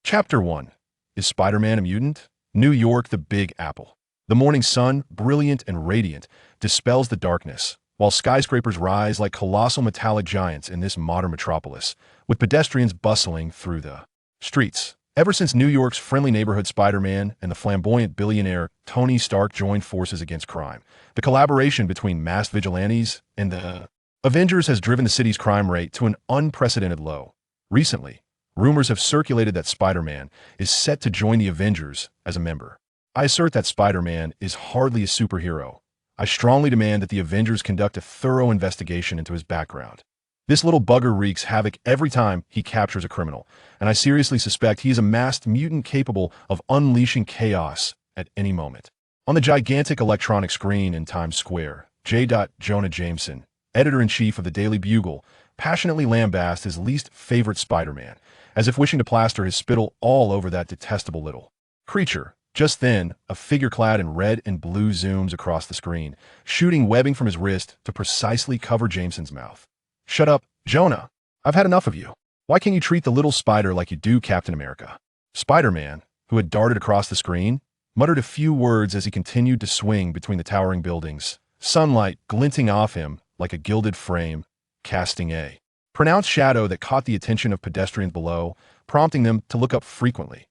Chapter 1. Is Spider-Man a mutant? New York, the Big Apple. The morning sun, brilliant and radiant, dispels the darkness, while skyscrapers rise like colossal metallic giants in this modern metropolis, with pedestrians bustling through the streets. Ever since New York's friendly neighborhood Spider-Man and the flamboyant billionaire Tony Stark joined forces against crime, the collaboration between masked vigilantes and the Avengers has driven the city's crime rate to an unprecedented low. Recently, rumors have circulated that Spider-Man is set to join the Avengers as a member. I assert that Spider-Man is hardly a superhero. I strongly demand that the Avengers conduct a thorough investigation into his background. This little bugger wreaks havoc every time he captures a criminal, and I seriously suspect he is a masked mutant capable of unleashing chaos at any moment. On the gigantic electronic screen in Times Square, J. Jonah Jameson, editor-in-chief of the Daily Bugle, passionately lambasts his least favorite Spider-Man, as if wishing to plaster his spittle all over that detestable little creature. Just then, a figure clad in red and blue zooms across the screen, shooting webbing from his wrist to precisely cover Jameson's mouth. "Shut up, Jonah. I've had enough of you. Why can't you treat the little spider like you do Captain America?" Spider-Man, who had darted across the screen, muttered a few words as he continued to swing between the towering buildings, sunlight glinting off him like a gilded frame, casting a pronounced shadow that caught the attention of pedestrians below, prompting them to look up frequently.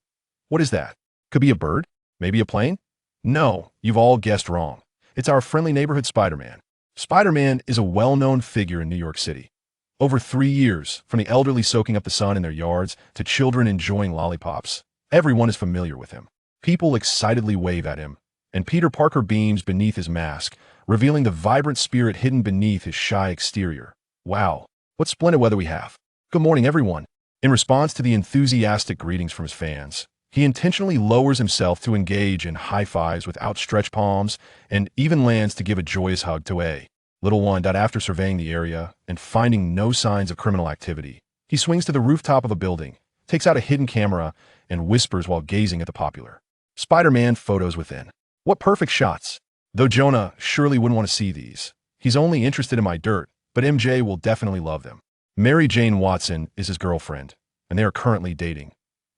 What is that? Could be a bird? Maybe a plane? No, you've all guessed wrong. It's our friendly neighborhood Spider-Man. Spider-Man is a well-known figure in New York City. Over 3 years, from the elderly soaking up the sun in their yards to children enjoying lollipops, everyone is familiar with him. People excitedly wave at him, and Peter Parker beams beneath his mask, revealing the vibrant spirit hidden beneath his shy exterior. Wow, what splendid weather we have. Good morning, everyone. In response to the enthusiastic greetings from his fans, he intentionally lowers himself to engage in high fives with outstretched palms and even lands to give a joyous hug to a little one. After surveying the area and finding no signs of criminal activity, he swings to the rooftop of a building, takes out a hidden camera, and whispers while gazing at the popular Spider-Man photos within. What perfect shots! Though Jonah surely wouldn't want to see these. He's only interested in my dirt, but MJ will definitely love them. Mary Jane Watson is his girlfriend, and they are currently dating.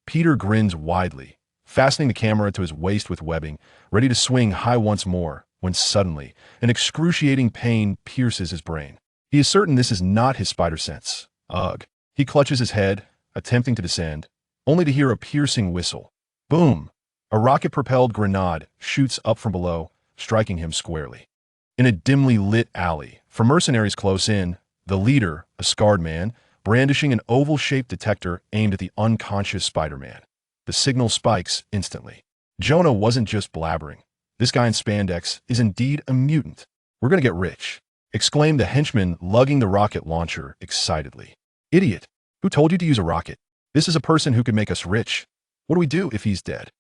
Peter grins widely, fastening the camera to his waist with webbing, ready to swing high once more, when suddenly, an excruciating pain pierces his brain. He is certain this is not his spider sense. Ugh. He clutches his head, attempting to descend, only to hear a piercing whistle. Boom! A rocket-propelled grenade shoots up from below, striking him squarely. In a dimly lit alley, from mercenaries close in, the leader, a scarred man, brandishing an oval-shaped detector aimed at the unconscious Spider-Man. The signal spikes instantly. Jonah wasn't just blabbering. This guy in spandex is indeed a mutant. "We're gonna get rich," exclaimed the henchman lugging the rocket launcher excitedly. "Idiot! Who told you to use a rocket? This is a person who could make us rich. What do we do if he's dead?"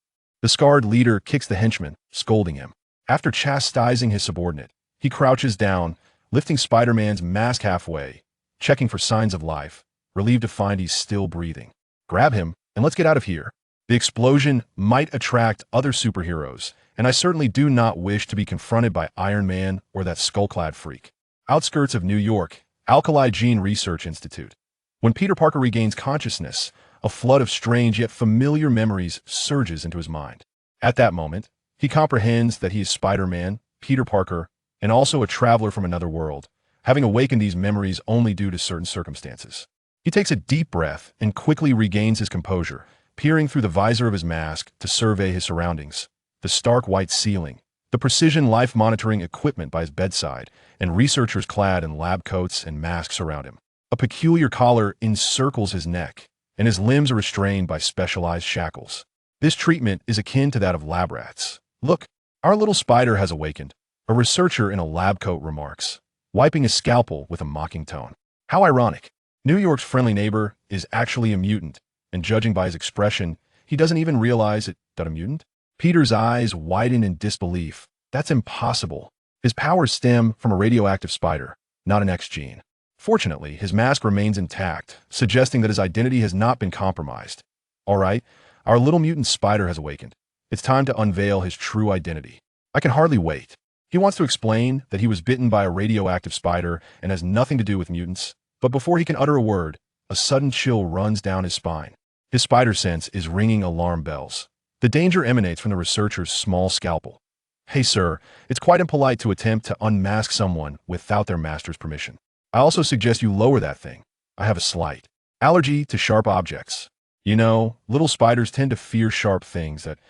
The scarred leader kicks the henchman, scolding him. After chastising his subordinate, he crouches down, lifting Spider-Man's mask halfway, checking for signs of life, relieved to find he's still breathing. "Grab him, and let's get out of here." The explosion might attract other superheroes, and I certainly do not wish to be confronted by Iron Man or that skull-clad freak. Outskirts of New York, Alkali Gene Research Institute. When Peter Parker regains consciousness, a flood of strange yet familiar memories surges into his mind. At that moment, he comprehends that he is Spider-Man, Peter Parker, and also a traveler from another world, having awakened these memories only due to certain circumstances. He takes a deep breath and quickly regains his composure, peering through the visor of his mask to survey his surroundings. The stark white ceiling, the precision life-monitoring equipment by his bedside, and researchers clad in lab coats and masks around him. A peculiar collar encircles his neck, and his limbs are restrained by specialized shackles. This treatment is akin to that of lab rats. "Look, our little spider has awakened," a researcher in a lab coat remarks, wiping his scalpel with a mocking tone. How ironic. New York's friendly neighbor is actually a mutant, and judging by his expression, he doesn't even realize it. A mutant? Peter's eyes widen in disbelief. That's impossible. His powers stem from a radioactive spider, not an X gene. Fortunately, his mask remains intact, suggesting that his identity has not been compromised. All right, our little mutant spider has awakened. It's time to unveil his true identity. I can hardly wait. He wants to explain that he was bitten by a radioactive spider and has nothing to do with mutants, but before he can utter a word, a sudden chill runs down his spine. His spider sense is ringing alarm bells. The danger emanates from the researcher's small scalpel. Hey sir, it's quite impolite to attempt to unmask someone without their master's permission. I also suggest you lower that thing. I have a slight allergy to sharp objects. You know, little spiders tend to fear sharp things that...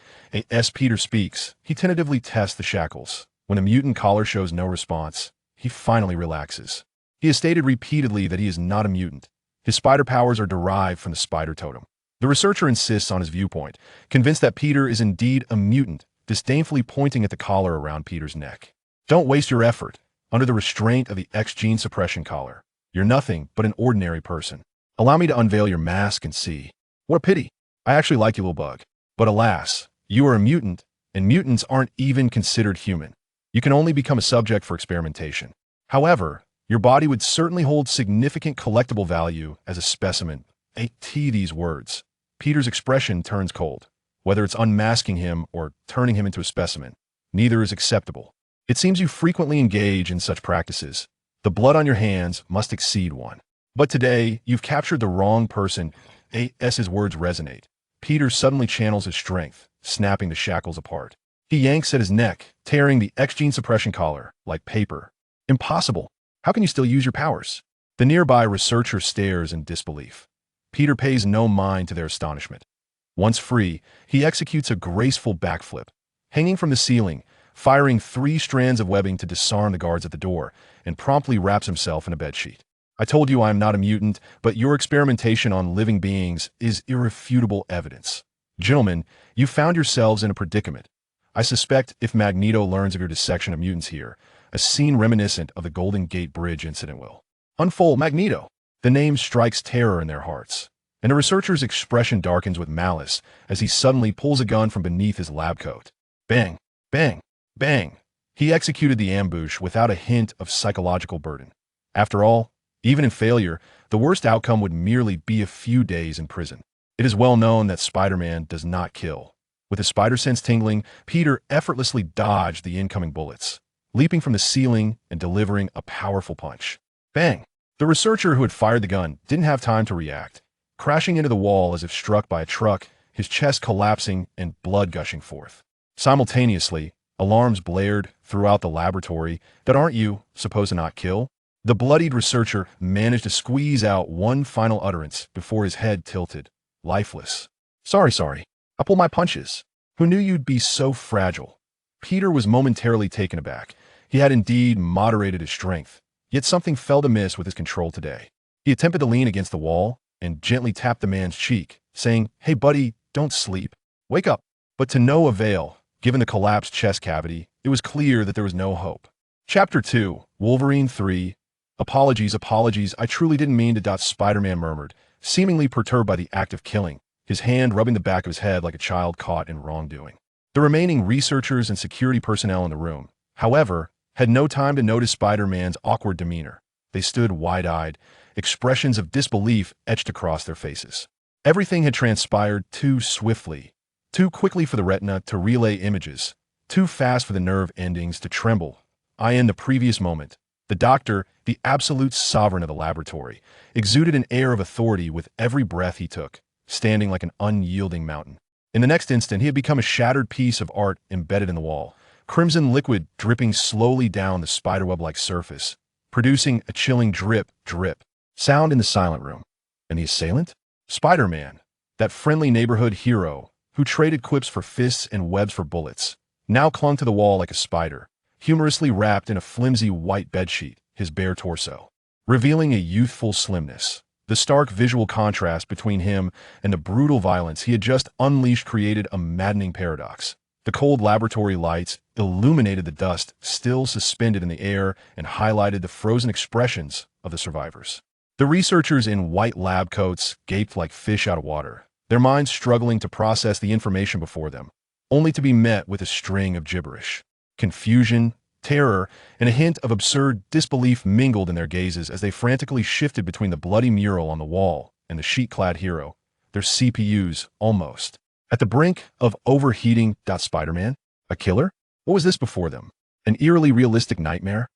As Peter speaks, he tentatively tests the shackles. When the mutant collar shows no response, he finally relaxes. He has stated repeatedly that he is not a mutant. His spider powers are derived from the spider totem. The researcher insists on his viewpoint, convinced that Peter is indeed a mutant, disdainfully pointing at the collar around Peter's neck. Don't waste your effort. Under the restraint of the X gene suppression collar, you're nothing but an ordinary person. Allow me to unveil your mask and see. What a pity. I actually like you, little bug. But alas, you are a mutant, and mutants aren't even considered human. You can only become a subject for experimentation. However, your body would certainly hold significant collectible value as a specimen. These words. Peter's expression turns cold. Whether it's unmasking him or turning him into a specimen, neither is acceptable. It seems you frequently engage in such practices. The blood on your hands must exceed one. But today, you've captured the wrong person. His words resonate. Peter suddenly channels his strength, snapping the shackles apart. He yanks at his neck, tearing the X-gene suppression collar like paper. Impossible. How can you still use your powers? The nearby researcher stares in disbelief. Peter pays no mind to their astonishment. Once free, he executes a graceful backflip, hanging from the ceiling, firing 3 strands of webbing to disarm the guards at the door, and promptly wraps himself in a bedsheet. I told you I am not a mutant, but your experimentation on living beings is irrefutable evidence. Gentlemen, you found yourselves in a predicament. I suspect if Magneto learns of your dissection of mutants here, a scene reminiscent of the Golden Gate Bridge incident will unfold. Magneto. The name strikes terror in their hearts, and the researcher's expression darkens with malice as he suddenly pulls a gun from beneath his lab coat. Bang, bang, bang. He executed the ambush without a hint of psychological burden. After all, even in failure, the worst outcome would merely be a few days in prison. It is well known that Spider-Man does not kill. With his spider sense tingling, Peter effortlessly dodged the incoming bullets, leaping from the ceiling and delivering a powerful punch. Bang! The researcher who had fired the gun didn't have time to react, crashing into the wall as if struck by a truck, his chest collapsing and blood gushing forth. Simultaneously, alarms blared throughout the laboratory that aren't you supposed to not kill? The bloodied researcher managed to squeeze out one final utterance before his head tilted, lifeless. Sorry. I pulled my punches. Who knew you'd be so fragile? Peter was momentarily taken aback. He had indeed moderated his strength, yet something felt amiss with his control today. He attempted to lean against the wall and gently tapped the man's cheek, saying, "Hey buddy, don't sleep. Wake up." But to no avail. Given the collapsed chest cavity, it was clear that there was no hope. Chapter 2, Wolverine 3. Apologies, I truly didn't mean to. Spider-Man murmured, seemingly perturbed by the act of killing, his hand rubbing the back of his head like a child caught in wrongdoing. The remaining researchers and security personnel in the room, however, had no time to notice Spider-Man's awkward demeanor. They stood wide-eyed, expressions of disbelief etched across their faces. Everything had transpired too swiftly, too quickly for the retina to relay images, too fast for the nerve endings to tremble. In the previous moment, the doctor, the absolute sovereign of the laboratory, exuded an air of authority with every breath he took, standing like an unyielding mountain. In the next instant, he had become a shattered piece of art embedded in the wall, crimson liquid dripping slowly down the spiderweb-like surface, producing a chilling drip, drip sound in the silent room. And the assailant? Spider-Man, that friendly neighborhood hero who traded quips for fists and webs for bullets, now clung to the wall like a spider, humorously wrapped in a flimsy white bedsheet, his bare torso, revealing a youthful slimness. The stark visual contrast between him and the brutal violence he had just unleashed created a maddening paradox. The cold laboratory lights illuminated the dust still suspended in the air and highlighted the frozen expressions of the survivors. The researchers in white lab coats gaped like fish out of water, their minds struggling to process the information before them, only to be met with a string of gibberish. Confusion, terror, and a hint of absurd disbelief mingled in their gazes as they frantically shifted between the bloody mural on the wall and the sheet-clad hero, their CPUs almost at the brink of overheating. Spider-Man? A killer? What was this before them? An eerily realistic nightmare?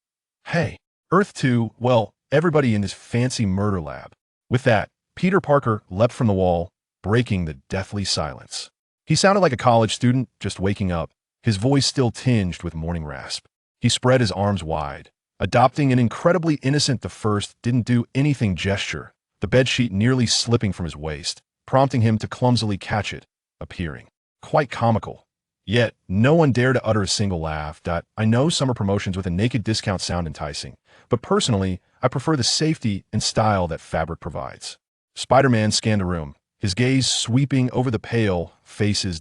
Hey, Earth 2, well, everybody in this fancy murder lab. With that, Peter Parker leapt from the wall, breaking the deathly silence. He sounded like a college student just waking up, his voice still tinged with morning rasp. He spread his arms wide, adopting an incredibly innocent the first didn't do anything gesture, the bedsheet nearly slipping from his waist, prompting him to clumsily catch it, appearing quite comical. Yet, no one dared to utter a single laugh. I know summer promotions with a naked discount sound enticing, but personally, I prefer the safety and style that fabric provides. Spider-Man scanned the room, his gaze sweeping over the pale faces.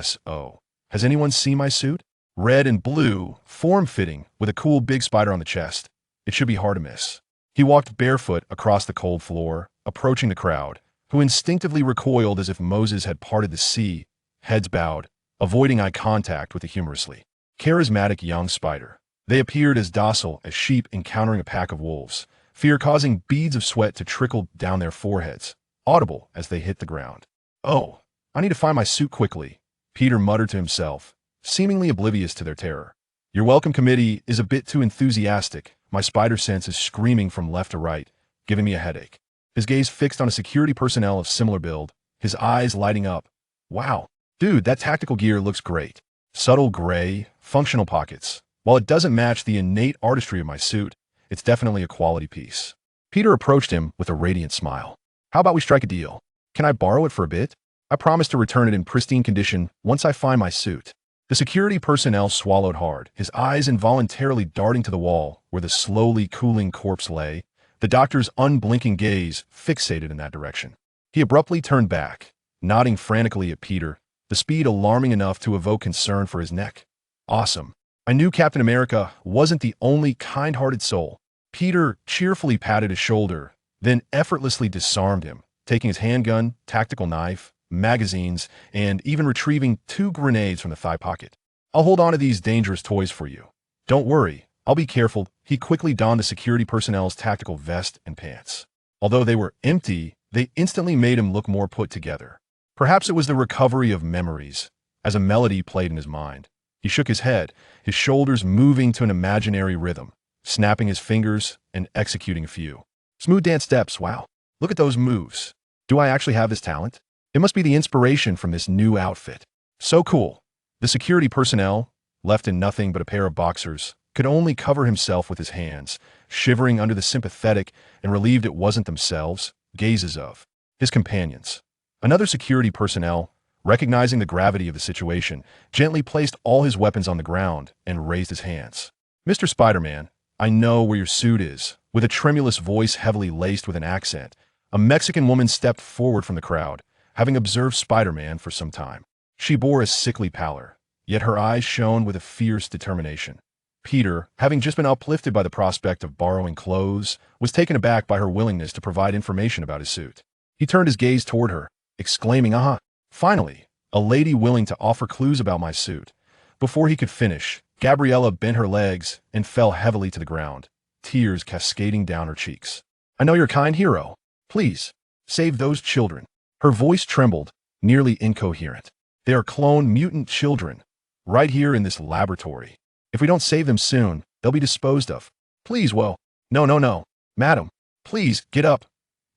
So, has anyone seen my suit? Red and blue, form-fitting, with a cool big spider on the chest. It should be hard to miss. He walked barefoot across the cold floor, approaching the crowd, who instinctively recoiled as if Moses had parted the sea, heads bowed, avoiding eye contact with the humorously charismatic young spider. They appeared as docile as sheep encountering a pack of wolves, fear causing beads of sweat to trickle down their foreheads, audible as they hit the ground. "Oh, I need to find my suit quickly," Peter muttered to himself, seemingly oblivious to their terror. "Your welcome committee is a bit too enthusiastic. My spider sense is screaming from left to right, giving me a headache." His gaze fixed on a security personnel of similar build, his eyes lighting up. "Wow, dude, that tactical gear looks great. Subtle gray, functional pockets. While it doesn't match the innate artistry of my suit, it's definitely a quality piece." Peter approached him with a radiant smile. "How about we strike a deal? Can I borrow it for a bit? I promise to return it in pristine condition once I find my suit." The security personnel swallowed hard, his eyes involuntarily darting to the wall where the slowly cooling corpse lay, the doctor's unblinking gaze fixated in that direction. He abruptly turned back, nodding frantically at Peter, the speed alarming enough to evoke concern for his neck. "Awesome. I knew Captain America wasn't the only kind-hearted soul." Peter cheerfully patted his shoulder, then effortlessly disarmed him, taking his handgun, tactical knife, magazines, and even retrieving 2 grenades from the thigh pocket. "I'll hold on to these dangerous toys for you. Don't worry, I'll be careful." He quickly donned the security personnel's tactical vest and pants. Although they were empty, they instantly made him look more put together. Perhaps it was the recovery of memories, as a melody played in his mind. He shook his head, his shoulders moving to an imaginary rhythm, snapping his fingers and executing a few smooth dance steps. "Wow, look at those moves. Do I actually have this talent? It must be the inspiration from this new outfit. So cool." The security personnel, left in nothing but a pair of boxers, could only cover himself with his hands, shivering under the sympathetic and relieved it wasn't themselves gazes of his companions. Another security personnel, recognizing the gravity of the situation, gently placed all his weapons on the ground and raised his hands. "Mr. Spider-Man, I know where your suit is." With a tremulous voice heavily laced with an accent, a Mexican woman stepped forward from the crowd, having observed Spider-Man for some time. She bore a sickly pallor, yet her eyes shone with a fierce determination. Peter, having just been uplifted by the prospect of borrowing clothes, was taken aback by her willingness to provide information about his suit. He turned his gaze toward her, exclaiming, "Aha! Finally, a lady willing to offer clues about my suit." Before he could finish, Gabriella bent her legs and fell heavily to the ground, tears cascading down her cheeks. "I know you're a kind hero. Please, save those children." Her voice trembled, nearly incoherent. "They are cloned mutant children, right here in this laboratory. If we don't save them soon, they'll be disposed of. Please, well, no, madam, please, get up,"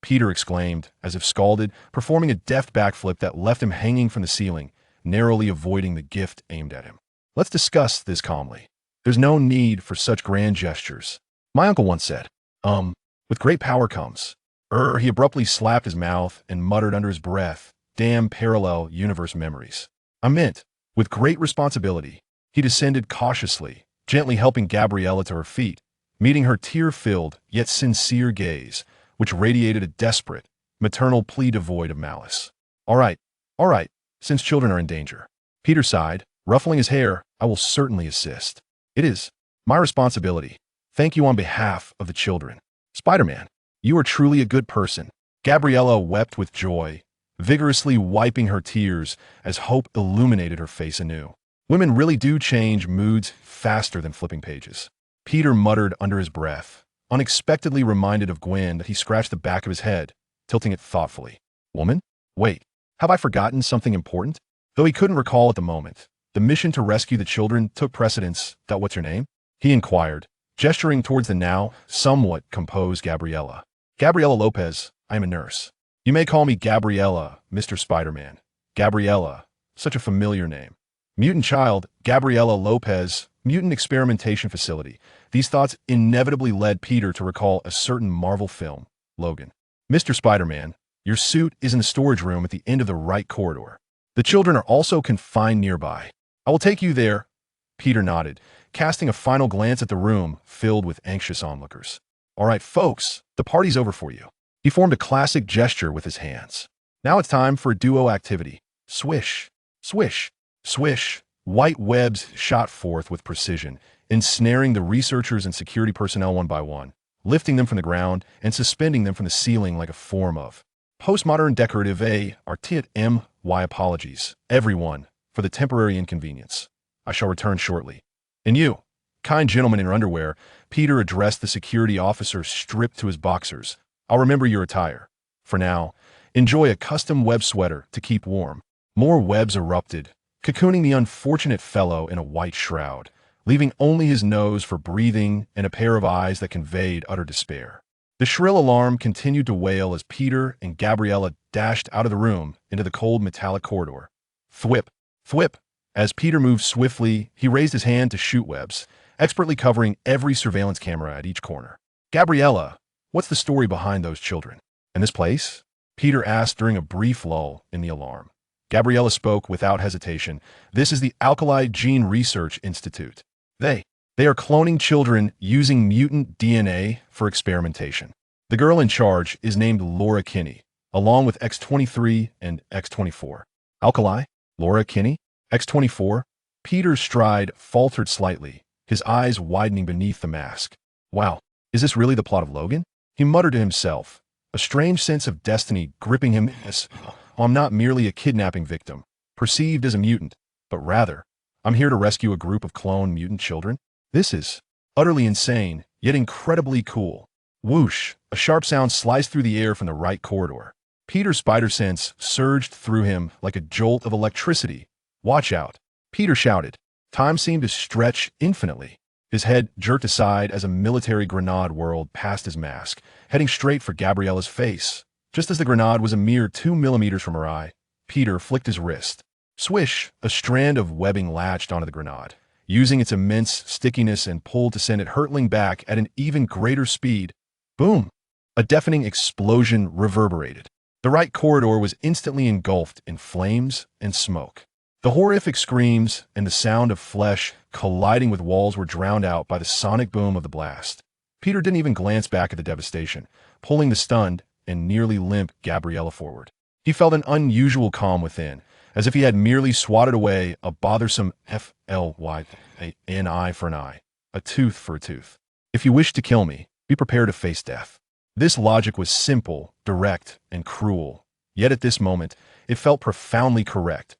Peter exclaimed, as if scalded, performing a deft backflip that left him hanging from the ceiling, narrowly avoiding the gift aimed at him. "Let's discuss this calmly. There's no need for such grand gestures. My uncle once said, with great power comes." He abruptly slapped his mouth and muttered under his breath, "Damn parallel universe memories." "I meant, with great responsibility." He descended cautiously, gently helping Gabriella to her feet, meeting her tear-filled yet sincere gaze, which radiated a desperate, maternal plea devoid of malice. All right, since children are in danger." Peter sighed, ruffling his hair. "I will certainly assist. It is my responsibility. Thank you on behalf of the children. Spider-Man, you are truly a good person." Gabriella wept with joy, vigorously wiping her tears as hope illuminated her face anew. Women really do change moods faster than flipping pages. Peter muttered under his breath, unexpectedly reminded of Gwen that he scratched the back of his head, tilting it thoughtfully. "Woman? Wait, have I forgotten something important?" Though he couldn't recall at the moment, the mission to rescue the children took precedence. "What's your name?" he inquired, gesturing towards the now somewhat composed Gabriella. "Gabriella Lopez. I am a nurse." You may call me Gabriella, Mr. Spider-Man. Gabriella, such a familiar name. Mutant child, Gabriella Lopez, mutant experimentation facility. These thoughts inevitably led Peter to recall a certain Marvel film, Logan. Mr. Spider-Man, your suit is in the storage room at the end of the right corridor. The children are also confined nearby. I will take you there. Peter nodded, casting a final glance at the room filled with anxious onlookers. All right, folks, the party's over for you. He formed a classic gesture with his hands. Now it's time for a duo activity. Swish, swish, swish. White webs shot forth with precision, ensnaring the researchers and security personnel one by one, lifting them from the ground and suspending them from the ceiling like a form of postmodern decorative artiat my apologies, everyone, for the temporary inconvenience. I shall return shortly. And you, kind gentleman in your underwear, Peter addressed the security officer stripped to his boxers. I'll remember your attire. For now, enjoy a custom web sweater to keep warm. More webs erupted, cocooning the unfortunate fellow in a white shroud, leaving only his nose for breathing and a pair of eyes that conveyed utter despair. The shrill alarm continued to wail as Peter and Gabriella dashed out of the room into the cold metallic corridor. Thwip, thwip. As Peter moved swiftly, he raised his hand to shoot webs, expertly covering every surveillance camera at each corner. Gabriella, what's the story behind those children? And this place? Peter asked during a brief lull in the alarm. Gabriella spoke without hesitation. This is the Alkali Gene Research Institute. They are cloning children using mutant DNA for experimentation. The girl in charge is named Laura Kinney, along with X-23 and X-24. Alkali? Laura Kinney? X-24? Peter's stride faltered slightly, his eyes widening beneath the mask. Wow, is this really the plot of Logan? He muttered to himself, a strange sense of destiny gripping him as, I'm not merely a kidnapping victim, perceived as a mutant, but rather, I'm here to rescue a group of cloned mutant children. This is utterly insane, yet incredibly cool. Whoosh, a sharp sound sliced through the air from the right corridor. Peter's spider sense surged through him like a jolt of electricity. Watch out, Peter shouted. Time seemed to stretch infinitely. His head jerked aside as a military grenade whirled past his mask, heading straight for Gabriella's face. Just as the grenade was a mere 2 millimeters from her eye, Peter flicked his wrist. Swish, a strand of webbing latched onto the grenade, using its immense stickiness and pull to send it hurtling back at an even greater speed. Boom! A deafening explosion reverberated. The right corridor was instantly engulfed in flames and smoke. The horrific screams and the sound of flesh colliding with walls were drowned out by the sonic boom of the blast. Peter didn't even glance back at the devastation, pulling the stunned and nearly limp Gabriella forward. He felt an unusual calm within, as if he had merely swatted away a bothersome FLY, an eye for an eye, a tooth for a tooth. If you wish to kill me, be prepared to face death. This logic was simple, direct, and cruel, yet at this moment, it felt profoundly correct.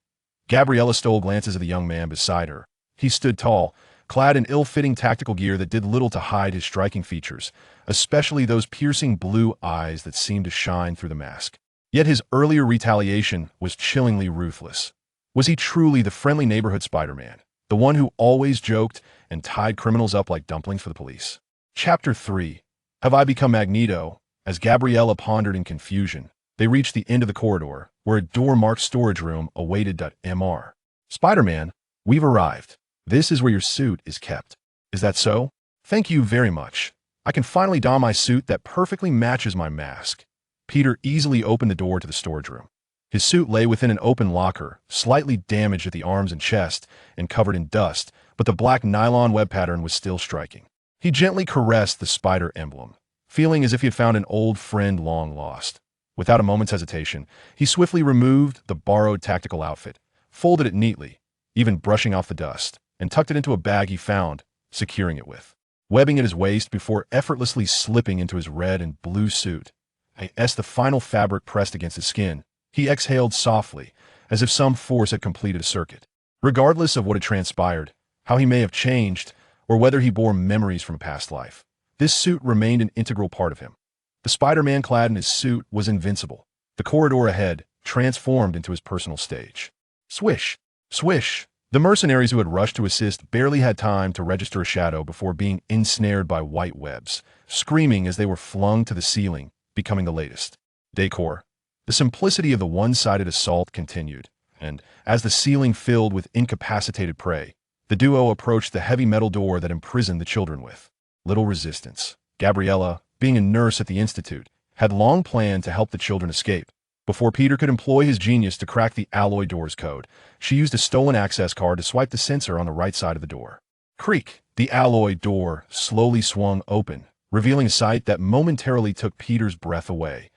Gabriella stole glances at the young man beside her. He stood tall, clad in ill-fitting tactical gear that did little to hide his striking features, especially those piercing blue eyes that seemed to shine through the mask. Yet his earlier retaliation was chillingly ruthless. Was he truly the friendly neighborhood Spider-Man, the one who always joked and tied criminals up like dumplings for the police? Chapter 3. Have I become Magneto? As Gabriella pondered in confusion, they reached the end of the corridor, where a door-marked storage room awaited Mr. Spider-Man, we've arrived. This is where your suit is kept. Is that so? Thank you very much. I can finally don my suit that perfectly matches my mask. Peter easily opened the door to the storage room. His suit lay within an open locker, slightly damaged at the arms and chest and covered in dust, but the black nylon web pattern was still striking. He gently caressed the spider emblem, feeling as if he had found an old friend long lost. Without a moment's hesitation, he swiftly removed the borrowed tactical outfit, folded it neatly, even brushing off the dust, and tucked it into a bag he found, securing it with webbing at his waist before effortlessly slipping into his red and blue suit. As the final fabric pressed against his skin, he exhaled softly, as if some force had completed a circuit. Regardless of what had transpired, how he may have changed, or whether he bore memories from a past life, this suit remained an integral part of him. The Spider-Man clad in his suit was invincible. The corridor ahead transformed into his personal stage. Swish! Swish! The mercenaries who had rushed to assist barely had time to register a shadow before being ensnared by white webs, screaming as they were flung to the ceiling, becoming the latest decor. The simplicity of the one-sided assault continued, and as the ceiling filled with incapacitated prey, the duo approached the heavy metal door that imprisoned the children with little resistance. Gabriella, being a nurse at the institute, had long planned to help the children escape. Before Peter could employ his genius to crack the alloy door's code, she used a stolen access card to swipe the sensor on the right side of the door. Creak! The alloy door slowly swung open, revealing a sight that momentarily took Peter's breath away.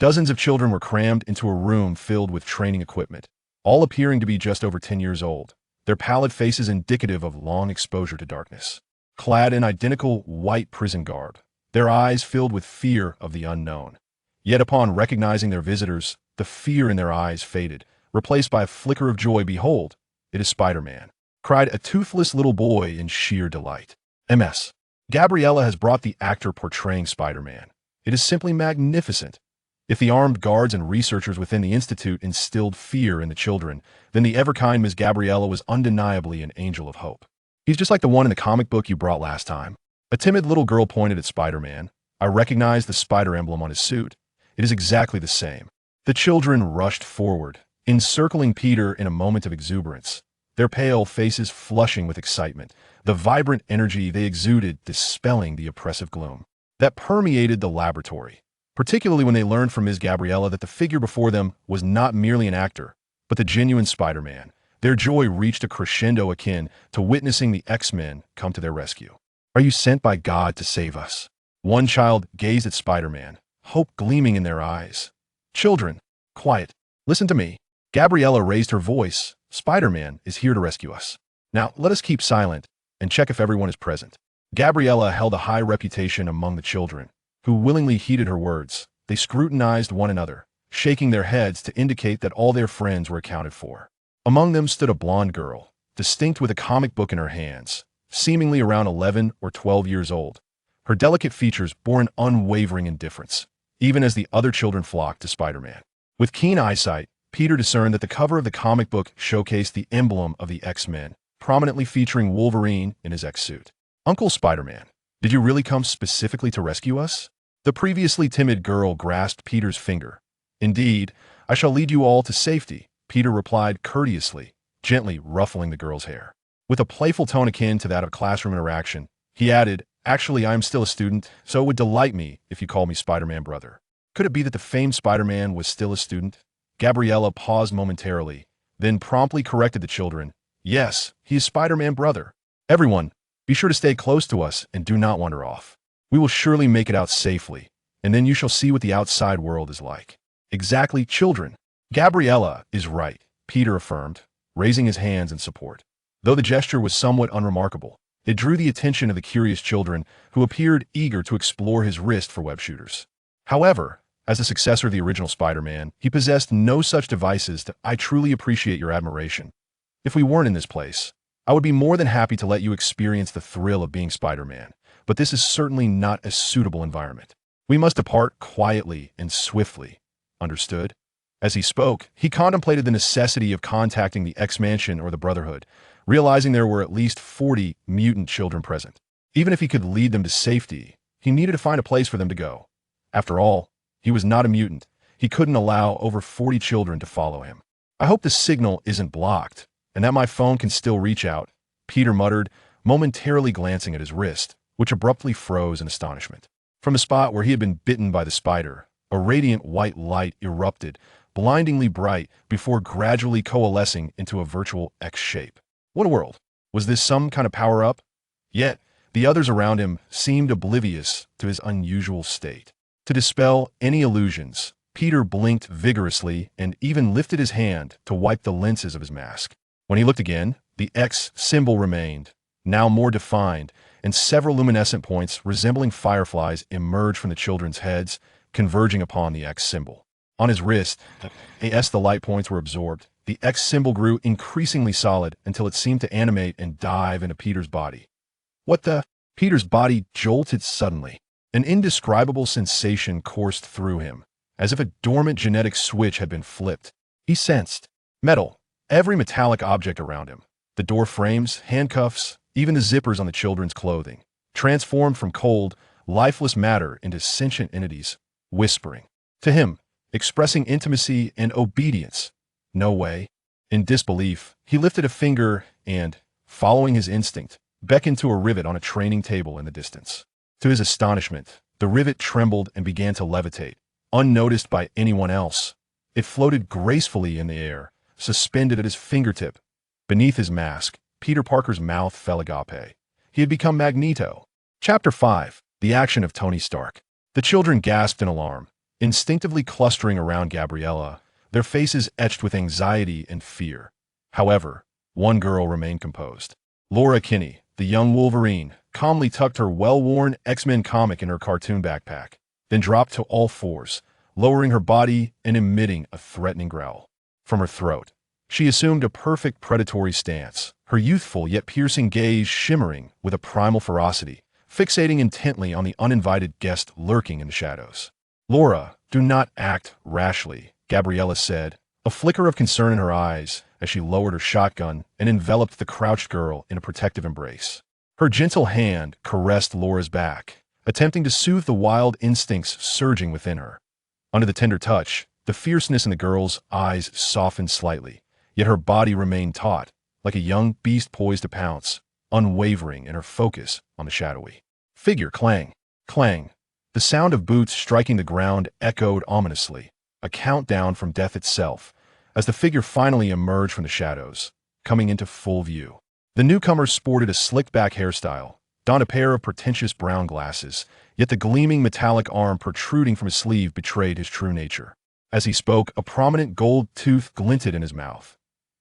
Dozens of children were crammed into a room filled with training equipment, all appearing to be just over 10 years old, their pallid faces indicative of long exposure to darkness. Clad in identical white prison garb, their eyes filled with fear of the unknown. Yet upon recognizing their visitors, the fear in their eyes faded, replaced by a flicker of joy. "Behold, it is Spider-Man!" cried a toothless little boy in sheer delight. MS. Gabriella has brought the actor portraying Spider-Man. It is simply magnificent. If the armed guards and researchers within the Institute instilled fear in the children, then the ever-kind Ms. Gabriella was undeniably an angel of hope. "He's just like the one in the comic book you brought last time." A timid little girl pointed at Spider-Man. "I recognize the spider emblem on his suit. It is exactly the same." The children rushed forward, encircling Peter in a moment of exuberance, their pale faces flushing with excitement, the vibrant energy they exuded dispelling the oppressive gloom that permeated the laboratory, particularly when they learned from Ms. Gabriella that the figure before them was not merely an actor, but the genuine Spider-Man. Their joy reached a crescendo akin to witnessing the X-Men come to their rescue. "Are you sent by God to save us?" One child gazed at Spider-Man, hope gleaming in their eyes. "Children, quiet. Listen to me." Gabriella raised her voice. "Spider-Man is here to rescue us. Now, let us keep silent and check if everyone is present." Gabriella held a high reputation among the children, who willingly heeded her words. They scrutinized one another, shaking their heads to indicate that all their friends were accounted for. Among them stood a blonde girl, distinct with a comic book in her hands, seemingly around 11 or 12 years old. Her delicate features bore an unwavering indifference, even as the other children flocked to Spider-Man. With keen eyesight, Peter discerned that the cover of the comic book showcased the emblem of the X-Men, prominently featuring Wolverine in his X-suit. "Uncle Spider-Man, did you really come specifically to rescue us?" The previously timid girl grasped Peter's finger. "Indeed, I shall lead you all to safety," Peter replied courteously, gently ruffling the girl's hair. With a playful tone akin to that of classroom interaction, he added, "Actually, I am still a student, so it would delight me if you call me Spider-Man brother." Could it be that the famed Spider-Man was still a student? Gabriella paused momentarily, then promptly corrected the children. "Yes, he is Spider-Man brother. Everyone, be sure to stay close to us and do not wander off. We will surely make it out safely, and then you shall see what the outside world is like." "Exactly, children." "Gabriella is right," Peter affirmed, raising his hands in support. Though the gesture was somewhat unremarkable, it drew the attention of the curious children who appeared eager to explore his wrist for web shooters. However, as the successor of the original Spider-Man, he possessed no such devices. "I truly appreciate your admiration. If we weren't in this place, I would be more than happy to let you experience the thrill of being Spider-Man, but this is certainly not a suitable environment. We must depart quietly and swiftly. Understood?" As he spoke, he contemplated the necessity of contacting the X-Mansion or the Brotherhood, realizing there were at least 40 mutant children present. Even if he could lead them to safety, he needed to find a place for them to go. After all, he was not a mutant. He couldn't allow over 40 children to follow him. "I hope the signal isn't blocked, and that my phone can still reach out," Peter muttered, momentarily glancing at his wrist, which abruptly froze in astonishment. From the spot where he had been bitten by the spider, a radiant white light erupted, blindingly bright, before gradually coalescing into a virtual X shape. What a world! Was this some kind of power-up? Yet, the others around him seemed oblivious to his unusual state. To dispel any illusions, Peter blinked vigorously and even lifted his hand to wipe the lenses of his mask. When he looked again, the X symbol remained, now more defined, and several luminescent points resembling fireflies emerged from the children's heads, converging upon the X symbol. On his wrist, as the light points were absorbed, the X symbol grew increasingly solid until it seemed to animate and dive into Peter's body. "What the?" Peter's body jolted suddenly. An indescribable sensation coursed through him, as if a dormant genetic switch had been flipped. He sensed metal, every metallic object around him, the door frames, handcuffs, even the zippers on the children's clothing, transformed from cold, lifeless matter into sentient entities, whispering. To him, expressing intimacy and obedience. No way. In disbelief, he lifted a finger and, following his instinct, beckoned to a rivet on a training table in the distance. To his astonishment, the rivet trembled and began to levitate, unnoticed by anyone else. It floated gracefully in the air, suspended at his fingertip. Beneath his mask, Peter Parker's mouth fell agape. He had become Magneto. Chapter 5. The Action of Tony Stark. The children gasped in alarm, instinctively clustering around Gabriella, their faces etched with anxiety and fear. However, one girl remained composed. Laura Kinney, the young Wolverine, calmly tucked her well-worn X-Men comic in her cartoon backpack, then dropped to all fours, lowering her body and emitting a threatening growl. From her throat, she assumed a perfect predatory stance, her youthful yet piercing gaze shimmering with a primal ferocity, fixating intently on the uninvited guest lurking in the shadows. "Laura, do not act rashly," Gabriella said, a flicker of concern in her eyes as she lowered her shotgun and enveloped the crouched girl in a protective embrace. Her gentle hand caressed Laura's back, attempting to soothe the wild instincts surging within her. Under the tender touch, the fierceness in the girl's eyes softened slightly, yet her body remained taut, like a young beast poised to pounce, unwavering in her focus on the shadowy figure. Clang, clang. The sound of boots striking the ground echoed ominously, a countdown from death itself, as the figure finally emerged from the shadows, coming into full view. The newcomer sported a slicked-back hairstyle, donned a pair of pretentious brown glasses, yet the gleaming metallic arm protruding from his sleeve betrayed his true nature. As he spoke, a prominent gold tooth glinted in his mouth.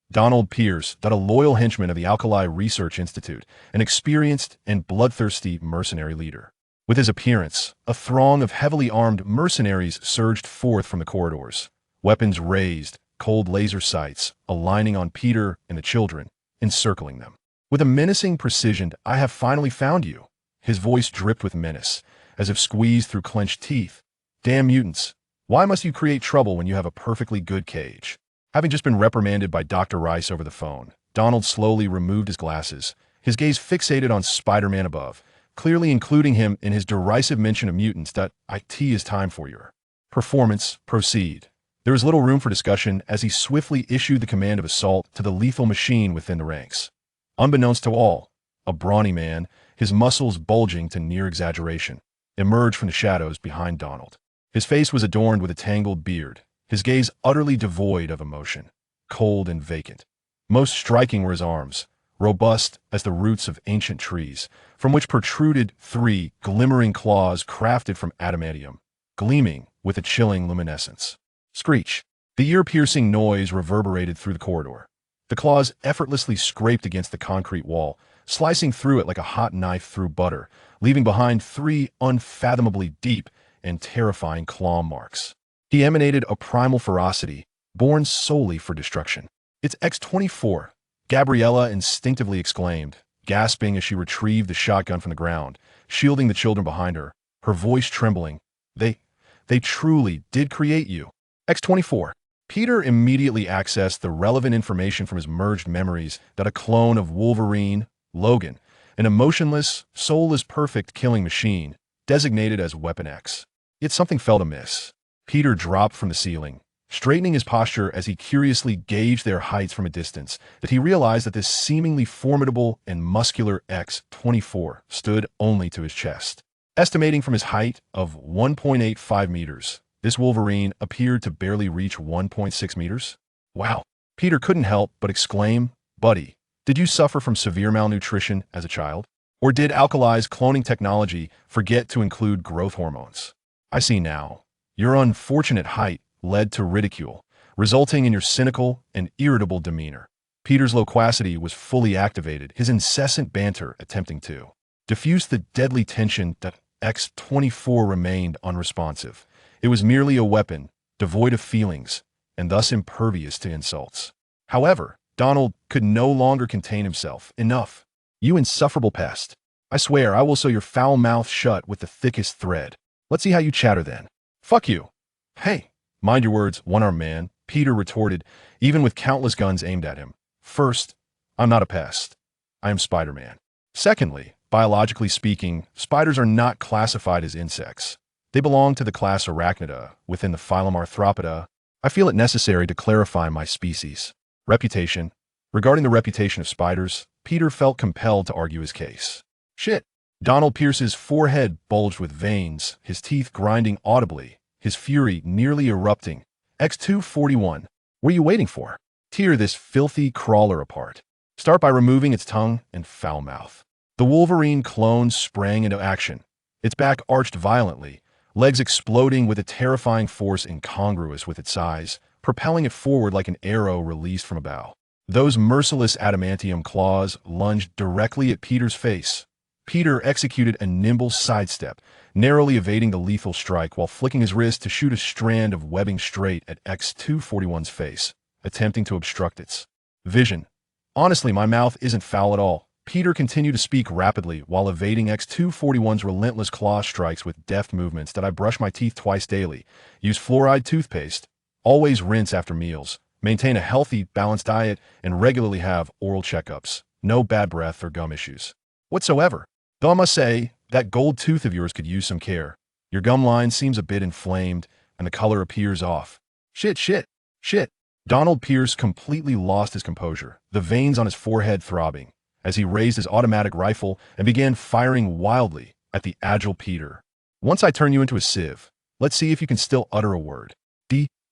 Donald Pierce, a loyal henchman of the Alkali Research Institute, an experienced and bloodthirsty mercenary leader. With his appearance, a throng of heavily armed mercenaries surged forth from the corridors, weapons raised, cold laser sights aligning on Peter and the children, encircling them. With a menacing precision, "I have finally found you." His voice dripped with menace, as if squeezed through clenched teeth. "Damn mutants. Why must you create trouble when you have a perfectly good cage?" Having just been reprimanded by Dr. Rice over the phone, Donald slowly removed his glasses, his gaze fixated on Spider-Man above, clearly including him in his derisive mention of mutants. "It is time for your performance. Proceed." There was little room for discussion as he swiftly issued the command of assault to the lethal machine within the ranks. Unbeknownst to all, a brawny man, his muscles bulging to near exaggeration, emerged from the shadows behind Donald. His face was adorned with a tangled beard, his gaze utterly devoid of emotion, cold and vacant. Most striking were his arms, robust as the roots of ancient trees, from which protruded 3 glimmering claws crafted from adamantium, gleaming with a chilling luminescence. Screech! The ear-piercing noise reverberated through the corridor. The claws effortlessly scraped against the concrete wall, slicing through it like a hot knife through butter, leaving behind 3 unfathomably deep and terrifying claw marks. He emanated a primal ferocity, born solely for destruction. "It's X-24, Gabriella instinctively exclaimed, gasping as she retrieved the shotgun from the ground, shielding the children behind her, her voice trembling. They truly did create you. X-24. Peter immediately accessed the relevant information from his merged memories that a clone of Wolverine, Logan, an emotionless, soulless perfect killing machine, designated as Weapon X. Yet something felt amiss. Peter dropped from the ceiling, straightening his posture as he curiously gauged their heights from a distance, that he realized that this seemingly formidable and muscular X-24 stood only to his chest. Estimating from his height of 1.85 meters, this Wolverine appeared to barely reach 1.6 meters. "Wow." Peter couldn't help but exclaim, "Buddy, did you suffer from severe malnutrition as a child? Or did Alkali's cloning technology forget to include growth hormones? I see now. Your unfortunate height led to ridicule, resulting in your cynical and irritable demeanor." Peter's loquacity was fully activated, his incessant banter attempting to diffuse the deadly tension. That X-24 remained unresponsive. It was merely a weapon, devoid of feelings, and thus impervious to insults. However, Donald could no longer contain himself. "Enough. You insufferable pest. I swear I will sew your foul mouth shut with the thickest thread. Let's see how you chatter then." "Fuck you." "Hey, mind your words, one-armed man," Peter retorted, even with countless guns aimed at him. "First, I'm not a pest. I am Spider-Man. Secondly, biologically speaking, spiders are not classified as insects. They belong to the class Arachnida, within the phylum Arthropoda. I feel it necessary to clarify my species. Reputation. Regarding the reputation of spiders, Peter felt compelled to argue his case. Shit. Donald Pierce's forehead bulged with veins, his teeth grinding audibly, his fury nearly erupting. X-241. What are you waiting for? Tear this filthy crawler apart. Start by removing its tongue and foul mouth. The Wolverine clone sprang into action, its back arched violently, legs exploding with a terrifying force incongruous with its size, propelling it forward like an arrow released from a bow. Those merciless adamantium claws lunged directly at Peter's face. Peter executed a nimble sidestep, narrowly evading the lethal strike while flicking his wrist to shoot a strand of webbing straight at X-241's face, attempting to obstruct its vision. Honestly, my mouth isn't foul at all. Peter continued to speak rapidly while evading X-241's relentless claw strikes with deft movements that I brush my teeth twice daily, use fluoride toothpaste, always rinse after meals, maintain a healthy, balanced diet, and regularly have oral checkups. No bad breath or gum issues whatsoever. Though I must say, that gold tooth of yours could use some care. Your gum line seems a bit inflamed, and the color appears off. Shit. Donald Pierce completely lost his composure, the veins on his forehead throbbing, as he raised his automatic rifle and began firing wildly at the agile Peter. Once I turn you into a sieve, let's see if you can still utter a word.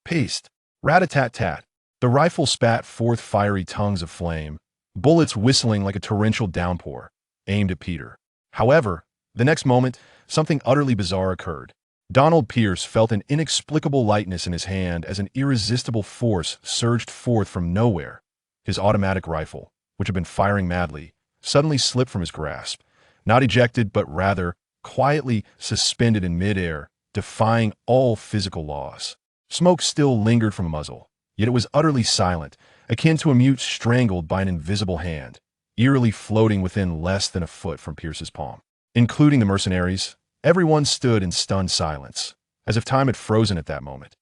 Paste. Rat-a-tat-tat. The rifle spat forth fiery tongues of flame, bullets whistling like a torrential downpour, aimed at Peter. However, the next moment, something utterly bizarre occurred. Donald Pierce felt an inexplicable lightness in his hand as an irresistible force surged forth from nowhere. His automatic rifle, which had been firing madly, suddenly slipped from his grasp, not ejected but rather quietly suspended in midair, defying all physical laws. Smoke still lingered from a muzzle, yet it was utterly silent, akin to a mute strangled by an invisible hand, eerily floating within less than a foot from Pierce's palm. Including the mercenaries, everyone stood in stunned silence, as if time had frozen at that moment.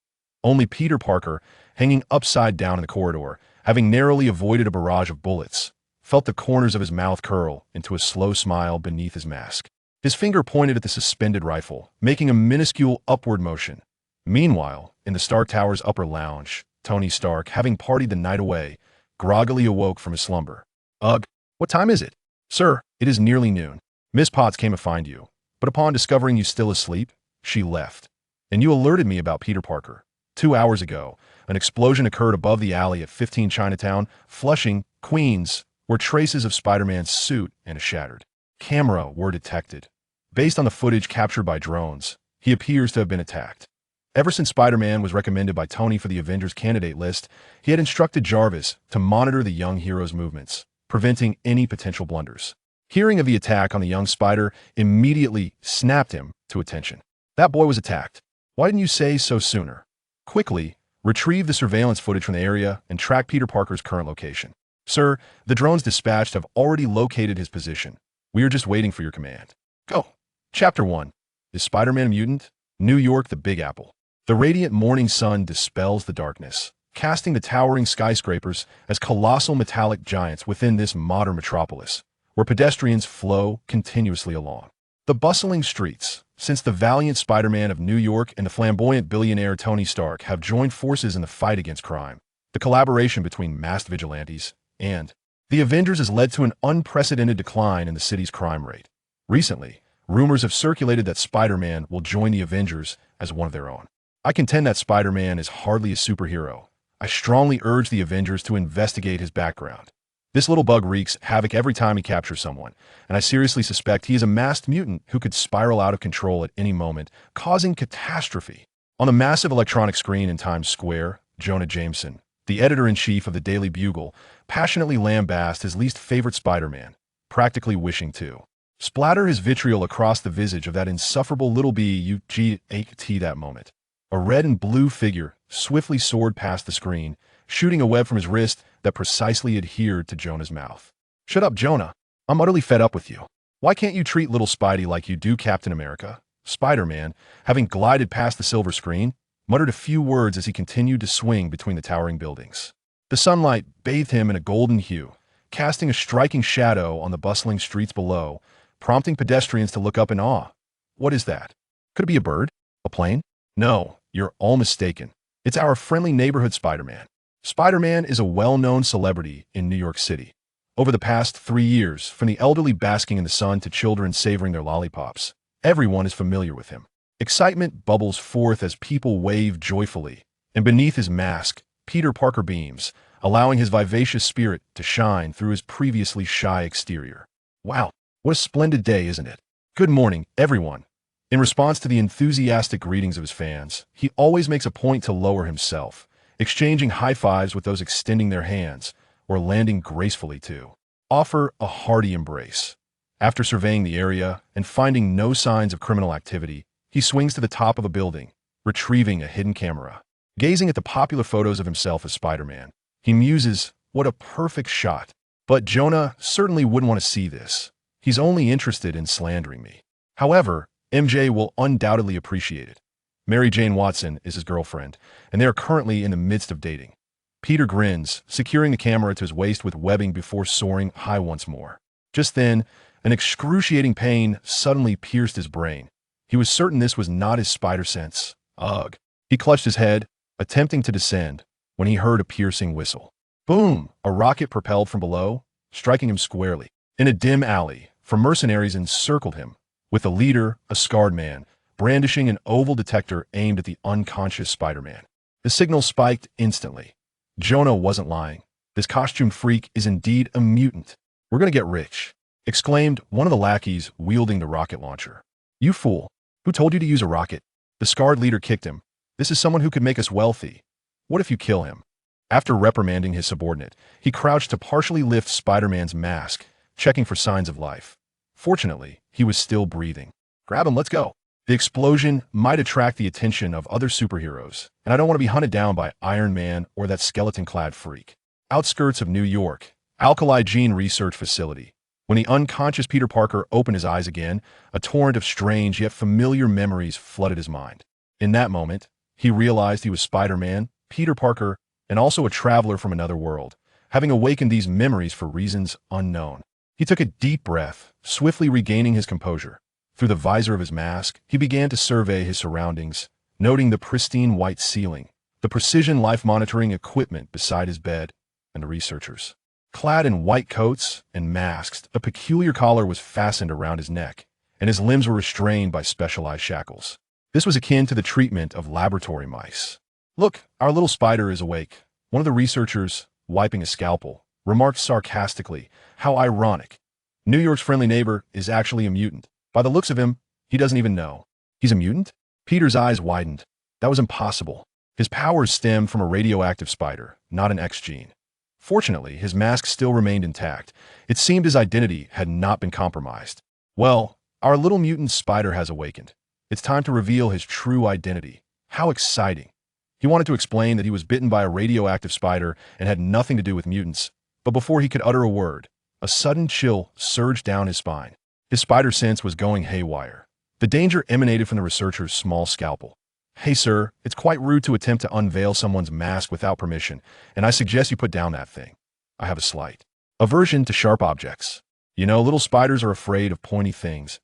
Only Peter Parker, hanging upside down in the corridor, having narrowly avoided a barrage of bullets, felt the corners of his mouth curl into a slow smile beneath his mask. His finger pointed at the suspended rifle, making a minuscule upward motion. Meanwhile, in the Stark Tower's upper lounge, Tony Stark, having partied the night away, groggily awoke from his slumber. Ugh, what time is it? Sir, it is nearly noon. Miss Potts came to find you, but upon discovering you still asleep, she left. And you alerted me about Peter Parker. 2 hours ago, an explosion occurred above the alley at 15 Chinatown, Flushing, Queens, where traces of Spider-Man's suit and a shattered camera were detected. Based on the footage captured by drones, he appears to have been attacked. Ever since Spider-Man was recommended by Tony for the Avengers candidate list, he had instructed Jarvis to monitor the young hero's movements, preventing any potential blunders. Hearing of the attack on the young Spider immediately snapped him to attention. That boy was attacked. Why didn't you say so sooner? Quickly, retrieve the surveillance footage from the area and track Peter Parker's current location. Sir, the drones dispatched have already located his position. We are just waiting for your command. Go. Chapter 1. Is Spider-Man a mutant? New York, the Big Apple. The radiant morning sun dispels the darkness, casting the towering skyscrapers as colossal metallic giants within this modern metropolis, where pedestrians flow continuously along. The bustling streets, since the valiant Spider-Man of New York and the flamboyant billionaire Tony Stark have joined forces in the fight against crime. The collaboration between masked vigilantes and the Avengers has led to an unprecedented decline in the city's crime rate. Recently, rumors have circulated that Spider-Man will join the Avengers as one of their own. I contend that Spider-Man is hardly a superhero. I strongly urge the Avengers to investigate his background. This little bug wreaks havoc every time he captures someone, and I seriously suspect he is a masked mutant who could spiral out of control at any moment, causing catastrophe. On the massive electronic screen in Times Square, Jonah Jameson, the editor-in-chief of the Daily Bugle, passionately lambasted his least favorite Spider-Man, practically wishing to splatter his vitriol across the visage of that insufferable little B-U-G-A-T that moment. A red and blue figure swiftly soared past the screen, shooting a web from his wrist that precisely adhered to Jonah's mouth. Shut up, Jonah. I'm utterly fed up with you. Why can't you treat little Spidey like you do Captain America? Spider-Man, having glided past the silver screen, muttered a few words as he continued to swing between the towering buildings. The sunlight bathed him in a golden hue, casting a striking shadow on the bustling streets below, prompting pedestrians to look up in awe. What is that? Could it be a bird? A plane? No, you're all mistaken. It's our friendly neighborhood Spider-Man. Spider-Man is a well-known celebrity in New York City. Over the past 3 years, from the elderly basking in the sun to children savoring their lollipops, everyone is familiar with him. Excitement bubbles forth as people wave joyfully, and beneath his mask, Peter Parker beams, allowing his vivacious spirit to shine through his previously shy exterior. Wow, what a splendid day, isn't it? Good morning, everyone. In response to the enthusiastic greetings of his fans, he always makes a point to lower himself, exchanging high fives with those extending their hands, or landing gracefully to offer a hearty embrace. After surveying the area and finding no signs of criminal activity, he swings to the top of a building, retrieving a hidden camera. Gazing at the popular photos of himself as Spider-Man, he muses, "What a perfect shot." But Jonah certainly wouldn't want to see this. He's only interested in slandering me. However, MJ will undoubtedly appreciate it. Mary Jane Watson is his girlfriend, and they are currently in the midst of dating. Peter grins, securing the camera to his waist with webbing before soaring high once more. Just then, an excruciating pain suddenly pierced his brain. He was certain this was not his spider sense. Ugh. He clutched his head, attempting to descend, when he heard a piercing whistle. Boom! A rocket propelled from below, striking him squarely. In a dim alley, mercenaries encircled him, with the leader, a scarred man, brandishing an oval detector aimed at the unconscious Spider-Man. The signal spiked instantly. Jonah wasn't lying. This costumed freak is indeed a mutant. "We're gonna get rich," exclaimed one of the lackeys wielding the rocket launcher. "You fool! Who told you to use a rocket?" The scarred leader kicked him. "This is someone who could make us wealthy. What if you kill him?" After reprimanding his subordinate, he crouched to partially lift Spider-Man's mask, checking for signs of life. Fortunately, he was still breathing. "Grab him, let's go." The explosion might attract the attention of other superheroes, and I don't want to be hunted down by Iron Man or that skeleton-clad freak. Outskirts of New York, Alkali Gene Research Facility. When the unconscious Peter Parker opened his eyes again, a torrent of strange yet familiar memories flooded his mind. In that moment, he realized he was Spider-Man, Peter Parker, and also a traveler from another world, having awakened these memories for reasons unknown. He took a deep breath, swiftly regaining his composure. Through the visor of his mask, he began to survey his surroundings, noting the pristine white ceiling, the precision life-monitoring equipment beside his bed, and the researchers. Clad in white coats and masks, a peculiar collar was fastened around his neck, and his limbs were restrained by specialized shackles. This was akin to the treatment of laboratory mice. "Look, our little spider is awake," one of the researchers, wiping a scalpel, remarked sarcastically. "How ironic. New York's friendly neighbor is actually a mutant. By the looks of him, he doesn't even know." "He's a mutant?" Peter's eyes widened. That was impossible. His powers stemmed from a radioactive spider, not an X gene. Fortunately, his mask still remained intact. It seemed his identity had not been compromised. "Well, our little mutant spider has awakened. It's time to reveal his true identity. How exciting." He wanted to explain that he was bitten by a radioactive spider and had nothing to do with mutants, but before he could utter a word, a sudden chill surged down his spine. His spider sense was going haywire. The danger emanated from the researcher's small scalpel. "Hey, sir, it's quite rude to attempt to unveil someone's mask without permission, and I suggest you put down that thing. I have a slight aversion to sharp objects. You know, little spiders are afraid of pointy things."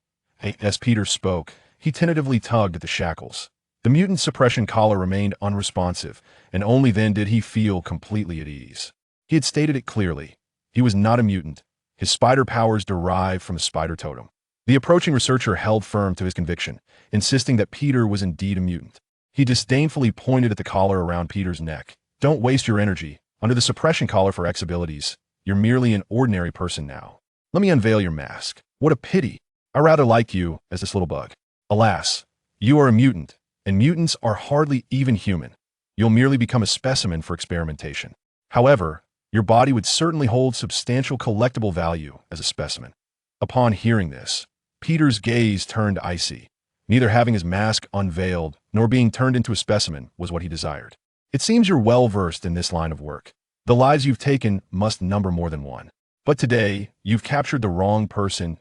As Peter spoke, he tentatively tugged at the shackles. The mutant suppression collar remained unresponsive, and only then did he feel completely at ease. He had stated it clearly. He was not a mutant. His spider powers derived from a spider totem. The approaching researcher held firm to his conviction, insisting that Peter was indeed a mutant. He disdainfully pointed at the collar around Peter's neck. "Don't waste your energy. Under the suppression collar for X abilities, you're merely an ordinary person now. Let me unveil your mask. What a pity. I rather like you as this little bug. Alas, you are a mutant, and mutants are hardly even human. You'll merely become a specimen for experimentation. However, your body would certainly hold substantial collectible value as a specimen." Upon hearing this, Peter's gaze turned icy. Neither having his mask unveiled nor being turned into a specimen was what he desired. "It seems you're well-versed in this line of work. The lives you've taken must number more than one. But today, you've captured the wrong person.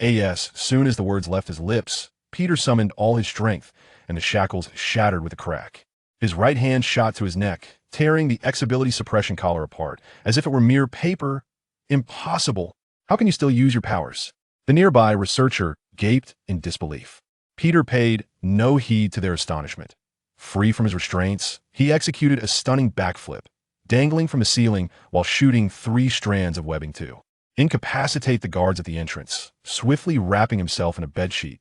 As soon as the words left his lips, Peter summoned all his strength, and the shackles shattered with a crack. His right hand shot to his neck, tearing the X-ability suppression collar apart, as if it were mere paper. "Impossible! How can you still use your powers?" The nearby researcher gaped in disbelief. Peter paid no heed to their astonishment. Free from his restraints, he executed a stunning backflip, dangling from the ceiling while shooting 3 strands of webbing to incapacitate the guards at the entrance, swiftly wrapping himself in a bedsheet.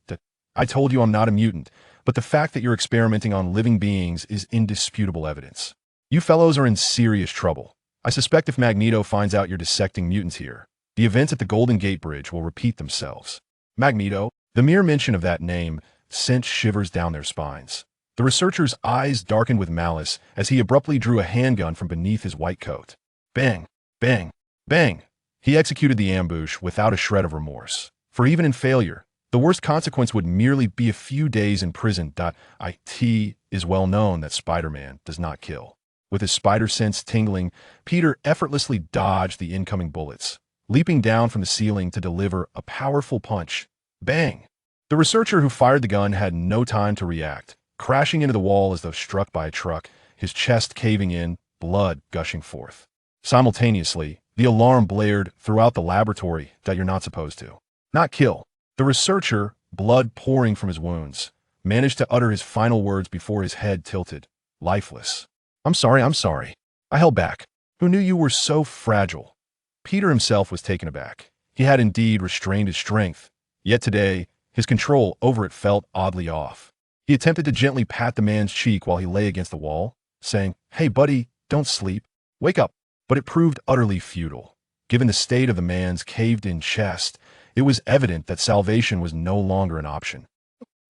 I told you I'm not a mutant, but the fact that you're experimenting on living beings is indisputable evidence. You fellows are in serious trouble. I suspect if Magneto finds out you're dissecting mutants here, the events at the Golden Gate Bridge will repeat themselves. Magneto, the mere mention of that name sent shivers down their spines. The researcher's eyes darkened with malice as he abruptly drew a handgun from beneath his white coat. Bang, bang, bang. He executed the ambush without a shred of remorse. For even in failure, the worst consequence would merely be a few days in prison. It is well known that Spider-Man does not kill. With his spider sense tingling, Peter effortlessly dodged the incoming bullets, leaping down from the ceiling to deliver a powerful punch. Bang! The researcher who fired the gun had no time to react, crashing into the wall as though struck by a truck, his chest caving in, blood gushing forth. Simultaneously, the alarm blared throughout the laboratory that you're not supposed to. Not kill. The researcher, blood pouring from his wounds, managed to utter his final words before his head tilted, lifeless. I'm sorry. I held back. Who knew you were so fragile? Peter himself was taken aback. He had indeed restrained his strength, yet today, his control over it felt oddly off. He attempted to gently pat the man's cheek while he lay against the wall, saying, "Hey buddy, don't sleep. Wake up." But it proved utterly futile. Given the state of the man's caved-in chest, it was evident that salvation was no longer an option.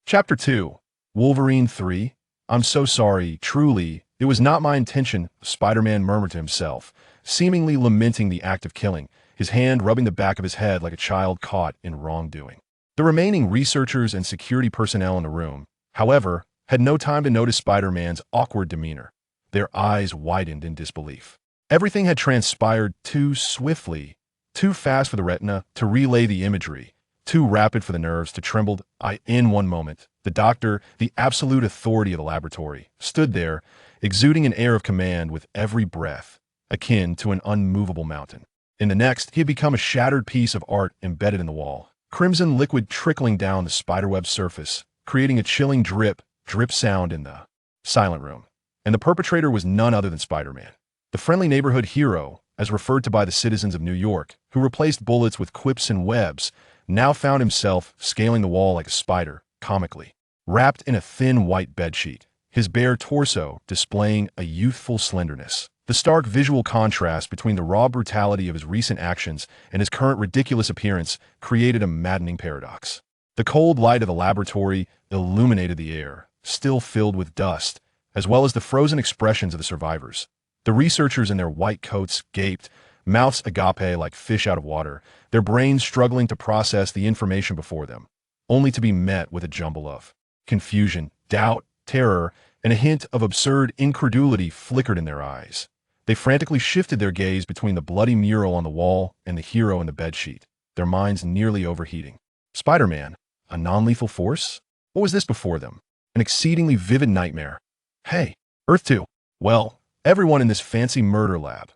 Chapter 2. Wolverine 3. I'm so sorry, truly, it was not my intention, Spider-Man murmured to himself, seemingly lamenting the act of killing, his hand rubbing the back of his head like a child caught in wrongdoing. The remaining researchers and security personnel in the room, however, had no time to notice Spider-Man's awkward demeanor. Their eyes widened in disbelief. Everything had transpired too swiftly, too fast for the retina to relay the imagery, too rapid for the nerves to tremble. In one moment, the doctor, the absolute authority of the laboratory, stood there, exuding an air of command with every breath, akin to an unmovable mountain. In the next, he had become a shattered piece of art embedded in the wall, crimson liquid trickling down the spiderweb surface, creating a chilling drip sound in the silent room. And the perpetrator was none other than Spider-Man. The friendly neighborhood hero, as referred to by the citizens of New York, who replaced bullets with quips and webs, now found himself scaling the wall like a spider, comically. Wrapped in a thin white bedsheet, his bare torso displaying a youthful slenderness. The stark visual contrast between the raw brutality of his recent actions and his current ridiculous appearance created a maddening paradox. The cold light of the laboratory illuminated the air, still filled with dust, as well as the frozen expressions of the survivors. The researchers in their white coats gaped, mouths agape like fish out of water, their brains struggling to process the information before them, only to be met with a jumble of confusion, doubt, terror, and a hint of absurd incredulity flickered in their eyes. They frantically shifted their gaze between the bloody mural on the wall and the hero in the bedsheet, their minds nearly overheating. Spider-Man, a non-lethal force? What was this before them? An exceedingly vivid nightmare. Hey, Earth 2. Well, everyone in this fancy murder lab.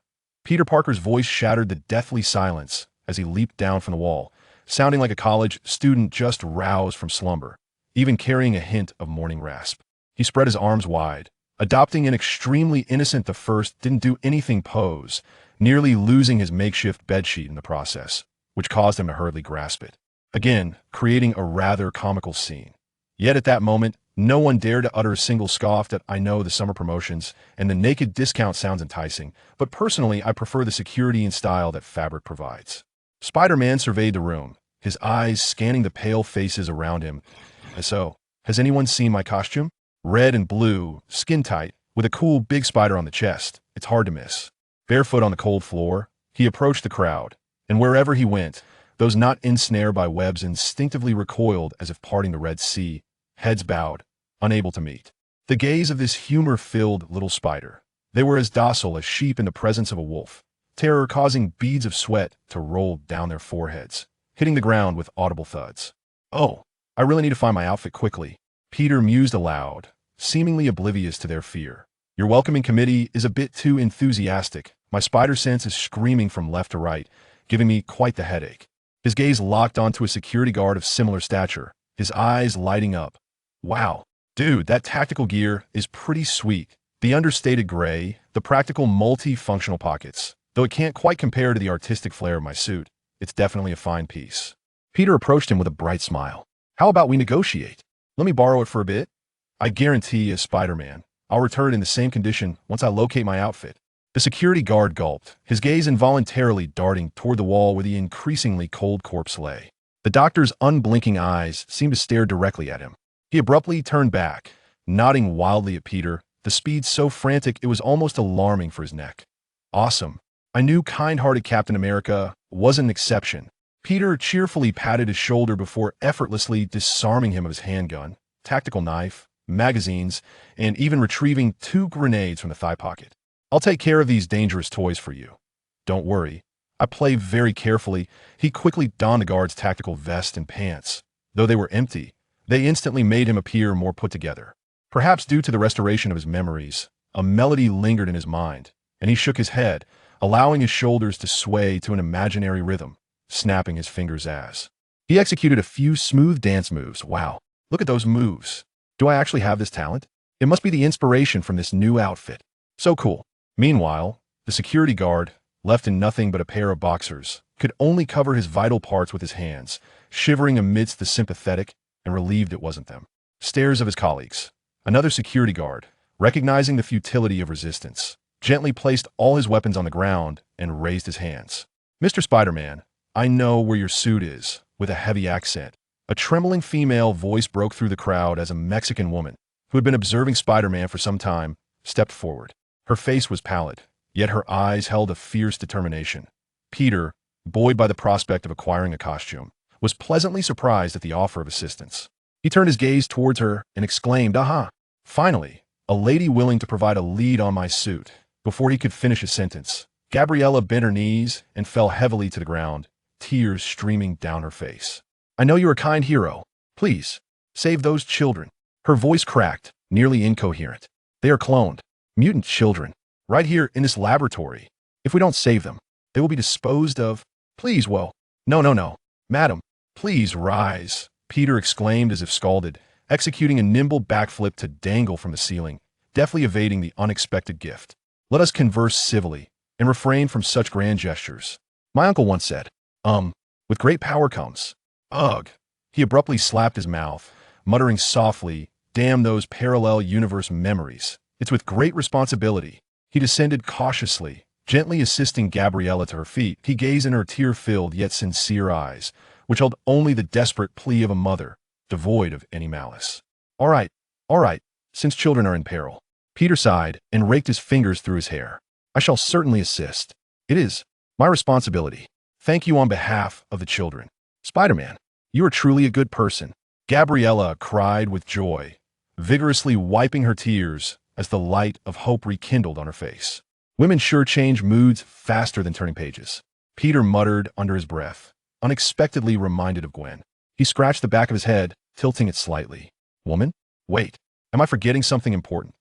Peter Parker's voice shattered the deathly silence as he leaped down from the wall, sounding like a college student just roused from slumber, even carrying a hint of morning rasp. He spread his arms wide, adopting an extremely innocent the first didn't do anything pose, nearly losing his makeshift bedsheet in the process, which caused him to hurriedly grasp it, again creating a rather comical scene. Yet at that moment, no one dared to utter a single scoff that I know the summer promotions and the naked discount sounds enticing, but personally I prefer the security and style that fabric provides. Spider-Man surveyed the room, his eyes scanning the pale faces around him. So, has anyone seen my costume? Red and blue, skin tight, with a cool big spider on the chest. It's hard to miss. Barefoot on the cold floor, he approached the crowd, and wherever he went, those not ensnared by webs instinctively recoiled as if parting the Red Sea, heads bowed, unable to meet the gaze of this humor-filled little spider. They were as docile as sheep in the presence of a wolf, terror causing beads of sweat to roll down their foreheads, hitting the ground with audible thuds. Oh, I really need to find my outfit quickly, Peter mused aloud, seemingly oblivious to their fear. Your welcoming committee is a bit too enthusiastic. My spider sense is screaming from left to right, giving me quite the headache. His gaze locked onto a security guard of similar stature, his eyes lighting up, Wow. Dude, that tactical gear is pretty sweet. The understated gray, the practical multi-functional pockets. Though it can't quite compare to the artistic flair of my suit, it's definitely a fine piece. Peter approached him with a bright smile. How about we negotiate? Let me borrow it for a bit. I guarantee, as Spider-Man, I'll return it in the same condition once I locate my outfit. The security guard gulped, his gaze involuntarily darting toward the wall where the increasingly cold corpse lay. The doctor's unblinking eyes seemed to stare directly at him. He abruptly turned back, nodding wildly at Peter, the speed so frantic it was almost alarming for his neck. Awesome. I knew kind-hearted Captain America wasn't an exception. Peter cheerfully patted his shoulder before effortlessly disarming him of his handgun, tactical knife, magazines, and even retrieving 2 grenades from the thigh pocket. I'll take care of these dangerous toys for you. Don't worry. I play very carefully. He quickly donned the guard's tactical vest and pants. Though they were empty, they instantly made him appear more put together. Perhaps due to the restoration of his memories, a melody lingered in his mind, and he shook his head, allowing his shoulders to sway to an imaginary rhythm, snapping his fingers as he executed a few smooth dance moves. Wow, look at those moves. Do I actually have this talent? It must be the inspiration from this new outfit. So cool. Meanwhile, the security guard, left in nothing but a pair of boxers, could only cover his vital parts with his hands, shivering amidst the sympathetic and relieved it wasn't them stares of his colleagues. Another security guard, recognizing the futility of resistance, gently placed all his weapons on the ground and raised his hands. Mr. Spider-Man, I know where your suit is, with a heavy accent. A trembling female voice broke through the crowd as a Mexican woman, who had been observing Spider-Man for some time, stepped forward. Her face was pallid, yet her eyes held a fierce determination. Peter, buoyed by the prospect of acquiring a costume, was pleasantly surprised at the offer of assistance. He turned his gaze towards her and exclaimed, "Aha! Finally, a lady willing to provide a lead on my suit." Before he could finish his sentence, Gabriella bent her knees and fell heavily to the ground, tears streaming down her face. "I know you're a kind hero. Please, save those children." Her voice cracked, nearly incoherent. "They are cloned, mutant children, right here in this laboratory. If we don't save them, they will be disposed of. Please, well, no. Madam, please rise," Peter exclaimed as if scalded, executing a nimble backflip to dangle from the ceiling, deftly evading the unexpected gift. "Let us converse civilly and refrain from such grand gestures. My uncle once said, with great power comes. Ugh." He abruptly slapped his mouth, muttering softly, "Damn those parallel universe memories. It's with great responsibility." He descended cautiously, gently assisting Gabriella to her feet. He gazed in her tear-filled yet sincere eyes, which held only the desperate plea of a mother, devoid of any malice. All right, since children are in peril." Peter sighed and raked his fingers through his hair. "I shall certainly assist. It is my responsibility. Thank you on behalf of the children. Spider-Man, you are truly a good person." Gabriella cried with joy, vigorously wiping her tears as the light of hope rekindled on her face. Women sure change moods faster than turning pages. Peter muttered under his breath, unexpectedly reminded of Gwen. He scratched the back of his head, tilting it slightly. Woman? Wait, am I forgetting something important?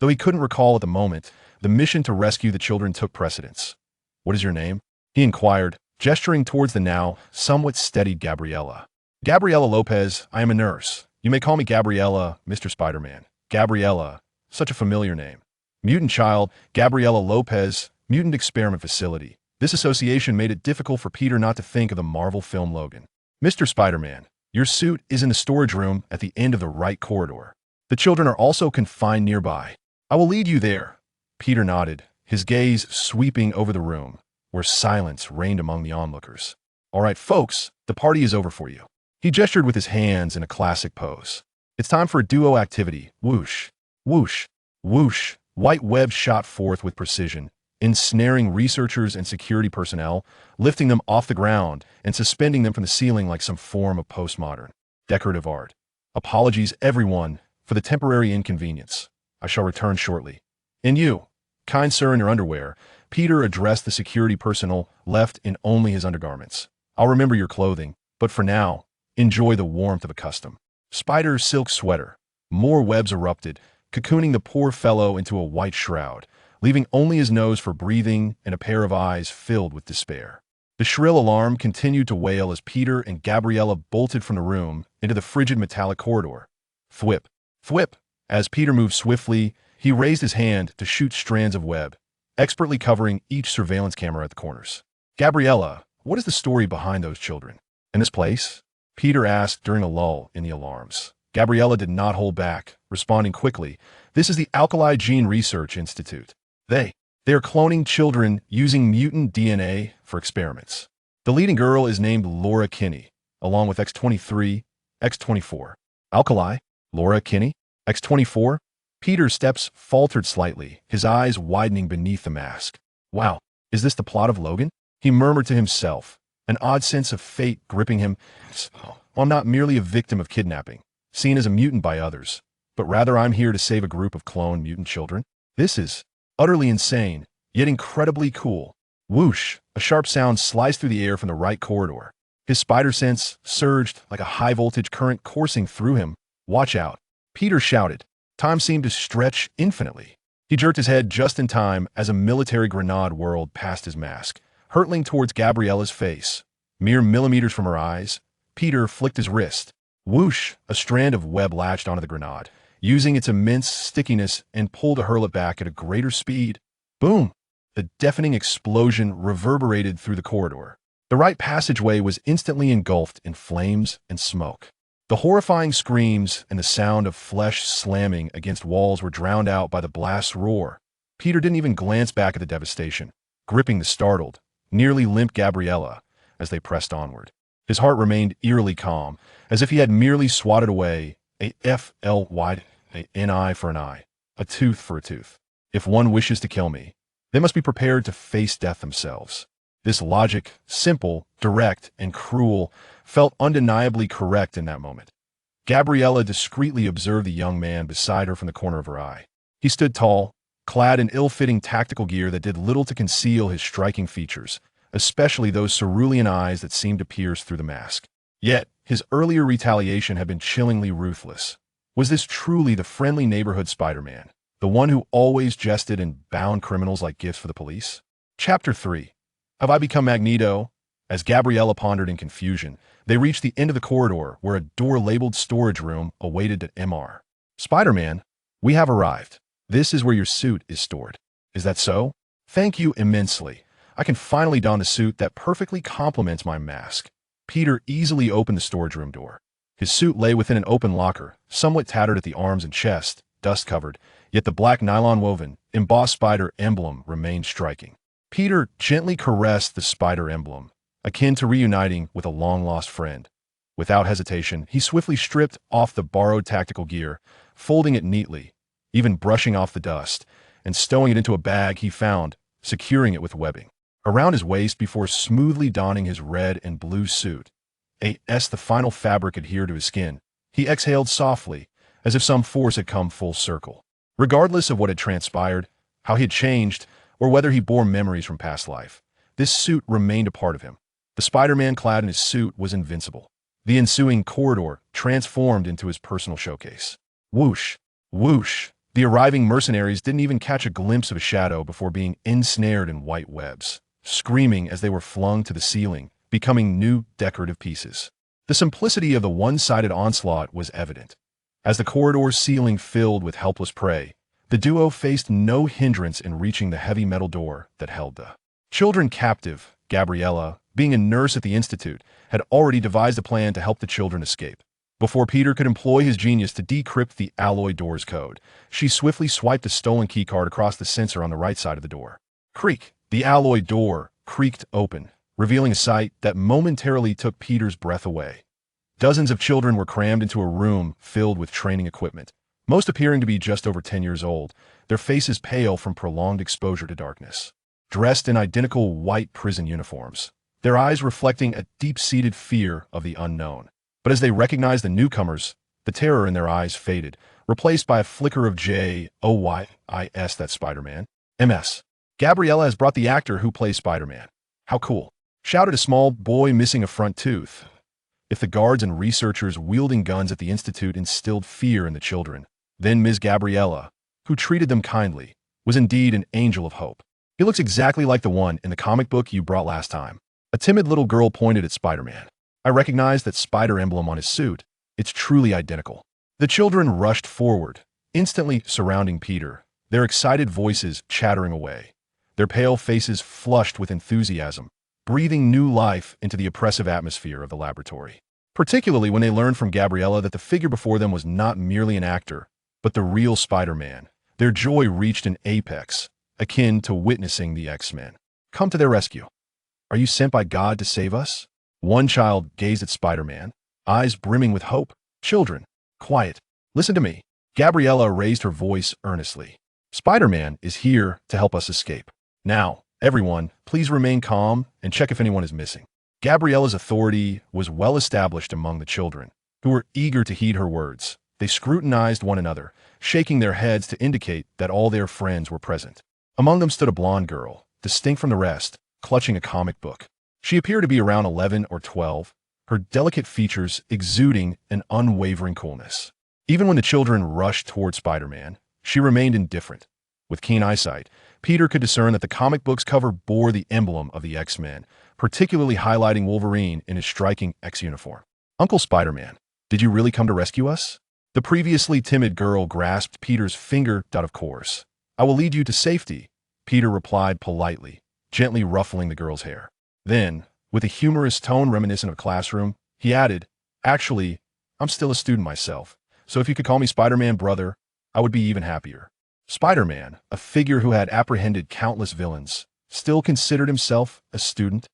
Though he couldn't recall at the moment, the mission to rescue the children took precedence. "What is your name?" he inquired, gesturing towards the now somewhat steadied Gabriella. "Gabriella Lopez, I am a nurse. You may call me Gabriella, Mr. Spider-Man." Gabriella, such a familiar name. Mutant child, Gabriella Lopez, Mutant Experiment Facility. This association made it difficult for Peter not to think of the Marvel film Logan. "Mr. Spider-Man, your suit is in the storage room at the end of the right corridor. The children are also confined nearby. I will lead you there." Peter nodded, his gaze sweeping over the room, where silence reigned among the onlookers. "All right, folks, the party is over for you." He gestured with his hands in a classic pose. "It's time for a duo activity. Whoosh, whoosh, whoosh." White webs shot forth with precision, ensnaring researchers and security personnel, lifting them off the ground and suspending them from the ceiling like some form of postmodern decorative art. "Apologies, everyone, for the temporary inconvenience. I shall return shortly. And you, kind sir in your underwear," Peter addressed the security personnel left in only his undergarments. "I'll remember your clothing, but for now, enjoy the warmth of a custom spider's silk sweater." More webs erupted, cocooning the poor fellow into a white shroud, leaving only his nose for breathing and a pair of eyes filled with despair. The shrill alarm continued to wail as Peter and Gabriella bolted from the room into the frigid metallic corridor. Thwip. Thwip. As Peter moved swiftly, he raised his hand to shoot strands of web, expertly covering each surveillance camera at the corners. Gabriella, what is the story behind those children? In this place? Peter asked during a lull in the alarms. Gabriella did not hold back, responding quickly. This is the Alkali Gene Research Institute. They are cloning children using mutant DNA for experiments. The leading girl is named Laura Kinney, along with X23, X24. Alkali? Laura Kinney? X24? Peter's steps faltered slightly, his eyes widening beneath the mask. Wow, is this the plot of Logan? He murmured to himself, an odd sense of fate gripping him. I'm not merely a victim of kidnapping, seen as a mutant by others, but rather I'm here to save a group of cloned mutant children. This is utterly insane, yet incredibly cool. Whoosh! A sharp sound sliced through the air from the right corridor. His spider sense surged like a high-voltage current coursing through him. Watch out! Peter shouted. Time seemed to stretch infinitely. He jerked his head just in time as a military grenade whirled past his mask, hurtling towards Gabriella's face. Mere millimeters from her eyes, Peter flicked his wrist. Whoosh! A strand of web latched onto the grenade, using its immense stickiness and pulled to hurl it back at a greater speed. Boom! The deafening explosion reverberated through the corridor. The right passageway was instantly engulfed in flames and smoke. The horrifying screams and the sound of flesh slamming against walls were drowned out by the blast's roar. Peter didn't even glance back at the devastation, gripping the startled, nearly limp Gabriella as they pressed onward. His heart remained eerily calm, as if he had merely swatted away a an eye for an eye, a tooth for a tooth. If one wishes to kill me, they must be prepared to face death themselves. This logic, simple, direct, and cruel, felt undeniably correct in that moment. Gabriella discreetly observed the young man beside her from the corner of her eye. He stood tall, clad in ill-fitting tactical gear that did little to conceal his striking features, especially those cerulean eyes that seemed to pierce through the mask. Yet, his earlier retaliation had been chillingly ruthless. Was this truly the friendly neighborhood Spider-Man, the one who always jested and bound criminals like gifts for the police? Chapter 3. Have I become Magneto? As Gabriella pondered in confusion, they reached the end of the corridor where a door labeled storage room awaited at MR. Spider-Man, we have arrived. This is where your suit is stored. Is that so? Thank you immensely. I can finally don the suit that perfectly complements my mask. Peter easily opened the storage room door. His suit lay within an open locker, somewhat tattered at the arms and chest, dust-covered, yet the black nylon-woven, embossed spider emblem remained striking. Peter gently caressed the spider emblem, akin to reuniting with a long-lost friend. Without hesitation, he swiftly stripped off the borrowed tactical gear, folding it neatly, even brushing off the dust, and stowing it into a bag he found, securing it with webbing around his waist before smoothly donning his red and blue suit. As the final fabric adhered to his skin, he exhaled softly, as if some force had come full circle. Regardless of what had transpired, how he had changed, or whether he bore memories from past life, this suit remained a part of him. The Spider-Man clad in his suit was invincible. The ensuing corridor transformed into his personal showcase. Whoosh! Whoosh! The arriving mercenaries didn't even catch a glimpse of a shadow before being ensnared in white webs, screaming as they were flung to the ceiling, becoming new decorative pieces. The simplicity of the one-sided onslaught was evident. As the corridor's ceiling filled with helpless prey, the duo faced no hindrance in reaching the heavy metal door that held the children captive. Gabriella, being a nurse at the Institute, had already devised a plan to help the children escape. Before Peter could employ his genius to decrypt the alloy door's code, she swiftly swiped the stolen keycard across the sensor on the right side of the door. Creak! The alloy door creaked open, revealing a sight that momentarily took Peter's breath away. Dozens of children were crammed into a room filled with training equipment, most appearing to be just over 10 years old, their faces pale from prolonged exposure to darkness. Dressed in identical white prison uniforms, their eyes reflecting a deep-seated fear of the unknown. But as they recognized the newcomers, the terror in their eyes faded, replaced by a flicker of joy. That's Spider-Man. MS. Gabriella has brought the actor who plays Spider-Man. How cool, shouted a small boy missing a front tooth. If the guards and researchers wielding guns at the Institute instilled fear in the children, then Ms. Gabriella, who treated them kindly, was indeed an angel of hope. He looks exactly like the one in the comic book you brought last time. A timid little girl pointed at Spider-Man. I recognized that spider emblem on his suit. It's truly identical. The children rushed forward, instantly surrounding Peter, their excited voices chattering away, their pale faces flushed with enthusiasm, breathing new life into the oppressive atmosphere of the laboratory. Particularly when they learned from Gabriella that the figure before them was not merely an actor, but the real Spider-Man. Their joy reached an apex, akin to witnessing the X-Men come to their rescue. Are you sent by God to save us? One child gazed at Spider-Man, eyes brimming with hope. Children, quiet. Listen to me. Gabriella raised her voice earnestly. Spider-Man is here to help us escape. Now, everyone, please remain calm and check if anyone is missing. Gabriella's authority was well established among the children, who were eager to heed her words. They scrutinized one another, shaking their heads to indicate that all their friends were present. Among them stood a blonde girl, distinct from the rest, clutching a comic book. She appeared to be around 11 or 12, her delicate features exuding an unwavering coolness. Even when the children rushed toward Spider-Man, she remained indifferent. With keen eyesight, Peter could discern that the comic book's cover bore the emblem of the X-Men, particularly highlighting Wolverine in his striking X uniform. Uncle Spider-Man, did you really come to rescue us? The previously timid girl grasped Peter's finger. Of course. I will lead you to safety, Peter replied politely, gently ruffling the girl's hair. Then, with a humorous tone reminiscent of a classroom, he added, Actually, I'm still a student myself, so if you could call me Spider-Man brother, I would be even happier. Spider-Man, a figure who had apprehended countless villains, still considered himself a student.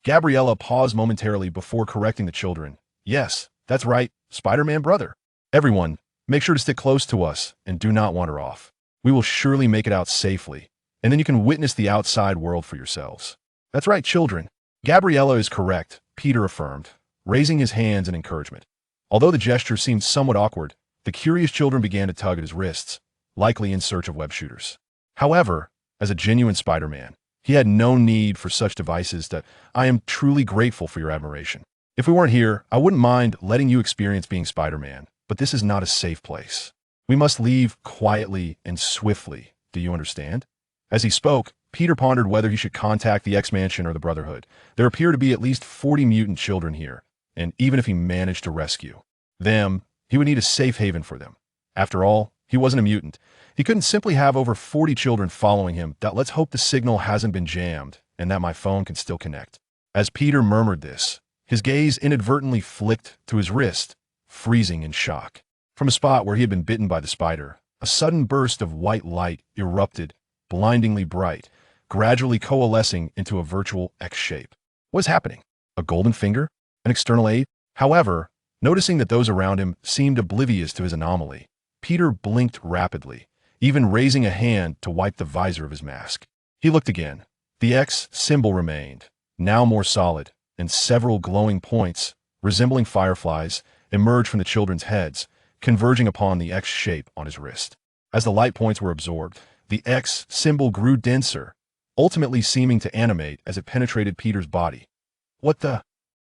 Gabriella paused momentarily before correcting the children. Yes, that's right, Spider-Man brother. Everyone, make sure to stick close to us and do not wander off. We will surely make it out safely, and then you can witness the outside world for yourselves. That's right, children. Gabriella is correct, Peter affirmed, raising his hands in encouragement. Although the gesture seemed somewhat awkward, the curious children began to tug at his wrists, likely in search of web shooters. However, as a genuine Spider-Man, he had no need for such devices. That I am truly grateful for your admiration. If we weren't here, I wouldn't mind letting you experience being Spider-Man, but this is not a safe place. We must leave quietly and swiftly. Do you understand? As he spoke, Peter pondered whether he should contact the X-Mansion or the Brotherhood. There appear to be at least 40 mutant children here, and even if he managed to rescue them, he would need a safe haven for them. After all, he wasn't a mutant. He couldn't simply have over 40 children following him. Let's hope the signal hasn't been jammed and that my phone can still connect. As Peter murmured this, his gaze inadvertently flicked to his wrist, freezing in shock. From a spot where he had been bitten by the spider, a sudden burst of white light erupted, blindingly bright, gradually coalescing into a virtual X shape. What was happening? A golden finger? An external aid? However, noticing that those around him seemed oblivious to his anomaly, Peter blinked rapidly, even raising a hand to wipe the visor of his mask. He looked again. The X symbol remained, now more solid, and several glowing points, resembling fireflies, emerged from the children's heads, converging upon the X shape on his wrist. As the light points were absorbed, the X symbol grew denser, ultimately seeming to animate as it penetrated Peter's body. What the?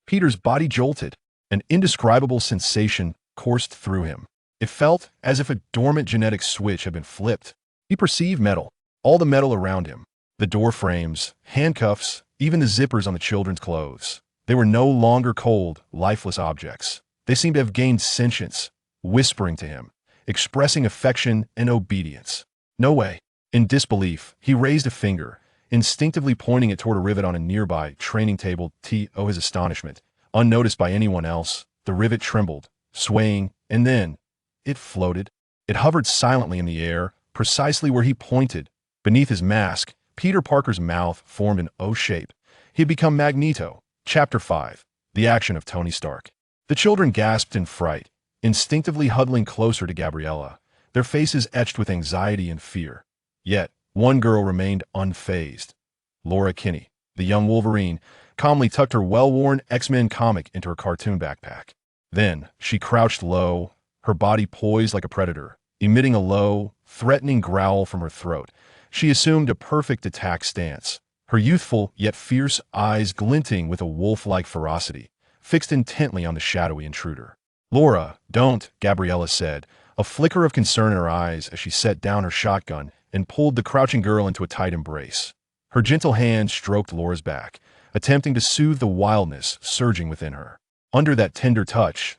Peter's body jolted. An indescribable sensation coursed through him. It felt as if a dormant genetic switch had been flipped. He perceived metal, all the metal around him. The door frames, handcuffs, even the zippers on the children's clothes. They were no longer cold, lifeless objects. They seemed to have gained sentience, whispering to him, expressing affection and obedience. No way. In disbelief, he raised a finger, instinctively pointing it toward a rivet on a nearby training table. His astonishment. Unnoticed by anyone else, the rivet trembled, swaying, and then it floated. It hovered silently in the air, precisely where he pointed. Beneath his mask, Peter Parker's mouth formed an O shape. He had become Magneto. Chapter 5. The Action of Tony Stark. The children gasped in fright, instinctively huddling closer to Gabriella, their faces etched with anxiety and fear. Yet, one girl remained unfazed. Laura Kinney, the young Wolverine, calmly tucked her well-worn X-Men comic into her cartoon backpack. Then, she crouched low, her body poised like a predator, emitting a low, threatening growl from her throat. She assumed a perfect attack stance, her youthful yet fierce eyes glinting with a wolf-like ferocity, fixed intently on the shadowy intruder. Laura, don't, Gabriella said, a flicker of concern in her eyes as she set down her shotgun and pulled the crouching girl into a tight embrace. Her gentle hand stroked Laura's back, attempting to soothe the wildness surging within her. Under that tender touch,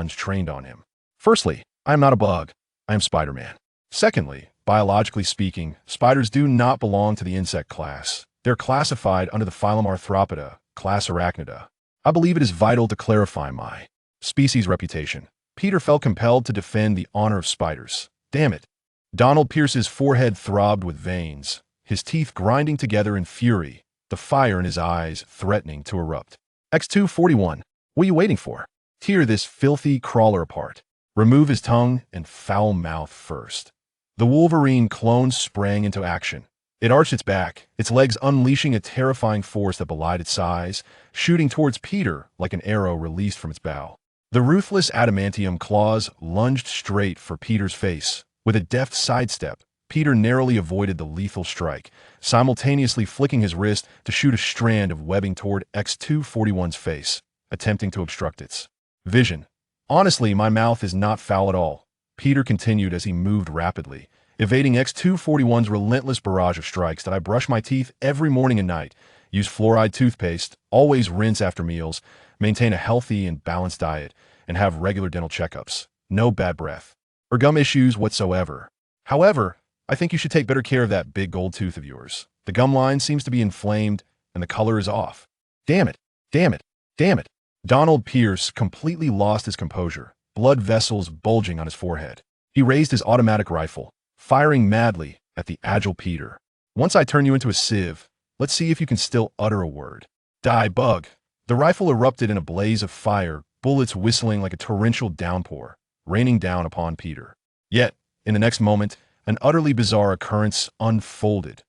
guns trained on him. Firstly, I am not a bug. I am Spider-Man. Secondly, biologically speaking, spiders do not belong to the insect class. They're classified under the phylum Arthropoda, class Arachnida. I believe it is vital to clarify my species reputation. Peter felt compelled to defend the honor of spiders. Damn it. Donald Pierce's forehead throbbed with veins, his teeth grinding together in fury, the fire in his eyes threatening to erupt. X-241, what are you waiting for? Tear this filthy crawler apart. Remove his tongue and foul mouth first. The Wolverine clone sprang into action. It arched its back, its legs unleashing a terrifying force that belied its size, shooting towards Peter like an arrow released from its bow. The ruthless adamantium claws lunged straight for Peter's face. With a deft sidestep, Peter narrowly avoided the lethal strike, simultaneously flicking his wrist to shoot a strand of webbing toward X-241's face, attempting to obstruct its vision. Honestly, my mouth is not foul at all, Peter continued as he moved rapidly, evading X-241's relentless barrage of strikes. That I brush my teeth every morning and night, use fluoride toothpaste, always rinse after meals, maintain a healthy and balanced diet, and have regular dental checkups. No bad breath or gum issues whatsoever. However, I think you should take better care of that big gold tooth of yours. The gum line seems to be inflamed, and the color is off. Damn it, damn it, damn it. Donald Pierce completely lost his composure. blood vessels bulging on his forehead. He raised his automatic rifle, firing madly at the agile Peter. Once I turn you into a sieve, let's see if you can still utter a word. Die, bug. The rifle erupted in a blaze of fire, bullets whistling like a torrential downpour, raining down upon Peter. Yet, in the next moment, an utterly bizarre occurrence unfolded.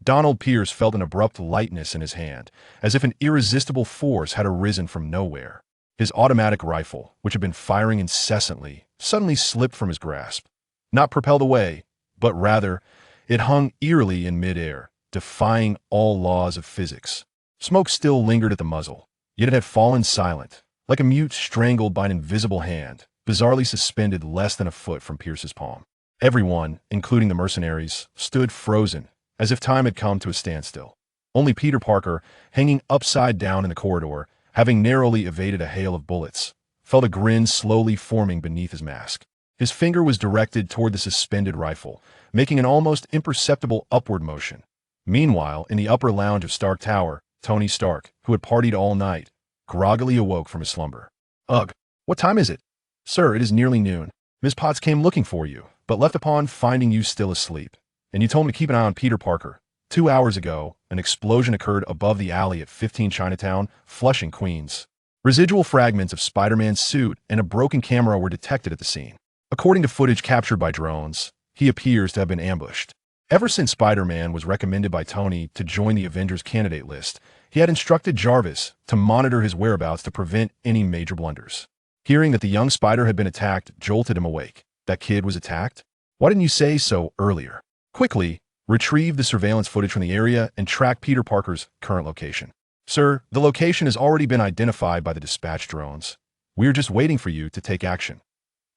Donald Pierce felt an abrupt lightness in his hand, as if an irresistible force had arisen from nowhere. His automatic rifle, which had been firing incessantly, suddenly slipped from his grasp. Not propelled away, but rather, it hung eerily in midair, defying all laws of physics. Smoke still lingered at the muzzle, yet it had fallen silent, like a mute strangled by an invisible hand, bizarrely suspended less than a foot from Pierce's palm. Everyone, including the mercenaries, stood frozen, as if time had come to a standstill. Only Peter Parker, hanging upside down in the corridor, having narrowly evaded a hail of bullets, felt a grin slowly forming beneath his mask. His finger was directed toward the suspended rifle, making an almost imperceptible upward motion. Meanwhile, in the upper lounge of Stark Tower, Tony Stark, who had partied all night, groggily awoke from his slumber. Ugh, what time is it? Sir, it is nearly noon. Miss Potts came looking for you, but left upon finding you still asleep. And you told me to keep an eye on Peter Parker. 2 hours ago, an explosion occurred above the alley at 15 Chinatown, Flushing, Queens. Residual fragments of Spider-Man's suit and a broken camera were detected at the scene. According to footage captured by drones, he appears to have been ambushed. Ever since Spider-Man was recommended by Tony to join the Avengers candidate list, he had instructed Jarvis to monitor his whereabouts to prevent any major blunders. Hearing that the young Spider had been attacked jolted him awake. That kid was attacked? Why didn't you say so earlier? Quickly, retrieve the surveillance footage from the area and track Peter Parker's current location. Sir, the location has already been identified by the dispatch drones. We're just waiting for you to take action.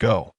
Go.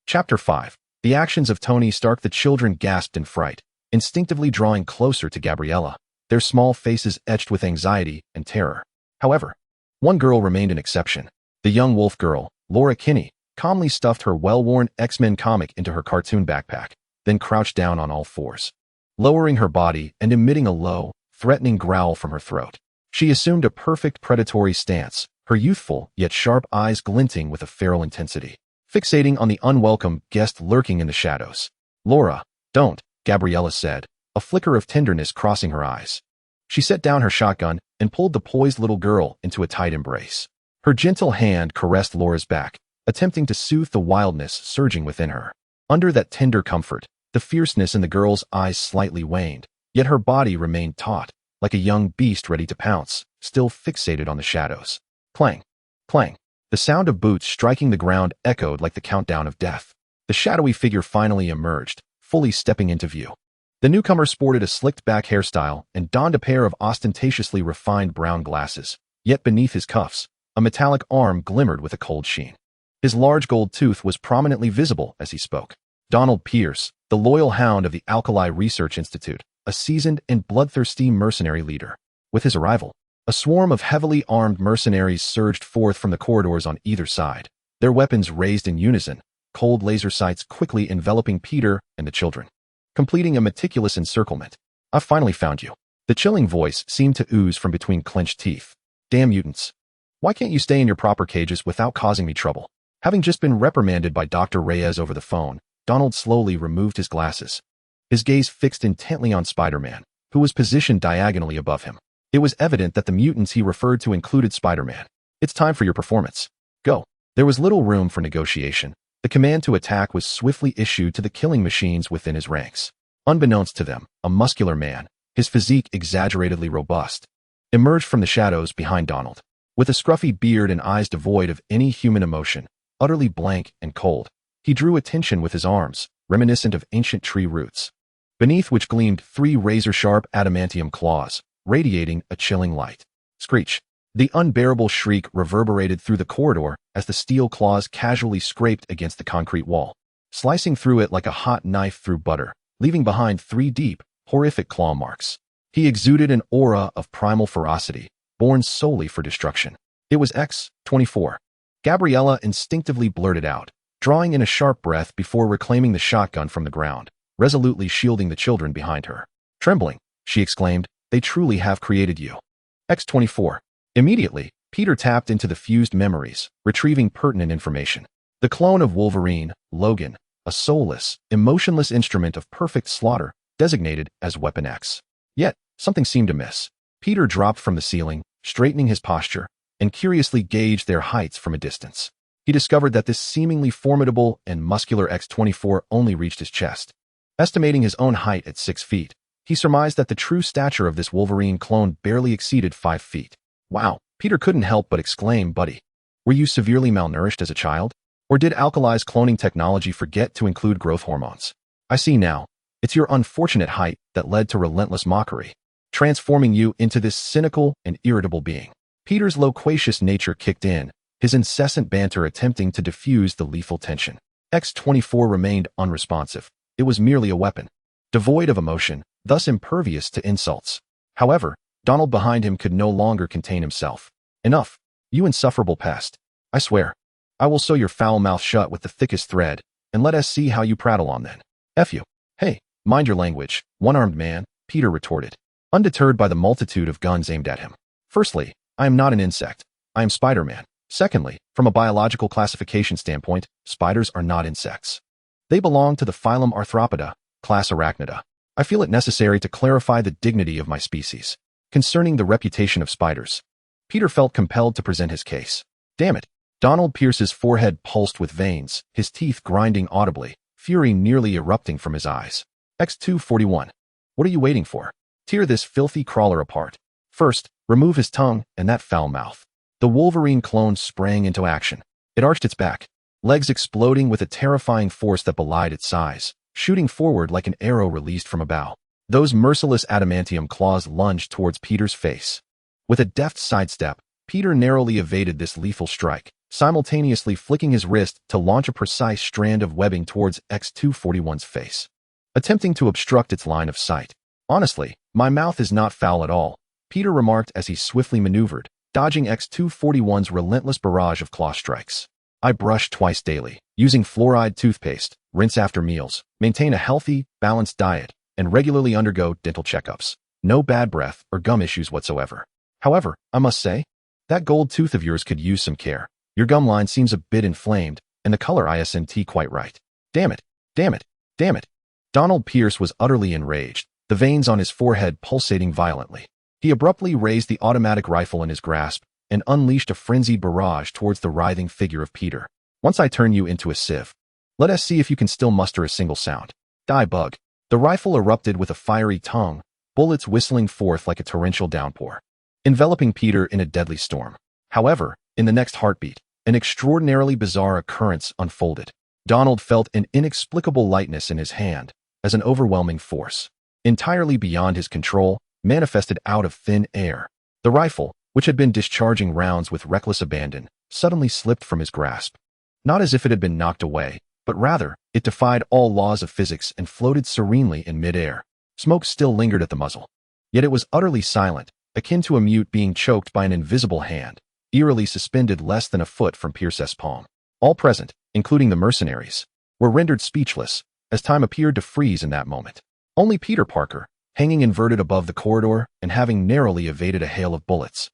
Chapter 5. The actions of Tony Stark. The children gasped in fright, instinctively drawing closer to Gabriella, their small faces etched with anxiety and terror. However, one girl remained an exception. The young wolf girl, Laura Kinney, calmly stuffed her well-worn X-Men comic into her cartoon backpack, then crouched down on all fours, lowering her body and emitting a low, threatening growl from her throat. She assumed a perfect predatory stance, her youthful yet sharp eyes glinting with a feral intensity, fixating on the unwelcome guest lurking in the shadows. Laura, don't, Gabriella said, a flicker of tenderness crossing her eyes. She set down her shotgun and pulled the poised little girl into a tight embrace. Her gentle hand caressed Laura's back, attempting to soothe the wildness surging within her. Under that tender comfort, the fierceness in the girl's eyes slightly waned, yet her body remained taut, like a young beast ready to pounce, still fixated on the shadows. Clang, clang. The sound of boots striking the ground echoed like the countdown of death. The shadowy figure finally emerged, fully stepping into view. The newcomer sported a slicked-back hairstyle and donned a pair of ostentatiously refined brown glasses, yet beneath his cuffs, a metallic arm glimmered with a cold sheen. His large gold tooth was prominently visible as he spoke. Donald Pierce, the loyal hound of the Alkali Research Institute, a seasoned and bloodthirsty mercenary leader. With his arrival, a swarm of heavily armed mercenaries surged forth from the corridors on either side, their weapons raised in unison, cold laser sights quickly enveloping Peter and the children. Completing a meticulous encirclement. I've finally found you. The chilling voice seemed to ooze from between clenched teeth. Damn mutants. Why can't you stay in your proper cages without causing me trouble? Having just been reprimanded by Dr. Reyes over the phone, Donald slowly removed his glasses. His gaze fixed intently on Spider-Man, who was positioned diagonally above him. It was evident that the mutants he referred to included Spider-Man. It's time for your performance. Go. There was little room for negotiation. The command to attack was swiftly issued to the killing machines within his ranks. Unbeknownst to them, a muscular man, his physique exaggeratedly robust, emerged from the shadows behind Donald. With a scruffy beard and eyes devoid of any human emotion, utterly blank and cold, he drew attention with his arms, reminiscent of ancient tree roots, beneath which gleamed 3 razor-sharp adamantium claws, radiating a chilling light. Screech. The unbearable shriek reverberated through the corridor as the steel claws casually scraped against the concrete wall, slicing through it like a hot knife through butter, leaving behind 3 deep, horrific claw marks. He exuded an aura of primal ferocity, born solely for destruction. It was X-24. Gabriella instinctively blurted out, drawing in a sharp breath before reclaiming the shotgun from the ground, resolutely shielding the children behind her. Trembling, she exclaimed, they truly have created you. X-24. Immediately, Peter tapped into the fused memories, retrieving pertinent information. The clone of Wolverine, Logan, a soulless, emotionless instrument of perfect slaughter, designated as Weapon X. Yet, something seemed amiss. Peter dropped from the ceiling, straightening his posture, and curiously gauged their heights from a distance. He discovered that this seemingly formidable and muscular X-24 only reached his chest. Estimating his own height at 6 feet, he surmised that the true stature of this Wolverine clone barely exceeded 5 feet. Wow, Peter couldn't help but exclaim, buddy. Were you severely malnourished as a child? Or did Alkali's cloning technology forget to include growth hormones? I see now. It's your unfortunate height that led to relentless mockery, transforming you into this cynical and irritable being. Peter's loquacious nature kicked in, his incessant banter attempting to diffuse the lethal tension. X-24 remained unresponsive. It was merely a weapon, devoid of emotion, thus impervious to insults. However, Donald behind him could no longer contain himself. Enough, you insufferable pest. I swear, I will sew your foul mouth shut with the thickest thread, and let us see how you prattle on then. F you. Hey, mind your language, one-armed man, Peter retorted, undeterred by the multitude of guns aimed at him. Firstly, I am not an insect. I am Spider-Man. Secondly, from a biological classification standpoint, spiders are not insects. They belong to the phylum Arthropoda, class Arachnida. I feel it necessary to clarify the dignity of my species. Concerning the reputation of spiders, Peter felt compelled to present his case. Damn it. Donald Pierce's forehead pulsed with veins, his teeth grinding audibly, fury nearly erupting from his eyes. X-241. What are you waiting for? Tear this filthy crawler apart. First, remove his tongue and that foul mouth. The Wolverine clone sprang into action. It arched its back, legs exploding with a terrifying force that belied its size, shooting forward like an arrow released from a bow. Those merciless adamantium claws lunged towards Peter's face. With a deft sidestep, Peter narrowly evaded this lethal strike, simultaneously flicking his wrist to launch a precise strand of webbing towards X-241's face, attempting to obstruct its line of sight. Honestly, my mouth is not foul at all, Peter remarked as he swiftly maneuvered, dodging X-241's relentless barrage of claw strikes. I brush twice daily, using fluoride toothpaste, rinse after meals, maintain a healthy, balanced diet, and regularly undergo dental checkups. No bad breath or gum issues whatsoever. However, I must say, that gold tooth of yours could use some care. Your gum line seems a bit inflamed, and the color isn't quite right. Damn it, damn it, damn it. Donald Pierce was utterly enraged, the veins on his forehead pulsating violently. He abruptly raised the automatic rifle in his grasp and unleashed a frenzied barrage towards the writhing figure of Peter. Once I turn you into a sieve, let us see if you can still muster a single sound. Die, bug. The rifle erupted with a fiery tongue, bullets whistling forth like a torrential downpour, enveloping Peter in a deadly storm. However, in the next heartbeat, an extraordinarily bizarre occurrence unfolded. Donald felt an inexplicable lightness in his hand, as an overwhelming force, entirely beyond his control, manifested out of thin air. The rifle, which had been discharging rounds with reckless abandon, suddenly slipped from his grasp. Not as if it had been knocked away, but rather, it defied all laws of physics and floated serenely in midair. Smoke still lingered at the muzzle. Yet it was utterly silent, akin to a mute being choked by an invisible hand, eerily suspended less than a foot from Pierce's palm. All present, including the mercenaries, were rendered speechless, as time appeared to freeze in that moment. Only Peter Parker, hanging inverted above the corridor and having narrowly evaded a hail of bullets,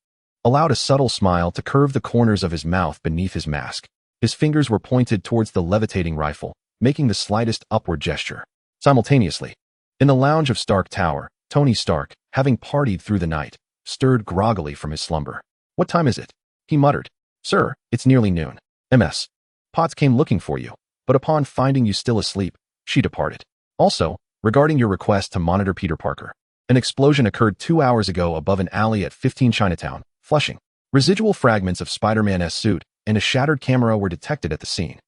allowed a subtle smile to curve the corners of his mouth beneath his mask. His fingers were pointed towards the levitating rifle, making the slightest upward gesture. Simultaneously, in the lounge of Stark Tower, Tony Stark, having partied through the night, stirred groggily from his slumber. What time is it? He muttered. Sir, it's nearly noon. Ms. Potts came looking for you, but upon finding you still asleep, she departed. Also, regarding your request to monitor Peter Parker, an explosion occurred 2 hours ago above an alley at 15 Chinatown, Flushing. Residual fragments of Spider-Man's suit and a shattered camera were detected at the scene.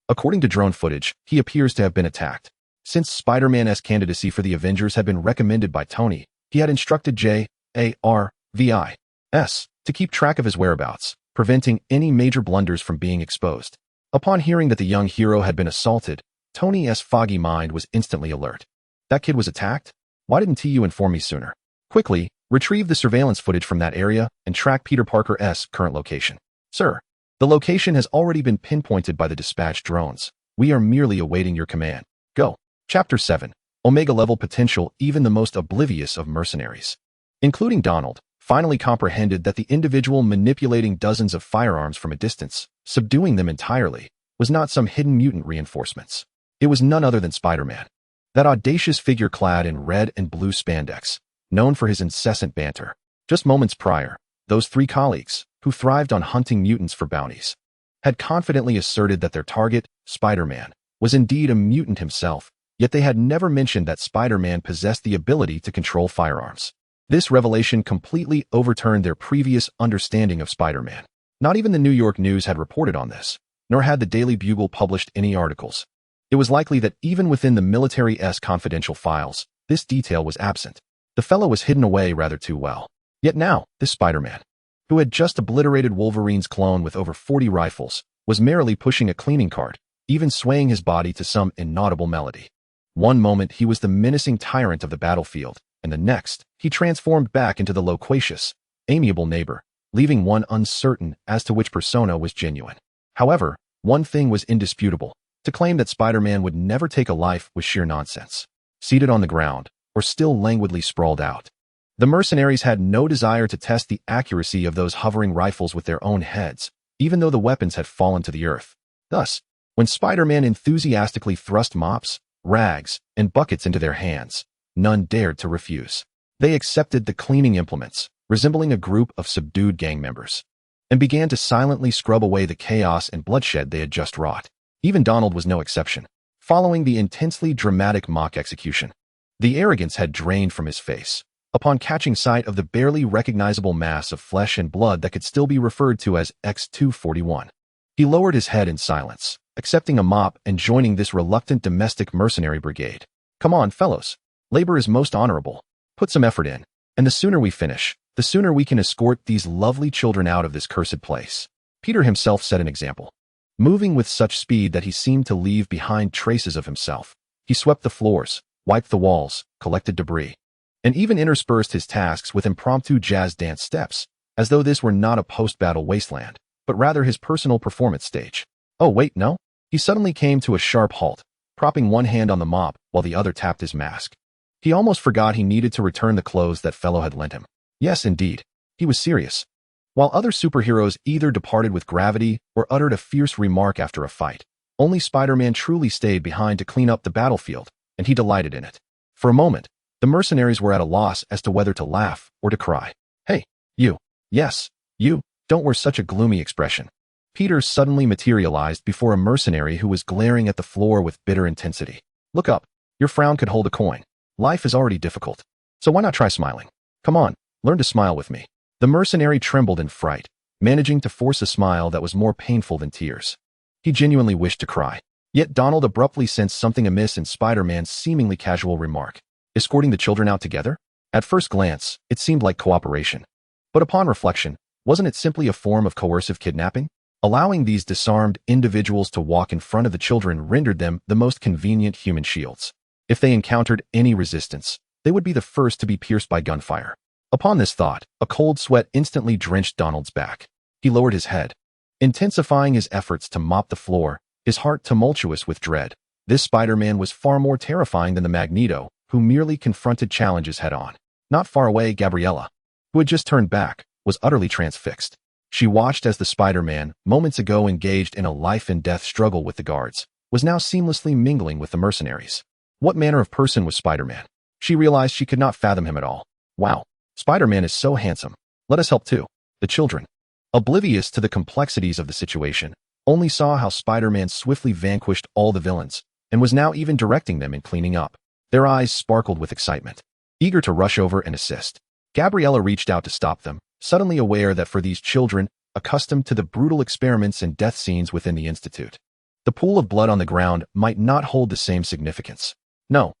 According to drone footage, he appears to have been attacked. Since Spider-Man's candidacy for the Avengers had been recommended by Tony, he had instructed JARVIS to keep track of his whereabouts, preventing any major blunders from being exposed. Upon hearing that the young hero had been assaulted, Tony's foggy mind was instantly alert. That kid was attacked? Why didn't you inform me sooner? Quickly, retrieve the surveillance footage from that area and track Peter Parker's current location. Sir, the location has already been pinpointed by the dispatched drones. We are merely awaiting your command. Go. Chapter 7. Omega-level potential. Even the most oblivious of mercenaries, including Donald, finally comprehended that the individual manipulating dozens of firearms from a distance, subduing them entirely, was not some hidden mutant reinforcements. It was none other than Spider-Man. That audacious figure clad in red and blue spandex, known for his incessant banter. Just moments prior, those three colleagues, who thrived on hunting mutants for bounties, had confidently asserted that their target, Spider-Man, was indeed a mutant himself, yet they had never mentioned that Spider-Man possessed the ability to control firearms. This revelation completely overturned their previous understanding of Spider-Man. Not even the New York News had reported on this, nor had the Daily Bugle published any articles. It was likely that even within the military's confidential files, this detail was absent. The fellow was hidden away rather too well. Yet now, this Spider-Man, who had just obliterated Wolverine's clone with over 40 rifles, was merely pushing a cleaning cart, even swaying his body to some inaudible melody. One moment he was the menacing tyrant of the battlefield, and the next, he transformed back into the loquacious, amiable neighbor, leaving one uncertain as to which persona was genuine. However, one thing was indisputable. To claim that Spider-Man would never take a life was sheer nonsense. Seated on the ground, or still languidly sprawled out, the mercenaries had no desire to test the accuracy of those hovering rifles with their own heads, even though the weapons had fallen to the earth. Thus, when Spider-Man enthusiastically thrust mops, rags, and buckets into their hands, none dared to refuse. They accepted the cleaning implements, resembling a group of subdued gang members, and began to silently scrub away the chaos and bloodshed they had just wrought. Even Donald was no exception. Following the intensely dramatic mock execution, the arrogance had drained from his face. Upon catching sight of the barely recognizable mass of flesh and blood that could still be referred to as X-241, he lowered his head in silence, accepting a mop and joining this reluctant domestic mercenary brigade. Come on, fellows. Labor is most honorable. Put some effort in, and the sooner we finish, the sooner we can escort these lovely children out of this cursed place. Peter himself set an example. Moving with such speed that he seemed to leave behind traces of himself, he swept the floors, wiped the walls, collected debris, and even interspersed his tasks with impromptu jazz dance steps, as though this were not a post-battle wasteland, but rather his personal performance stage. Oh wait, no? He suddenly came to a sharp halt, propping one hand on the mop while the other tapped his mask. He almost forgot he needed to return the clothes that fellow had lent him. Yes, indeed. He was serious. While other superheroes either departed with gravity or uttered a fierce remark after a fight, only Spider-Man truly stayed behind to clean up the battlefield, and he delighted in it. For a moment, the mercenaries were at a loss as to whether to laugh or to cry. Hey, you. Yes, you. Don't wear such a gloomy expression. Peter suddenly materialized before a mercenary who was glaring at the floor with bitter intensity. Look up. Your frown could hold a coin. Life is already difficult. So why not try smiling? Come on, learn to smile with me. The mercenary trembled in fright, managing to force a smile that was more painful than tears. He genuinely wished to cry. Yet Donald abruptly sensed something amiss in Spider-Man's seemingly casual remark. Escorting the children out together? At first glance, it seemed like cooperation. But upon reflection, wasn't it simply a form of coercive kidnapping? Allowing these disarmed individuals to walk in front of the children rendered them the most convenient human shields. If they encountered any resistance, they would be the first to be pierced by gunfire. Upon this thought, a cold sweat instantly drenched Donald's back. He lowered his head, intensifying his efforts to mop the floor, his heart tumultuous with dread. This Spider-Man was far more terrifying than the Magneto, who merely confronted challenges head-on. Not far away, Gabriella, who had just turned back, was utterly transfixed. She watched as the Spider-Man, moments ago engaged in a life-and-death struggle with the guards, was now seamlessly mingling with the mercenaries. What manner of person was Spider-Man? She realized she could not fathom him at all. Wow. Spider-Man is so handsome. Let us help too. The children, oblivious to the complexities of the situation, only saw how Spider-Man swiftly vanquished all the villains, and was now even directing them in cleaning up. Their eyes sparkled with excitement, eager to rush over and assist. Gabriella reached out to stop them, suddenly aware that for these children, accustomed to the brutal experiments and death scenes within the Institute, the pool of blood on the ground might not hold the same significance. No,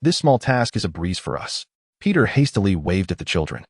this small task is a breeze for us. Peter hastily waved at the children,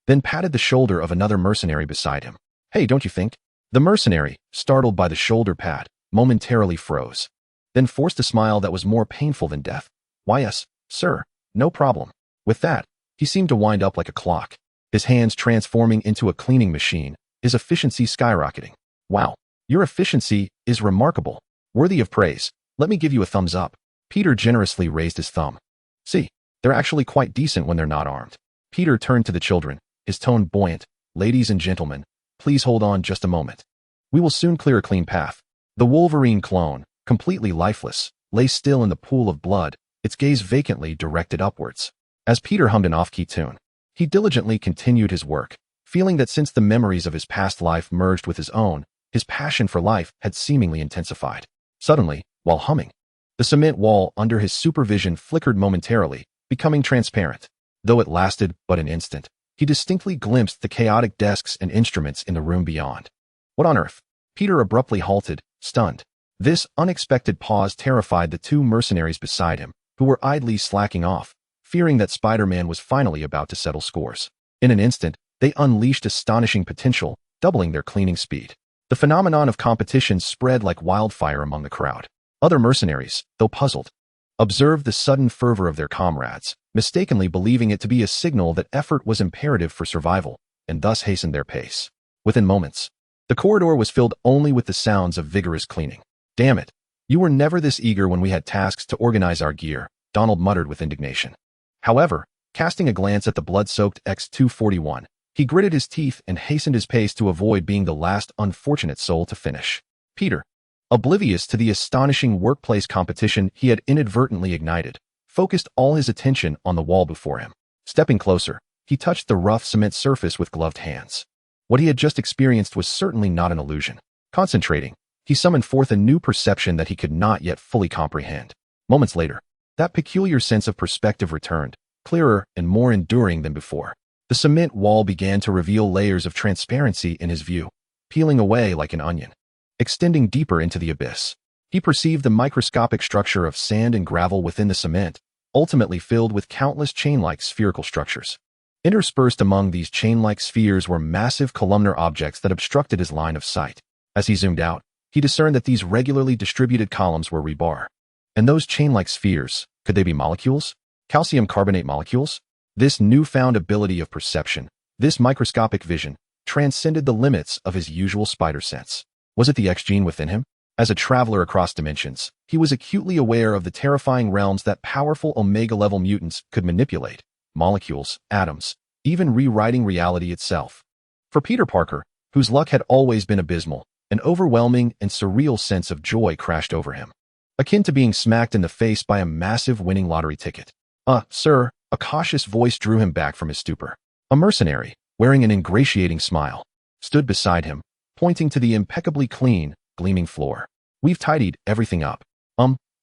then patted the shoulder of another mercenary beside him. Hey, don't you think? The mercenary, startled by the shoulder pat, momentarily froze, then forced a smile that was more painful than death. Why yes, sir, no problem. With that, he seemed to wind up like a clock, his hands transforming into a cleaning machine, his efficiency skyrocketing. Wow, your efficiency is remarkable, worthy of praise. Let me give you a thumbs up. Peter generously raised his thumb. See, they're actually quite decent when they're not armed. Peter turned to the children, his tone buoyant. Ladies and gentlemen, please hold on just a moment. We will soon clear a clean path. The Wolverine clone, completely lifeless, lay still in the pool of blood, its gaze vacantly directed upwards. As Peter hummed an off-key tune, he diligently continued his work, feeling that since the memories of his past life merged with his own, his passion for life had seemingly intensified. Suddenly, while humming, the cement wall under his supervision flickered momentarily, becoming transparent. Though it lasted but an instant, he distinctly glimpsed the chaotic desks and instruments in the room beyond. What on earth? Peter abruptly halted, stunned. This unexpected pause terrified the two mercenaries beside him, who were idly slacking off, fearing that Spider-Man was finally about to settle scores. In an instant, they unleashed astonishing potential, doubling their cleaning speed. The phenomenon of competition spread like wildfire among the crowd. Other mercenaries, though puzzled, observed the sudden fervor of their comrades, mistakenly believing it to be a signal that effort was imperative for survival, and thus hastened their pace. Within moments, the corridor was filled only with the sounds of vigorous cleaning. "Damn it! You were never this eager when we had tasks to organize our gear," Donald muttered with indignation. However, casting a glance at the blood-soaked X-241, he gritted his teeth and hastened his pace to avoid being the last unfortunate soul to finish. Peter, oblivious to the astonishing workplace competition he had inadvertently ignited, focused all his attention on the wall before him. Stepping closer, he touched the rough cement surface with gloved hands. What he had just experienced was certainly not an illusion. Concentrating, he summoned forth a new perception that he could not yet fully comprehend. Moments later, that peculiar sense of perspective returned, clearer and more enduring than before. The cement wall began to reveal layers of transparency in his view, peeling away like an onion, extending deeper into the abyss. He perceived the microscopic structure of sand and gravel within the cement, ultimately filled with countless chain-like spherical structures. Interspersed among these chain-like spheres were massive columnar objects that obstructed his line of sight. As he zoomed out, he discerned that these regularly distributed columns were rebar. And those chain-like spheres, could they be molecules? Calcium carbonate molecules? This newfound ability of perception, this microscopic vision, transcended the limits of his usual spider sense. Was it the X gene within him? As a traveler across dimensions, he was acutely aware of the terrifying realms that powerful Omega-level mutants could manipulate. Molecules, atoms, even rewriting reality itself. For Peter Parker, whose luck had always been abysmal, an overwhelming and surreal sense of joy crashed over him, akin to being smacked in the face by a massive winning lottery ticket. Sir," a cautious voice drew him back from his stupor. A mercenary, wearing an ingratiating smile, stood beside him, pointing to the impeccably clean, gleaming floor. "We've tidied everything up.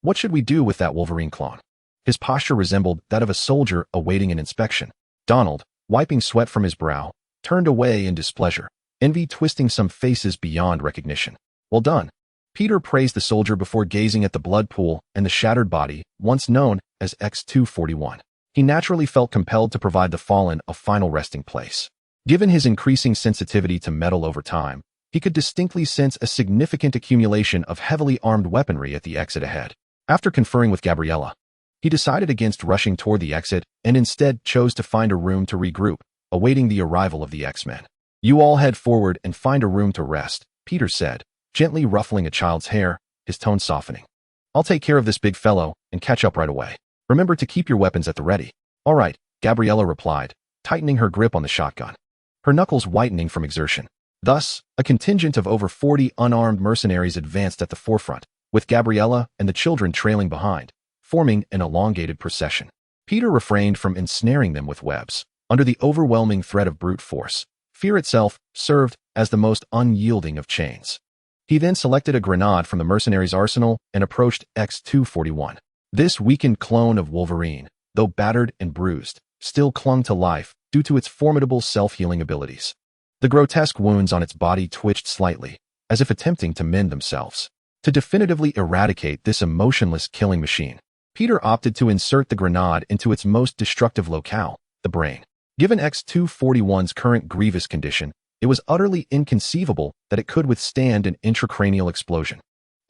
What should we do with that Wolverine clone?" His posture resembled that of a soldier awaiting an inspection. Donald, wiping sweat from his brow, turned away in displeasure, envy twisting some faces beyond recognition. "Well done." Peter praised the soldier before gazing at the blood pool and the shattered body, once known as X-241. He naturally felt compelled to provide the fallen a final resting place. Given his increasing sensitivity to metal over time, he could distinctly sense a significant accumulation of heavily armed weaponry at the exit ahead. After conferring with Gabriella, he decided against rushing toward the exit and instead chose to find a room to regroup, awaiting the arrival of the X-Men. "You all head forward and find a room to rest," Peter said, gently ruffling a child's hair, his tone softening. "I'll take care of this big fellow and catch up right away. Remember to keep your weapons at the ready." "All right," Gabriella replied, tightening her grip on the shotgun, her knuckles whitening from exertion. Thus, a contingent of over 40 unarmed mercenaries advanced at the forefront, with Gabriella and the children trailing behind, forming an elongated procession. Peter refrained from ensnaring them with webs. Under the overwhelming threat of brute force, fear itself served as the most unyielding of chains. He then selected a grenade from the mercenaries' arsenal and approached X-241. This weakened clone of Wolverine, though battered and bruised, still clung to life due to its formidable self-healing abilities. The grotesque wounds on its body twitched slightly, as if attempting to mend themselves. To definitively eradicate this emotionless killing machine, Peter opted to insert the grenade into its most destructive locale, the brain. Given X-241's current grievous condition, it was utterly inconceivable that it could withstand an intracranial explosion.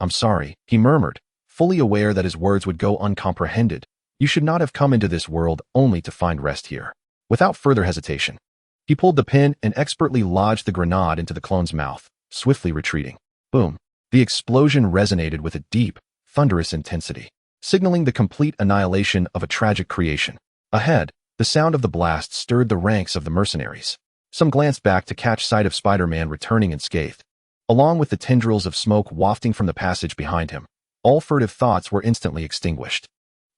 "I'm sorry," he murmured, fully aware that his words would go uncomprehended. "You should not have come into this world only to find rest here." Without further hesitation, he pulled the pin and expertly lodged the grenade into the clone's mouth, swiftly retreating. Boom! The explosion resonated with a deep, thunderous intensity, signaling the complete annihilation of a tragic creation. Ahead, the sound of the blast stirred the ranks of the mercenaries. Some glanced back to catch sight of Spider-Man returning unscathed, along with the tendrils of smoke wafting from the passage behind him. All furtive thoughts were instantly extinguished.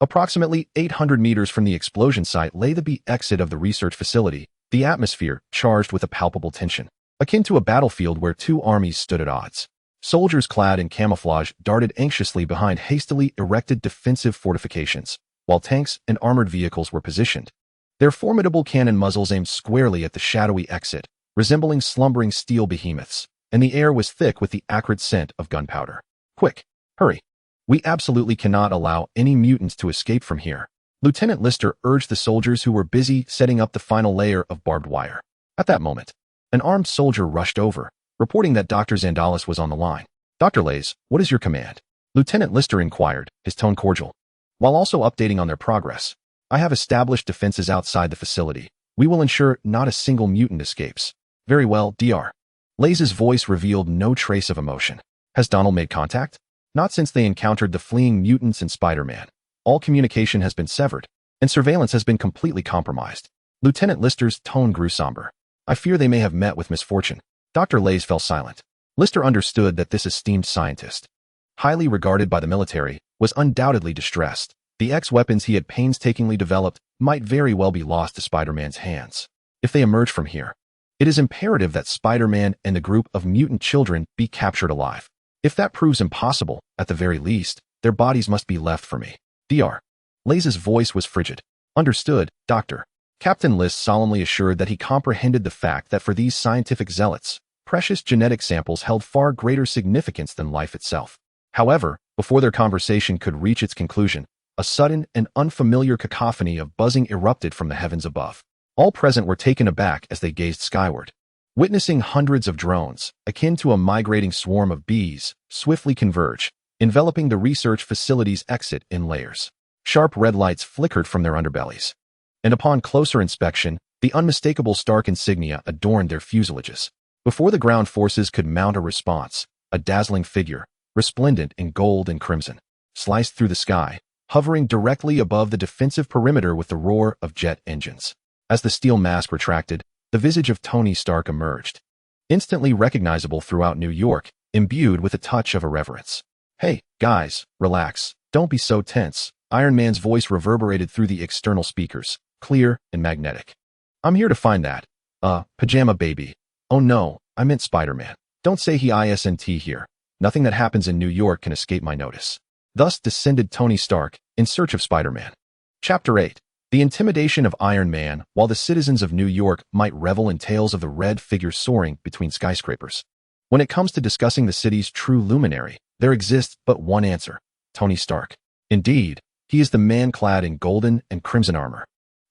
Approximately 800 meters from the explosion site lay the B exit of the research facility, the atmosphere charged with a palpable tension, akin to a battlefield where two armies stood at odds. Soldiers clad in camouflage darted anxiously behind hastily erected defensive fortifications, while tanks and armored vehicles were positioned. Their formidable cannon muzzles aimed squarely at the shadowy exit, resembling slumbering steel behemoths, and the air was thick with the acrid scent of gunpowder. Quick, hurry. We absolutely cannot allow any mutants to escape from here. Lieutenant Lister urged the soldiers who were busy setting up the final layer of barbed wire. At that moment, an armed soldier rushed over, reporting that Dr. Zandalis was on the line. Dr. Lays, what is your command? Lieutenant Lister inquired, his tone cordial. While also updating on their progress, I have established defenses outside the facility. We will ensure not a single mutant escapes. Very well, Dr. Lays' voice revealed no trace of emotion. Has Donald made contact? Not since they encountered the fleeing mutants and Spider-Man. All communication has been severed, and surveillance has been completely compromised. Lieutenant Lister's tone grew somber. I fear they may have met with misfortune. Dr. Lays fell silent. Lister understood that this esteemed scientist, highly regarded by the military, was undoubtedly distressed. The X-weapons he had painstakingly developed might very well be lost to Spider-Man's hands. If they emerge from here, it is imperative that Spider-Man and the group of mutant children be captured alive. If that proves impossible, at the very least, their bodies must be left for me. Dr. Lays' voice was frigid. Understood, Doctor. Captain List solemnly assured that he comprehended the fact that for these scientific zealots, precious genetic samples held far greater significance than life itself. However, before their conversation could reach its conclusion, a sudden and unfamiliar cacophony of buzzing erupted from the heavens above. All present were taken aback as they gazed skyward, witnessing hundreds of drones, akin to a migrating swarm of bees, swiftly converge, enveloping the research facility's exit in layers. Sharp red lights flickered from their underbellies, and upon closer inspection, the unmistakable Stark insignia adorned their fuselages. Before the ground forces could mount a response, a dazzling figure, resplendent in gold and crimson, sliced through the sky, hovering directly above the defensive perimeter with the roar of jet engines. As the steel mask retracted, the visage of Tony Stark emerged, instantly recognizable throughout New York, imbued with a touch of irreverence. Hey, guys, relax. Don't be so tense. Iron Man's voice reverberated through the external speakers, clear and magnetic. I'm here to find that, pajama baby. Oh no, I meant Spider-Man. Don't say he isn't here. Nothing that happens in New York can escape my notice. Thus descended Tony Stark, in search of Spider-Man. Chapter 8. The intimidation of Iron Man. While the citizens of New York might revel in tales of the red figure soaring between skyscrapers, when it comes to discussing the city's true luminary, there exists but one answer: Tony Stark. Indeed, he is the man clad in golden and crimson armor,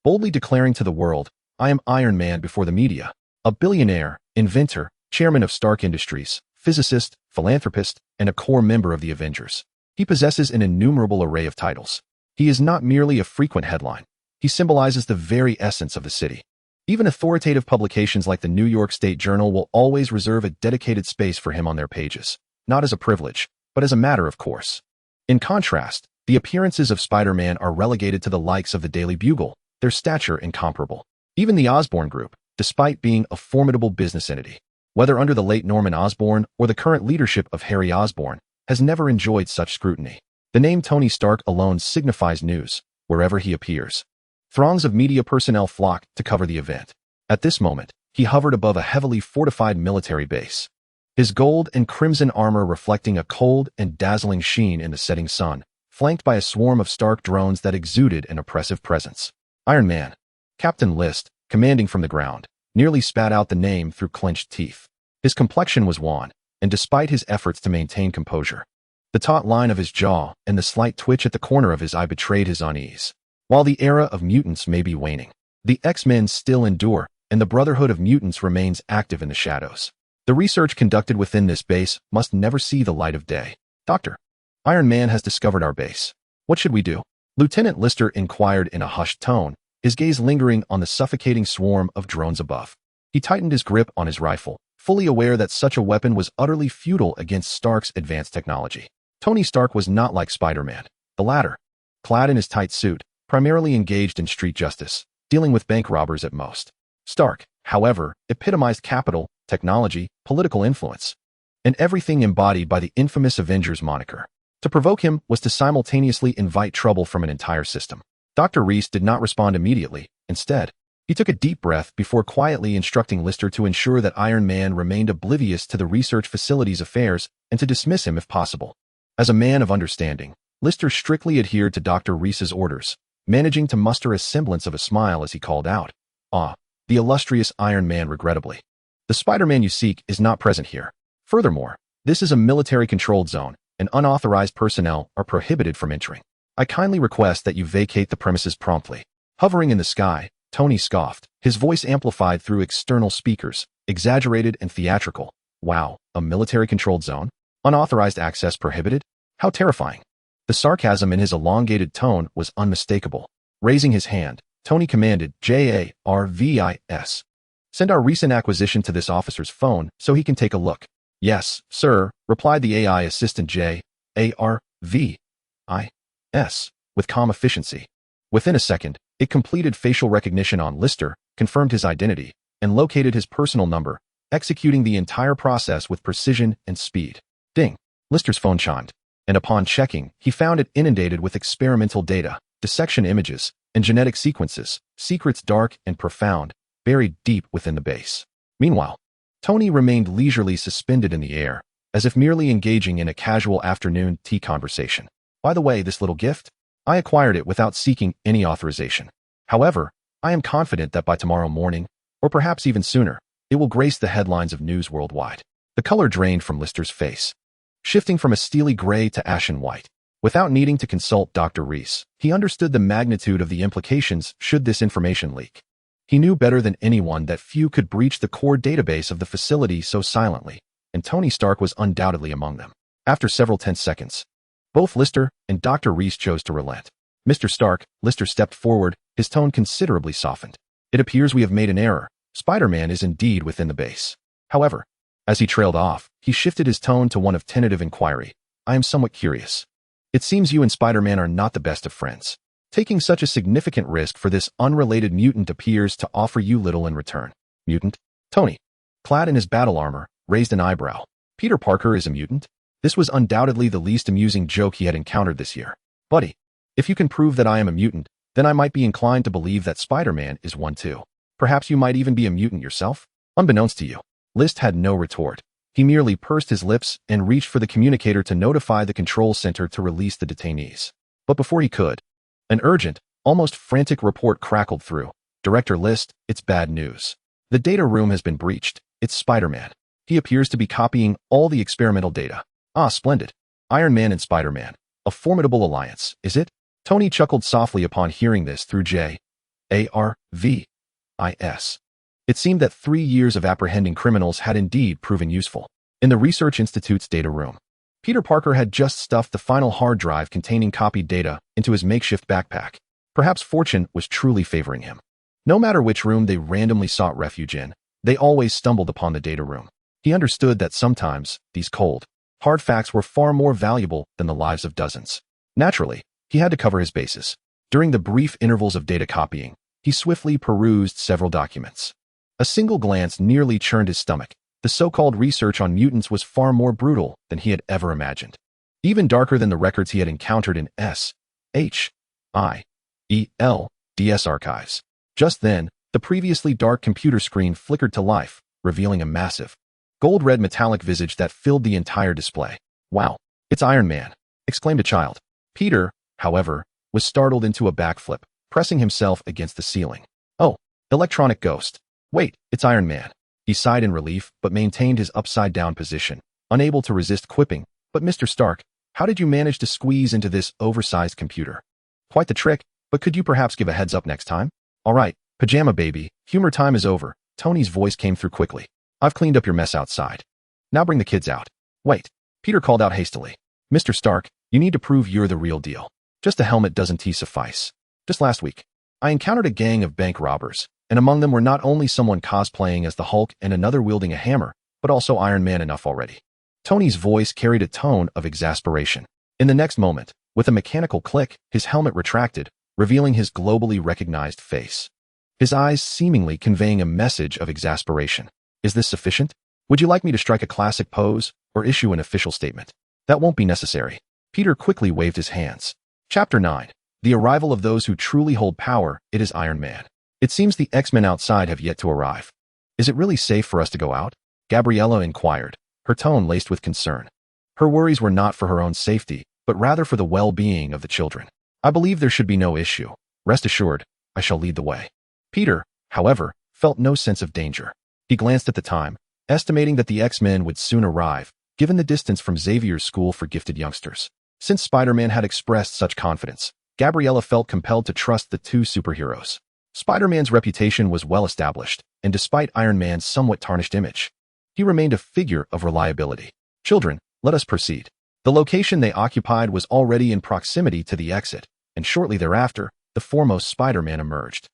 boldly declaring to the world, I am Iron Man before the media. A billionaire, inventor, chairman of Stark Industries, physicist, philanthropist, and a core member of the Avengers. He possesses an innumerable array of titles. He is not merely a frequent headline. He symbolizes the very essence of the city. Even authoritative publications like the New York State Journal will always reserve a dedicated space for him on their pages, not as a privilege, but as a matter of course. In contrast, the appearances of Spider-Man are relegated to the likes of the Daily Bugle, their stature incomparable. Even the Osborn Group, despite being a formidable business entity, whether under the late Norman Osborn or the current leadership of Harry Osborn, has never enjoyed such scrutiny. The name Tony Stark alone signifies news, wherever he appears. Throngs of media personnel flocked to cover the event. At this moment, he hovered above a heavily fortified military base, his gold and crimson armor reflecting a cold and dazzling sheen in the setting sun, flanked by a swarm of Stark drones that exuded an oppressive presence. Iron Man, Captain List, commanding from the ground, nearly spat out the name through clenched teeth. His complexion was wan, and despite his efforts to maintain composure, the taut line of his jaw and the slight twitch at the corner of his eye betrayed his unease. While the era of mutants may be waning, the X-Men still endure, and the Brotherhood of Mutants remains active in the shadows. The research conducted within this base must never see the light of day. Doctor, Iron Man has discovered our base. What should we do? Lieutenant Lister inquired in a hushed tone, his gaze lingering on the suffocating swarm of drones above. He tightened his grip on his rifle, fully aware that such a weapon was utterly futile against Stark's advanced technology. Tony Stark was not like Spider-Man. The latter, clad in his tight suit, primarily engaged in street justice, dealing with bank robbers at most. Stark, however, epitomized capital, technology, political influence. and everything embodied by the infamous Avengers moniker. To provoke him was to simultaneously invite trouble from an entire system. Dr. Reese did not respond immediately. Instead, he took a deep breath before quietly instructing Lister to ensure that Iron Man remained oblivious to the research facility's affairs and to dismiss him if possible. As a man of understanding, Lister strictly adhered to Dr. Reese's orders, managing to muster a semblance of a smile as he called out, "Ah, the illustrious Iron Man regrettably. The Spider-Man you seek is not present here. Furthermore, this is a military-controlled zone, and unauthorized personnel are prohibited from entering. I kindly request that you vacate the premises promptly." Hovering in the sky, Tony scoffed, his voice amplified through external speakers, exaggerated and theatrical. Wow, a military-controlled zone? Unauthorized access prohibited? How terrifying. The sarcasm in his elongated tone was unmistakable. Raising his hand, Tony commanded, "JARVIS. Send our recent acquisition to this officer's phone so he can take a look." "Yes, sir," replied the AI assistant JARVIS, with calm efficiency. Within a second, it completed facial recognition on Lister, confirmed his identity, and located his personal number, executing the entire process with precision and speed. Ding! Lister's phone chimed, and upon checking, he found it inundated with experimental data, dissection images, and genetic sequences, secrets dark and profound, buried deep within the base. Meanwhile, Tony remained leisurely suspended in the air, as if merely engaging in a casual afternoon tea conversation. "By the way, this little gift? I acquired it without seeking any authorization. However, I am confident that by tomorrow morning, or perhaps even sooner, it will grace the headlines of news worldwide." The color drained from Lister's face, shifting from a steely gray to ashen white. Without needing to consult Dr. Reese, he understood the magnitude of the implications should this information leak. He knew better than anyone that few could breach the core database of the facility so silently, and Tony Stark was undoubtedly among them. After several tense seconds, both Lister and Dr. Reese chose to relent. "Mr. Stark," Lister stepped forward, his tone considerably softened. "It appears we have made an error. Spider-Man is indeed within the base. However," as he trailed off, he shifted his tone to one of tentative inquiry. "I am somewhat curious. It seems you and Spider-Man are not the best of friends. Taking such a significant risk for this unrelated mutant appears to offer you little in return." "Mutant?" Tony, clad in his battle armor, raised an eyebrow. "Peter Parker is a mutant?" This was undoubtedly the least amusing joke he had encountered this year. "Buddy, if you can prove that I am a mutant, then I might be inclined to believe that Spider-Man is one too. Perhaps you might even be a mutant yourself?" Unbeknownst to you, List had no retort. He merely pursed his lips and reached for the communicator to notify the control center to release the detainees. But before he could, an urgent, almost frantic report crackled through. "Director List, it's bad news. The data room has been breached. It's Spider-Man. He appears to be copying all the experimental data." "Ah, splendid. Iron Man and Spider-Man. A formidable alliance, is it?" Tony chuckled softly upon hearing this through JARVIS. It seemed that 3 years of apprehending criminals had indeed proven useful. In the Research Institute's data room, Peter Parker had just stuffed the final hard drive containing copied data into his makeshift backpack. Perhaps fortune was truly favoring him. No matter which room they randomly sought refuge in, they always stumbled upon the data room. He understood that sometimes these cold, hard facts were far more valuable than the lives of dozens. Naturally, he had to cover his bases. During the brief intervals of data copying, he swiftly perused several documents. A single glance nearly churned his stomach. The so-called research on mutants was far more brutal than he had ever imagined. Even darker than the records he had encountered in SHIELDS archives. Just then, the previously dark computer screen flickered to life, revealing a massive, gold-red metallic visage that filled the entire display. "Wow, it's Iron Man," exclaimed a child. Peter, however, was startled into a backflip, pressing himself against the ceiling. "Oh, electronic ghost. Wait, it's Iron Man." He sighed in relief, but maintained his upside-down position, unable to resist quipping. "But Mr. Stark, how did you manage to squeeze into this oversized computer?" "Quite the trick, but could you perhaps give a heads up next time?" "All right, pajama baby, humor time is over." Tony's voice came through quickly. "I've cleaned up your mess outside. Now bring the kids out." "Wait," Peter called out hastily. "Mr. Stark, you need to prove you're the real deal. Just a helmet doesn't suffice. Just last week, I encountered a gang of bank robbers, and among them were not only someone cosplaying as the Hulk and another wielding a hammer, but also Iron Man enough already." Tony's voice carried a tone of exasperation. In the next moment, with a mechanical click, his helmet retracted, revealing his globally recognized face. His eyes seemingly conveying a message of exasperation. "Is this sufficient?" Would you like me to strike a classic pose or issue an official statement? That won't be necessary. Peter quickly waved his hands. Chapter 9. The arrival of those who truly hold power. It is Iron Man. It seems the X-Men outside have yet to arrive. Is it really safe for us to go out? Gabriella inquired, her tone laced with concern. Her worries were not for her own safety, but rather for the well-being of the children. I believe there should be no issue. Rest assured, I shall lead the way. Peter, however, felt no sense of danger. He glanced at the time, estimating that the X-Men would soon arrive, given the distance from Xavier's school for gifted youngsters. Since Spider-Man had expressed such confidence, Gabriella felt compelled to trust the two superheroes. Spider-Man's reputation was well established, and despite Iron Man's somewhat tarnished image, he remained a figure of reliability. Children, let us proceed. The location they occupied was already in proximity to the exit, and shortly thereafter, the foremost Spider-Man emerged.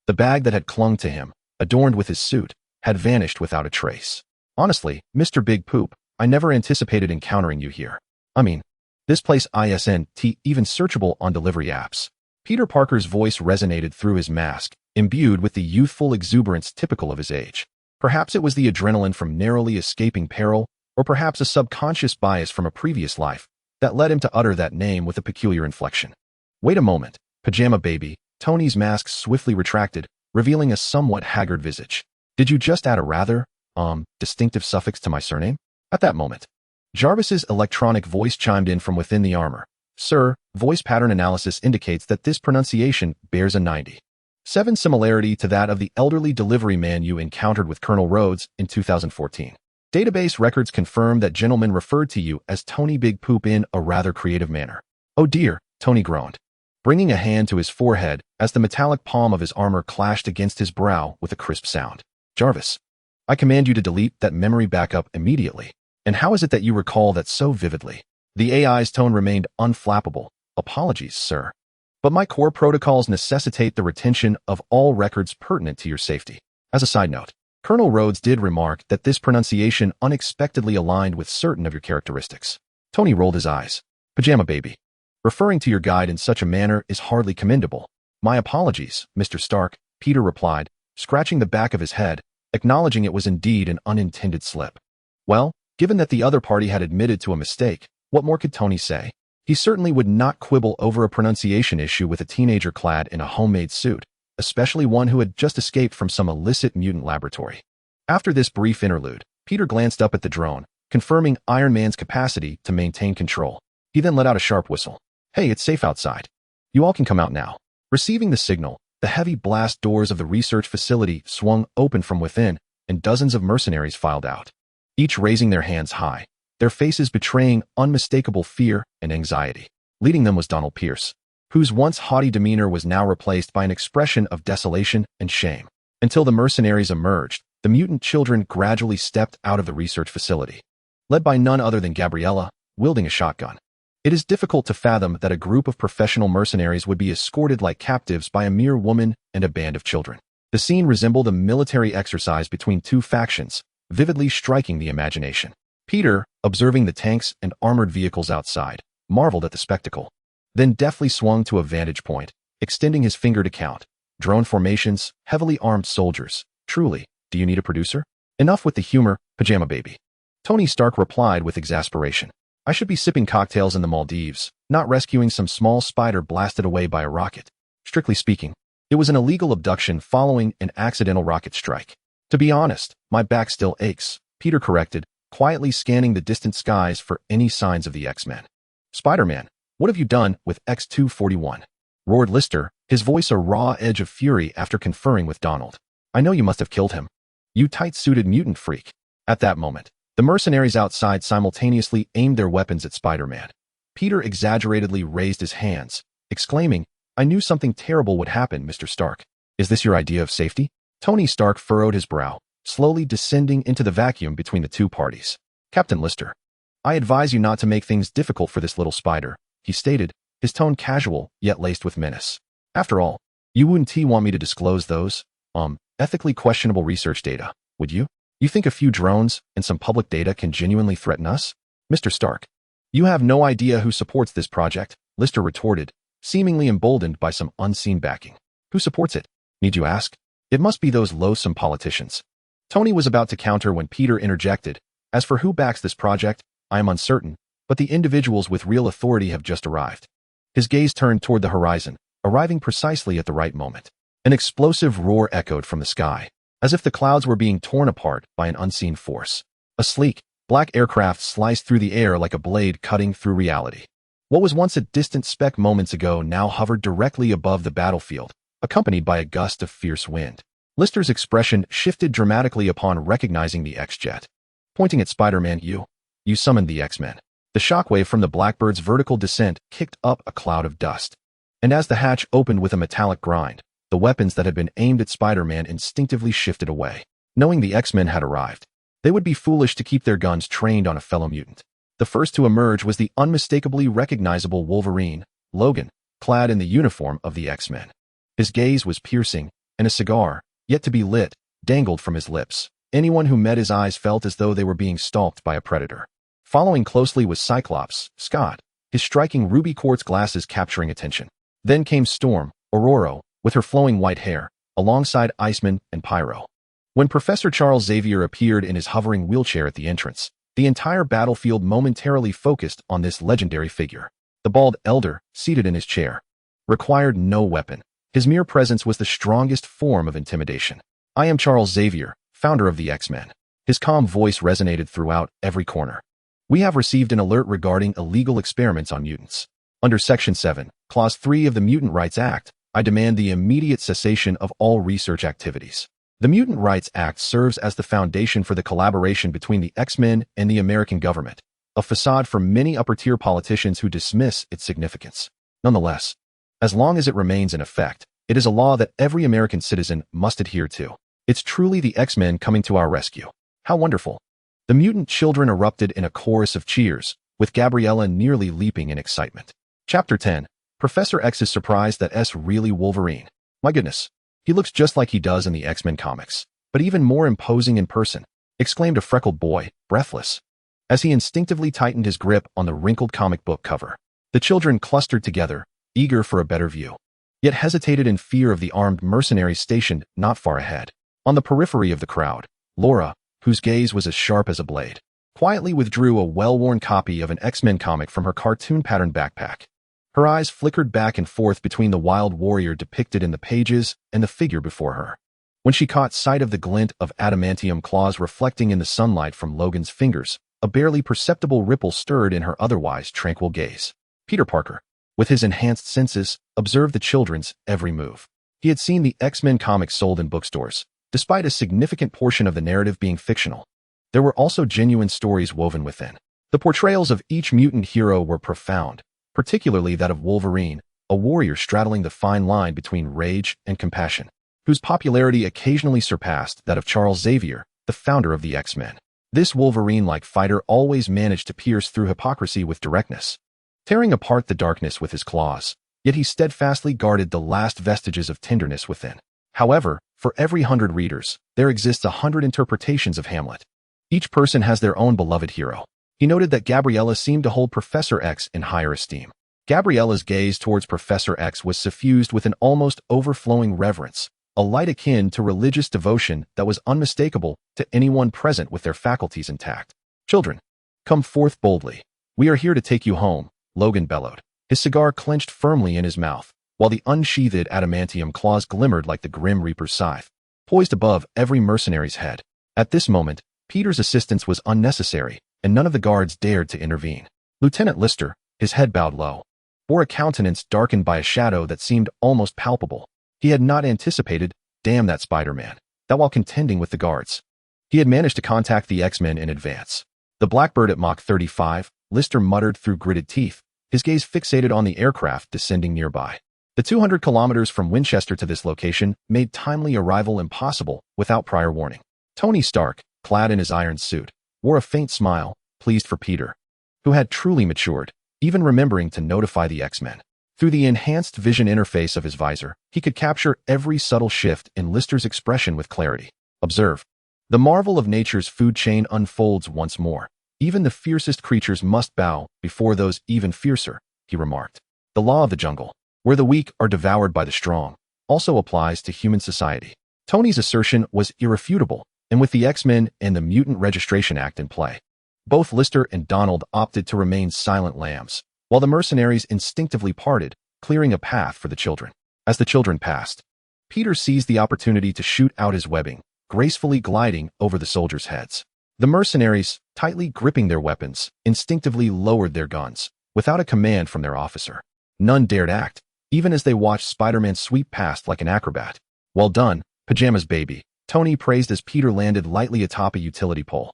The bag that had clung to him, adorned with his suit, had vanished without a trace. Honestly, Mr. Big Poop, I never anticipated encountering you here. I mean, this place isn't even searchable on delivery apps. Peter Parker's voice resonated through his mask, imbued with the youthful exuberance typical of his age. Perhaps it was the adrenaline from narrowly escaping peril, or perhaps a subconscious bias from a previous life, that led him to utter that name with a peculiar inflection. Wait a moment, Pajama Baby. Tony's mask swiftly retracted, revealing a somewhat haggard visage. Did you just add a rather, distinctive suffix to my surname? At that moment, Jarvis's electronic voice chimed in from within the armor. Sir, voice pattern analysis indicates that this pronunciation bears a 97 similarity to that of the elderly delivery man you encountered with Colonel Rhodes in 2014. Database records confirm that gentleman referred to you as Tony Big Poop in a rather creative manner. Oh dear, Tony groaned, bringing a hand to his forehead as the metallic palm of his armor clashed against his brow with a crisp sound. Jarvis, I command you to delete that memory backup immediately. And how is it that you recall that so vividly? The AI's tone remained unflappable. Apologies, sir. But my core protocols necessitate the retention of all records pertinent to your safety. As a side note, Colonel Rhodes did remark that this pronunciation unexpectedly aligned with certain of your characteristics. Tony rolled his eyes. Pajama Baby, referring to your guide in such a manner is hardly commendable. My apologies, Mr. Stark, Peter replied, scratching the back of his head, acknowledging it was indeed an unintended slip. Well, given that the other party had admitted to a mistake, what more could Tony say? He certainly would not quibble over a pronunciation issue with a teenager clad in a homemade suit, especially one who had just escaped from some illicit mutant laboratory. After this brief interlude, Peter glanced up at the drone, confirming Iron Man's capacity to maintain control. He then let out a sharp whistle. Hey, it's safe outside. You all can come out now. Receiving the signal, the heavy blast doors of the research facility swung open from within, and dozens of mercenaries filed out, each raising their hands high, their faces betraying unmistakable fear and anxiety. Leading them was Donald Pierce, whose once haughty demeanor was now replaced by an expression of desolation and shame. Until the mercenaries emerged, the mutant children gradually stepped out of the research facility, led by none other than Gabriella, wielding a shotgun. It is difficult to fathom that a group of professional mercenaries would be escorted like captives by a mere woman and a band of children. The scene resembled a military exercise between two factions, vividly striking the imagination. Peter, observing the tanks and armored vehicles outside, marveled at the spectacle, then deftly swung to a vantage point, extending his finger to count. Drone formations, heavily armed soldiers. Truly, do you need a producer? Enough with the humor, Pajama Baby. Tony Stark replied with exasperation. I should be sipping cocktails in the Maldives, not rescuing some small spider blasted away by a rocket. Strictly speaking, it was an illegal abduction following an accidental rocket strike. To be honest, my back still aches, Peter corrected, quietly scanning the distant skies for any signs of the X-Men. Spider-Man, what have you done with X-241? Roared Lister, his voice a raw edge of fury after conferring with Donald. I know you must have killed him. You tight-suited mutant freak. At that moment, the mercenaries outside simultaneously aimed their weapons at Spider-Man. Peter exaggeratedly raised his hands, exclaiming, I knew something terrible would happen, Mr. Stark. Is this your idea of safety? Tony Stark furrowed his brow, slowly descending into the vacuum between the two parties. Captain Lister, I advise you not to make things difficult for this little spider, he stated, his tone casual yet laced with menace. After all, you wouldn't want me to disclose those, ethically questionable research data, would you? You think a few drones and some public data can genuinely threaten us? Mr. Stark, you have no idea who supports this project, Lister retorted, seemingly emboldened by some unseen backing. Who supports it? Need you ask? It must be those loathsome politicians. Tony was about to counter when Peter interjected. As for who backs this project, I am uncertain, but the individuals with real authority have just arrived. His gaze turned toward the horizon, arriving precisely at the right moment. An explosive roar echoed from the sky, as if the clouds were being torn apart by an unseen force. A sleek, black aircraft sliced through the air like a blade cutting through reality. What was once a distant speck moments ago now hovered directly above the battlefield, accompanied by a gust of fierce wind. Lister's expression shifted dramatically upon recognizing the X-Jet. Pointing at Spider-Man, you summoned the X-Men. The shockwave from the Blackbird's vertical descent kicked up a cloud of dust. And as the hatch opened with a metallic grind, the weapons that had been aimed at Spider-Man instinctively shifted away. Knowing the X-Men had arrived, they would be foolish to keep their guns trained on a fellow mutant. The first to emerge was the unmistakably recognizable Wolverine, Logan, clad in the uniform of the X-Men. His gaze was piercing, and a cigar, yet to be lit, dangled from his lips. Anyone who met his eyes felt as though they were being stalked by a predator. Following closely was Cyclops, Scott, his striking ruby quartz glasses capturing attention. Then came Storm, Aurora, with her flowing white hair, alongside Iceman and Pyro. When Professor Charles Xavier appeared in his hovering wheelchair at the entrance, the entire battlefield momentarily focused on this legendary figure. The bald elder, seated in his chair, required no weapon. His mere presence was the strongest form of intimidation. I am Charles Xavier, founder of the X-Men. His calm voice resonated throughout every corner. We have received an alert regarding illegal experiments on mutants. Under Section 7, Clause 3 of the Mutant Rights Act, I demand the immediate cessation of all research activities. The Mutant Rights Act serves as the foundation for the collaboration between the X-Men and the American government, a facade for many upper-tier politicians who dismiss its significance. Nonetheless, as long as it remains in effect, it is a law that every American citizen must adhere to. It's truly the X-Men coming to our rescue. How wonderful. The mutant children erupted in a chorus of cheers, with Gabriella nearly leaping in excitement. Chapter 10. Professor X is surprised that S really Wolverine. My goodness. He looks just like he does in the X-Men comics, but even more imposing in person, exclaimed a freckled boy, breathless, as he instinctively tightened his grip on the wrinkled comic book cover. The children clustered together, eager for a better view, yet hesitated in fear of the armed mercenaries stationed not far ahead. On the periphery of the crowd, Laura, whose gaze was as sharp as a blade, quietly withdrew a well-worn copy of an X-Men comic from her cartoon-patterned backpack. Her eyes flickered back and forth between the wild warrior depicted in the pages and the figure before her. When she caught sight of the glint of adamantium claws reflecting in the sunlight from Logan's fingers, a barely perceptible ripple stirred in her otherwise tranquil gaze. Peter Parker, with his enhanced senses, observed the children's every move. He had seen the X-Men comics sold in bookstores, despite a significant portion of the narrative being fictional. There were also genuine stories woven within. The portrayals of each mutant hero were profound, particularly that of Wolverine, a warrior straddling the fine line between rage and compassion, whose popularity occasionally surpassed that of Charles Xavier, the founder of the X-Men. This Wolverine-like fighter always managed to pierce through hypocrisy with directness, tearing apart the darkness with his claws, yet he steadfastly guarded the last vestiges of tenderness within. However, for every 100 readers, there exists 100 interpretations of Hamlet. Each person has their own beloved hero. He noted that Gabriella seemed to hold Professor X in higher esteem. Gabriella's gaze towards Professor X was suffused with an almost overflowing reverence, a light akin to religious devotion that was unmistakable to anyone present with their faculties intact. Children, come forth boldly. We are here to take you home, Logan bellowed, his cigar clenched firmly in his mouth, while the unsheathed adamantium claws glimmered like the Grim Reaper's scythe, poised above every mercenary's head. At this moment, Peter's assistance was unnecessary, and none of the guards dared to intervene. Lieutenant Lister, his head bowed low, bore a countenance darkened by a shadow that seemed almost palpable. He had not anticipated, damn that Spider-Man, that while contending with the guards, he had managed to contact the X-Men in advance. The Blackbird at Mach 35, Lister muttered through gritted teeth, his gaze fixated on the aircraft descending nearby. The 200 kilometers from Winchester to this location made timely arrival impossible without prior warning. Tony Stark, clad in his iron suit, wore a faint smile, pleased for Peter, who had truly matured, even remembering to notify the X-Men. Through the enhanced vision interface of his visor, he could capture every subtle shift in Lister's expression with clarity. Observe. The marvel of nature's food chain unfolds once more. Even the fiercest creatures must bow before those even fiercer, he remarked. The law of the jungle, where the weak are devoured by the strong, also applies to human society. Tony's assertion was irrefutable, and with the X-Men and the Mutant Registration Act in play, both Lister and Donald opted to remain silent lambs, while the mercenaries instinctively parted, clearing a path for the children. As the children passed, Peter seized the opportunity to shoot out his webbing, gracefully gliding over the soldiers' heads. The mercenaries, tightly gripping their weapons, instinctively lowered their guns, without a command from their officer. None dared act, even as they watched Spider-Man sweep past like an acrobat. "Well done, Pajamas baby," Tony praised as Peter landed lightly atop a utility pole.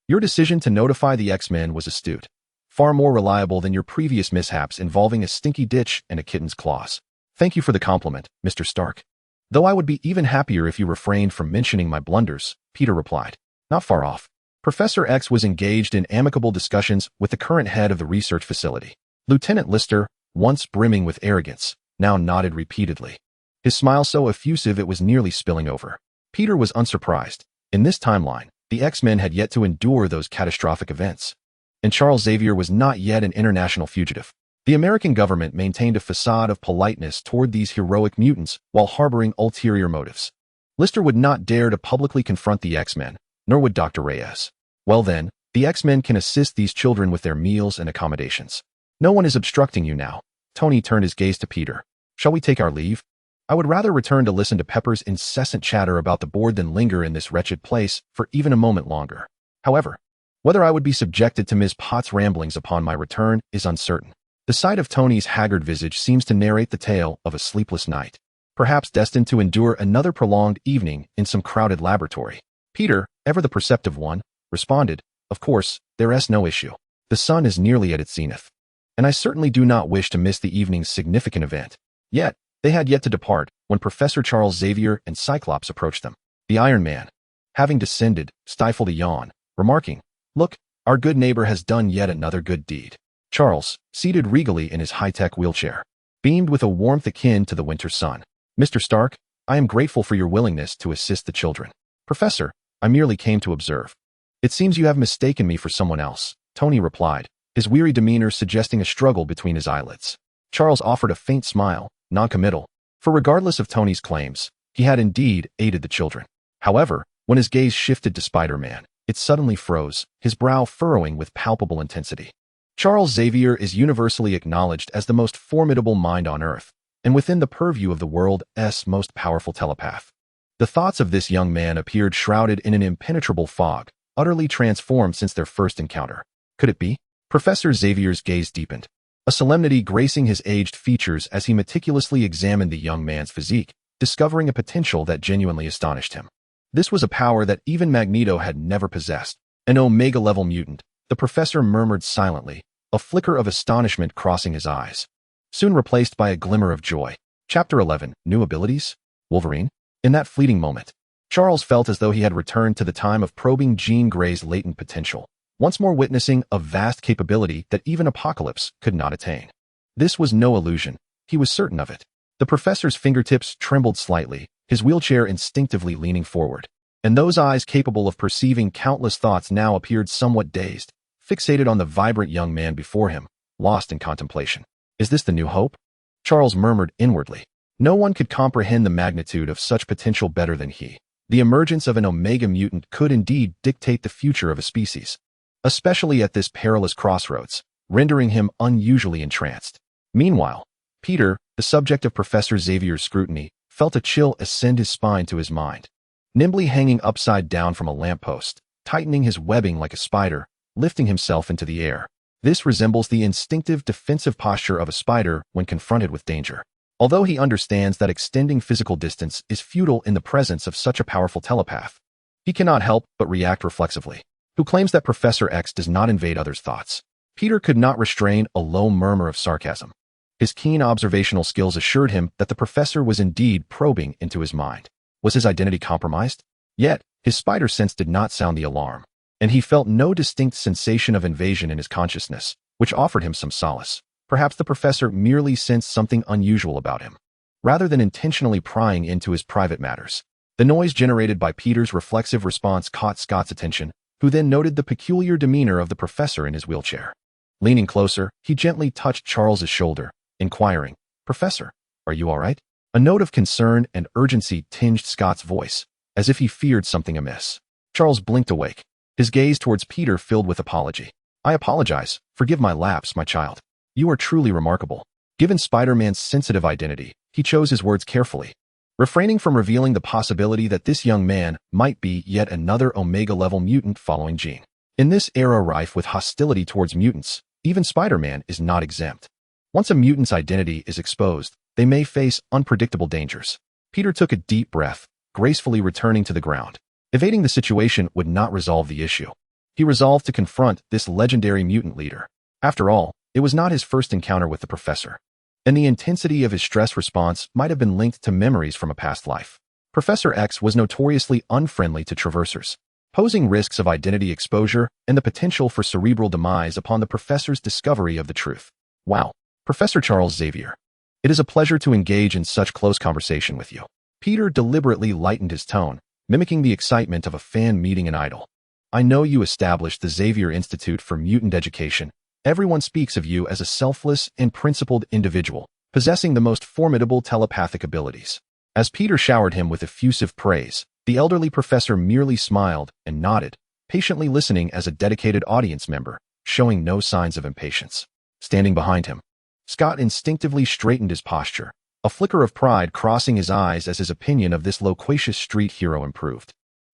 "Your decision to notify the X-Men was astute, far more reliable than your previous mishaps involving a stinky ditch and a kitten's claws. Thank you for the compliment, Mr. Stark. Though I would be even happier if you refrained from mentioning my blunders," Peter replied. Not far off, Professor X was engaged in amicable discussions with the current head of the research facility. Lieutenant Lister, once brimming with arrogance, now nodded repeatedly, his smile so effusive it was nearly spilling over. Peter was unsurprised. In this timeline, the X-Men had yet to endure those catastrophic events, and Charles Xavier was not yet an international fugitive. The American government maintained a facade of politeness toward these heroic mutants while harboring ulterior motives. Lister would not dare to publicly confront the X-Men, nor would Dr. Reyes. Well then, the X-Men can assist these children with their meals and accommodations. No one is obstructing you now. Tony turned his gaze to Peter. Shall we take our leave? I would rather return to listen to Pepper's incessant chatter about the board than linger in this wretched place for even a moment longer. However, whether I would be subjected to Ms. Potts' ramblings upon my return is uncertain. The sight of Tony's haggard visage seems to narrate the tale of a sleepless night, perhaps destined to endure another prolonged evening in some crowded laboratory. Peter, ever the perceptive one, responded, "Of course, there's no issue. The sun is nearly at its zenith, and I certainly do not wish to miss the evening's significant event." Yet, they had yet to depart when Professor Charles Xavier and Cyclops approached them. The Iron Man, having descended, stifled a yawn, remarking, "Look, our good neighbor has done yet another good deed." Charles, seated regally in his high-tech wheelchair, beamed with a warmth akin to the winter sun. "Mr. Stark, I am grateful for your willingness to assist the children." "Professor, I merely came to observe." "It seems you have mistaken me for someone else," Tony replied, his weary demeanor suggesting a struggle between his eyelids. Charles offered a faint smile, non-committal, for regardless of Tony's claims, he had indeed aided the children. However, when his gaze shifted to Spider-Man, it suddenly froze, his brow furrowing with palpable intensity. Charles Xavier is universally acknowledged as the most formidable mind on Earth, and within the purview of the world's most powerful telepath. The thoughts of this young man appeared shrouded in an impenetrable fog, utterly transformed since their first encounter. Could it be? Professor Xavier's gaze deepened, a solemnity gracing his aged features as he meticulously examined the young man's physique, discovering a potential that genuinely astonished him. This was a power that even Magneto had never possessed. An Omega-level mutant, the professor murmured silently, a flicker of astonishment crossing his eyes, soon replaced by a glimmer of joy. Chapter 11, New Abilities? Wolverine? In that fleeting moment, Charles felt as though he had returned to the time of probing Jean Grey's latent potential, once more witnessing a vast capability that even Apocalypse could not attain. This was no illusion, he was certain of it. The professor's fingertips trembled slightly, his wheelchair instinctively leaning forward, and those eyes capable of perceiving countless thoughts now appeared somewhat dazed, fixated on the vibrant young man before him, lost in contemplation. "Is this the new hope?" Charles murmured inwardly. No one could comprehend the magnitude of such potential better than he. The emergence of an Omega mutant could indeed dictate the future of a species, especially at this perilous crossroads, rendering him unusually entranced. Meanwhile, Peter, the subject of Professor Xavier's scrutiny, felt a chill ascend his spine to his mind. Nimbly hanging upside down from a lamppost, tightening his webbing like a spider, lifting himself into the air. This resembles the instinctive defensive posture of a spider when confronted with danger. Although he understands that extending physical distance is futile in the presence of such a powerful telepath, he cannot help but react reflexively. Who claims that Professor X does not invade others' thoughts? Peter could not restrain a low murmur of sarcasm. His keen observational skills assured him that the professor was indeed probing into his mind. Was his identity compromised? Yet, his spider sense did not sound the alarm, and he felt no distinct sensation of invasion in his consciousness, which offered him some solace. Perhaps the professor merely sensed something unusual about him, rather than intentionally prying into his private matters. The noise generated by Peter's reflexive response caught Scott's attention, who then noted the peculiar demeanor of the professor in his wheelchair. Leaning closer, he gently touched Charles's shoulder, inquiring, "Professor, are you all right?" A note of concern and urgency tinged Scott's voice, as if he feared something amiss. Charles blinked awake, his gaze towards Peter filled with apology. I apologize. Forgive my lapse, my child. You are truly remarkable. Given Spider-Man's sensitive identity, he chose his words carefully, refraining from revealing the possibility that this young man might be yet another Omega-level mutant following Jean. In this era rife with hostility towards mutants, even Spider-Man is not exempt. Once a mutant's identity is exposed, they may face unpredictable dangers. Peter took a deep breath, gracefully returning to the ground. Evading the situation would not resolve the issue. He resolved to confront this legendary mutant leader. After all, it was not his first encounter with the professor, and the intensity of his stress response might have been linked to memories from a past life. Professor X was notoriously unfriendly to traversers, posing risks of identity exposure and the potential for cerebral demise upon the professor's discovery of the truth. Wow, Professor Charles Xavier. It is a pleasure to engage in such close conversation with you. Peter deliberately lightened his tone, mimicking the excitement of a fan meeting an idol. I know you established the Xavier Institute for Mutant Education. Everyone speaks of you as a selfless and principled individual, possessing the most formidable telepathic abilities. As Peter showered him with effusive praise, the elderly professor merely smiled and nodded, patiently listening as a dedicated audience member, showing no signs of impatience. Standing behind him, Scott instinctively straightened his posture, a flicker of pride crossing his eyes as his opinion of this loquacious street hero improved.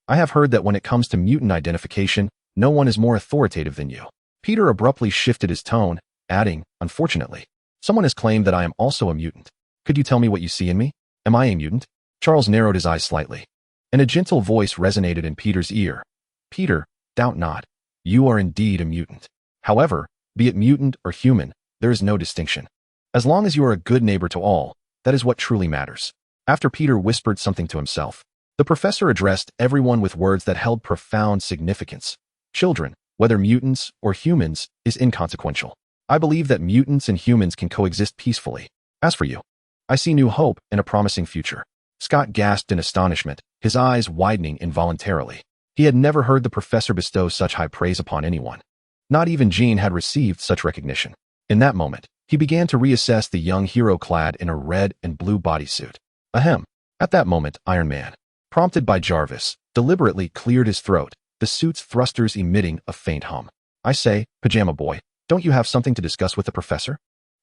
I have heard that when it comes to mutant identification, no one is more authoritative than you. Peter abruptly shifted his tone, adding, unfortunately, someone has claimed that I am also a mutant. Could you tell me what you see in me? Am I a mutant? Charles narrowed his eyes slightly, and a gentle voice resonated in Peter's ear. Peter, doubt not. You are indeed a mutant. However, be it mutant or human, there is no distinction. As long as you are a good neighbor to all, that is what truly matters. After Peter whispered something to himself, the professor addressed everyone with words that held profound significance. Children, whether mutants or humans, is inconsequential. I believe that mutants and humans can coexist peacefully. As for you, I see new hope and a promising future. Scott gasped in astonishment, his eyes widening involuntarily. He had never heard the professor bestow such high praise upon anyone. Not even Jean had received such recognition. In that moment, he began to reassess the young hero clad in a red and blue bodysuit. Ahem. At that moment, Iron Man, prompted by Jarvis, deliberately cleared his throat, the suit's thrusters emitting a faint hum. I say, Pajama Boy, don't you have something to discuss with the professor?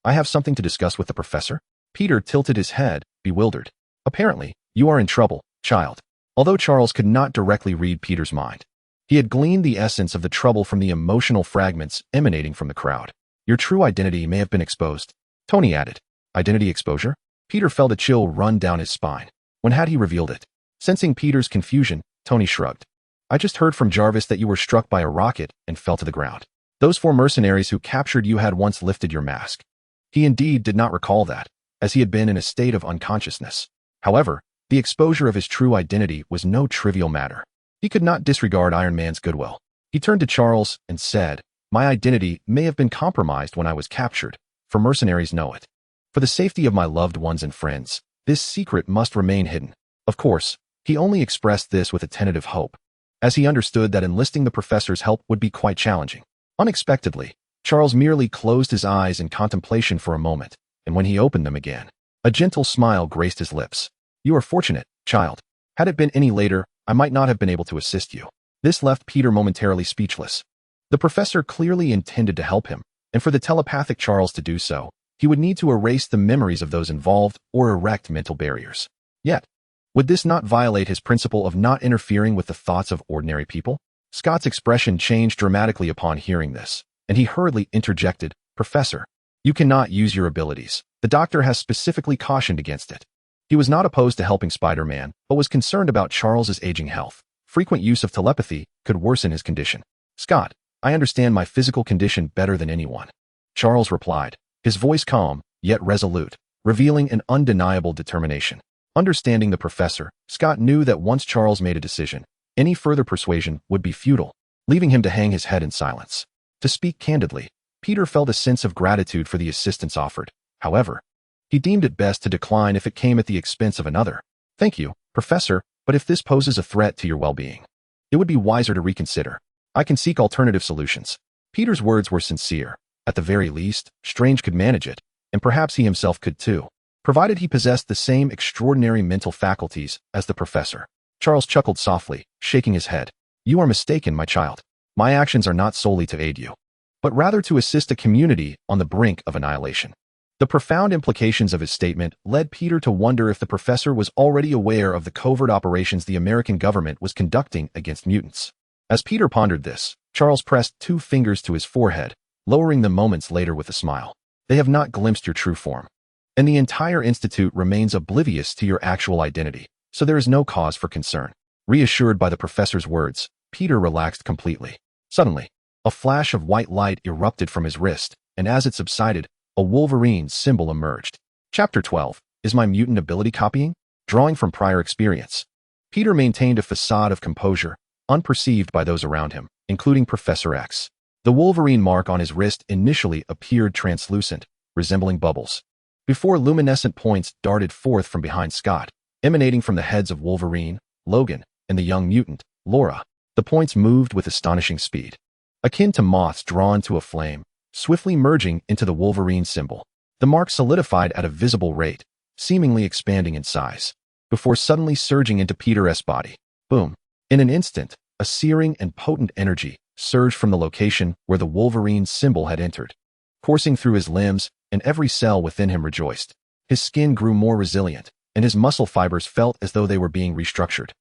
I have something to discuss with the professor? Peter tilted his head, bewildered. Apparently, you are in trouble, child. Although Charles could not directly read Peter's mind, he had gleaned the essence of the trouble from the emotional fragments emanating from the crowd. Your true identity may have been exposed, Tony added. Identity exposure? Peter felt a chill run down his spine. When had he revealed it? Sensing Peter's confusion, Tony shrugged. I just heard from Jarvis that you were struck by a rocket and fell to the ground. Those 4 mercenaries who captured you had once lifted your mask. He indeed did not recall that, as he had been in a state of unconsciousness. However, the exposure of his true identity was no trivial matter. He could not disregard Iron Man's goodwill. He turned to Charles and said, My identity may have been compromised when I was captured, for mercenaries know it. For the safety of my loved ones and friends, this secret must remain hidden. Of course, he only expressed this with a tentative hope, as he understood that enlisting the professor's help would be quite challenging. Unexpectedly, Charles merely closed his eyes in contemplation for a moment, and when he opened them again, a gentle smile graced his lips. You are fortunate, child. Had it been any later, I might not have been able to assist you. This left Peter momentarily speechless. The professor clearly intended to help him, and for the telepathic Charles to do so, he would need to erase the memories of those involved or erect mental barriers. Yet, would this not violate his principle of not interfering with the thoughts of ordinary people? Scott's expression changed dramatically upon hearing this, and he hurriedly interjected, Professor, you cannot use your abilities. The doctor has specifically cautioned against it. He was not opposed to helping Spider-Man, but was concerned about Charles's aging health. Frequent use of telepathy could worsen his condition. Scott, I understand my physical condition better than anyone. Charles replied, his voice calm, yet resolute, revealing an undeniable determination. Understanding the professor, Scott knew that once Charles made a decision, any further persuasion would be futile, leaving him to hang his head in silence. To speak candidly, Peter felt a sense of gratitude for the assistance offered. However, he deemed it best to decline if it came at the expense of another. Thank you, Professor, but if this poses a threat to your well-being, it would be wiser to reconsider. I can seek alternative solutions. Peter's words were sincere. At the very least, Strange could manage it, and perhaps he himself could too, provided he possessed the same extraordinary mental faculties as the professor. Charles chuckled softly, shaking his head. You are mistaken, my child. My actions are not solely to aid you, but rather to assist a community on the brink of annihilation. The profound implications of his statement led Peter to wonder if the professor was already aware of the covert operations the American government was conducting against mutants. As Peter pondered this, Charles pressed 2 fingers to his forehead, lowering them moments later with a smile. They have not glimpsed your true form, and the entire institute remains oblivious to your actual identity, so there is no cause for concern. Reassured by the professor's words, Peter relaxed completely. Suddenly, a flash of white light erupted from his wrist, and as it subsided, a Wolverine symbol emerged. Chapter 12. Is my mutant ability copying? Drawing from prior experience. Peter maintained a facade of composure, unperceived by those around him, including Professor X. The Wolverine mark on his wrist initially appeared translucent, resembling bubbles, before luminescent points darted forth from behind Scott, emanating from the heads of Wolverine, Logan, and the young mutant, Laura. The points moved with astonishing speed, akin to moths drawn to a flame, swiftly merging into the Wolverine symbol. The mark solidified at a visible rate, seemingly expanding in size, before suddenly surging into Peter's body. Boom! In an instant, a searing and potent energy surged from the location where the Wolverine symbol had entered, coursing through his limbs, and every cell within him rejoiced. His skin grew more resilient, and his muscle fibers felt as though they were being restructured.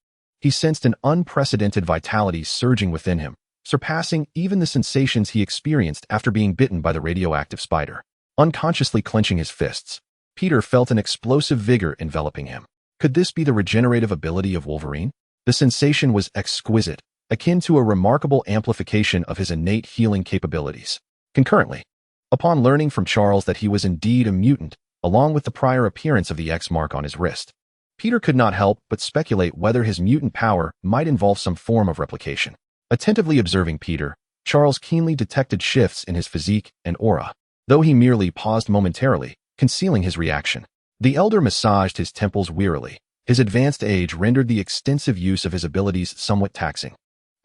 He sensed an unprecedented vitality surging within him, surpassing even the sensations he experienced after being bitten by the radioactive spider. Unconsciously clenching his fists, Peter felt an explosive vigor enveloping him. Could this be the regenerative ability of Wolverine? The sensation was exquisite, akin to a remarkable amplification of his innate healing capabilities. Concurrently, upon learning from Charles that he was indeed a mutant, along with the prior appearance of the X mark on his wrist, Peter could not help but speculate whether his mutant power might involve some form of replication. Attentively observing Peter, Charles keenly detected shifts in his physique and aura, though he merely paused momentarily, concealing his reaction. The elder massaged his temples wearily. His advanced age rendered the extensive use of his abilities somewhat taxing.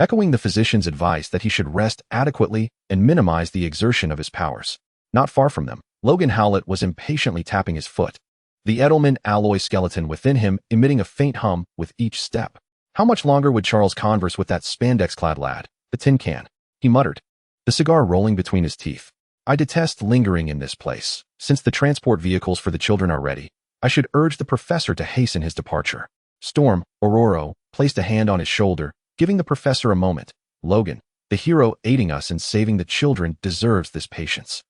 Echoing the physician's advice that he should rest adequately and minimize the exertion of his powers. Not far from them, Logan Howlett was impatiently tapping his foot, the Edelman alloy skeleton within him emitting a faint hum with each step. How much longer would Charles converse with that spandex-clad lad, the tin can? He muttered, the cigar rolling between his teeth. I detest lingering in this place. Since the transport vehicles for the children are ready, I should urge the professor to hasten his departure. Storm, Aurora, placed a hand on his shoulder, giving the professor a moment. Logan, the hero aiding us in saving the children, deserves this patience.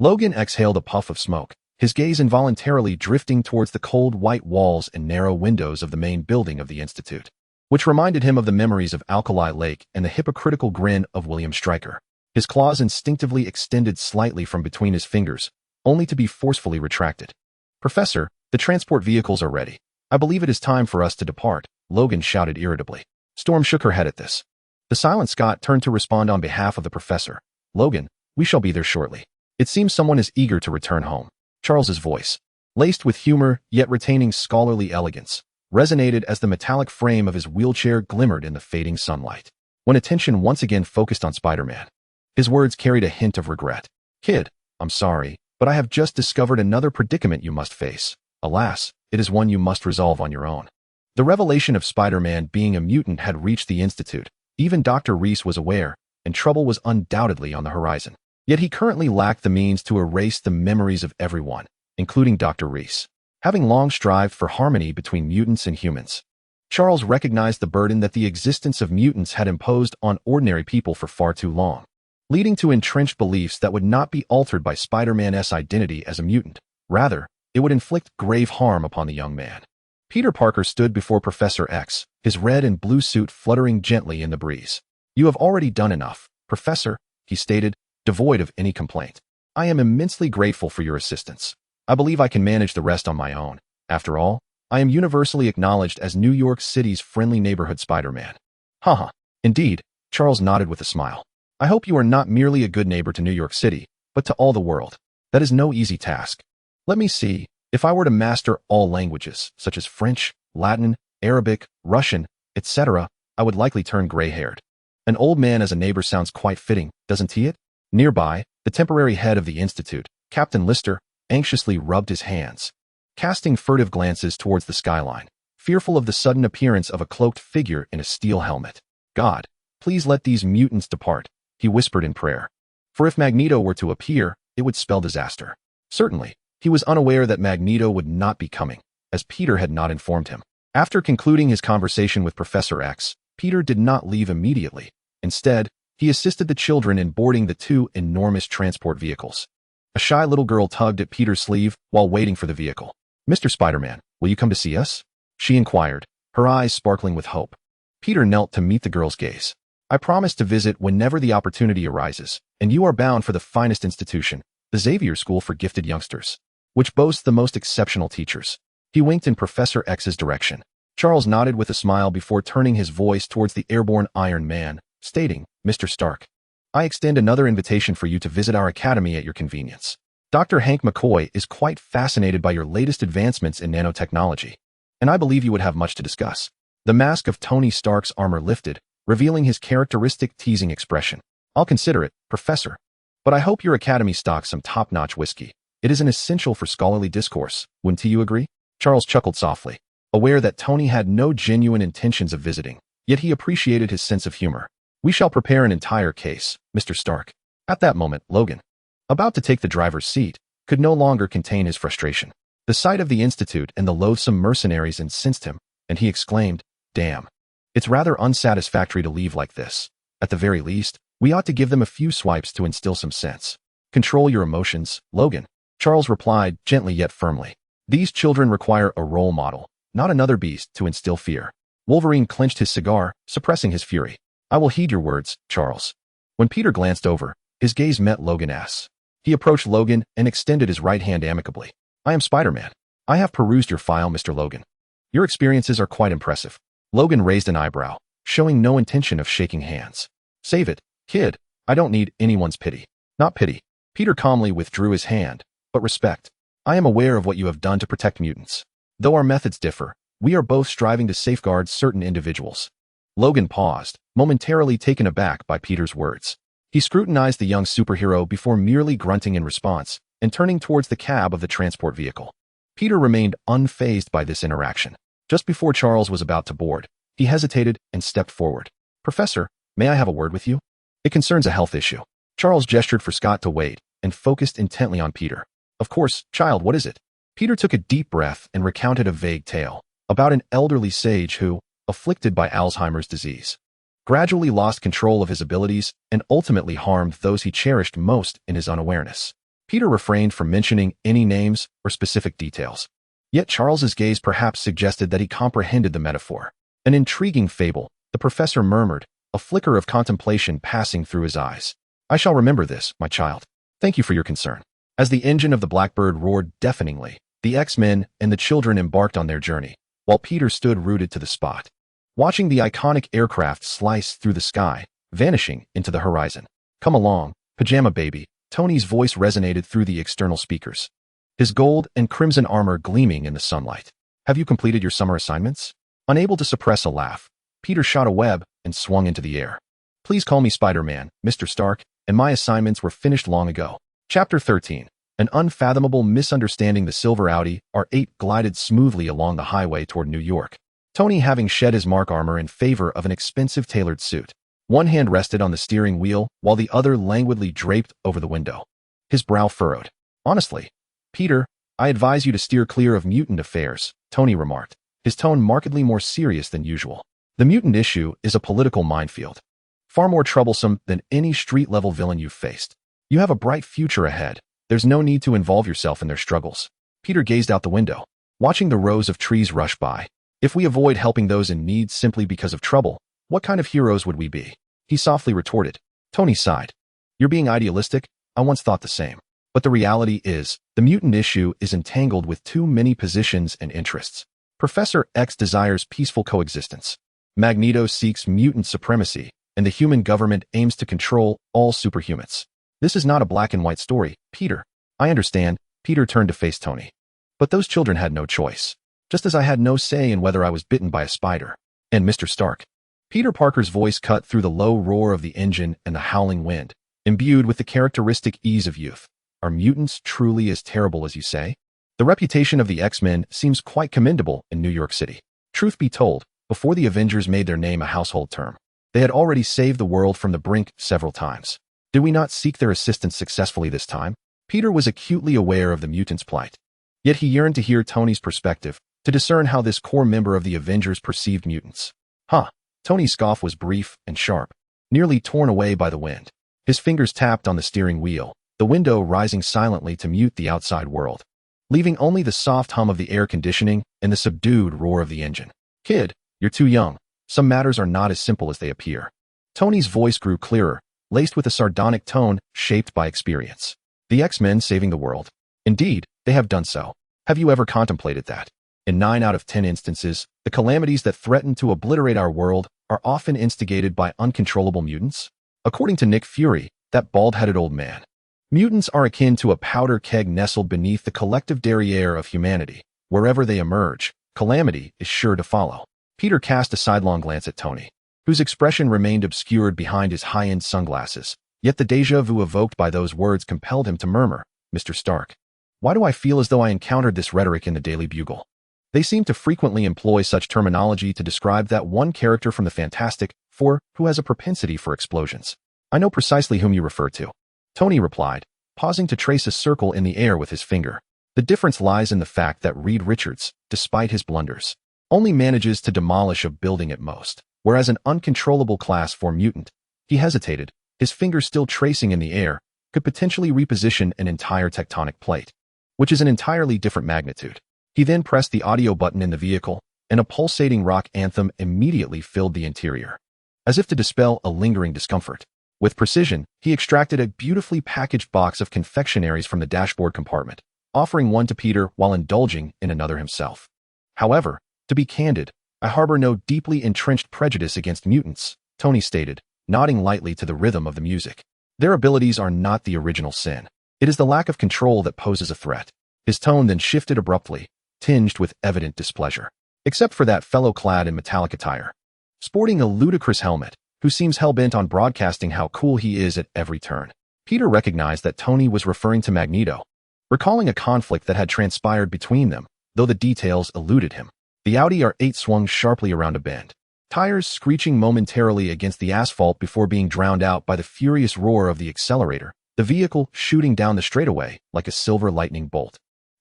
Logan exhaled a puff of smoke, his gaze involuntarily drifting towards the cold white walls and narrow windows of the main building of the Institute, which reminded him of the memories of Alkali Lake and the hypocritical grin of William Stryker. His claws instinctively extended slightly from between his fingers, only to be forcefully retracted. Professor, the transport vehicles are ready. I believe it is time for us to depart, Logan shouted irritably. Storm shook her head at this. The silent Scott turned to respond on behalf of the professor. Logan, we shall be there shortly. It seems someone is eager to return home. Charles's voice, laced with humor yet retaining scholarly elegance, resonated as the metallic frame of his wheelchair glimmered in the fading sunlight. When attention once again focused on Spider-Man, his words carried a hint of regret. Kid, I'm sorry, but I have just discovered another predicament you must face. Alas, it is one you must resolve on your own. The revelation of Spider-Man being a mutant had reached the Institute. Even Dr. Reese was aware, and trouble was undoubtedly on the horizon. Yet he currently lacked the means to erase the memories of everyone, including Dr. Reese. Having long strived for harmony between mutants and humans, Charles recognized the burden that the existence of mutants had imposed on ordinary people for far too long, leading to entrenched beliefs that would not be altered by Spider-Man's identity as a mutant. Rather, it would inflict grave harm upon the young man. Peter Parker stood before Professor X, his red and blue suit fluttering gently in the breeze. You have already done enough, Professor, he stated, devoid of any complaint. I am immensely grateful for your assistance. I believe I can manage the rest on my own. After all, I am universally acknowledged as New York City's friendly neighborhood Spider-Man. Haha. Indeed, Charles nodded with a smile. I hope you are not merely a good neighbor to New York City, but to all the world. That is no easy task. Let me see. If I were to master all languages, such as French, Latin, Arabic, Russian, etc., I would likely turn gray-haired. An old man as a neighbor sounds quite fitting, doesn't he it? Nearby, the temporary head of the Institute, Captain Lister, anxiously rubbed his hands, casting furtive glances towards the skyline, fearful of the sudden appearance of a cloaked figure in a steel helmet. God, Please let these mutants depart, he whispered in prayer. For if Magneto were to appear, it would spell disaster. Certainly, he was unaware that Magneto would not be coming, as Peter had not informed him. After concluding his conversation with Professor X, Peter did not leave immediately. Instead, he assisted the children in boarding the two enormous transport vehicles. A shy little girl tugged at Peter's sleeve while waiting for the vehicle. "Mr. Spider-Man, will you come to see us?" she inquired, her eyes sparkling with hope. Peter knelt to meet the girl's gaze. "I promise to visit whenever the opportunity arises, and you are bound for the finest institution, the Xavier School for Gifted Youngsters, which boasts the most exceptional teachers." He winked in Professor X's direction. Charles nodded with a smile before turning his voice towards the airborne Iron Man, stating, "Mr. Stark, I extend another invitation for you to visit our academy at your convenience. Dr. Hank McCoy is quite fascinated by your latest advancements in nanotechnology, and I believe you would have much to discuss." The mask of Tony Stark's armor lifted, revealing his characteristic teasing expression. "I'll consider it, Professor. But I hope your academy stocks some top-notch whiskey. It is an essential for scholarly discourse, wouldn't you agree?" Charles chuckled softly, aware that Tony had no genuine intentions of visiting, yet he appreciated his sense of humor. "We shall prepare an entire case, Mr. Stark." At that moment, Logan, about to take the driver's seat, could no longer contain his frustration. The sight of the Institute and the loathsome mercenaries incensed him, and he exclaimed, "Damn. It's rather unsatisfactory to leave like this. At the very least, we ought to give them a few swipes to instill some sense." "Control your emotions, Logan," Charles replied gently yet firmly. "These children require a role model, not another beast to instill fear." Wolverine clenched his cigar, suppressing his fury. "I will heed your words, Charles." When Peter glanced over, his gaze met Logan's. He approached Logan and extended his right hand amicably. "I am Spider-Man. I have perused your file, Mr. Logan. Your experiences are quite impressive." Logan raised an eyebrow, showing no intention of shaking hands. "Save it, kid. I don't need anyone's pity." "Not pity." Peter calmly withdrew his hand, "but respect. I am aware of what you have done to protect mutants. Though our methods differ, we are both striving to safeguard certain individuals." Logan paused, momentarily taken aback by Peter's words. He scrutinized the young superhero before merely grunting in response and turning towards the cab of the transport vehicle. Peter remained unfazed by this interaction. Just before Charles was about to board, he hesitated and stepped forward. "Professor, may I have a word with you? It concerns a health issue." Charles gestured for Scott to wait and focused intently on Peter. "Of course, child, what is it?" Peter took a deep breath and recounted a vague tale about an elderly sage who, afflicted by Alzheimer's disease, gradually lost control of his abilities and ultimately harmed those he cherished most in his unawareness. Peter refrained from mentioning any names or specific details. Yet Charles's gaze perhaps suggested that he comprehended the metaphor. "An intriguing fable," the professor murmured, a flicker of contemplation passing through his eyes. "I shall remember this, my child. Thank you for your concern." As the engine of the Blackbird roared deafeningly, the X-Men and the children embarked on their journey, while Peter stood rooted to the spot, watching the iconic aircraft slice through the sky, vanishing into the horizon. "Come along, Pajama Baby," Tony's voice resonated through the external speakers, his gold and crimson armor gleaming in the sunlight. "Have you completed your summer assignments?" Unable to suppress a laugh, Peter shot a web and swung into the air. "Please call me Spider-Man, Mr. Stark, and my assignments were finished long ago." Chapter 13. An unfathomable misunderstanding. The silver Audi R8 glided smoothly along the highway toward New York, Tony having shed his Mark armor in favor of an expensive tailored suit. One hand rested on the steering wheel while the other languidly draped over the window. His brow furrowed. "Honestly, Peter, I advise you to steer clear of mutant affairs," Tony remarked, his tone markedly more serious than usual. "The mutant issue is a political minefield, far more troublesome than any street-level villain you've faced. You have a bright future ahead. There's no need to involve yourself in their struggles." Peter gazed out the window, watching the rows of trees rush by. "If we avoid helping those in need simply because of trouble, what kind of heroes would we be?" he softly retorted. Tony sighed. "You're being idealistic. I once thought the same. But the reality is, the mutant issue is entangled with too many positions and interests. Professor X desires peaceful coexistence. Magneto seeks mutant supremacy, and the human government aims to control all superhumans. This is not a black and white story, Peter." "I understand." Peter turned to face Tony. "But those children had no choice, just as I had no say in whether I was bitten by a spider." "And Mr. Stark." Peter Parker's voice cut through the low roar of the engine and the howling wind, imbued with the characteristic ease of youth. "Are mutants truly as terrible as you say? The reputation of the X-Men seems quite commendable in New York City. Truth be told, before the Avengers made their name a household term, They had already saved the world from the brink several times. Did we not seek their assistance successfully this time? Peter was acutely aware of the mutants' plight. Yet he yearned to hear Tony's perspective, to discern how this core member of the Avengers perceived mutants. Huh. Tony's scoff was brief and sharp, nearly torn away by the wind. His fingers tapped on the steering wheel, the window rising silently to mute the outside world, leaving only the soft hum of the air conditioning and the subdued roar of the engine. Kid, you're too young. Some matters are not as simple as they appear. Tony's voice grew clearer, laced with a sardonic tone shaped by experience. The X-Men saving the world. Indeed, they have done so. Have you ever contemplated that? In 9 out of 10 instances, the calamities that threaten to obliterate our world are often instigated by uncontrollable mutants. According to Nick Fury, that bald-headed old man, mutants are akin to a powder keg nestled beneath the collective derriere of humanity. Wherever they emerge, calamity is sure to follow. Peter cast a sidelong glance at Tony, whose expression remained obscured behind his high-end sunglasses, yet the déjà vu evoked by those words compelled him to murmur, "Mr. Stark, why do I feel as though I encountered this rhetoric in the Daily Bugle?" They seem to frequently employ such terminology to describe that one character from the Fantastic Four who has a propensity for explosions. I know precisely whom you refer to, Tony replied, pausing to trace a circle in the air with his finger. The difference lies in the fact that Reed Richards, despite his blunders, only manages to demolish a building at most, whereas an uncontrollable Class 4 mutant, he hesitated, his finger still tracing in the air, could potentially reposition an entire tectonic plate, which is an entirely different magnitude. He then pressed the audio button in the vehicle, and a pulsating rock anthem immediately filled the interior, as if to dispel a lingering discomfort. With precision, he extracted a beautifully packaged box of confectionaries from the dashboard compartment, offering one to Peter while indulging in another himself. However, to be candid, I harbor no deeply entrenched prejudice against mutants, Tony stated, nodding lightly to the rhythm of the music. Their abilities are not the original sin. It is the lack of control that poses a threat. His tone then shifted abruptly, tinged with evident displeasure. Except for that fellow clad in metallic attire, sporting a ludicrous helmet, who seems hell-bent on broadcasting how cool he is at every turn. Peter recognized that Tony was referring to Magneto, recalling a conflict that had transpired between them, though the details eluded him. The Audi R8 swung sharply around a bend, tires screeching momentarily against the asphalt before being drowned out by the furious roar of the accelerator, the vehicle shooting down the straightaway like a silver lightning bolt,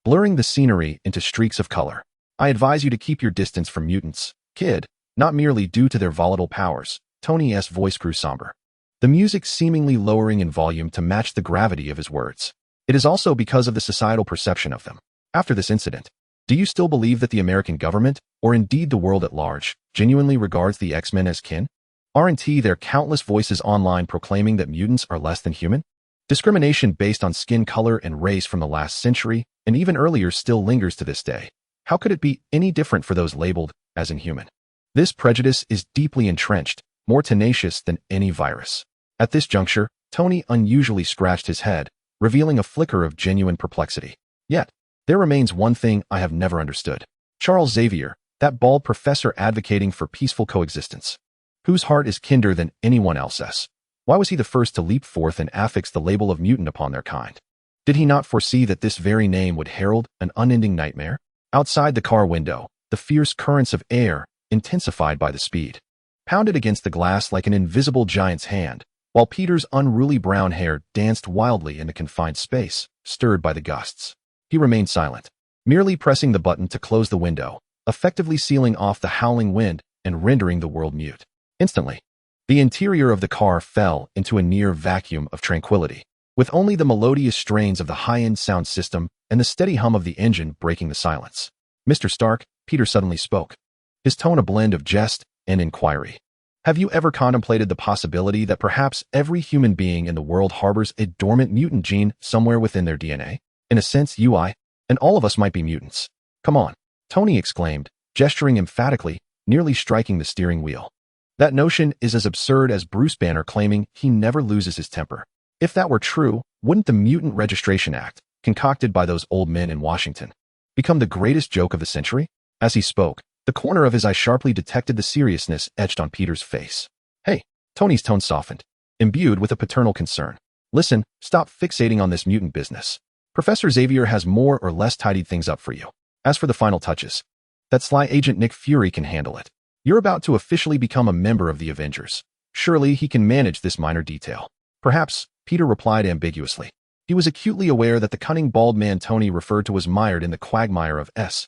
blurring the scenery into streaks of color. I advise you to keep your distance from mutants, kid, not merely due to their volatile powers. Tony's voice grew somber, the music seemingly lowering in volume to match the gravity of his words. It is also because of the societal perception of them. After this incident, do you still believe that the American government, or indeed the world at large, genuinely regards the X-Men as kin? Aren't there countless voices online proclaiming that mutants are less than human? Discrimination based on skin color and race from the last century, and even earlier, still lingers to this day. How could it be any different for those labeled as inhuman? This prejudice is deeply entrenched, more tenacious than any virus. At this juncture, Tony unusually scratched his head, revealing a flicker of genuine perplexity. Yet, there remains one thing I have never understood. Charles Xavier, that bald professor advocating for peaceful coexistence, whose heart is kinder than anyone else's. Why was he the first to leap forth and affix the label of mutant upon their kind? Did he not foresee that this very name would herald an unending nightmare? Outside the car window, the fierce currents of air, intensified by the speed, pounded against the glass like an invisible giant's hand, while Peter's unruly brown hair danced wildly in the confined space, stirred by the gusts. He remained silent, merely pressing the button to close the window, effectively sealing off the howling wind and rendering the world mute. Instantly, the interior of the car fell into a near vacuum of tranquility, with only the melodious strains of the high-end sound system and the steady hum of the engine breaking the silence. "Mr. Stark," Peter suddenly spoke, his tone a blend of jest and inquiry. "Have you ever contemplated the possibility that perhaps every human being in the world harbors a dormant mutant gene somewhere within their DNA? In a sense, you, I, and all of us might be mutants." "Come on," Tony exclaimed, gesturing emphatically, nearly striking the steering wheel. That notion is as absurd as Bruce Banner claiming he never loses his temper. If that were true, wouldn't the Mutant Registration Act, concocted by those old men in Washington, become the greatest joke of the century? As he spoke, the corner of his eye sharply detected the seriousness etched on Peter's face. "Hey," Tony's tone softened, imbued with a paternal concern. "Listen, stop fixating on this mutant business. Professor Xavier has more or less tidied things up for you. As for the final touches, that sly agent Nick Fury can handle it. You're about to officially become a member of the Avengers. Surely he can manage this minor detail. Perhaps, Peter replied ambiguously. He was acutely aware that the cunning bald man Tony referred to was mired in the quagmire of S-H-I-E-L-D,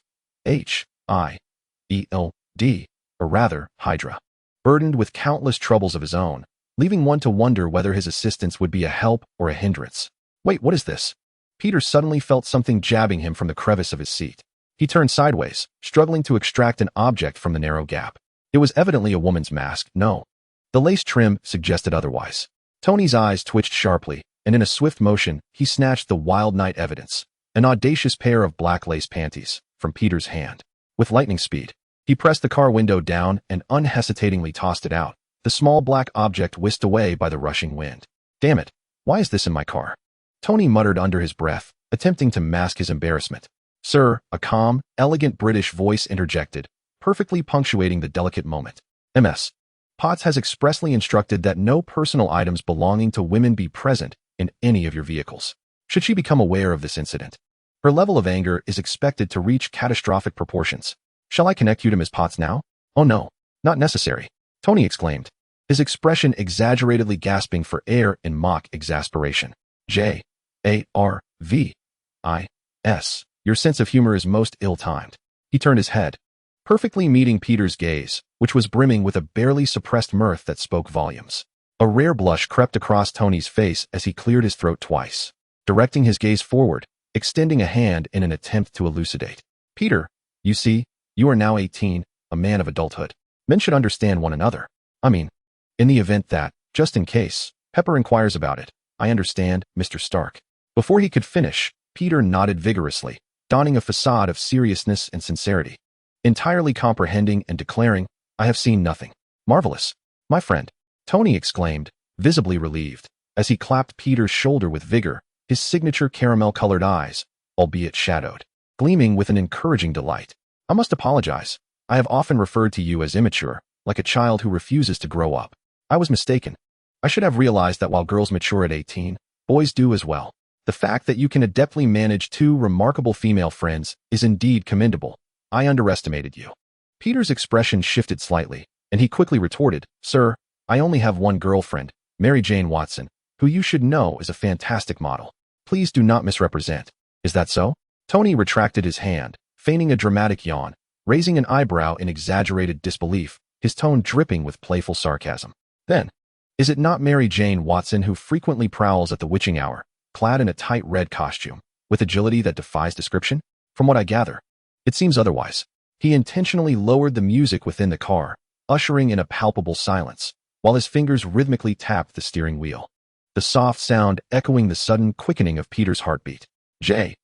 or rather, Hydra. Burdened with countless troubles of his own, leaving one to wonder whether his assistance would be a help or a hindrance. Wait, what is this? Peter suddenly felt something jabbing him from the crevice of his seat. He turned sideways, struggling to extract an object from the narrow gap. It was evidently a woman's mask. No. The lace trim suggested otherwise. Tony's eyes twitched sharply, and in a swift motion, he snatched the wild night evidence, an audacious pair of black lace panties, from Peter's hand. With lightning speed, he pressed the car window down and unhesitatingly tossed it out, the small black object whisked away by the rushing wind. Damn it, why is this in my car? Tony muttered under his breath, attempting to mask his embarrassment. Sir, a calm, elegant British voice interjected, perfectly punctuating the delicate moment. Ms. Potts has expressly instructed that no personal items belonging to women be present in any of your vehicles. Should she become aware of this incident, her level of anger is expected to reach catastrophic proportions. Shall I connect you to Ms. Potts now? Oh no, not necessary, Tony exclaimed, his expression exaggeratedly gasping for air in mock exasperation. J-A-R-V-I-S. Your sense of humor is most ill-timed. He turned his head, perfectly meeting Peter's gaze, which was brimming with a barely suppressed mirth that spoke volumes. A rare blush crept across Tony's face as he cleared his throat twice, directing his gaze forward, extending a hand in an attempt to elucidate. Peter, you see, you are now 18, a man of adulthood. Men should understand one another. I mean, in the event that, just in case, Pepper inquires about it, I understand, Mr. Stark. Before he could finish, Peter nodded vigorously, donning a facade of seriousness and sincerity, entirely comprehending and declaring, I have seen nothing. Marvelous. My friend, Tony exclaimed, visibly relieved, as he clapped Peter's shoulder with vigor, his signature caramel-colored eyes, albeit shadowed, gleaming with an encouraging delight. I must apologize. I have often referred to you as immature, like a child who refuses to grow up. I was mistaken. I should have realized that while girls mature at 18, boys do as well. The fact that you can adeptly manage two remarkable female friends is indeed commendable. I underestimated you. Peter's expression shifted slightly, and he quickly retorted, Sir, I only have one girlfriend, Mary Jane Watson, who you should know is a fantastic model. Please do not misrepresent. Is that so? Tony retracted his hand, feigning a dramatic yawn, raising an eyebrow in exaggerated disbelief, his tone dripping with playful sarcasm. Then, is it not Mary Jane Watson who frequently prowls at the witching hour, clad in a tight red costume, with agility that defies description? From what I gather, it seems otherwise. He intentionally lowered the music within the car, ushering in a palpable silence, while his fingers rhythmically tapped the steering wheel, the soft sound echoing the sudden quickening of Peter's heartbeat. J-A-R-V-I-S.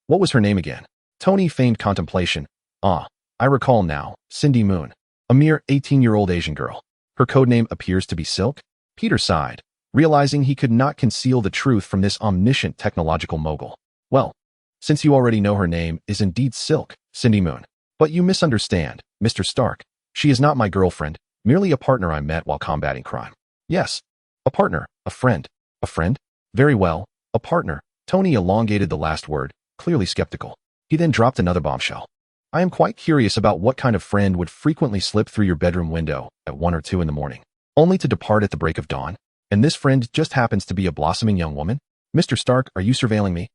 What was her name again? Tony feigned contemplation. Ah, I recall now, Cindy Moon, a mere 18-year-old Asian girl. Her codename appears to be Silk? Peter sighed, realizing he could not conceal the truth from this omniscient technological mogul. Well, since you already know her name is indeed Silk, Cindy Moon. But you misunderstand, Mr. Stark. She is not my girlfriend, merely a partner I met while combating crime. Yes, a partner, a friend. A friend? Very well, a partner. Tony elongated the last word, clearly skeptical. He then dropped another bombshell. I am quite curious about what kind of friend would frequently slip through your bedroom window at 1 or 2 in the morning, only to depart at the break of dawn. And this friend just happens to be a blossoming young woman? Mr. Stark, are you surveilling me?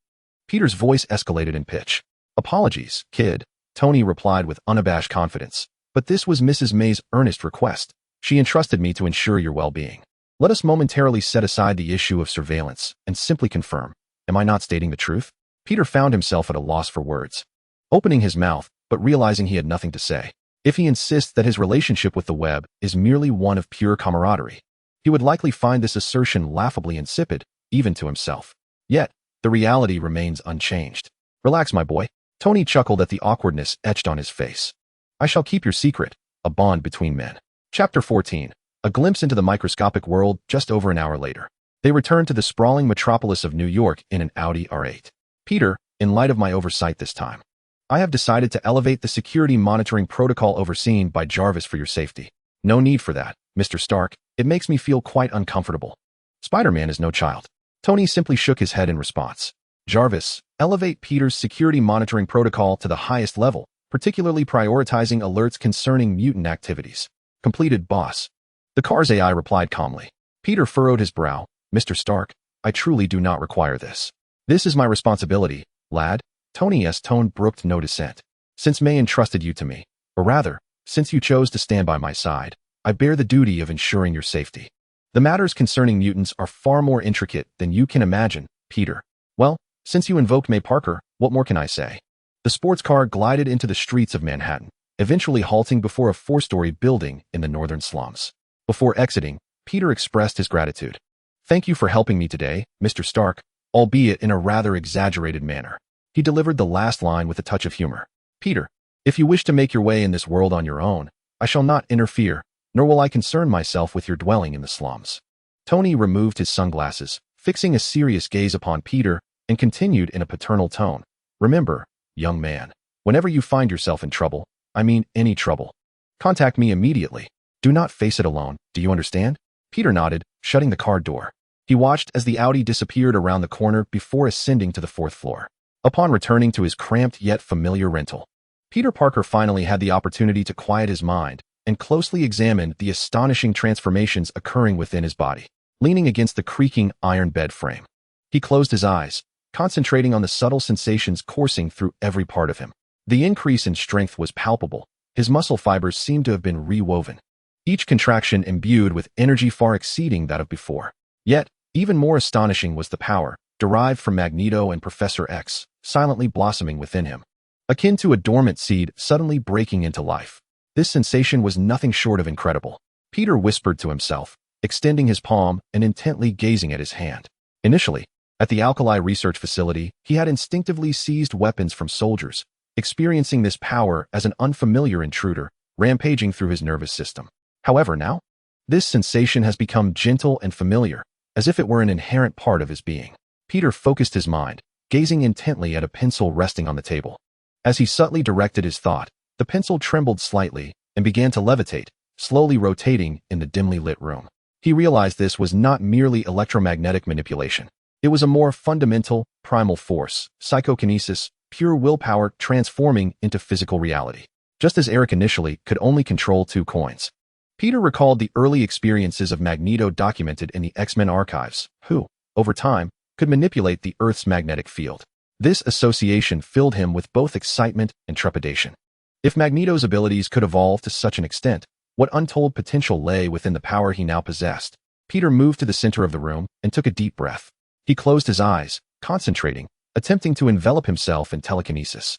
Peter's voice escalated in pitch. Apologies, kid, Tony replied with unabashed confidence. But this was Mrs. May's earnest request. She entrusted me to ensure your well-being. Let us momentarily set aside the issue of surveillance and simply confirm. Am I not stating the truth? Peter found himself at a loss for words, opening his mouth, but realizing he had nothing to say. If he insists that his relationship with the web is merely one of pure camaraderie, he would likely find this assertion laughably insipid, even to himself. Yet, the reality remains unchanged. Relax, my boy. Tony chuckled at the awkwardness etched on his face. I shall keep your secret, a bond between men. Chapter 14. A glimpse into the microscopic world just over an hour later. They returned to the sprawling metropolis of New York in an Audi R8. Peter, in light of my oversight this time, I have decided to elevate the security monitoring protocol overseen by Jarvis for your safety. No need for that, Mr. Stark. It makes me feel quite uncomfortable. Spider-Man is no child. Tony simply shook his head in response. Jarvis, elevate Peter's security monitoring protocol to the highest level, particularly prioritizing alerts concerning mutant activities. Completed, boss. The car's AI replied calmly. Peter furrowed his brow. Mr. Stark, I truly do not require this. This is my responsibility, lad. Tony's tone brooked no dissent. Since May entrusted you to me, or rather, since you chose to stand by my side, I bear the duty of ensuring your safety. The matters concerning mutants are far more intricate than you can imagine, Peter. Well, since you invoked May Parker, what more can I say? The sports car glided into the streets of Manhattan, eventually halting before a four-story building in the northern slums. Before exiting, Peter expressed his gratitude. Thank you for helping me today, Mr. Stark, albeit in a rather exaggerated manner. He delivered the last line with a touch of humor. Peter, if you wish to make your way in this world on your own, I shall not interfere, nor will I concern myself with your dwelling in the slums. Tony removed his sunglasses, fixing a serious gaze upon Peter, and continued in a paternal tone. Remember, young man, whenever you find yourself in trouble, I mean any trouble, contact me immediately. Do not face it alone, do you understand? Peter nodded, shutting the car door. He watched as the Audi disappeared around the corner before ascending to the fourth floor. Upon returning to his cramped yet familiar rental, Peter Parker finally had the opportunity to quiet his mind and closely examined the astonishing transformations occurring within his body. Leaning against the creaking iron bed frame, he closed his eyes, concentrating on the subtle sensations coursing through every part of him. The increase in strength was palpable. His muscle fibers seemed to have been rewoven, each contraction imbued with energy far exceeding that of before. Yet, even more astonishing was the power, derived from Magneto and Professor X, silently blossoming within him. Akin to a dormant seed suddenly breaking into life. This sensation was nothing short of incredible. Peter whispered to himself, extending his palm and intently gazing at his hand. Initially, at the Alkali Research Facility, he had instinctively seized weapons from soldiers, experiencing this power as an unfamiliar intruder, rampaging through his nervous system. However, now, this sensation has become gentle and familiar, as if it were an inherent part of his being. Peter focused his mind, gazing intently at a pencil resting on the table. As he subtly directed his thought, the pencil trembled slightly and began to levitate, slowly rotating in the dimly lit room. He realized this was not merely electromagnetic manipulation. It was a more fundamental, primal force, psychokinesis, pure willpower transforming into physical reality. Just as Eric initially could only control 2 coins. Peter recalled the early experiences of Magneto documented in the X-Men archives, who, over time, could manipulate the Earth's magnetic field. This association filled him with both excitement and trepidation. If Magneto's abilities could evolve to such an extent, what untold potential lay within the power he now possessed? Peter moved to the center of the room and took a deep breath. He closed his eyes, concentrating, attempting to envelop himself in telekinesis.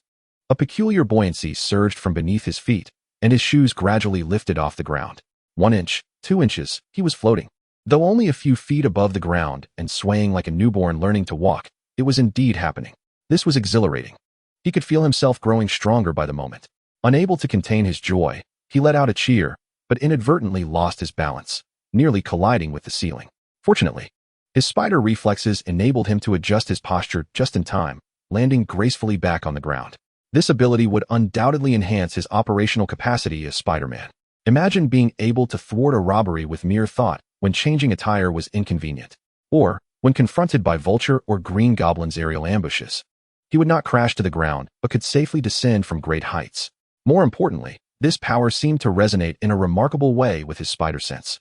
A peculiar buoyancy surged from beneath his feet, and his shoes gradually lifted off the ground. 1 inch, 2 inches, he was floating. Though only a few feet above the ground and swaying like a newborn learning to walk, it was indeed happening. This was exhilarating. He could feel himself growing stronger by the moment. Unable to contain his joy, he let out a cheer, but inadvertently lost his balance, nearly colliding with the ceiling. Fortunately, his spider reflexes enabled him to adjust his posture just in time, landing gracefully back on the ground. This ability would undoubtedly enhance his operational capacity as Spider-Man. Imagine being able to thwart a robbery with mere thought when changing attire was inconvenient, or when confronted by Vulture or Green Goblin's aerial ambushes. He would not crash to the ground, but could safely descend from great heights. More importantly, this power seemed to resonate in a remarkable way with his spider sense.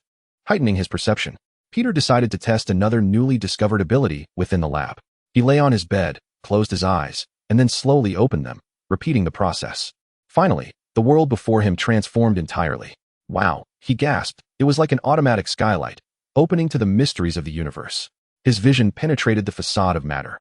Heightening his perception, Peter decided to test another newly discovered ability within the lab. He lay on his bed, closed his eyes, and then slowly opened them, repeating the process. Finally, the world before him transformed entirely. Wow, he gasped. It was like an automatic skylight, opening to the mysteries of the universe. His vision penetrated the facade of matter.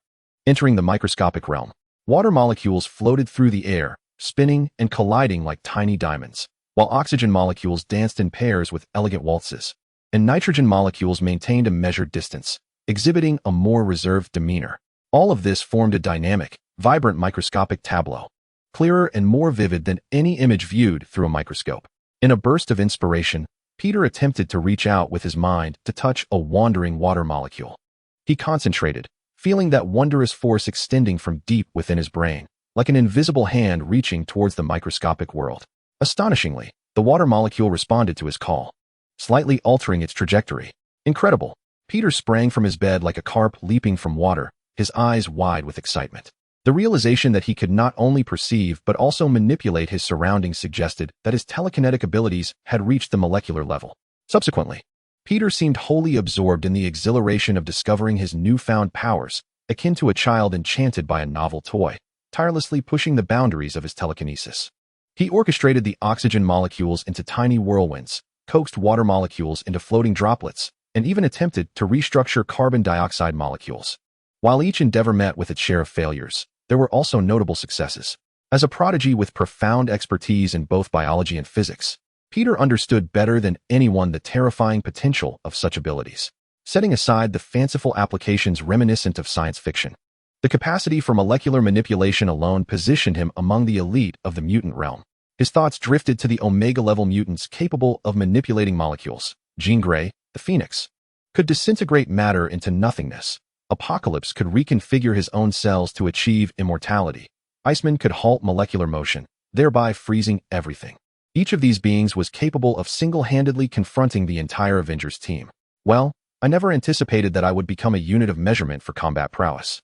Entering the microscopic realm, water molecules floated through the air, spinning and colliding like tiny diamonds, while oxygen molecules danced in pairs with elegant waltzes, and nitrogen molecules maintained a measured distance, exhibiting a more reserved demeanor. All of this formed a dynamic, vibrant microscopic tableau, clearer and more vivid than any image viewed through a microscope. In a burst of inspiration, Peter attempted to reach out with his mind to touch a wandering water molecule. He concentrated, feeling that wondrous force extending from deep within his brain, like an invisible hand reaching towards the microscopic world. Astonishingly, the water molecule responded to his call, slightly altering its trajectory. Incredible! Peter sprang from his bed like a carp leaping from water, his eyes wide with excitement. The realization that he could not only perceive but also manipulate his surroundings suggested that his telekinetic abilities had reached the molecular level. Subsequently, Peter seemed wholly absorbed in the exhilaration of discovering his newfound powers, akin to a child enchanted by a novel toy, tirelessly pushing the boundaries of his telekinesis. He orchestrated the oxygen molecules into tiny whirlwinds, coaxed water molecules into floating droplets, and even attempted to restructure carbon dioxide molecules. While each endeavor met with its share of failures, there were also notable successes. As a prodigy with profound expertise in both biology and physics, Peter understood better than anyone the terrifying potential of such abilities. Setting aside the fanciful applications reminiscent of science fiction, the capacity for molecular manipulation alone positioned him among the elite of the mutant realm. His thoughts drifted to the Omega-level mutants capable of manipulating molecules. Jean Grey, the Phoenix, could disintegrate matter into nothingness. Apocalypse could reconfigure his own cells to achieve immortality. Iceman could halt molecular motion, thereby freezing everything. Each of these beings was capable of single-handedly confronting the entire Avengers team. Well, I never anticipated that I would become a unit of measurement for combat prowess.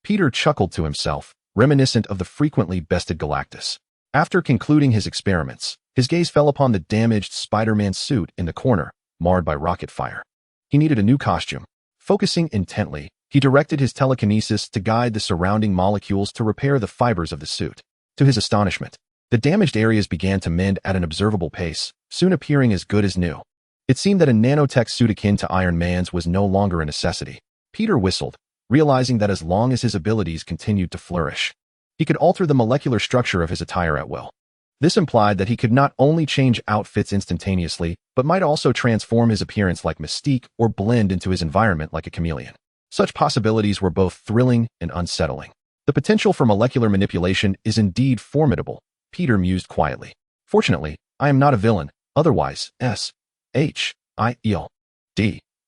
Peter chuckled to himself, reminiscent of the frequently bested Galactus. After concluding his experiments, his gaze fell upon the damaged Spider-Man suit in the corner, marred by rocket fire. He needed a new costume. Focusing intently, he directed his telekinesis to guide the surrounding molecules to repair the fibers of the suit. To his astonishment, the damaged areas began to mend at an observable pace, soon appearing as good as new. It seemed that a nanotech suit akin to Iron Man's was no longer a necessity. Peter whistled, realizing that as long as his abilities continued to flourish, he could alter the molecular structure of his attire at will. This implied that he could not only change outfits instantaneously, but might also transform his appearance like Mystique or blend into his environment like a chameleon. Such possibilities were both thrilling and unsettling. The potential for molecular manipulation is indeed formidable, Peter mused quietly. Fortunately, I am not a villain, otherwise, S.H.I.E.L.D.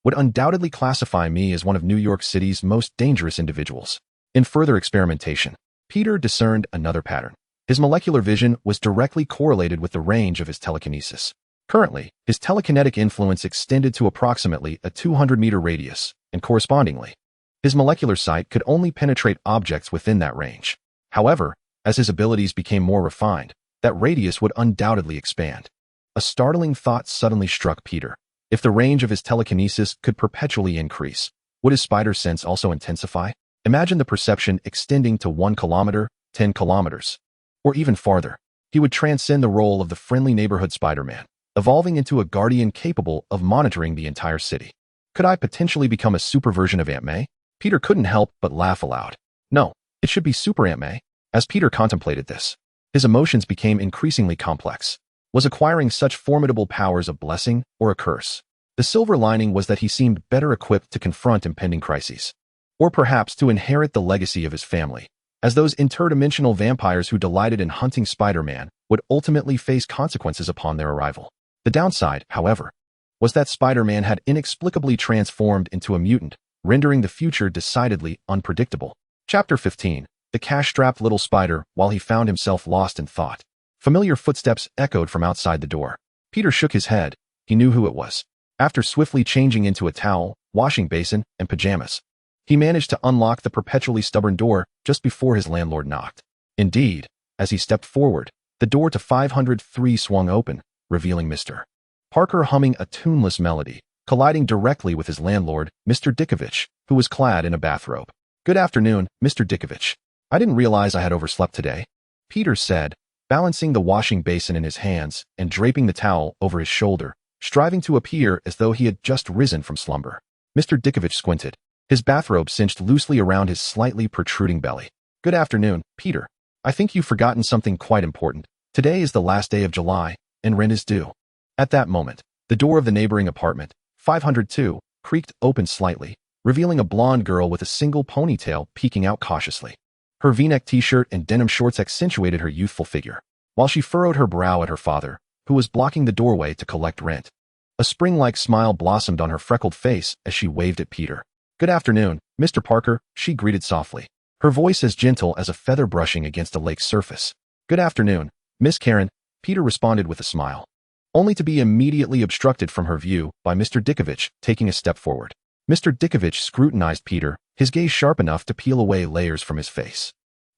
would undoubtedly classify me as one of New York City's most dangerous individuals. In further experimentation, Peter discerned another pattern. His molecular vision was directly correlated with the range of his telekinesis. Currently, his telekinetic influence extended to approximately a 200-meter radius, and correspondingly, his molecular sight could only penetrate objects within that range. However, as his abilities became more refined, that radius would undoubtedly expand. A startling thought suddenly struck Peter. If the range of his telekinesis could perpetually increase, would his spider sense also intensify? Imagine the perception extending to 1 kilometer, 10 kilometers, or even farther. He would transcend the role of the friendly neighborhood Spider-Man, evolving into a guardian capable of monitoring the entire city. Could I potentially become a super version of Aunt May? Peter couldn't help but laugh aloud. No, it should be Super Aunt May. As Peter contemplated this, his emotions became increasingly complex. Was acquiring such formidable powers a blessing or a curse? The silver lining was that he seemed better equipped to confront impending crises, or perhaps to inherit the legacy of his family, as those interdimensional vampires who delighted in hunting Spider-Man would ultimately face consequences upon their arrival. The downside, however, was that Spider-Man had inexplicably transformed into a mutant, rendering the future decidedly unpredictable. Chapter 15. The cash-strapped little spider, while he found himself lost in thought. Familiar footsteps echoed from outside the door. Peter shook his head. He knew who it was. After swiftly changing into a towel, washing basin, and pajamas, he managed to unlock the perpetually stubborn door just before his landlord knocked. Indeed, as he stepped forward, the door to 503 swung open, revealing Mr. Parker humming a tuneless melody, colliding directly with his landlord, Mr. Dickovich, who was clad in a bathrobe. "Good afternoon, Mr. Dickovich. I didn't realize I had overslept today," Peter said, balancing the washing basin in his hands and draping the towel over his shoulder, striving to appear as though he had just risen from slumber. Mr. Dickovich squinted, his bathrobe cinched loosely around his slightly protruding belly. "Good afternoon, Peter. I think you've forgotten something quite important. Today is the last day of July, and rent is due." At that moment, the door of the neighboring apartment, 502, creaked open slightly, revealing a blonde girl with a single ponytail peeking out cautiously. Her V-neck t-shirt and denim shorts accentuated her youthful figure, while she furrowed her brow at her father, who was blocking the doorway to collect rent. A spring-like smile blossomed on her freckled face as she waved at Peter. "Good afternoon, Mr. Parker," she greeted softly, her voice as gentle as a feather brushing against a lake's surface. "Good afternoon, Miss Karen," Peter responded with a smile, only to be immediately obstructed from her view by Mr. Dickovich taking a step forward. Mr. Dickovich scrutinized Peter, his gaze sharp enough to peel away layers from his face.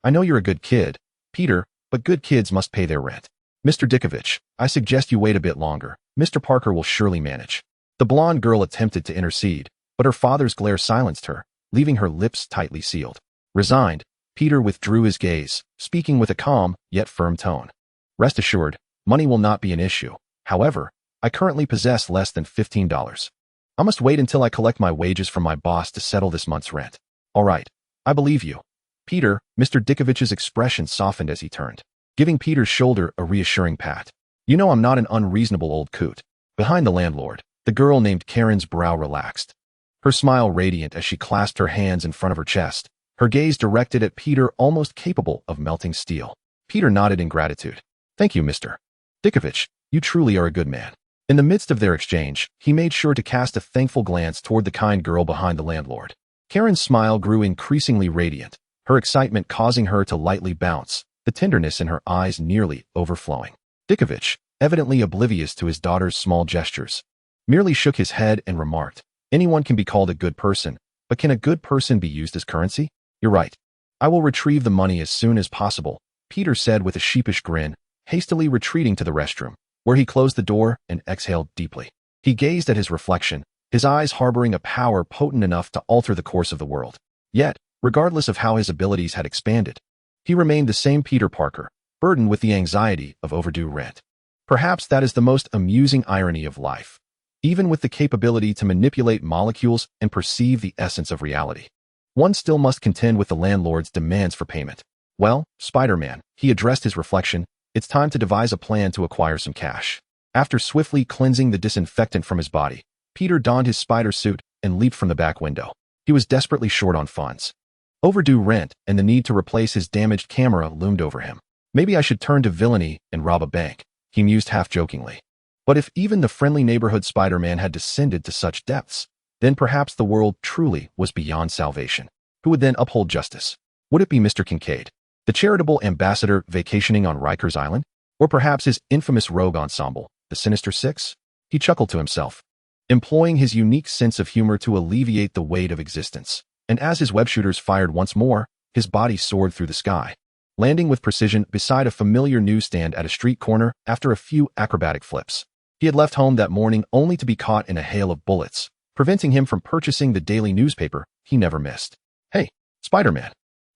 I know you're a good kid, Peter, but good kids must pay their rent. Mr. Dickovich, I suggest you wait a bit longer. Mr. Parker will surely manage. The blonde girl attempted to intercede, but her father's glare silenced her, leaving her lips tightly sealed. Resigned, Peter withdrew his gaze, speaking with a calm, yet firm tone. Rest assured, money will not be an issue. However, I currently possess less than $15. I must wait until I collect my wages from my boss to settle this month's rent. All right, I believe you. Peter, Mr. Dickovich's expression softened as he turned, giving Peter's shoulder a reassuring pat. You know I'm not an unreasonable old coot. Behind the landlord, the girl named Karen's brow relaxed. Her smile radiant as she clasped her hands in front of her chest, her gaze directed at Peter almost capable of melting steel. Peter nodded in gratitude. Thank you, Mr. Dickovich. You truly are a good man. In the midst of their exchange, he made sure to cast a thankful glance toward the kind girl behind the landlord. Karen's smile grew increasingly radiant, her excitement causing her to lightly bounce, the tenderness in her eyes nearly overflowing. Dickovich, evidently oblivious to his daughter's small gestures, merely shook his head and remarked, anyone can be called a good person, but can a good person be used as currency? You're right. I will retrieve the money as soon as possible, Peter said with a sheepish grin, hastily retreating to the restroom, where he closed the door and exhaled deeply. He gazed at his reflection, his eyes harboring a power potent enough to alter the course of the world. Yet, regardless of how his abilities had expanded, he remained the same Peter Parker, burdened with the anxiety of overdue rent. Perhaps that is the most amusing irony of life. Even with the capability to manipulate molecules and perceive the essence of reality, one still must contend with the landlord's demands for payment. Well, Spider-Man, he addressed his reflection, it's time to devise a plan to acquire some cash. After swiftly cleansing the disinfectant from his body, Peter donned his spider suit and leaped from the back window. He was desperately short on funds. Overdue rent and the need to replace his damaged camera loomed over him. Maybe I should turn to villainy and rob a bank, he mused half-jokingly. But if even the friendly neighborhood Spider-Man had descended to such depths, then perhaps the world truly was beyond salvation. Who would then uphold justice? Would it be Mr. Kincaid, the charitable ambassador vacationing on Rikers Island? Or perhaps his infamous rogue ensemble, the Sinister Six? He chuckled to himself, employing his unique sense of humor to alleviate the weight of existence. And as his web shooters fired once more, his body soared through the sky, landing with precision beside a familiar newsstand at a street corner after a few acrobatic flips. He had left home that morning only to be caught in a hail of bullets, preventing him from purchasing the daily newspaper he never missed. Hey, Spider-Man.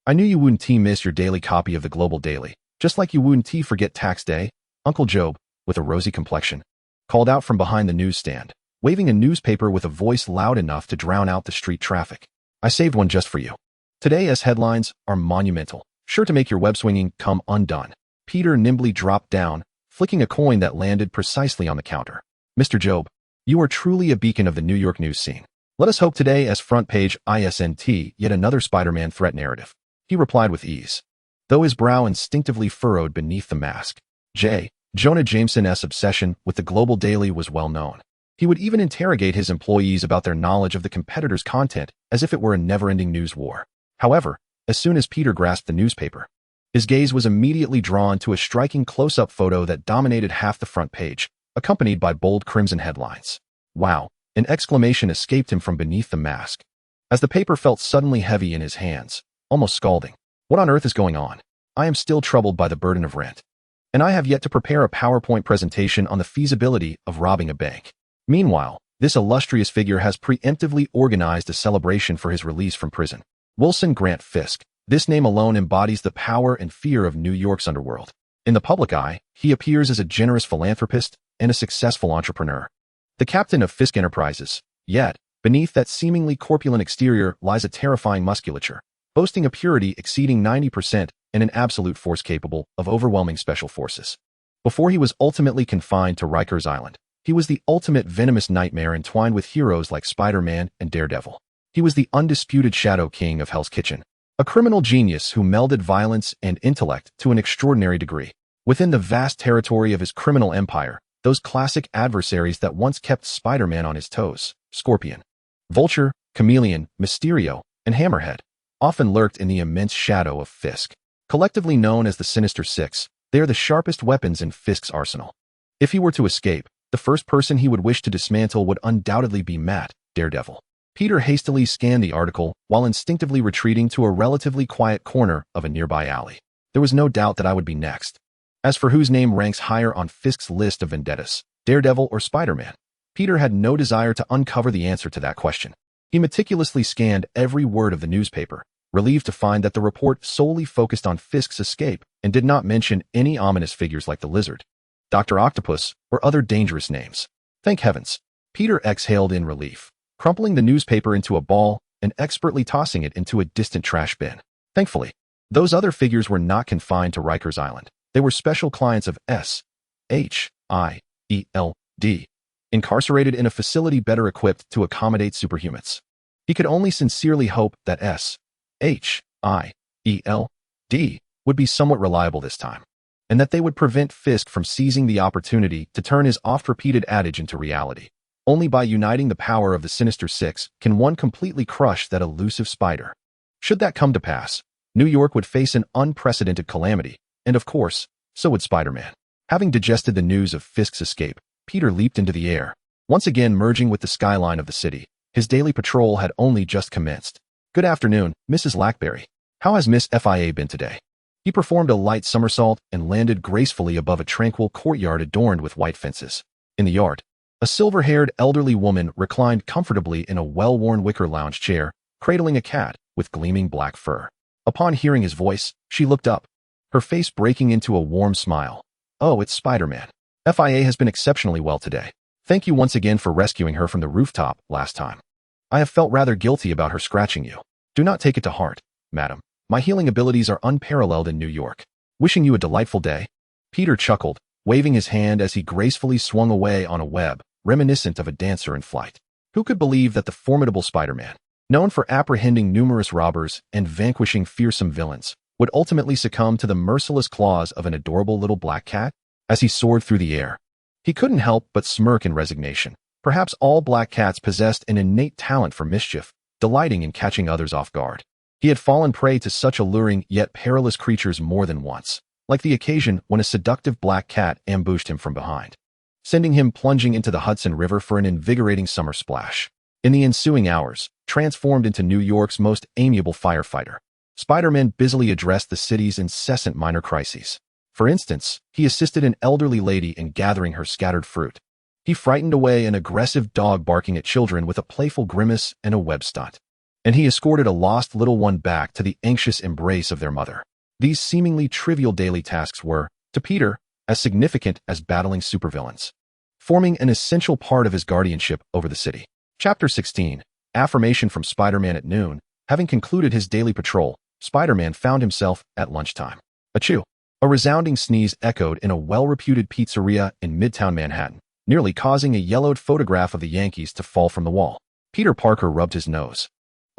I knew you wouldn't miss your daily copy of the Global Daily, just like you wouldn't forget tax day, Uncle Job, with a rosy complexion, called out from behind the newsstand, waving a newspaper with a voice loud enough to drown out the street traffic. I saved one just for you. Today's headlines are monumental, sure to make your web swinging come undone. Peter nimbly dropped down, flicking a coin that landed precisely on the counter. Mr. Job, you are truly a beacon of the New York news scene. Let us hope today as front page ISNT yet another Spider-Man threat narrative. He replied with ease, though his brow instinctively furrowed beneath the mask. Jonah Jameson's obsession with the Global Daily was well known. He would even interrogate his employees about their knowledge of the competitor's content as if it were a never-ending news war. However, as soon as Peter grasped the newspaper, his gaze was immediately drawn to a striking close-up photo that dominated half the front page, accompanied by bold crimson headlines. Wow! An exclamation escaped him from beneath the mask, as the paper felt suddenly heavy in his hands, almost scalding. What on earth is going on? I am still troubled by the burden of rent, and I have yet to prepare a PowerPoint presentation on the feasibility of robbing a bank. Meanwhile, this illustrious figure has preemptively organized a celebration for his release from prison. Wilson Grant Fisk. This name alone embodies the power and fear of New York's underworld. In the public eye, he appears as a generous philanthropist and a successful entrepreneur, the captain of Fisk Enterprises. Yet, beneath that seemingly corpulent exterior lies a terrifying musculature, boasting a purity exceeding 90% and an absolute force capable of overwhelming special forces. Before he was ultimately confined to Rikers Island, he was the ultimate venomous nightmare entwined with heroes like Spider-Man and Daredevil. He was the undisputed Shadow King of Hell's Kitchen, a criminal genius who melded violence and intellect to an extraordinary degree. Within the vast territory of his criminal empire, those classic adversaries that once kept Spider-Man on his toes, Scorpion, Vulture, Chameleon, Mysterio, and Hammerhead, often lurked in the immense shadow of Fisk. Collectively known as the Sinister Six, they are the sharpest weapons in Fisk's arsenal. If he were to escape, the first person he would wish to dismantle would undoubtedly be Matt, Daredevil. Peter hastily scanned the article while instinctively retreating to a relatively quiet corner of a nearby alley. There was no doubt that I would be next. As for whose name ranks higher on Fisk's list of vendettas, Daredevil or Spider-Man, Peter had no desire to uncover the answer to that question. He meticulously scanned every word of the newspaper, relieved to find that the report solely focused on Fisk's escape and did not mention any ominous figures like the Lizard, Dr. Octopus, or other dangerous names. Thank heavens. Peter exhaled in relief, crumpling the newspaper into a ball and expertly tossing it into a distant trash bin. Thankfully, those other figures were not confined to Rikers Island. They were special clients of S.H.I.E.L.D., incarcerated in a facility better equipped to accommodate superhumans. He could only sincerely hope that S.H.I.E.L.D. would be somewhat reliable this time, and that they would prevent Fisk from seizing the opportunity to turn his oft-repeated adage into reality. Only by uniting the power of the Sinister Six can one completely crush that elusive spider. Should that come to pass, New York would face an unprecedented calamity, and of course, so would Spider-Man. Having digested the news of Fisk's escape, Peter leaped into the air, once again merging with the skyline of the city. His daily patrol had only just commenced. Good afternoon, Mrs. Lackberry. How has Miss FIA been today? He performed a light somersault and landed gracefully above a tranquil courtyard adorned with white fences. In the yard, a silver-haired elderly woman reclined comfortably in a well-worn wicker lounge chair, cradling a cat with gleaming black fur. Upon hearing his voice, she looked up, her face breaking into a warm smile. Oh, it's Spider-Man. FIA has been exceptionally well today. Thank you once again for rescuing her from the rooftop last time. I have felt rather guilty about her scratching you. Do not take it to heart, madam. My healing abilities are unparalleled in New York. Wishing you a delightful day. Peter chuckled, waving his hand as he gracefully swung away on a web, reminiscent of a dancer in flight. Who could believe that the formidable Spider-Man, known for apprehending numerous robbers and vanquishing fearsome villains, would ultimately succumb to the merciless claws of an adorable little black cat? As he soared through the air, he couldn't help but smirk in resignation. Perhaps all black cats possessed an innate talent for mischief, delighting in catching others off guard. He had fallen prey to such alluring yet perilous creatures more than once, like the occasion when a seductive black cat ambushed him from behind, sending him plunging into the Hudson River for an invigorating summer splash. In the ensuing hours, transformed into New York's most amiable firefighter, Spider-Man busily addressed the city's incessant minor crises. For instance, he assisted an elderly lady in gathering her scattered fruit. He frightened away an aggressive dog barking at children with a playful grimace and a web stunt. And he escorted a lost little one back to the anxious embrace of their mother. These seemingly trivial daily tasks were, to Peter, as significant as battling supervillains, forming an essential part of his guardianship over the city. Chapter 16. Affirmation from Spider-Man at noon. Having concluded his daily patrol, Spider-Man found himself at lunchtime. Achoo! A resounding sneeze echoed in a well-reputed pizzeria in Midtown Manhattan, nearly causing a yellowed photograph of the Yankees to fall from the wall. Peter Parker rubbed his nose,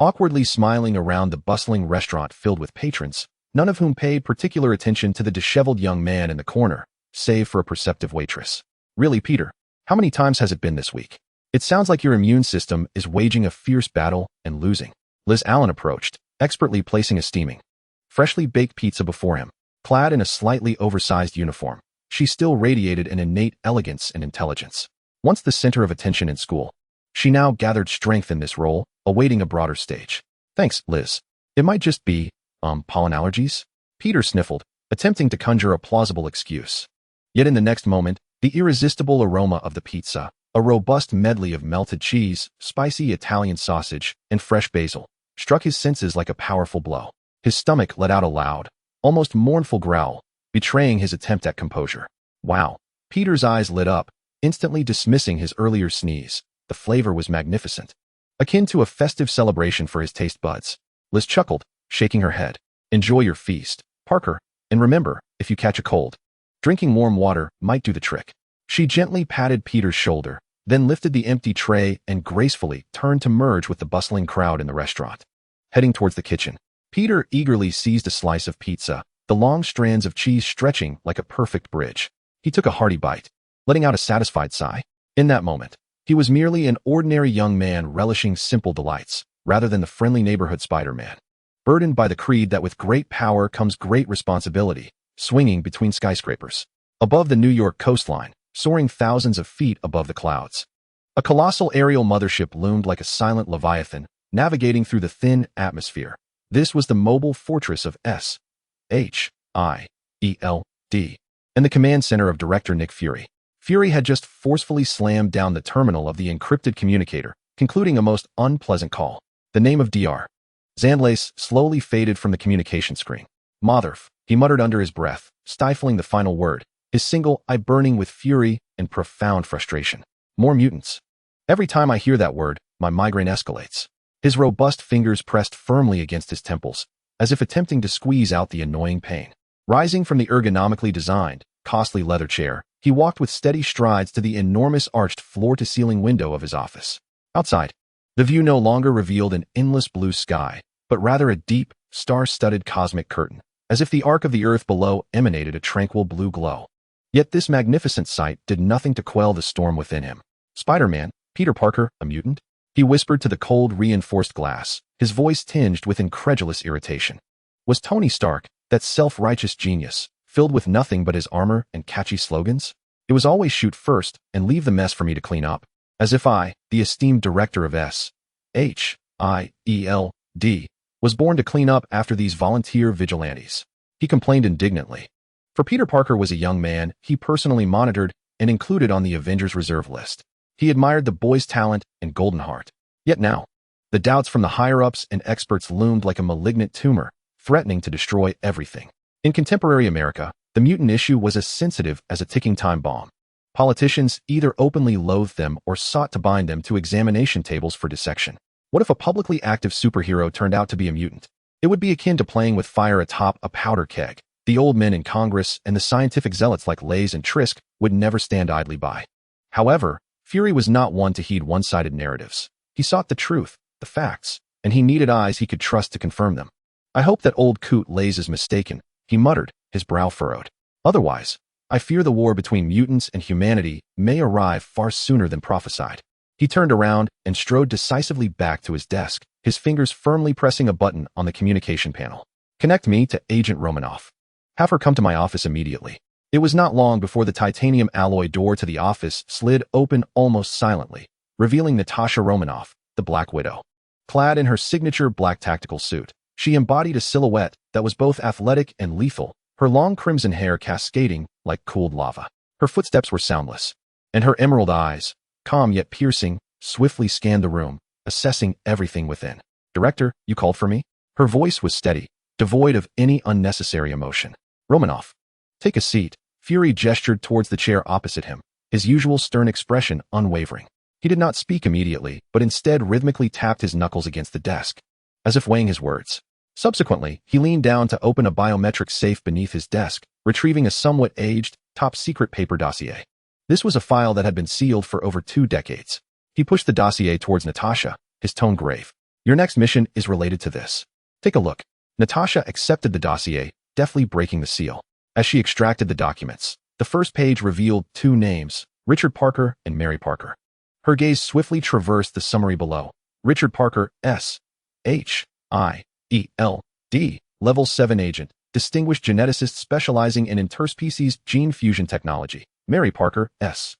awkwardly smiling around the bustling restaurant filled with patrons, none of whom paid particular attention to the disheveled young man in the corner, save for a perceptive waitress. Really, Peter, how many times has it been this week? It sounds like your immune system is waging a fierce battle and losing. Liz Allen approached, expertly placing a steaming, freshly baked pizza before him. Clad in a slightly oversized uniform, she still radiated an innate elegance and intelligence. Once the center of attention in school, she now gathered strength in this role, awaiting a broader stage. Thanks, Liz. It might just be, pollen allergies? Peter sniffled, attempting to conjure a plausible excuse. Yet in the next moment, the irresistible aroma of the pizza, a robust medley of melted cheese, spicy Italian sausage, and fresh basil, struck his senses like a powerful blow. His stomach let out a loud, almost mournful growl, betraying his attempt at composure. Wow. Peter's eyes lit up, instantly dismissing his earlier sneeze. The flavor was magnificent, akin to a festive celebration for his taste buds. Liz chuckled, shaking her head. Enjoy your feast, Parker, and remember, if you catch a cold, drinking warm water might do the trick. She gently patted Peter's shoulder, then lifted the empty tray and gracefully turned to merge with the bustling crowd in the restaurant. Heading towards the kitchen, Peter eagerly seized a slice of pizza, the long strands of cheese stretching like a perfect bridge. He took a hearty bite, letting out a satisfied sigh. In that moment, he was merely an ordinary young man relishing simple delights, rather than the friendly neighborhood Spider-Man, burdened by the creed that with great power comes great responsibility, swinging between skyscrapers. Above the New York coastline, soaring thousands of feet above the clouds, A colossal aerial mothership loomed like a silent leviathan, navigating through the thin atmosphere. This was the mobile fortress of SHIELD, and the command center of Director Nick Fury. Fury had just forcefully slammed down the terminal of the encrypted communicator, concluding a most unpleasant call. The name of Dr. Zandlace slowly faded from the communication screen. Motherf, he muttered under his breath, stifling the final word, his single eye burning with fury and profound frustration. More mutants. Every time I hear that word, my migraine escalates. His robust fingers pressed firmly against his temples, as if attempting to squeeze out the annoying pain. Rising from the ergonomically designed, costly leather chair, he walked with steady strides to the enormous arched floor-to-ceiling window of his office. Outside, the view no longer revealed an endless blue sky, but rather a deep, star-studded cosmic curtain, as if the arc of the earth below emanated a tranquil blue glow. Yet this magnificent sight did nothing to quell the storm within him. Spider-Man, Peter Parker, a mutant? He whispered to the cold, reinforced glass, his voice tinged with incredulous irritation. Was Tony Stark, that self-righteous genius, filled with nothing but his armor and catchy slogans? It was always shoot first and leave the mess for me to clean up. As if I, the esteemed director of SHIELD, was born to clean up after these volunteer vigilantes. He complained indignantly. For Peter Parker was a young man he personally monitored and included on the Avengers Reserve list. He admired the boy's talent and golden heart. Yet now, the doubts from the higher-ups and experts loomed like a malignant tumor, threatening to destroy everything. In contemporary America, the mutant issue was as sensitive as a ticking time bomb. Politicians either openly loathed them or sought to bind them to examination tables for dissection. What if a publicly active superhero turned out to be a mutant? It would be akin to playing with fire atop a powder keg. The old men in Congress and the scientific zealots like Lays and Trisk would never stand idly by. However, Fury was not one to heed one-sided narratives. He sought the truth, the facts, and he needed eyes he could trust to confirm them. I hope that old coot Lays is mistaken, he muttered, his brow furrowed. Otherwise, I fear the war between mutants and humanity may arrive far sooner than prophesied. He turned around and strode decisively back to his desk, his fingers firmly pressing a button on the communication panel. Connect me to Agent Romanoff. Have her come to my office immediately. It was not long before the titanium alloy door to the office slid open almost silently, revealing Natasha Romanoff, the Black Widow. Clad in her signature black tactical suit, she embodied a silhouette that was both athletic and lethal, her long crimson hair cascading like cooled lava. Her footsteps were soundless, and her emerald eyes, calm yet piercing, swiftly scanned the room, assessing everything within. Director, you called for me? Her voice was steady, devoid of any unnecessary emotion. Romanoff, take a seat. Fury gestured towards the chair opposite him, his usual stern expression unwavering. He did not speak immediately, but instead rhythmically tapped his knuckles against the desk, as if weighing his words. Subsequently, he leaned down to open a biometric safe beneath his desk, retrieving a somewhat aged, top-secret paper dossier. This was a file that had been sealed for over 2 decades. He pushed the dossier towards Natasha, his tone grave. Your next mission is related to this. Take a look. Natasha accepted the dossier, deftly breaking the seal. As she extracted the documents, the first page revealed 2 names, Richard Parker and Mary Parker. Her gaze swiftly traversed the summary below. Richard Parker, SHIELD, Level 7 Agent, Distinguished Geneticist specializing in interspecies gene fusion technology. Mary Parker, SHIELD,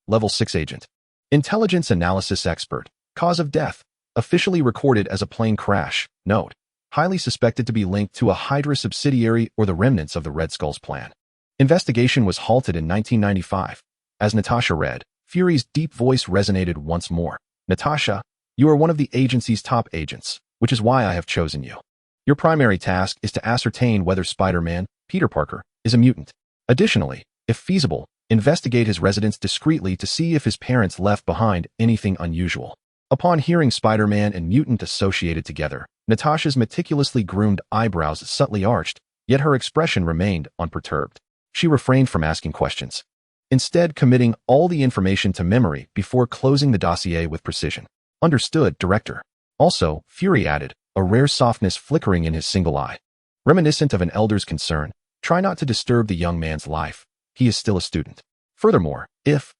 Level 6 Agent, Intelligence Analysis Expert. Cause of death, officially recorded as a plane crash. Note, highly suspected to be linked to a Hydra subsidiary or the remnants of the Red Skull's plan. Investigation was halted in 1995. As Natasha read, Fury's deep voice resonated once more. Natasha, you are one of the agency's top agents, which is why I have chosen you. Your primary task is to ascertain whether Spider-Man, Peter Parker, is a mutant. Additionally, if feasible, investigate his residence discreetly to see if his parents left behind anything unusual. Upon hearing Spider-Man and mutant associated together, Natasha's meticulously groomed eyebrows subtly arched, yet her expression remained unperturbed. She refrained from asking questions, instead committing all the information to memory before closing the dossier with precision. Understood, Director. Also, Fury added, a rare softness flickering in his single eye. Reminiscent of an elder's concern, try not to disturb the young man's life. He is still a student. Furthermore, if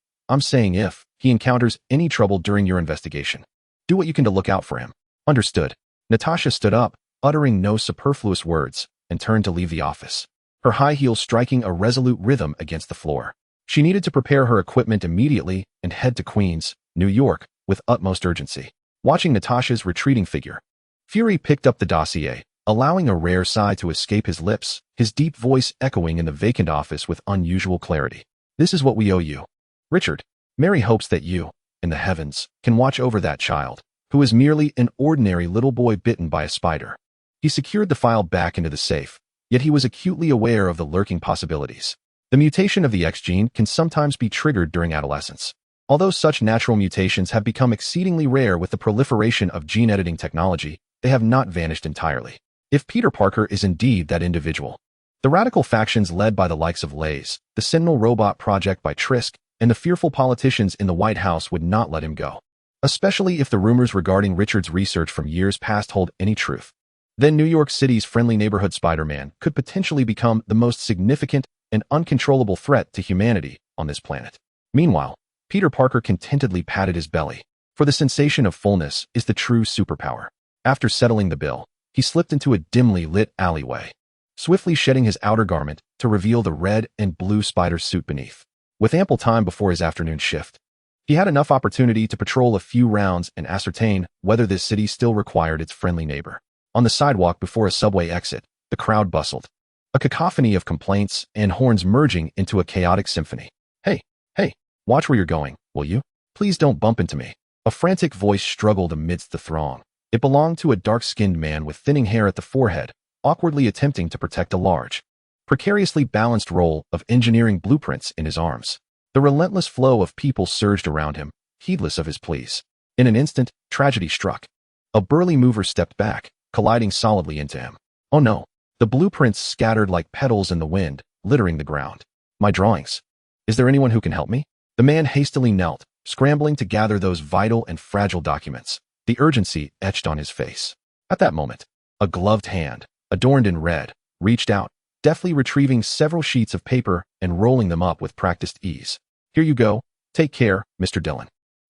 he encounters any trouble during your investigation, do what you can to look out for him. Understood. Natasha stood up, uttering no superfluous words, and turned to leave the office, her high heels striking a resolute rhythm against the floor. She needed to prepare her equipment immediately and head to Queens, New York, with utmost urgency. Watching Natasha's retreating figure, Fury picked up the dossier, allowing a rare sigh to escape his lips, his deep voice echoing in the vacant office with unusual clarity. This is what we owe you. Richard, Mary hopes that you, in the heavens, can watch over that child, who is merely an ordinary little boy bitten by a spider. He secured the file back into the safe, yet he was acutely aware of the lurking possibilities. The mutation of the X gene can sometimes be triggered during adolescence. Although such natural mutations have become exceedingly rare with the proliferation of gene editing technology, they have not vanished entirely. If Peter Parker is indeed that individual, the radical factions led by the likes of Lays, the Sentinel robot project by Trisk, and the fearful politicians in the White House would not let him go. Especially if the rumors regarding Richard's research from years past hold any truth. Then New York City's friendly neighborhood Spider-Man could potentially become the most significant and uncontrollable threat to humanity on this planet. Meanwhile, Peter Parker contentedly patted his belly, for the sensation of fullness is the true superpower. After settling the bill, he slipped into a dimly lit alleyway, swiftly shedding his outer garment to reveal the red and blue spider suit beneath. With ample time before his afternoon shift, he had enough opportunity to patrol a few rounds and ascertain whether this city still required its friendly neighbor. On the sidewalk before a subway exit, the crowd bustled, a cacophony of complaints and horns merging into a chaotic symphony. Hey, watch where you're going, will you? Please don't bump into me. A frantic voice struggled amidst the throng. It belonged to a dark-skinned man with thinning hair at the forehead, awkwardly attempting to protect a large, precariously balanced roll of engineering blueprints in his arms. The relentless flow of people surged around him, heedless of his pleas. In an instant, tragedy struck. A burly mover stepped back, colliding solidly into him. Oh no! The blueprints scattered like petals in the wind, littering the ground. My drawings. Is there anyone who can help me? The man hastily knelt, scrambling to gather those vital and fragile documents, the urgency etched on his face. At that moment, a gloved hand, adorned in red, reached out, deftly retrieving several sheets of paper and rolling them up with practiced ease. Here you go. Take care, Mr. Dillon.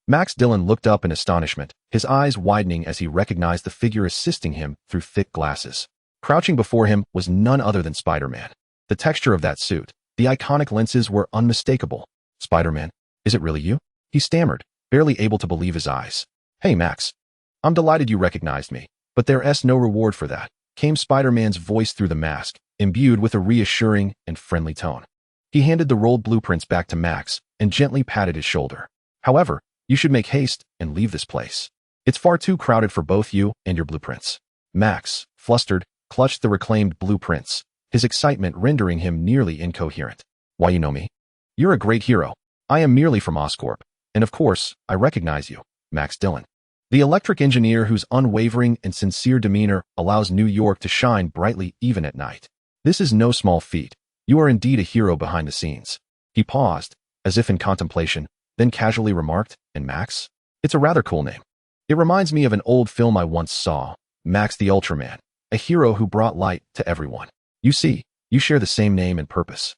Max Dillon looked up in astonishment, his eyes widening as he recognized the figure assisting him through thick glasses. Crouching before him was none other than Spider-Man. The texture of that suit, the iconic lenses were unmistakable. Spider-Man, is it really you? He stammered, barely able to believe his eyes. Hey, Max. I'm delighted you recognized me, but there's no reward for that, came Spider-Man's voice through the mask, imbued with a reassuring and friendly tone. He handed the rolled blueprints back to Max and gently patted his shoulder. However, you should make haste and leave this place. It's far too crowded for both you and your blueprints. Max, flustered, clutched the reclaimed blueprints, his excitement rendering him nearly incoherent. Why, you know me? You're a great hero. I am merely from Oscorp, and of course, I recognize you, Max Dillon. The electric engineer whose unwavering and sincere demeanor allows New York to shine brightly even at night. This is no small feat. You are indeed a hero behind the scenes. He paused, as if in contemplation, then casually remarked, and Max? It's a rather cool name. It reminds me of an old film I once saw, Max the Ultraman, a hero who brought light to everyone. You see, you share the same name and purpose.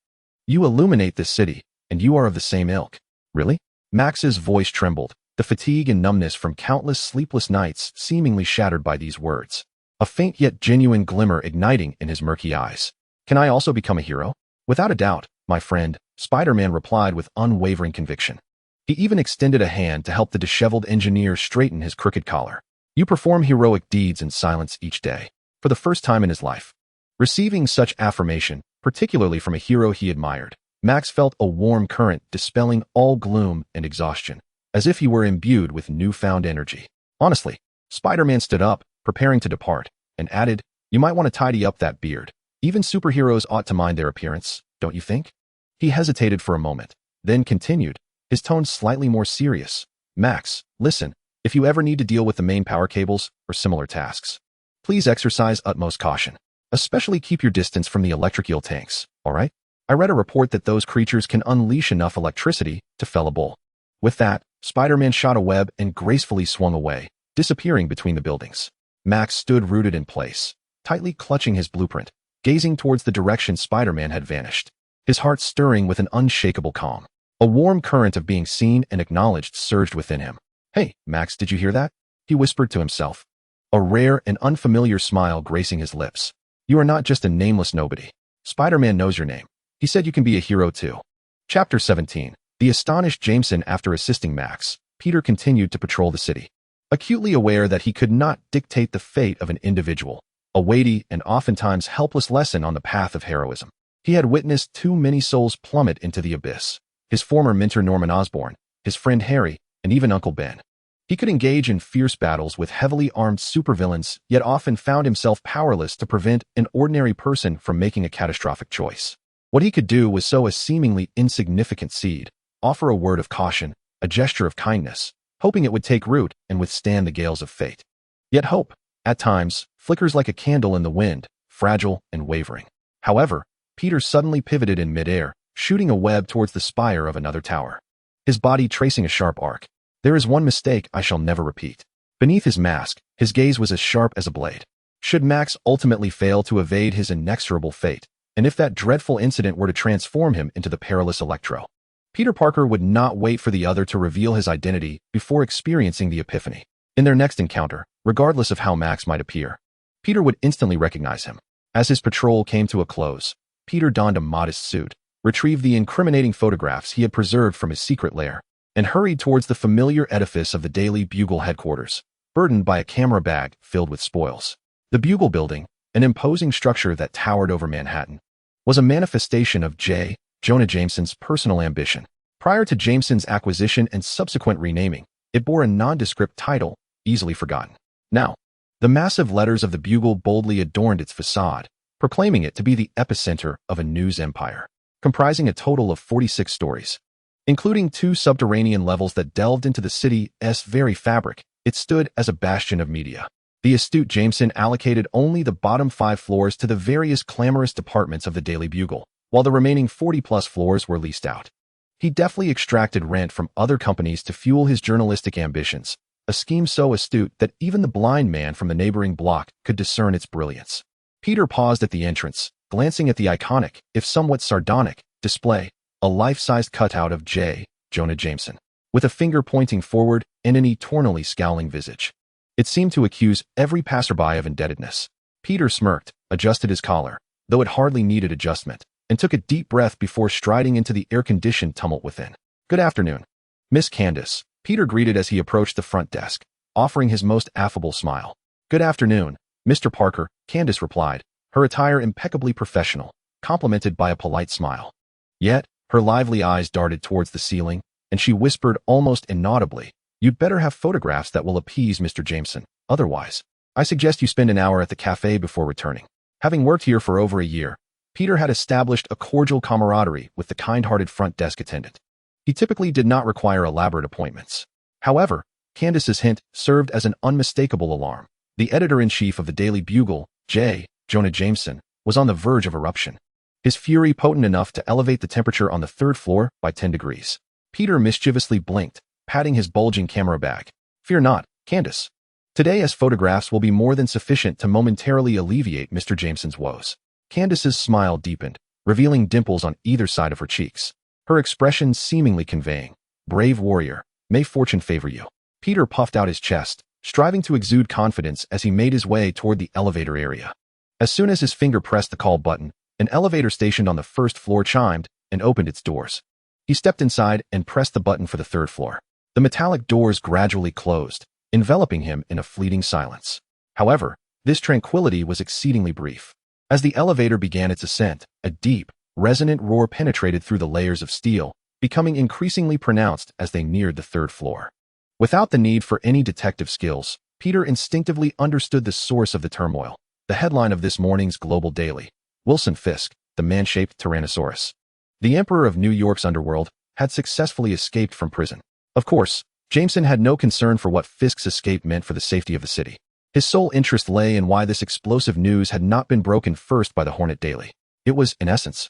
You illuminate this city, and you are of the same ilk. Really? Max's voice trembled, the fatigue and numbness from countless sleepless nights seemingly shattered by these words. A faint yet genuine glimmer igniting in his murky eyes. Can I also become a hero? Without a doubt, my friend, Spider-Man replied with unwavering conviction. He even extended a hand to help the disheveled engineer straighten his crooked collar. You perform heroic deeds in silence each day, for the first time in his life. Receiving such affirmation, particularly from a hero he admired, Max felt a warm current dispelling all gloom and exhaustion, as if he were imbued with newfound energy. Honestly, Spider-Man stood up, preparing to depart, and added, you might want to tidy up that beard. Even superheroes ought to mind their appearance, don't you think? He hesitated for a moment, then continued, his tone slightly more serious. Max, listen, if you ever need to deal with the main power cables or similar tasks, please exercise utmost caution. Especially keep your distance from the electric eel tanks, all right? I read a report that those creatures can unleash enough electricity to fell a bull. With that, Spider-Man shot a web and gracefully swung away, disappearing between the buildings. Max stood rooted in place, tightly clutching his blueprint, gazing towards the direction Spider-Man had vanished, his heart stirring with an unshakable calm. A warm current of being seen and acknowledged surged within him. Hey, Max, did you hear that? He whispered to himself, a rare and unfamiliar smile gracing his lips. You are not just a nameless nobody. Spider-Man knows your name. He said you can be a hero too. Chapter 17. The astonished Jameson. After assisting Max, Peter continued to patrol the city. Acutely aware that he could not dictate the fate of an individual, a weighty and oftentimes helpless lesson on the path of heroism. He had witnessed too many souls plummet into the abyss. His former mentor Norman Osborn, his friend Harry, and even Uncle Ben. He could engage in fierce battles with heavily armed supervillains, yet often found himself powerless to prevent an ordinary person from making a catastrophic choice. What he could do was sow a seemingly insignificant seed, offer a word of caution, a gesture of kindness, hoping it would take root and withstand the gales of fate. Yet hope, at times, flickers like a candle in the wind, fragile and wavering. However, Peter suddenly pivoted in midair, shooting a web towards the spire of another tower. His body tracing a sharp arc. There is one mistake I shall never repeat. Beneath his mask, his gaze was as sharp as a blade. Should Max ultimately fail to evade his inexorable fate, and if that dreadful incident were to transform him into the perilous Electro, Peter Parker would not wait for the other to reveal his identity before experiencing the epiphany. In their next encounter, regardless of how Max might appear, Peter would instantly recognize him. As his patrol came to a close, Peter donned a modest suit, retrieved the incriminating photographs he had preserved from his secret lair, and hurried towards the familiar edifice of the Daily Bugle headquarters, burdened by a camera bag filled with spoils. The Bugle building, an imposing structure that towered over Manhattan, was a manifestation of J. Jonah Jameson's personal ambition. Prior to Jameson's acquisition and subsequent renaming, it bore a nondescript title, easily forgotten. Now, the massive letters of the Bugle boldly adorned its facade, proclaiming it to be the epicenter of a news empire, comprising a total of 46 stories. Including 2 subterranean levels that delved into the city's very fabric, it stood as a bastion of media. The astute Jameson allocated only the bottom 5 floors to the various clamorous departments of the Daily Bugle, while the remaining 40-plus floors were leased out. He deftly extracted rent from other companies to fuel his journalistic ambitions, a scheme so astute that even the blind man from the neighboring block could discern its brilliance. Peter paused at the entrance, glancing at the iconic, if somewhat sardonic, display, a life-sized cutout of J. Jonah Jameson, with a finger pointing forward and an eternally scowling visage. It seemed to accuse every passerby of indebtedness. Peter smirked, adjusted his collar, though it hardly needed adjustment, and took a deep breath before striding into the air-conditioned tumult within. "Good afternoon, Miss Candace," Peter greeted as he approached the front desk, offering his most affable smile. "Good afternoon, Mr. Parker," Candace replied, her attire impeccably professional, complemented by a polite smile. Yet, her lively eyes darted towards the ceiling, and she whispered almost inaudibly, "You'd better have photographs that will appease Mr. Jameson. Otherwise, I suggest you spend an hour at the cafe before returning." Having worked here for over a year, Peter had established a cordial camaraderie with the kind-hearted front desk attendant. He typically did not require elaborate appointments. However, Candace's hint served as an unmistakable alarm. The editor-in-chief of the Daily Bugle, J. Jonah Jameson, was on the verge of eruption. His fury potent enough to elevate the temperature on the 3rd floor by 10 degrees. Peter mischievously blinked, patting his bulging camera bag. "Fear not, Candace. Today's photographs will be more than sufficient to momentarily alleviate Mr. Jameson's woes." Candace's smile deepened, revealing dimples on either side of her cheeks, her expression seemingly conveying, "Brave warrior, may fortune favor you." Peter puffed out his chest, striving to exude confidence as he made his way toward the elevator area. As soon as his finger pressed the call button, an elevator stationed on the 1st floor chimed and opened its doors. He stepped inside and pressed the button for the 3rd floor. The metallic doors gradually closed, enveloping him in a fleeting silence. However, this tranquility was exceedingly brief. As the elevator began its ascent, a deep, resonant roar penetrated through the layers of steel, becoming increasingly pronounced as they neared the 3rd floor. Without the need for any detective skills, Peter instinctively understood the source of the turmoil. The headline of this morning's Global Daily: Wilson Fisk, the man-shaped Tyrannosaurus, the emperor of New York's underworld, had successfully escaped from prison. Of course, Jameson had no concern for what Fisk's escape meant for the safety of the city. His sole interest lay in why this explosive news had not been broken first by the Hornet Daily. It was, in essence,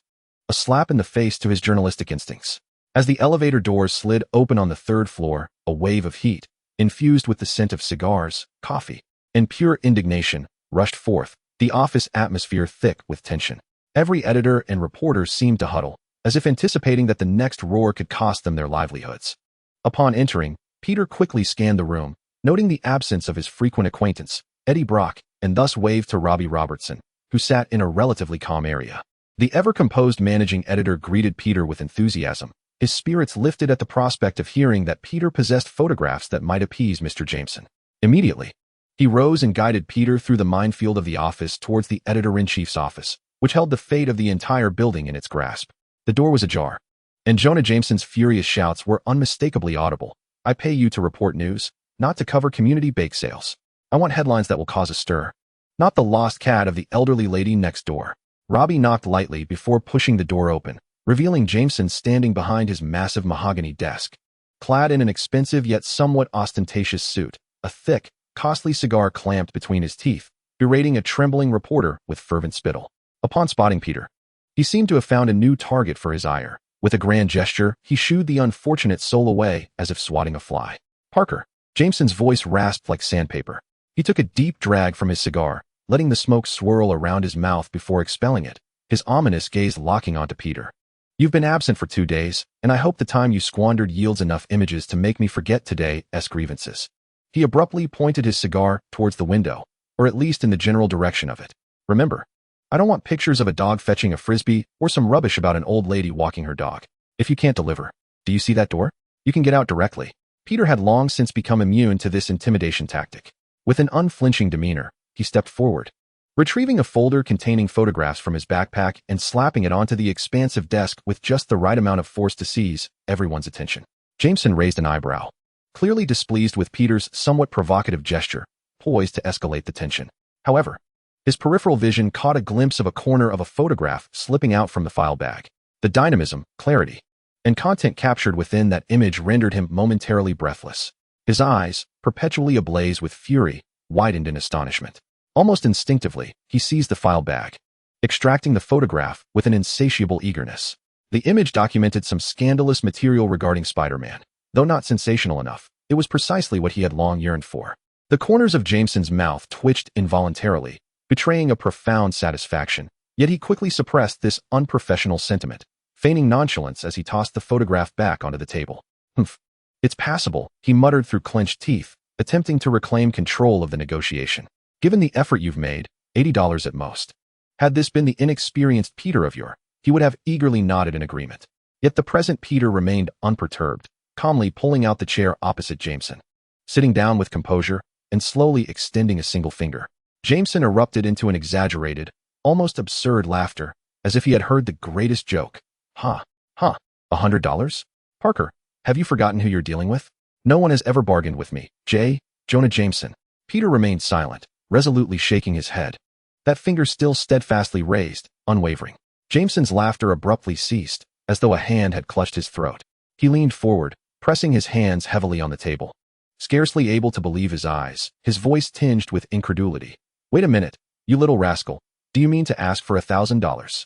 a slap in the face to his journalistic instincts. As the elevator doors slid open on the 3rd floor, a wave of heat, infused with the scent of cigars, coffee, and pure indignation, rushed forth, the office atmosphere thick with tension. Every editor and reporter seemed to huddle, as if anticipating that the next roar could cost them their livelihoods. Upon entering, Peter quickly scanned the room, noting the absence of his frequent acquaintance, Eddie Brock, and thus waved to Robbie Robertson, who sat in a relatively calm area. The ever-composed managing editor greeted Peter with enthusiasm, his spirits lifted at the prospect of hearing that Peter possessed photographs that might appease Mr. Jameson. Immediately, he rose and guided Peter through the minefield of the office towards the editor-in-chief's office, which held the fate of the entire building in its grasp. The door was ajar, and Jonah Jameson's furious shouts were unmistakably audible. "I pay you to report news, not to cover community bake sales. I want headlines that will cause a stir, not the lost cat of the elderly lady next door." Robbie knocked lightly before pushing the door open, revealing Jameson standing behind his massive mahogany desk. Clad in an expensive yet somewhat ostentatious suit, a thick, costly cigar clamped between his teeth, berating a trembling reporter with fervent spittle. Upon spotting Peter, he seemed to have found a new target for his ire. With a grand gesture, he shooed the unfortunate soul away as if swatting a fly. "Parker." Jameson's voice rasped like sandpaper. He took a deep drag from his cigar, letting the smoke swirl around his mouth before expelling it, his ominous gaze locking onto Peter. "You've been absent for 2 days, and I hope the time you squandered yields enough images to make me forget today's grievances." He abruptly pointed his cigar towards the window, or at least in the general direction of it. "Remember, I don't want pictures of a dog fetching a frisbee or some rubbish about an old lady walking her dog. If you can't deliver, do you see that door? You can get out directly." Peter had long since become immune to this intimidation tactic. With an unflinching demeanor, he stepped forward, retrieving a folder containing photographs from his backpack and slapping it onto the expansive desk with just the right amount of force to seize everyone's attention. Jameson raised an eyebrow, clearly displeased with Peter's somewhat provocative gesture, poised to escalate the tension. However, his peripheral vision caught a glimpse of a corner of a photograph slipping out from the file bag. The dynamism, clarity, and content captured within that image rendered him momentarily breathless. His eyes, perpetually ablaze with fury, widened in astonishment. Almost instinctively, he seized the file bag, extracting the photograph with an insatiable eagerness. The image documented some scandalous material regarding Spider-Man. Though not sensational enough, it was precisely what he had long yearned for. The corners of Jameson's mouth twitched involuntarily, betraying a profound satisfaction, yet he quickly suppressed this unprofessional sentiment, feigning nonchalance as he tossed the photograph back onto the table. "Humph. It's passable," he muttered through clenched teeth, attempting to reclaim control of the negotiation. "Given the effort you've made, $80 at most." Had this been the inexperienced Peter of yore, he would have eagerly nodded in agreement. Yet the present Peter remained unperturbed, calmly pulling out the chair opposite Jameson. Sitting down with composure and slowly extending a single finger, Jameson erupted into an exaggerated, almost absurd laughter, as if he had heard the greatest joke. "Ha, ha, $100? Parker, have you forgotten who you're dealing with? No one has ever bargained with me, Jonah Jameson." Peter remained silent, resolutely shaking his head, that finger still steadfastly raised, unwavering. Jameson's laughter abruptly ceased, as though a hand had clutched his throat. He leaned forward, pressing his hands heavily on the table. Scarcely able to believe his eyes, his voice tinged with incredulity. "Wait a minute, you little rascal. Do you mean to ask for $1,000?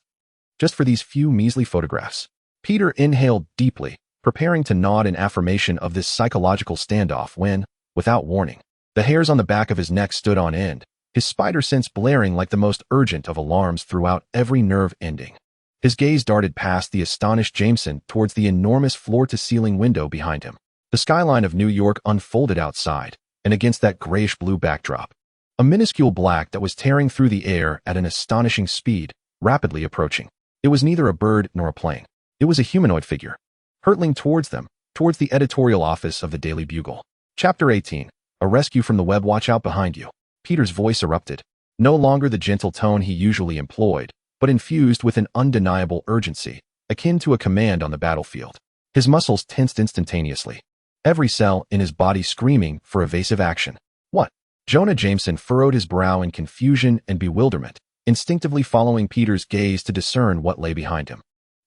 Just for these few measly photographs?" Peter inhaled deeply, preparing to nod in affirmation of this psychological standoff when, without warning, the hairs on the back of his neck stood on end, his spider sense blaring like the most urgent of alarms throughout every nerve ending. His gaze darted past the astonished Jameson towards the enormous floor-to-ceiling window behind him. The skyline of New York unfolded outside, and against that grayish-blue backdrop, a minuscule black that was tearing through the air at an astonishing speed, rapidly approaching. It was neither a bird nor a plane. It was a humanoid figure, hurtling towards them, towards the editorial office of the Daily Bugle. Chapter 18. A rescue from the web. "Watch out behind you." Peter's voice erupted, no longer the gentle tone he usually employed, but infused with an undeniable urgency, akin to a command on the battlefield. His muscles tensed instantaneously, every cell in his body screaming for evasive action. "What?" Jonah Jameson furrowed his brow in confusion and bewilderment, instinctively following Peter's gaze to discern what lay behind him.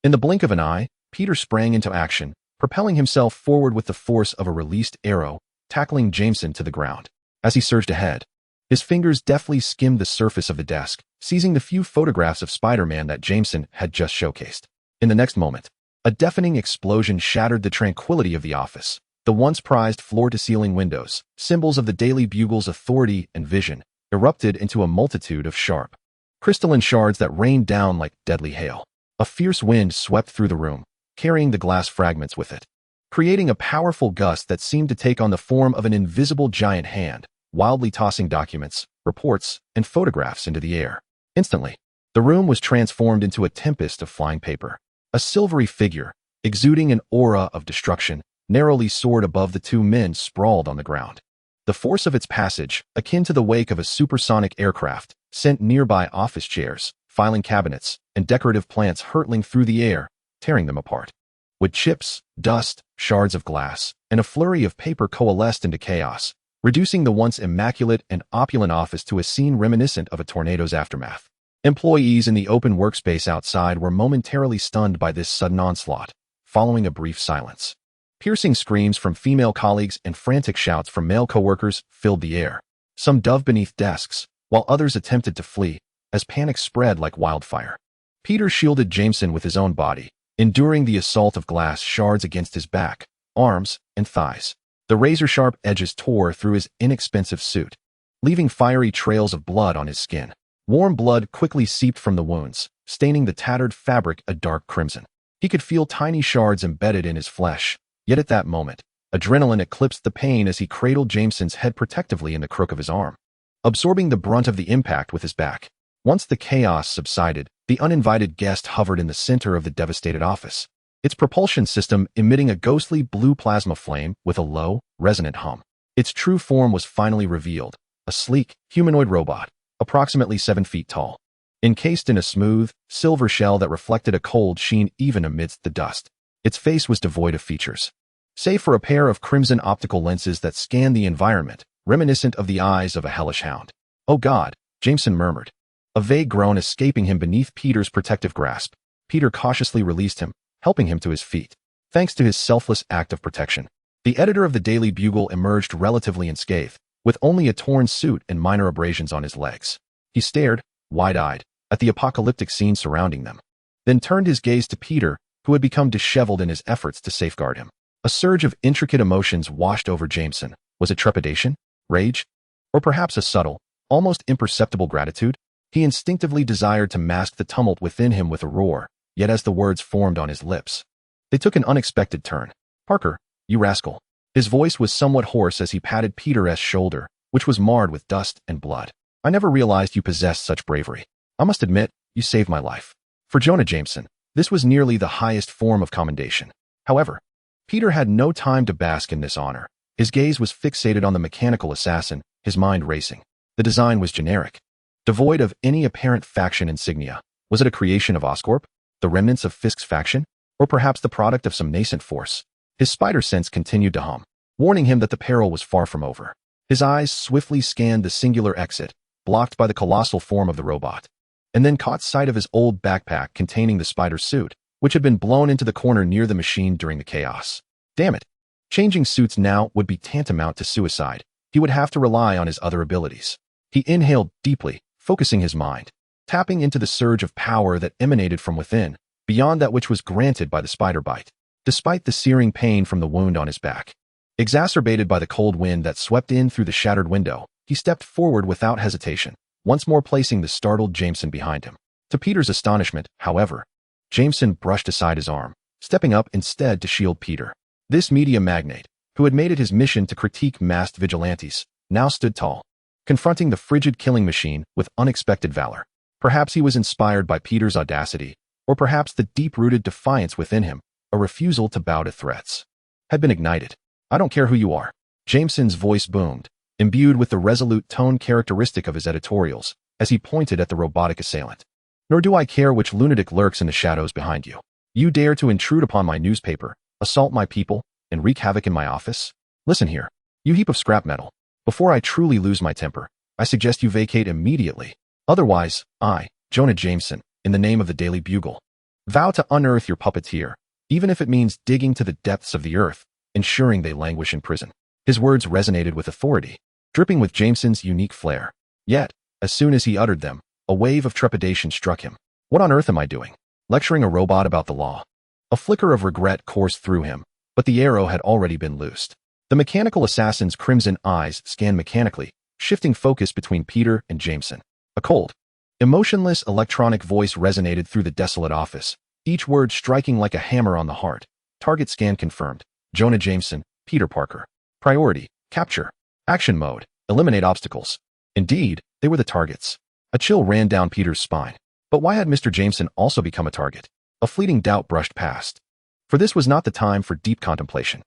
In the blink of an eye, Peter sprang into action, propelling himself forward with the force of a released arrow, tackling Jameson to the ground. As he surged ahead, his fingers deftly skimmed the surface of the desk, seizing the few photographs of Spider-Man that Jameson had just showcased. In the next moment, a deafening explosion shattered the tranquility of the office. The once prized floor-to-ceiling windows, symbols of the Daily Bugle's authority and vision, erupted into a multitude of sharp, crystalline shards that rained down like deadly hail. A fierce wind swept through the room, carrying the glass fragments with it, creating a powerful gust that seemed to take on the form of an invisible giant hand, wildly tossing documents, reports, and photographs into the air. Instantly, The room was transformed into a tempest of flying paper. A silvery figure, exuding an aura of destruction, narrowly soared above the two men sprawled on the ground. The force of its passage, akin to the wake of a supersonic aircraft, sent nearby office chairs, filing cabinets, and decorative plants hurtling through the air, tearing them apart. With chips, dust, shards of glass, and a flurry of paper coalesced into chaos, reducing the once immaculate and opulent office to a scene reminiscent of a tornado's aftermath. Employees in the open workspace outside were momentarily stunned by this sudden onslaught, following a brief silence. Piercing screams from female colleagues and frantic shouts from male coworkers filled the air. Some dove beneath desks, while others attempted to flee, as panic spread like wildfire. Peter shielded Jameson with his own body, enduring the assault of glass shards against his back, arms, and thighs. The razor-sharp edges tore through his inexpensive suit, leaving fiery trails of blood on his skin. Warm blood quickly seeped from the wounds, staining the tattered fabric a dark crimson. He could feel tiny shards embedded in his flesh, yet at that moment, adrenaline eclipsed the pain as he cradled Jameson's head protectively in the crook of his arm, absorbing the brunt of the impact with his back. Once the chaos subsided, the uninvited guest hovered in the center of the devastated office, its propulsion system emitting a ghostly blue plasma flame with a low, resonant hum. Its true form was finally revealed, a sleek, humanoid robot, approximately 7 feet tall, encased in a smooth, silver shell that reflected a cold sheen even amidst the dust. Its face was devoid of features, save for a pair of crimson optical lenses that scanned the environment, reminiscent of the eyes of a hellish hound. "Oh God," Jameson murmured, a vague groan escaping him beneath Peter's protective grasp. Peter cautiously released him, helping him to his feet. Thanks to his selfless act of protection, the editor of the Daily Bugle emerged relatively unscathed, with only a torn suit and minor abrasions on his legs. He stared, wide-eyed, at the apocalyptic scene surrounding them, then turned his gaze to Peter, who had become disheveled in his efforts to safeguard him. A surge of intricate emotions washed over Jameson. Was it trepidation, rage, or perhaps a subtle, almost imperceptible gratitude? He instinctively desired to mask the tumult within him with a roar, yet as the words formed on his lips, they took an unexpected turn. "Parker, you rascal." His voice was somewhat hoarse as he patted Peter's shoulder, which was marred with dust and blood. "I never realized you possessed such bravery. I must admit, you saved my life." For Jonah Jameson, this was nearly the highest form of commendation. However, Peter had no time to bask in this honor. His gaze was fixated on the mechanical assassin, his mind racing. The design was generic, devoid of any apparent faction insignia. Was it a creation of Oscorp, the remnants of Fisk's faction, or perhaps the product of some nascent force? His spider sense continued to hum, warning him that the peril was far from over. His eyes swiftly scanned the singular exit, blocked by the colossal form of the robot, and then caught sight of his old backpack containing the spider suit, which had been blown into the corner near the machine during the chaos. Damn it! Changing suits now would be tantamount to suicide. He would have to rely on his other abilities. He inhaled deeply, focusing his mind, tapping into the surge of power that emanated from within, beyond that which was granted by the spider bite. Despite the searing pain from the wound on his back, exacerbated by the cold wind that swept in through the shattered window, he stepped forward without hesitation, once more placing the startled Jameson behind him. To Peter's astonishment, however, Jameson brushed aside his arm, stepping up instead to shield Peter. This media magnate, who had made it his mission to critique masked vigilantes, now stood tall, confronting the frigid killing machine with unexpected valor. Perhaps he was inspired by Peter's audacity, or perhaps the deep-rooted defiance within him, a refusal to bow to threats, had been ignited. "I don't care who you are," Jameson's voice boomed, imbued with the resolute tone characteristic of his editorials, as he pointed at the robotic assailant. "Nor do I care which lunatic lurks in the shadows behind you. You dare to intrude upon my newspaper, assault my people, and wreak havoc in my office? Listen here, you heap of scrap metal. Before I truly lose my temper, I suggest you vacate immediately. Otherwise, I, Jonah Jameson, in the name of the Daily Bugle, vow to unearth your puppeteer, even if it means digging to the depths of the earth, ensuring they languish in prison." His words resonated with authority, dripping with Jameson's unique flair. Yet, as soon as he uttered them, a wave of trepidation struck him. What on earth am I doing? Lecturing a robot about the law? A flicker of regret coursed through him, but the arrow had already been loosed. The mechanical assassin's crimson eyes scanned mechanically, shifting focus between Peter and Jameson. A cold, emotionless electronic voice resonated through the desolate office, each word striking like a hammer on the heart. Target scan confirmed. Jonah Jameson, Peter Parker. Priority, capture. Action mode, eliminate obstacles. Indeed, they were the targets. A chill ran down Peter's spine. But why had Mr. Jameson also become a target? A fleeting doubt brushed past. For this was not the time for deep contemplation.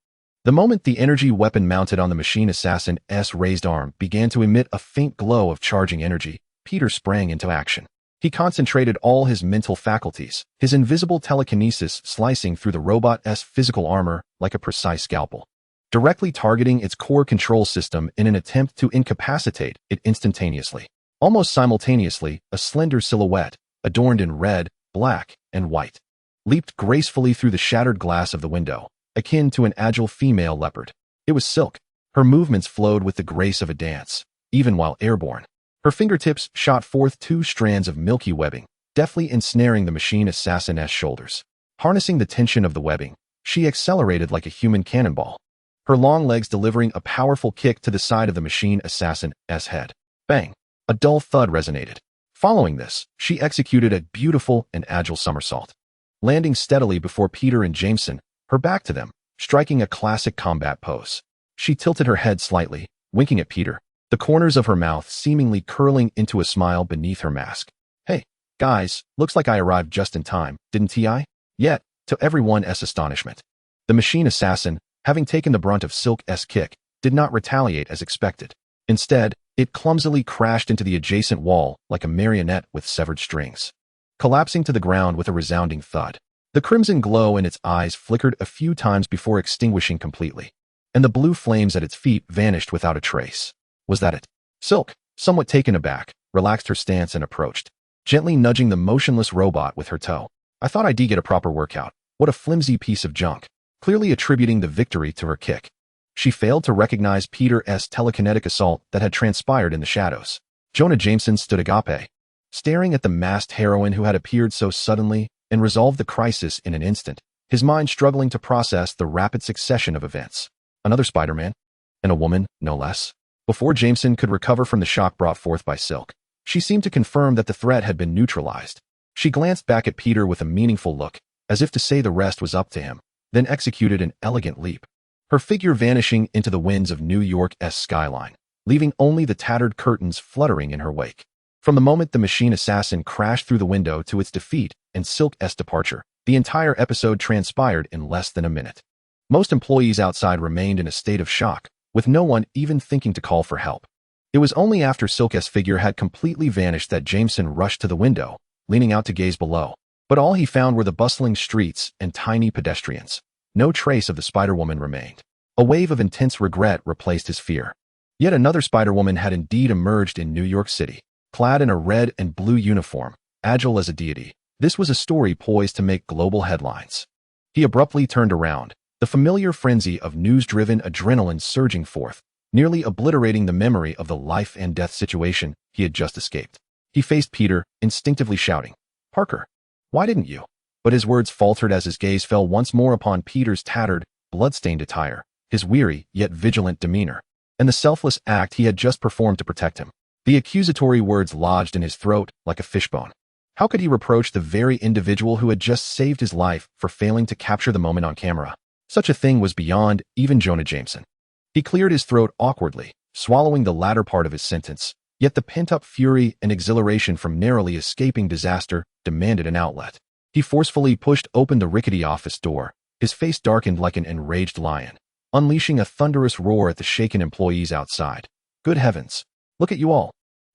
The moment the energy weapon mounted on the machine assassin's raised arm began to emit a faint glow of charging energy, Peter sprang into action. He concentrated all his mental faculties, his invisible telekinesis slicing through the robot's physical armor like a precise scalpel, directly targeting its core control system in an attempt to incapacitate it instantaneously. Almost simultaneously, a slender silhouette, adorned in red, black, and white, leaped gracefully through the shattered glass of the window, akin to an agile female leopard. It was Silk. Her movements flowed with the grace of a dance, even while airborne. Her fingertips shot forth 2 strands of milky webbing, deftly ensnaring the machine assassin's shoulders. Harnessing the tension of the webbing, she accelerated like a human cannonball, her long legs delivering a powerful kick to the side of the machine assassin's head. Bang! A dull thud resonated. Following this, she executed a beautiful and agile somersault, landing steadily before Peter and Jameson, her back to them, striking a classic combat pose. She tilted her head slightly, winking at Peter, the corners of her mouth seemingly curling into a smile beneath her mask. Hey, guys, looks like I arrived just in time, didn't I? Yet, to everyone's astonishment, the machine assassin, having taken the brunt of Silk's kick, did not retaliate as expected. Instead, it clumsily crashed into the adjacent wall like a marionette with severed strings, collapsing to the ground with a resounding thud. The crimson glow in its eyes flickered a few times before extinguishing completely, and the blue flames at its feet vanished without a trace. Was that it? Silk, somewhat taken aback, relaxed her stance and approached, gently nudging the motionless robot with her toe. I thought I'd get a proper workout. What a flimsy piece of junk. Clearly attributing the victory to her kick, she failed to recognize Peter's telekinetic assault that had transpired in the shadows. Jonah Jameson stood agape, staring at the masked heroine who had appeared so suddenly and resolved the crisis in an instant, his mind struggling to process the rapid succession of events. Another Spider-Man, and a woman, no less. Before Jameson could recover from the shock brought forth by Silk, she seemed to confirm that the threat had been neutralized. She glanced back at Peter with a meaningful look, as if to say the rest was up to him, then executed an elegant leap, her figure vanishing into the winds of New York's skyline, leaving only the tattered curtains fluttering in her wake. From the moment the machine assassin crashed through the window to its defeat and Silk's departure, the entire episode transpired in less than a minute. Most employees outside remained in a state of shock, with no one even thinking to call for help. It was only after Silk's figure had completely vanished that Jameson rushed to the window, leaning out to gaze below. But all he found were the bustling streets and tiny pedestrians. No trace of the Spider-Woman remained. A wave of intense regret replaced his fear. Yet another Spider-Woman had indeed emerged in New York City, clad in a red and blue uniform, agile as a deity. This was a story poised to make global headlines. He abruptly turned around, the familiar frenzy of news-driven adrenaline surging forth, nearly obliterating the memory of the life-and-death situation he had just escaped. He faced Peter, instinctively shouting, "Parker, why didn't you?" But his words faltered as his gaze fell once more upon Peter's tattered, blood-stained attire, his weary yet vigilant demeanor, and the selfless act he had just performed to protect him. The accusatory words lodged in his throat like a fishbone. How could he reproach the very individual who had just saved his life for failing to capture the moment on camera? Such a thing was beyond even Jonah Jameson. He cleared his throat awkwardly, swallowing the latter part of his sentence, yet the pent-up fury and exhilaration from narrowly escaping disaster demanded an outlet. He forcefully pushed open the rickety office door, his face darkened like an enraged lion, unleashing a thunderous roar at the shaken employees outside. Good heavens, look at you all.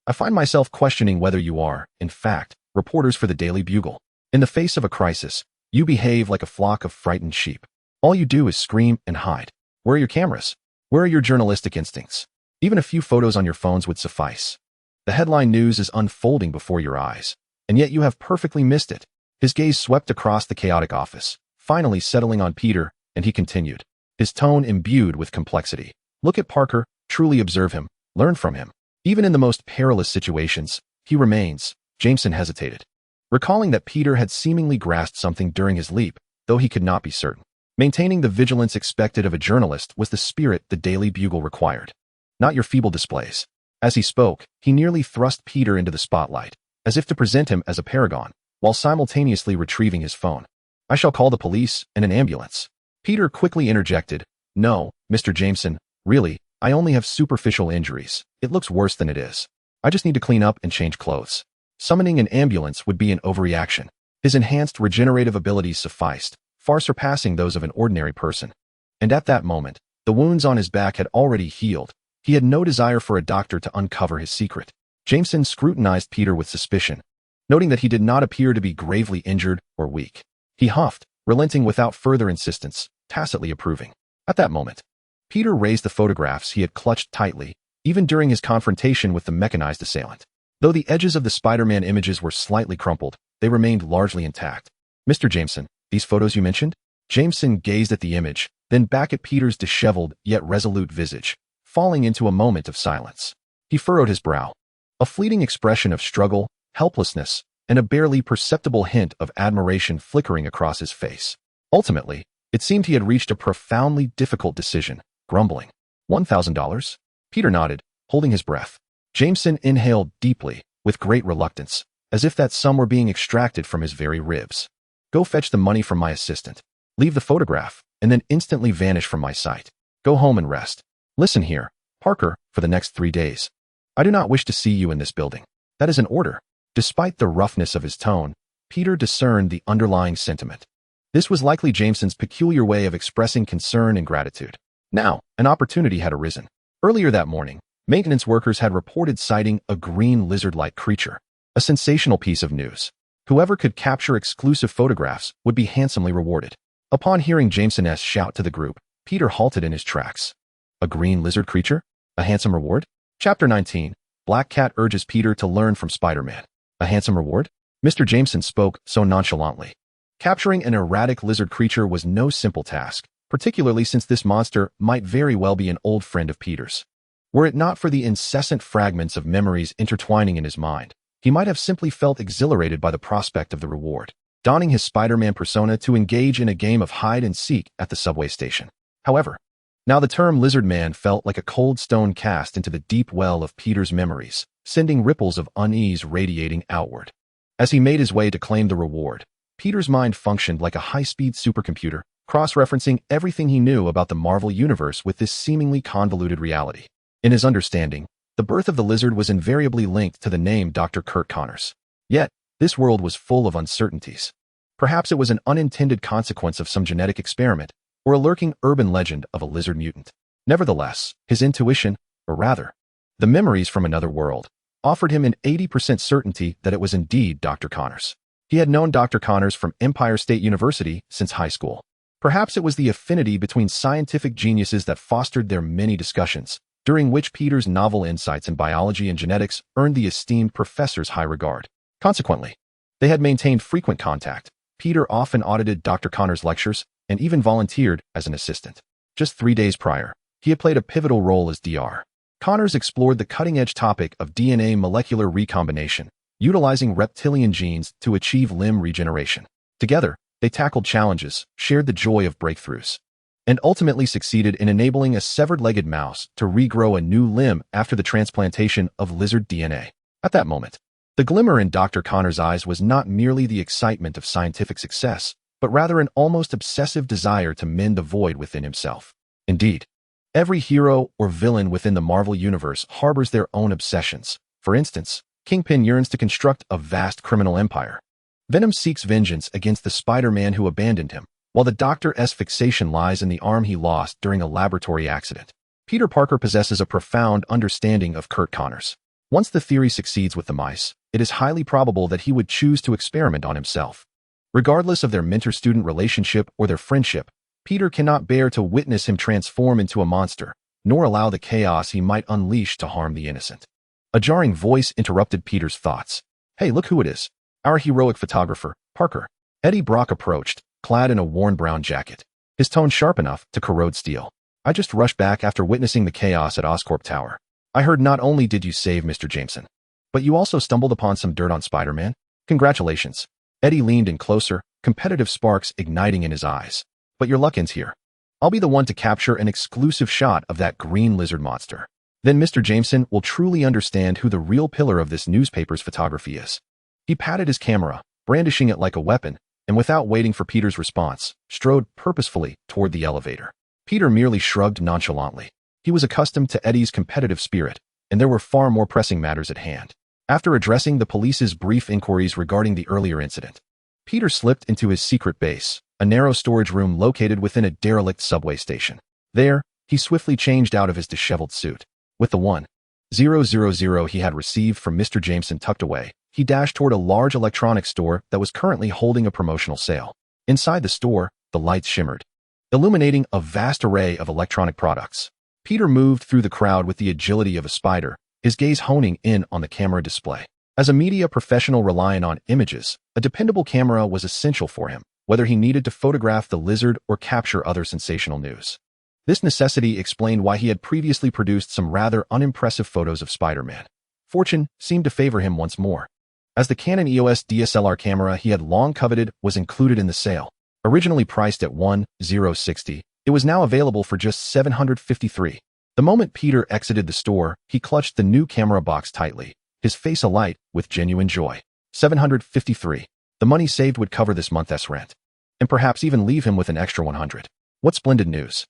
I find myself questioning whether you are, in fact, reporters for the Daily Bugle. In the face of a crisis, you behave like a flock of frightened sheep. All you do is scream and hide. Where are your cameras? Where are your journalistic instincts? Even a few photos on your phones would suffice. The headline news is unfolding before your eyes, and yet you have perfectly missed it. His gaze swept across the chaotic office, finally settling on Peter, and he continued, his tone imbued with complexity. Look at Parker, truly observe him, learn from him. Even in the most perilous situations, he remains. Jameson hesitated, recalling that Peter had seemingly grasped something during his leap, though he could not be certain. Maintaining the vigilance expected of a journalist was the spirit the Daily Bugle required, not your feeble displays. As he spoke, he nearly thrust Peter into the spotlight, as if to present him as a paragon, while simultaneously retrieving his phone. I shall call the police and an ambulance. Peter quickly interjected, No, Mr. Jameson, really, I only have superficial injuries. It looks worse than it is. I just need to clean up and change clothes. Summoning an ambulance would be an overreaction. His enhanced regenerative abilities sufficed, far surpassing those of an ordinary person. And at that moment, the wounds on his back had already healed. He had no desire for a doctor to uncover his secret. Jameson scrutinized Peter with suspicion, noting that he did not appear to be gravely injured or weak. He huffed, relenting without further insistence, tacitly approving. At that moment, Peter raised the photographs he had clutched tightly, even during his confrontation with the mechanized assailant. Though the edges of the Spider-Man images were slightly crumpled, they remained largely intact. Mr. Jameson, these photos you mentioned? Jameson gazed at the image, then back at Peter's disheveled yet resolute visage, falling into a moment of silence. He furrowed his brow, a fleeting expression of struggle, helplessness, and a barely perceptible hint of admiration flickering across his face. Ultimately, it seemed he had reached a profoundly difficult decision, grumbling. $1,000? Peter nodded, holding his breath. Jameson inhaled deeply, with great reluctance, as if that sum were being extracted from his very ribs. Go fetch the money from my assistant. Leave the photograph, and then instantly vanish from my sight. Go home and rest. Listen here, Parker, for the next 3 days. I do not wish to see you in this building. That is an order. Despite the roughness of his tone, Peter discerned the underlying sentiment. This was likely Jameson's peculiar way of expressing concern and gratitude. Now, an opportunity had arisen. Earlier that morning, maintenance workers had reported sighting a green lizard-like creature. A sensational piece of news. Whoever could capture exclusive photographs would be handsomely rewarded. Upon hearing Jameson's shout to the group, Peter halted in his tracks. A green lizard creature? A handsome reward? Chapter 19. Black Cat urges Peter to learn from Spider-Man. A handsome reward? Mr. Jameson spoke so nonchalantly. Capturing an erratic lizard creature was no simple task, particularly since this monster might very well be an old friend of Peter's. Were it not for the incessant fragments of memories intertwining in his mind, he might have simply felt exhilarated by the prospect of the reward, donning his Spider-Man persona to engage in a game of hide-and-seek at the subway station. However, now the term Lizard Man felt like a cold stone cast into the deep well of Peter's memories, sending ripples of unease radiating outward. As he made his way to claim the reward, Peter's mind functioned like a high-speed supercomputer, cross-referencing everything he knew about the Marvel Universe with this seemingly convoluted reality. In his understanding, the birth of the lizard was invariably linked to the name Dr. Kurt Connors. Yet, this world was full of uncertainties. Perhaps it was an unintended consequence of some genetic experiment, or a lurking urban legend of a lizard mutant. Nevertheless, his intuition, or rather, the memories from another world, offered him an 80% certainty that it was indeed Dr. Connors. He had known Dr. Connors from Empire State University since high school. Perhaps it was the affinity between scientific geniuses that fostered their many discussions, during which Peter's novel insights in biology and genetics earned the esteemed professor's high regard. Consequently, they had maintained frequent contact. Peter often audited Dr. Connors' lectures and even volunteered as an assistant. Just 3 days prior, he had played a pivotal role as Dr. Connors explored the cutting-edge topic of DNA molecular recombination, utilizing reptilian genes to achieve limb regeneration. Together, they tackled challenges, shared the joy of breakthroughs, and ultimately succeeded in enabling a severed-legged mouse to regrow a new limb after the transplantation of lizard DNA. At that moment, the glimmer in Dr. Connors' eyes was not merely the excitement of scientific success, but rather an almost obsessive desire to mend the void within himself. Indeed, every hero or villain within the Marvel Universe harbors their own obsessions. For instance, Kingpin yearns to construct a vast criminal empire. Venom seeks vengeance against the Spider-Man who abandoned him, while the Doctor's fixation lies in the arm he lost during a laboratory accident. Peter Parker possesses a profound understanding of Kurt Connors. Once the theory succeeds with the mice, it is highly probable that he would choose to experiment on himself. Regardless of their mentor-student relationship or their friendship, Peter cannot bear to witness him transform into a monster, nor allow the chaos he might unleash to harm the innocent. A jarring voice interrupted Peter's thoughts. "Hey, look who it is. Our heroic photographer, Parker." Eddie Brock approached, clad in a worn brown jacket, his tone sharp enough to corrode steel. "I just rushed back after witnessing the chaos at Oscorp Tower. I heard not only did you save Mr. Jameson, but you also stumbled upon some dirt on Spider-Man. Congratulations." Eddie leaned in closer, competitive sparks igniting in his eyes. "But your luck ends here. I'll be the one to capture an exclusive shot of that green lizard monster. Then Mr. Jameson will truly understand who the real pillar of this newspaper's photography is." He patted his camera, brandishing it like a weapon, and without waiting for Peter's response, strode purposefully toward the elevator. Peter merely shrugged nonchalantly. He was accustomed to Eddie's competitive spirit, and there were far more pressing matters at hand. After addressing the police's brief inquiries regarding the earlier incident, Peter slipped into his secret base, a narrow storage room located within a derelict subway station. There, he swiftly changed out of his disheveled suit. With the 1,000 he had received from Mr. Jameson tucked away, he dashed toward a large electronics store that was currently holding a promotional sale. Inside the store, the lights shimmered, illuminating a vast array of electronic products. Peter moved through the crowd with the agility of a spider, his gaze honing in on the camera display. As a media professional relying on images, a dependable camera was essential for him, whether he needed to photograph the lizard or capture other sensational news. This necessity explained why he had previously produced some rather unimpressive photos of Spider-Man. Fortune seemed to favor him once more, as the Canon EOS DSLR camera he had long coveted was included in the sale. Originally priced at $1,060, it was now available for just $753. The moment Peter exited the store, he clutched the new camera box tightly, his face alight with genuine joy. $753. The money saved would cover this month's rent, and perhaps even leave him with an extra $100. What splendid news!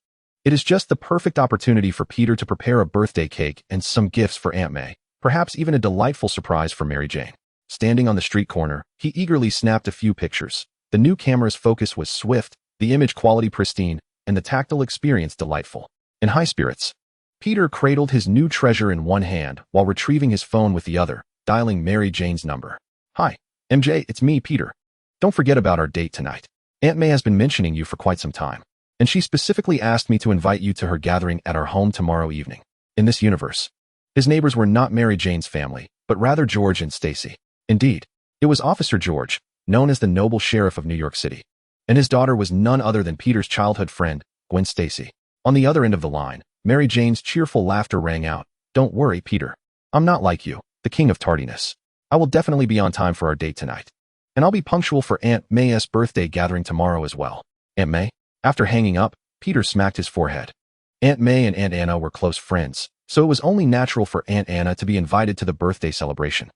It is just the perfect opportunity for Peter to prepare a birthday cake and some gifts for Aunt May, perhaps even a delightful surprise for Mary Jane. Standing on the street corner, he eagerly snapped a few pictures. The new camera's focus was swift, the image quality pristine, and the tactile experience delightful. In high spirits, Peter cradled his new treasure in one hand while retrieving his phone with the other, dialing Mary Jane's number. "Hi, MJ, it's me, Peter. Don't forget about our date tonight. Aunt May has been mentioning you for quite some time, and she specifically asked me to invite you to her gathering at our home tomorrow evening." In this universe, his neighbors were not Mary Jane's family, but rather George and Stacy. Indeed, it was Officer George, known as the noble sheriff of New York City, and his daughter was none other than Peter's childhood friend, Gwen Stacy. On the other end of the line, Mary Jane's cheerful laughter rang out. "Don't worry, Peter. I'm not like you, the king of tardiness. I will definitely be on time for our date tonight. And I'll be punctual for Aunt May's birthday gathering tomorrow as well." Aunt May? After hanging up, Peter smacked his forehead. Aunt May and Aunt Anna were close friends, so it was only natural for Aunt Anna to be invited to the birthday celebration.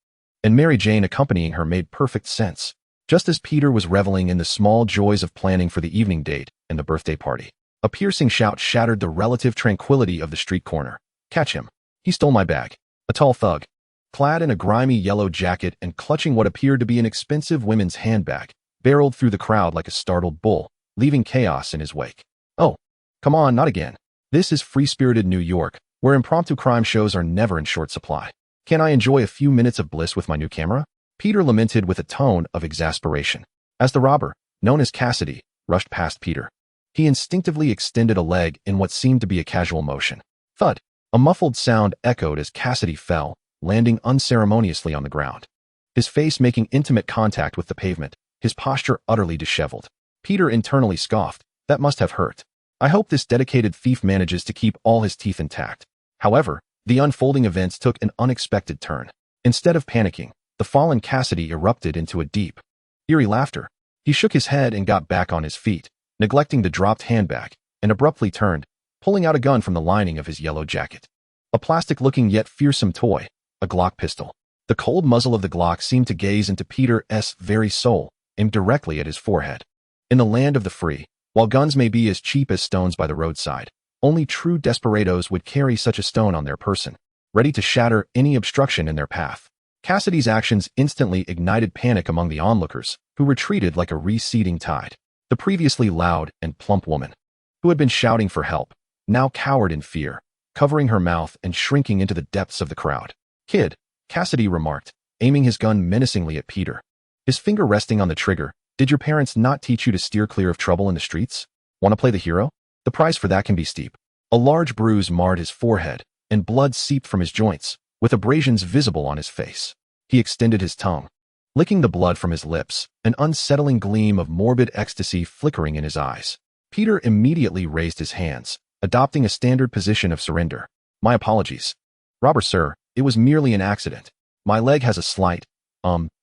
And Mary Jane accompanying her made perfect sense, just as Peter was reveling in the small joys of planning for the evening date and the birthday party. A piercing shout shattered the relative tranquility of the street corner. "Catch him. He stole my bag." A tall thug, clad in a grimy yellow jacket and clutching what appeared to be an expensive women's handbag, barreled through the crowd like a startled bull, leaving chaos in his wake. "Oh, come on, not again. This is free-spirited New York, where impromptu crime shows are never in short supply. Can I enjoy a few minutes of bliss with my new camera?" Peter lamented with a tone of exasperation. As the robber, known as Cassidy, rushed past Peter, he instinctively extended a leg in what seemed to be a casual motion. Thud! A muffled sound echoed as Cassidy fell, landing unceremoniously on the ground, his face making intimate contact with the pavement, his posture utterly disheveled. Peter internally scoffed. That must have hurt. I hope this dedicated thief manages to keep all his teeth intact. However, the unfolding events took an unexpected turn. Instead of panicking, the fallen Cassidy erupted into a deep, eerie laughter. He shook his head and got back on his feet, neglecting the dropped handbag, and abruptly turned, pulling out a gun from the lining of his yellow jacket. A plastic-looking yet fearsome toy, a Glock pistol. The cold muzzle of the Glock seemed to gaze into Peter's very soul, aimed directly at his forehead. In the land of the free, while guns may be as cheap as stones by the roadside, only true desperados would carry such a stone on their person, ready to shatter any obstruction in their path. Cassidy's actions instantly ignited panic among the onlookers, who retreated like a receding tide. The previously loud and plump woman, who had been shouting for help, now cowered in fear, covering her mouth and shrinking into the depths of the crowd. "Kid," Cassidy remarked, aiming his gun menacingly at Peter, his finger resting on the trigger. "Did your parents not teach you to steer clear of trouble in the streets? Want to play the hero? The price for that can be steep." A large bruise marred his forehead, and blood seeped from his joints, with abrasions visible on his face. He extended his tongue, licking the blood from his lips, an unsettling gleam of morbid ecstasy flickering in his eyes. Peter immediately raised his hands, adopting a standard position of surrender. "My apologies. Robber sir, it was merely an accident. My leg has a slight,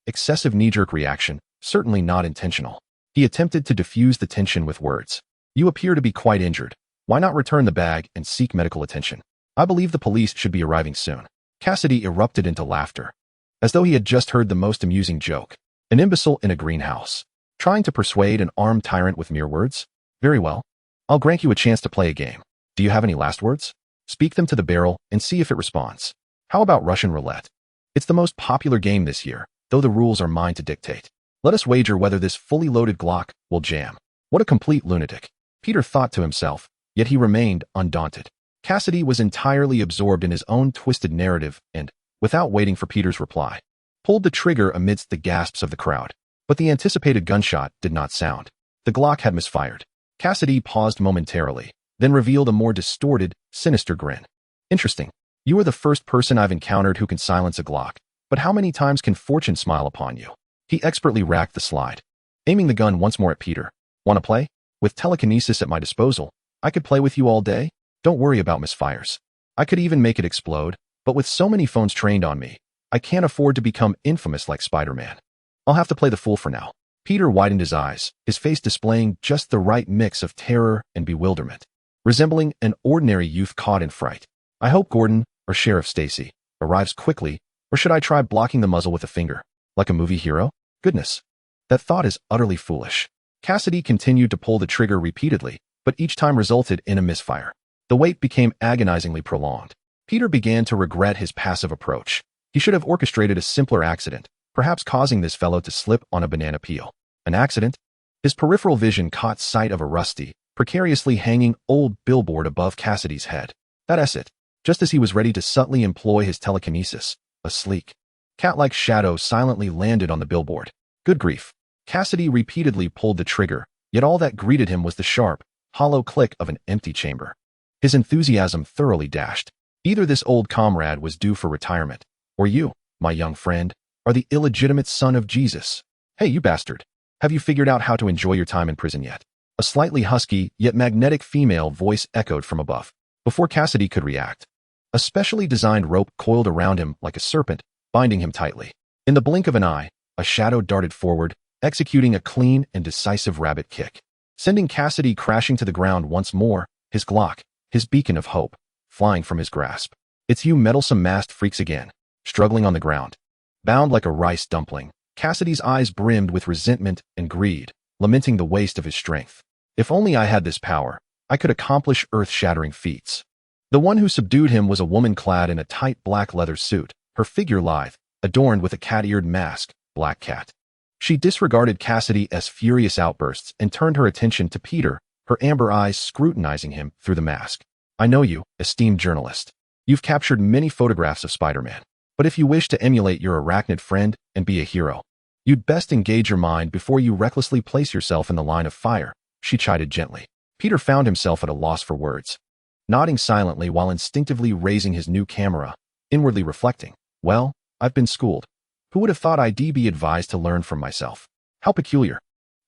excessive knee-jerk reaction, certainly not intentional." He attempted to diffuse the tension with words. "You appear to be quite injured. Why not return the bag and seek medical attention? I believe the police should be arriving soon." Cassidy erupted into laughter, as though he had just heard the most amusing joke. An imbecile in a greenhouse, trying to persuade an armed tyrant with mere words? Very well. I'll grant you a chance to play a game. Do you have any last words? Speak them to the barrel and see if it responds. How about Russian roulette? It's the most popular game this year, though the rules are mine to dictate. Let us wager whether this fully loaded Glock will jam. What a complete lunatic, Peter thought to himself, yet he remained undaunted. Cassidy was entirely absorbed in his own twisted narrative and, without waiting for Peter's reply, pulled the trigger amidst the gasps of the crowd. But the anticipated gunshot did not sound. The Glock had misfired. Cassidy paused momentarily, then revealed a more distorted, sinister grin. Interesting. You are the first person I've encountered who can silence a Glock, but how many times can fortune smile upon you? He expertly racked the slide, aiming the gun once more at Peter. Want to play? With telekinesis at my disposal, I could play with you all day. Don't worry about misfires. I could even make it explode, but with so many phones trained on me, I can't afford to become infamous like Spider-Man. I'll have to play the fool for now. Peter widened his eyes, his face displaying just the right mix of terror and bewilderment, resembling an ordinary youth caught in fright. I hope Gordon, or Sheriff Stacy, arrives quickly, or should I try blocking the muzzle with a finger, like a movie hero? Goodness, that thought is utterly foolish. Cassidy continued to pull the trigger repeatedly, but each time resulted in a misfire. The wait became agonizingly prolonged. Peter began to regret his passive approach. He should have orchestrated a simpler accident, perhaps causing this fellow to slip on a banana peel. An accident? His peripheral vision caught sight of a rusty, precariously hanging old billboard above Cassidy's head. That's it. Just as he was ready to subtly employ his telekinesis, a sleek, cat-like shadow silently landed on the billboard. Good grief. Cassidy repeatedly pulled the trigger, yet all that greeted him was the sharp, hollow click of an empty chamber. His enthusiasm thoroughly dashed. Either this old comrade was due for retirement, or you, my young friend, are the illegitimate son of Jesus. Hey, you bastard. Have you figured out how to enjoy your time in prison yet? A slightly husky, yet magnetic female voice echoed from above. Before Cassidy could react, a specially designed rope coiled around him like a serpent, binding him tightly. In the blink of an eye, a shadow darted forward, executing a clean and decisive rabbit kick, sending Cassidy crashing to the ground once more, his Glock, his beacon of hope, flying from his grasp. It's you meddlesome masked freaks again, struggling on the ground. Bound like a rice dumpling, Cassidy's eyes brimmed with resentment and greed, lamenting the waste of his strength. If only I had this power, I could accomplish earth-shattering feats. The one who subdued him was a woman clad in a tight black leather suit, her figure lithe, adorned with a cat-eared mask, Black Cat. She disregarded Cassidy's furious outbursts and turned her attention to Peter, her amber eyes scrutinizing him through the mask. I know you, esteemed journalist. You've captured many photographs of Spider-Man. But if you wish to emulate your arachnid friend and be a hero, you'd best engage your mind before you recklessly place yourself in the line of fire, she chided gently. Peter found himself at a loss for words, nodding silently while instinctively raising his new camera, inwardly reflecting, well, I've been schooled. Who would have thought I'd be advised to learn from myself? How peculiar.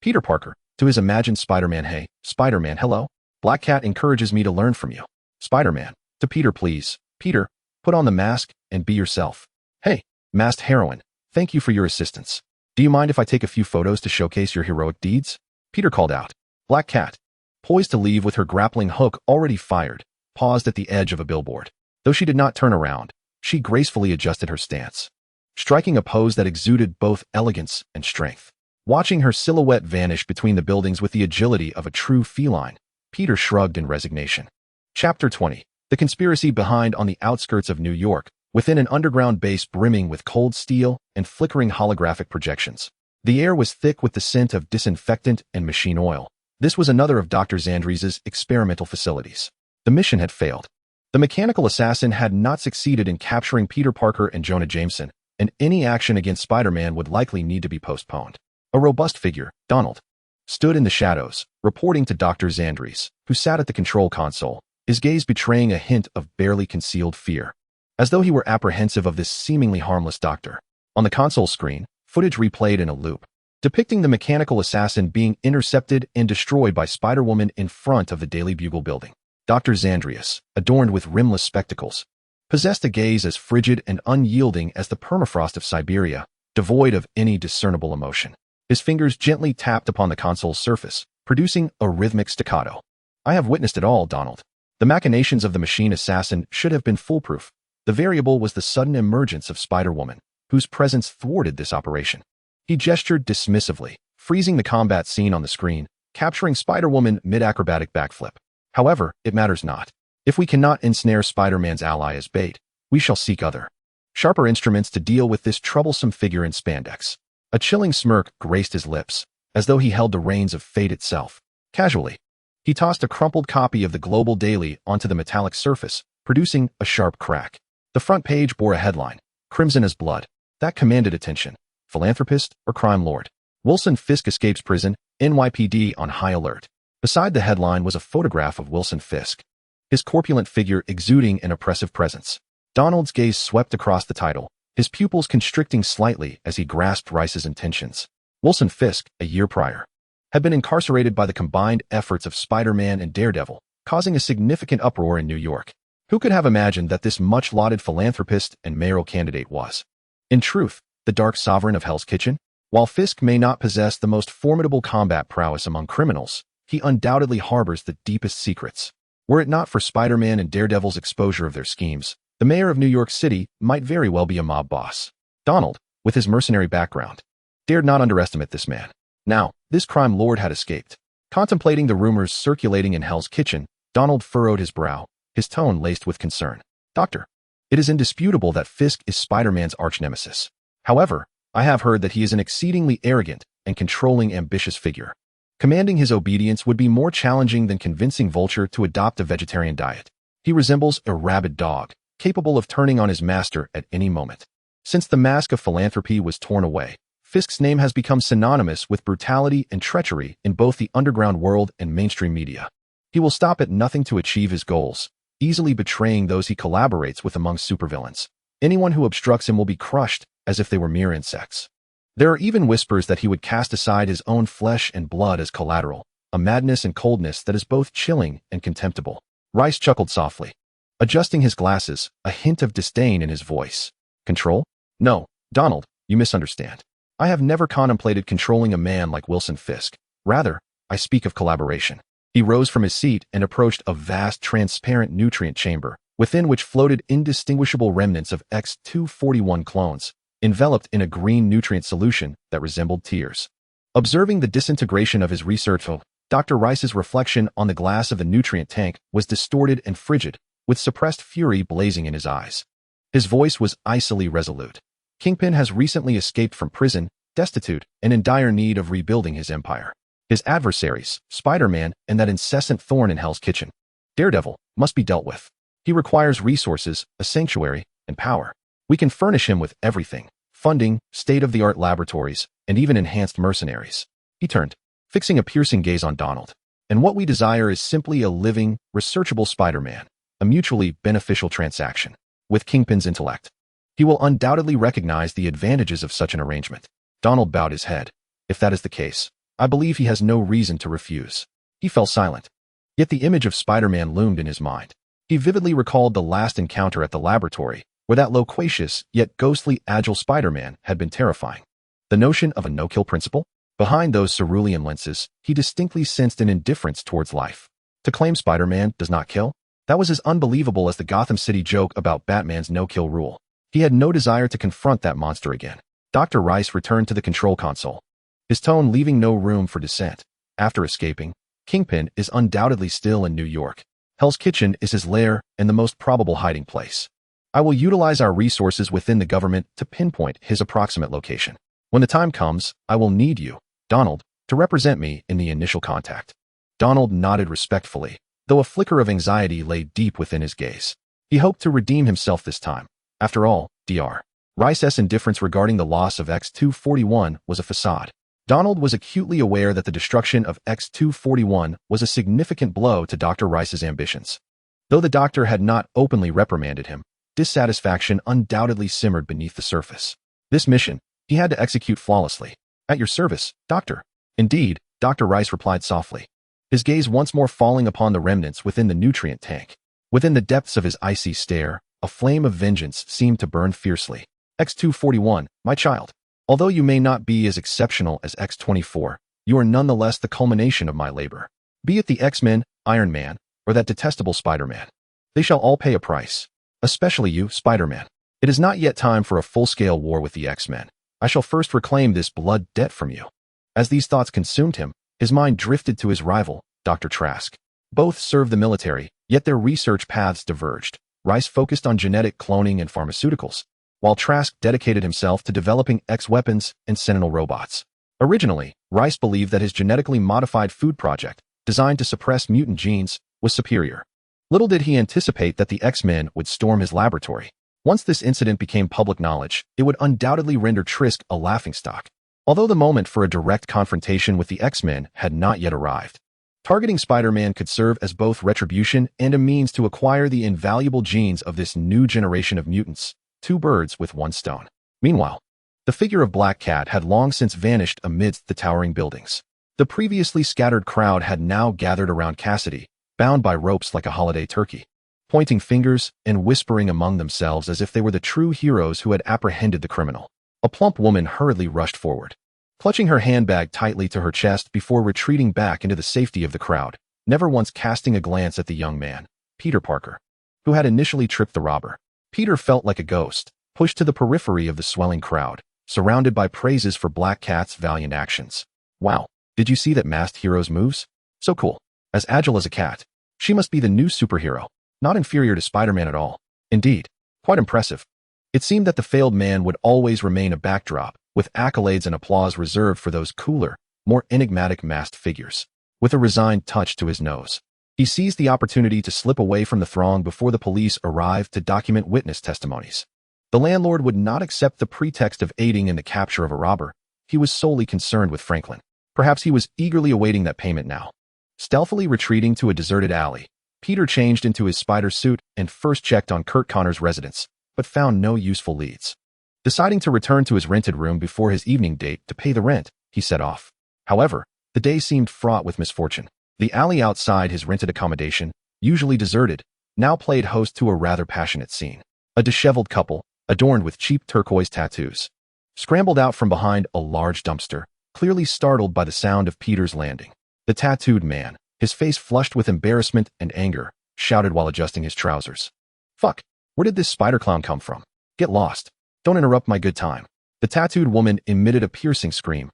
Peter Parker, to his imagined Spider-Man, hey, Spider-Man, hello? Black Cat encourages me to learn from you. Spider-Man, to Peter please. Peter, put on the mask and be yourself. Hey, masked heroine, thank you for your assistance. Do you mind if I take a few photos to showcase your heroic deeds? Peter called out. Black Cat, poised to leave with her grappling hook already fired, paused at the edge of a billboard. Though she did not turn around, she gracefully adjusted her stance, striking a pose that exuded both elegance and strength. Watching her silhouette vanish between the buildings with the agility of a true feline, Peter shrugged in resignation. Chapter 20. The conspiracy behind on the outskirts of New York, within an underground base brimming with cold steel and flickering holographic projections. The air was thick with the scent of disinfectant and machine oil. This was another of Dr. Zandri's experimental facilities. The mission had failed. The mechanical assassin had not succeeded in capturing Peter Parker and Jonah Jameson, and any action against Spider-Man would likely need to be postponed. A robust figure, Donald, stood in the shadows, reporting to Dr. Zandri, who sat at the control console, his gaze betraying a hint of barely concealed fear, as though he were apprehensive of this seemingly harmless doctor. On the console screen, footage replayed in a loop, depicting the mechanical assassin being intercepted and destroyed by Spider-Woman in front of the Daily Bugle building. Dr. Zandri, adorned with rimless spectacles, possessed a gaze as frigid and unyielding as the permafrost of Siberia, devoid of any discernible emotion. His fingers gently tapped upon the console's surface, producing a rhythmic staccato. I have witnessed it all, Donald. The machinations of the machine assassin should have been foolproof. The variable was the sudden emergence of Spider-Woman, whose presence thwarted this operation. He gestured dismissively, freezing the combat scene on the screen, capturing Spider-Woman mid-acrobatic backflip. However, it matters not. If we cannot ensnare Spider-Man's ally as bait, we shall seek other sharper instruments to deal with this troublesome figure in spandex. A chilling smirk graced his lips, as though he held the reins of fate itself. Casually, he tossed a crumpled copy of the Global Daily onto the metallic surface, producing a sharp crack. The front page bore a headline, crimson as blood. That commanded attention. Philanthropist or crime lord? Wilson Fisk escapes prison, NYPD on high alert. Beside the headline was a photograph of Wilson Fisk, his corpulent figure exuding an oppressive presence. Donald's gaze swept across the title, his pupils constricting slightly as he grasped Rice's intentions. Wilson Fisk, a year prior, had been incarcerated by the combined efforts of Spider-Man and Daredevil, causing a significant uproar in New York. Who could have imagined that this much-lauded philanthropist and mayoral candidate was, in truth, the Dark Sovereign of Hell's Kitchen? While Fisk may not possess the most formidable combat prowess among criminals, he undoubtedly harbors the deepest secrets. Were it not for Spider-Man and Daredevil's exposure of their schemes, the mayor of New York City might very well be a mob boss. Donald, with his mercenary background, dared not underestimate this man. Now, this crime lord had escaped. Contemplating the rumors circulating in Hell's Kitchen, Donald furrowed his brow, his tone laced with concern. Doctor, it is indisputable that Fisk is Spider-Man's arch-nemesis. However, I have heard that he is an exceedingly arrogant and controlling ambitious figure. Commanding his obedience would be more challenging than convincing Vulture to adopt a vegetarian diet. He resembles a rabid dog, capable of turning on his master at any moment. Since the mask of philanthropy was torn away, Fisk's name has become synonymous with brutality and treachery in both the underground world and mainstream media. He will stop at nothing to achieve his goals, easily betraying those he collaborates with among supervillains. Anyone who obstructs him will be crushed as if they were mere insects. There are even whispers that he would cast aside his own flesh and blood as collateral, a madness and coldness that is both chilling and contemptible. Rice chuckled softly, adjusting his glasses, a hint of disdain in his voice. Control? No, Donald, you misunderstand. I have never contemplated controlling a man like Wilson Fisk. Rather, I speak of collaboration. He rose from his seat and approached a vast, transparent nutrient chamber, within which floated indistinguishable remnants of X-241 clones, enveloped in a green nutrient solution that resembled tears. Observing the disintegration of his research, Dr. Rice's reflection on the glass of the nutrient tank was distorted and frigid, with suppressed fury blazing in his eyes. His voice was icily resolute. Kingpin has recently escaped from prison, destitute, and in dire need of rebuilding his empire. His adversaries, Spider-Man and that incessant thorn in Hell's Kitchen, Daredevil, must be dealt with. He requires resources, a sanctuary, and power. We can furnish him with everything: funding, state-of-the-art laboratories, and even enhanced mercenaries. He turned, fixing a piercing gaze on Donald. And what we desire is simply a living, researchable Spider-Man, a mutually beneficial transaction. With Kingpin's intellect, he will undoubtedly recognize the advantages of such an arrangement. Donald bowed his head. If that is the case, I believe he has no reason to refuse. He fell silent. Yet the image of Spider-Man loomed in his mind. He vividly recalled the last encounter at the laboratory, where that loquacious yet ghostly agile Spider-Man had been terrifying. The notion of a no-kill principle? Behind those cerulean lenses, he distinctly sensed an indifference towards life. To claim Spider-Man does not kill? That was as unbelievable as the Gotham City joke about Batman's no-kill rule. He had no desire to confront that monster again. Dr. Rice returned to the control console, his tone leaving no room for dissent. After escaping, Kingpin is undoubtedly still in New York. Hell's Kitchen is his lair and the most probable hiding place. I will utilize our resources within the government to pinpoint his approximate location. When the time comes, I will need you, Donald, to represent me in the initial contact. Donald nodded respectfully, though a flicker of anxiety lay deep within his gaze. He hoped to redeem himself this time. After all, Dr. Rice's indifference regarding the loss of X-241 was a facade. Donald was acutely aware that the destruction of X-241 was a significant blow to Dr. Rice's ambitions. Though the doctor had not openly reprimanded him, dissatisfaction undoubtedly simmered beneath the surface. This mission, he had to execute flawlessly. At your service, Doctor. Indeed, Dr. Rice replied softly, his gaze once more falling upon the remnants within the nutrient tank. Within the depths of his icy stare, a flame of vengeance seemed to burn fiercely. X-241, my child. Although you may not be as exceptional as X-24, you are nonetheless the culmination of my labor. Be it the X-Men, Iron Man, or that detestable Spider-Man. They shall all pay a price. Especially you, Spider-Man. It is not yet time for a full-scale war with the X-Men. I shall first reclaim this blood debt from you. As these thoughts consumed him, his mind drifted to his rival, Dr. Trask. Both served the military, yet their research paths diverged. Rice focused on genetic cloning and pharmaceuticals. while Trask dedicated himself to developing X-weapons and Sentinel robots. Originally, Rice believed that his genetically modified food project, designed to suppress mutant genes, was superior. Little did he anticipate that the X-Men would storm his laboratory. Once this incident became public knowledge, it would undoubtedly render Trask a laughingstock. Although the moment for a direct confrontation with the X-Men had not yet arrived. Targeting Spider-Man could serve as both retribution and a means to acquire the invaluable genes of this new generation of mutants, two birds with one stone. Meanwhile, the figure of Black Cat had long since vanished amidst the towering buildings. The previously scattered crowd had now gathered around Cassidy, bound by ropes like a holiday turkey, pointing fingers and whispering among themselves as if they were the true heroes who had apprehended the criminal. A plump woman hurriedly rushed forward, clutching her handbag tightly to her chest before retreating back into the safety of the crowd, never once casting a glance at the young man, Peter Parker, who had initially tripped the robber. Peter felt like a ghost, pushed to the periphery of the swelling crowd, surrounded by praises for Black Cat's valiant actions. Wow, did you see that masked hero's moves? So cool. As agile as a cat. She must be the new superhero, not inferior to Spider-Man at all. Indeed, quite impressive. It seemed that the failed man would always remain a backdrop, with accolades and applause reserved for those cooler, more enigmatic masked figures. With a resigned touch to his nose, he seized the opportunity to slip away from the throng before the police arrived to document witness testimonies. The landlord would not accept the pretext of aiding in the capture of a robber. He was solely concerned with Franklin. Perhaps he was eagerly awaiting that payment now. Stealthily retreating to a deserted alley, Peter changed into his spider suit and first checked on Kurt Connor's residence, but found no useful leads. Deciding to return to his rented room before his evening date to pay the rent, he set off. However, the day seemed fraught with misfortune. The alley outside his rented accommodation, usually deserted, now played host to a rather passionate scene. A disheveled couple, adorned with cheap turquoise tattoos, scrambled out from behind a large dumpster, clearly startled by the sound of Peter's landing. The tattooed man, his face flushed with embarrassment and anger, shouted while adjusting his trousers. Fuck, where did this spider clown come from? Get lost. Don't interrupt my good time. The tattooed woman emitted a piercing scream.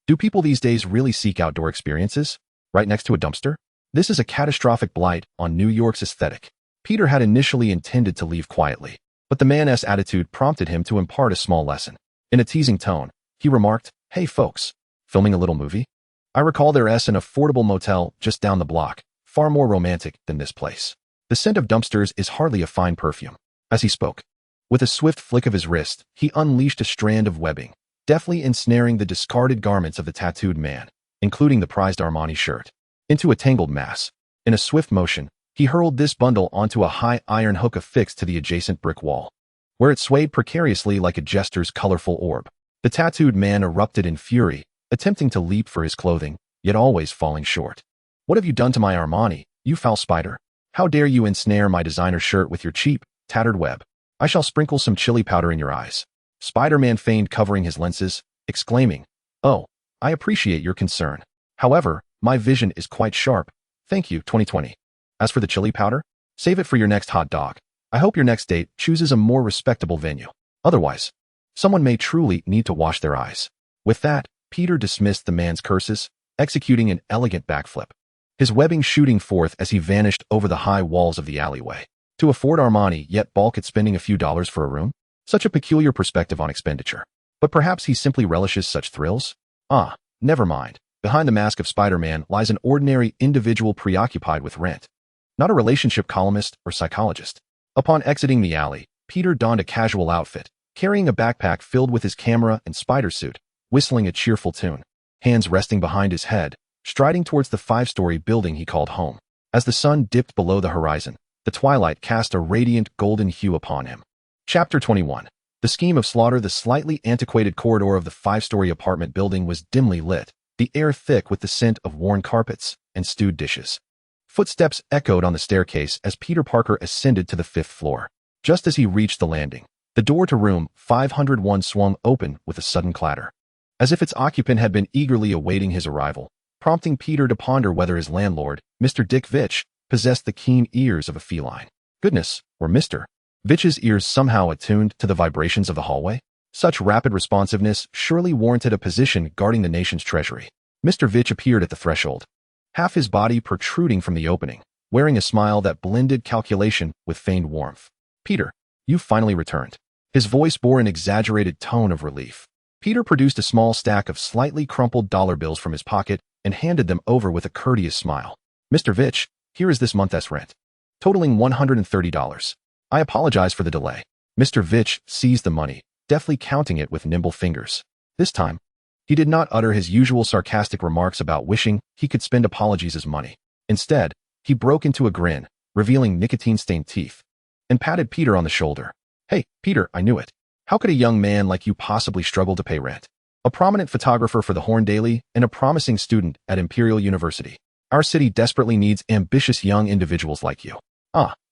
Do people these days really seek outdoor experiences? Right next to a dumpster? This is a catastrophic blight on New York's aesthetic. Peter had initially intended to leave quietly, but the man's attitude prompted him to impart a small lesson. In a teasing tone, he remarked, Hey folks, filming a little movie? I recall there's an affordable motel just down the block, far more romantic than this place. The scent of dumpsters is hardly a fine perfume. As he spoke, with a swift flick of his wrist, he unleashed a strand of webbing, deftly ensnaring the discarded garments of the tattooed man, including the prized Armani shirt, into a tangled mass. In a swift motion, he hurled this bundle onto a high iron hook affixed to the adjacent brick wall, where it swayed precariously like a jester's colorful orb. The tattooed man erupted in fury, attempting to leap for his clothing, yet always falling short. What have you done to my Armani, you foul spider? How dare you ensnare my designer shirt with your cheap, tattered web? I shall sprinkle some chili powder in your eyes. Spider-Man feigned covering his lenses, exclaiming, Oh, I appreciate your concern. However, my vision is quite sharp. Thank you, 2020. As for the chili powder, save it for your next hot dog. I hope your next date chooses a more respectable venue. Otherwise, someone may truly need to wash their eyes. With that, Peter dismissed the man's curses, executing an elegant backflip, his webbing shooting forth as he vanished over the high walls of the alleyway. To afford Armani yet balk at spending a few dollars for a room? Such a peculiar perspective on expenditure. But perhaps he simply relishes such thrills? Never mind. Behind the mask of Spider-Man lies an ordinary individual preoccupied with rent, not a relationship columnist or psychologist. Upon exiting the alley, Peter donned a casual outfit, carrying a backpack filled with his camera and spider suit, whistling a cheerful tune, hands resting behind his head, striding towards the 5-story building he called home. As the sun dipped below the horizon, the twilight cast a radiant golden hue upon him. Chapter 21. The scheme of slaughter. The slightly antiquated corridor of the 5-story apartment building was dimly lit, the air thick with the scent of worn carpets and stewed dishes. Footsteps echoed on the staircase as Peter Parker ascended to the 5th floor. Just as he reached the landing, the door to room 501 swung open with a sudden clatter, as if its occupant had been eagerly awaiting his arrival, prompting Peter to ponder whether his landlord, Mr. Dick Vitch, possessed the keen ears of a feline. Goodness, were Mr. Vitch's ears somehow attuned to the vibrations of the hallway? Such rapid responsiveness surely warranted a position guarding the nation's treasury. Mr. Vitch appeared at the threshold, half his body protruding from the opening, wearing a smile that blended calculation with feigned warmth. Peter, you've finally returned. His voice bore an exaggerated tone of relief. Peter produced a small stack of slightly crumpled dollar bills from his pocket and handed them over with a courteous smile. Mr. Vitch, here is this month's rent, totaling $130. I apologize for the delay. Mr. Vitch seized the money, deftly counting it with nimble fingers. This time, he did not utter his usual sarcastic remarks about wishing he could spend apologies as money. Instead, he broke into a grin, revealing nicotine-stained teeth, and patted Peter on the shoulder. Hey, Peter, I knew it. How could a young man like you possibly struggle to pay rent? A prominent photographer for the Horn Daily and a promising student at Imperial University. Our city desperately needs ambitious young individuals like you.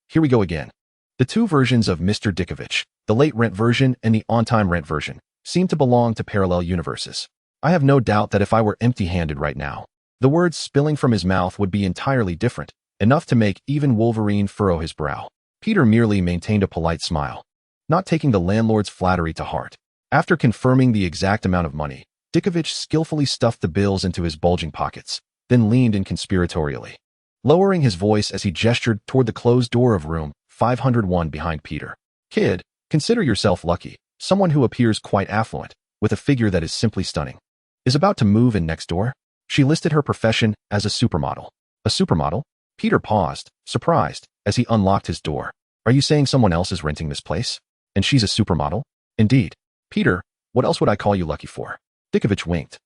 Here we go again. The two versions of Mr. Dickovich, the late rent version and the on-time rent version, seem to belong to parallel universes. I have no doubt that if I were empty-handed right now, the words spilling from his mouth would be entirely different, enough to make even Wolverine furrow his brow. Peter merely maintained a polite smile, not taking the landlord's flattery to heart. After confirming the exact amount of money, Dickovich skillfully stuffed the bills into his bulging pockets, then leaned in conspiratorially, lowering his voice as he gestured toward the closed door of room 501 behind Peter. Kid, consider yourself lucky. Someone who appears quite affluent, with a figure that is simply stunning, is about to move in next door. She listed her profession as a supermodel. A supermodel? Peter paused, surprised, as he unlocked his door. Are you saying someone else is renting this place? And she's a supermodel? Indeed. Peter, what else would I call you lucky for? Dickovich winked.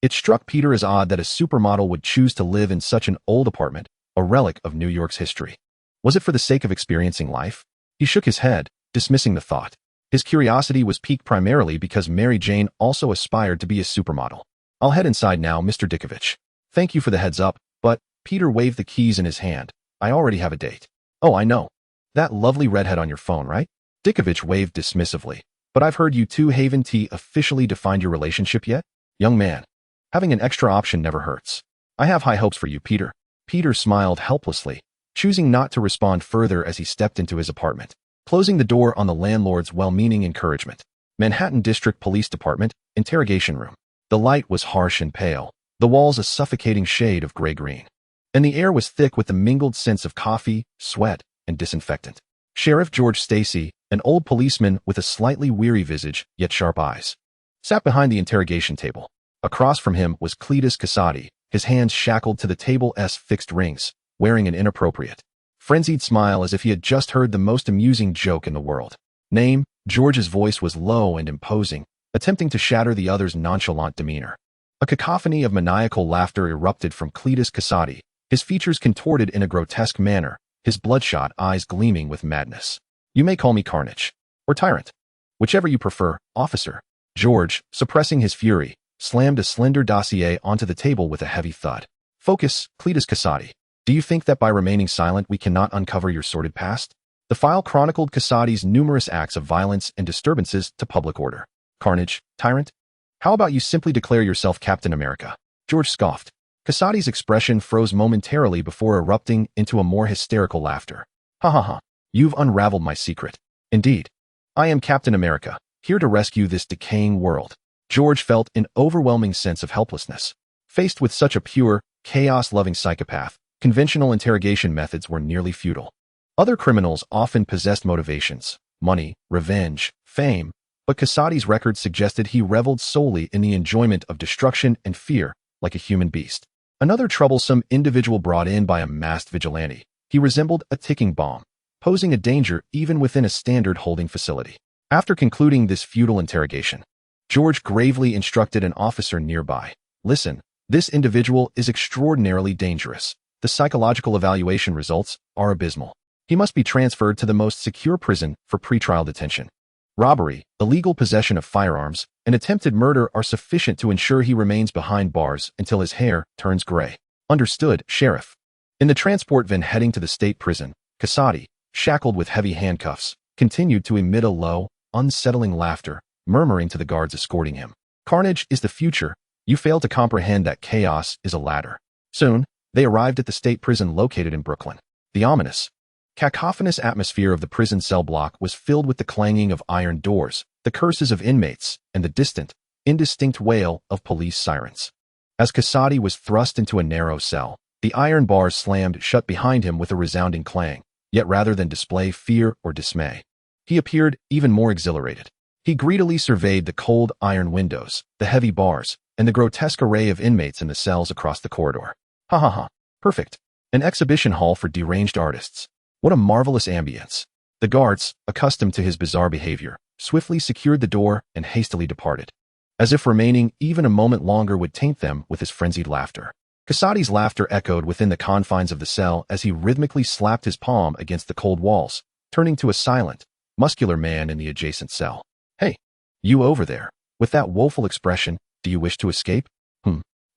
It struck Peter as odd that a supermodel would choose to live in such an old apartment, a relic of New York's history. Was it for the sake of experiencing life? He shook his head, dismissing the thought. His curiosity was piqued primarily because Mary Jane also aspired to be a supermodel. I'll head inside now, Mr. Dickovich. Thank you for the heads up, but Peter waved the keys in his hand. I already have a date. Oh, I know. That lovely redhead on your phone, right? Dickovich waved dismissively. But I've heard you two Haven T officially defined your relationship yet? Young man, having an extra option never hurts. I have high hopes for you, Peter. Peter smiled helplessly, choosing not to respond further as he stepped into his apartment, closing the door on the landlord's well-meaning encouragement. Manhattan District Police Department, interrogation room. The light was harsh and pale, the walls a suffocating shade of gray-green, and the air was thick with the mingled scents of coffee, sweat, and disinfectant. Sheriff George Stacy, an old policeman with a slightly weary visage yet sharp eyes, sat behind the interrogation table. Across from him was Cletus Casati, his hands shackled to the table's fixed rings, wearing an inappropriate, frenzied smile as if he had just heard the most amusing joke in the world. Name? George's voice was low and imposing, attempting to shatter the other's nonchalant demeanor. A cacophony of maniacal laughter erupted from Cletus Casati, his features contorted in a grotesque manner, his bloodshot eyes gleaming with madness. You may call me Carnage, or Tyrant, whichever you prefer, officer. George, suppressing his fury, slammed a slender dossier onto the table with a heavy thud. Focus, Cletus Casati. Do you think that by remaining silent we cannot uncover your sordid past? The file chronicled Casati's numerous acts of violence and disturbances to public order. Carnage, Tyrant? How about you simply declare yourself Captain America? George scoffed. Casati's expression froze momentarily before erupting into a more hysterical laughter. Ha ha ha. You've unraveled my secret. Indeed. I am Captain America, here to rescue this decaying world. George felt an overwhelming sense of helplessness. Faced with such a pure, chaos-loving psychopath, conventional interrogation methods were nearly futile. Other criminals often possessed motivations, money, revenge, fame, but Casati's record suggested he reveled solely in the enjoyment of destruction and fear, like a human beast. Another troublesome individual brought in by a masked vigilante, he resembled a ticking bomb, posing a danger even within a standard holding facility. After concluding this futile interrogation, George gravely instructed an officer nearby. Listen, this individual is extraordinarily dangerous. The psychological evaluation results are abysmal. He must be transferred to the most secure prison for pretrial detention. Robbery, illegal possession of firearms, and attempted murder are sufficient to ensure he remains behind bars until his hair turns gray. Understood, Sheriff. In the transport van heading to the state prison, Casati, shackled with heavy handcuffs, continued to emit a low, unsettling laughter, murmuring to the guards escorting him. Carnage is the future. You fail to comprehend that chaos is a ladder. Soon, they arrived at the state prison located in Brooklyn. The ominous, cacophonous atmosphere of the prison cell block was filled with the clanging of iron doors, the curses of inmates, and the distant, indistinct wail of police sirens. As Casati was thrust into a narrow cell, the iron bars slammed shut behind him with a resounding clang, yet rather than display fear or dismay, he appeared even more exhilarated. He greedily surveyed the cold iron windows, the heavy bars, and the grotesque array of inmates in the cells across the corridor. Ha ha ha. Perfect. An exhibition hall for deranged artists. What a marvelous ambience. The guards, accustomed to his bizarre behavior, swiftly secured the door and hastily departed, as if remaining even a moment longer would taint them with his frenzied laughter. Casati's laughter echoed within the confines of the cell as he rhythmically slapped his palm against the cold walls, turning to a silent, muscular man in the adjacent cell. Hey, you over there, with that woeful expression, do you wish to escape?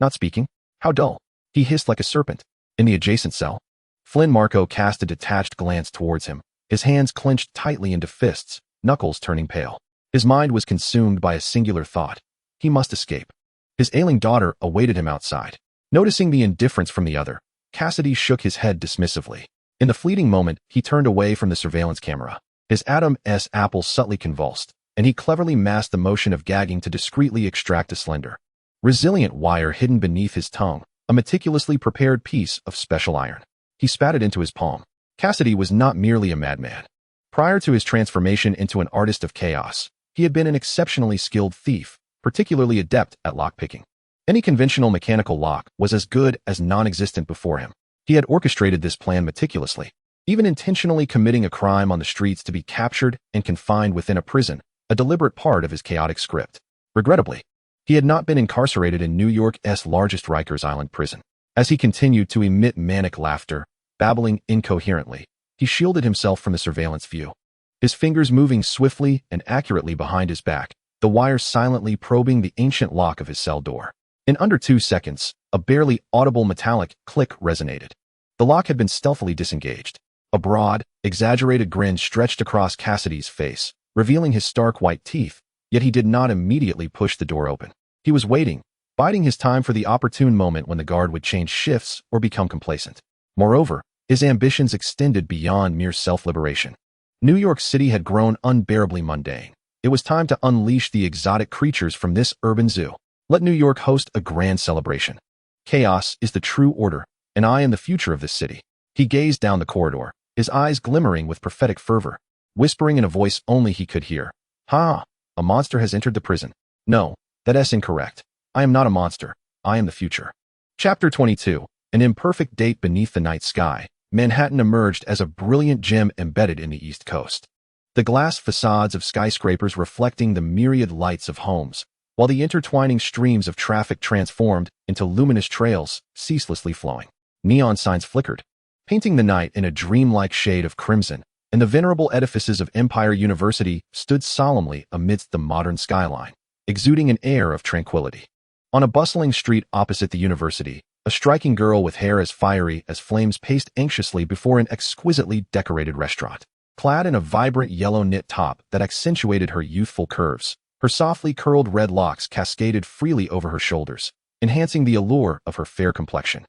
Not speaking? How dull. He hissed like a serpent. In the adjacent cell, Flynn Marco cast a detached glance towards him, his hands clenched tightly into fists, knuckles turning pale. His mind was consumed by a singular thought. He must escape. His ailing daughter awaited him outside. Noticing the indifference from the other, Cassidy shook his head dismissively. In the fleeting moment, he turned away from the surveillance camera. His Adam's apple subtly convulsed, and he cleverly masked the motion of gagging to discreetly extract a slender, resilient wire hidden beneath his tongue, a meticulously prepared piece of special iron. He spat it into his palm. Cassidy was not merely a madman. Prior to his transformation into an artist of chaos, he had been an exceptionally skilled thief, particularly adept at lockpicking. Any conventional mechanical lock was as good as non-existent before him. He had orchestrated this plan meticulously, even intentionally committing a crime on the streets to be captured and confined within a prison, a deliberate part of his chaotic script. Regrettably, he had not been incarcerated in New York's largest Rikers Island prison. As he continued to emit manic laughter, babbling incoherently, he shielded himself from the surveillance view, his fingers moving swiftly and accurately behind his back, the wires silently probing the ancient lock of his cell door. In under 2 seconds, a barely audible metallic click resonated. The lock had been stealthily disengaged. A broad, exaggerated grin stretched across Cassidy's face, revealing his stark white teeth, yet he did not immediately push the door open. He was waiting, biding his time for the opportune moment when the guard would change shifts or become complacent. Moreover, his ambitions extended beyond mere self-liberation. New York City had grown unbearably mundane. It was time to unleash the exotic creatures from this urban zoo. Let New York host a grand celebration. Chaos is the true order, and I am the future of this city. He gazed down the corridor, his eyes glimmering with prophetic fervor, whispering in a voice only he could hear. Ha! A monster has entered the prison. No, that's incorrect. I am not a monster. I am the future. Chapter 22. An imperfect date beneath the night sky. Manhattan emerged as a brilliant gem embedded in the East Coast. The glass facades of skyscrapers reflecting the myriad lights of homes, while the intertwining streams of traffic transformed into luminous trails, ceaselessly flowing. Neon signs flickered, painting the night in a dreamlike shade of crimson, and the venerable edifices of Empire University stood solemnly amidst the modern skyline, exuding an air of tranquility. On a bustling street opposite the university, a striking girl with hair as fiery as flames paced anxiously before an exquisitely decorated restaurant. Clad in a vibrant yellow knit top that accentuated her youthful curves, her softly curled red locks cascaded freely over her shoulders, enhancing the allure of her fair complexion.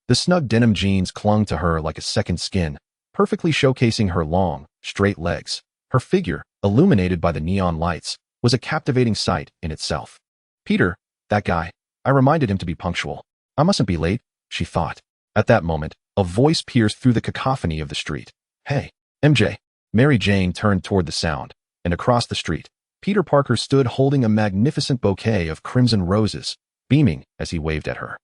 The snug denim jeans clung to her like a second skin, perfectly showcasing her long, straight legs. Her figure, illuminated by the neon lights, was a captivating sight in itself. Peter, that guy, I reminded him to be punctual. I mustn't be late, she thought. At that moment, a voice pierced through the cacophony of the street. Hey, MJ. Mary Jane turned toward the sound, and across the street, Peter Parker stood holding a magnificent bouquet of crimson roses, beaming as he waved at her.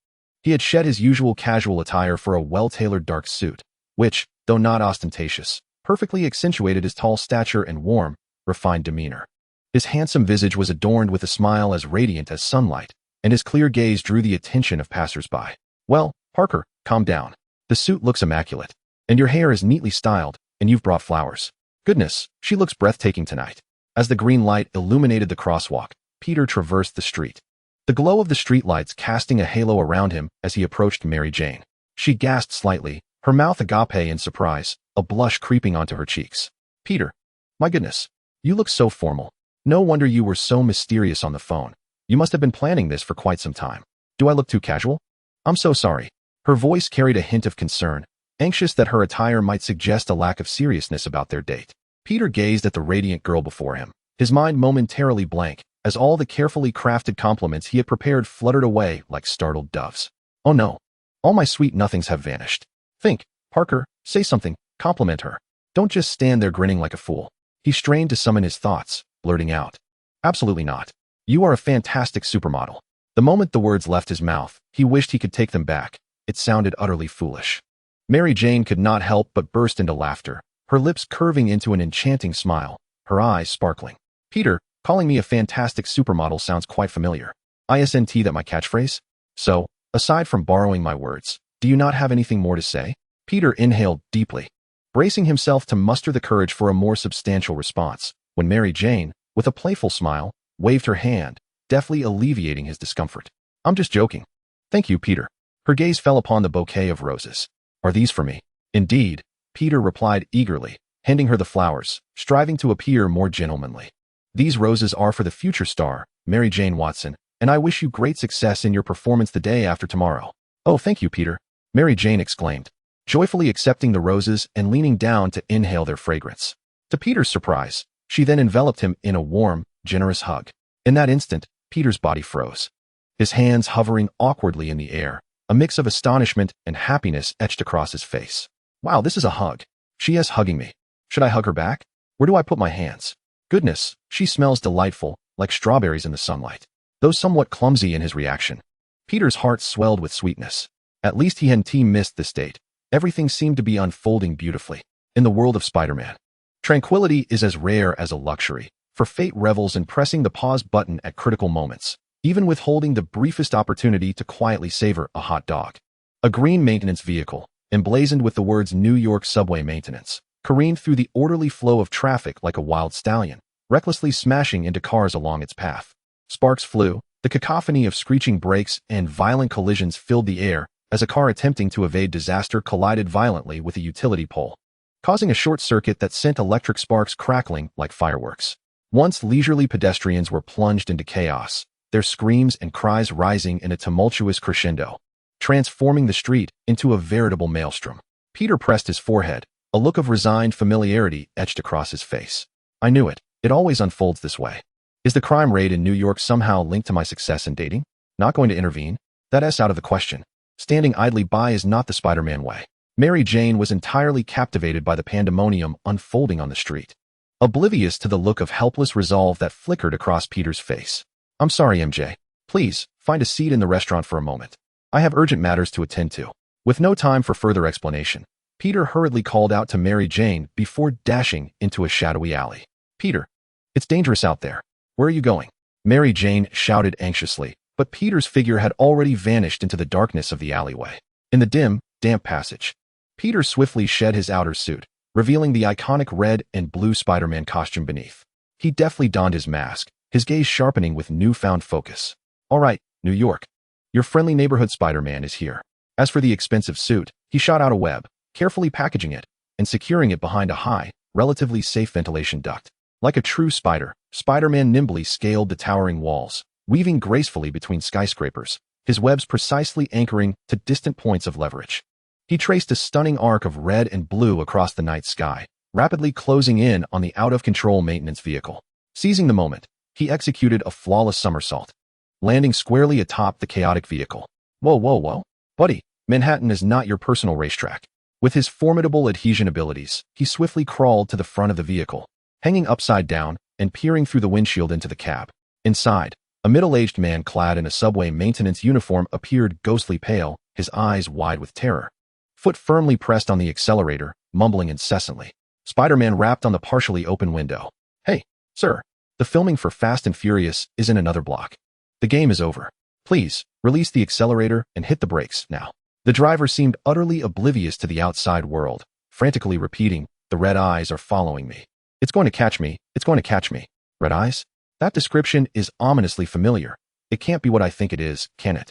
He had shed his usual casual attire for a well-tailored dark suit, which, though not ostentatious, perfectly accentuated his tall stature and warm, refined demeanor. His handsome visage was adorned with a smile as radiant as sunlight, and his clear gaze drew the attention of passers-by. Well, Parker, calm down. The suit looks immaculate, and your hair is neatly styled, and you've brought flowers. Goodness, she looks breathtaking tonight. As the green light illuminated the crosswalk, Peter traversed the street, the glow of the streetlights casting a halo around him as he approached Mary Jane. She gasped slightly, her mouth agape in surprise, a blush creeping onto her cheeks. Peter, my goodness, you look so formal. No wonder you were so mysterious on the phone. You must have been planning this for quite some time. Do I look too casual? I'm so sorry. Her voice carried a hint of concern, anxious that her attire might suggest a lack of seriousness about their date. Peter gazed at the radiant girl before him, his mind momentarily blank, as all the carefully crafted compliments he had prepared fluttered away like startled doves. Oh no. All my sweet nothings have vanished. Think, Parker, say something, compliment her. Don't just stand there grinning like a fool. He strained to summon his thoughts, blurting out, "Absolutely not. You are a fantastic supermodel." The moment the words left his mouth, he wished he could take them back. It sounded utterly foolish. Mary Jane could not help but burst into laughter, her lips curving into an enchanting smile, her eyes sparkling. "Peter, calling me a fantastic supermodel sounds quite familiar. Isn't that my catchphrase? So, aside from borrowing my words, do you not have anything more to say?" Peter inhaled deeply, bracing himself to muster the courage for a more substantial response, when Mary Jane, with a playful smile, waved her hand, deftly alleviating his discomfort. "I'm just joking." "Thank you, Peter." Her gaze fell upon the bouquet of roses. "Are these for me?" "Indeed," Peter replied eagerly, handing her the flowers, striving to appear more gentlemanly. "These roses are for the future star, Mary Jane Watson, and I wish you great success in your performance the day after tomorrow." "Oh, thank you, Peter," Mary Jane exclaimed, joyfully accepting the roses and leaning down to inhale their fragrance. To Peter's surprise, she then enveloped him in a warm, generous hug. In that instant, Peter's body froze, his hands hovering awkwardly in the air. A mix of astonishment and happiness etched across his face. "Wow, this is a hug. She is hugging me. Should I hug her back? Where do I put my hands? Goodness, she smells delightful, like strawberries in the sunlight." Though somewhat clumsy in his reaction, Peter's heart swelled with sweetness. At least he hadn't missed this date. Everything seemed to be unfolding beautifully. In the world of Spider-Man, tranquility is as rare as a luxury, for fate revels in pressing the pause button at critical moments, even withholding the briefest opportunity to quietly savor a hot dog. A green maintenance vehicle, emblazoned with the words New York Subway Maintenance, careened through the orderly flow of traffic like a wild stallion, recklessly smashing into cars along its path. Sparks flew, the cacophony of screeching brakes and violent collisions filled the air as a car attempting to evade disaster collided violently with a utility pole, causing a short circuit that sent electric sparks crackling like fireworks. Once leisurely pedestrians were plunged into chaos, their screams and cries rising in a tumultuous crescendo, transforming the street into a veritable maelstrom. Peter pressed his forehead, a look of resigned familiarity etched across his face. "I knew it. It always unfolds this way. Is the crime rate in New York somehow linked to my success in dating? Not going to intervene? That's out of the question. Standing idly by is not the Spider-Man way." Mary Jane was entirely captivated by the pandemonium unfolding on the street, oblivious to the look of helpless resolve that flickered across Peter's face. "I'm sorry, MJ. Please, find a seat in the restaurant for a moment. I have urgent matters to attend to." With no time for further explanation, Peter hurriedly called out to Mary Jane before dashing into a shadowy alley. "Peter, it's dangerous out there. Where are you going?" Mary Jane shouted anxiously, but Peter's figure had already vanished into the darkness of the alleyway. In the dim, damp passage, Peter swiftly shed his outer suit, revealing the iconic red and blue Spider-Man costume beneath. He deftly donned his mask, his gaze sharpening with newfound focus. "All right, New York. Your friendly neighborhood Spider-Man is here." As for the expensive suit, he shot out a web, carefully packaging it and securing it behind a high, relatively safe ventilation duct. Like a true spider, Spider-Man nimbly scaled the towering walls, weaving gracefully between skyscrapers, his webs precisely anchoring to distant points of leverage. He traced a stunning arc of red and blue across the night sky, rapidly closing in on the out-of-control maintenance vehicle. Seizing the moment, he executed a flawless somersault, landing squarely atop the chaotic vehicle. Whoa, whoa, whoa. Buddy, Manhattan is not your personal racetrack." With his formidable adhesion abilities, he swiftly crawled to the front of the vehicle, hanging upside down and peering through the windshield into the cab. Inside, a middle-aged man clad in a subway maintenance uniform appeared ghostly pale, his eyes wide with terror. Foot firmly pressed on the accelerator, mumbling incessantly. Spider-Man rapped on the partially open window. "Hey, sir, the filming for Fast and Furious is in another block. The game is over. Please, release the accelerator and hit the brakes now." The driver seemed utterly oblivious to the outside world, frantically repeating, "The red eyes are following me. It's going to catch me. It's going to catch me." Red eyes? That description is ominously familiar. It can't be what I think it is, can it?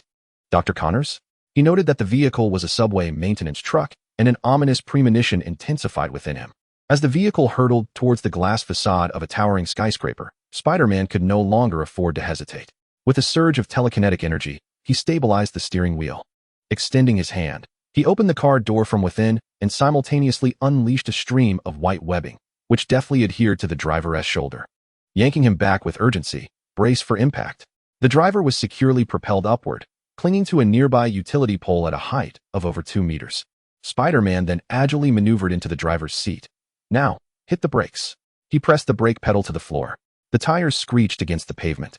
Dr. Connors? He noted that the vehicle was a subway maintenance truck, and an ominous premonition intensified within him. As the vehicle hurtled towards the glass facade of a towering skyscraper, Spider-Man could no longer afford to hesitate. With a surge of telekinetic energy, he stabilized the steering wheel. Extending his hand, he opened the car door from within and simultaneously unleashed a stream of white webbing, which deftly adhered to the driver's shoulder. Yanking him back with urgency, brace for impact. The driver was securely propelled upward, clinging to a nearby utility pole at a height of over 2 meters. Spider-Man then agilely maneuvered into the driver's seat. "Now, hit the brakes." He pressed the brake pedal to the floor. The tires screeched against the pavement.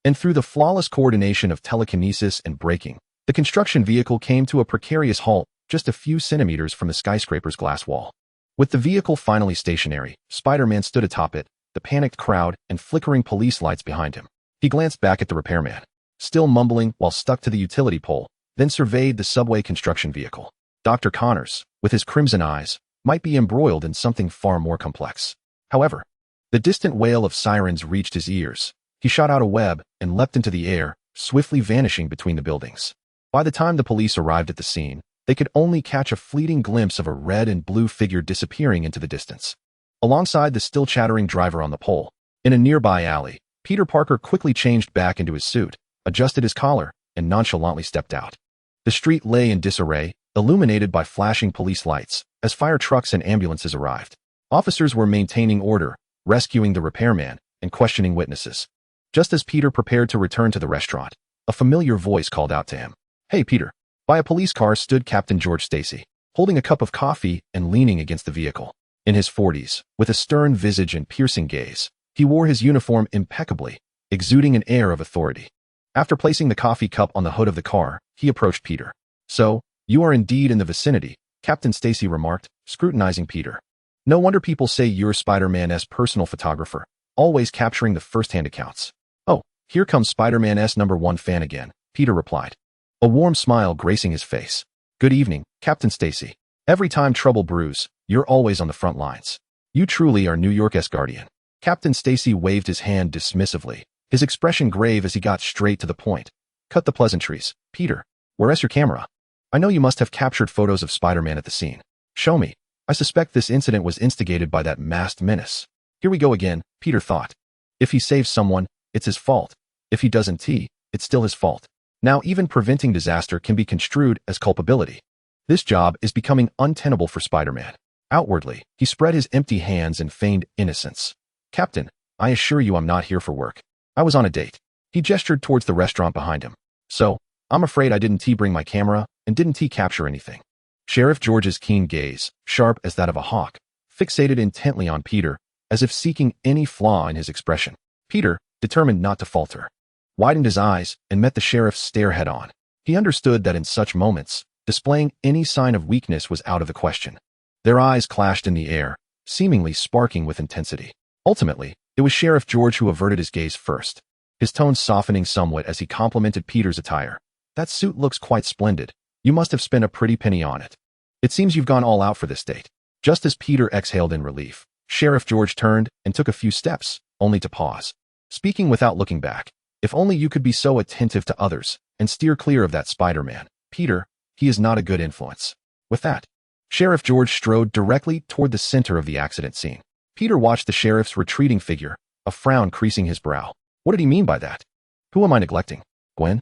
And through the flawless coordination of telekinesis and braking, the construction vehicle came to a precarious halt just a few centimeters from the skyscraper's glass wall. With the vehicle finally stationary, Spider-Man stood atop it, the panicked crowd and flickering police lights behind him. He glanced back at the repairman, still mumbling while stuck to the utility pole, then surveyed the subway construction vehicle. Dr. Connors, with his crimson eyes, might be embroiled in something far more complex. However, the distant wail of sirens reached his ears. He shot out a web and leapt into the air, swiftly vanishing between the buildings. By the time the police arrived at the scene, they could only catch a fleeting glimpse of a red and blue figure disappearing into the distance. Alongside the still chattering driver on the pole, in a nearby alley, Peter Parker quickly changed back into his suit, adjusted his collar, and nonchalantly stepped out. The street lay in disarray, illuminated by flashing police lights, as fire trucks and ambulances arrived. Officers were maintaining order, rescuing the repairman, and questioning witnesses. Just as Peter prepared to return to the restaurant, a familiar voice called out to him. "Hey, Peter." By a police car stood Captain George Stacy, holding a cup of coffee and leaning against the vehicle. In his 40s, with a stern visage and piercing gaze, he wore his uniform impeccably, exuding an air of authority. After placing the coffee cup on the hood of the car, he approached Peter. "So, you are indeed in the vicinity," Captain Stacy remarked, scrutinizing Peter. "No wonder people say you're Spider-Man's personal photographer, always capturing the first-hand accounts." "Oh, here comes Spider-Man's #1 fan again," Peter replied, a warm smile gracing his face. "Good evening, Captain Stacy. Every time trouble brews, you're always on the front lines. You truly are New York's guardian." Captain Stacy waved his hand dismissively, his expression grave as he got straight to the point. "Cut the pleasantries, Peter. Where's your camera? I know you must have captured photos of Spider-Man at the scene. Show me. I suspect this incident was instigated by that masked menace." Here we go again, Peter thought. If he saves someone, it's his fault. If he doesn't, it's still his fault. Now even preventing disaster can be construed as culpability. This job is becoming untenable for Spider-Man. Outwardly, he spread his empty hands and feigned innocence. "Captain, I assure you I'm not here for work. I was on a date." He gestured towards the restaurant behind him. "So, I'm afraid I didn't bring my camera and didn't capture anything." Sheriff George's keen gaze, sharp as that of a hawk, fixated intently on Peter, as if seeking any flaw in his expression. Peter, determined not to falter, widened his eyes and met the sheriff's stare head-on. He understood that in such moments, displaying any sign of weakness was out of the question. Their eyes clashed in the air, seemingly sparking with intensity. Ultimately, it was Sheriff George who averted his gaze first, his tone softening somewhat as he complimented Peter's attire. "That suit looks quite splendid. You must have spent a pretty penny on it. It seems you've gone all out for this date." Just as Peter exhaled in relief, Sheriff George turned and took a few steps, only to pause, speaking without looking back. "If only you could be so attentive to others and steer clear of that Spider-Man, Peter. He is not a good influence." With that, Sheriff George strode directly toward the center of the accident scene. Peter watched the sheriff's retreating figure, a frown creasing his brow. What did he mean by that? Who am I neglecting? Gwen?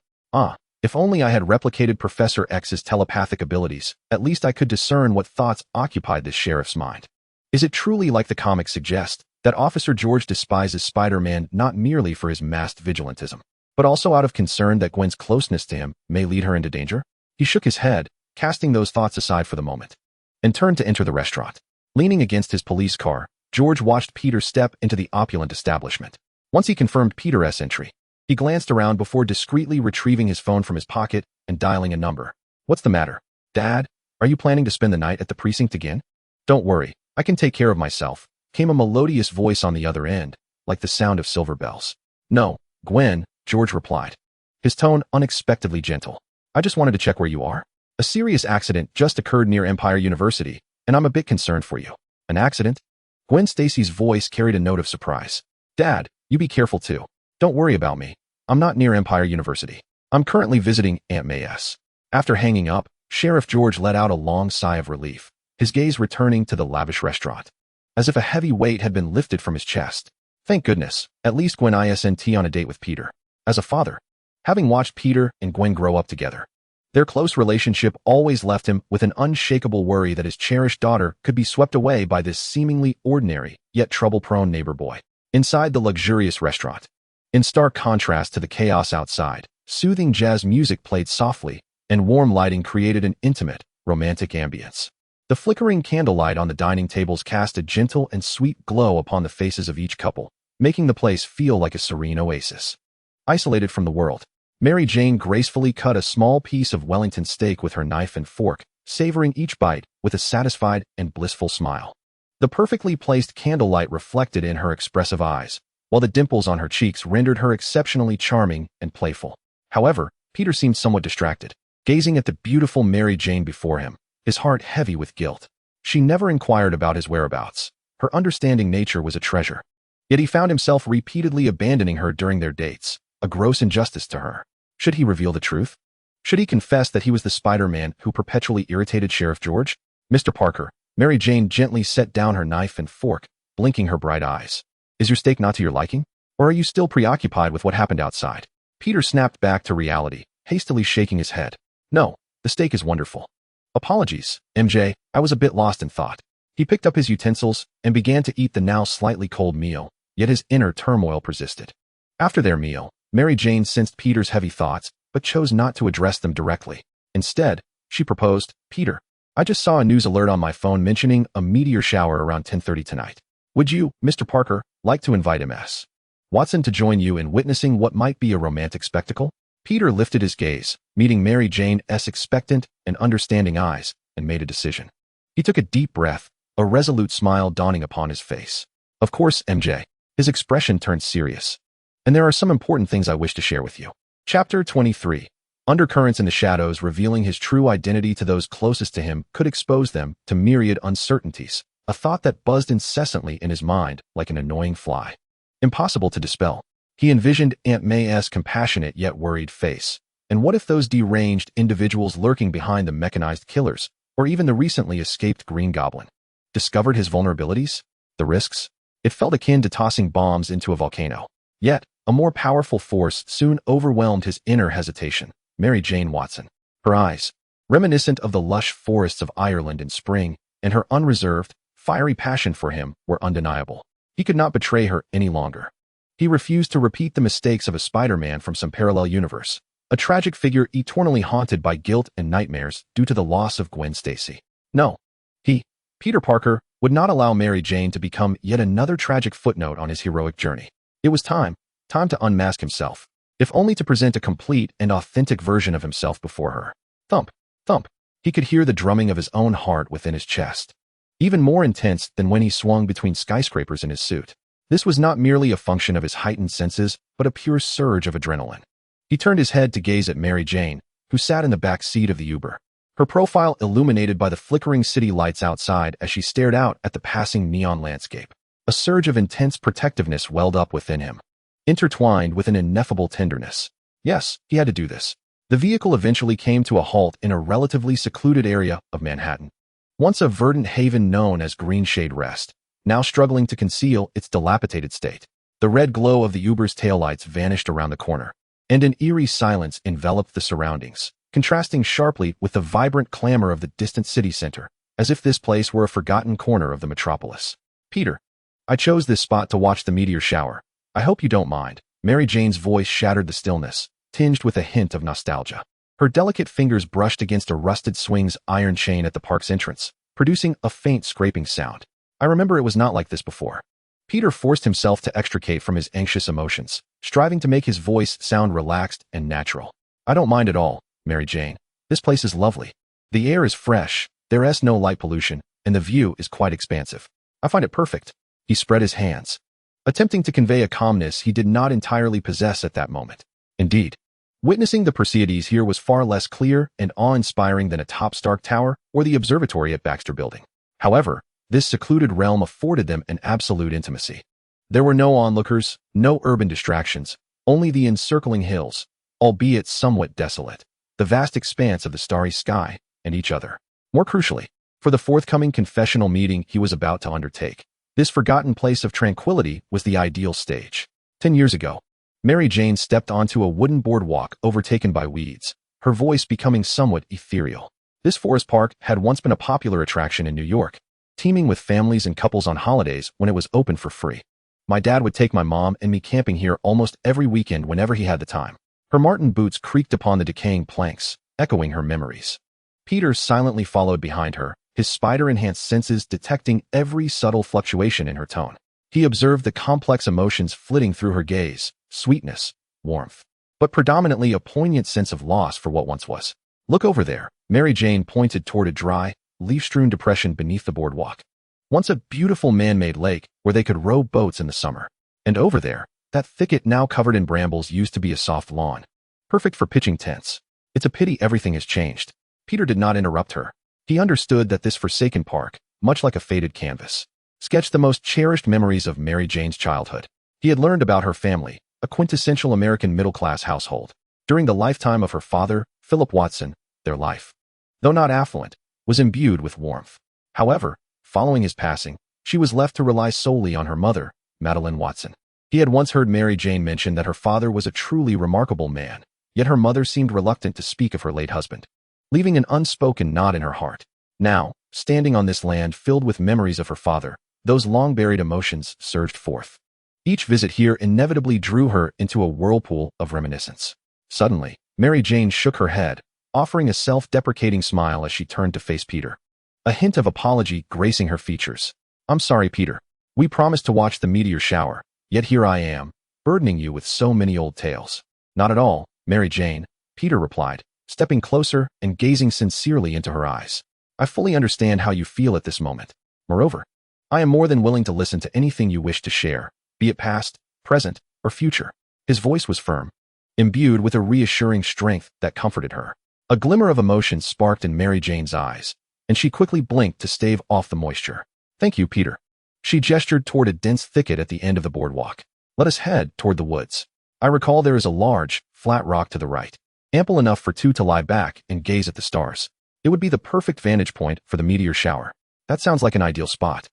If only I had replicated Professor X's telepathic abilities, at least I could discern what thoughts occupied this sheriff's mind. Is it truly like the comics suggest, that Officer George despises Spider-Man not merely for his masked vigilantism, but also out of concern that Gwen's closeness to him may lead her into danger? He shook his head, casting those thoughts aside for the moment, and turned to enter the restaurant. Leaning against his police car, George watched Peter step into the opulent establishment. Once he confirmed Peter's entry, he glanced around before discreetly retrieving his phone from his pocket and dialing a number. "What's the matter? Dad, are you planning to spend the night at the precinct again?" "Don't worry, I can take care of myself," came a melodious voice on the other end, like the sound of silver bells. "No, Gwen," George replied, his tone unexpectedly gentle. "I just wanted to check where you are. A serious accident just occurred near Empire University, and I'm a bit concerned for you." "An accident?" Gwen Stacy's voice carried a note of surprise. "Dad, you be careful too. Don't worry about me. I'm not near Empire University. I'm currently visiting Aunt May's." After hanging up, Sheriff George let out a long sigh of relief, his gaze returning to the lavish restaurant, as if a heavy weight had been lifted from his chest. Thank goodness, at least Gwen isn't on a date with Peter. As a father, having watched Peter and Gwen grow up together, their close relationship always left him with an unshakable worry that his cherished daughter could be swept away by this seemingly ordinary, yet trouble-prone neighbor boy. Inside the luxurious restaurant, in stark contrast to the chaos outside, soothing jazz music played softly, and warm lighting created an intimate, romantic ambience. The flickering candlelight on the dining tables cast a gentle and sweet glow upon the faces of each couple, making the place feel like a serene oasis. Isolated from the world, Mary Jane gracefully cut a small piece of Wellington steak with her knife and fork, savoring each bite with a satisfied and blissful smile. The perfectly placed candlelight reflected in her expressive eyes, while the dimples on her cheeks rendered her exceptionally charming and playful. However, Peter seemed somewhat distracted, gazing at the beautiful Mary Jane before him, his heart heavy with guilt. She never inquired about his whereabouts. Her understanding nature was a treasure. Yet he found himself repeatedly abandoning her during their dates, a gross injustice to her. Should he reveal the truth? Should he confess that he was the Spider-Man who perpetually irritated Sheriff George? Mr. Parker, Mary Jane gently set down her knife and fork, blinking her bright eyes. Is your steak not to your liking? Or are you still preoccupied with what happened outside? Peter snapped back to reality, hastily shaking his head. No, the steak is wonderful. Apologies, MJ, I was a bit lost in thought. He picked up his utensils and began to eat the now slightly cold meal, yet his inner turmoil persisted. After their meal, Mary Jane sensed Peter's heavy thoughts, but chose not to address them directly. Instead, she proposed, Peter, I just saw a news alert on my phone mentioning a meteor shower around 10:30 tonight. Would you, Mr. Parker, like to invite M.S. Watson to join you in witnessing what might be a romantic spectacle? Peter lifted his gaze, meeting Mary Jane's expectant and understanding eyes, and made a decision. He took a deep breath, a resolute smile dawning upon his face. Of course, MJ. His expression turned serious. And there are some important things I wish to share with you. Chapter 23. Undercurrents in the shadows revealing his true identity to those closest to him could expose them to myriad uncertainties, a thought that buzzed incessantly in his mind like an annoying fly. Impossible to dispel. He envisioned Aunt May's compassionate yet worried face. And what if those deranged individuals lurking behind the mechanized killers, or even the recently escaped Green Goblin, discovered his vulnerabilities? The risks? It felt akin to tossing bombs into a volcano. Yet, a more powerful force soon overwhelmed his inner hesitation. Mary Jane Watson. Her eyes, reminiscent of the lush forests of Ireland in spring, and her unreserved, fiery passion for him were undeniable. He could not betray her any longer. He refused to repeat the mistakes of a Spider-Man from some parallel universe, a tragic figure eternally haunted by guilt and nightmares due to the loss of Gwen Stacy. No, he, Peter Parker, would not allow Mary Jane to become yet another tragic footnote on his heroic journey. It was time to unmask himself, if only to present a complete and authentic version of himself before her. Thump, thump. He could hear the drumming of his own heart within his chest, even more intense than when he swung between skyscrapers in his suit. This was not merely a function of his heightened senses, but a pure surge of adrenaline. He turned his head to gaze at Mary Jane, who sat in the back seat of the Uber, her profile illuminated by the flickering city lights outside as she stared out at the passing neon landscape. A surge of intense protectiveness welled up within him, intertwined with an ineffable tenderness. Yes, he had to do this. The vehicle eventually came to a halt in a relatively secluded area of Manhattan, once a verdant haven known as Greenshade Rest, now struggling to conceal its dilapidated state. The red glow of the Uber's taillights vanished around the corner, and an eerie silence enveloped the surroundings, contrasting sharply with the vibrant clamor of the distant city center, as if this place were a forgotten corner of the metropolis. Peter, I chose this spot to watch the meteor shower. I hope you don't mind. Mary Jane's voice shattered the stillness, tinged with a hint of nostalgia. Her delicate fingers brushed against a rusted swing's iron chain at the park's entrance, producing a faint scraping sound. I remember it was not like this before. Peter forced himself to extricate from his anxious emotions, striving to make his voice sound relaxed and natural. I don't mind at all, Mary Jane. This place is lovely. The air is fresh, there is no light pollution, and the view is quite expansive. I find it perfect. He spread his hands, attempting to convey a calmness he did not entirely possess at that moment. Indeed, witnessing the Perseids here was far less clear and awe-inspiring than atop Stark Tower or the observatory at Baxter Building. However, this secluded realm afforded them an absolute intimacy. There were no onlookers, no urban distractions, only the encircling hills, albeit somewhat desolate, the vast expanse of the starry sky, and each other. More crucially, for the forthcoming confessional meeting he was about to undertake, this forgotten place of tranquility was the ideal stage. 10 years ago, Mary Jane stepped onto a wooden boardwalk overtaken by weeds, her voice becoming somewhat ethereal. This forest park had once been a popular attraction in New York, teeming with families and couples on holidays when it was open for free. My dad would take my mom and me camping here almost every weekend whenever he had the time. Her Martin boots creaked upon the decaying planks, echoing her memories. Peter silently followed behind her, his spider-enhanced senses detecting every subtle fluctuation in her tone. He observed the complex emotions flitting through her gaze, sweetness, warmth, but predominantly a poignant sense of loss for what once was. Look over there. Mary Jane pointed toward a dry, leaf-strewn depression beneath the boardwalk. Once a beautiful man-made lake where they could row boats in the summer. And over there, that thicket now covered in brambles used to be a soft lawn. Perfect for pitching tents. It's a pity everything has changed. Peter did not interrupt her. He understood that this forsaken park, much like a faded canvas, sketched the most cherished memories of Mary Jane's childhood. He had learned about her family, a quintessential American middle-class household. During the lifetime of her father, Philip Watson, their life, though not affluent, was imbued with warmth. However, following his passing, she was left to rely solely on her mother, Madeline Watson. He had once heard Mary Jane mention that her father was a truly remarkable man, yet her mother seemed reluctant to speak of her late husband, leaving an unspoken knot in her heart. Now, standing on this land filled with memories of her father, those long-buried emotions surged forth. Each visit here inevitably drew her into a whirlpool of reminiscence. Suddenly, Mary Jane shook her head, offering a self-deprecating smile as she turned to face Peter. A hint of apology gracing her features. "I'm sorry, Peter. We promised to watch the meteor shower, yet here I am, burdening you with so many old tales." "Not at all, Mary Jane," Peter replied, stepping closer and gazing sincerely into her eyes. "I fully understand how you feel at this moment. Moreover, I am more than willing to listen to anything you wish to share, be it past, present, or future." His voice was firm, imbued with a reassuring strength that comforted her. A glimmer of emotion sparked in Mary Jane's eyes, and she quickly blinked to stave off the moisture. "Thank you, Peter." She gestured toward a dense thicket at the end of the boardwalk. "Let us head toward the woods. I recall there is a large, flat rock to the right, ample enough for two to lie back and gaze at the stars. It would be the perfect vantage point for the meteor shower." "That sounds like an ideal spot,"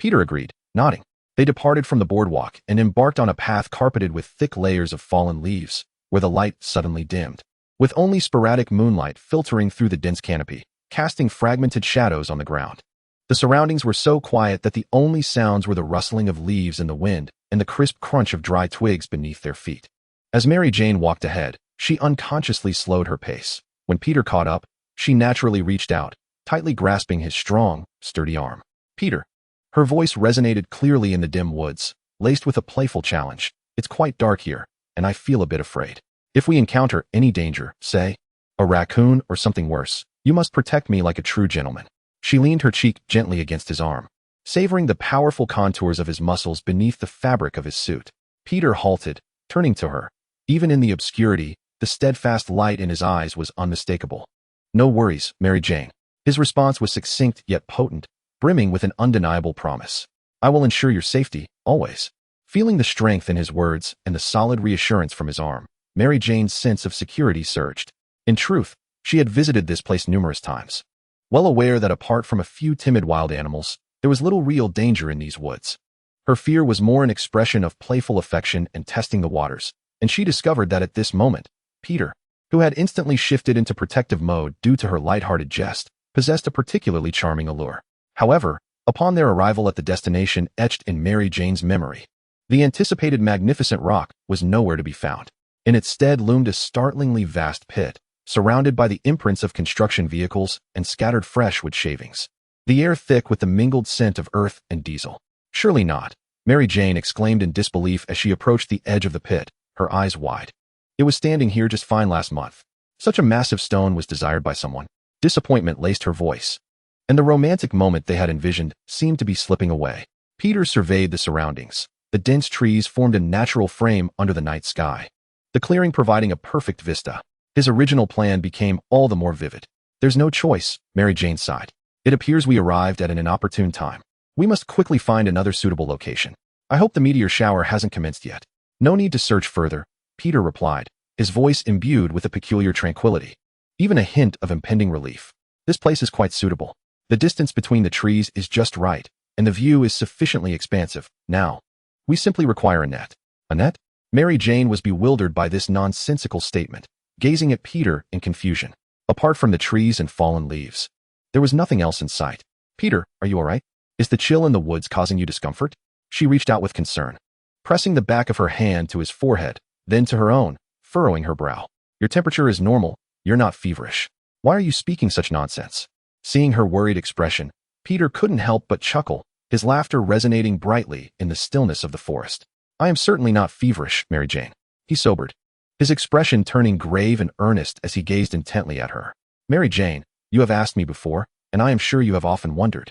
Peter agreed, nodding. They departed from the boardwalk and embarked on a path carpeted with thick layers of fallen leaves, where the light suddenly dimmed, with only sporadic moonlight filtering through the dense canopy, casting fragmented shadows on the ground. The surroundings were so quiet that the only sounds were the rustling of leaves in the wind and the crisp crunch of dry twigs beneath their feet. As Mary Jane walked ahead, she unconsciously slowed her pace. When Peter caught up, she naturally reached out, tightly grasping his strong, sturdy arm. "Peter." Her voice resonated clearly in the dim woods, laced with a playful challenge. "It's quite dark here, and I feel a bit afraid. If we encounter any danger, say, a raccoon or something worse, you must protect me like a true gentleman." She leaned her cheek gently against his arm, savoring the powerful contours of his muscles beneath the fabric of his suit. Peter halted, turning to her. Even in the obscurity, the steadfast light in his eyes was unmistakable. "No worries, Mary Jane." His response was succinct yet potent, brimming with an undeniable promise. "I will ensure your safety, always." Feeling the strength in his words and the solid reassurance from his arm, Mary Jane's sense of security surged. In truth, she had visited this place numerous times, well aware that apart from a few timid wild animals, there was little real danger in these woods. Her fear was more an expression of playful affection and testing the waters, and she discovered that at this moment, Peter, who had instantly shifted into protective mode due to her lighthearted jest, possessed a particularly charming allure. However, upon their arrival at the destination etched in Mary Jane's memory, the anticipated magnificent rock was nowhere to be found. In its stead loomed a startlingly vast pit, surrounded by the imprints of construction vehicles and scattered fresh wood shavings, the air thick with the mingled scent of earth and diesel. "Surely not," Mary Jane exclaimed in disbelief as she approached the edge of the pit, her eyes wide. "It was standing here just fine last month. Such a massive stone was desired by someone." Disappointment laced her voice, and the romantic moment they had envisioned seemed to be slipping away. Peter surveyed the surroundings. The dense trees formed a natural frame under the night sky, the clearing providing a perfect vista. His original plan became all the more vivid. "There's no choice," Mary Jane sighed. "It appears we arrived at an inopportune time. We must quickly find another suitable location. I hope the meteor shower hasn't commenced yet." "No need to search further," Peter replied, his voice imbued with a peculiar tranquility, even a hint of impending relief. "This place is quite suitable. The distance between the trees is just right, and the view is sufficiently expansive. Now, we simply require a net." "A net?" Mary Jane was bewildered by this nonsensical statement, gazing at Peter in confusion. Apart from the trees and fallen leaves, there was nothing else in sight. "Peter, are you all right? Is the chill in the woods causing you discomfort?" She reached out with concern, pressing the back of her hand to his forehead, then to her own, furrowing her brow. "Your temperature is normal. You're not feverish. Why are you speaking such nonsense?" Seeing her worried expression, Peter couldn't help but chuckle, his laughter resonating brightly in the stillness of the forest. I am certainly not feverish, Mary Jane. He sobered, his expression turning grave and earnest as he gazed intently at her. Mary Jane, you have asked me before, and I am sure you have often wondered.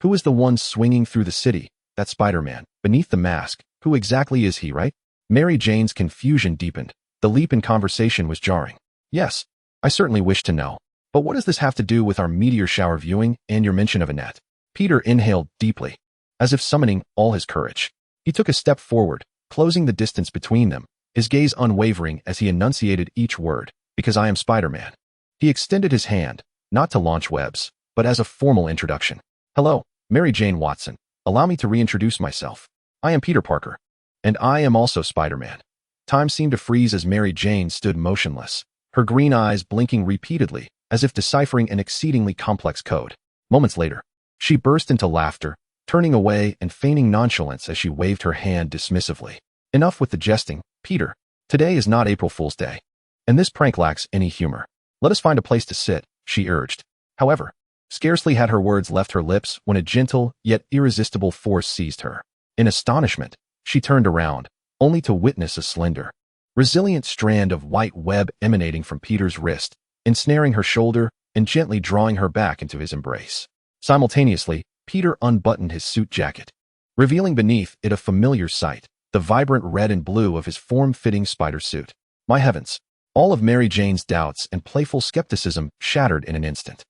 Who is the one swinging through the city, that Spider-Man, beneath the mask? Who exactly is he, right? Mary Jane's confusion deepened. The leap in conversation was jarring. Yes, I certainly wish to know. But what does this have to do with our meteor shower viewing and your mention of Annette? Peter inhaled deeply, as if summoning all his courage. He took a step forward, closing the distance between them, his gaze unwavering as he enunciated each word, because I am Spider-Man. He extended his hand, not to launch webs, but as a formal introduction. Hello, Mary Jane Watson. Allow me to reintroduce myself. I am Peter Parker. And I am also Spider-Man. Time seemed to freeze as Mary Jane stood motionless, her green eyes blinking repeatedly, as if deciphering an exceedingly complex code. Moments later, she burst into laughter, turning away and feigning nonchalance as she waved her hand dismissively. Enough with the jesting, Peter. Today is not April Fool's Day, and this prank lacks any humor. Let us find a place to sit, she urged. However, scarcely had her words left her lips when a gentle yet irresistible force seized her. In astonishment, she turned around, only to witness a slender, resilient strand of white web emanating from Peter's wrist, ensnaring her shoulder and gently drawing her back into his embrace. Simultaneously, Peter unbuttoned his suit jacket, revealing beneath it a familiar sight, the vibrant red and blue of his form-fitting spider suit. My heavens! All of Mary Jane's doubts and playful skepticism shattered in an instant.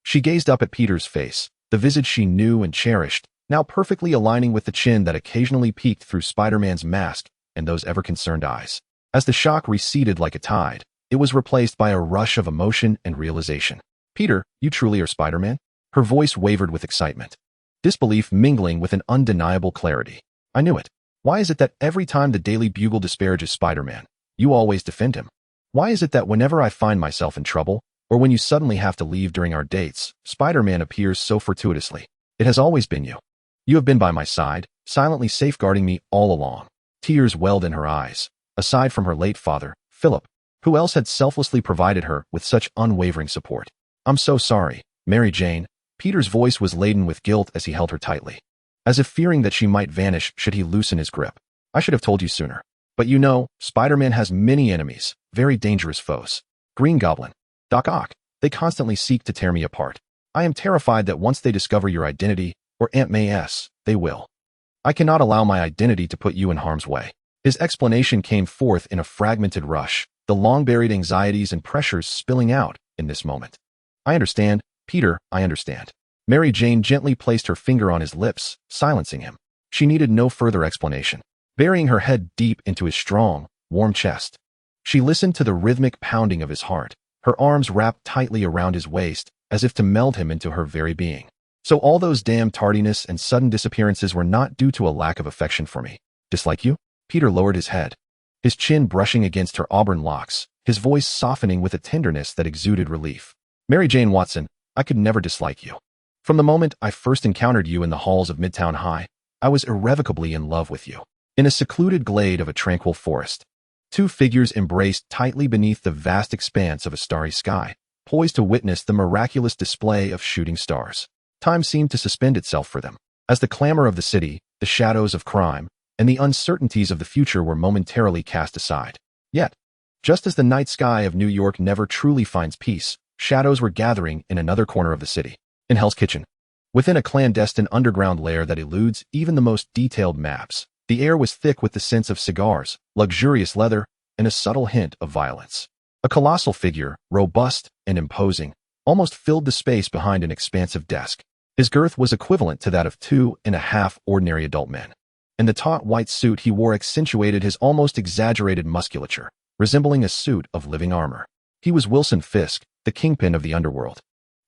She gazed up at Peter's face, the visage she knew and cherished, now perfectly aligning with the chin that occasionally peeked through Spider-Man's mask and those ever-concerned eyes. As the shock receded like a tide, it was replaced by a rush of emotion and realization. Peter, you truly are Spider-Man? Her voice wavered with excitement, disbelief mingling with an undeniable clarity. I knew it. Why is it that every time the Daily Bugle disparages Spider-Man, you always defend him? Why is it that whenever I find myself in trouble, or when you suddenly have to leave during our dates, Spider-Man appears so fortuitously? It has always been you. You have been by my side, silently safeguarding me all along. Tears welled in her eyes. Aside from her late father, Philip, who else had selflessly provided her with such unwavering support? I'm so sorry, Mary Jane. Peter's voice was laden with guilt as he held her tightly, as if fearing that she might vanish should he loosen his grip. I should have told you sooner. But you know, Spider-Man has many enemies, very dangerous foes. Green Goblin, Doc Ock, they constantly seek to tear me apart. I am terrified that once they discover your identity, or Aunt May's, they will. I cannot allow my identity to put you in harm's way. His explanation came forth in a fragmented rush, the long-buried anxieties and pressures spilling out in this moment. I understand, Peter, I understand. Mary Jane gently placed her finger on his lips, silencing him. She needed no further explanation. Burying her head deep into his strong, warm chest, she listened to the rhythmic pounding of his heart, her arms wrapped tightly around his waist, as if to meld him into her very being. So all those damn tardiness and sudden disappearances were not due to a lack of affection for me. Dislike you? Peter lowered his head, his chin brushing against her auburn locks, his voice softening with a tenderness that exuded relief. Mary Jane Watson, I could never dislike you. From the moment I first encountered you in the halls of Midtown High, I was irrevocably in love with you. In a secluded glade of a tranquil forest, two figures embraced tightly beneath the vast expanse of a starry sky, poised to witness the miraculous display of shooting stars. Time seemed to suspend itself for them, as the clamor of the city, the shadows of crime, and the uncertainties of the future were momentarily cast aside. Yet, just as the night sky of New York never truly finds peace, shadows were gathering in another corner of the city, in Hell's Kitchen. Within a clandestine underground lair that eludes even the most detailed maps, the air was thick with the scents of cigars, luxurious leather, and a subtle hint of violence. A colossal figure, robust and imposing, almost filled the space behind an expansive desk. His girth was equivalent to that of 2.5 ordinary adult men, and the taut white suit he wore accentuated his almost exaggerated musculature, resembling a suit of living armor. He was Wilson Fisk, the kingpin of the underworld.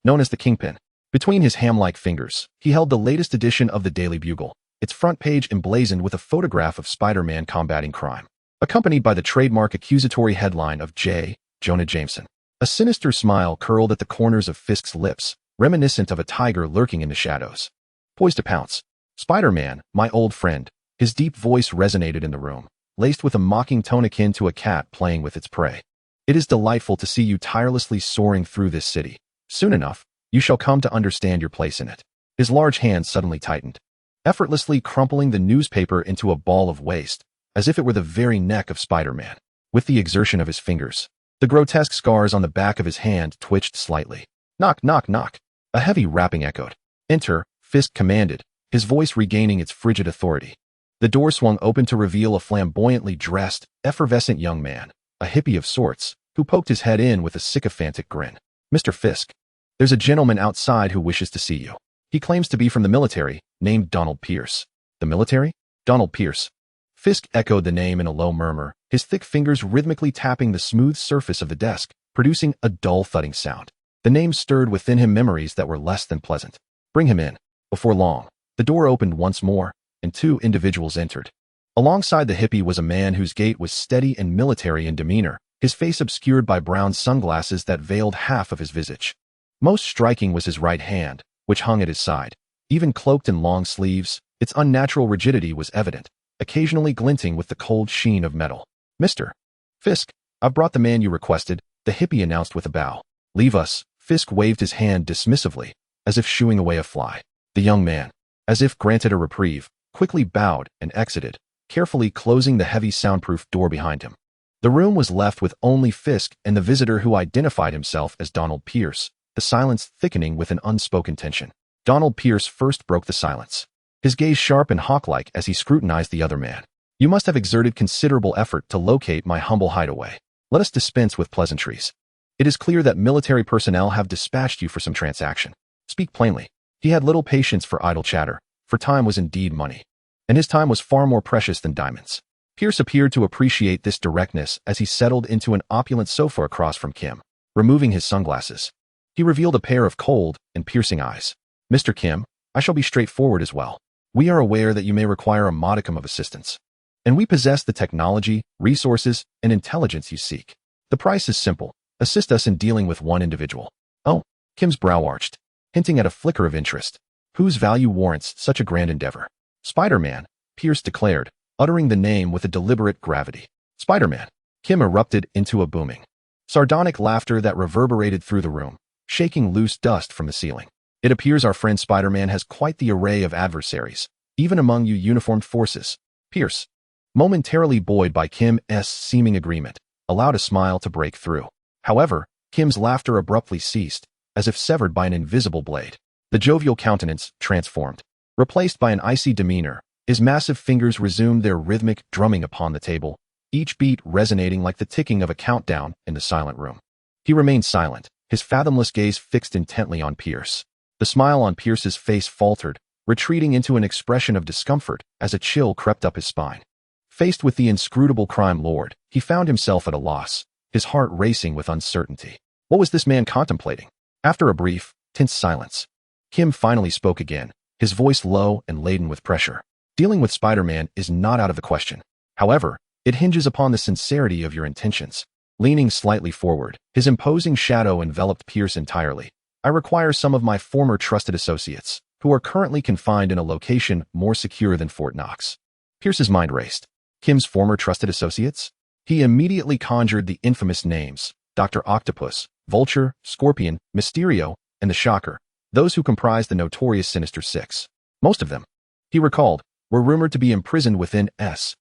Known as the Kingpin, between his ham-like fingers, he held the latest edition of the Daily Bugle, its front page emblazoned with a photograph of Spider-Man combating crime, accompanied by the trademark accusatory headline of J. Jonah Jameson. A sinister smile curled at the corners of Fisk's lips, reminiscent of a tiger lurking in the shadows, poised to pounce. Spider-Man, my old friend, his deep voice resonated in the room, laced with a mocking tone akin to a cat playing with its prey. It is delightful to see you tirelessly soaring through this city. Soon enough, You shall come to understand your place in it. His large hand suddenly tightened, effortlessly crumpling the newspaper into a ball of waste, as if it were the very neck of Spider-Man. With the exertion of his fingers, the grotesque scars on the back of his hand twitched slightly. Knock, knock, knock. A heavy rapping echoed. Enter, Fisk commanded, his voice regaining its frigid authority. The door swung open to reveal a flamboyantly dressed, effervescent young man, a hippie of sorts, who poked his head in with a sycophantic grin. Mr. Fisk, there's a gentleman outside who wishes to see you. He claims to be from the military, named Donald Pierce. The military? Donald Pierce. Fisk echoed the name in a low murmur, his thick fingers rhythmically tapping the smooth surface of the desk, producing a dull thudding sound. The name stirred within him memories that were less than pleasant. Bring him in. Before long, the door opened once more, and two individuals entered. Alongside the hippie was a man whose gait was steady and military in demeanor, his face obscured by brown sunglasses that veiled half of his visage. Most striking was his right hand, which hung at his side. Even cloaked in long sleeves, its unnatural rigidity was evident, occasionally glinting with the cold sheen of metal. Mr. Fisk, I've brought the man you requested, the hippie announced with a bow. Leave us. Fisk waved his hand dismissively, as if shooing away a fly. The young man, as if granted a reprieve, quickly bowed and exited, carefully closing the heavy soundproof door behind him. The room was left with only Fisk and the visitor who identified himself as Donald Pierce, the silence thickening with an unspoken tension. Donald Pierce first broke the silence, his gaze sharp and hawk-like as he scrutinized the other man. You must have exerted considerable effort to locate my humble hideaway. Let us dispense with pleasantries. It is clear that military personnel have dispatched you for some transaction. Speak plainly. He had little patience for idle chatter, for time was indeed money, and his time was far more precious than diamonds. Pierce appeared to appreciate this directness as he settled into an opulent sofa across from Kim. Removing his sunglasses, he revealed a pair of cold and piercing eyes. Mr. Kim, I shall be straightforward as well. We are aware that you may require a modicum of assistance, and we possess the technology, resources, and intelligence you seek. The price is simple. Assist us in dealing with one individual. Oh, Kim's brow arched, hinting at a flicker of interest. Whose value warrants such a grand endeavor? Spider-Man, Pierce declared, uttering the name with a deliberate gravity. Spider-Man. Kim erupted into a booming, sardonic laughter that reverberated through the room, shaking loose dust from the ceiling. It appears our friend Spider-Man has quite the array of adversaries, even among you uniformed forces. Pierce, momentarily buoyed by Kim's seeming agreement, allowed a smile to break through. However, Kim's laughter abruptly ceased, as if severed by an invisible blade. The jovial countenance transformed. Replaced by an icy demeanor, his massive fingers resumed their rhythmic drumming upon the table, each beat resonating like the ticking of a countdown in the silent room. He remained silent, his fathomless gaze fixed intently on Pierce. The smile on Pierce's face faltered, retreating into an expression of discomfort as a chill crept up his spine. Faced with the inscrutable crime lord, he found himself at a loss, his heart racing with uncertainty. What was this man contemplating? After a brief, tense silence, Kim finally spoke again, his voice low and laden with pressure. Dealing with Spider-Man is not out of the question. However, it hinges upon the sincerity of your intentions. Leaning slightly forward, his imposing shadow enveloped Pierce entirely. I require some of my former trusted associates, who are currently confined in a location more secure than Fort Knox. Pierce's mind raced. Kim's former trusted associates? He immediately conjured the infamous names: Dr. Octopus, Vulture, Scorpion, Mysterio, and the Shocker, those who comprised the notorious Sinister Six. Most of them, he recalled, were rumored to be imprisoned within S.H.I.E.L.D.'s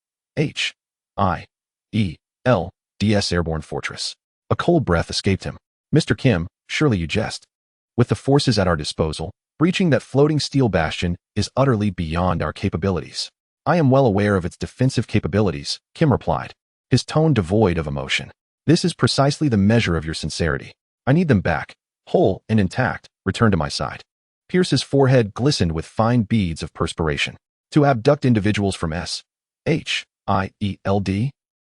airborne fortress. A cold breath escaped him. Mr. Kim, surely you jest. With the forces at our disposal, breaching that floating steel bastion is utterly beyond our capabilities. I am well aware of its defensive capabilities, Kim replied, his tone devoid of emotion. This is precisely the measure of your sincerity. I need them back, whole and intact, return to my side. Pierce's forehead glistened with fine beads of perspiration. To abduct individuals from S.H.I.E.L.D.?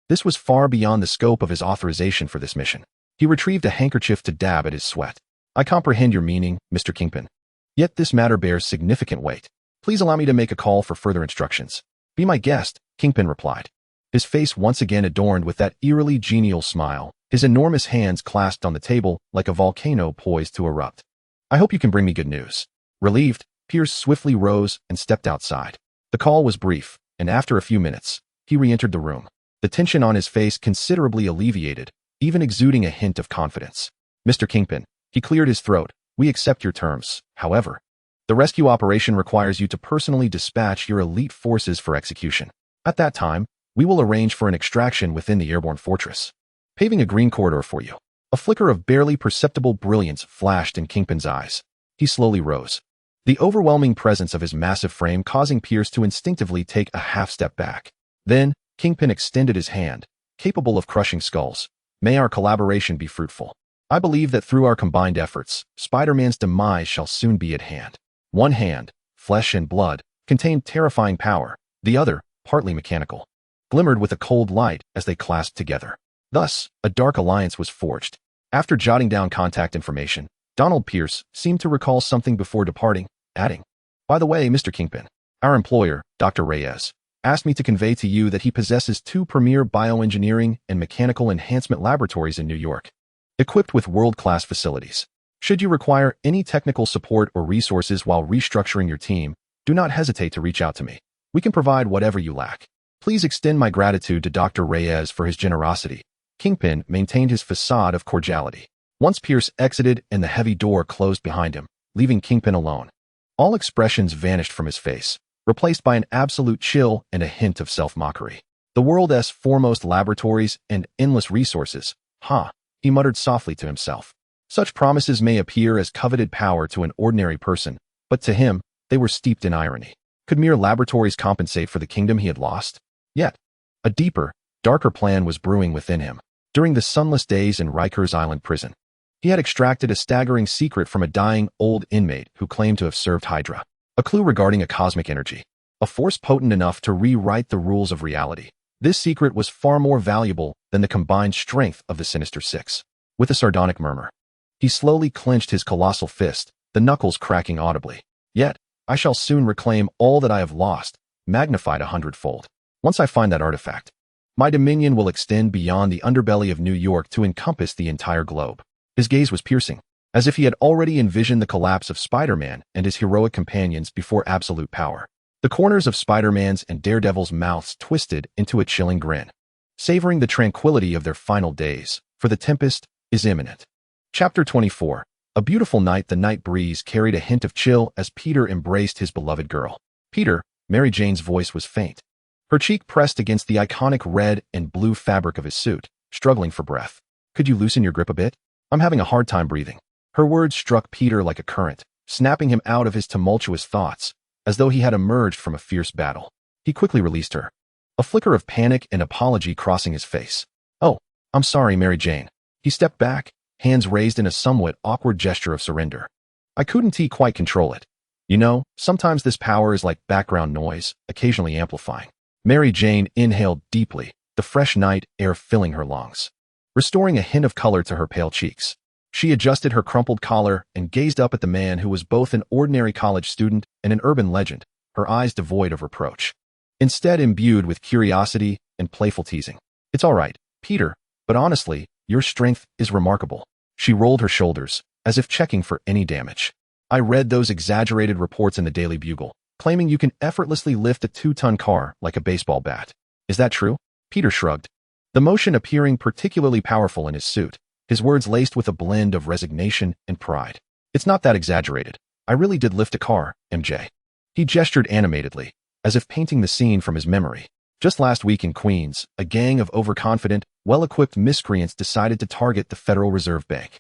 This was far beyond the scope of his authorization for this mission. He retrieved a handkerchief to dab at his sweat. I comprehend your meaning, Mr. Kingpin. Yet this matter bears significant weight. Please allow me to make a call for further instructions. Be my guest, Kingpin replied, his face once again adorned with that eerily genial smile, his enormous hands clasped on the table like a volcano poised to erupt. I hope you can bring me good news. Relieved, Pierce swiftly rose and stepped outside. The call was brief, and after a few minutes, he re-entered the room. The tension on his face considerably alleviated, even exuding a hint of confidence. Mr. Kingpin, he cleared his throat, We accept your terms. However, the rescue operation requires you to personally dispatch your elite forces for execution. At that time, we will arrange for an extraction within the airborne fortress, paving a green corridor for you. A flicker of barely perceptible brilliance flashed in Kingpin's eyes. He slowly rose, the overwhelming presence of his massive frame causing Pierce to instinctively take a half-step back. Then, Kingpin extended his hand, capable of crushing skulls. May our collaboration be fruitful. I believe that through our combined efforts, Spider-Man's demise shall soon be at hand. One hand, flesh and blood, contained terrifying power. The other, partly mechanical, glimmered with a cold light as they clasped together. Thus, a dark alliance was forged. After jotting down contact information, Donald Pierce seemed to recall something before departing, adding, "By the way, Mr. Kingpin, our employer, Dr. Reyes, asked me to convey to you that he possesses 2 premier bioengineering and mechanical enhancement laboratories in New York, equipped with world-class facilities. Should you require any technical support or resources while restructuring your team, do not hesitate to reach out to me. We can provide whatever you lack. Please extend my gratitude to Dr. Reyes for his generosity." Kingpin maintained his facade of cordiality. Once Pierce exited and the heavy door closed behind him, leaving Kingpin alone, all expressions vanished from his face, replaced by an absolute chill and a hint of self-mockery. The world's foremost laboratories and endless resources, he muttered softly to himself. Such promises may appear as coveted power to an ordinary person, but to him, they were steeped in irony. Could mere laboratories compensate for the kingdom he had lost? Yet, a deeper, darker plan was brewing within him. During the sunless days in Rikers Island prison, he had extracted a staggering secret from a dying old inmate who claimed to have served Hydra. A clue regarding a cosmic energy, a force potent enough to rewrite the rules of reality. This secret was far more valuable than the combined strength of the Sinister Six. With a sardonic murmur, he slowly clenched his colossal fist, the knuckles cracking audibly. Yet, I shall soon reclaim all that I have lost, magnified 100-fold. Once I find that artifact, my dominion will extend beyond the underbelly of New York to encompass the entire globe. His gaze was piercing, as if he had already envisioned the collapse of Spider-Man and his heroic companions before absolute power. The corners of Spider-Man's and Daredevil's mouths twisted into a chilling grin, savoring the tranquility of their final days, for the tempest is imminent. Chapter 24. A beautiful night. The night breeze carried a hint of chill as Peter embraced his beloved girl. Peter, Mary Jane's voice was faint, her cheek pressed against the iconic red and blue fabric of his suit, struggling for breath. "Could you loosen your grip a bit? I'm having a hard time breathing." Her words struck Peter like a current, snapping him out of his tumultuous thoughts, as though he had emerged from a fierce battle. He quickly released her, a flicker of panic and apology crossing his face. "Oh, I'm sorry, Mary Jane." He stepped back, hands raised in a somewhat awkward gesture of surrender. "I couldn't quite control it. You know, sometimes this power is like background noise, occasionally amplifying." Mary Jane inhaled deeply, the fresh night air filling her lungs, restoring a hint of color to her pale cheeks. She adjusted her crumpled collar and gazed up at the man who was both an ordinary college student and an urban legend, her eyes devoid of reproach, instead imbued with curiosity and playful teasing. "It's all right, Peter, but honestly, your strength is remarkable." She rolled her shoulders, as if checking for any damage. "I read those exaggerated reports in the Daily Bugle, claiming you can effortlessly lift a 2-ton car like a baseball bat. Is that true?" Peter shrugged, the motion appearing particularly powerful in his suit, his words laced with a blend of resignation and pride. "It's not that exaggerated. I really did lift a car, MJ." He gestured animatedly, as if painting the scene from his memory. "Just last week in Queens, a gang of overconfident, well-equipped miscreants decided to target the Federal Reserve Bank.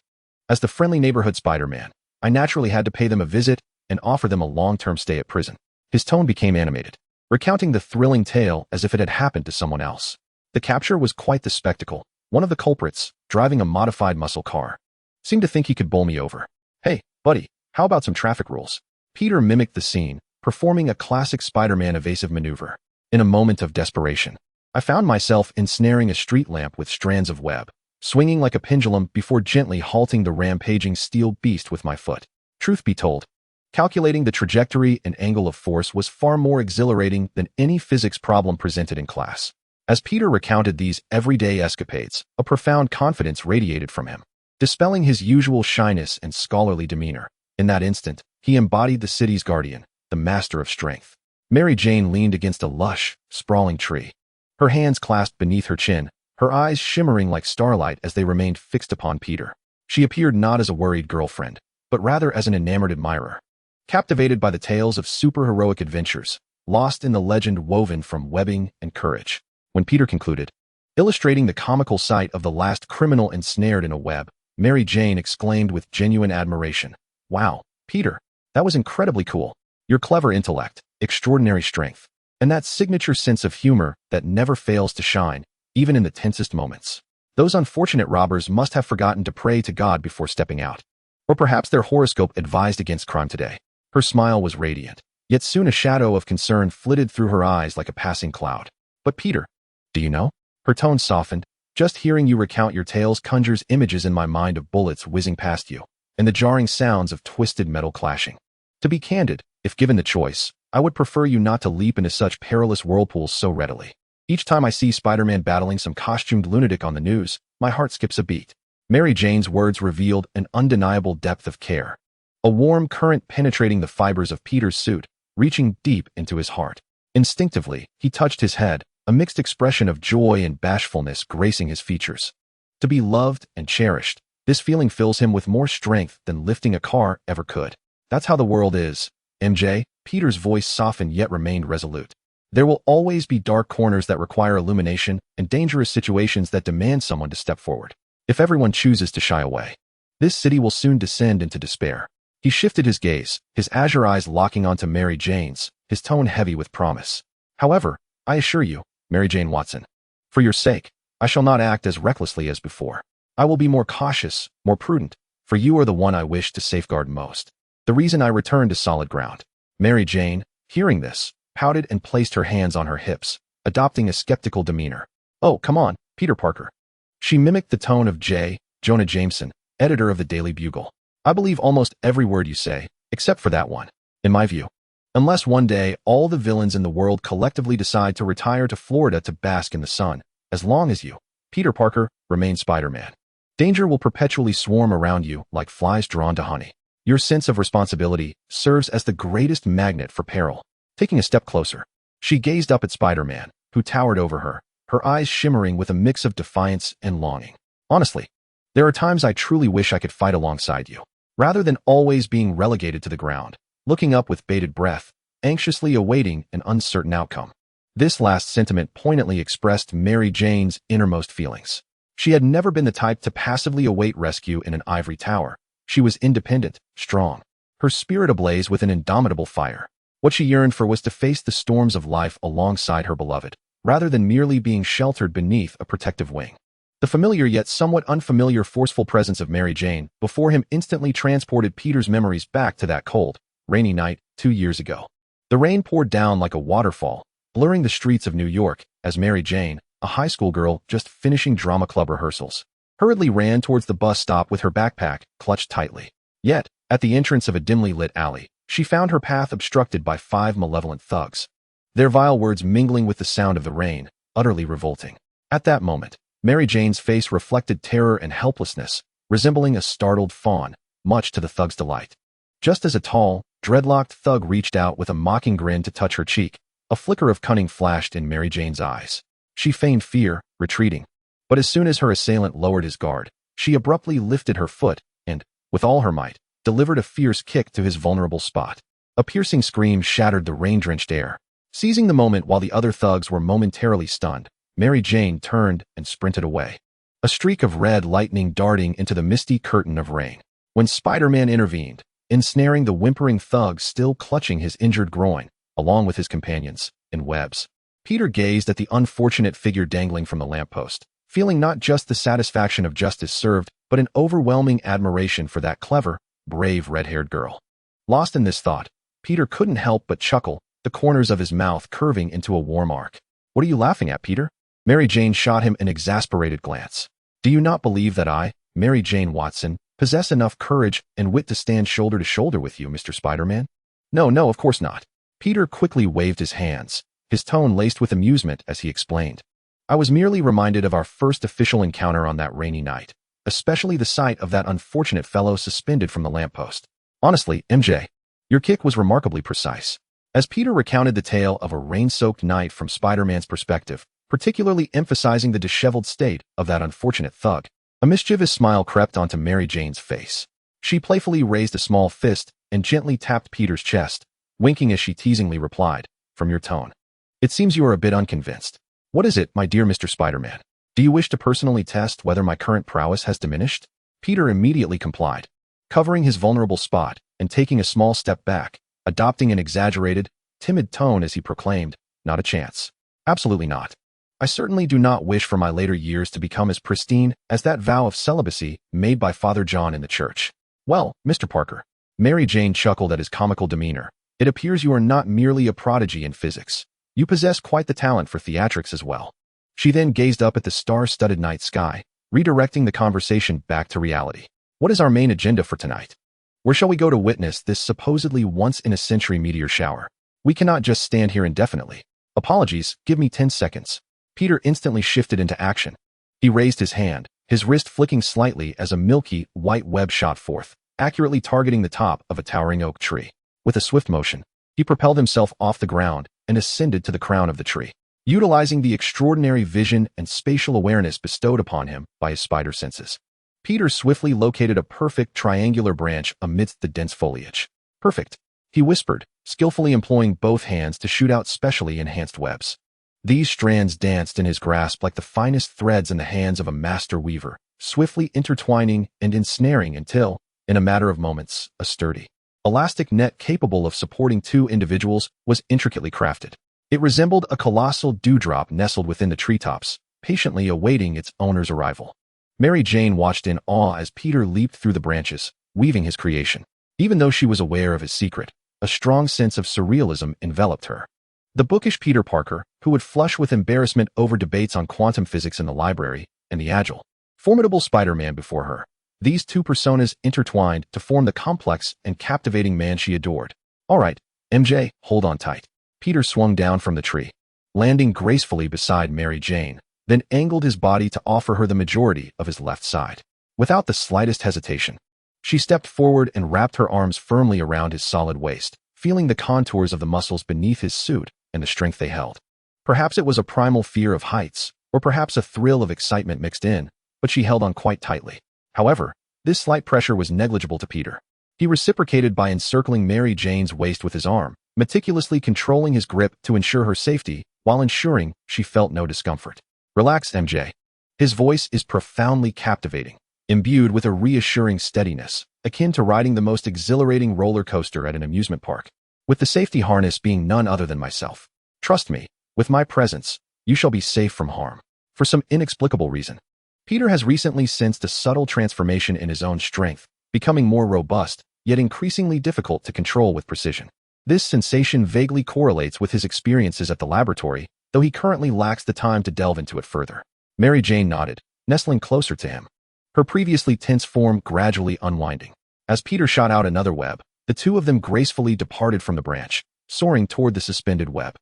As the friendly neighborhood Spider-Man, I naturally had to pay them a visit and offer them a long-term stay at prison." His tone became animated, recounting the thrilling tale as if it had happened to someone else. "The capture was quite the spectacle. One of the culprits, driving a modified muscle car, seemed to think he could bowl me over. Hey, buddy, how about some traffic rules?" Peter mimicked the scene, performing a classic Spider-Man evasive maneuver. In a moment of desperation, I found myself ensnaring a street lamp with strands of web, swinging like a pendulum before gently halting the rampaging steel beast with my foot. Truth be told, calculating the trajectory and angle of force was far more exhilarating than any physics problem presented in class. As Peter recounted these everyday escapades, a profound confidence radiated from him, dispelling his usual shyness and scholarly demeanor. In that instant, he embodied the city's guardian, the master of strength. Mary Jane leaned against a lush, sprawling tree, her hands clasped beneath her chin, her eyes shimmering like starlight as they remained fixed upon Peter. She appeared not as a worried girlfriend, but rather as an enamored admirer. Captivated by the tales of superheroic adventures, lost in the legend woven from webbing and courage. When Peter concluded, illustrating the comical sight of the last criminal ensnared in a web, Mary Jane exclaimed with genuine admiration, "Wow, Peter, that was incredibly cool. Your clever intellect, extraordinary strength, and that signature sense of humor that never fails to shine, even in the tensest moments. Those unfortunate robbers must have forgotten to pray to God before stepping out. Or perhaps their horoscope advised against crime today." Her smile was radiant, yet soon a shadow of concern flitted through her eyes like a passing cloud. "But Peter, do you know?" Her tone softened. "Just hearing you recount your tales conjures images in my mind of bullets whizzing past you, and the jarring sounds of twisted metal clashing. To be candid, if given the choice, I would prefer you not to leap into such perilous whirlpools so readily. Each time I see Spider-Man battling some costumed lunatic on the news, my heart skips a beat." Mary Jane's words revealed an undeniable depth of care, a warm current penetrating the fibers of Peter's suit, reaching deep into his heart. Instinctively, he touched his head, a mixed expression of joy and bashfulness gracing his features. To be loved and cherished, this feeling fills him with more strength than lifting a car ever could. "That's how the world is, MJ." Peter's voice softened yet remained resolute. "There will always be dark corners that require illumination and dangerous situations that demand someone to step forward. If everyone chooses to shy away, this city will soon descend into despair." He shifted his gaze, his azure eyes locking onto Mary Jane's, his tone heavy with promise. "However, I assure you, Mary Jane Watson, for your sake, I shall not act as recklessly as before. I will be more cautious, more prudent, for you are the one I wish to safeguard most. The reason I return to solid ground." Mary Jane, hearing this, pouted and placed her hands on her hips, adopting a skeptical demeanor. "Oh, come on, Peter Parker." She mimicked the tone of Jonah Jameson, editor of the Daily Bugle. "I believe almost every word you say, except for that one, in my view. Unless one day all the villains in the world collectively decide to retire to Florida to bask in the sun, as long as you, Peter Parker, remain Spider-Man, danger will perpetually swarm around you like flies drawn to honey. Your sense of responsibility serves as the greatest magnet for peril." Taking a step closer, she gazed up at Spider-Man, who towered over her, her eyes shimmering with a mix of defiance and longing. "Honestly, there are times I truly wish I could fight alongside you, rather than always being relegated to the ground, looking up with bated breath, anxiously awaiting an uncertain outcome." This last sentiment poignantly expressed Mary Jane's innermost feelings. She had never been the type to passively await rescue in an ivory tower. She was independent, strong, her spirit ablaze with an indomitable fire. What she yearned for was to face the storms of life alongside her beloved, rather than merely being sheltered beneath a protective wing. The familiar yet somewhat unfamiliar forceful presence of Mary Jane before him instantly transported Peter's memories back to that cold, rainy night 2 years ago. The rain poured down like a waterfall, blurring the streets of New York, as Mary Jane, a high school girl just finishing drama club rehearsals, hurriedly ran towards the bus stop with her backpack clutched tightly. Yet, at the entrance of a dimly lit alley, she found her path obstructed by 5 malevolent thugs, their vile words mingling with the sound of the rain, utterly revolting. At that moment, Mary Jane's face reflected terror and helplessness, resembling a startled fawn, much to the thug's delight. Just as a tall, dreadlocked thug reached out with a mocking grin to touch her cheek, a flicker of cunning flashed in Mary Jane's eyes. She feigned fear, retreating. But as soon as her assailant lowered his guard, she abruptly lifted her foot and, with all her might, delivered a fierce kick to his vulnerable spot. A piercing scream shattered the rain-drenched air. Seizing the moment while the other thugs were momentarily stunned, Mary Jane turned and sprinted away, a streak of red lightning darting into the misty curtain of rain. When Spider-Man intervened, ensnaring the whimpering thug still clutching his injured groin, along with his companions, in webs, Peter gazed at the unfortunate figure dangling from the lamppost, feeling not just the satisfaction of justice served, but an overwhelming admiration for that clever, brave red-haired girl. Lost in this thought, Peter couldn't help but chuckle, the corners of his mouth curving into a warm arc. "What are you laughing at, Peter?" Mary Jane shot him an exasperated glance. "Do you not believe that I, Mary Jane Watson, possess enough courage and wit to stand shoulder to shoulder with you, Mr. Spider-Man?" No, of course not." Peter quickly waved his hands, his tone laced with amusement as he explained. "I was merely reminded of our first official encounter on that rainy night, especially the sight of that unfortunate fellow suspended from the lamppost. Honestly, MJ, your kick was remarkably precise." As Peter recounted the tale of a rain-soaked night from Spider-Man's perspective, particularly emphasizing the disheveled state of that unfortunate thug, a mischievous smile crept onto Mary Jane's face. She playfully raised a small fist and gently tapped Peter's chest, winking as she teasingly replied, "From your tone, it seems you are a bit unconvinced. What is it, my dear Mr. Spider-Man? Do you wish to personally test whether my current prowess has diminished?" Peter immediately complied, covering his vulnerable spot and taking a small step back, adopting an exaggerated, timid tone as he proclaimed, "Not a chance. Absolutely not. I certainly do not wish for my later years to become as pristine as that vow of celibacy made by Father John in the church." "Well, Mr. Parker," Mary Jane chuckled at his comical demeanor, "it appears you are not merely a prodigy in physics. You possess quite the talent for theatrics as well." She then gazed up at the star-studded night sky, redirecting the conversation back to reality. "What is our main agenda for tonight? Where shall we go to witness this supposedly once-in-a-century meteor shower? We cannot just stand here indefinitely. Apologies, give me 10 seconds. Peter instantly shifted into action. He raised his hand, his wrist flicking slightly as a milky, white web shot forth, accurately targeting the top of a towering oak tree. With a swift motion, he propelled himself off the ground and ascended to the crown of the tree, utilizing the extraordinary vision and spatial awareness bestowed upon him by his spider senses. Peter swiftly located a perfect triangular branch amidst the dense foliage. "Perfect," he whispered, skillfully employing both hands to shoot out specially enhanced webs. These strands danced in his grasp like the finest threads in the hands of a master weaver, swiftly intertwining and ensnaring until, in a matter of moments, a sturdy, elastic net capable of supporting two individuals was intricately crafted. It resembled a colossal dewdrop nestled within the treetops, patiently awaiting its owner's arrival. Mary Jane watched in awe as Peter leaped through the branches, weaving his creation. Even though she was aware of his secret, a strong sense of surrealism enveloped her. The bookish Peter Parker, who would flush with embarrassment over debates on quantum physics in the library, and the agile, formidable Spider-Man before her. These two personas intertwined to form the complex and captivating man she adored. "All right, MJ, hold on tight." Peter swung down from the tree, landing gracefully beside Mary Jane, then angled his body to offer her the majority of his left side. Without the slightest hesitation, she stepped forward and wrapped her arms firmly around his solid waist, feeling the contours of the muscles beneath his suit and the strength they held. Perhaps it was a primal fear of heights, or perhaps a thrill of excitement mixed in, but she held on quite tightly. However, this slight pressure was negligible to Peter. He reciprocated by encircling Mary Jane's waist with his arm, meticulously controlling his grip to ensure her safety while ensuring she felt no discomfort. "Relax, MJ." His voice is profoundly captivating, imbued with a reassuring steadiness, akin to riding the most exhilarating roller coaster at an amusement park, with the safety harness being none other than myself. "Trust me, with my presence, you shall be safe from harm." For some inexplicable reason, Peter has recently sensed a subtle transformation in his own strength, becoming more robust, yet increasingly difficult to control with precision. This sensation vaguely correlates with his experiences at the laboratory, though he currently lacks the time to delve into it further. Mary Jane nodded, nestling closer to him, her previously tense form gradually unwinding. As Peter shot out another web, the two of them gracefully departed from the branch, soaring toward the suspended web.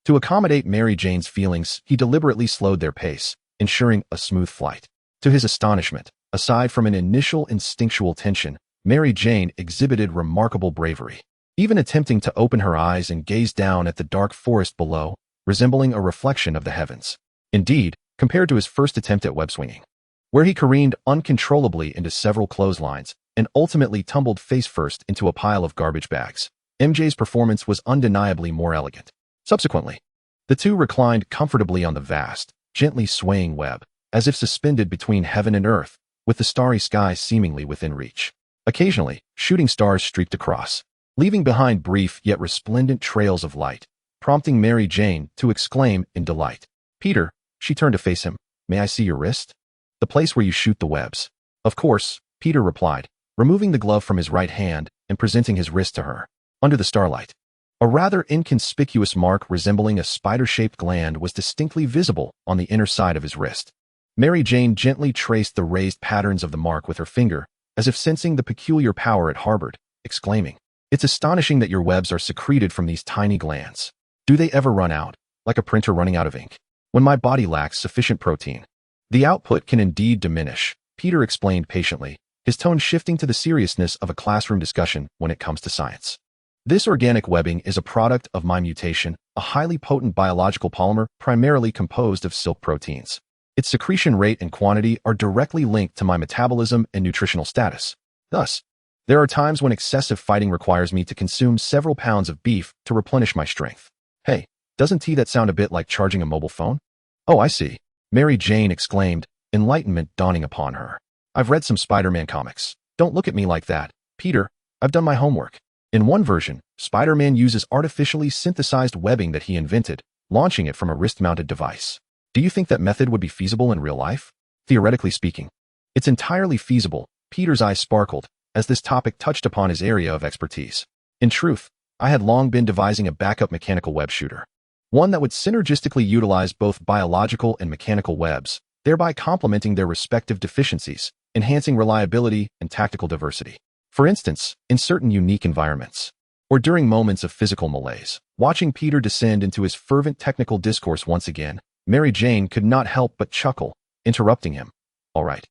To accommodate Mary Jane's feelings, he deliberately slowed their pace, ensuring a smooth flight. To his astonishment, aside from an initial instinctual tension, Mary Jane exhibited remarkable bravery, even attempting to open her eyes and gaze down at the dark forest below, resembling a reflection of the heavens. Indeed, compared to his first attempt at web swinging, where he careened uncontrollably into several clotheslines and ultimately tumbled face first into a pile of garbage bags, MJ's performance was undeniably more elegant. Subsequently, the two reclined comfortably on the vast, gently swaying web, as if suspended between heaven and earth, with the starry sky seemingly within reach. Occasionally, shooting stars streaked across, leaving behind brief yet resplendent trails of light, prompting Mary Jane to exclaim in delight. "Peter," she turned to face him, "may I see your wrist? The place where you shoot the webs." "Of course," Peter replied, removing the glove from his right hand and presenting his wrist to her. Under the starlight, a rather inconspicuous mark resembling a spider-shaped gland was distinctly visible on the inner side of his wrist. Mary Jane gently traced the raised patterns of the mark with her finger, as if sensing the peculiar power it harbored, exclaiming, "It's astonishing that your webs are secreted from these tiny glands. Do they ever run out, like a printer running out of ink, when my body lacks sufficient protein?" "The output can indeed diminish," Peter explained patiently, his tone shifting to the seriousness of a classroom discussion when it comes to science. "This organic webbing is a product of my mutation, a highly potent biological polymer primarily composed of silk proteins. Its secretion rate and quantity are directly linked to my metabolism and nutritional status. Thus, There are times when excessive fighting requires me to consume several pounds of beef to replenish my strength. Hey, doesn't that sound a bit like charging a mobile phone? Oh, I see. Mary Jane exclaimed, enlightenment dawning upon her. I've read some Spider-Man comics. Don't look at me like that, Peter. I've done my homework. In one version, Spider-Man uses artificially synthesized webbing that he invented, launching it from a wrist-mounted device. Do you think that method would be feasible in real life? Theoretically speaking, it's entirely feasible. Peter's eyes sparkled as this topic touched upon his area of expertise. In truth, I had long been devising a backup mechanical web shooter. One that would synergistically utilize both biological and mechanical webs, thereby complementing their respective deficiencies, enhancing reliability and tactical diversity. For instance, in certain unique environments, or during moments of physical malaise. Watching Peter descend into his fervent technical discourse once again, Mary Jane could not help but chuckle, interrupting him. All right,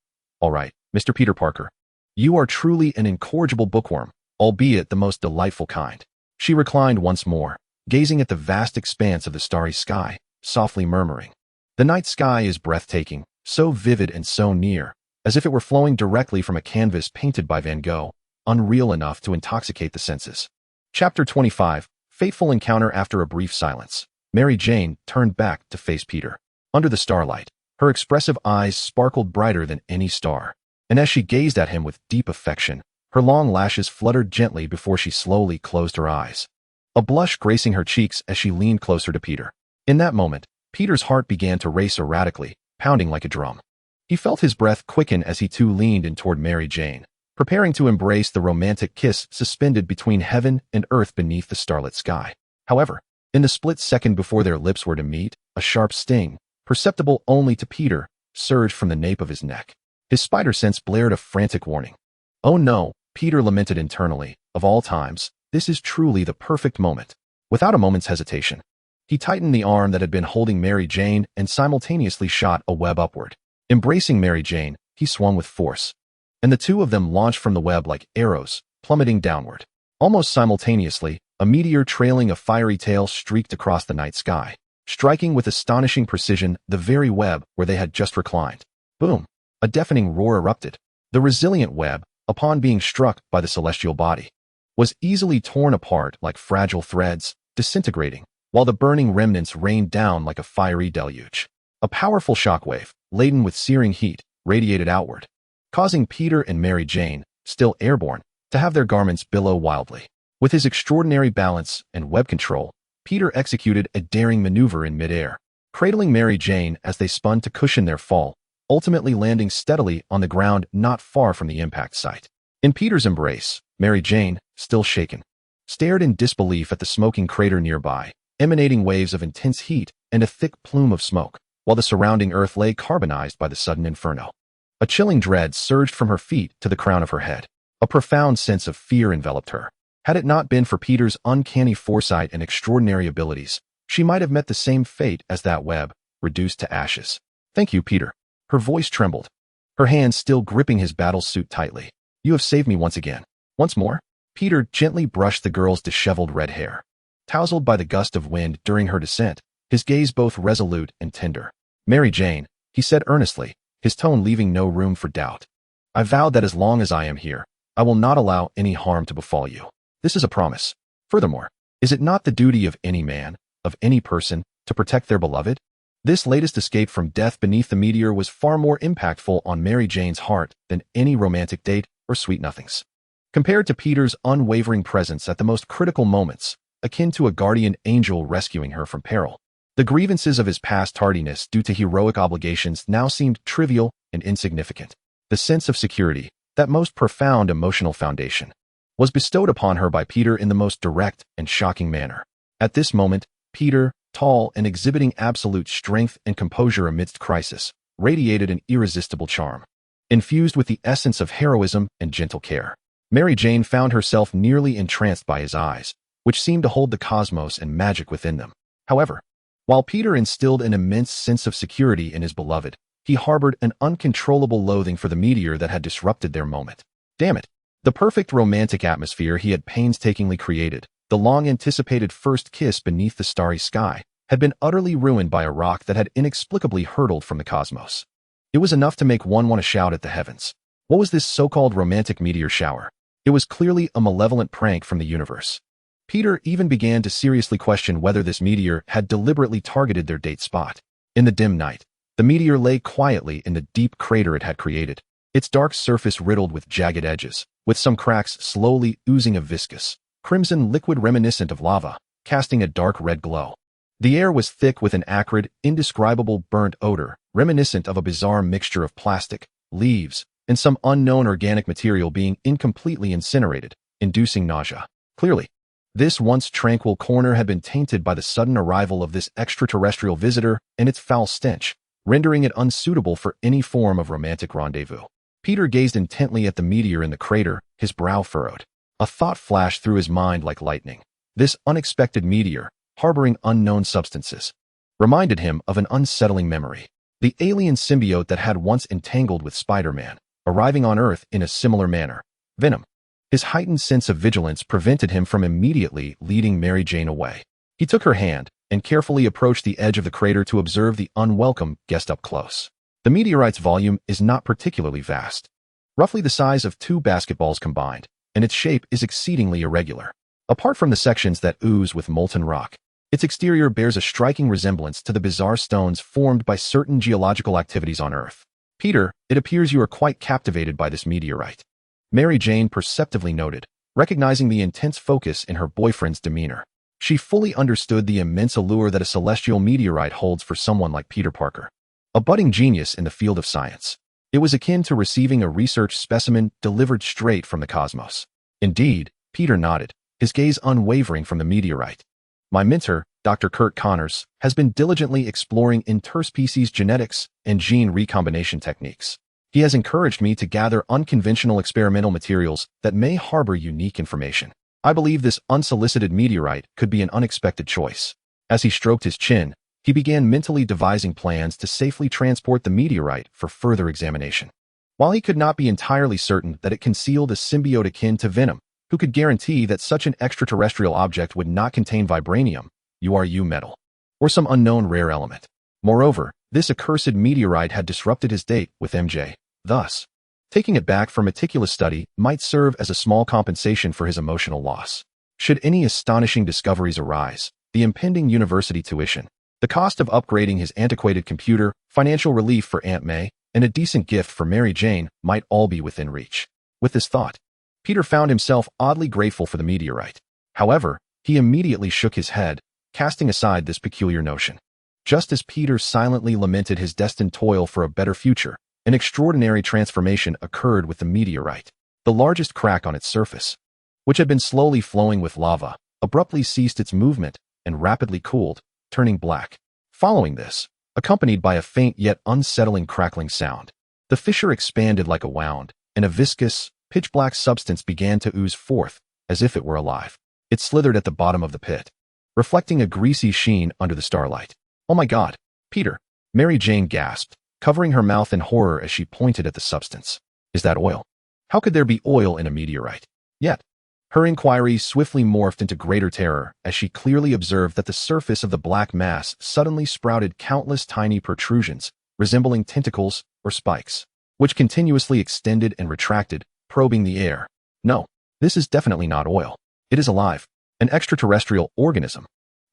Mr. Peter Parker. You are truly an incorrigible bookworm, albeit the most delightful kind. She reclined once more, gazing at the vast expanse of the starry sky, softly murmuring. The night sky is breathtaking, so vivid and so near, as if it were flowing directly from a canvas painted by Van Gogh, unreal enough to intoxicate the senses. Chapter 25, Fateful Encounter. After a brief silence, Mary Jane turned back to face Peter. Under the starlight, her expressive eyes sparkled brighter than any star, and as she gazed at him with deep affection, her long lashes fluttered gently before she slowly closed her eyes, a blush gracing her cheeks as she leaned closer to Peter. In that moment, Peter's heart began to race erratically, pounding like a drum. He felt his breath quicken as he too leaned in toward Mary Jane, preparing to embrace the romantic kiss suspended between heaven and earth beneath the starlit sky. However, in the split second before their lips were to meet, a sharp sting, perceptible only to Peter, surged from the nape of his neck. His spider sense blared a frantic warning. Oh no, Peter lamented internally. Of all times, this is truly the perfect moment. Without a moment's hesitation, he tightened the arm that had been holding Mary Jane and simultaneously shot a web upward. Embracing Mary Jane, he swung with force, and the two of them launched from the web like arrows, plummeting downward. Almost simultaneously, a meteor trailing a fiery tail streaked across the night sky, striking with astonishing precision the very web where they had just reclined. Boom! A deafening roar erupted. The resilient web, upon being struck by the celestial body, was easily torn apart like fragile threads, disintegrating, while the burning remnants rained down like a fiery deluge. A powerful shockwave, laden with searing heat, radiated outward, causing Peter and Mary Jane, still airborne, to have their garments billow wildly. With his extraordinary balance and web control, Peter executed a daring maneuver in midair, cradling Mary Jane as they spun to cushion their fall, ultimately landing steadily on the ground not far from the impact site. In Peter's embrace, Mary Jane, still shaken, stared in disbelief at the smoking crater nearby, emanating waves of intense heat and a thick plume of smoke, while the surrounding earth lay carbonized by the sudden inferno. A chilling dread surged from her feet to the crown of her head. A profound sense of fear enveloped her. Had it not been for Peter's uncanny foresight and extraordinary abilities, she might have met the same fate as that web, reduced to ashes. Thank you, Peter. Her voice trembled, her hands still gripping his battle suit tightly. You have saved me once again. Once more? Peter gently brushed the girl's disheveled red hair, tousled by the gust of wind during her descent, his gaze both resolute and tender. Mary Jane, he said earnestly, his tone leaving no room for doubt. I vow that as long as I am here, I will not allow any harm to befall you. This is a promise. Furthermore, is it not the duty of any man, of any person, to protect their beloved? This latest escape from death beneath the meteor was far more impactful on Mary Jane's heart than any romantic date or sweet nothings. Compared to Peter's unwavering presence at the most critical moments, akin to a guardian angel rescuing her from peril, the grievances of his past tardiness due to heroic obligations now seemed trivial and insignificant. The sense of security, that most profound emotional foundation, was bestowed upon her by Peter in the most direct and shocking manner. At this moment, Peter, tall and exhibiting absolute strength and composure amidst crisis, radiated an irresistible charm, infused with the essence of heroism and gentle care. Mary Jane found herself nearly entranced by his eyes, which seemed to hold the cosmos and magic within them. However, while Peter instilled an immense sense of security in his beloved, he harbored an uncontrollable loathing for the meteor that had disrupted their moment. Damn it! The perfect romantic atmosphere he had painstakingly created, the long-anticipated first kiss beneath the starry sky, had been utterly ruined by a rock that had inexplicably hurtled from the cosmos. It was enough to make one want to shout at the heavens. What was this so-called romantic meteor shower? It was clearly a malevolent prank from the universe. Peter even began to seriously question whether this meteor had deliberately targeted their date spot. In the dim night, the meteor lay quietly in the deep crater it had created, its dark surface riddled with jagged edges, with some cracks slowly oozing a viscous, crimson liquid reminiscent of lava, casting a dark red glow. The air was thick with an acrid, indescribable burnt odor, reminiscent of a bizarre mixture of plastic, leaves, and some unknown organic material being incompletely incinerated, inducing nausea. Clearly, this once tranquil corner had been tainted by the sudden arrival of this extraterrestrial visitor and its foul stench, rendering it unsuitable for any form of romantic rendezvous. Peter gazed intently at the meteor in the crater, his brow furrowed. A thought flashed through his mind like lightning. This unexpected meteor, harboring unknown substances, reminded him of an unsettling memory. The alien symbiote that had once entangled with Spider-Man, arriving on Earth in a similar manner. VENOM. His heightened sense of vigilance prevented him from immediately leading Mary Jane away. He took her hand and carefully approached the edge of the crater to observe the unwelcome guest up close. The meteorite's volume is not particularly vast, roughly the size of 2 basketballs combined, and its shape is exceedingly irregular. Apart from the sections that ooze with molten rock, its exterior bears a striking resemblance to the bizarre stones formed by certain geological activities on Earth. Peter, it appears you are quite captivated by this meteorite. Mary Jane perceptively noted, recognizing the intense focus in her boyfriend's demeanor. She fully understood the immense allure that a celestial meteorite holds for someone like Peter Parker, a budding genius in the field of science. It was akin to receiving a research specimen delivered straight from the cosmos. Indeed, Peter nodded, his gaze unwavering from the meteorite. My mentor, Dr. Kurt Connors, has been diligently exploring interspecies genetics and gene recombination techniques. He has encouraged me to gather unconventional experimental materials that may harbor unique information. I believe this unsolicited meteorite could be an unexpected choice. As he stroked his chin, he began mentally devising plans to safely transport the meteorite for further examination. While he could not be entirely certain that it concealed a symbiote akin to VENOM, who could guarantee that such an extraterrestrial object would not contain vibranium, URU metal, or some unknown rare element. Moreover, this accursed meteorite had disrupted his date with MJ. Thus, taking it back for meticulous study might serve as a small compensation for his emotional loss. Should any astonishing discoveries arise, the impending university tuition, the cost of upgrading his antiquated computer, financial relief for Aunt May, and a decent gift for Mary Jane might all be within reach. With this thought, Peter found himself oddly grateful for the meteorite. However, he immediately shook his head, casting aside this peculiar notion. Just as Peter silently lamented his destined toil for a better future, an extraordinary transformation occurred with the meteorite. The largest crack on its surface, which had been slowly flowing with lava, abruptly ceased its movement and rapidly cooled, turning black. Following this, accompanied by a faint yet unsettling crackling sound, the fissure expanded like a wound, and a viscous, pitch-black substance began to ooze forth, as if it were alive. It slithered at the bottom of the pit, reflecting a greasy sheen under the starlight. "Oh my God, Peter!" Mary Jane gasped, covering her mouth in horror as she pointed at the substance. "Is that oil? How could there be oil in a meteorite?" Yet, her inquiry swiftly morphed into greater terror as she clearly observed that the surface of the black mass suddenly sprouted countless tiny protrusions, resembling tentacles or spikes, which continuously extended and retracted, probing the air. "No, this is definitely not oil. It is alive, an extraterrestrial organism."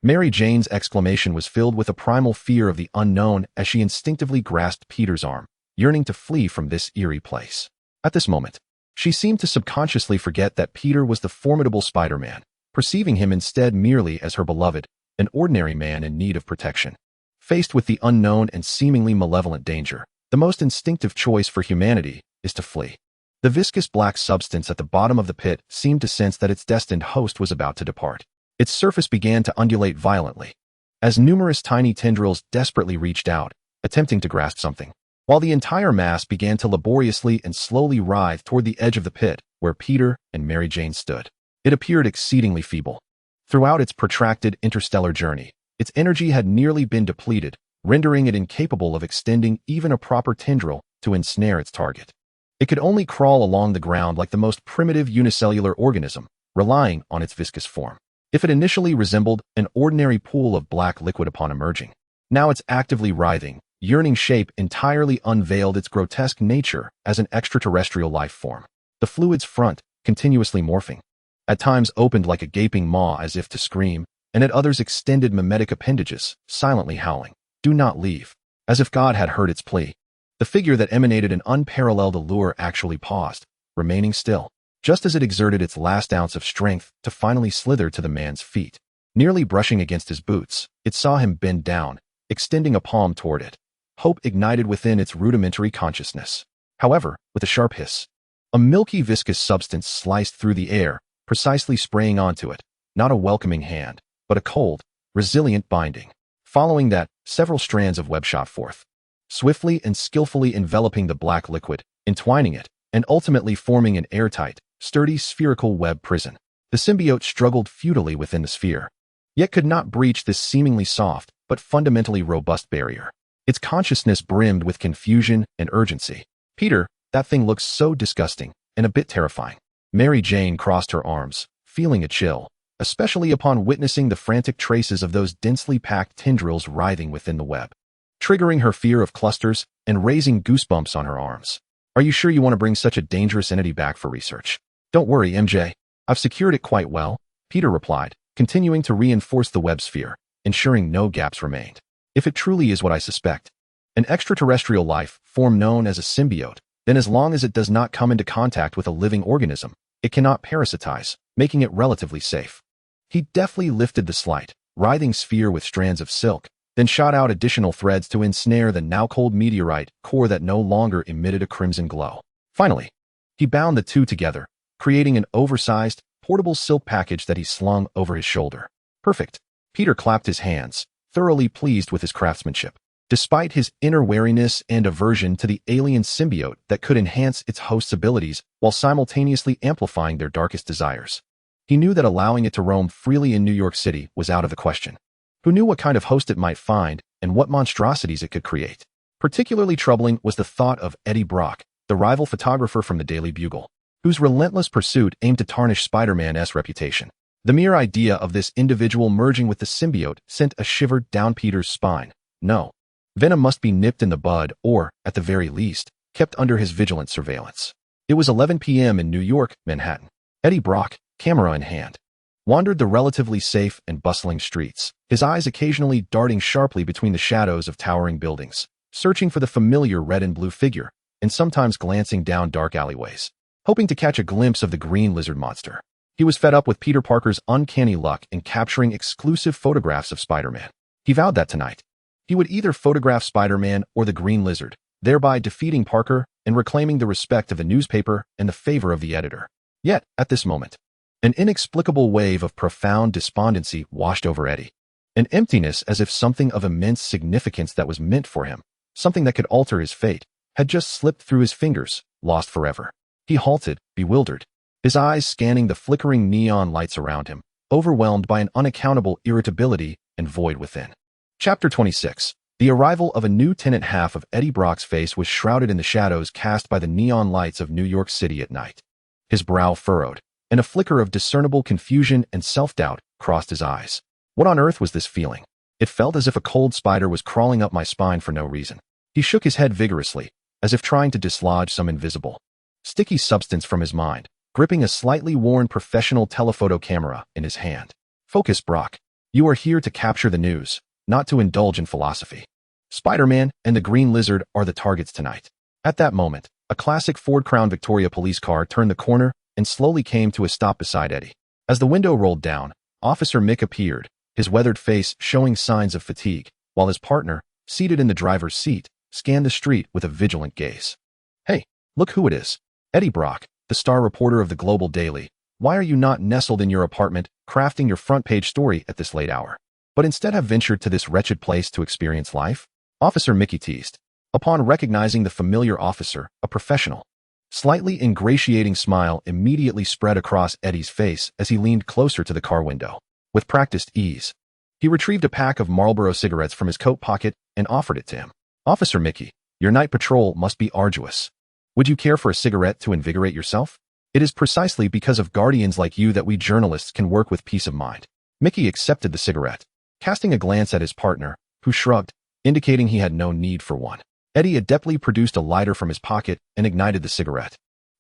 Mary Jane's exclamation was filled with a primal fear of the unknown as she instinctively grasped Peter's arm, yearning to flee from this eerie place. At this moment, she seemed to subconsciously forget that Peter was the formidable Spider-Man, perceiving him instead merely as her beloved, an ordinary man in need of protection. Faced with the unknown and seemingly malevolent danger, the most instinctive choice for humanity is to flee. The viscous black substance at the bottom of the pit seemed to sense that its destined host was about to depart. Its surface began to undulate violently, as numerous tiny tendrils desperately reached out, attempting to grasp something, while the entire mass began to laboriously and slowly writhe toward the edge of the pit where Peter and Mary Jane stood. It appeared exceedingly feeble. Throughout its protracted interstellar journey, its energy had nearly been depleted, rendering it incapable of extending even a proper tendril to ensnare its target. It could only crawl along the ground like the most primitive unicellular organism, relying on its viscous form. If it initially resembled an ordinary pool of black liquid upon emerging, now its actively writhing, yearning shape entirely unveiled its grotesque nature as an extraterrestrial life form. The fluid's front, continuously morphing. At times opened like a gaping maw as if to scream, and at others extended mimetic appendages, silently howling, "Do not leave," as if God had heard its plea. The figure that emanated an unparalleled allure actually paused, remaining still, just as it exerted its last ounce of strength to finally slither to the man's feet. Nearly brushing against his boots, it saw him bend down, extending a palm toward it. Hope ignited within its rudimentary consciousness. However, with a sharp hiss, a milky viscous substance sliced through the air, precisely spraying onto it, not a welcoming hand, but a cold, resilient binding. Following that, several strands of web shot forth, swiftly and skillfully enveloping the black liquid, entwining it, and ultimately forming an airtight, sturdy spherical web prison. The symbiote struggled futilely within the sphere, yet could not breach this seemingly soft but fundamentally robust barrier. Its consciousness brimmed with confusion and urgency. "Peter, that thing looks so disgusting and a bit terrifying." Mary Jane crossed her arms, feeling a chill, especially upon witnessing the frantic traces of those densely packed tendrils writhing within the web, triggering her fear of clusters and raising goosebumps on her arms. "Are you sure you want to bring such a dangerous entity back for research?" "Don't worry, MJ. I've secured it quite well," Peter replied, continuing to reinforce the web sphere, ensuring no gaps remained. "If it truly is what I suspect, an extraterrestrial life form known as a symbiote, then as long as it does not come into contact with a living organism, it cannot parasitize, making it relatively safe." He deftly lifted the slight, writhing sphere with strands of silk, then shot out additional threads to ensnare the now-cold meteorite core that no longer emitted a crimson glow. Finally, he bound the two together, creating an oversized, portable silk package that he slung over his shoulder. "Perfect." Peter clapped his hands, thoroughly pleased with his craftsmanship. Despite his inner wariness and aversion to the alien symbiote that could enhance its host's abilities while simultaneously amplifying their darkest desires, he knew that allowing it to roam freely in New York City was out of the question. Who knew what kind of host it might find and what monstrosities it could create? Particularly troubling was the thought of Eddie Brock, the rival photographer from the Daily Bugle, whose relentless pursuit aimed to tarnish Spider-Man's reputation. The mere idea of this individual merging with the symbiote sent a shiver down Peter's spine. No. Venom must be nipped in the bud or, at the very least, kept under his vigilant surveillance. It was 11 p.m. in New York, Manhattan. Eddie Brock, camera in hand, wandered the relatively safe and bustling streets, his eyes occasionally darting sharply between the shadows of towering buildings, searching for the familiar red and blue figure, and sometimes glancing down dark alleyways, hoping to catch a glimpse of the green lizard monster. He was fed up with Peter Parker's uncanny luck in capturing exclusive photographs of Spider-Man. He vowed that tonight he would either photograph Spider-Man or the Green Lizard, thereby defeating Parker and reclaiming the respect of the newspaper and the favor of the editor. Yet, at this moment, an inexplicable wave of profound despondency washed over Eddie. An emptiness as if something of immense significance that was meant for him, something that could alter his fate, had just slipped through his fingers, lost forever. He halted, bewildered, his eyes scanning the flickering neon lights around him, overwhelmed by an unaccountable irritability and void within. Chapter 26. The arrival of a new tenant. Half of Eddie Brock's face was shrouded in the shadows cast by the neon lights of New York City at night. His brow furrowed, and a flicker of discernible confusion and self-doubt crossed his eyes. What on earth was this feeling? It felt as if a cold spider was crawling up my spine for no reason. He shook his head vigorously, as if trying to dislodge some invisible, sticky substance from his mind, gripping a slightly worn professional telephoto camera in his hand. "Focus, Brock. You are here to capture the news, not to indulge in philosophy. Spider-Man and the Green Lizard are the targets tonight." At that moment, a classic Ford Crown Victoria police car turned the corner and slowly came to a stop beside Eddie. As the window rolled down, Officer Mick appeared, his weathered face showing signs of fatigue, while his partner, seated in the driver's seat, scanned the street with a vigilant gaze. "Hey, look who it is. Eddie Brock, the star reporter of the Global Daily. Why are you not nestled in your apartment, crafting your front-page story at this late hour, but instead have ventured to this wretched place to experience life?" Officer Mickey teased. Upon recognizing the familiar officer, a professional, slightly ingratiating smile immediately spread across Eddie's face as he leaned closer to the car window. With practiced ease, he retrieved a pack of Marlboro cigarettes from his coat pocket and offered it to him. "Officer Mickey, your night patrol must be arduous. Would you care for a cigarette to invigorate yourself? It is precisely because of guardians like you that we journalists can work with peace of mind." Mickey accepted the cigarette, casting a glance at his partner, who shrugged, indicating he had no need for one. Eddie adeptly produced a lighter from his pocket and ignited the cigarette.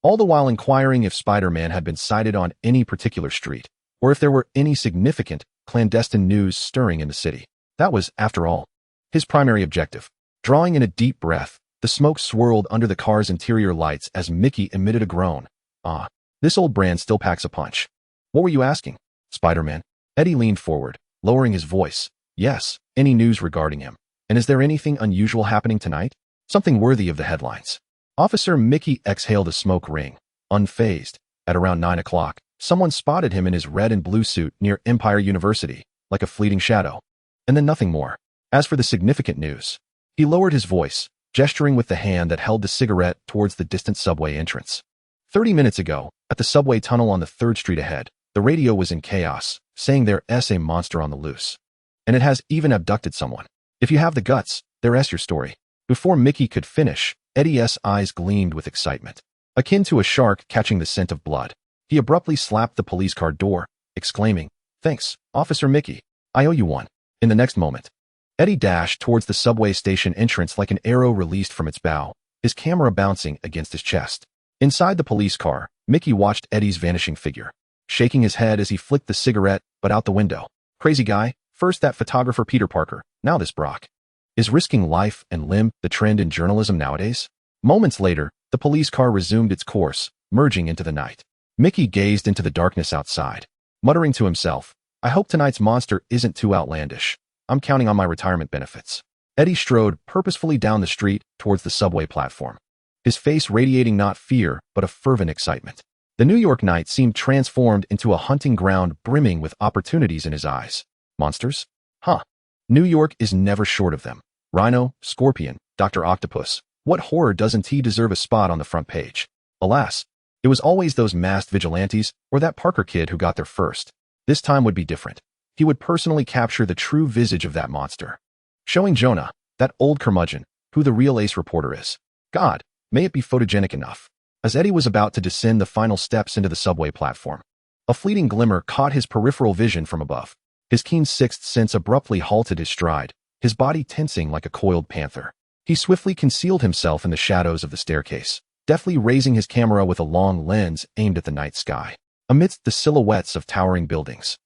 all the while inquiring if Spider-Man had been sighted on any particular street, or if there were any significant, clandestine news stirring in the city. That was, after all, his primary objective. Drawing in a deep breath, the smoke swirled under the car's interior lights as Mickey emitted a groan. Ah, this old brand still packs a punch. What were you asking, Spider-Man? Eddie leaned forward, lowering his voice. Yes, any news regarding him? And is there anything unusual happening tonight? Something worthy of the headlines. Officer Mickey exhaled a smoke ring, unfazed. At around 9 o'clock, someone spotted him in his red and blue suit near Empire University, like a fleeting shadow. And then nothing more. As for the significant news, he lowered his voice, gesturing with the hand that held the cigarette towards the distant subway entrance. 30 minutes ago, at the subway tunnel on the 3rd Street ahead, the radio was in chaos, saying there's a monster on the loose. And it has even abducted someone. If you have the guts, there's your story. Before Mickey could finish, Eddie's eyes gleamed with excitement. Akin to a shark catching the scent of blood, he abruptly slapped the police car door, exclaiming, "Thanks, Officer Mickey. I owe you one." In the next moment, Eddie dashed towards the subway station entrance like an arrow released from its bow, his camera bouncing against his chest. Inside the police car, Mickey watched Eddie's vanishing figure, shaking his head as he flicked the cigarette, but out the window. Crazy guy, first that photographer Peter Parker, now this Brock. Is risking life and limb the trend in journalism nowadays? Moments later, the police car resumed its course, merging into the night. Mickey gazed into the darkness outside, muttering to himself, I hope tonight's monster isn't too outlandish. I'm counting on my retirement benefits. Eddie strode purposefully down the street towards the subway platform, his face radiating not fear, but a fervent excitement. The New York night seemed transformed into a hunting ground brimming with opportunities in his eyes. Monsters? Huh. New York is never short of them. Rhino, Scorpion, Dr. Octopus. What horror doesn't he deserve a spot on the front page? Alas, it was always those masked vigilantes or that Parker kid who got there first. This time would be different. He would personally capture the true visage of that monster, showing Jonah, that old curmudgeon, who the real ace reporter is. God, may it be photogenic enough. As Eddie was about to descend the final steps into the subway platform, a fleeting glimmer caught his peripheral vision from above. His keen sixth sense abruptly halted his stride, his body tensing like a coiled panther. He swiftly concealed himself in the shadows of the staircase, deftly raising his camera with a long lens aimed at the night sky. Amidst the silhouettes of towering buildings,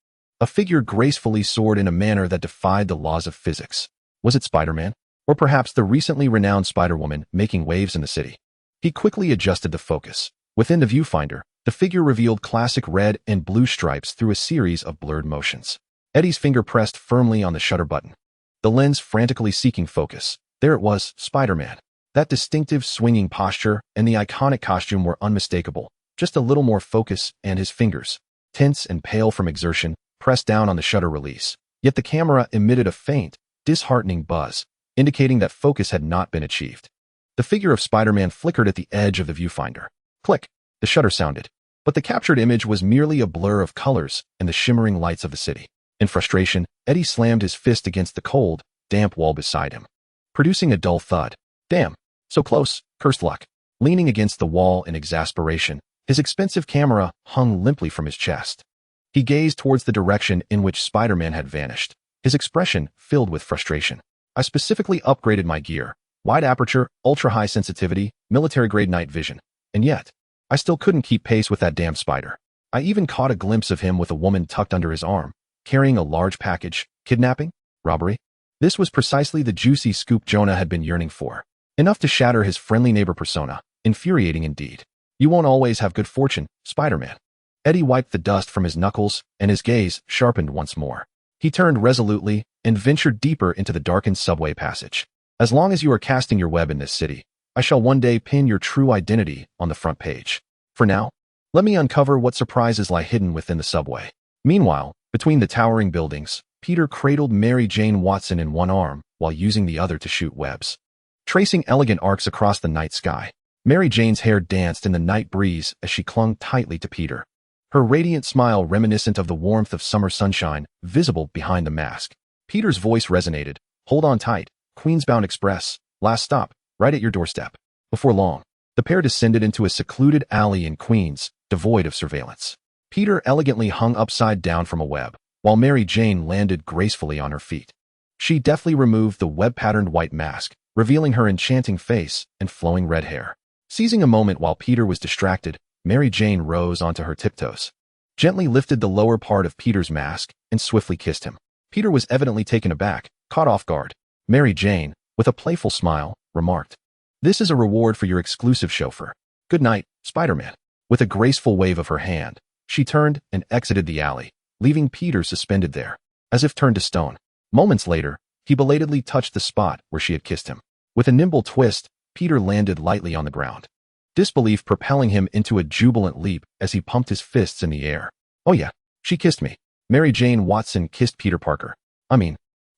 a figure gracefully soared in a manner that defied the laws of physics. Was it Spider-Man? Or perhaps the recently renowned Spider-Woman making waves in the city? He quickly adjusted the focus. Within the viewfinder, the figure revealed classic red and blue stripes through a series of blurred motions. Eddie's finger pressed firmly on the shutter button, the lens frantically seeking focus. There it was, Spider-Man. That distinctive swinging posture and the iconic costume were unmistakable. Just a little more focus, and his fingers, tense and pale from exertion, pressed down on the shutter release. Yet the camera emitted a faint, disheartening buzz, indicating that focus had not been achieved. The figure of Spider-Man flickered at the edge of the viewfinder. Click! The shutter sounded, but the captured image was merely a blur of colors and the shimmering lights of the city. In frustration, Eddie slammed his fist against the cold, damp wall beside him, producing a dull thud. Damn, so close, cursed luck. Leaning against the wall in exasperation, his expensive camera hung limply from his chest. He gazed towards the direction in which Spider-Man had vanished, his expression filled with frustration. I specifically upgraded my gear, wide aperture, ultra-high sensitivity, military-grade night vision, and yet, I still couldn't keep pace with that damn spider. I even caught a glimpse of him with a woman tucked under his arm, carrying a large package. Kidnapping? Robbery? This was precisely the juicy scoop Jonah had been yearning for. Enough to shatter his friendly neighbor persona. Infuriating indeed. You won't always have good fortune, Spider-Man. Eddie wiped the dust from his knuckles, and his gaze sharpened once more. He turned resolutely and ventured deeper into the darkened subway passage. As long as you are casting your web in this city, I shall one day pin your true identity on the front page. For now, let me uncover what surprises lie hidden within the subway. Meanwhile, between the towering buildings, Peter cradled Mary Jane Watson in one arm while using the other to shoot webs, tracing elegant arcs across the night sky. Mary Jane's hair danced in the night breeze as she clung tightly to Peter, her radiant smile reminiscent of the warmth of summer sunshine visible behind the mask. Peter's voice resonated. Hold on tight, Queensbound Express, last stop, right at your doorstep. Before long, the pair descended into a secluded alley in Queens, devoid of surveillance. Peter elegantly hung upside down from a web, while Mary Jane landed gracefully on her feet. She deftly removed the web-patterned white mask, revealing her enchanting face and flowing red hair. Seizing a moment while Peter was distracted, Mary Jane rose onto her tiptoes, gently lifted the lower part of Peter's mask, and swiftly kissed him. Peter was evidently taken aback, caught off guard. Mary Jane, with a playful smile, remarked, "This is a reward for your exclusive chauffeur. Good night, Spider-Man." With a graceful wave of her hand, she turned and exited the alley, leaving Peter suspended there, as if turned to stone. Moments later, he belatedly touched the spot where she had kissed him. With a nimble twist, Peter landed lightly on the ground, disbelief propelling him into a jubilant leap as he pumped his fists in the air. "Oh yeah, she kissed me. Mary Jane Watson kissed Peter Parker.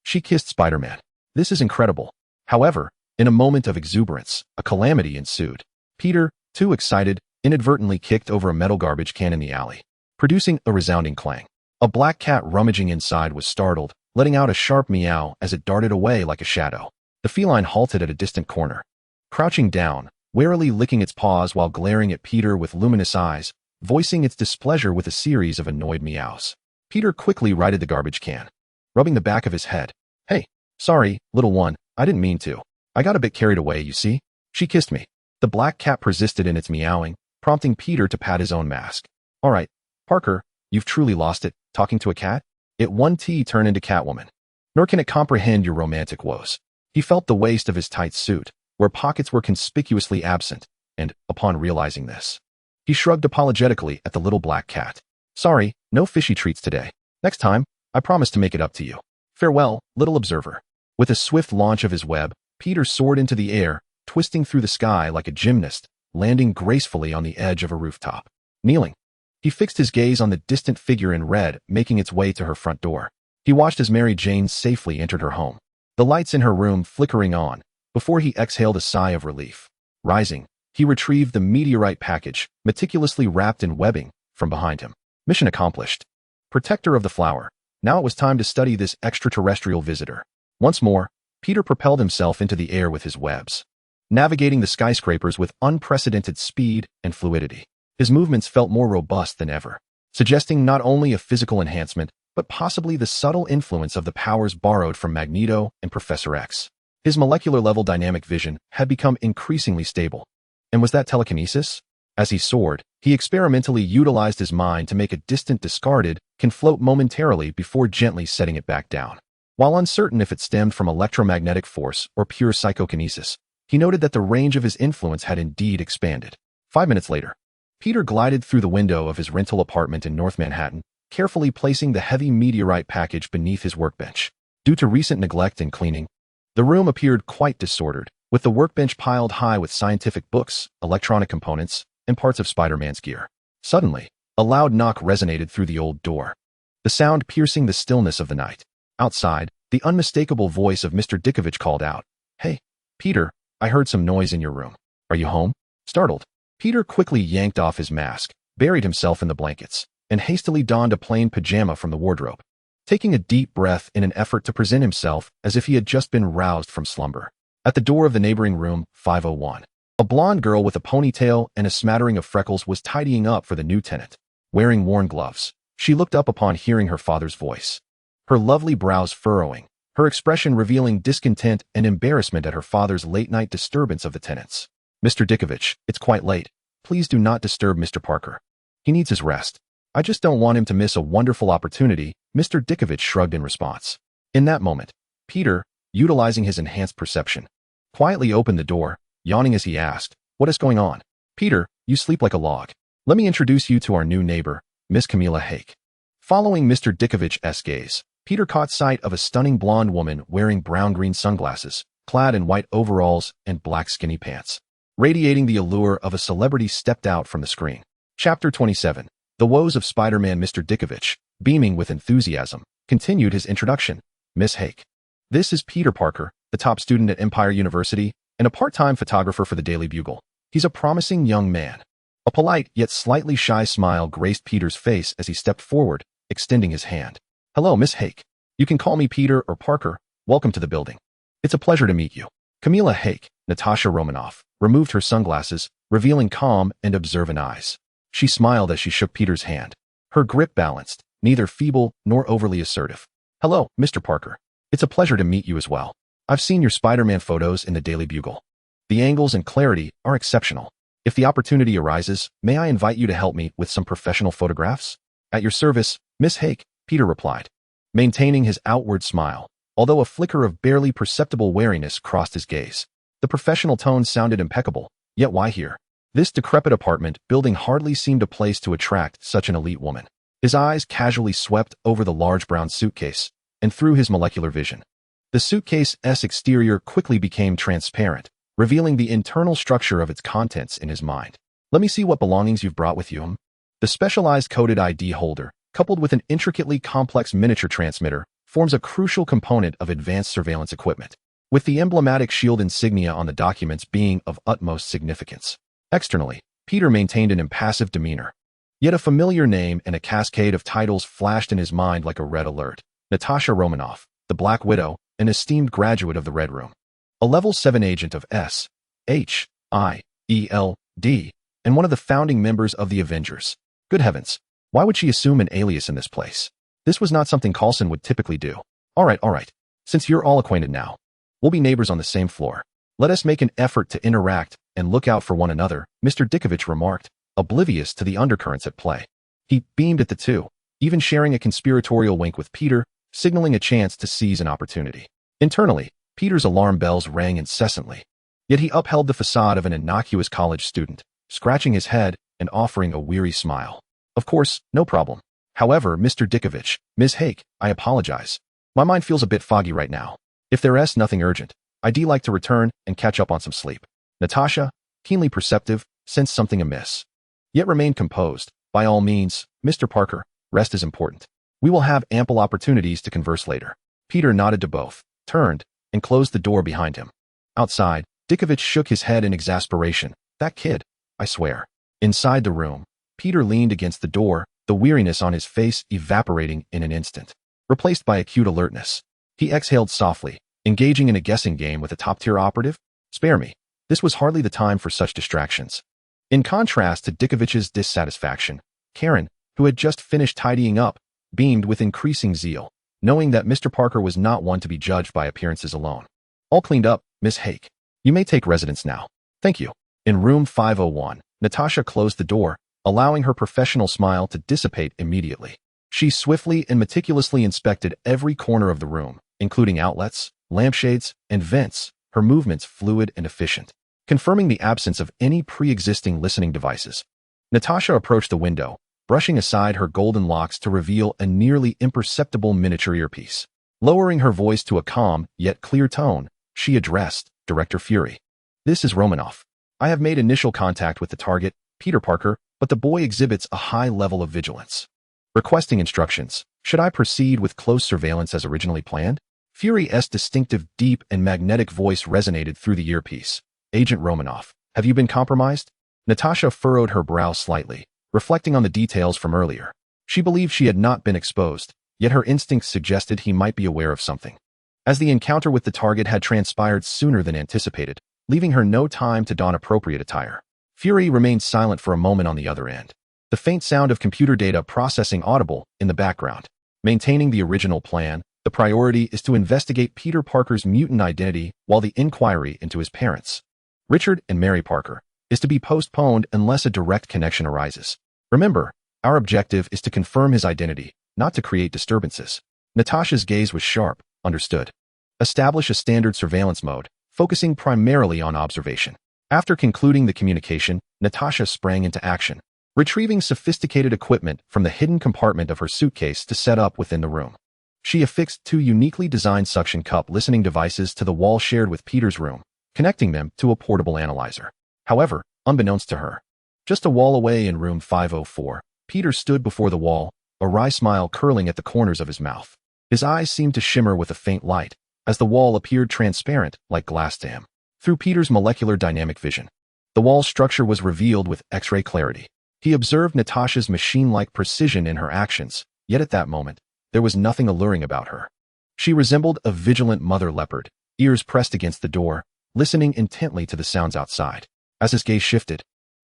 She kissed Spider-Man. This is incredible." However, in a moment of exuberance, a calamity ensued. Peter, too excited, inadvertently kicked over a metal garbage can in the alley, producing a resounding clang. A black cat rummaging inside was startled, letting out a sharp meow as it darted away like a shadow. The feline halted at a distant corner, crouching down, warily licking its paws while glaring at Peter with luminous eyes, voicing its displeasure with a series of annoyed meows. Peter quickly righted the garbage can, rubbing the back of his head. "Hey, sorry, little one, I didn't mean to. I got a bit carried away, you see. She kissed me." The black cat persisted in its meowing, prompting Peter to pat his own mask. "All right, Parker, you've truly lost it, talking to a cat? It one T turn into Catwoman. Nor can it comprehend your romantic woes." He felt the waist of his tight suit, where pockets were conspicuously absent, and, upon realizing this, he shrugged apologetically at the little black cat. "Sorry, no fishy treats today. Next time, I promise to make it up to you. Farewell, little observer." With a swift launch of his web, Peter soared into the air, twisting through the sky like a gymnast, landing gracefully on the edge of a rooftop. Kneeling, he fixed his gaze on the distant figure in red making its way to her front door. He watched as Mary Jane safely entered her home, the lights in her room flickering on, before he exhaled a sigh of relief. Rising, he retrieved the meteorite package, meticulously wrapped in webbing, from behind him. Mission accomplished. Protector of the flower. Now it was time to study this extraterrestrial visitor. Once more, Peter propelled himself into the air with his webs, navigating the skyscrapers with unprecedented speed and fluidity. His movements felt more robust than ever, suggesting not only a physical enhancement, but possibly the subtle influence of the powers borrowed from Magneto and Professor X. His molecular-level dynamic vision had become increasingly stable. And was that telekinesis? As he soared, he experimentally utilized his mind to make a distant discarded can float momentarily before gently setting it back down. While uncertain if it stemmed from electromagnetic force or pure psychokinesis, he noted that the range of his influence had indeed expanded. 5 minutes later, Peter glided through the window of his rental apartment in North Manhattan, carefully placing the heavy meteorite package beneath his workbench. Due to recent neglect and cleaning, the room appeared quite disordered, with the workbench piled high with scientific books, electronic components, and parts of Spider-Man's gear. Suddenly, a loud knock resonated through the old door, the sound piercing the stillness of the night. Outside, the unmistakable voice of Mr. Dickovich called out, "Hey, Peter, I heard some noise in your room. Are you home?" Startled, Peter quickly yanked off his mask, buried himself in the blankets, and hastily donned a plain pajama from the wardrobe, taking a deep breath in an effort to present himself as if he had just been roused from slumber. At the door of the neighboring room, 501, a blonde girl with a ponytail and a smattering of freckles was tidying up for the new tenant. Wearing worn gloves, she looked up upon hearing her father's voice, her lovely brows furrowing, her expression revealing discontent and embarrassment at her father's late-night disturbance of the tenants. "Mr. Dickovich, it's quite late. Please do not disturb Mr. Parker. He needs his rest. I just don't want him to miss a wonderful opportunity," Mr. Dickovich shrugged in response. In that moment, Peter, utilizing his enhanced perception, quietly opened the door, yawning as he asked, "What is going on?" "Peter, you sleep like a log. Let me introduce you to our new neighbor, Miss Camilla Hake." Following Mr. Dickovich's gaze, Peter caught sight of a stunning blonde woman wearing brown-green sunglasses, clad in white overalls and black skinny pants. Radiating the allure of a celebrity stepped out from the screen. Chapter 27. The Woes of Spider-Man. Mr. Dickovich, beaming with enthusiasm, continued his introduction. "Miss Hake, this is Peter Parker, the top student at Empire University and a part-time photographer for the Daily Bugle. He's a promising young man." A polite yet slightly shy smile graced Peter's face as he stepped forward, extending his hand. "Hello, Miss Hake. You can call me Peter or Parker. Welcome to the building. It's a pleasure to meet you." Camilla Hake, Natasha Romanoff, removed her sunglasses, revealing calm and observant eyes. She smiled as she shook Peter's hand, her grip balanced, neither feeble nor overly assertive. "Hello, Mr. Parker. It's a pleasure to meet you as well. I've seen your Spider-Man photos in the Daily Bugle. The angles and clarity are exceptional." If the opportunity arises, may I invite you to help me with some professional photographs? At your service, Miss Hake, Peter replied, maintaining his outward smile, although a flicker of barely perceptible wariness crossed his gaze. The professional tone sounded impeccable, yet why here? This decrepit apartment building hardly seemed a place to attract such an elite woman. His eyes casually swept over the large brown suitcase and through his molecular vision. The suitcase's exterior quickly became transparent, revealing the internal structure of its contents in his mind. Let me see what belongings you've brought with you. The specialized coded ID holder, coupled with an intricately complex miniature transmitter, forms a crucial component of advanced surveillance equipment, with the emblematic shield insignia on the documents being of utmost significance. Externally, Peter maintained an impassive demeanor. Yet a familiar name and a cascade of titles flashed in his mind like a red alert. Natasha Romanoff, the Black Widow, an esteemed graduate of the Red Room. A Level 7 agent of SHIELD, and one of the founding members of the Avengers. Good heavens, why would she assume an alias in this place? This was not something Coulson would typically do. All right. Since you're all acquainted now, we'll be neighbors on the same floor. Let us make an effort to interact and look out for one another, Mr. Dickovich remarked, oblivious to the undercurrents at play. He beamed at the two, even sharing a conspiratorial wink with Peter, signaling a chance to seize an opportunity. Internally, Peter's alarm bells rang incessantly. Yet he upheld the facade of an innocuous college student, scratching his head and offering a weary smile. Of course, no problem. However, Mr. Dickovich, Ms. Hake, I apologize. My mind feels a bit foggy right now. If there's nothing urgent, I'd like to return and catch up on some sleep. Natasha, keenly perceptive, sensed something amiss, yet remained composed. By all means, Mr. Parker, rest is important. We will have ample opportunities to converse later. Peter nodded to both, turned, and closed the door behind him. Outside, Dickovich shook his head in exasperation. That kid, I swear. Inside the room, Peter leaned against the door, the weariness on his face evaporating in an instant, replaced by acute alertness. He exhaled softly, engaging in a guessing game with a top-tier operative. Spare me. This was hardly the time for such distractions. In contrast to Dickovich's dissatisfaction, Karen, who had just finished tidying up, beamed with increasing zeal, knowing that Mr. Parker was not one to be judged by appearances alone. All cleaned up, Miss Hake. You may take residence now. Thank you. In room 501, Natasha closed the door, allowing her professional smile to dissipate immediately. She swiftly and meticulously inspected every corner of the room, including outlets, lampshades, and vents, her movements fluid and efficient, confirming the absence of any pre-existing listening devices. Natasha approached the window, brushing aside her golden locks to reveal a nearly imperceptible miniature earpiece. Lowering her voice to a calm, yet clear tone, she addressed Director Fury. This is Romanoff. I have made initial contact with the target, Peter Parker, but the boy exhibits a high level of vigilance. Requesting instructions, should I proceed with close surveillance as originally planned? Fury's distinctive, deep, and magnetic voice resonated through the earpiece. Agent Romanoff, have you been compromised? Natasha furrowed her brow slightly, reflecting on the details from earlier. She believed she had not been exposed, yet her instincts suggested he might be aware of something. As the encounter with the target had transpired sooner than anticipated, leaving her no time to don appropriate attire, Fury remained silent for a moment on the other end, the faint sound of computer data processing audible in the background. Maintaining the original plan, the priority is to investigate Peter Parker's mutant identity while the inquiry into his parents, Richard and Mary Parker, is to be postponed unless a direct connection arises. Remember, our objective is to confirm his identity, not to create disturbances. Natasha's gaze was sharp. Understood. Establish a standard surveillance mode, focusing primarily on observation. After concluding the communication, Natasha sprang into action, retrieving sophisticated equipment from the hidden compartment of her suitcase to set up within the room. She affixed two uniquely designed suction cup listening devices to the wall shared with Peter's room, connecting them to a portable analyzer. However, unbeknownst to her, just a wall away in room 504, Peter stood before the wall, a wry smile curling at the corners of his mouth. His eyes seemed to shimmer with a faint light, as the wall appeared transparent like glass to him. Through Peter's molecular dynamic vision, the wall's structure was revealed with X-ray clarity. He observed Natasha's machine-like precision in her actions, yet at that moment, there was nothing alluring about her. She resembled a vigilant mother leopard, ears pressed against the door, listening intently to the sounds outside. As his gaze shifted,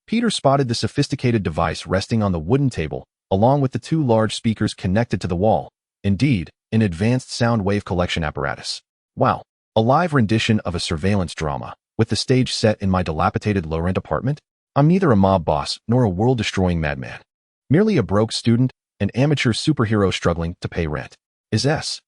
Peter spotted the sophisticated device resting on the wooden table, along with the two large speakers connected to the wall. Indeed, an advanced sound wave collection apparatus. Wow, a live rendition of a surveillance drama, with the stage set in my dilapidated low-rent apartment? I'm neither a mob boss nor a world-destroying madman. Merely a broke student, an amateur superhero struggling to pay rent. Is S-H-I-E-L-D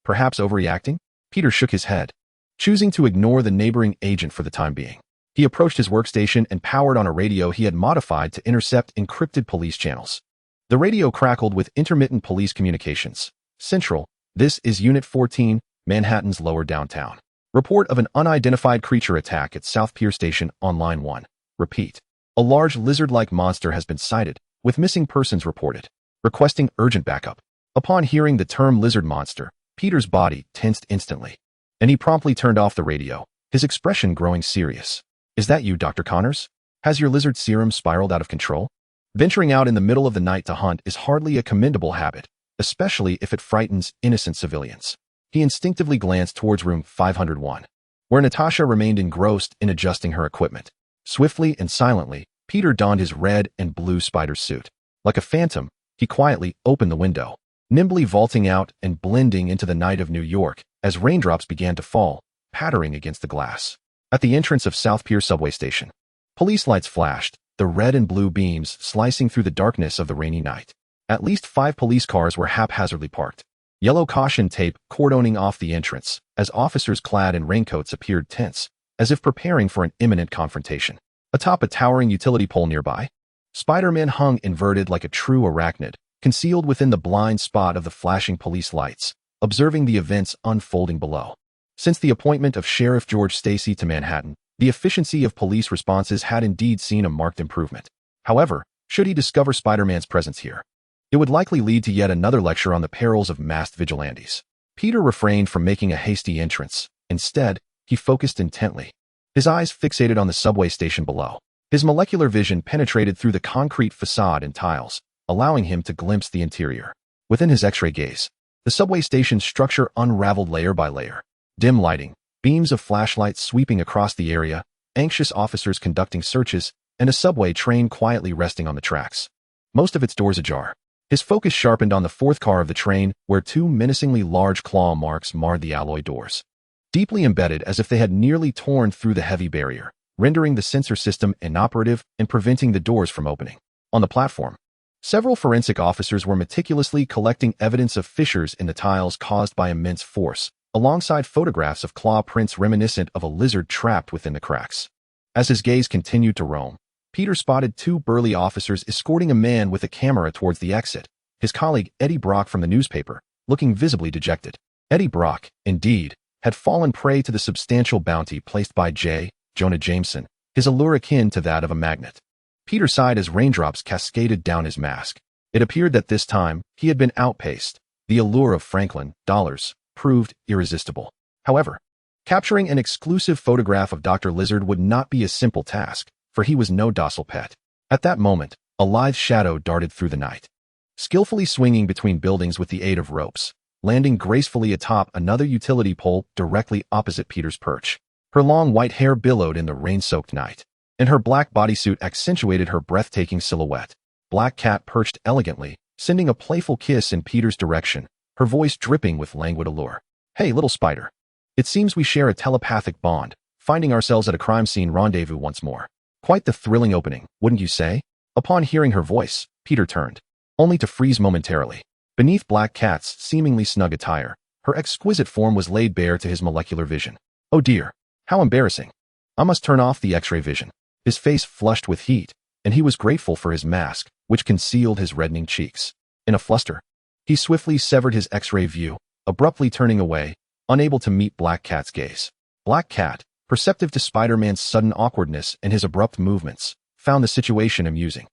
perhaps overreacting? Peter shook his head, choosing to ignore the neighboring agent for the time being. He approached his workstation and powered on a radio he had modified to intercept encrypted police channels. The radio crackled with intermittent police communications. Central, this is Unit 14, Manhattan's lower downtown. Report of an unidentified creature attack at South Pier Station on Line 1. Repeat. A large lizard-like monster has been sighted, with missing persons reported. Requesting urgent backup. Upon hearing the term lizard monster, Peter's body tensed instantly, and he promptly turned off the radio, his expression growing serious. Is that you, Dr. Connors? Has your lizard serum spiraled out of control? Venturing out in the middle of the night to hunt is hardly a commendable habit, especially if it frightens innocent civilians. He instinctively glanced towards room 501, where Natasha remained engrossed in adjusting her equipment. Swiftly and silently, Peter donned his red and blue spider suit. Like a phantom, he quietly opened the window, nimbly vaulting out and blending into the night of New York as raindrops began to fall, pattering against the glass. At the entrance of South Pier subway station, police lights flashed, the red and blue beams slicing through the darkness of the rainy night. At least 5 police cars were haphazardly parked. Yellow caution tape cordoning off the entrance as officers clad in raincoats appeared tense, as if preparing for an imminent confrontation. Atop a towering utility pole nearby, Spider-Man hung inverted like a true arachnid, concealed within the blind spot of the flashing police lights, observing the events unfolding below. Since the appointment of Sheriff George Stacy to Manhattan, the efficiency of police responses had indeed seen a marked improvement. However, should he discover Spider-Man's presence here, it would likely lead to yet another lecture on the perils of masked vigilantes. Peter refrained from making a hasty entrance. Instead, he focused intently, his eyes fixated on the subway station below. His molecular vision penetrated through the concrete facade and tiles, allowing him to glimpse the interior. Within his X-ray gaze, the subway station's structure unraveled layer by layer. Dim lighting, beams of flashlights sweeping across the area, anxious officers conducting searches, and a subway train quietly resting on the tracks. Most of its doors ajar. His focus sharpened on the 4th car of the train, where 2 menacingly large claw marks marred the alloy doors, deeply embedded as if they had nearly torn through the heavy barrier, rendering the sensor system inoperative and preventing the doors from opening. On the platform, several forensic officers were meticulously collecting evidence of fissures in the tiles caused by immense force, alongside photographs of claw prints reminiscent of a lizard trapped within the cracks. As his gaze continued to roam, Peter spotted 2 burly officers escorting a man with a camera towards the exit, his colleague Eddie Brock from the newspaper, looking visibly dejected. Eddie Brock, indeed, had fallen prey to the substantial bounty placed by Jonah Jameson, his allure akin to that of a magnet. Peter sighed as raindrops cascaded down his mask. It appeared that this time he had been outpaced. The allure of Franklin dollars proved irresistible. However, capturing an exclusive photograph of Dr. Lizard would not be a simple task, for he was no docile pet. At that moment, a lithe shadow darted through the night, skillfully swinging between buildings with the aid of ropes, landing gracefully atop another utility pole directly opposite Peter's perch. Her long white hair billowed in the rain-soaked night, and her black bodysuit accentuated her breathtaking silhouette. Black Cat perched elegantly, sending a playful kiss in Peter's direction, her voice dripping with languid allure. Hey, little spider. It seems we share a telepathic bond, finding ourselves at a crime scene rendezvous once more. Quite the thrilling opening, wouldn't you say? Upon hearing her voice, Peter turned, only to freeze momentarily. Beneath Black Cat's seemingly snug attire, her exquisite form was laid bare to his molecular vision. Oh dear, how embarrassing. I must turn off the X-ray vision. His face flushed with heat, and he was grateful for his mask, which concealed his reddening cheeks. In a fluster, he swiftly severed his X-ray view, abruptly turning away, unable to meet Black Cat's gaze. Black Cat, perceptive to Spider-Man's sudden awkwardness and his abrupt movements, found the situation amusing.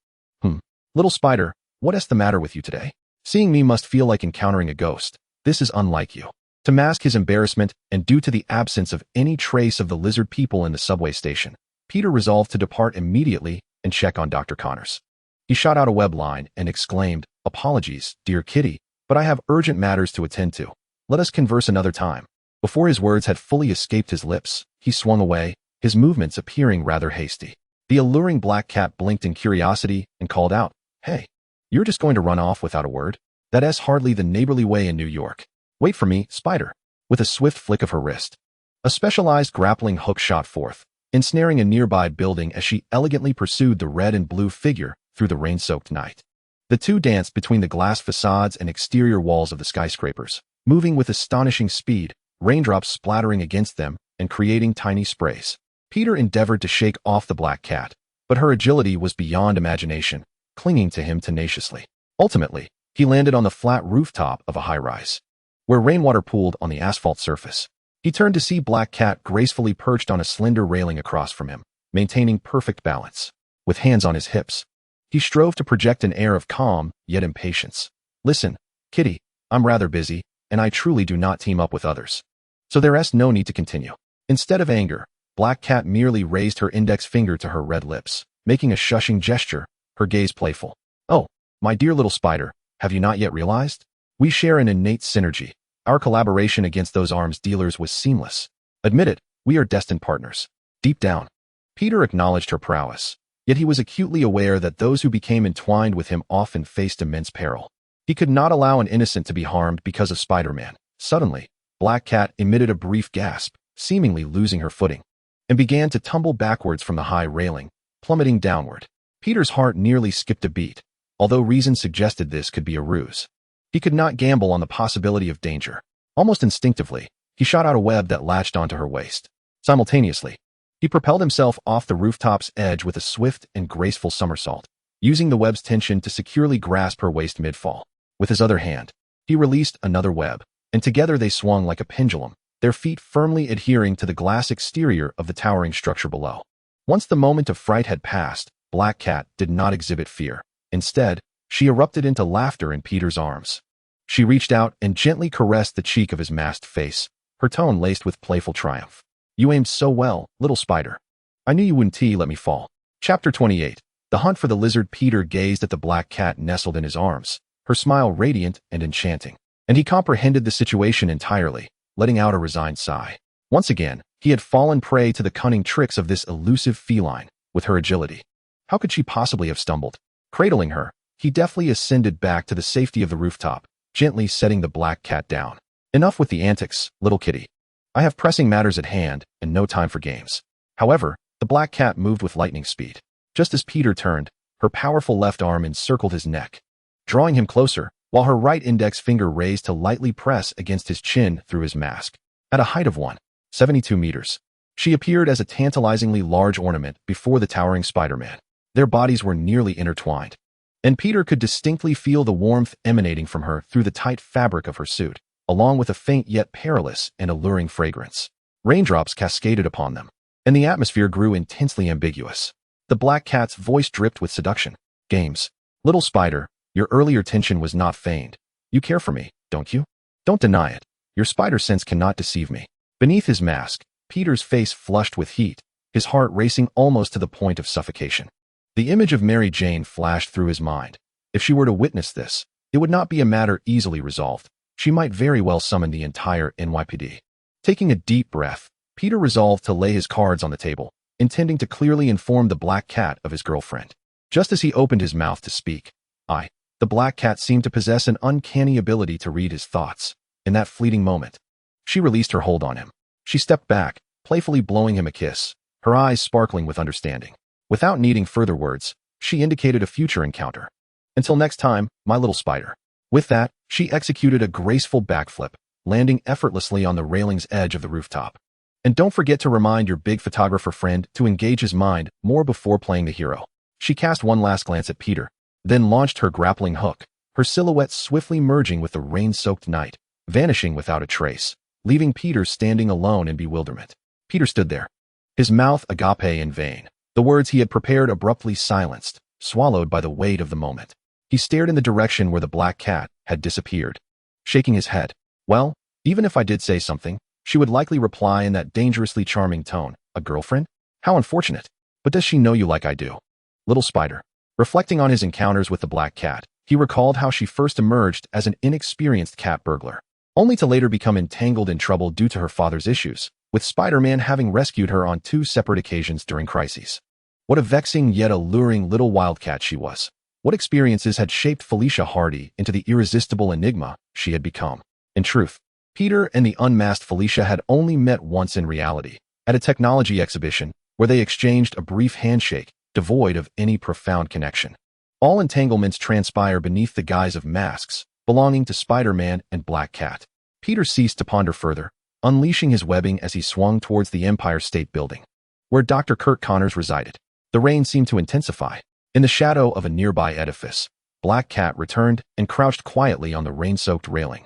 Little spider, what's the matter with you today? Seeing me must feel like encountering a ghost. This is unlike you. To mask his embarrassment, and due to the absence of any trace of the lizard people in the subway station, Peter resolved to depart immediately and check on Dr. Connors. He shot out a web line and exclaimed, "Apologies, dear kitty, but I have urgent matters to attend to. Let us converse another time." Before his words had fully escaped his lips, he swung away, his movements appearing rather hasty. The alluring Black Cat blinked in curiosity and called out, "Hey, you're just going to run off without a word? That's hardly the neighborly way in New York. Wait for me, Spider." With a swift flick of her wrist, a specialized grappling hook shot forth, ensnaring a nearby building as she elegantly pursued the red and blue figure through the rain-soaked night. The two danced between the glass facades and exterior walls of the skyscrapers, moving with astonishing speed, raindrops splattering against them and creating tiny sprays. Peter endeavored to shake off the black cat, but her agility was beyond imagination, clinging to him tenaciously. Ultimately, he landed on the flat rooftop of a high-rise, where rainwater pooled on the asphalt surface. He turned to see Black Cat gracefully perched on a slender railing across from him, maintaining perfect balance. With hands on his hips, he strove to project an air of calm, yet impatience. "Listen, Kitty, I'm rather busy, and I truly do not team up with others. So there's no need to continue." Instead of anger, Black Cat merely raised her index finger to her red lips, making a shushing gesture, her gaze playful. "Oh, my dear little spider, have you not yet realized? We share an innate synergy. Our collaboration against those arms dealers was seamless. Admit it, we are destined partners." Deep down, Peter acknowledged her prowess, yet he was acutely aware that those who became entwined with him often faced immense peril. He could not allow an innocent to be harmed because of Spider-Man. Suddenly, Black Cat emitted a brief gasp, seemingly losing her footing, and began to tumble backwards from the high railing, plummeting downward. Peter's heart nearly skipped a beat, although reason suggested this could be a ruse. He could not gamble on the possibility of danger. Almost instinctively, he shot out a web that latched onto her waist. Simultaneously, he propelled himself off the rooftop's edge with a swift and graceful somersault, using the web's tension to securely grasp her waist mid-fall. With his other hand, he released another web, and together they swung like a pendulum, their feet firmly adhering to the glass exterior of the towering structure below. Once the moment of fright had passed, Black Cat did not exhibit fear. Instead, she erupted into laughter in Peter's arms. She reached out and gently caressed the cheek of his masked face, her tone laced with playful triumph. "You aimed so well, little spider. I knew you wouldn't let me fall." Chapter 28. The Hunt for the Lizard. Peter gazed at the black cat nestled in his arms, her smile radiant and enchanting, and he comprehended the situation entirely, letting out a resigned sigh. Once again, he had fallen prey to the cunning tricks of this elusive feline. With her agility, how could she possibly have stumbled? Cradling her, he deftly ascended back to the safety of the rooftop, gently setting the black cat down. "Enough with the antics, little kitty. I have pressing matters at hand and no time for games." However, the black cat moved with lightning speed. Just as Peter turned, her powerful left arm encircled his neck, drawing him closer, while her right index finger raised to lightly press against his chin through his mask. At a height of 1.72 meters, she appeared as a tantalizingly large ornament before the towering Spider-Man. Their bodies were nearly intertwined, and Peter could distinctly feel the warmth emanating from her through the tight fabric of her suit, along with a faint yet perilous and alluring fragrance. Raindrops cascaded upon them, and the atmosphere grew intensely ambiguous. The black cat's voice dripped with seduction. "Games. Little spider, your earlier tension was not feigned. You care for me, don't you? Don't deny it. Your spider sense cannot deceive me." Beneath his mask, Peter's face flushed with heat, his heart racing almost to the point of suffocation. The image of Mary Jane flashed through his mind. If she were to witness this, it would not be a matter easily resolved. She might very well summon the entire NYPD. Taking a deep breath, Peter resolved to lay his cards on the table, intending to clearly inform the black cat of his girlfriend. Just as he opened his mouth to speak, the black cat seemed to possess an uncanny ability to read his thoughts. In that fleeting moment, she released her hold on him. She stepped back, playfully blowing him a kiss, her eyes sparkling with understanding. Without needing further words, she indicated a future encounter. "Until next time, my little spider." With that, she executed a graceful backflip, landing effortlessly on the railing's edge of the rooftop. "And don't forget to remind your big photographer friend to engage his mind more before playing the hero." She cast one last glance at Peter, then launched her grappling hook, her silhouette swiftly merging with the rain-soaked night, vanishing without a trace, leaving Peter standing alone in bewilderment. Peter stood there, his mouth agape in vain, the words he had prepared abruptly silenced, swallowed by the weight of the moment. He stared in the direction where the black cat had disappeared, shaking his head. Well, even if I did say something, she would likely reply in that dangerously charming tone. "A girlfriend? How unfortunate. But does she know you like I do?" Little spider. Reflecting on his encounters with the black cat, he recalled how she first emerged as an inexperienced cat burglar, only to later become entangled in trouble due to her father's issues, with Spider-Man having rescued her on 2 separate occasions during crises. What a vexing yet alluring little wildcat she was. What experiences had shaped Felicia Hardy into the irresistible enigma she had become? In truth, Peter and the unmasked Felicia had only met once in reality, at a technology exhibition, where they exchanged a brief handshake, devoid of any profound connection. All entanglements transpire beneath the guise of masks, belonging to Spider-Man and Black Cat. Peter ceased to ponder further, unleashing his webbing as he swung towards the Empire State Building, where Dr. Kurt Connors resided. The rain seemed to intensify. In the shadow of a nearby edifice, Black Cat returned and crouched quietly on the rain-soaked railing,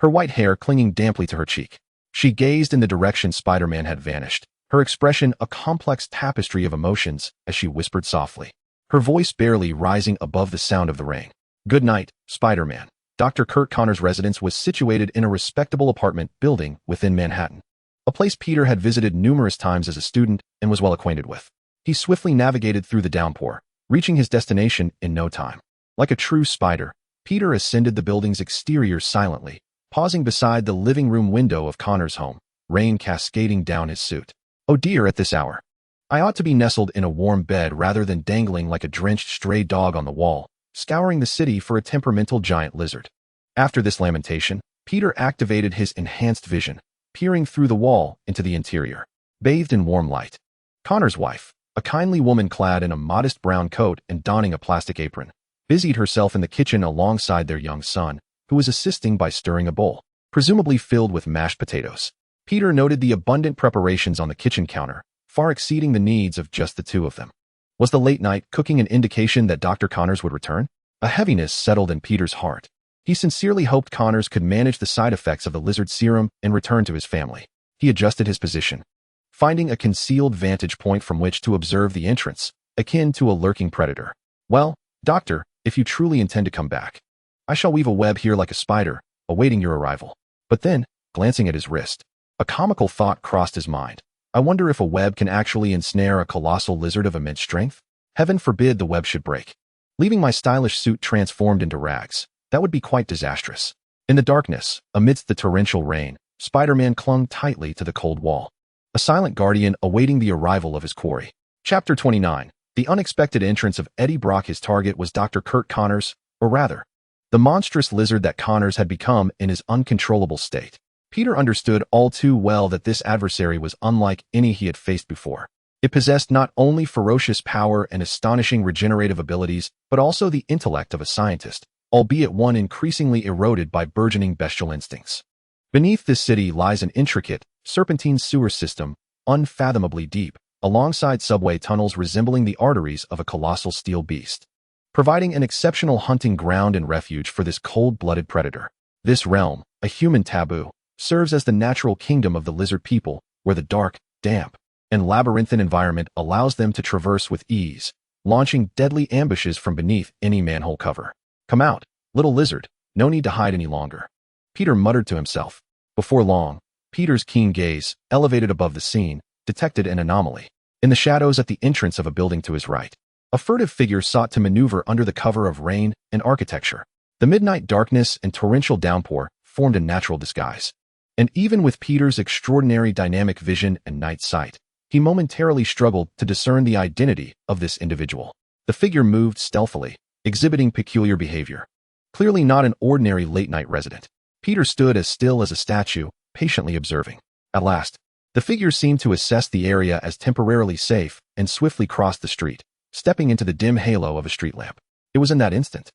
her white hair clinging damply to her cheek. She gazed in the direction Spider-Man had vanished, her expression a complex tapestry of emotions as she whispered softly, her voice barely rising above the sound of the rain. "Good night, Spider-Man." Dr. Kurt Connors' residence was situated in a respectable apartment building within Manhattan, a place Peter had visited numerous times as a student and was well acquainted with. He swiftly navigated through the downpour, reaching his destination in no time. Like a true spider, Peter ascended the building's exterior silently, pausing beside the living room window of Connor's home, rain cascading down his suit. Oh dear, at this hour. I ought to be nestled in a warm bed rather than dangling like a drenched stray dog on the wall, scouring the city for a temperamental giant lizard. After this lamentation, Peter activated his enhanced vision, peering through the wall into the interior. Bathed in warm light, Connor's wife, a kindly woman clad in a modest brown coat and donning a plastic apron, busied herself in the kitchen alongside their young son, who was assisting by stirring a bowl, presumably filled with mashed potatoes. Peter noted the abundant preparations on the kitchen counter, far exceeding the needs of just the two of them. Was the late-night cooking an indication that Dr. Connors would return? A heaviness settled in Peter's heart. He sincerely hoped Connors could manage the side effects of the lizard serum and return to his family. He adjusted his position, finding a concealed vantage point from which to observe the entrance, akin to a lurking predator. "Well, Doctor, if you truly intend to come back, I shall weave a web here like a spider, awaiting your arrival." But then, glancing at his wrist, a comical thought crossed his mind. I wonder if a web can actually ensnare a colossal lizard of immense strength? Heaven forbid the web should break, leaving my stylish suit transformed into rags. That would be quite disastrous. In the darkness, amidst the torrential rain, Spider-Man clung tightly to the cold wall, a silent guardian awaiting the arrival of his quarry. Chapter 29. The unexpected entrance of Eddie Brock. His target was Dr. Kurt Connors, or rather, the monstrous lizard that Connors had become in his uncontrollable state. Peter understood all too well that this adversary was unlike any he had faced before. It possessed not only ferocious power and astonishing regenerative abilities, but also the intellect of a scientist, albeit one increasingly eroded by burgeoning bestial instincts. Beneath this city lies an intricate, serpentine sewer system, unfathomably deep, alongside subway tunnels resembling the arteries of a colossal steel beast, providing an exceptional hunting ground and refuge for this cold-blooded predator. This realm, a human taboo, serves as the natural kingdom of the lizard people, where the dark, damp, and labyrinthine environment allows them to traverse with ease, launching deadly ambushes from beneath any manhole cover. "Come out, little lizard, no need to hide any longer," Peter muttered to himself. Before long, Peter's keen gaze, elevated above the scene, detected an anomaly. In the shadows at the entrance of a building to his right, a furtive figure sought to maneuver under the cover of rain and architecture. The midnight darkness and torrential downpour formed a natural disguise. And even with Peter's extraordinary dynamic vision and night sight, he momentarily struggled to discern the identity of this individual. The figure moved stealthily, exhibiting peculiar behavior. Clearly not an ordinary late-night resident. Peter stood as still as a statue, patiently observing. At last, the figure seemed to assess the area as temporarily safe and swiftly crossed the street, stepping into the dim halo of a street lamp. It was in that instant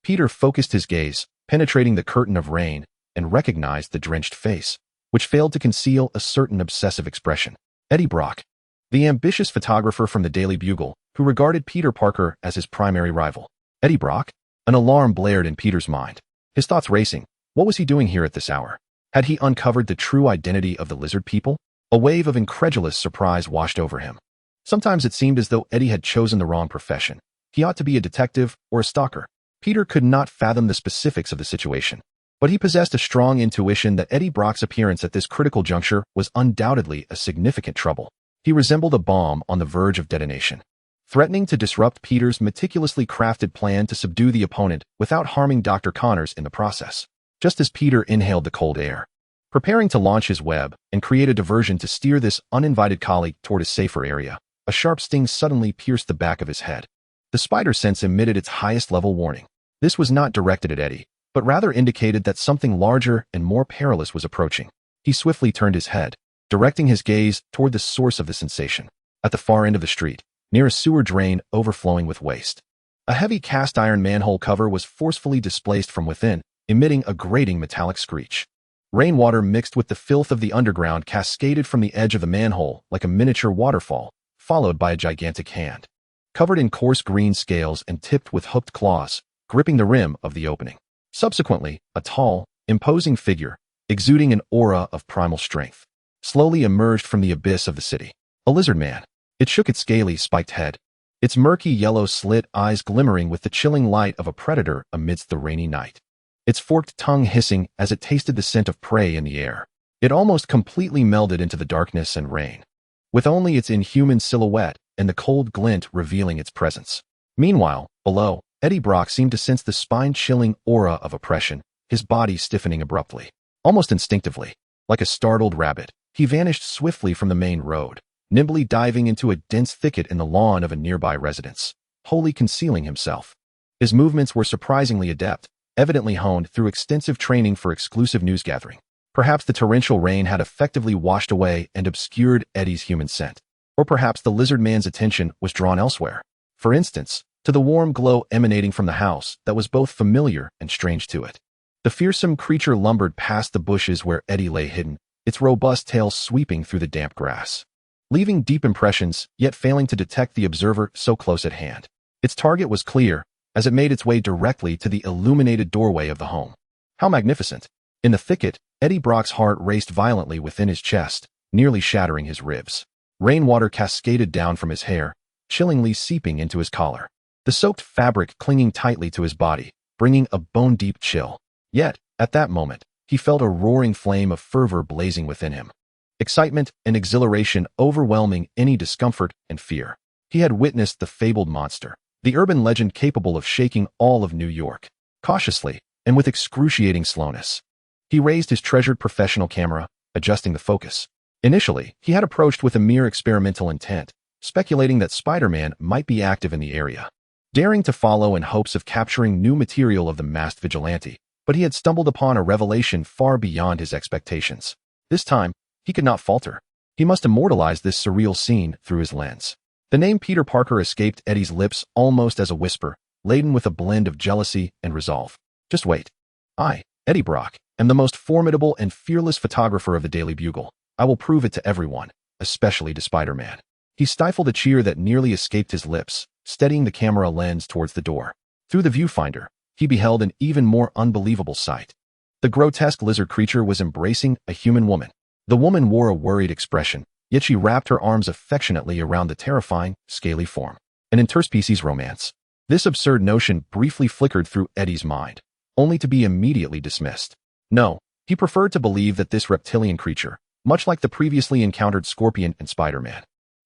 Peter focused his gaze, penetrating the curtain of rain, and recognized the drenched face, which failed to conceal a certain obsessive expression. Eddie Brock, the ambitious photographer from the Daily Bugle, who regarded Peter Parker as his primary rival. Eddie Brock? An alarm blared in Peter's mind, his thoughts racing. What was he doing here at this hour? Had he uncovered the true identity of the lizard people? A wave of incredulous surprise washed over him. Sometimes it seemed as though Eddie had chosen the wrong profession. He ought to be a detective or a stalker. Peter could not fathom the specifics of the situation, but he possessed a strong intuition that Eddie Brock's appearance at this critical juncture was undoubtedly a significant trouble. He resembled a bomb on the verge of detonation, threatening to disrupt Peter's meticulously crafted plan to subdue the opponent without harming Dr. Connors in the process. Just as Peter inhaled the cold air, preparing to launch his web and create a diversion to steer this uninvited colleague toward a safer area, a sharp sting suddenly pierced the back of his head. The spider sense emitted its highest level warning. This was not directed at Eddie, but rather indicated that something larger and more perilous was approaching. He swiftly turned his head, directing his gaze toward the source of the sensation. At the far end of the street, near a sewer drain overflowing with waste, a heavy cast-iron manhole cover was forcefully displaced from within, emitting a grating metallic screech. Rainwater mixed with the filth of the underground cascaded from the edge of the manhole like a miniature waterfall, followed by a gigantic hand, covered in coarse green scales and tipped with hooked claws, gripping the rim of the opening. Subsequently, a tall, imposing figure, exuding an aura of primal strength, slowly emerged from the abyss of the city. A lizard man. It shook its scaly, spiked head, its murky yellow slit eyes glimmering with the chilling light of a predator amidst the rainy night, its forked tongue hissing as it tasted the scent of prey in the air. It almost completely melded into the darkness and rain, with only its inhuman silhouette and the cold glint revealing its presence. Meanwhile, below, Eddie Brock seemed to sense the spine-chilling aura of oppression, his body stiffening abruptly. Almost instinctively, like a startled rabbit, he vanished swiftly from the main road, nimbly diving into a dense thicket in the lawn of a nearby residence, wholly concealing himself. His movements were surprisingly adept, evidently honed through extensive training for exclusive news gathering. Perhaps the torrential rain had effectively washed away and obscured Eddie's human scent. Or perhaps the lizard man's attention was drawn elsewhere. For instance, to the warm glow emanating from the house that was both familiar and strange to it. The fearsome creature lumbered past the bushes where Eddie lay hidden, its robust tail sweeping through the damp grass, leaving deep impressions, yet failing to detect the observer so close at hand. Its target was clear, as it made its way directly to the illuminated doorway of the home. How magnificent! In the thicket, Eddie Brock's heart raced violently within his chest, nearly shattering his ribs. Rainwater cascaded down from his hair, chillingly seeping into his collar, the soaked fabric clinging tightly to his body, bringing a bone-deep chill. Yet, at that moment, he felt a roaring flame of fervor blazing within him. Excitement and exhilaration overwhelming any discomfort and fear. He had witnessed the fabled monster, the urban legend capable of shaking all of New York. Cautiously, and with excruciating slowness, he raised his treasured professional camera, adjusting the focus. Initially, he had approached with a mere experimental intent, speculating that Spider-Man might be active in the area, daring to follow in hopes of capturing new material of the masked vigilante, but he had stumbled upon a revelation far beyond his expectations. This time, he could not falter. He must immortalize this surreal scene through his lens. The name Peter Parker escaped Eddie's lips almost as a whisper, laden with a blend of jealousy and resolve. Just wait. I, Eddie Brock, am the most formidable and fearless photographer of the Daily Bugle. I will prove it to everyone, especially to Spider-Man. He stifled a cheer that nearly escaped his lips, steadying the camera lens towards the door. Through the viewfinder, he beheld an even more unbelievable sight. The grotesque lizard creature was embracing a human woman. The woman wore a worried expression, yet she wrapped her arms affectionately around the terrifying, scaly form. An interspecies romance. This absurd notion briefly flickered through Eddie's mind, only to be immediately dismissed. No, he preferred to believe that this reptilian creature, much like the previously encountered Scorpion and Spider-Man,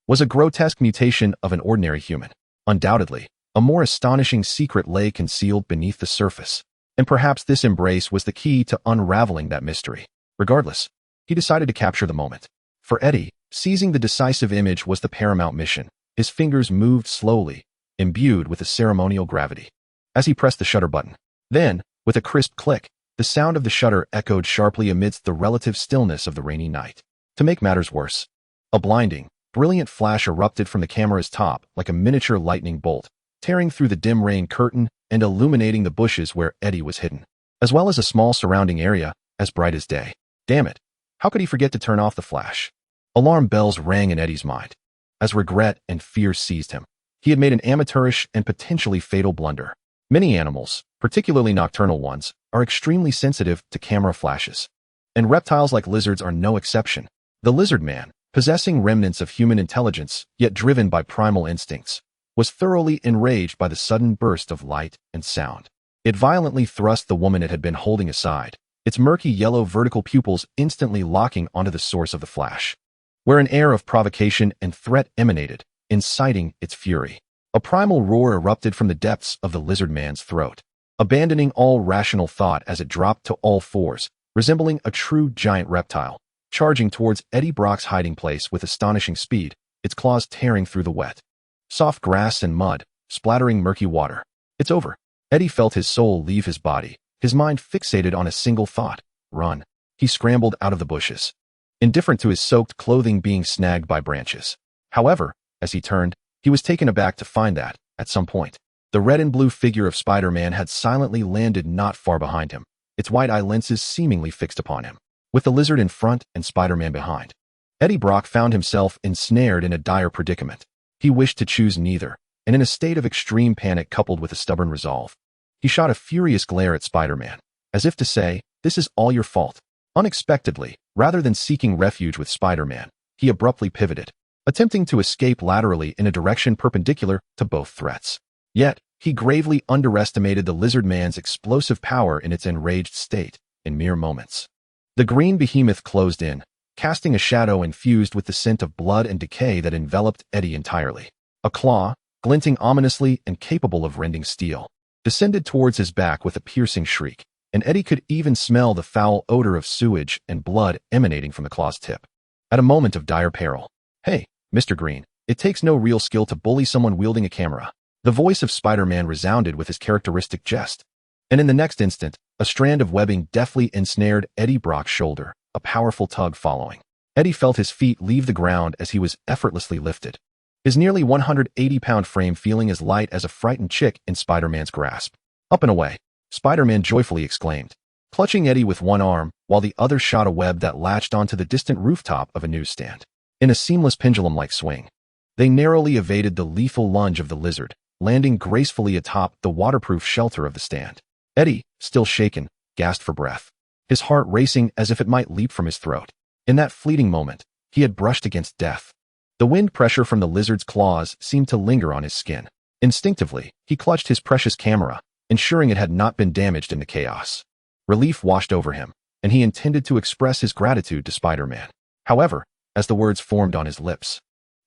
was a grotesque mutation of an ordinary human. Undoubtedly, a more astonishing secret lay concealed beneath the surface, and perhaps this embrace was the key to unraveling that mystery. Regardless, he decided to capture the moment. For Eddie, seizing the decisive image was the paramount mission. His fingers moved slowly, imbued with a ceremonial gravity, as he pressed the shutter button. Then, with a crisp click, the sound of the shutter echoed sharply amidst the relative stillness of the rainy night. To make matters worse, a blinding, brilliant flash erupted from the camera's top like a miniature lightning bolt, tearing through the dim rain curtain and illuminating the bushes where Eddie was hidden, as well as a small surrounding area, as bright as day. Damn it! How could he forget to turn off the flash? Alarm bells rang in Eddie's mind, as regret and fear seized him. He had made an amateurish and potentially fatal blunder. Many animals, particularly nocturnal ones, are extremely sensitive to camera flashes. And reptiles like lizards are no exception. The lizard man, possessing remnants of human intelligence, yet driven by primal instincts, was thoroughly enraged by the sudden burst of light and sound. It violently thrust the woman it had been holding aside, its murky yellow vertical pupils instantly locking onto the source of the flash, where an air of provocation and threat emanated, inciting its fury. A primal roar erupted from the depths of the lizard man's throat, abandoning all rational thought as it dropped to all fours, resembling a true giant reptile, charging towards Eddie Brock's hiding place with astonishing speed, its claws tearing through the wet, soft grass and mud, splattering murky water. It's over. Eddie felt his soul leave his body, his mind fixated on a single thought: run. He scrambled out of the bushes, indifferent to his soaked clothing being snagged by branches. However, As he turned, he was taken aback to find that, at some point, the red and blue figure of Spider-Man had silently landed not far behind him, its wide-eye lenses seemingly fixed upon him, with the lizard in front and Spider-Man behind. Eddie Brock found himself ensnared in a dire predicament. He wished to choose neither, and in a state of extreme panic coupled with a stubborn resolve, he shot a furious glare at Spider-Man, as if to say, "This is all your fault." Unexpectedly, rather than seeking refuge with Spider-Man, he abruptly pivoted, attempting to escape laterally in a direction perpendicular to both threats. Yet, he gravely underestimated the lizard man's explosive power in its enraged state, in mere moments. The green behemoth closed in, casting a shadow infused with the scent of blood and decay that enveloped Eddie entirely. A claw, glinting ominously and capable of rending steel, descended towards his back with a piercing shriek, and Eddie could even smell the foul odor of sewage and blood emanating from the claw's tip. At a moment of dire peril, "Hey, Mr. Green, it takes no real skill to bully someone wielding a camera." The voice of Spider-Man resounded with his characteristic jest, and in the next instant, a strand of webbing deftly ensnared Eddie Brock's shoulder, a powerful tug following. Eddie felt his feet leave the ground as he was effortlessly lifted, his nearly 180-pound frame feeling as light as a frightened chick in Spider-Man's grasp. "Up and away," Spider-Man joyfully exclaimed, clutching Eddie with one arm while the other shot a web that latched onto the distant rooftop of a newsstand. In a seamless pendulum-like swing, they narrowly evaded the lethal lunge of the lizard, landing gracefully atop the waterproof shelter of the stand. Eddie, still shaken, gasped for breath, his heart racing as if it might leap from his throat. In that fleeting moment, he had brushed against death. The wind pressure from the lizard's claws seemed to linger on his skin. Instinctively, he clutched his precious camera, ensuring it had not been damaged in the chaos. Relief washed over him, and he intended to express his gratitude to Spider-Man. However, as the words formed on his lips,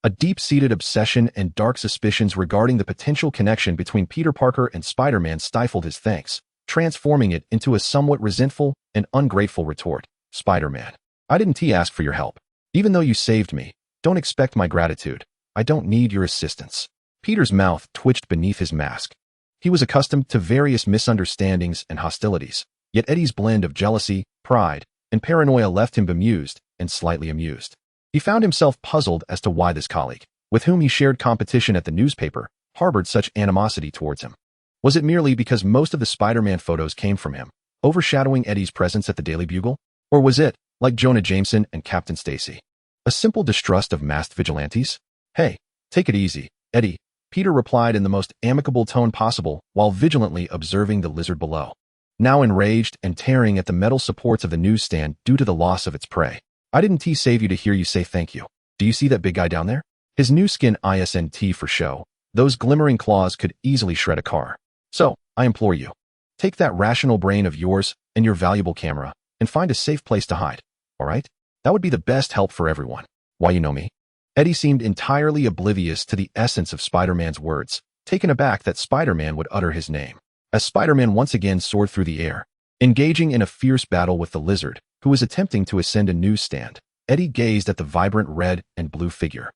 a deep-seated obsession and dark suspicions regarding the potential connection between Peter Parker and Spider-Man stifled his thanks, transforming it into a somewhat resentful and ungrateful retort. "Spider-Man, I didn't ask for your help. Even though you saved me, don't expect my gratitude. I don't need your assistance." Peter's mouth twitched beneath his mask. He was accustomed to various misunderstandings and hostilities, yet Eddie's blend of jealousy, pride, and paranoia left him bemused and slightly amused. He found himself puzzled as to why this colleague, with whom he shared competition at the newspaper, harbored such animosity towards him. Was it merely because most of the Spider-Man photos came from him, overshadowing Eddie's presence at the Daily Bugle? Or was it, like Jonah Jameson and Captain Stacy, a simple distrust of masked vigilantes? "Hey, take it easy, Eddie," Peter replied in the most amicable tone possible while vigilantly observing the lizard below, now enraged and tearing at the metal supports of the newsstand due to the loss of its prey. "I didn't save you to hear you say thank you. Do you see that big guy down there? His new skin isn't for show. Those glimmering claws could easily shred a car. So, I implore you, take that rational brain of yours and your valuable camera and find a safe place to hide, all right? That would be the best help for everyone. Why, you know me?" Eddie seemed entirely oblivious to the essence of Spider-Man's words, taken aback that Spider-Man would utter his name. As Spider-Man once again soared through the air, engaging in a fierce battle with the lizard, who was attempting to ascend a newsstand, Eddie gazed at the vibrant red and blue figure,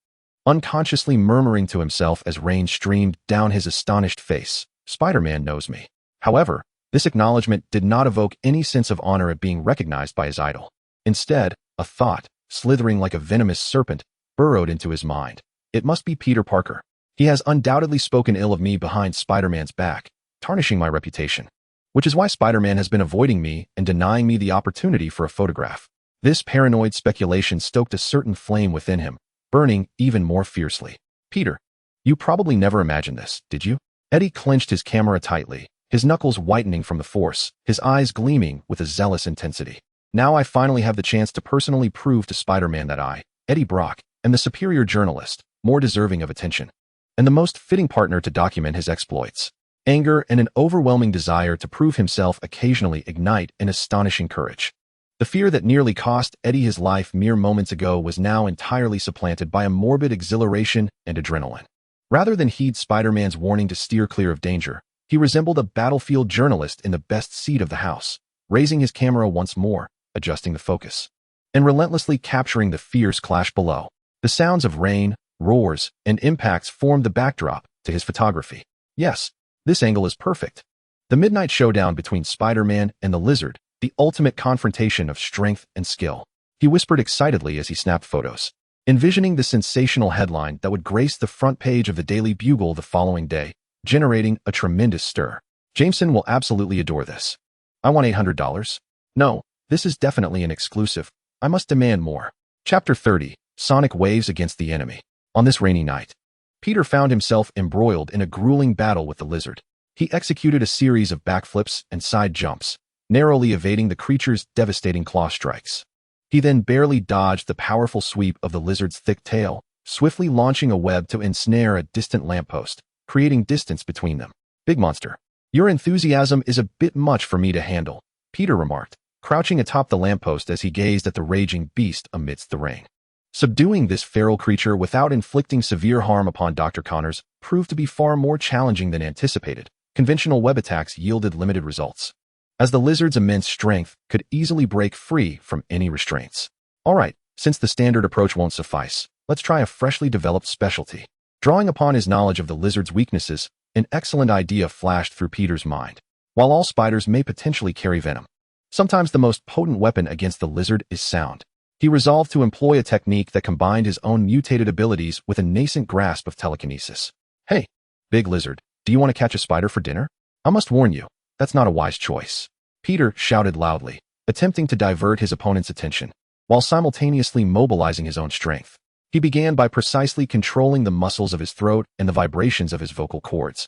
unconsciously murmuring to himself as rain streamed down his astonished face, "Spider-Man knows me." However, this acknowledgement did not evoke any sense of honor at being recognized by his idol. Instead, a thought, slithering like a venomous serpent, burrowed into his mind. "It must be Peter Parker. He has undoubtedly spoken ill of me behind Spider-Man's back, tarnishing my reputation. Which is why Spider-Man has been avoiding me and denying me the opportunity for a photograph." This paranoid speculation stoked a certain flame within him, burning even more fiercely. "Peter, you probably never imagined this, did you?" Eddie clenched his camera tightly, his knuckles whitening from the force, his eyes gleaming with a zealous intensity. "Now I finally have the chance to personally prove to Spider-Man that I, Eddie Brock, am the superior journalist, more deserving of attention, and the most fitting partner to document his exploits." Anger and an overwhelming desire to prove himself occasionally ignite an astonishing courage. The fear that nearly cost Eddie his life mere moments ago was now entirely supplanted by a morbid exhilaration and adrenaline. Rather than heed Spider-Man's warning to steer clear of danger, he resembled a battlefield journalist in the best seat of the house, raising his camera once more, adjusting the focus, and relentlessly capturing the fierce clash below. The sounds of rain, roars, and impacts formed the backdrop to his photography. Yes, this angle is perfect. The midnight showdown between Spider-Man and the lizard, the ultimate confrontation of strength and skill. He whispered excitedly as he snapped photos. envisioning the sensational headline that would grace the front page of the Daily Bugle the following day, generating a tremendous stir. Jameson will absolutely adore this. I want $800. No, this is definitely an exclusive. I must demand more. Chapter 30. Sonic Waves Against the Enemy. On this rainy night, Peter found himself embroiled in a grueling battle with the lizard. He executed a series of backflips and side jumps, narrowly evading the creature's devastating claw strikes. He then barely dodged the powerful sweep of the lizard's thick tail, swiftly launching a web to ensnare a distant lamppost, creating distance between them. Big monster, your enthusiasm is a bit much for me to handle, Peter remarked, crouching atop the lamppost as he gazed at the raging beast amidst the rain. Subduing this feral creature without inflicting severe harm upon Dr. Connors proved to be far more challenging than anticipated. Conventional web attacks yielded limited results, as the lizard's immense strength could easily break free from any restraints. All right, since the standard approach won't suffice, let's try a freshly developed specialty. Drawing upon his knowledge of the lizard's weaknesses, an excellent idea flashed through Peter's mind. While all spiders may potentially carry venom, sometimes the most potent weapon against the lizard is sound. He resolved to employ a technique that combined his own mutated abilities with a nascent grasp of telekinesis. Hey, big lizard, do you want to catch a spider for dinner? I must warn you, that's not a wise choice. Peter shouted loudly, attempting to divert his opponent's attention, while simultaneously mobilizing his own strength. He began by precisely controlling the muscles of his throat and the vibrations of his vocal cords,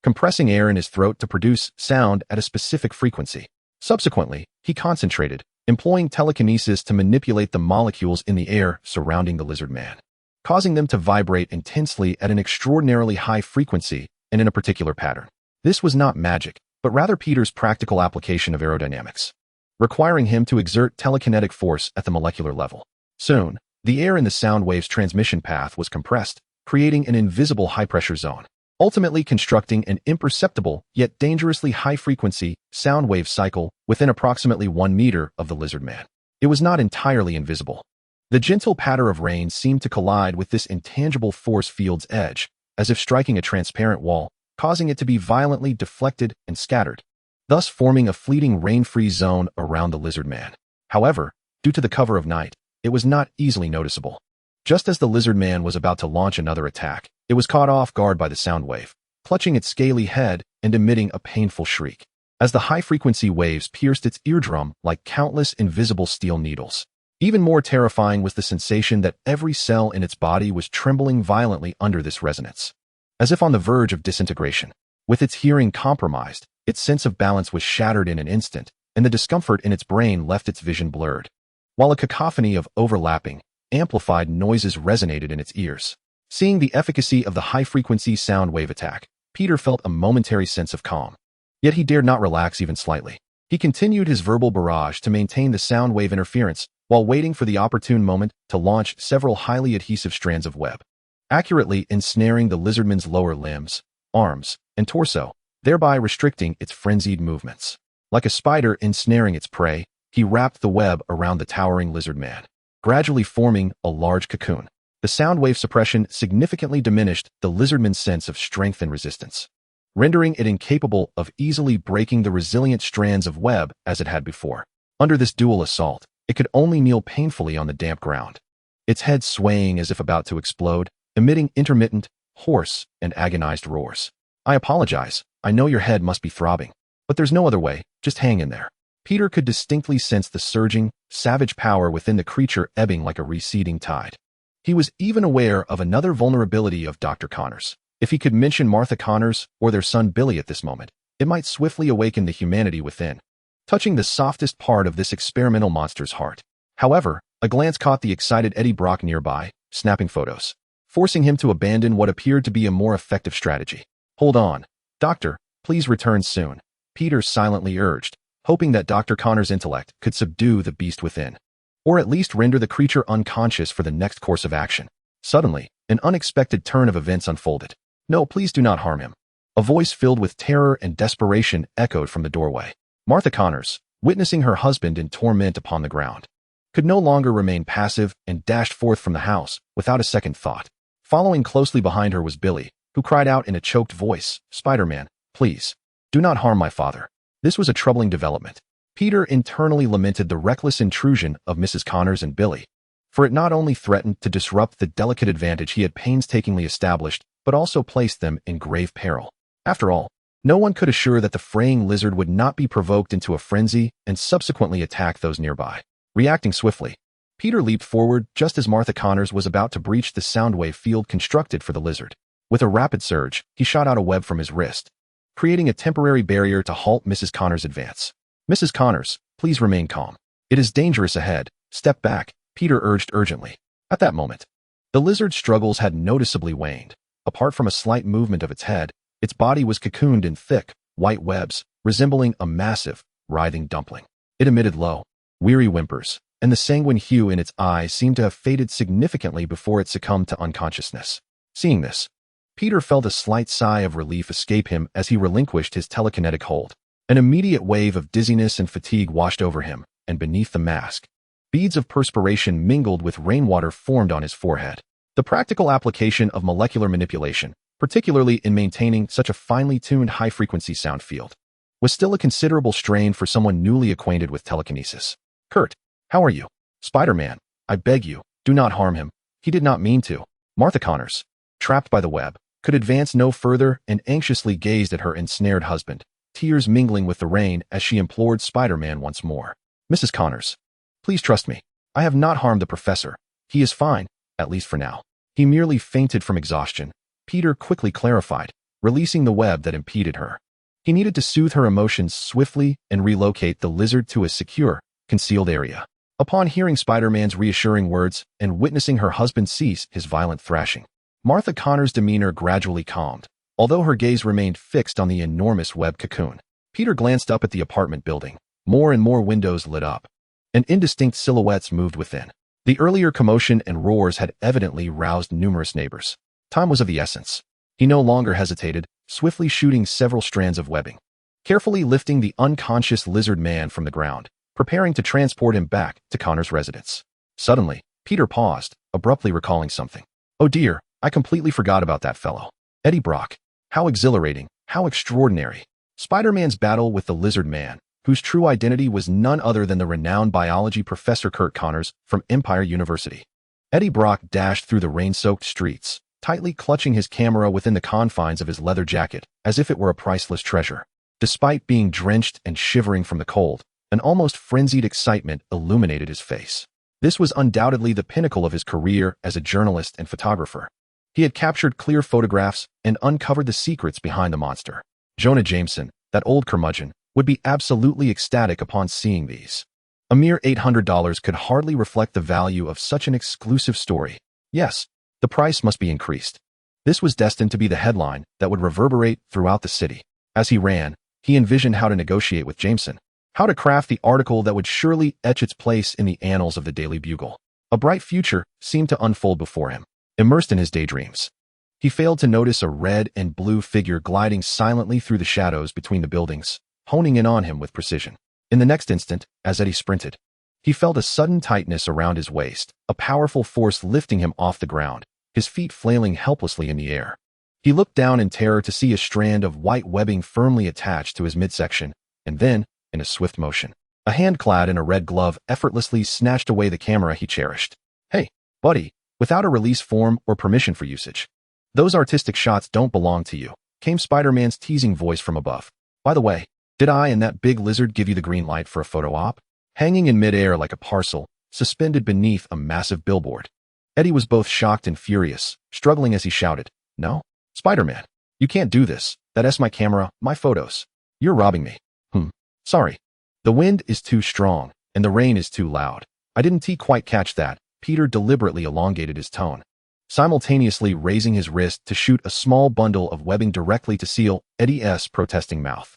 compressing air in his throat to produce sound at a specific frequency. Subsequently, he concentrated, employing telekinesis to manipulate the molecules in the air surrounding the lizard man, causing them to vibrate intensely at an extraordinarily high frequency and in a particular pattern. This was not magic, but rather Peter's practical application of aerodynamics, requiring him to exert telekinetic force at the molecular level. Soon, the air in the sound wave's transmission path was compressed, creating an invisible high-pressure zone, ultimately constructing an imperceptible yet dangerously high-frequency sound wave cycle within approximately 1 meter of the lizard man. It was not entirely invisible. The gentle patter of rain seemed to collide with this intangible force field's edge, as if striking a transparent wall, causing it to be violently deflected and scattered, thus forming a fleeting rain-free zone around the lizard man. However, due to the cover of night, it was not easily noticeable. Just as the lizard man was about to launch another attack, it was caught off guard by the sound wave, clutching its scaly head and emitting a painful shriek, as the high-frequency waves pierced its eardrum like countless invisible steel needles. Even more terrifying was the sensation that every cell in its body was trembling violently under this resonance, as if on the verge of disintegration. With its hearing compromised, its sense of balance was shattered in an instant, and the discomfort in its brain left its vision blurred, while a cacophony of overlapping, amplified noises resonated in its ears. Seeing the efficacy of the high-frequency sound wave attack, Peter felt a momentary sense of calm. Yet he dared not relax even slightly. He continued his verbal barrage to maintain the sound wave interference while waiting for the opportune moment to launch several highly adhesive strands of web, accurately ensnaring the lizardman's lower limbs, arms, and torso, thereby restricting its frenzied movements. Like a spider ensnaring its prey, he wrapped the web around the towering lizard man, gradually forming a large cocoon. The sound wave suppression significantly diminished the lizardman's sense of strength and resistance, rendering it incapable of easily breaking the resilient strands of web as it had before. Under this dual assault, it could only kneel painfully on the damp ground, its head swaying as if about to explode, emitting intermittent, hoarse, and agonized roars. I apologize, I know your head must be throbbing, but there's no other way, just hang in there. Peter could distinctly sense the surging, savage power within the creature ebbing like a receding tide. He was even aware of another vulnerability of Dr. Connors. If he could mention Martha Connors or their son Billy at this moment, it might swiftly awaken the humanity within, touching the softest part of this experimental monster's heart. However, a glance caught the excited Eddie Brock nearby, snapping photos, forcing him to abandon what appeared to be a more effective strategy. Hold on, Doctor, please return soon, Peter silently urged, hoping that Dr. Connors' intellect could subdue the beast within, or at least render the creature unconscious for the next course of action. Suddenly, an unexpected turn of events unfolded. No, please do not harm him. A voice filled with terror and desperation echoed from the doorway. Martha Connors, witnessing her husband in torment upon the ground, could no longer remain passive and dashed forth from the house without a second thought. Following closely behind her was Billy, who cried out in a choked voice, "Spider-Man, please, do not harm my father." This was a troubling development. Peter internally lamented the reckless intrusion of Mrs. Connors and Billy, for it not only threatened to disrupt the delicate advantage he had painstakingly established, but also placed them in grave peril. After all, no one could assure that the fraying lizard would not be provoked into a frenzy and subsequently attack those nearby. Reacting swiftly, Peter leaped forward just as Martha Connors was about to breach the soundwave field constructed for the lizard. With a rapid surge, he shot out a web from his wrist, creating a temporary barrier to halt Mrs. Connors' advance. "Mrs. Connors, please remain calm. It is dangerous ahead. Step back," Peter urged urgently. At that moment, the lizard's struggles had noticeably waned. Apart from a slight movement of its head, its body was cocooned in thick, white webs, resembling a massive, writhing dumpling. It emitted low, weary whimpers, and the sanguine hue in its eyes seemed to have faded significantly before it succumbed to unconsciousness. Seeing this, Peter felt a slight sigh of relief escape him as he relinquished his telekinetic hold. An immediate wave of dizziness and fatigue washed over him, and beneath the mask, beads of perspiration mingled with rainwater formed on his forehead. The practical application of molecular manipulation, particularly in maintaining such a finely tuned high-frequency sound field, was still a considerable strain for someone newly acquainted with telekinesis. "Kurt, how are you? Spider-Man, I beg you, do not harm him. He did not mean to." Martha Connors, trapped by the web, could advance no further and anxiously gazed at her ensnared husband, tears mingling with the rain as she implored Spider-Man once more. "Mrs. Connors, please trust me. I have not harmed the professor. He is fine, at least for now. He merely fainted from exhaustion," Peter quickly clarified, releasing the web that impeded her. He needed to soothe her emotions swiftly and relocate the lizard to a secure, concealed area. Upon hearing Spider-Man's reassuring words and witnessing her husband cease his violent thrashing, Martha Connors' demeanor gradually calmed, although her gaze remained fixed on the enormous web cocoon. Peter glanced up at the apartment building. More and more windows lit up, and indistinct silhouettes moved within. The earlier commotion and roars had evidently roused numerous neighbors. Time was of the essence. He no longer hesitated, swiftly shooting several strands of webbing, carefully lifting the unconscious lizard man from the ground, preparing to transport him back to Connor's residence. Suddenly, Peter paused, abruptly recalling something. "Oh dear, I completely forgot about that fellow. Eddie Brock. How exhilarating, how extraordinary." Spider-Man's battle with the lizard man, whose true identity was none other than the renowned biology professor Kurt Connors from Empire University. Eddie Brock dashed through the rain-soaked streets, tightly clutching his camera within the confines of his leather jacket, as if it were a priceless treasure. Despite being drenched and shivering from the cold, an almost frenzied excitement illuminated his face. This was undoubtedly the pinnacle of his career as a journalist and photographer. He had captured clear photographs and uncovered the secrets behind the monster. Jonah Jameson, that old curmudgeon, would be absolutely ecstatic upon seeing these. A mere $800 could hardly reflect the value of such an exclusive story. Yes, the price must be increased. This was destined to be the headline that would reverberate throughout the city. As he ran, he envisioned how to negotiate with Jameson, how to craft the article that would surely etch its place in the annals of the Daily Bugle. A bright future seemed to unfold before him. Immersed in his daydreams, he failed to notice a red and blue figure gliding silently through the shadows between the buildings, honing in on him with precision. In the next instant, as Eddie sprinted, he felt a sudden tightness around his waist, a powerful force lifting him off the ground, his feet flailing helplessly in the air. He looked down in terror to see a strand of white webbing firmly attached to his midsection, and then, in a swift motion, a hand clad in a red glove effortlessly snatched away the camera he cherished. "Hey, buddy," without a release form or permission for usage. "Those artistic shots don't belong to you," came Spider-Man's teasing voice from above. "By the way, did I and that big lizard give you the green light for a photo op?" Hanging in midair like a parcel, suspended beneath a massive billboard, Eddie was both shocked and furious, struggling as he shouted, "No, Spider-Man, you can't do this. That's my camera, my photos. You're robbing me." Sorry. The wind is too strong, and the rain is too loud. I didn't quite catch that." Peter deliberately elongated his tone, simultaneously raising his wrist to shoot a small bundle of webbing directly to seal Eddie's protesting mouth.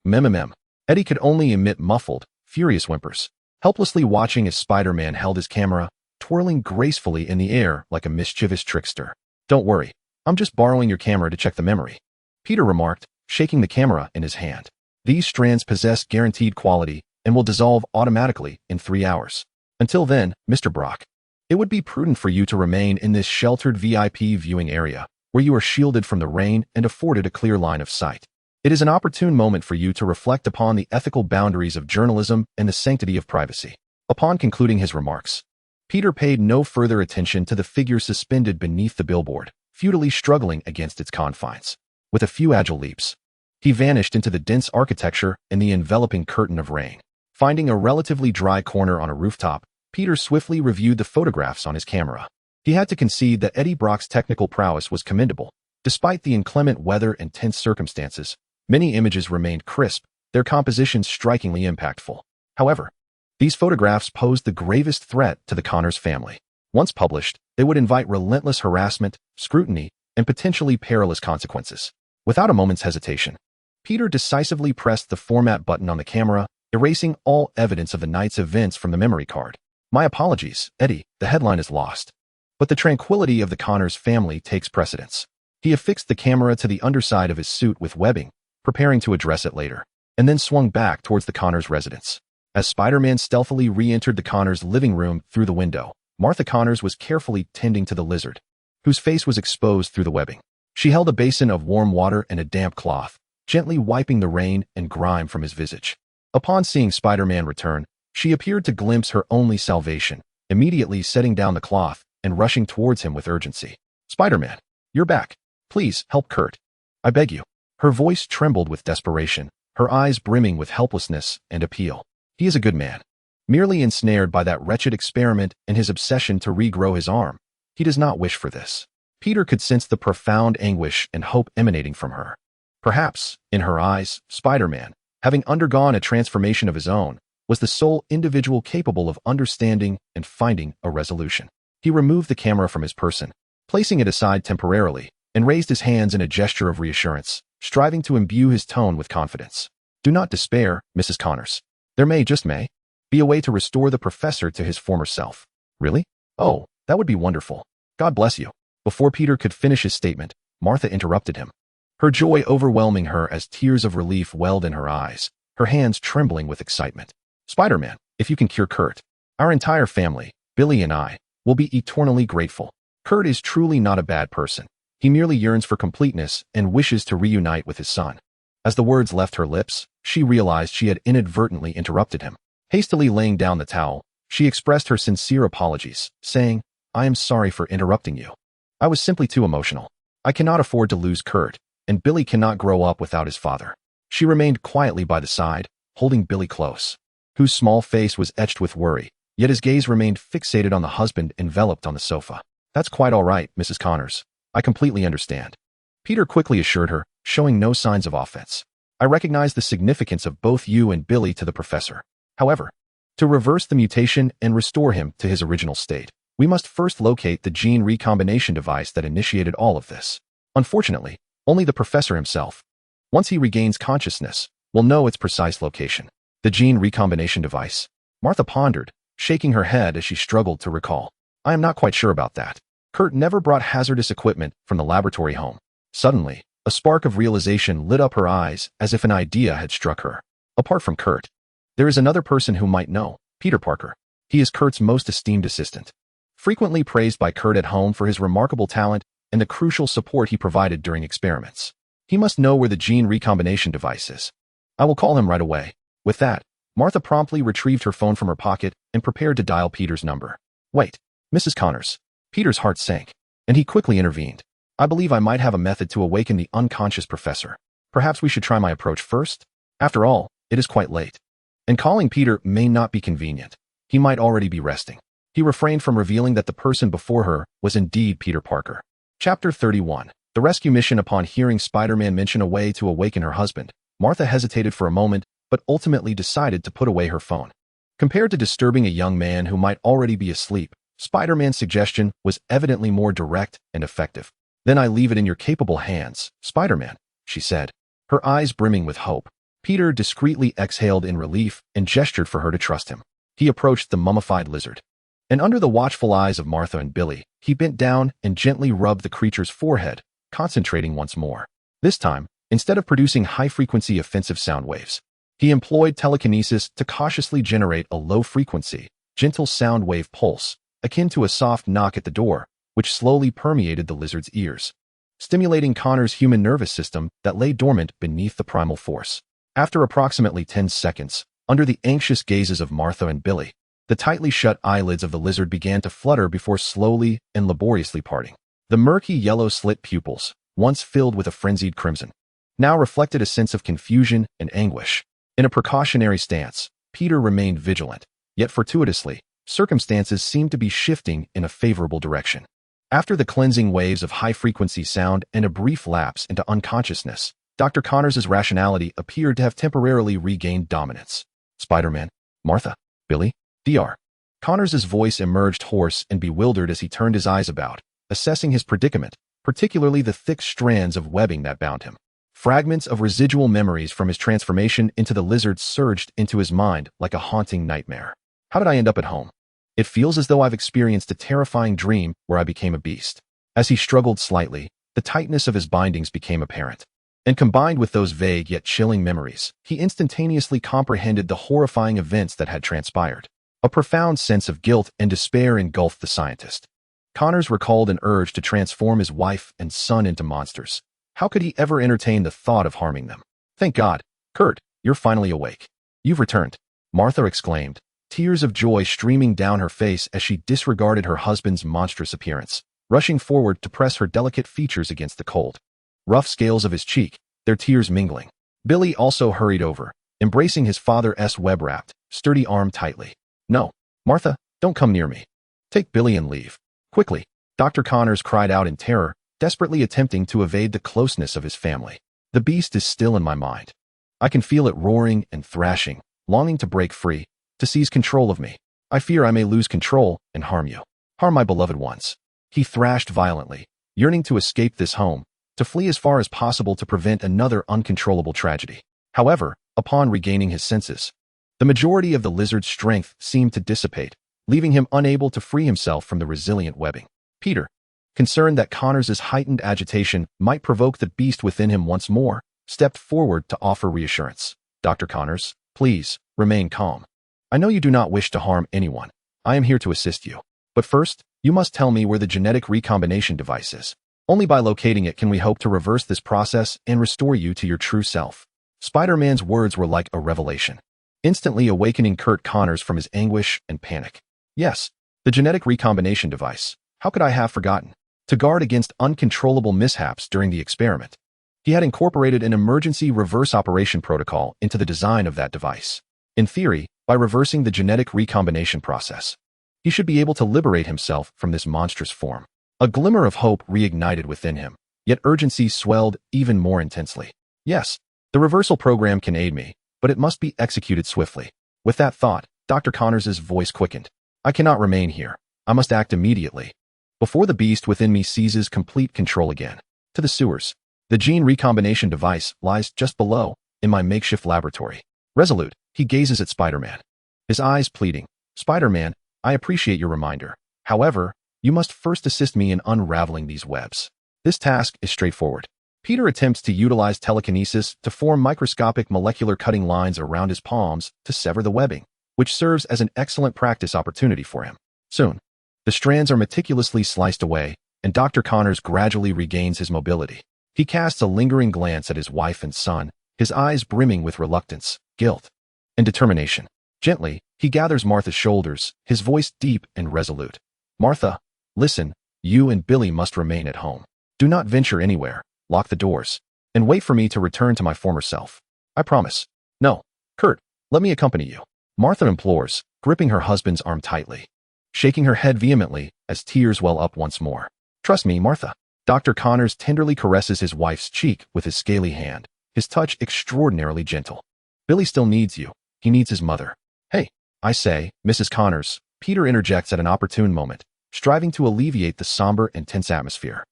Mem. Eddie could only emit muffled, furious whimpers, helplessly watching as Spider-Man held his camera, twirling gracefully in the air like a mischievous trickster. "Don't worry, I'm just borrowing your camera to check the memory," Peter remarked, shaking the camera in his hand. "These strands possess guaranteed quality and will dissolve automatically in 3 hours. Until then, Mr. Brock, it would be prudent for you to remain in this sheltered VIP viewing area, where you are shielded from the rain and afforded a clear line of sight. It is an opportune moment for you to reflect upon the ethical boundaries of journalism and the sanctity of privacy." Upon concluding his remarks, Peter paid no further attention to the figure suspended beneath the billboard, futilely struggling against its confines. With a few agile leaps, he vanished into the dense architecture and the enveloping curtain of rain. Finding a relatively dry corner on a rooftop, Peter swiftly reviewed the photographs on his camera. He had to concede that Eddie Brock's technical prowess was commendable. Despite the inclement weather and tense circumstances, many images remained crisp, their compositions strikingly impactful. However, these photographs posed the gravest threat to the Connors family. Once published, they would invite relentless harassment, scrutiny, and potentially perilous consequences. Without a moment's hesitation, Peter decisively pressed the format button on the camera, erasing all evidence of the night's events from the memory card. "My apologies, Eddie," the headline is lost. But the tranquility of the Connors family takes precedence. He affixed the camera to the underside of his suit with webbing, preparing to address it later, and then swung back towards the Connors' residence. As Spider-Man stealthily re-entered the Connors' living room through the window, Martha Connors was carefully tending to the lizard, whose face was exposed through the webbing. She held a basin of warm water and a damp cloth, gently wiping the rain and grime from his visage. Upon seeing Spider-Man return, she appeared to glimpse her only salvation, immediately setting down the cloth and rushing towards him with urgency. "Spider-Man, you're back. Please, help Kurt. I beg you." Her voice trembled with desperation, her eyes brimming with helplessness and appeal. He is a good man. Merely ensnared by that wretched experiment and his obsession to regrow his arm, he does not wish for this. Peter could sense the profound anguish and hope emanating from her. Perhaps, in her eyes, Spider-Man, having undergone a transformation of his own, was the sole individual capable of understanding and finding a resolution. He removed the camera from his person, placing it aside temporarily, and raised his hands in a gesture of reassurance, striving to imbue his tone with confidence. "Do not despair, Mrs. Connors. There just may, be a way to restore the professor to his former self." "Really? Oh, that would be wonderful. God bless you." Before Peter could finish his statement, Martha interrupted him, her joy overwhelming her as tears of relief welled in her eyes, her hands trembling with excitement. "Spider-Man, if you can cure Kurt, our entire family, Billy and I, will be eternally grateful. Kurt is truly not a bad person. He merely yearns for completeness and wishes to reunite with his son." As the words left her lips, she realized she had inadvertently interrupted him. Hastily laying down the towel, she expressed her sincere apologies, saying, "I am sorry for interrupting you. I was simply too emotional. I cannot afford to lose Kurt, and Billy cannot grow up without his father." She remained quietly by the side, holding Billy close, whose small face was etched with worry, yet his gaze remained fixated on the husband enveloped on the sofa. "That's quite all right, Mrs. Connors. I completely understand," Peter quickly assured her, showing no signs of offense. "I recognize the significance of both you and Billy to the professor. However, to reverse the mutation and restore him to his original state, we must first locate the gene recombination device that initiated all of this. Unfortunately, only the professor himself, once he regains consciousness, will know its precise location." "The gene recombination device?" Martha pondered, shaking her head as she struggled to recall. "I am not quite sure about that. Kurt never brought hazardous equipment from the laboratory home." Suddenly, a spark of realization lit up her eyes as if an idea had struck her. "Apart from Kurt, there is another person who might know, Peter Parker. He is Kurt's most esteemed assistant, frequently praised by Kurt at home for his remarkable talent and the crucial support he provided during experiments. He must know where the gene recombination device is. I will call him right away." With that, Martha promptly retrieved her phone from her pocket and prepared to dial Peter's number. "Wait, Mrs. Connors." Peter's heart sank, and he quickly intervened. "I believe I might have a method to awaken the unconscious professor. Perhaps we should try my approach first? After all, it is quite late, and calling Peter may not be convenient. He might already be resting." He refrained from revealing that the person before her was indeed Peter Parker. Chapter 31. The rescue mission. Upon hearing Spider-Man mention a way to awaken her husband, Martha hesitated for a moment, but ultimately decided to put away her phone. Compared to disturbing a young man who might already be asleep, Spider-Man's suggestion was evidently more direct and effective. "Then I leave it in your capable hands, Spider-Man," she said, her eyes brimming with hope. Peter discreetly exhaled in relief and gestured for her to trust him. He approached the mummified lizard, and under the watchful eyes of Martha and Billy, he bent down and gently rubbed the creature's forehead, concentrating once more. This time, instead of producing high-frequency offensive sound waves, he employed telekinesis to cautiously generate a low-frequency, gentle sound wave pulse, akin to a soft knock at the door, which slowly permeated the lizard's ears, stimulating Connor's human nervous system that lay dormant beneath the primal force. After approximately 10 seconds, under the anxious gazes of Martha and Billy, The tightly shut eyelids of the lizard began to flutter before slowly and laboriously parting. The murky yellow slit pupils, once filled with a frenzied crimson, now reflected a sense of confusion and anguish. In a precautionary stance, Peter remained vigilant, yet fortuitously, circumstances seemed to be shifting in a favorable direction. After the cleansing waves of high-frequency sound and a brief lapse into unconsciousness, Dr. Connors's rationality appeared to have temporarily regained dominance. Spider-Man, Martha, Billy, Dr. Connors's voice emerged hoarse and bewildered as he turned his eyes about, assessing his predicament, particularly the thick strands of webbing that bound him. Fragments of residual memories from his transformation into the lizard surged into his mind like a haunting nightmare. How did I end up at home? It feels as though I've experienced a terrifying dream where I became a beast. As he struggled slightly, the tightness of his bindings became apparent. And combined with those vague yet chilling memories, he instantaneously comprehended the horrifying events that had transpired. A profound sense of guilt and despair engulfed the scientist. Connors recalled an urge to transform his wife and son into monsters. How could he ever entertain the thought of harming them? Thank God, Kurt, you're finally awake. You've returned, Martha exclaimed, tears of joy streaming down her face as she disregarded her husband's monstrous appearance, rushing forward to press her delicate features against the cold, rough scales of his cheek, their tears mingling. Billy also hurried over, embracing his father's web-wrapped, sturdy arm tightly. No, Martha, don't come near me. Take Billy and leave. Quickly, Dr. Connors cried out in terror, desperately attempting to evade the closeness of his family. The beast is still in my mind. I can feel it roaring and thrashing, longing to break free, to seize control of me. I fear I may lose control and harm you. Harm my beloved ones. He thrashed violently, yearning to escape this home, to flee as far as possible to prevent another uncontrollable tragedy. However, upon regaining his senses, the majority of the lizard's strength seemed to dissipate, leaving him unable to free himself from the resilient webbing. Peter, concerned that Connors's heightened agitation might provoke the beast within him once more, stepped forward to offer reassurance. Dr. Connors, please, remain calm. I know you do not wish to harm anyone. I am here to assist you. But first, you must tell me where the genetic recombination device is. Only by locating it can we hope to reverse this process and restore you to your true self. Spider-Man's words were like a revelation, instantly awakening Kurt Connors from his anguish and panic. Yes, the genetic recombination device. How could I have forgotten? To guard against uncontrollable mishaps during the experiment, he had incorporated an emergency reverse operation protocol into the design of that device. In theory, by reversing the genetic recombination process, he should be able to liberate himself from this monstrous form. A glimmer of hope reignited within him, yet urgency swelled even more intensely. Yes, the reversal program can aid me, but it must be executed swiftly. With that thought, Dr. Connors's voice quickened. I cannot remain here. I must act immediately, before the beast within me seizes complete control again. To the sewers. The gene recombination device lies just below, in my makeshift laboratory. Resolute, he gazes at Spider-Man, his eyes pleading. Spider-Man, I appreciate your reminder. However, you must first assist me in unraveling these webs. This task is straightforward. Peter attempts to utilize telekinesis to form microscopic molecular cutting lines around his palms to sever the webbing, which serves as an excellent practice opportunity for him. Soon, the strands are meticulously sliced away, and Dr. Connors gradually regains his mobility. He casts a lingering glance at his wife and son, his eyes brimming with reluctance, guilt, and determination. Gently, he gathers Martha's shoulders, his voice deep and resolute. Martha, listen, you and Billy must remain at home. Do not venture anywhere, lock the doors, and wait for me to return to my former self. I promise. No, Kurt, let me accompany you. Martha implores, gripping her husband's arm tightly, shaking her head vehemently as tears well up once more. Trust me, Martha. Dr. Connors tenderly caresses his wife's cheek with his scaly hand, his touch extraordinarily gentle. Billy still needs you. He needs his mother. Hey, I say, Mrs. Connors, Peter interjects at an opportune moment, striving to alleviate the somber and tense atmosphere.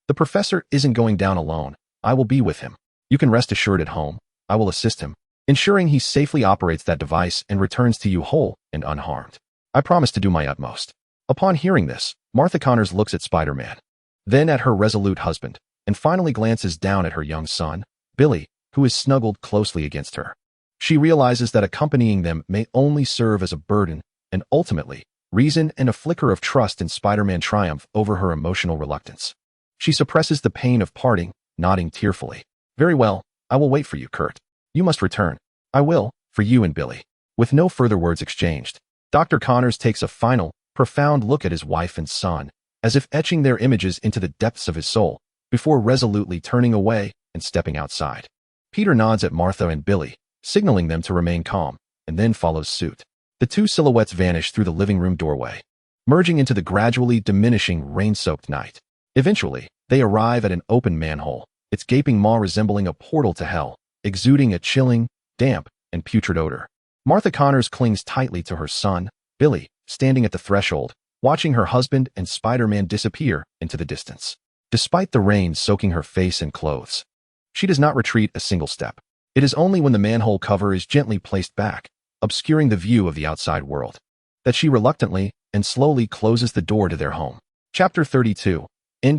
The professor isn't going down alone. I will be with him. You can rest assured at home. I will assist him, ensuring he safely operates that device and returns to you whole and unharmed. I promise to do my utmost. Upon hearing this, Martha Connors looks at Spider-Man, then at her resolute husband, and finally glances down at her young son, Billy, who is snuggled closely against her. She realizes that accompanying them may only serve as a burden, and ultimately, reason and a flicker of trust in Spider-Man triumph over her emotional reluctance. She suppresses the pain of parting, nodding tearfully. Very well, I will wait for you, Kurt. You must return. I will, for you and Billy. With no further words exchanged, Dr. Connors takes a final, profound look at his wife and son, as if etching their images into the depths of his soul, before resolutely turning away and stepping outside. Peter nods at Martha and Billy, signaling them to remain calm, and then follows suit. The two silhouettes vanish through the living room doorway, merging into the gradually diminishing rain-soaked night. Eventually, they arrive at an open manhole, its gaping maw resembling a portal to hell, exuding a chilling, damp, and putrid odor. Martha Connors clings tightly to her son, Billy, standing at the threshold, watching her husband and Spider-Man disappear into the distance. Despite the rain soaking her face and clothes, she does not retreat a single step. It is only when the manhole cover is gently placed back, obscuring the view of the outside world, that she reluctantly and slowly closes the door to their home. Chapter 32.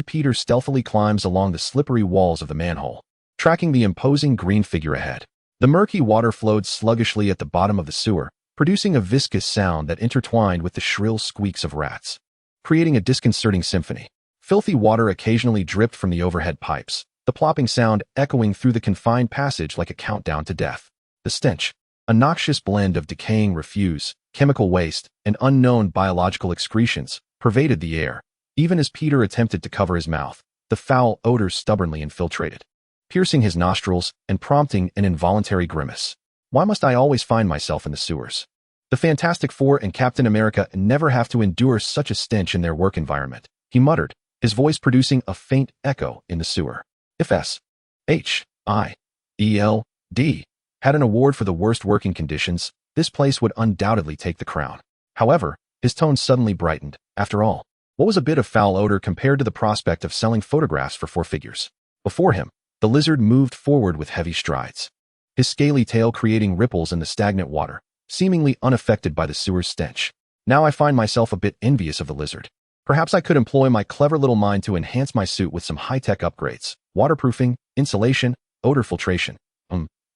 Peter stealthily climbs along the slippery walls of the manhole, tracking the imposing green figure ahead. The murky water flowed sluggishly at the bottom of the sewer, producing a viscous sound that intertwined with the shrill squeaks of rats, creating a disconcerting symphony. Filthy water occasionally dripped from the overhead pipes, the plopping sound echoing through the confined passage like a countdown to death. The stench, a noxious blend of decaying refuse, chemical waste, and unknown biological excretions, pervaded the air. Even as Peter attempted to cover his mouth, the foul odor stubbornly infiltrated, piercing his nostrils and prompting an involuntary grimace. Why must I always find myself in the sewers? The Fantastic Four and Captain America never have to endure such a stench in their work environment, he muttered, his voice producing a faint echo in the sewer. If SHIELD had an award for the worst working conditions, this place would undoubtedly take the crown. However, his tone suddenly brightened. After all, what was a bit of foul odor compared to the prospect of selling photographs for 4 figures? Before him, the lizard moved forward with heavy strides, his scaly tail creating ripples in the stagnant water, seemingly unaffected by the sewer's stench. Now I find myself a bit envious of the lizard. Perhaps I could employ my clever little mind to enhance my suit with some high-tech upgrades, waterproofing, insulation, odor filtration.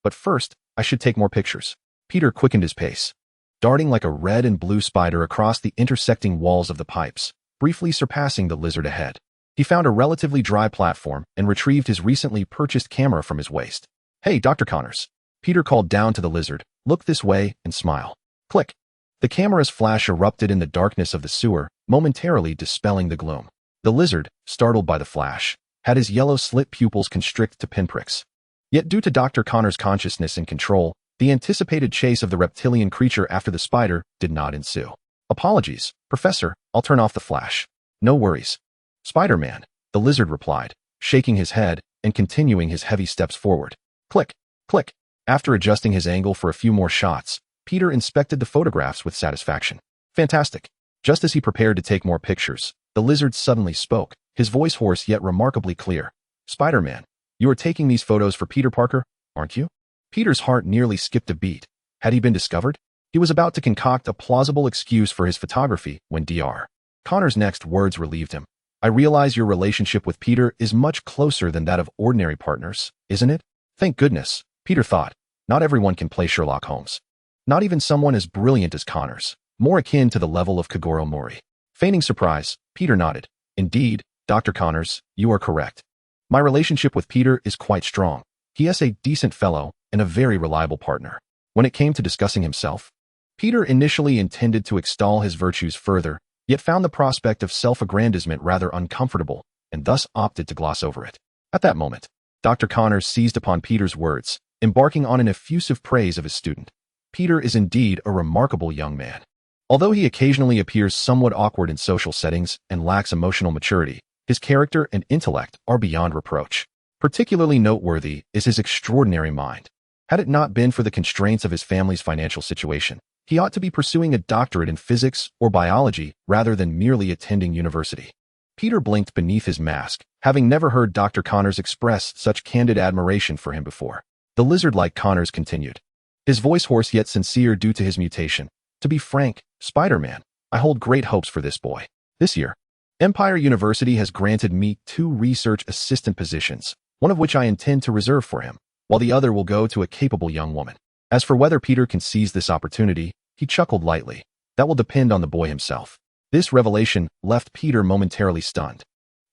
But first, I should take more pictures. Peter quickened his pace, darting like a red and blue spider across the intersecting walls of the pipes, briefly surpassing the lizard ahead. He found a relatively dry platform and retrieved his recently purchased camera from his waist. Hey, Dr. Connors. Peter called down to the lizard, look this way and smile. Click. The camera's flash erupted in the darkness of the sewer, momentarily dispelling the gloom. The lizard, startled by the flash, had his yellow slit pupils constrict to pinpricks. Yet due to Dr. Connor's consciousness and control, the anticipated chase of the reptilian creature after the spider did not ensue. Apologies, Professor, I'll turn off the flash. No worries. Spider-Man, the lizard replied, shaking his head and continuing his heavy steps forward. Click, click. After adjusting his angle for a few more shots, Peter inspected the photographs with satisfaction. Fantastic. Just as he prepared to take more pictures, the lizard suddenly spoke, his voice hoarse yet remarkably clear. Spider-Man, you are taking these photos for Peter Parker, aren't you? Peter's heart nearly skipped a beat. Had he been discovered? He was about to concoct a plausible excuse for his photography when Dr. Connor's next words relieved him. I realize your relationship with Peter is much closer than that of ordinary partners, isn't it? Thank goodness, Peter thought. Not everyone can play Sherlock Holmes. Not even someone as brilliant as Connors, more akin to the level of Kagoro Mori. Feigning surprise, Peter nodded. Indeed, Dr. Connors, you are correct. My relationship with Peter is quite strong. He is a decent fellow and a very reliable partner. When it came to discussing himself, Peter initially intended to extol his virtues further, yet found the prospect of self-aggrandizement rather uncomfortable, and thus opted to gloss over it. At that moment, Dr. Connors seized upon Peter's words, embarking on an effusive praise of his student. Peter is indeed a remarkable young man. Although he occasionally appears somewhat awkward in social settings and lacks emotional maturity, his character and intellect are beyond reproach. Particularly noteworthy is his extraordinary mind. Had it not been for the constraints of his family's financial situation, he ought to be pursuing a doctorate in physics or biology rather than merely attending university. Peter blinked beneath his mask, having never heard Dr. Connors express such candid admiration for him before. The lizard-like Connors continued, his voice hoarse yet sincere due to his mutation. To be frank, Spider-Man, I hold great hopes for this boy. This year, Empire University has granted me 2 research assistant positions, one of which I intend to reserve for him, while the other will go to a capable young woman. As for whether Peter can seize this opportunity, he chuckled lightly. That will depend on the boy himself. This revelation left Peter momentarily stunned.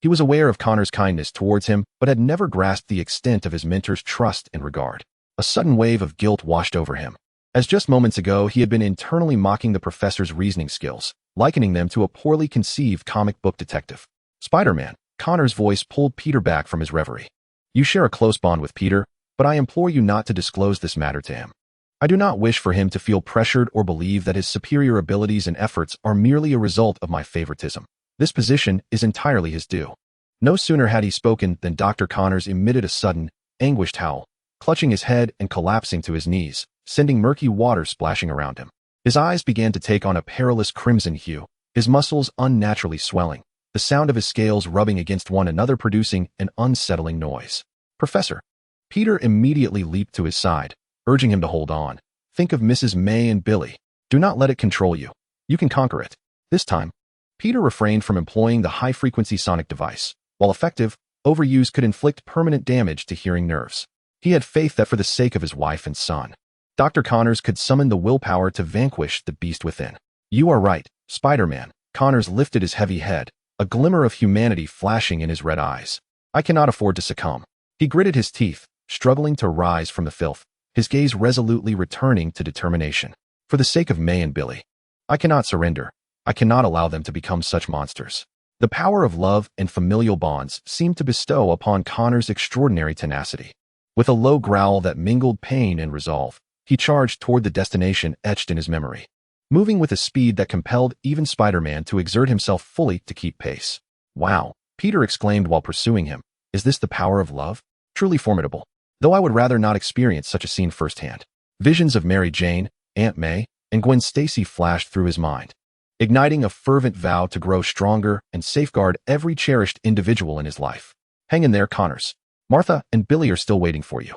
He was aware of Connor's kindness towards him, but had never grasped the extent of his mentor's trust and regard. A sudden wave of guilt washed over him. as just moments ago he had been internally mocking the professor's reasoning skills, likening them to a poorly conceived comic book detective. Spider-Man, Connor's voice pulled Peter back from his reverie. You share a close bond with Peter, but I implore you not to disclose this matter to him. I do not wish for him to feel pressured or believe that his superior abilities and efforts are merely a result of my favoritism. This position is entirely his due. No sooner had he spoken than Dr. Connors emitted a sudden, anguished howl, clutching his head and collapsing to his knees, sending murky water splashing around him. His eyes began to take on a perilous crimson hue, his muscles unnaturally swelling, the sound of his scales rubbing against one another producing an unsettling noise. Professor. Peter immediately leaped to his side, urging him to hold on. Think of Mrs. May and Billy. Do not let it control you. You can conquer it. This time, Peter refrained from employing the high-frequency sonic device. While effective, overuse could inflict permanent damage to hearing nerves. He had faith that for the sake of his wife and son, Dr. Connors could summon the willpower to vanquish the beast within. You are right, Spider-Man. Connors lifted his heavy head, a glimmer of humanity flashing in his red eyes. I cannot afford to succumb. He gritted his teeth, struggling to rise from the filth, his gaze resolutely returning to determination. For the sake of May and Billy, I cannot surrender. I cannot allow them to become such monsters. The power of love and familial bonds seemed to bestow upon Connor's extraordinary tenacity. With a low growl that mingled pain and resolve, he charged toward the destination etched in his memory, moving with a speed that compelled even Spider-Man to exert himself fully to keep pace. Wow, Peter exclaimed while pursuing him. Is this the power of love? Truly formidable. Though I would rather not experience such a scene firsthand. Visions of Mary Jane, Aunt May, and Gwen Stacy flashed through his mind, igniting a fervent vow to grow stronger and safeguard every cherished individual in his life. Hang in there, Connors. Martha and Billy are still waiting for you.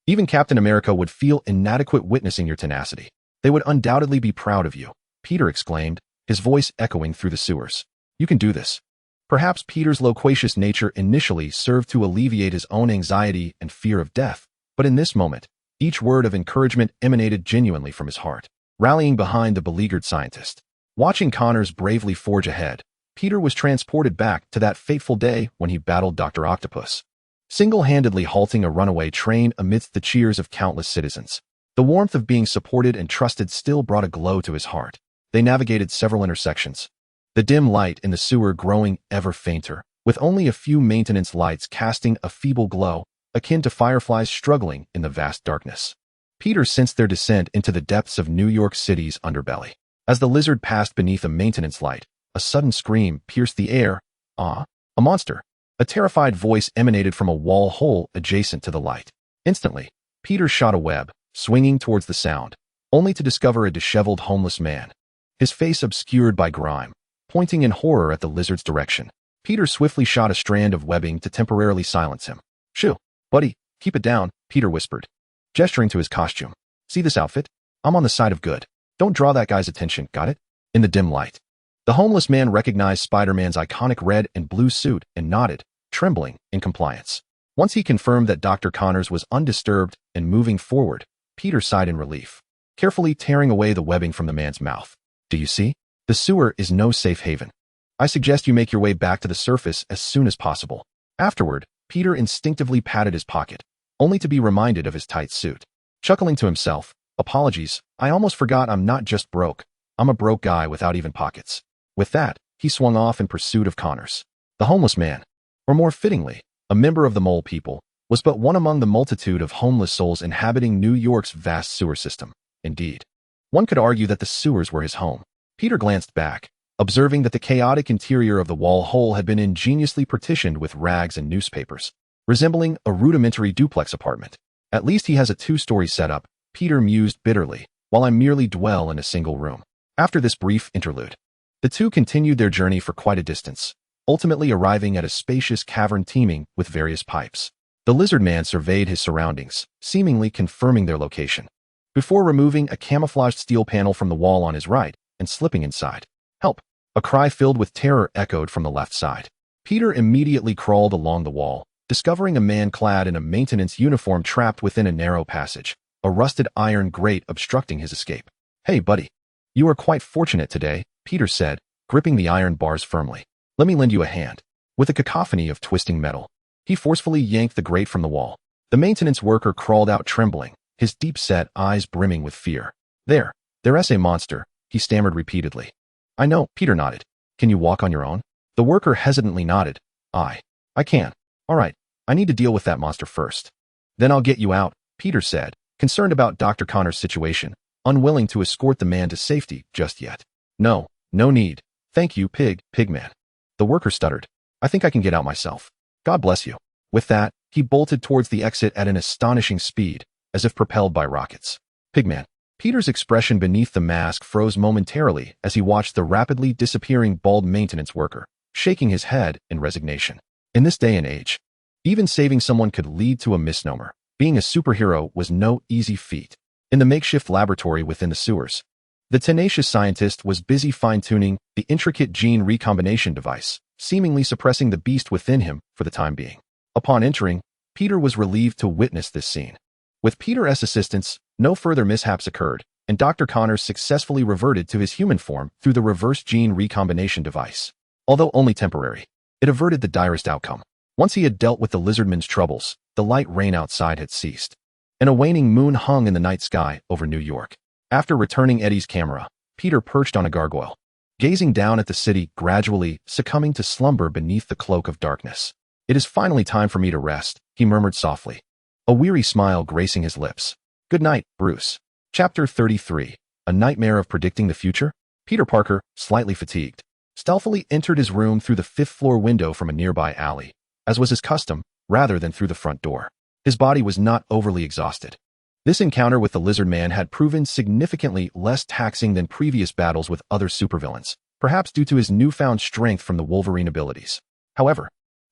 Even Captain America would feel inadequate witnessing your tenacity. They would undoubtedly be proud of you, Peter exclaimed, his voice echoing through the sewers. You can do this. Perhaps Peter's loquacious nature initially served to alleviate his own anxiety and fear of death, but in this moment, each word of encouragement emanated genuinely from his heart, rallying behind the beleaguered scientist. Watching Connors bravely forge ahead, Peter was transported back to that fateful day when he battled Dr. Octopus, single-handedly halting a runaway train amidst the cheers of countless citizens. The warmth of being supported and trusted still brought a glow to his heart. They navigated several intersections, the dim light in the sewer growing ever fainter, with only a few maintenance lights casting a feeble glow, akin to fireflies struggling in the vast darkness. Peter sensed their descent into the depths of New York City's underbelly. As the lizard passed beneath a maintenance light, a sudden scream pierced the air. Ah, a monster. A terrified voice emanated from a wall hole adjacent to the light. Instantly, Peter shot a web, swinging towards the sound, only to discover a disheveled homeless man, his face obscured by grime, pointing in horror at the lizard's direction. Peter swiftly shot a strand of webbing to temporarily silence him. Shoo, buddy, keep it down, Peter whispered, gesturing to his costume. See this outfit? I'm on the side of good. Don't draw that guy's attention, got it? In the dim light, the homeless man recognized Spider-Man's iconic red and blue suit and nodded, trembling in compliance. Once he confirmed that Dr. Connors was undisturbed and moving forward, Peter sighed in relief, carefully tearing away the webbing from the man's mouth. Do you see? The sewer is no safe haven. I suggest you make your way back to the surface as soon as possible. Afterward, Peter instinctively patted his pocket, only to be reminded of his tight suit. Chuckling to himself, apologies, I almost forgot I'm not just broke. I'm a broke guy without even pockets. With that, he swung off in pursuit of Connors. The homeless man, or more fittingly, a member of the mole people, was but one among the multitude of homeless souls inhabiting New York's vast sewer system. Indeed, one could argue that the sewers were his home. Peter glanced back, observing that the chaotic interior of the wall hole had been ingeniously partitioned with rags and newspapers, resembling a rudimentary duplex apartment. At least he has a two-story setup, Peter mused bitterly, while I merely dwell in a single room. After this brief interlude, the two continued their journey for quite a distance, ultimately arriving at a spacious cavern teeming with various pipes. The lizard man surveyed his surroundings, seemingly confirming their location, before removing a camouflaged steel panel from the wall on his right and slipping inside. Help! A cry filled with terror echoed from the left side. Peter immediately crawled along the wall, discovering a man clad in a maintenance uniform trapped within a narrow passage, a rusted iron grate obstructing his escape. Hey, buddy. You are quite fortunate today, Peter said, gripping the iron bars firmly. Let me lend you a hand. With a cacophony of twisting metal, he forcefully yanked the grate from the wall. The maintenance worker crawled out trembling, his deep-set eyes brimming with fear. There's a monster, he stammered repeatedly. I know, Peter nodded. Can you walk on your own? The worker hesitantly nodded. I can. All right, I need to deal with that monster first. Then I'll get you out, Peter said, concerned about Dr. Connor's situation, unwilling to escort the man to safety just yet. No need. Thank you, Pigman. The worker stuttered. I think I can get out myself. God bless you. With that, he bolted towards the exit at an astonishing speed, as if propelled by rockets. Pigman. Peter's expression beneath the mask froze momentarily as he watched the rapidly disappearing bald maintenance worker, shaking his head in resignation. In this day and age, even saving someone could lead to a misnomer. Being a superhero was no easy feat. In the makeshift laboratory within the sewers, the tenacious scientist was busy fine-tuning the intricate gene recombination device, seemingly suppressing the beast within him for the time being. Upon entering, Peter was relieved to witness this scene. With Peter's assistance, no further mishaps occurred, and Dr. Connors successfully reverted to his human form through the reverse gene recombination device. Although only temporary, it averted the direst outcome. Once he had dealt with the lizardman's troubles, the light rain outside had ceased, and a waning moon hung in the night sky over New York. After returning Eddie's camera, Peter perched on a gargoyle, gazing down at the city gradually succumbing to slumber beneath the cloak of darkness. It is finally time for me to rest, he murmured softly, a weary smile gracing his lips. Good night, Bruce. Chapter 33. A nightmare of predicting the future? Peter Parker, slightly fatigued, stealthily entered his room through the fifth-floor window from a nearby alley, as was his custom, rather than through the front door. His body was not overly exhausted. This encounter with the lizard man had proven significantly less taxing than previous battles with other supervillains, perhaps due to his newfound strength from the Wolverine abilities. However,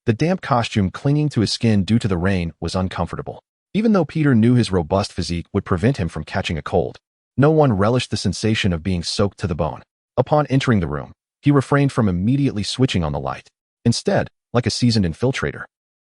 the damp costume clinging to his skin due to the rain was uncomfortable. Even though Peter knew his robust physique would prevent him from catching a cold, no one relished the sensation of being soaked to the bone. Upon entering the room, he refrained from immediately switching on the light. Instead, like a seasoned infiltrator,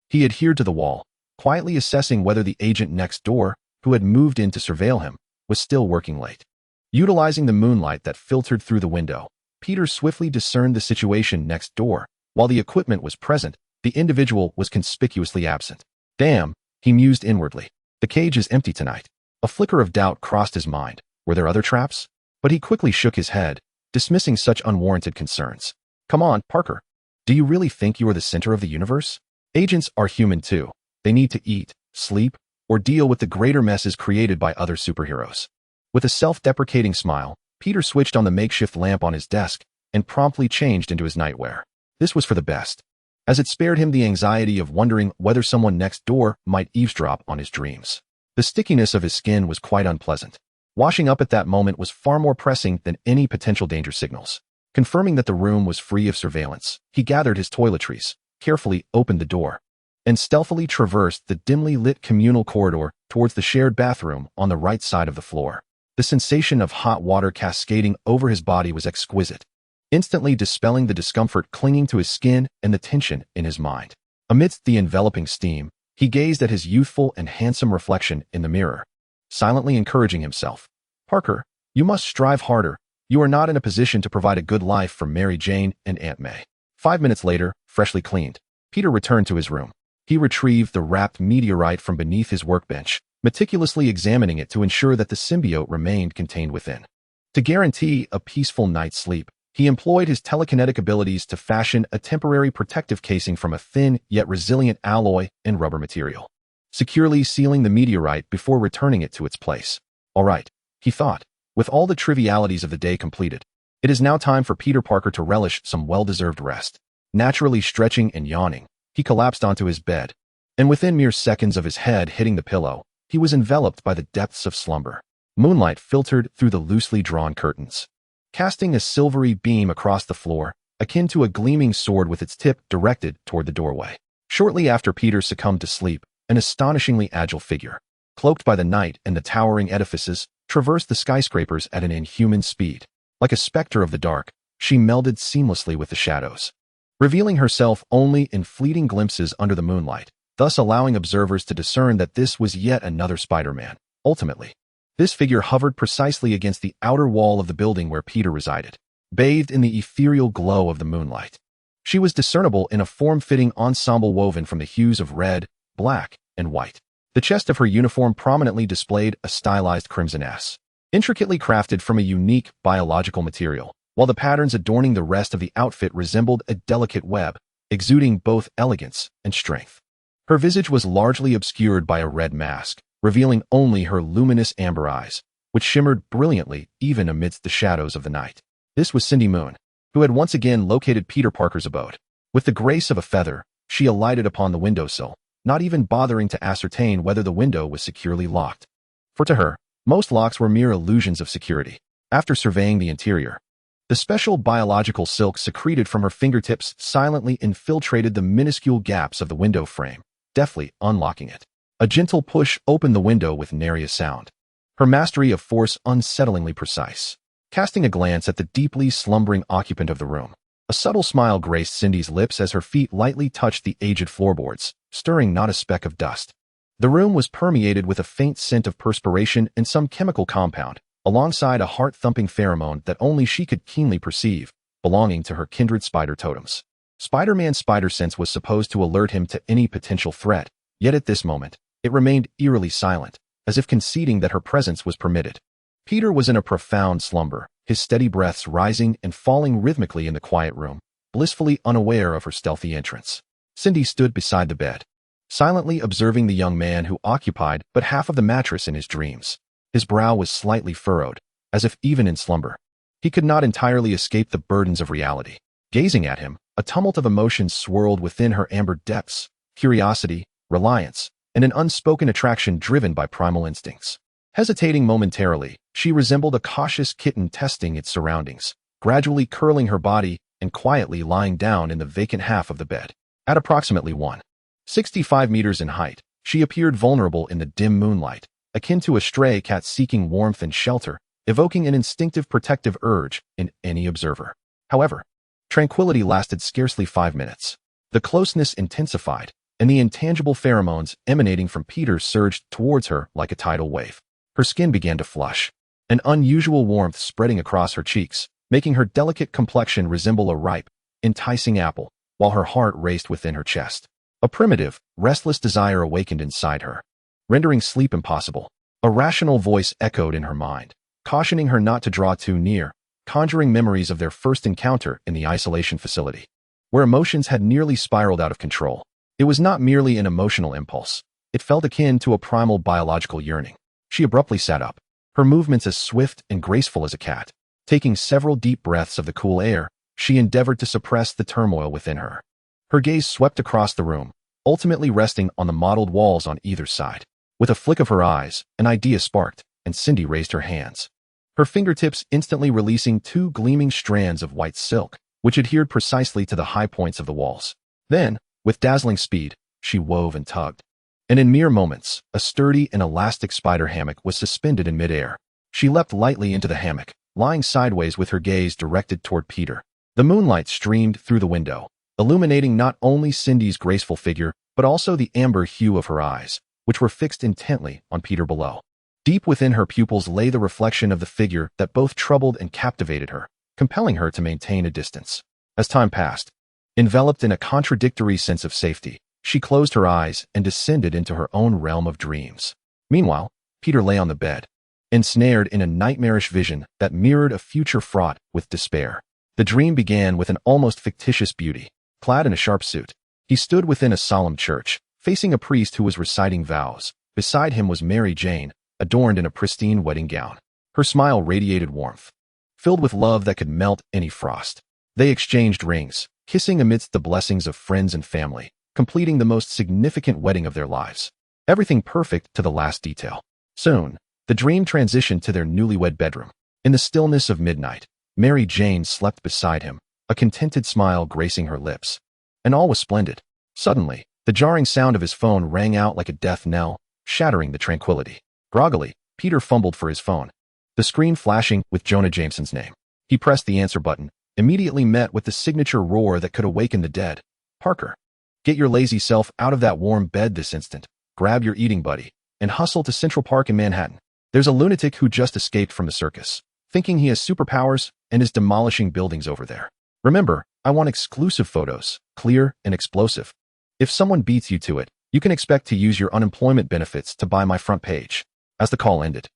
he adhered to the wall, quietly assessing whether the agent next door, who had moved in to surveil him, was still working late. Utilizing the moonlight that filtered through the window, Peter swiftly discerned the situation next door. While the equipment was present, the individual was conspicuously absent. Damn, he mused inwardly. The cage is empty tonight. A flicker of doubt crossed his mind. Were there other traps? But he quickly shook his head, dismissing such unwarranted concerns. Come on, Parker. Do you really think you are the center of the universe? Agents are human too. They need to eat, sleep, or deal with the greater messes created by other superheroes. With a self-deprecating smile, Peter switched on the makeshift lamp on his desk and promptly changed into his nightwear. This was for the best, as it spared him the anxiety of wondering whether someone next door might eavesdrop on his dreams. The stickiness of his skin was quite unpleasant. Washing up at that moment was far more pressing than any potential danger signals. Confirming that the room was free of surveillance, he gathered his toiletries, carefully opened the door, and stealthily traversed the dimly lit communal corridor towards the shared bathroom on the right side of the floor. The sensation of hot water cascading over his body was exquisite, instantly dispelling the discomfort clinging to his skin and the tension in his mind. Amidst the enveloping steam, he gazed at his youthful and handsome reflection in the mirror, silently encouraging himself. Parker, you must strive harder. You are not in a position to provide a good life for Mary Jane and Aunt May. 5 minutes later, freshly cleaned, Peter returned to his room. He retrieved the wrapped meteorite from beneath his workbench, meticulously examining it to ensure that the symbiote remained contained within. To guarantee a peaceful night's sleep, he employed his telekinetic abilities to fashion a temporary protective casing from a thin yet resilient alloy and rubber material, securely sealing the meteorite before returning it to its place. All right, he thought, with all the trivialities of the day completed, it is now time for Peter Parker to relish some well-deserved rest. Naturally stretching and yawning, he collapsed onto his bed, and within mere seconds of his head hitting the pillow, he was enveloped by the depths of slumber. Moonlight filtered through the loosely drawn curtains, casting a silvery beam across the floor, akin to a gleaming sword with its tip directed toward the doorway. Shortly after Peter succumbed to sleep, an astonishingly agile figure, cloaked by the night and the towering edifices, traversed the skyscrapers at an inhuman speed. Like a specter of the dark, she melded seamlessly with the shadows, revealing herself only in fleeting glimpses under the moonlight, thus allowing observers to discern that this was yet another Spider-Man. Ultimately, this figure hovered precisely against the outer wall of the building where Peter resided, bathed in the ethereal glow of the moonlight. She was discernible in a form-fitting ensemble woven from the hues of red, black, and white. The chest of her uniform prominently displayed a stylized crimson S, intricately crafted from a unique biological material, while the patterns adorning the rest of the outfit resembled a delicate web, exuding both elegance and strength. Her visage was largely obscured by a red mask, revealing only her luminous amber eyes, which shimmered brilliantly even amidst the shadows of the night. This was Cindy Moon, who had once again located Peter Parker's abode. With the grace of a feather, she alighted upon the windowsill, not even bothering to ascertain whether the window was securely locked. For to her, most locks were mere illusions of security. After surveying the interior, the special biological silk secreted from her fingertips silently infiltrated the minuscule gaps of the window frame, deftly unlocking it. A gentle push opened the window with nary a sound, her mastery of force unsettlingly precise. Casting a glance at the deeply slumbering occupant of the room, a subtle smile graced Cindy's lips as her feet lightly touched the aged floorboards, stirring not a speck of dust. The room was permeated with a faint scent of perspiration and some chemical compound, alongside a heart-thumping pheromone that only she could keenly perceive, belonging to her kindred spider totems. Spider-Man's spider sense was supposed to alert him to any potential threat, yet at this moment, it remained eerily silent, as if conceding that her presence was permitted. Peter was in a profound slumber, his steady breaths rising and falling rhythmically in the quiet room, blissfully unaware of her stealthy entrance. Cindy stood beside the bed, silently observing the young man who occupied but half of the mattress in his dreams. His brow was slightly furrowed, as if even in slumber, he could not entirely escape the burdens of reality. Gazing at him, a tumult of emotions swirled within her amber depths: curiosity, reliance, and an unspoken attraction driven by primal instincts. Hesitating momentarily, she resembled a cautious kitten testing its surroundings, gradually curling her body and quietly lying down in the vacant half of the bed. At approximately 165 meters in height, she appeared vulnerable in the dim moonlight, akin to a stray cat seeking warmth and shelter, evoking an instinctive protective urge in any observer. However, tranquility lasted scarcely 5 minutes. The closeness intensified, and the intangible pheromones emanating from Peter surged towards her like a tidal wave. Her skin began to flush, an unusual warmth spreading across her cheeks, making her delicate complexion resemble a ripe, enticing apple, while her heart raced within her chest. A primitive, restless desire awakened inside her, rendering sleep impossible. A rational voice echoed in her mind, cautioning her not to draw too near, conjuring memories of their first encounter in the isolation facility, where emotions had nearly spiraled out of control. It was not merely an emotional impulse. It felt akin to a primal biological yearning. She abruptly sat up, her movements as swift and graceful as a cat. Taking several deep breaths of the cool air, she endeavored to suppress the turmoil within her. Her gaze swept across the room, ultimately resting on the mottled walls on either side. With a flick of her eyes, an idea sparked, and Cindy raised her hands, her fingertips instantly releasing 2 gleaming strands of white silk, which adhered precisely to the high points of the walls. Then, with dazzling speed, she wove and tugged. And in mere moments, a sturdy and elastic spider hammock was suspended in midair. She leapt lightly into the hammock, lying sideways with her gaze directed toward Peter. The moonlight streamed through the window, illuminating not only Cindy's graceful figure, but also the amber hue of her eyes, which were fixed intently on Peter below. Deep within her pupils lay the reflection of the figure that both troubled and captivated her, compelling her to maintain a distance. As time passed, enveloped in a contradictory sense of safety, she closed her eyes and descended into her own realm of dreams. Meanwhile, Peter lay on the bed, ensnared in a nightmarish vision that mirrored a future fraught with despair. The dream began with an almost fictitious beauty. Clad in a sharp suit, he stood within a solemn church, facing a priest who was reciting vows. Beside him was Mary Jane, adorned in a pristine wedding gown. Her smile radiated warmth, filled with love that could melt any frost. They exchanged rings, kissing amidst the blessings of friends and family, completing the most significant wedding of their lives. Everything perfect to the last detail. Soon, the dream transitioned to their newlywed bedroom. In the stillness of midnight, Mary Jane slept beside him, a contented smile gracing her lips. And all was splendid. Suddenly, the jarring sound of his phone rang out like a death knell, shattering the tranquility. Groggily, Peter fumbled for his phone, the screen flashing with Jonah Jameson's name. He pressed the answer button, immediately met with the signature roar that could awaken the dead. "Parker, get your lazy self out of that warm bed this instant, grab your eating buddy, and hustle to Central Park in Manhattan. There's a lunatic who just escaped from the circus, thinking he has superpowers and is demolishing buildings over there. Remember, I want exclusive photos, clear and explosive. If someone beats you to it, you can expect to use your unemployment benefits to buy my front page." As the call ended,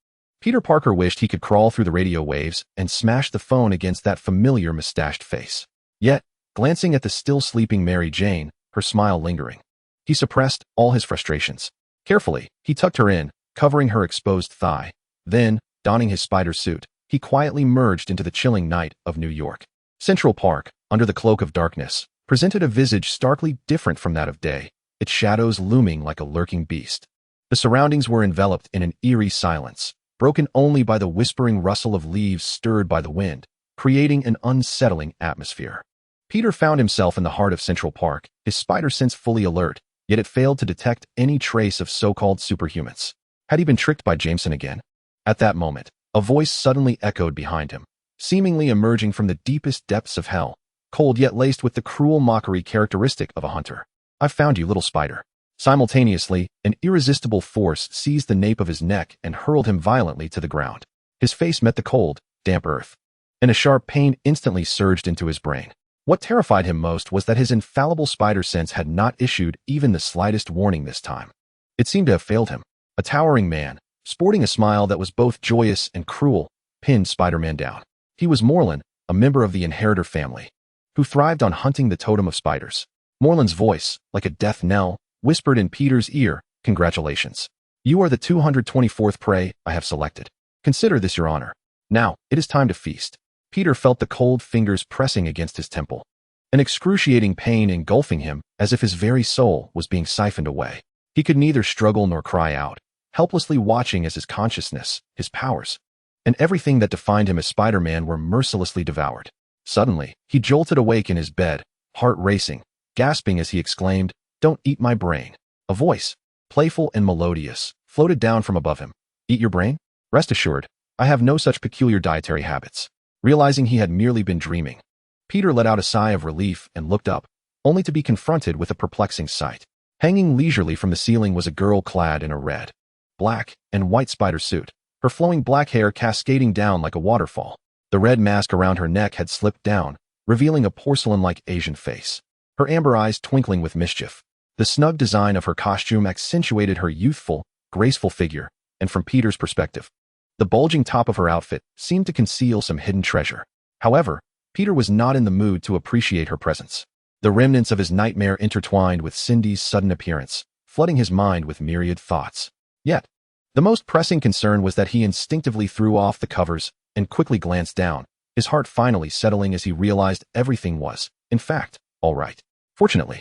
Peter Parker wished he could crawl through the radio waves and smash the phone against that familiar mustached face. Yet, glancing at the still sleeping Mary Jane, her smile lingering, he suppressed all his frustrations. Carefully, he tucked her in, covering her exposed thigh. Then, donning his spider suit, he quietly merged into the chilling night of New York. Central Park, under the cloak of darkness, presented a visage starkly different from that of day, its shadows looming like a lurking beast. The surroundings were enveloped in an eerie silence, broken only by the whispering rustle of leaves stirred by the wind, creating an unsettling atmosphere. Peter found himself in the heart of Central Park, his spider sense fully alert, yet it failed to detect any trace of so-called superhumans. Had he been tricked by Jameson again? At that moment, a voice suddenly echoed behind him, seemingly emerging from the deepest depths of hell, cold yet laced with the cruel mockery characteristic of a hunter. "I've found you, little spider." Simultaneously, an irresistible force seized the nape of his neck and hurled him violently to the ground. His face met the cold, damp earth, and a sharp pain instantly surged into his brain. What terrified him most was that his infallible spider sense had not issued even the slightest warning this time. It seemed to have failed him. A towering man, sporting a smile that was both joyous and cruel, pinned Spider-Man down. He was Morlan, a member of the Inheritor family, who thrived on hunting the totem of spiders. Morlan's voice, like a death knell, whispered in Peter's ear, "Congratulations. You are the 224th prey I have selected. Consider this your honor. Now, it is time to feast." Peter felt the cold fingers pressing against his temple, an excruciating pain engulfing him as if his very soul was being siphoned away. He could neither struggle nor cry out, helplessly watching as his consciousness, his powers, and everything that defined him as Spider-Man were mercilessly devoured. Suddenly, he jolted awake in his bed, heart racing, gasping as he exclaimed, "Don't eat my brain." A voice, playful and melodious, floated down from above him. "Eat your brain? Rest assured, I have no such peculiar dietary habits." Realizing he had merely been dreaming, Peter let out a sigh of relief and looked up, only to be confronted with a perplexing sight. Hanging leisurely from the ceiling was a girl clad in a red, black, and white spider suit, her flowing black hair cascading down like a waterfall. The red mask around her neck had slipped down, revealing a porcelain-like Asian face, her amber eyes twinkling with mischief. The snug design of her costume accentuated her youthful, graceful figure, and from Peter's perspective, the bulging top of her outfit seemed to conceal some hidden treasure. However, Peter was not in the mood to appreciate her presence. The remnants of his nightmare intertwined with Cindy's sudden appearance, flooding his mind with myriad thoughts. Yet, the most pressing concern was that he instinctively threw off the covers and quickly glanced down, his heart finally settling as he realized everything was, in fact, all right. Fortunately,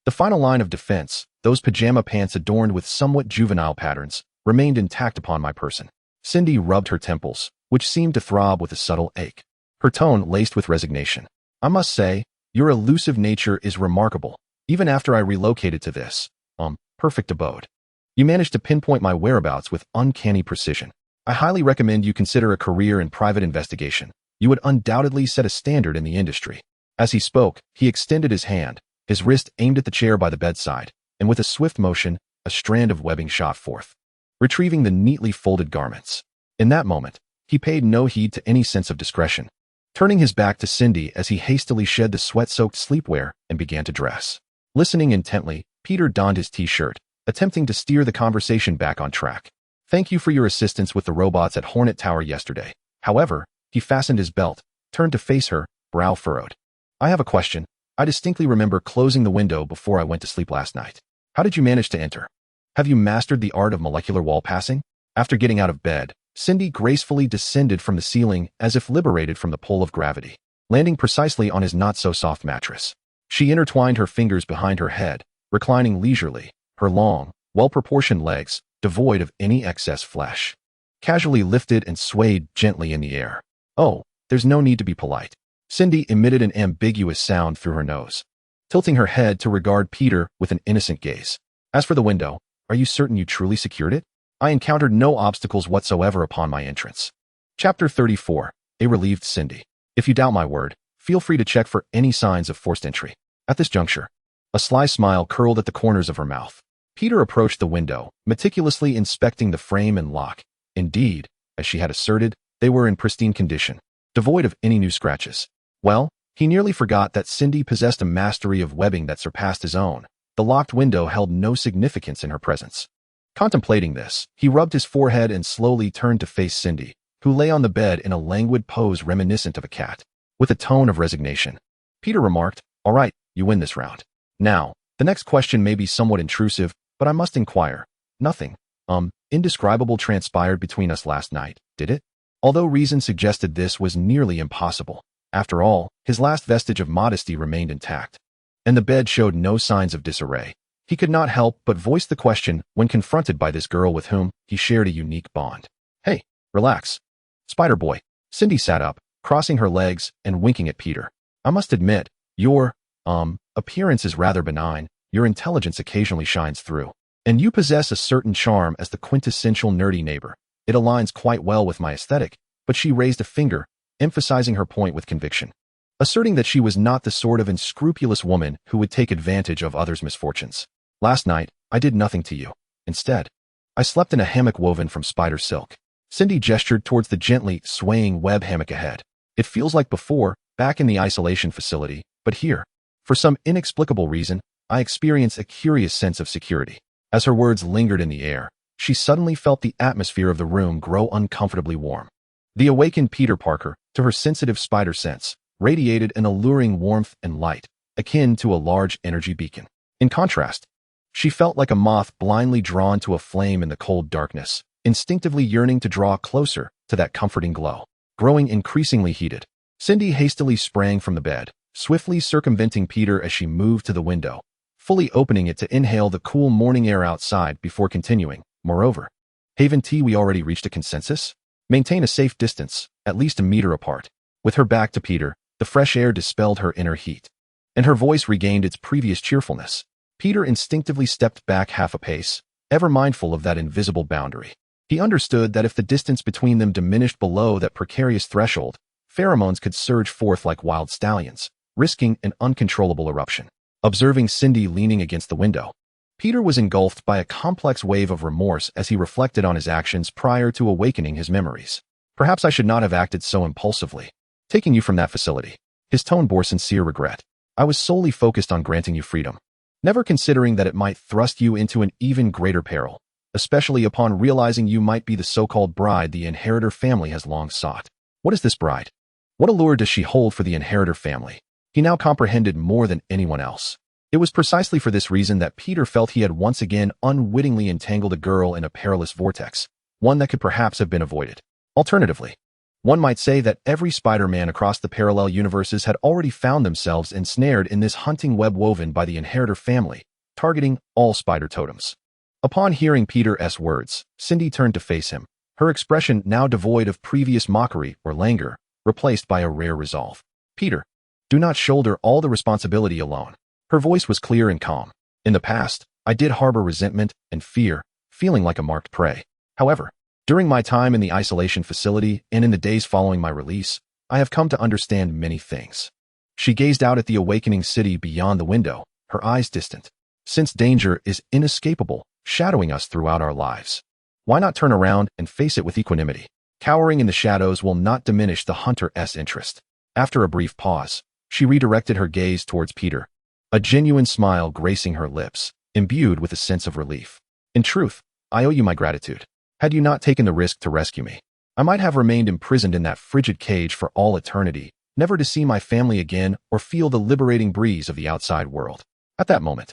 the final line of defense, those pajama pants adorned with somewhat juvenile patterns, remained intact upon my person. Cindy rubbed her temples, which seemed to throb with a subtle ache, her tone laced with resignation. "I must say, your elusive nature is remarkable, even after I relocated to this, perfect abode. You managed to pinpoint my whereabouts with uncanny precision. I highly recommend you consider a career in private investigation. You would undoubtedly set a standard in the industry." As he spoke, he extended his hand, his wrist aimed at the chair by the bedside, and with a swift motion, a strand of webbing shot forth, retrieving the neatly folded garments. In that moment, he paid no heed to any sense of discretion, turning his back to Cindy as he hastily shed the sweat-soaked sleepwear and began to dress. Listening intently, Peter donned his t-shirt, attempting to steer the conversation back on track. "Thank you for your assistance with the robots at Hornet Tower yesterday." However, he fastened his belt, turned to face her, brow furrowed. "I have a question. I distinctly remember closing the window before I went to sleep last night. How did you manage to enter? Have you mastered the art of molecular wall passing?" After getting out of bed, Cindy gracefully descended from the ceiling as if liberated from the pull of gravity, landing precisely on his not-so-soft mattress. She intertwined her fingers behind her head, reclining leisurely, her long, well-proportioned legs, devoid of any excess flesh, casually lifted and swayed gently in the air. "Oh, there's no need to be polite." Cindy emitted an ambiguous sound through her nose, tilting her head to regard Peter with an innocent gaze. "As for the window, are you certain you truly secured it? I encountered no obstacles whatsoever upon my entrance." Chapter 34. A relieved Cindy. "If you doubt my word, feel free to check for any signs of forced entry." At this juncture, a sly smile curled at the corners of her mouth. Peter approached the window, meticulously inspecting the frame and lock. Indeed, as she had asserted, they were in pristine condition, devoid of any new scratches. Well, he nearly forgot that Cindy possessed a mastery of webbing that surpassed his own. The locked window held no significance in her presence. Contemplating this, he rubbed his forehead and slowly turned to face Cindy, who lay on the bed in a languid pose reminiscent of a cat. With a tone of resignation, Peter remarked, "All right, you win this round. Now, the next question may be somewhat intrusive, but I must inquire. Nothing, indescribable transpired between us last night, did it?" Although reason suggested this was nearly impossible, after all, his last vestige of modesty remained intact, and the bed showed no signs of disarray. He could not help but voice the question when confronted by this girl with whom he shared a unique bond. "Hey, relax, Spider Boy." Cindy sat up, crossing her legs and winking at Peter. "I must admit, your, appearance is rather benign. Your intelligence occasionally shines through. And you possess a certain charm as the quintessential nerdy neighbor. It aligns quite well with my aesthetic." But she raised a finger, emphasizing her point with conviction, asserting that she was not the sort of unscrupulous woman who would take advantage of others' misfortunes. "Last night, I did nothing to you. Instead, I slept in a hammock woven from spider silk." Cindy gestured towards the gently swaying web hammock ahead. "It feels like before, back in the isolation facility, but here, for some inexplicable reason, I experience a curious sense of security." As her words lingered in the air, she suddenly felt the atmosphere of the room grow uncomfortably warm. The awakened Peter Parker, to her sensitive spider sense, radiated an alluring warmth and light, akin to a large energy beacon. In contrast, she felt like a moth blindly drawn to a flame in the cold darkness, instinctively yearning to draw closer to that comforting glow. Growing increasingly heated, Cindy hastily sprang from the bed, swiftly circumventing Peter as she moved to the window, fully opening it to inhale the cool morning air outside before continuing. "Moreover, Haven T, we already reached a consensus? Maintain a safe distance, at least a meter apart." With her back to Peter, the fresh air dispelled her inner heat, and her voice regained its previous cheerfulness. Peter instinctively stepped back half a pace, ever mindful of that invisible boundary. He understood that if the distance between them diminished below that precarious threshold, pheromones could surge forth like wild stallions, risking an uncontrollable eruption. Observing Cindy leaning against the window, Peter was engulfed by a complex wave of remorse as he reflected on his actions prior to awakening his memories. "Perhaps I should not have acted so impulsively, taking you from that facility." His tone bore sincere regret. "I was solely focused on granting you freedom, never considering that it might thrust you into an even greater peril, especially upon realizing you might be the so-called bride the inheritor family has long sought." What is this bride? What allure does she hold for the inheritor family? He now comprehended more than anyone else. It was precisely for this reason that Peter felt he had once again unwittingly entangled a girl in a perilous vortex, one that could perhaps have been avoided. Alternatively, one might say that every Spider-Man across the parallel universes had already found themselves ensnared in this hunting web woven by the inheritor family, targeting all spider totems. Upon hearing Peter's words, Cindy turned to face him, her expression now devoid of previous mockery or languor, replaced by a rare resolve. "Peter, do not shoulder all the responsibility alone." Her voice was clear and calm. "In the past, I did harbor resentment and fear, feeling like a marked prey. However, during my time in the isolation facility and in the days following my release, I have come to understand many things." She gazed out at the awakening city beyond the window, her eyes distant. "Since danger is inescapable, shadowing us throughout our lives, why not turn around and face it with equanimity? Cowering in the shadows will not diminish the hunter's interest." After a brief pause, she redirected her gaze towards Peter, a genuine smile gracing her lips, imbued with a sense of relief. "In truth, I owe you my gratitude. Had you not taken the risk to rescue me, I might have remained imprisoned in that frigid cage for all eternity, never to see my family again or feel the liberating breeze of the outside world." At that moment,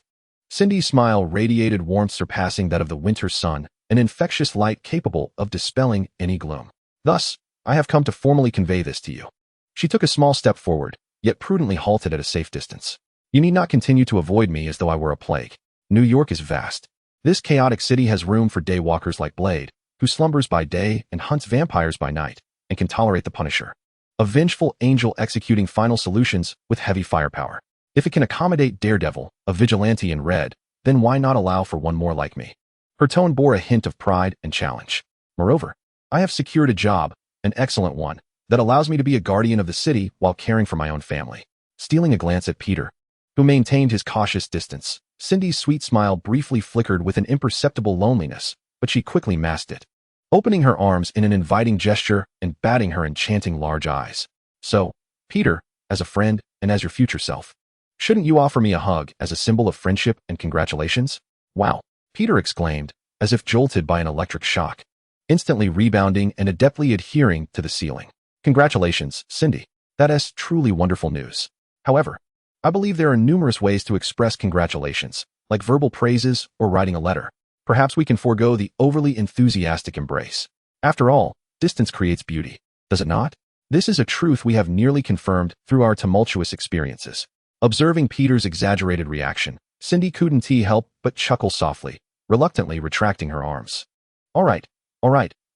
Cindy's smile radiated warmth surpassing that of the winter sun, an infectious light capable of dispelling any gloom. "Thus, I have come to formally convey this to you." She took a small step forward, yet prudently halted at a safe distance. "You need not continue to avoid me as though I were a plague. New York is vast. This chaotic city has room for daywalkers like Blade, who slumbers by day and hunts vampires by night, and can tolerate the Punisher, a vengeful angel executing final solutions with heavy firepower. If it can accommodate Daredevil, a vigilante in red, then why not allow for one more like me?" Her tone bore a hint of pride and challenge. "Moreover, I have secured a job, an excellent one, that allows me to be a guardian of the city while caring for my own family." Stealing a glance at Peter, who maintained his cautious distance, Cindy's sweet smile briefly flickered with an imperceptible loneliness, but she quickly masked it, opening her arms in an inviting gesture and batting her enchanting large eyes. "So, Peter, as a friend and as your future self, shouldn't you offer me a hug as a symbol of friendship and congratulations?" "Wow," Peter exclaimed, as if jolted by an electric shock, instantly rebounding and adeptly adhering to the ceiling. Congratulations, Cindy. That is truly wonderful news. However, I believe there are numerous ways to express congratulations, like verbal praises or writing a letter. Perhaps we can forego the overly enthusiastic embrace. After all, distance creates beauty, does it not? This is a truth we have nearly confirmed through our tumultuous experiences. Observing Peter's exaggerated reaction, Cindy couldn't help but chuckle softly, reluctantly retracting her arms. All right,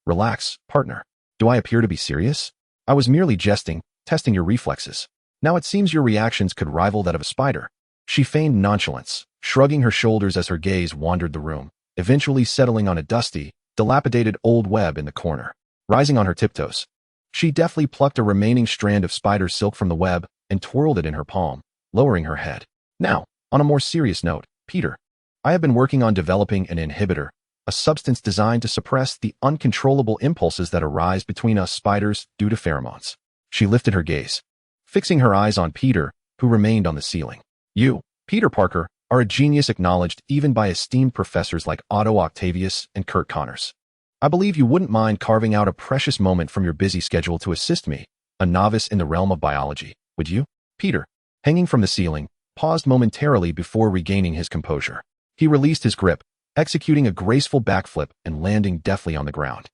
relax, partner. Do I appear to be serious? I was merely jesting, testing your reflexes. Now it seems your reactions could rival that of a spider. She feigned nonchalance, shrugging her shoulders as her gaze wandered the room, eventually settling on a dusty, dilapidated old web in the corner. Rising on her tiptoes, she deftly plucked a remaining strand of spider silk from the web and twirled it in her palm, lowering her head. Now, on a more serious note, Peter, I have been working on developing an inhibitor, a substance designed to suppress the uncontrollable impulses that arise between us spiders due to pheromones. She lifted her gaze, fixing her eyes on Peter, who remained on the ceiling. You, Peter Parker, are a genius acknowledged even by esteemed professors like Otto Octavius and Kurt Connors. I believe you wouldn't mind carving out a precious moment from your busy schedule to assist me, a novice in the realm of biology, would you? Peter, hanging from the ceiling, paused momentarily before regaining his composure. He released his grip, executing a graceful backflip and landing deftly on the ground.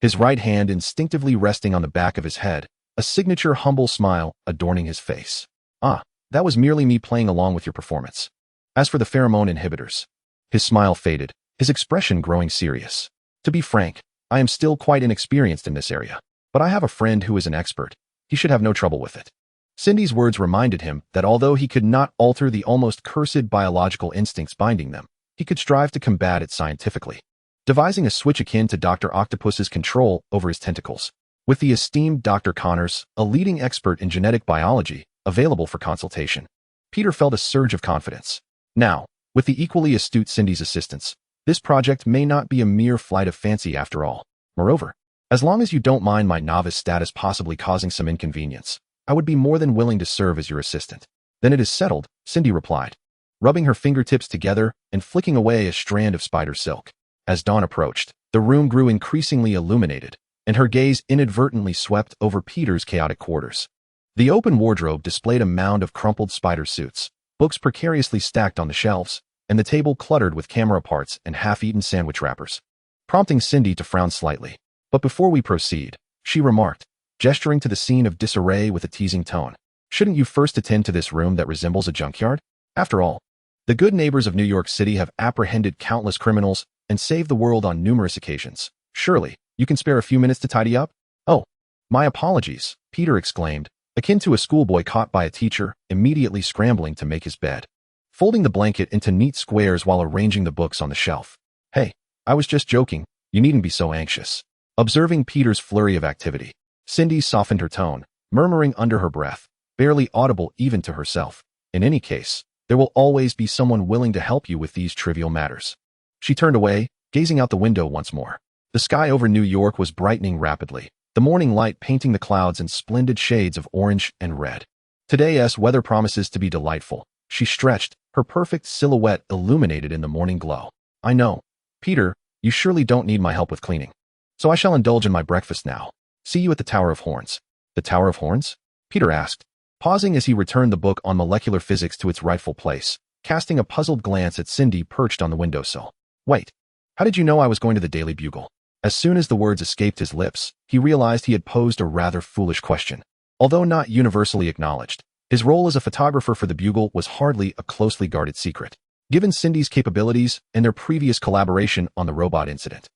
His right hand instinctively resting on the back of his head, a signature humble smile adorning his face. Ah, that was merely me playing along with your performance. As for the pheromone inhibitors, his smile faded, his expression growing serious. To be frank, I am still quite inexperienced in this area, but I have a friend who is an expert. He should have no trouble with it. Cindy's words reminded him that although he could not alter the almost cursed biological instincts binding them, he could strive to combat it scientifically, devising a switch akin to Dr. Octopus's control over his tentacles. With the esteemed Dr. Connors, a leading expert in genetic biology, available for consultation, Peter felt a surge of confidence. Now, with the equally astute Cindy's assistance, this project may not be a mere flight of fancy after all. Moreover, as long as you don't mind my novice status possibly causing some inconvenience, I would be more than willing to serve as your assistant. Then it is settled, Cindy replied, rubbing her fingertips together and flicking away a strand of spider silk. As dawn approached, the room grew increasingly illuminated, and her gaze inadvertently swept over Peter's chaotic quarters. The open wardrobe displayed a mound of crumpled spider suits, books precariously stacked on the shelves, and the table cluttered with camera parts and half-eaten sandwich wrappers, prompting Cindy to frown slightly. But before we proceed, she remarked, gesturing to the scene of disarray with a teasing tone, shouldn't you first attend to this room that resembles a junkyard? After all, the good neighbors of New York City have apprehended countless criminals and saved the world on numerous occasions. Surely, you can spare a few minutes to tidy up? Oh, my apologies, Peter exclaimed, akin to a schoolboy caught by a teacher, immediately scrambling to make his bed, folding the blanket into neat squares while arranging the books on the shelf. Hey, I was just joking, you needn't be so anxious. Observing Peter's flurry of activity, Cindy softened her tone, murmuring under her breath, barely audible even to herself. In any case, there will always be someone willing to help you with these trivial matters. She turned away, gazing out the window once more. The sky over New York was brightening rapidly, the morning light painting the clouds in splendid shades of orange and red. Today's weather promises to be delightful. She stretched, her perfect silhouette illuminated in the morning glow. I know, Peter, you surely don't need my help with cleaning. So I shall indulge in my breakfast now. See you at the Tower of Horns. The Tower of Horns? Peter asked, pausing as he returned the book on molecular physics to its rightful place, casting a puzzled glance at Cindy perched on the windowsill. Wait, how did you know I was going to the Daily Bugle? As soon as the words escaped his lips, he realized he had posed a rather foolish question. Although not universally acknowledged, his role as a photographer for the Bugle was hardly a closely guarded secret, given Cindy's capabilities and their previous collaboration on the robot incident.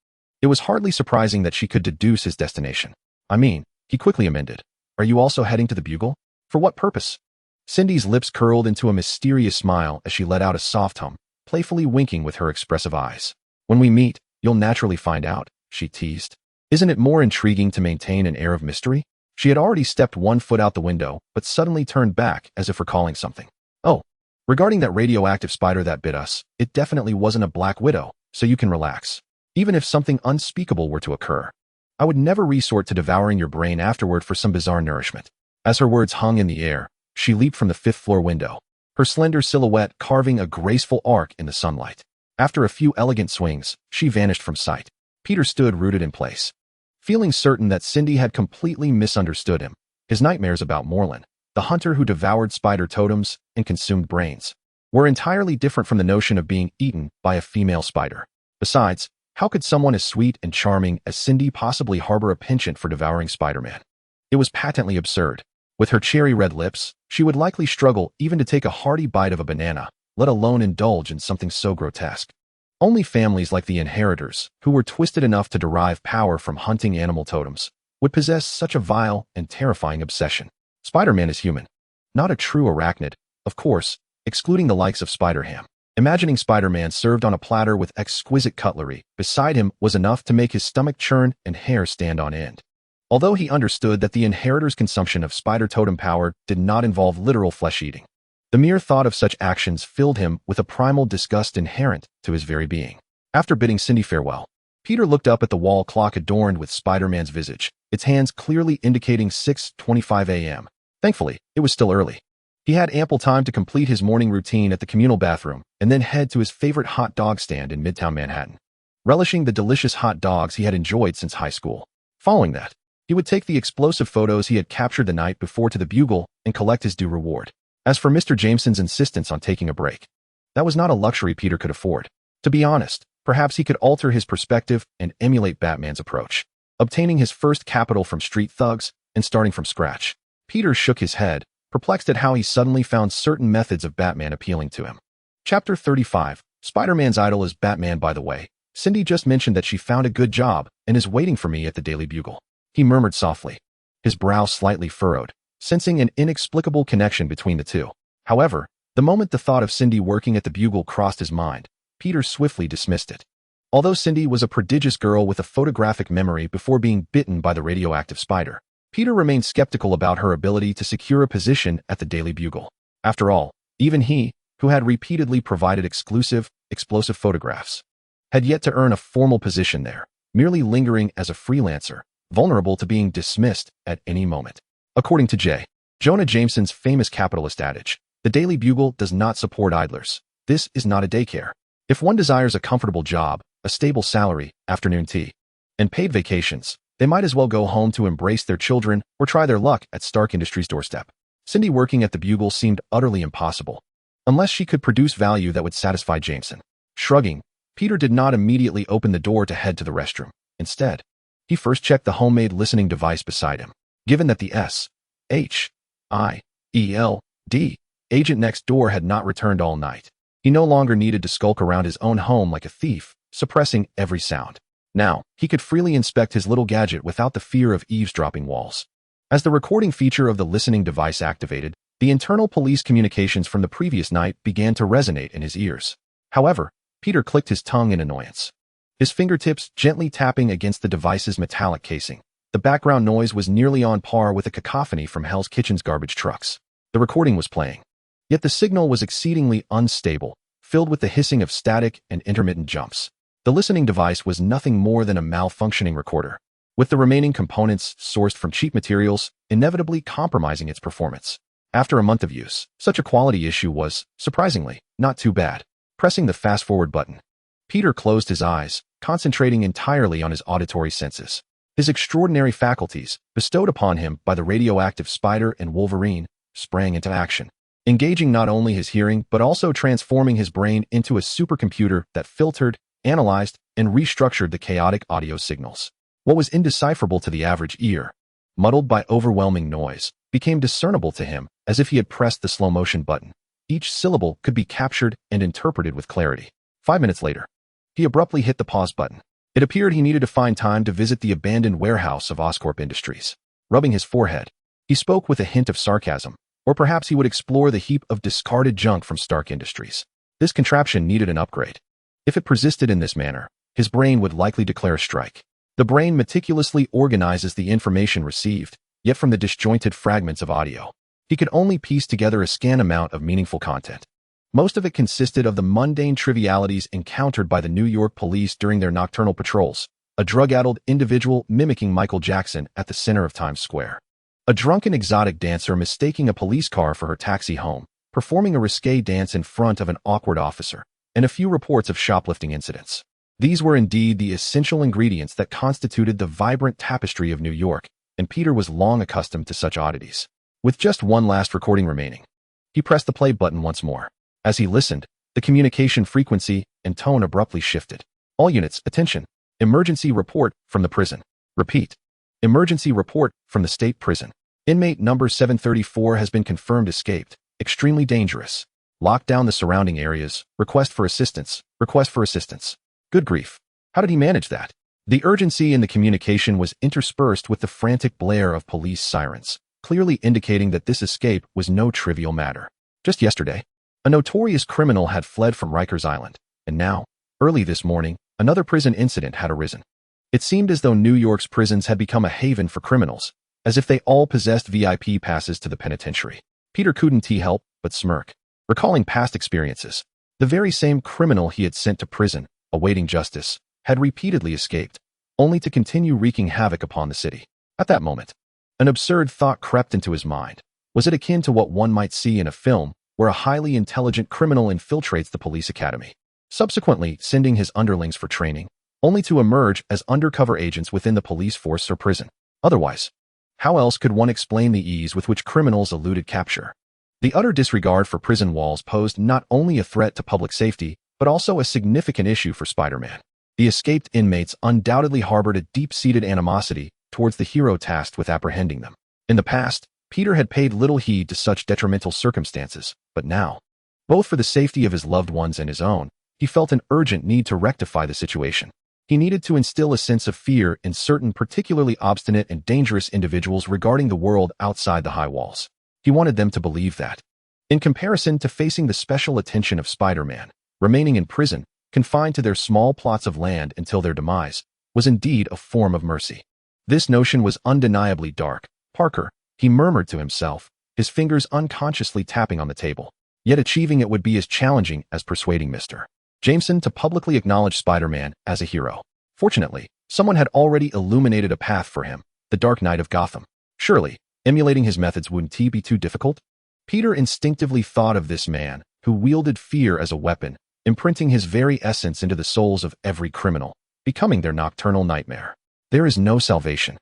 It was hardly surprising that she could deduce his destination. I mean, he quickly amended, are you also heading to the Bugle? For what purpose? Cindy's lips curled into a mysterious smile as she let out a soft hum, playfully winking with her expressive eyes. When we meet, you'll naturally find out, she teased. Isn't it more intriguing to maintain an air of mystery? She had already stepped one foot out the window, but suddenly turned back as if recalling something. Oh, regarding that radioactive spider that bit us, it definitely wasn't a black widow, so you can relax. Even if something unspeakable were to occur, I would never resort to devouring your brain afterward for some bizarre nourishment. As her words hung in the air, she leaped from the fifth-floor window, her slender silhouette carving a graceful arc in the sunlight. After a few elegant swings, she vanished from sight. Peter stood rooted in place, feeling certain that Cindy had completely misunderstood him. His nightmares about Moreland, the hunter who devoured spider totems and consumed brains, were entirely different from the notion of being eaten by a female spider. Besides, how could someone as sweet and charming as Cindy possibly harbor a penchant for devouring Spider-Man? It was patently absurd. With her cherry-red lips, she would likely struggle even to take a hearty bite of a banana, let alone indulge in something so grotesque. Only families like the inheritors, who were twisted enough to derive power from hunting animal totems, would possess such a vile and terrifying obsession. Spider-Man is human, not a true arachnid, of course, excluding the likes of Spider-Ham. Imagining Spider-Man served on a platter with exquisite cutlery beside him was enough to make his stomach churn and hair stand on end. Although he understood that the inheritor's consumption of spider totem power did not involve literal flesh-eating, the mere thought of such actions filled him with a primal disgust inherent to his very being. After bidding Cindy farewell, Peter looked up at the wall clock adorned with Spider-Man's visage, its hands clearly indicating 6:25 a.m. Thankfully, it was still early. He had ample time to complete his morning routine at the communal bathroom and then head to his favorite hot dog stand in Midtown Manhattan, relishing the delicious hot dogs he had enjoyed since high school. Following that, he would take the explosive photos he had captured the night before to the Bugle and collect his due reward. As for Mr. Jameson's insistence on taking a break, that was not a luxury Peter could afford. To be honest, perhaps he could alter his perspective and emulate Batman's approach, obtaining his first capital from street thugs and starting from scratch. Peter shook his head, perplexed at how he suddenly found certain methods of Batman appealing to him. Chapter 35. Spider-Man's idol is Batman, by the way. Cindy just mentioned that she found a good job and is waiting for me at the Daily Bugle. He murmured softly, his brow slightly furrowed, sensing an inexplicable connection between the two. However, the moment the thought of Cindy working at the Bugle crossed his mind, Peter swiftly dismissed it. Although Cindy was a prodigious girl with a photographic memory before being bitten by the radioactive spider, Peter remained skeptical about her ability to secure a position at the Daily Bugle. After all, even he, who had repeatedly provided exclusive, explosive photographs, had yet to earn a formal position there, merely lingering as a freelancer, vulnerable to being dismissed at any moment. According to J. Jonah Jameson's famous capitalist adage, the Daily Bugle does not support idlers. This is not a daycare. If one desires a comfortable job, a stable salary, afternoon tea, and paid vacations, they might as well go home to embrace their children or try their luck at Stark Industries' doorstep. Cindy working at the Bugle seemed utterly impossible, unless she could produce value that would satisfy Jameson. Shrugging, Peter did not immediately open the door to head to the restroom. Instead, he first checked the homemade listening device beside him. Given that the SHIELD agent next door had not returned all night, he no longer needed to skulk around his own home like a thief, suppressing every sound. Now, he could freely inspect his little gadget without the fear of eavesdropping walls. As the recording feature of the listening device activated, the internal police communications from the previous night began to resonate in his ears. However, Peter clicked his tongue in annoyance, his fingertips gently tapping against the device's metallic casing. The background noise was nearly on par with a cacophony from Hell's Kitchen's garbage trucks. The recording was playing, yet the signal was exceedingly unstable, filled with the hissing of static and intermittent jumps. The listening device was nothing more than a malfunctioning recorder, with the remaining components sourced from cheap materials, inevitably compromising its performance. After a month of use, such a quality issue was, surprisingly, not too bad. Pressing the fast-forward button, Peter closed his eyes, concentrating entirely on his auditory senses. His extraordinary faculties, bestowed upon him by the radioactive spider and Wolverine, sprang into action, engaging not only his hearing but also transforming his brain into a supercomputer that filtered, analyzed, and restructured the chaotic audio signals. What was indecipherable to the average ear, muddled by overwhelming noise, became discernible to him as if he had pressed the slow-motion button. Each syllable could be captured and interpreted with clarity. 5 minutes later, he abruptly hit the pause button. It appeared he needed to find time to visit the abandoned warehouse of Oscorp Industries. Rubbing his forehead, he spoke with a hint of sarcasm, or perhaps he would explore the heap of discarded junk from Stark Industries. This contraption needed an upgrade. If it persisted in this manner, his brain would likely declare a strike. The brain meticulously organizes the information received, yet from the disjointed fragments of audio, he could only piece together a scant amount of meaningful content. Most of it consisted of the mundane trivialities encountered by the New York police during their nocturnal patrols, a drug-addled individual mimicking Michael Jackson at the center of Times Square, a drunken exotic dancer mistaking a police car for her taxi home, performing a risque dance in front of an awkward officer, and a few reports of shoplifting incidents. These were indeed the essential ingredients that constituted the vibrant tapestry of New York, and Peter was long accustomed to such oddities. With just one last recording remaining, he pressed the play button once more. As he listened, the communication frequency and tone abruptly shifted. All units, attention. Emergency report from the prison. Repeat. Emergency report from the state prison. Inmate number 734 has been confirmed escaped. Extremely dangerous. Lock down the surrounding areas. Request for assistance. Request for assistance. Good grief. How did he manage that? The urgency in the communication was interspersed with the frantic blare of police sirens, clearly indicating that this escape was no trivial matter. Just yesterday, a notorious criminal had fled from Rikers Island, and now, early this morning, another prison incident had arisen. It seemed as though New York's prisons had become a haven for criminals, as if they all possessed VIP passes to the penitentiary. Peter couldn't help but smirk, recalling past experiences. The very same criminal he had sent to prison, awaiting justice, had repeatedly escaped, only to continue wreaking havoc upon the city. At that moment, an absurd thought crept into his mind. Was it akin to what one might see in a film, where a highly intelligent criminal infiltrates the police academy, subsequently sending his underlings for training, only to emerge as undercover agents within the police force or prison? Otherwise, how else could one explain the ease with which criminals eluded capture? The utter disregard for prison walls posed not only a threat to public safety, but also a significant issue for Spider-Man. The escaped inmates undoubtedly harbored a deep-seated animosity towards the hero tasked with apprehending them. In the past, Peter had paid little heed to such detrimental circumstances, but now, both for the safety of his loved ones and his own, he felt an urgent need to rectify the situation. He needed to instill a sense of fear in certain particularly obstinate and dangerous individuals regarding the world outside the high walls. He wanted them to believe that, in comparison to facing the special attention of Spider-Man, remaining in prison, confined to their small plots of land until their demise, was indeed a form of mercy. This notion was undeniably dark. Parker, he murmured to himself, his fingers unconsciously tapping on the table. Yet achieving it would be as challenging as persuading Mr. Jameson to publicly acknowledge Spider-Man as a hero. Fortunately, someone had already illuminated a path for him, the Dark Knight of Gotham. Surely, emulating his methods wouldn't be too difficult? Peter instinctively thought of this man, who wielded fear as a weapon, imprinting his very essence into the souls of every criminal, becoming their nocturnal nightmare. There is no salvation.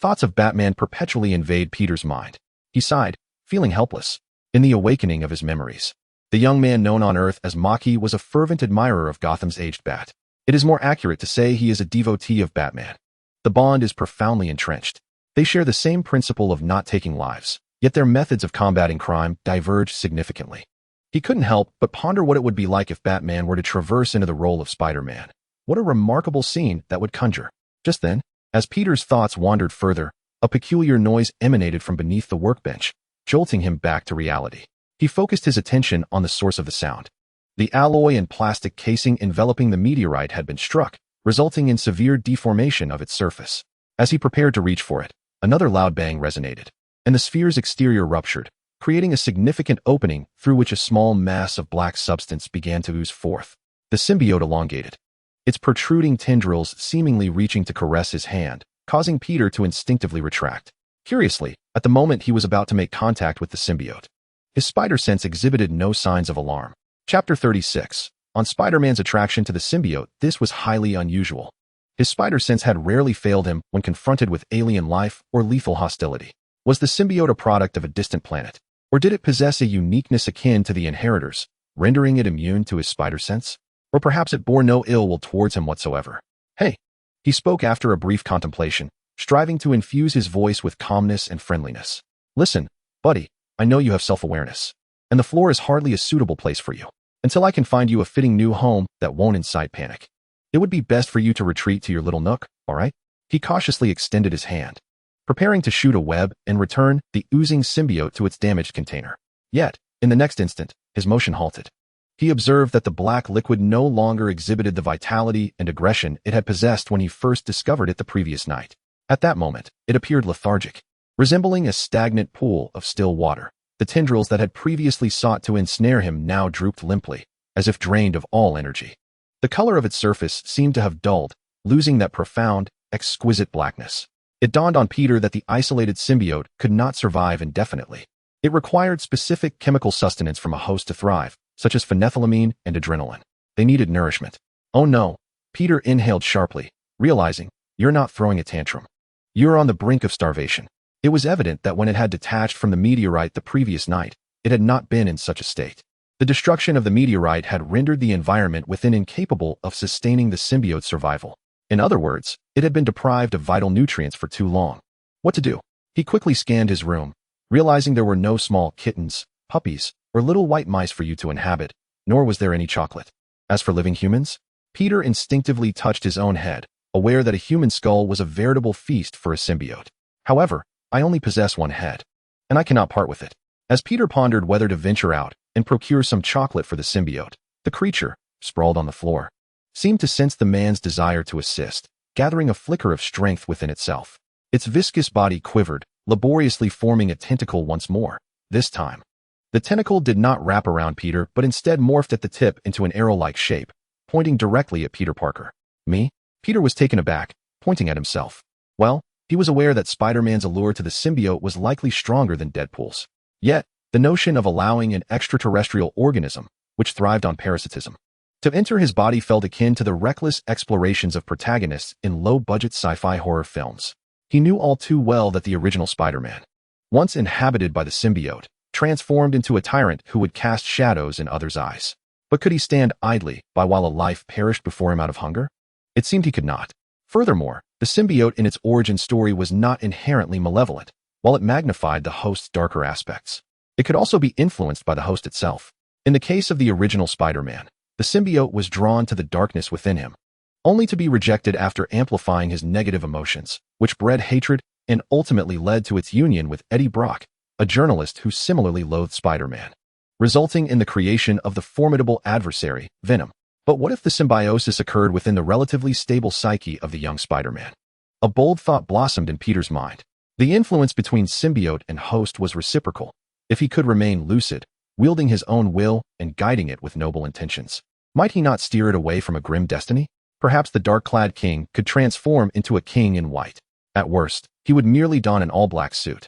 Thoughts of Batman perpetually invade Peter's mind. He sighed, feeling helpless. In the awakening of his memories, the young man known on Earth as Maki was a fervent admirer of Gotham's aged Bat. It is more accurate to say he is a devotee of Batman. The bond is profoundly entrenched. They share the same principle of not taking lives, yet their methods of combating crime diverge significantly. He couldn't help but ponder what it would be like if Batman were to traverse into the role of Spider-Man. What a remarkable scene that would conjure. Just then, as Peter's thoughts wandered further, a peculiar noise emanated from beneath the workbench, jolting him back to reality. He focused his attention on the source of the sound. The alloy and plastic casing enveloping the meteorite had been struck, resulting in severe deformation of its surface. As he prepared to reach for it, another loud bang resonated, and the sphere's exterior ruptured, creating a significant opening through which a small mass of black substance began to ooze forth. The symbiote elongated, its protruding tendrils seemingly reaching to caress his hand, causing Peter to instinctively retract. Curiously, at the moment he was about to make contact with the symbiote, his spider sense exhibited no signs of alarm. Chapter 36. On Spider-Man's attraction to the symbiote, this was highly unusual. His spider sense had rarely failed him when confronted with alien life or lethal hostility. Was the symbiote a product of a distant planet, or did it possess a uniqueness akin to the inheritors, rendering it immune to his spider sense? Or perhaps it bore no ill will towards him whatsoever. Hey, he spoke after a brief contemplation, striving to infuse his voice with calmness and friendliness. Listen, buddy, I know you have self-awareness, and the floor is hardly a suitable place for you. Until I can find you a fitting new home that won't incite panic, it would be best for you to retreat to your little nook, all right? He cautiously extended his hand, preparing to shoot a web and return the oozing symbiote to its damaged container. Yet, in the next instant, his motion halted. He observed that the black liquid no longer exhibited the vitality and aggression it had possessed when he first discovered it the previous night. At that moment, it appeared lethargic, resembling a stagnant pool of still water. The tendrils that had previously sought to ensnare him now drooped limply, as if drained of all energy. The color of its surface seemed to have dulled, losing that profound, exquisite blackness. It dawned on Peter that the isolated symbiote could not survive indefinitely. It required specific chemical sustenance from a host to thrive, such as phenethylamine and adrenaline. They needed nourishment. Oh no, Peter inhaled sharply, realizing, you're not throwing a tantrum. You're on the brink of starvation. It was evident that when it had detached from the meteorite the previous night, it had not been in such a state. The destruction of the meteorite had rendered the environment within incapable of sustaining the symbiote's survival. In other words, it had been deprived of vital nutrients for too long. What to do? He quickly scanned his room, realizing there were no small kittens, puppies, or little white mice for you to inhabit, nor was there any chocolate. As for living humans, Peter instinctively touched his own head, aware that a human skull was a veritable feast for a symbiote. However, I only possess one head, and I cannot part with it. As Peter pondered whether to venture out and procure some chocolate for the symbiote, the creature, sprawled on the floor, seemed to sense the man's desire to assist, gathering a flicker of strength within itself. Its viscous body quivered, laboriously forming a tentacle once more. This time, the tentacle did not wrap around Peter but instead morphed at the tip into an arrow-like shape, pointing directly at Peter Parker. Me? Peter was taken aback, pointing at himself. Well, he was aware that Spider-Man's allure to the symbiote was likely stronger than Deadpool's. Yet, the notion of allowing an extraterrestrial organism, which thrived on parasitism, to enter his body felt akin to the reckless explorations of protagonists in low-budget sci-fi horror films. He knew all too well that the original Spider-Man, once inhabited by the symbiote, transformed into a tyrant who would cast shadows in others' eyes. But could he stand idly by while a life perished before him out of hunger? It seemed he could not. Furthermore, the symbiote in its origin story was not inherently malevolent, while it magnified the host's darker aspects. It could also be influenced by the host itself. In the case of the original Spider-Man, the symbiote was drawn to the darkness within him, only to be rejected after amplifying his negative emotions, which bred hatred and ultimately led to its union with Eddie Brock, a journalist who similarly loathed Spider-Man, resulting in the creation of the formidable adversary, Venom. But what if the symbiosis occurred within the relatively stable psyche of the young Spider-Man? A bold thought blossomed in Peter's mind. The influence between symbiote and host was reciprocal, if he could remain lucid, wielding his own will and guiding it with noble intentions. Might he not steer it away from a grim destiny? Perhaps the dark-clad king could transform into a king in white. At worst, he would merely don an all-black suit.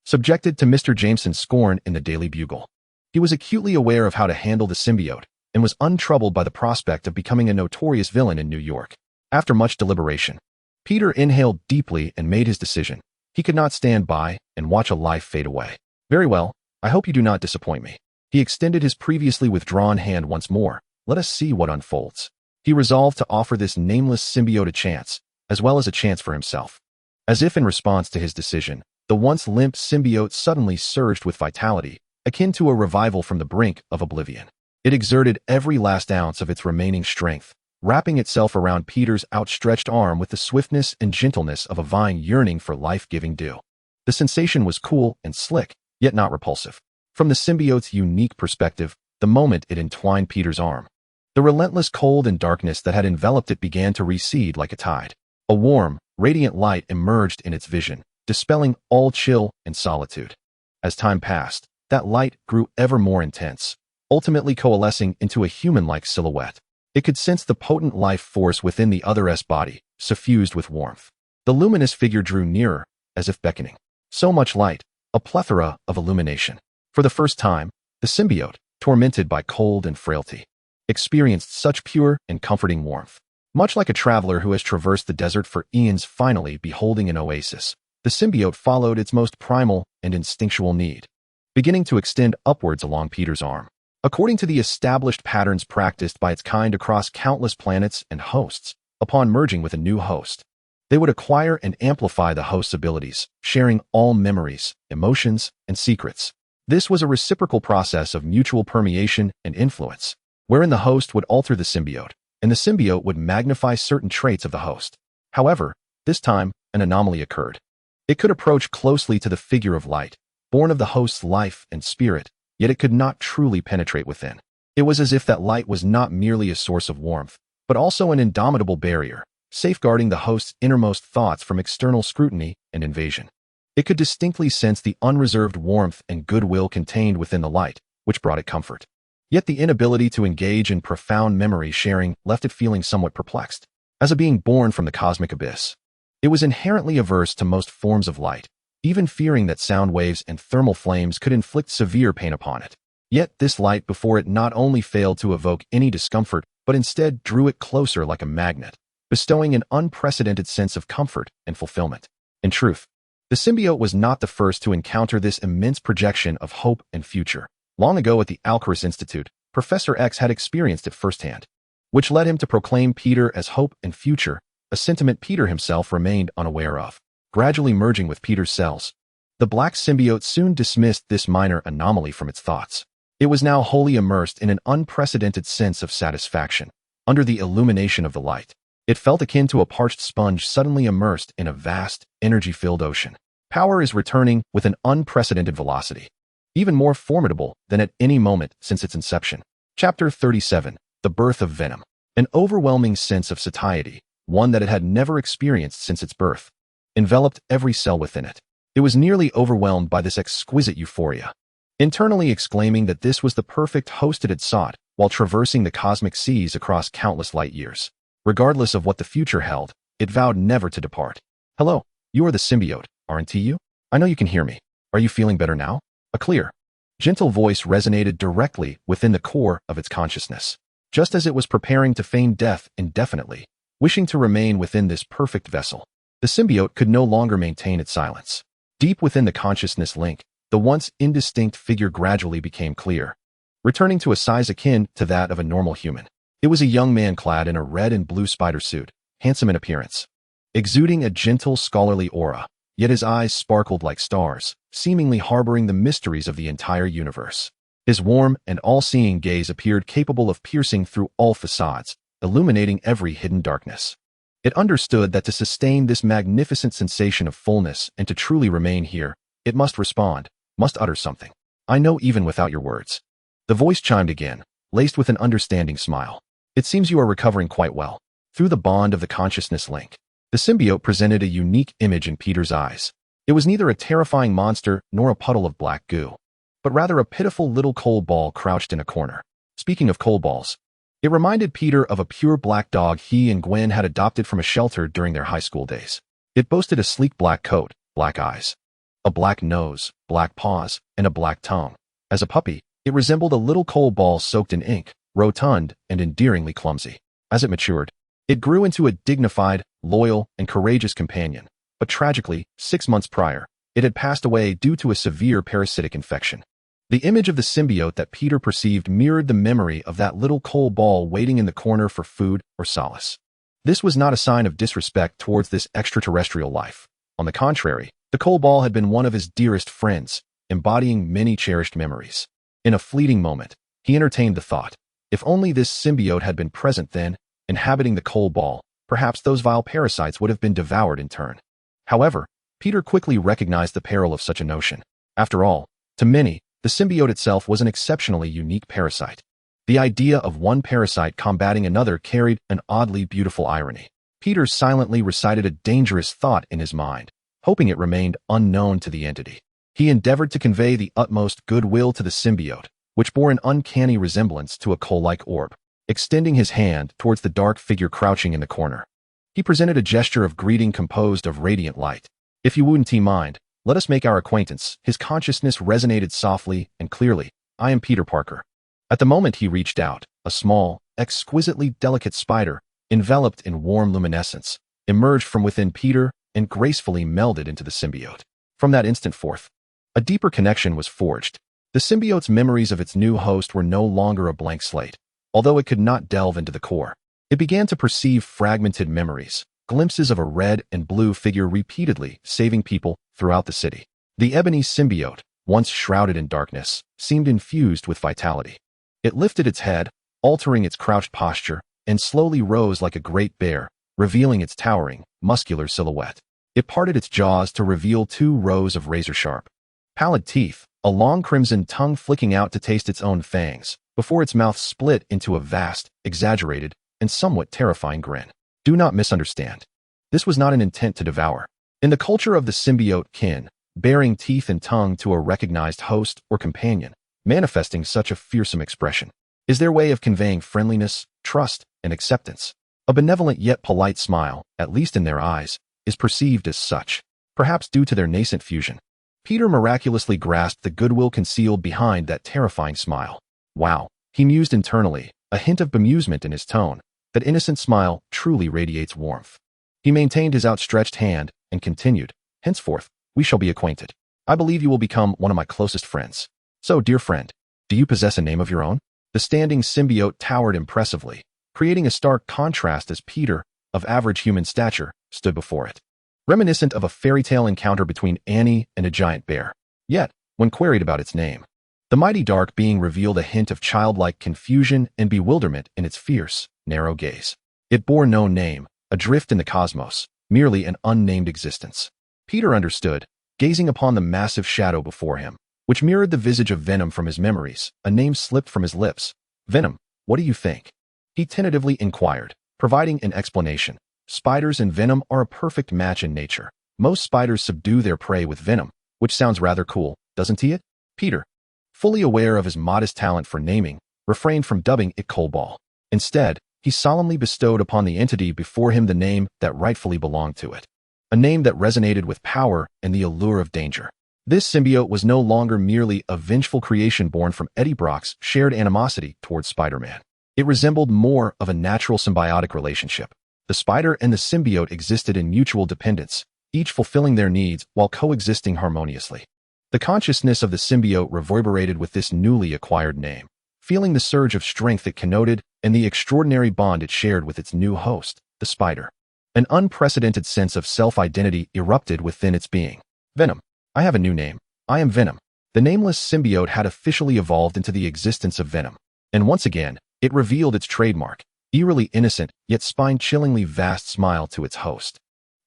Subjected to Mr. Jameson's scorn in the Daily Bugle, he was acutely aware of how to handle the symbiote and was untroubled by the prospect of becoming a notorious villain in New York. After much deliberation, Peter inhaled deeply and made his decision. He could not stand by and watch a life fade away. Very well, I hope you do not disappoint me. He extended his previously withdrawn hand once more. Let us see what unfolds. He resolved to offer this nameless symbiote a chance, as well as a chance for himself. As if in response to his decision, the once limp symbiote suddenly surged with vitality, akin to a revival from the brink of oblivion. It exerted every last ounce of its remaining strength, wrapping itself around Peter's outstretched arm with the swiftness and gentleness of a vine yearning for life-giving dew. The sensation was cool and slick, yet not repulsive. From the symbiote's unique perspective, the moment it entwined Peter's arm, the relentless cold and darkness that had enveloped it began to recede like a tide. A warm, radiant light emerged in its vision, dispelling all chill and solitude. As time passed, that light grew ever more intense, ultimately coalescing into a human-like silhouette. It could sense the potent life force within the other's body, suffused with warmth. The luminous figure drew nearer, as if beckoning. So much light, a plethora of illumination. For the first time, the symbiote, tormented by cold and frailty, experienced such pure and comforting warmth. Much like a traveler who has traversed the desert for eons finally beholding an oasis, the symbiote followed its most primal and instinctual need, beginning to extend upwards along Peter's arm. According to the established patterns practiced by its kind across countless planets and hosts, upon merging with a new host, they would acquire and amplify the host's abilities, sharing all memories, emotions, and secrets. This was a reciprocal process of mutual permeation and influence, wherein the host would alter the symbiote, and the symbiote would magnify certain traits of the host. However, this time, an anomaly occurred. It could approach closely to the figure of light, born of the host's life and spirit, yet it could not truly penetrate within. It was as if that light was not merely a source of warmth, but also an indomitable barrier, safeguarding the host's innermost thoughts from external scrutiny and invasion. It could distinctly sense the unreserved warmth and goodwill contained within the light, which brought it comfort. Yet the inability to engage in profound memory sharing left it feeling somewhat perplexed. As a being born from the cosmic abyss, it was inherently averse to most forms of light, even fearing that sound waves and thermal flames could inflict severe pain upon it. Yet this light before it not only failed to evoke any discomfort, but instead drew it closer like a magnet, bestowing an unprecedented sense of comfort and fulfillment. In truth, the symbiote was not the first to encounter this immense projection of hope and future. Long ago at the Alcaris Institute, Professor X had experienced it firsthand, which led him to proclaim Peter as hope and future, a sentiment Peter himself remained unaware of. Gradually merging with Peter's cells, the black symbiote soon dismissed this minor anomaly from its thoughts. It was now wholly immersed in an unprecedented sense of satisfaction. Under the illumination of the light, it felt akin to a parched sponge suddenly immersed in a vast, energy-filled ocean. Power is returning with an unprecedented velocity, even more formidable than at any moment since its inception. Chapter 37. The Birth of Venom. An overwhelming sense of satiety, one that it had never experienced since its birth, enveloped every cell within it. It was nearly overwhelmed by this exquisite euphoria, internally exclaiming that this was the perfect host it had sought while traversing the cosmic seas across countless light years. Regardless of what the future held, it vowed never to depart. Hello, you are the symbiote, aren't you? I know you can hear me. Are you feeling better now? A clear, gentle voice resonated directly within the core of its consciousness. Just as it was preparing to feign death indefinitely, wishing to remain within this perfect vessel, the symbiote could no longer maintain its silence. Deep within the consciousness link, the once indistinct figure gradually became clear, returning to a size akin to that of a normal human. It was a young man clad in a red and blue spider suit, handsome in appearance, exuding a gentle, scholarly aura, yet his eyes sparkled like stars, seemingly harboring the mysteries of the entire universe. His warm and all-seeing gaze appeared capable of piercing through all facades, illuminating every hidden darkness. It understood that to sustain this magnificent sensation of fullness and to truly remain here, it must respond, must utter something. I know even without your words. The voice chimed again, laced with an understanding smile. It seems you are recovering quite well. Through the bond of the consciousness link, the symbiote presented a unique image in Peter's eyes. It was neither a terrifying monster nor a puddle of black goo, but rather a pitiful little coal ball crouched in a corner. Speaking of coal balls, it reminded Peter of a pure black dog he and Gwen had adopted from a shelter during their high school days. It boasted a sleek black coat, black eyes, a black nose, black paws, and a black tongue. As a puppy, it resembled a little coal ball soaked in ink, rotund and endearingly clumsy. As it matured, it grew into a dignified, loyal, and courageous companion. But tragically, 6 months prior, it had passed away due to a severe parasitic infection. The image of the symbiote that Peter perceived mirrored the memory of that little coal ball waiting in the corner for food or solace. This was not a sign of disrespect towards this extraterrestrial life. On the contrary, the coal ball had been one of his dearest friends, embodying many cherished memories. In a fleeting moment, he entertained the thought, if only this symbiote had been present then, inhabiting the coal ball, perhaps those vile parasites would have been devoured in turn. However, Peter quickly recognized the peril of such a notion. After all, to many, the symbiote itself was an exceptionally unique parasite. The idea of one parasite combating another carried an oddly beautiful irony. Peter silently recited a dangerous thought in his mind, hoping it remained unknown to the entity. He endeavored to convey the utmost goodwill to the symbiote, which bore an uncanny resemblance to a coal-like orb. Extending his hand towards the dark figure crouching in the corner, he presented a gesture of greeting composed of radiant light. If you wouldn't mind, let us make our acquaintance. His consciousness resonated softly and clearly. I am Peter Parker. At the moment he reached out, a small, exquisitely delicate spider, enveloped in warm luminescence, emerged from within Peter and gracefully melded into the symbiote. From that instant forth, a deeper connection was forged. The symbiote's memories of its new host were no longer a blank slate. Although it could not delve into the core, it began to perceive fragmented memories, glimpses of a red and blue figure repeatedly saving people throughout the city. The ebony symbiote, once shrouded in darkness, seemed infused with vitality. It lifted its head, altering its crouched posture, and slowly rose like a great bear, revealing its towering, muscular silhouette. It parted its jaws to reveal 2 rows of razor-sharp, pallid teeth, a long crimson tongue flicking out to taste its own fangs, before its mouth split into a vast, exaggerated, and somewhat terrifying grin. Do not misunderstand. This was not an intent to devour. In the culture of the symbiote kin, baring teeth and tongue to a recognized host or companion, manifesting such a fearsome expression, is their way of conveying friendliness, trust, and acceptance. A benevolent yet polite smile, at least in their eyes, is perceived as such, perhaps due to their nascent fusion. Peter miraculously grasped the goodwill concealed behind that terrifying smile. Wow, he mused internally, a hint of bemusement in his tone. That innocent smile truly radiates warmth. He maintained his outstretched hand and continued, "Henceforth, we shall be acquainted. I believe you will become one of my closest friends. So, dear friend, do you possess a name of your own?" The standing symbiote towered impressively, creating a stark contrast as Peter, of average human stature, stood before it. Reminiscent of a fairy tale encounter between Annie and a giant bear. Yet, when queried about its name, the mighty dark being revealed a hint of childlike confusion and bewilderment in its fierce, narrow gaze. It bore no name, adrift in the cosmos, merely an unnamed existence. Peter understood, gazing upon the massive shadow before him, which mirrored the visage of Venom from his memories. A name slipped from his lips. "Venom, what do you think?" he tentatively inquired, providing an explanation. Spiders and venom are a perfect match in nature. Most spiders subdue their prey with venom, which sounds rather cool, doesn't it? Peter, fully aware of his modest talent for naming, refrained from dubbing it Coldball. Instead, he solemnly bestowed upon the entity before him the name that rightfully belonged to it. A name that resonated with power and the allure of danger. This symbiote was no longer merely a vengeful creation born from Eddie Brock's shared animosity towards Spider-Man. It resembled more of a natural symbiotic relationship. The spider and the symbiote existed in mutual dependence, each fulfilling their needs while coexisting harmoniously. The consciousness of the symbiote reverberated with this newly acquired name, feeling the surge of strength it connoted and the extraordinary bond it shared with its new host, the spider. An unprecedented sense of self-identity erupted within its being. "Venom. I have a new name. I am Venom." The nameless symbiote had officially evolved into the existence of Venom. And once again, it revealed its trademark, eerily innocent, yet spine-chillingly vast smile to its host.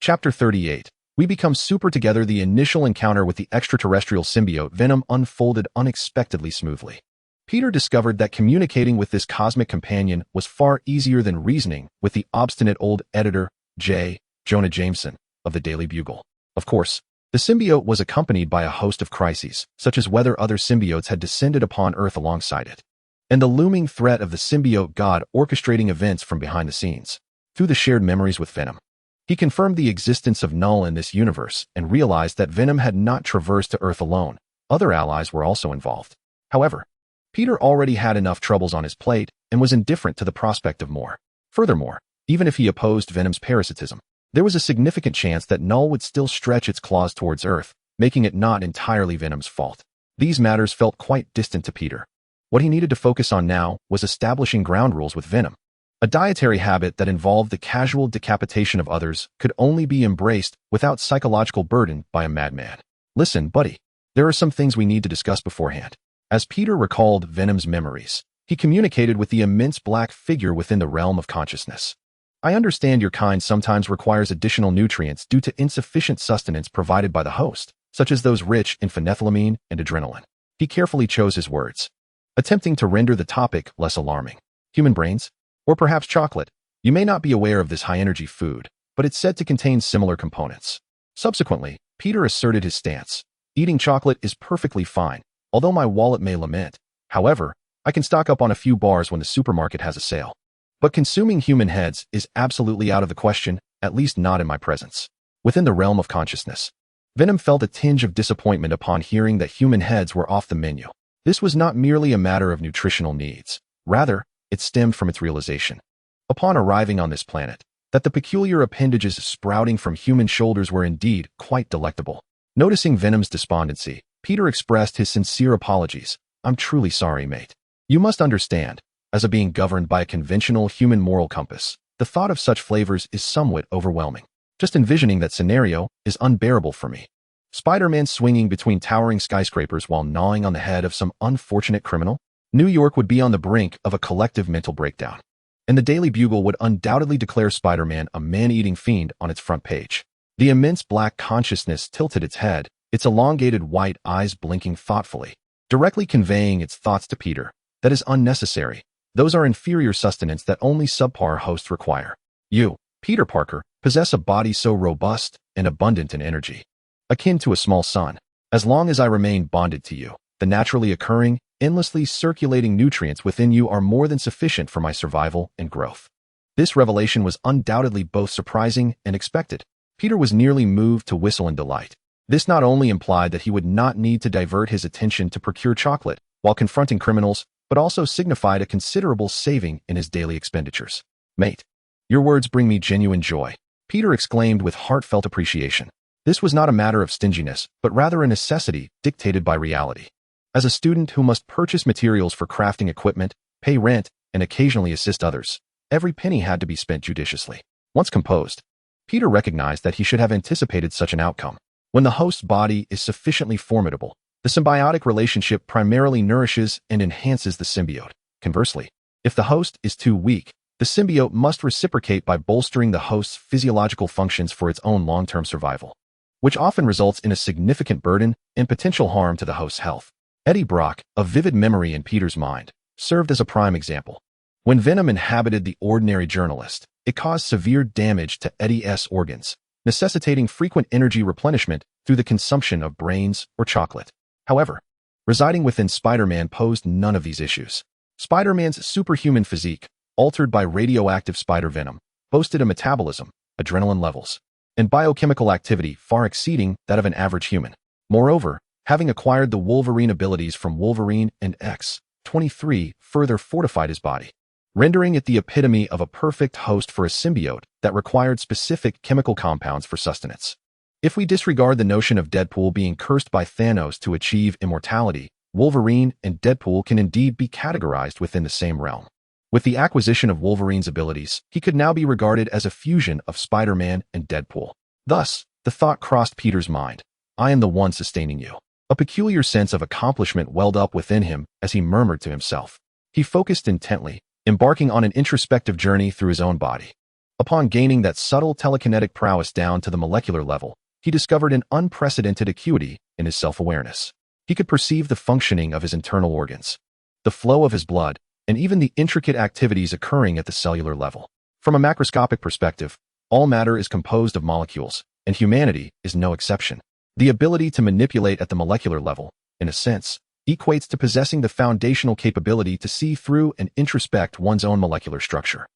Chapter 38. We become super together. The initial encounter with the extraterrestrial symbiote Venom unfolded unexpectedly smoothly. Peter discovered that communicating with this cosmic companion was far easier than reasoning with the obstinate old editor, Jonah Jameson, of the Daily Bugle. Of course, the symbiote was accompanied by a host of crises, such as whether other symbiotes had descended upon Earth alongside it, and the looming threat of the symbiote god orchestrating events from behind the scenes. Through the shared memories with Venom, he confirmed the existence of Null in this universe and realized that Venom had not traversed to Earth alone. Other allies were also involved. However, Peter already had enough troubles on his plate and was indifferent to the prospect of more. Furthermore, even if he opposed Venom's parasitism, there was a significant chance that Null would still stretch its claws towards Earth, making it not entirely Venom's fault. These matters felt quite distant to Peter. What he needed to focus on now was establishing ground rules with Venom. A dietary habit that involved the casual decapitation of others could only be embraced without psychological burden by a madman. "Listen, buddy, there are some things we need to discuss beforehand." As Peter recalled Venom's memories, he communicated with the immense black figure within the realm of consciousness. "I understand your kind sometimes requires additional nutrients due to insufficient sustenance provided by the host, such as those rich in phenethylamine and adrenaline." He carefully chose his words, attempting to render the topic less alarming. "Human brains? Or perhaps chocolate? You may not be aware of this high-energy food, but it's said to contain similar components." Subsequently, Peter asserted his stance. "Eating chocolate is perfectly fine, although my wallet may lament. However, I can stock up on a few bars when the supermarket has a sale. But consuming human heads is absolutely out of the question, at least not in my presence." Within the realm of consciousness, Venom felt a tinge of disappointment upon hearing that human heads were off the menu. This was not merely a matter of nutritional needs. Rather, it stemmed from its realization, upon arriving on this planet, that the peculiar appendages sprouting from human shoulders were indeed quite delectable. Noticing Venom's despondency, Peter expressed his sincere apologies. "I'm truly sorry, mate. You must understand, as a being governed by a conventional human moral compass, the thought of such flavors is somewhat overwhelming. Just envisioning that scenario is unbearable for me." Spider-Man swinging between towering skyscrapers while gnawing on the head of some unfortunate criminal? New York would be on the brink of a collective mental breakdown, and the Daily Bugle would undoubtedly declare Spider-Man a man-eating fiend on its front page. The immense black consciousness tilted its head, its elongated white eyes blinking thoughtfully, directly conveying its thoughts to Peter. "That is unnecessary. Those are inferior sustenance that only subpar hosts require. You, Peter Parker, possess a body so robust and abundant in energy, akin to a small sun. As long as I remain bonded to you, the naturally occurring, endlessly circulating nutrients within you are more than sufficient for my survival and growth." This revelation was undoubtedly both surprising and expected. Peter was nearly moved to whistle in delight. This not only implied that he would not need to divert his attention to procure chocolate while confronting criminals, but also signified a considerable saving in his daily expenditures. "Mate, your words bring me genuine joy," Peter exclaimed with heartfelt appreciation. This was not a matter of stinginess, but rather a necessity dictated by reality. As a student who must purchase materials for crafting equipment, pay rent, and occasionally assist others, every penny had to be spent judiciously. Once composed, Peter recognized that he should have anticipated such an outcome. When the host's body is sufficiently formidable, the symbiotic relationship primarily nourishes and enhances the symbiote. Conversely, if the host is too weak, the symbiote must reciprocate by bolstering the host's physiological functions for its own long-term survival, which often results in a significant burden and potential harm to the host's health. Eddie Brock, a vivid memory in Peter's mind, served as a prime example. When venom inhabited the ordinary journalist, it caused severe damage to Eddie's organs, necessitating frequent energy replenishment through the consumption of brains or chocolate. However, residing within Spider-Man posed none of these issues. Spider-Man's superhuman physique, altered by radioactive spider venom, boasted a metabolism, adrenaline levels, and biochemical activity far exceeding that of an average human. Moreover, having acquired the Wolverine abilities from Wolverine and X-23 further fortified his body, rendering it the epitome of a perfect host for a symbiote that required specific chemical compounds for sustenance. If we disregard the notion of Deadpool being cursed by Thanos to achieve immortality, Wolverine and Deadpool can indeed be categorized within the same realm. With the acquisition of Wolverine's abilities, he could now be regarded as a fusion of Spider-Man and Deadpool. Thus, the thought crossed Peter's mind, "I am the one sustaining you." A peculiar sense of accomplishment welled up within him as he murmured to himself. He focused intently, embarking on an introspective journey through his own body. Upon gaining that subtle telekinetic prowess down to the molecular level, he discovered an unprecedented acuity in his self-awareness. He could perceive the functioning of his internal organs, the flow of his blood, and even the intricate activities occurring at the cellular level. From a macroscopic perspective, all matter is composed of molecules, and humanity is no exception. The ability to manipulate at the molecular level, in a sense, equates to possessing the foundational capability to see through and introspect one's own molecular structure.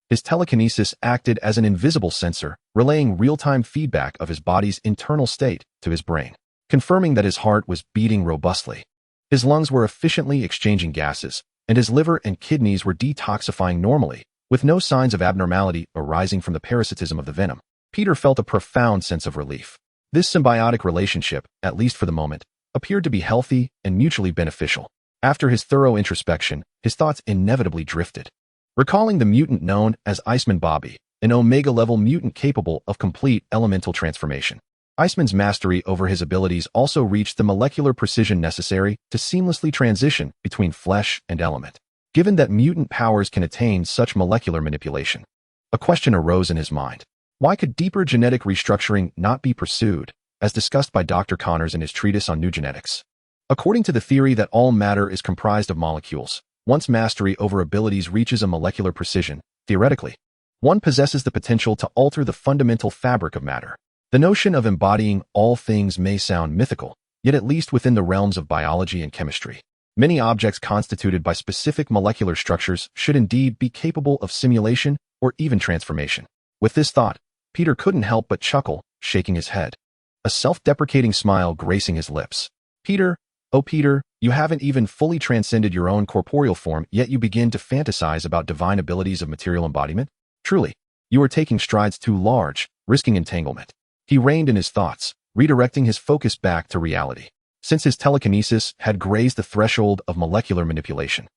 His telekinesis acted as an invisible sensor, relaying real-time feedback of his body's internal state to his brain, confirming that his heart was beating robustly. His lungs were efficiently exchanging gases, and his liver and kidneys were detoxifying normally, with no signs of abnormality arising from the parasitism of the venom. Peter felt a profound sense of relief. This symbiotic relationship, at least for the moment, appeared to be healthy and mutually beneficial. After his thorough introspection, his thoughts inevitably drifted. Recalling the mutant known as Iceman Bobby, an Omega-level mutant capable of complete elemental transformation. Iceman's mastery over his abilities also reached the molecular precision necessary to seamlessly transition between flesh and element. Given that mutant powers can attain such molecular manipulation, a question arose in his mind. Why could deeper genetic restructuring not be pursued, as discussed by Dr. Connors in his treatise on new genetics? According to the theory that all matter is comprised of molecules, once mastery over abilities reaches a molecular precision, theoretically, one possesses the potential to alter the fundamental fabric of matter. The notion of embodying all things may sound mythical, yet at least within the realms of biology and chemistry, many objects constituted by specific molecular structures should indeed be capable of simulation or even transformation. With this thought, Peter couldn't help but chuckle, shaking his head, a self-deprecating smile gracing his lips. "Peter, oh Peter, you haven't even fully transcended your own corporeal form, yet you begin to fantasize about divine abilities of material embodiment? Truly, you are taking strides too large, risking entanglement." He reined in his thoughts, redirecting his focus back to reality. Since his telekinesis had grazed the threshold of molecular manipulation,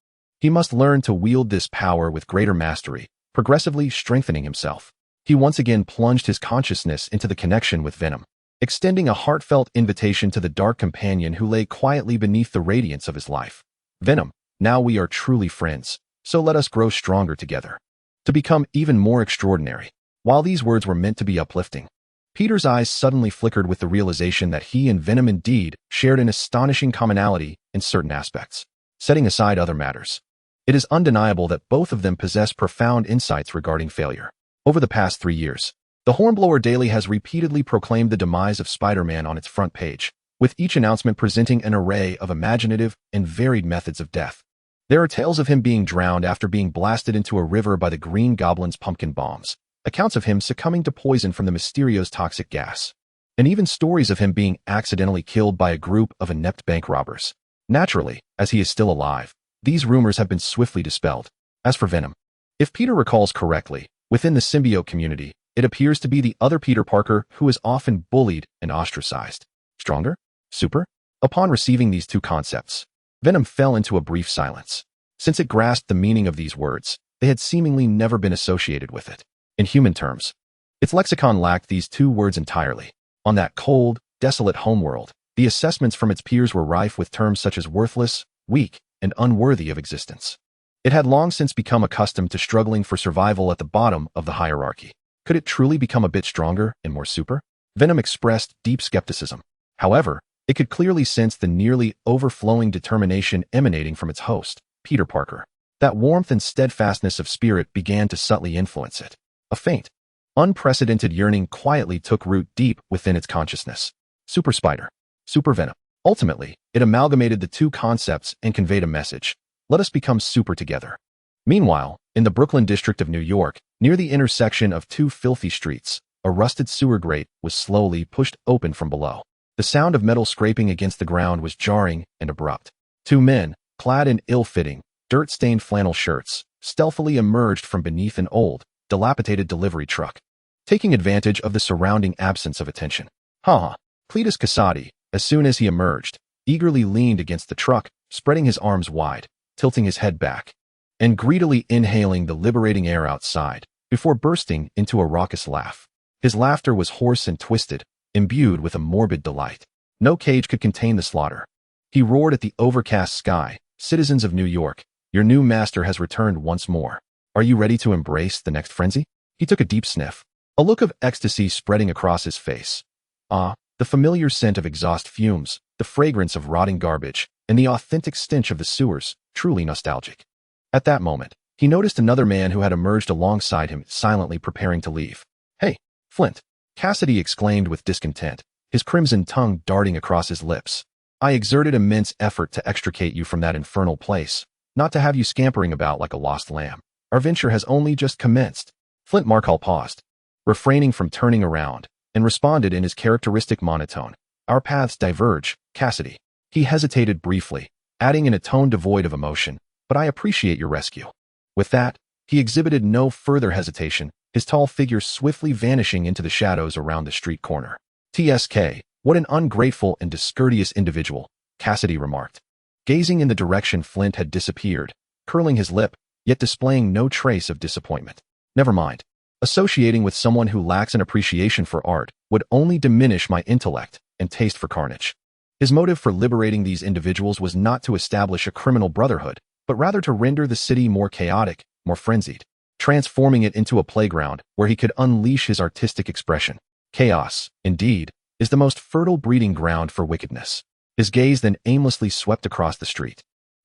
he must learn to wield this power with greater mastery, progressively strengthening himself. He once again plunged his consciousness into the connection with Venom, extending a heartfelt invitation to the dark companion who lay quietly beneath the radiance of his life. "Venom, now we are truly friends, so let us grow stronger together, to become even more extraordinary." While these words were meant to be uplifting, Peter's eyes suddenly flickered with the realization that he and Venom indeed shared an astonishing commonality in certain aspects. Setting aside other matters, it is undeniable that both of them possess profound insights regarding failure. Over the past 3 years, the Hornblower Daily has repeatedly proclaimed the demise of Spider-Man on its front page, with each announcement presenting an array of imaginative and varied methods of death. There are tales of him being drowned after being blasted into a river by the Green Goblin's pumpkin bombs, accounts of him succumbing to poison from the Mysterio's toxic gas, and even stories of him being accidentally killed by a group of inept bank robbers. Naturally, as he is still alive, these rumors have been swiftly dispelled. As for Venom, if Peter recalls correctly, within the symbiote community, it appears to be the other Peter Parker who is often bullied and ostracized. Stronger? Super? Upon receiving these two concepts, Venom fell into a brief silence. Since it grasped the meaning of these words, they had seemingly never been associated with it. In human terms, its lexicon lacked these two words entirely. On that cold, desolate homeworld, the assessments from its peers were rife with terms such as worthless, weak, and unworthy of existence. It had long since become accustomed to struggling for survival at the bottom of the hierarchy. Could it truly become a bit stronger and more super? Venom expressed deep skepticism. However, it could clearly sense the nearly overflowing determination emanating from its host, Peter Parker. That warmth and steadfastness of spirit began to subtly influence it. A faint, unprecedented yearning quietly took root deep within its consciousness. Super Spider. Super Venom. Ultimately, it amalgamated the two concepts and conveyed a message. Let us become super together. Meanwhile, in the Brooklyn district of New York, near the intersection of two filthy streets, a rusted sewer grate was slowly pushed open from below. The sound of metal scraping against the ground was jarring and abrupt. Two men, clad in ill-fitting, dirt-stained flannel shirts, stealthily emerged from beneath an old, dilapidated delivery truck, taking advantage of the surrounding absence of attention. Cletus Casati, as soon as he emerged, eagerly leaned against the truck, spreading his arms wide, tilting his head back, and greedily inhaling the liberating air outside, before bursting into a raucous laugh. His laughter was hoarse and twisted, imbued with a morbid delight. No cage could contain the slaughter. He roared at the overcast sky, "Citizens of New York, your new master has returned once more. Are you ready to embrace the next frenzy?" He took a deep sniff, a look of ecstasy spreading across his face. The familiar scent of exhaust fumes, the fragrance of rotting garbage, and the authentic stench of the sewers, truly nostalgic. At that moment, he noticed another man who had emerged alongside him, silently preparing to leave. "Hey, Flint," Cassidy exclaimed with discontent, his crimson tongue darting across his lips. "I exerted immense effort to extricate you from that infernal place, not to have you scampering about like a lost lamb. Our venture has only just commenced." Flint Markall paused, refraining from turning around, and responded in his characteristic monotone. "Our paths diverge, Cassidy." He hesitated briefly, adding in a tone devoid of emotion, "But I appreciate your rescue." With that, he exhibited no further hesitation, his tall figure swiftly vanishing into the shadows around the street corner. "TSK, what an ungrateful and discourteous individual," Cassidy remarked, gazing in the direction Flint had disappeared, curling his lip, yet displaying no trace of disappointment. "Never mind. Associating with someone who lacks an appreciation for art would only diminish my intellect and taste for carnage." His motive for liberating these individuals was not to establish a criminal brotherhood, but rather to render the city more chaotic, more frenzied, transforming it into a playground where he could unleash his artistic expression. Chaos, indeed, is the most fertile breeding ground for wickedness. His gaze then aimlessly swept across the street,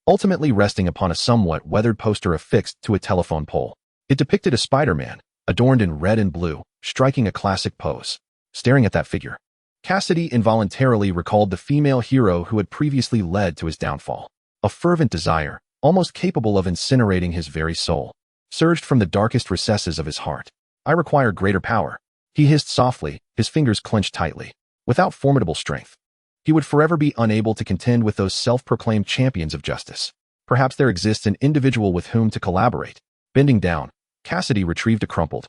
ultimately resting upon a somewhat weathered poster affixed to a telephone pole. It depicted a Spider-Man, adorned in red and blue, striking a classic pose. Staring at that figure, Cassidy involuntarily recalled the female hero who had previously led to his downfall. A fervent desire, almost capable of incinerating his very soul, surged from the darkest recesses of his heart. "I require greater power," he hissed softly, his fingers clenched tightly. Without formidable strength, he would forever be unable to contend with those self-proclaimed champions of justice. Perhaps there exists an individual with whom to collaborate. Bending down, Cassidy retrieved a crumpled,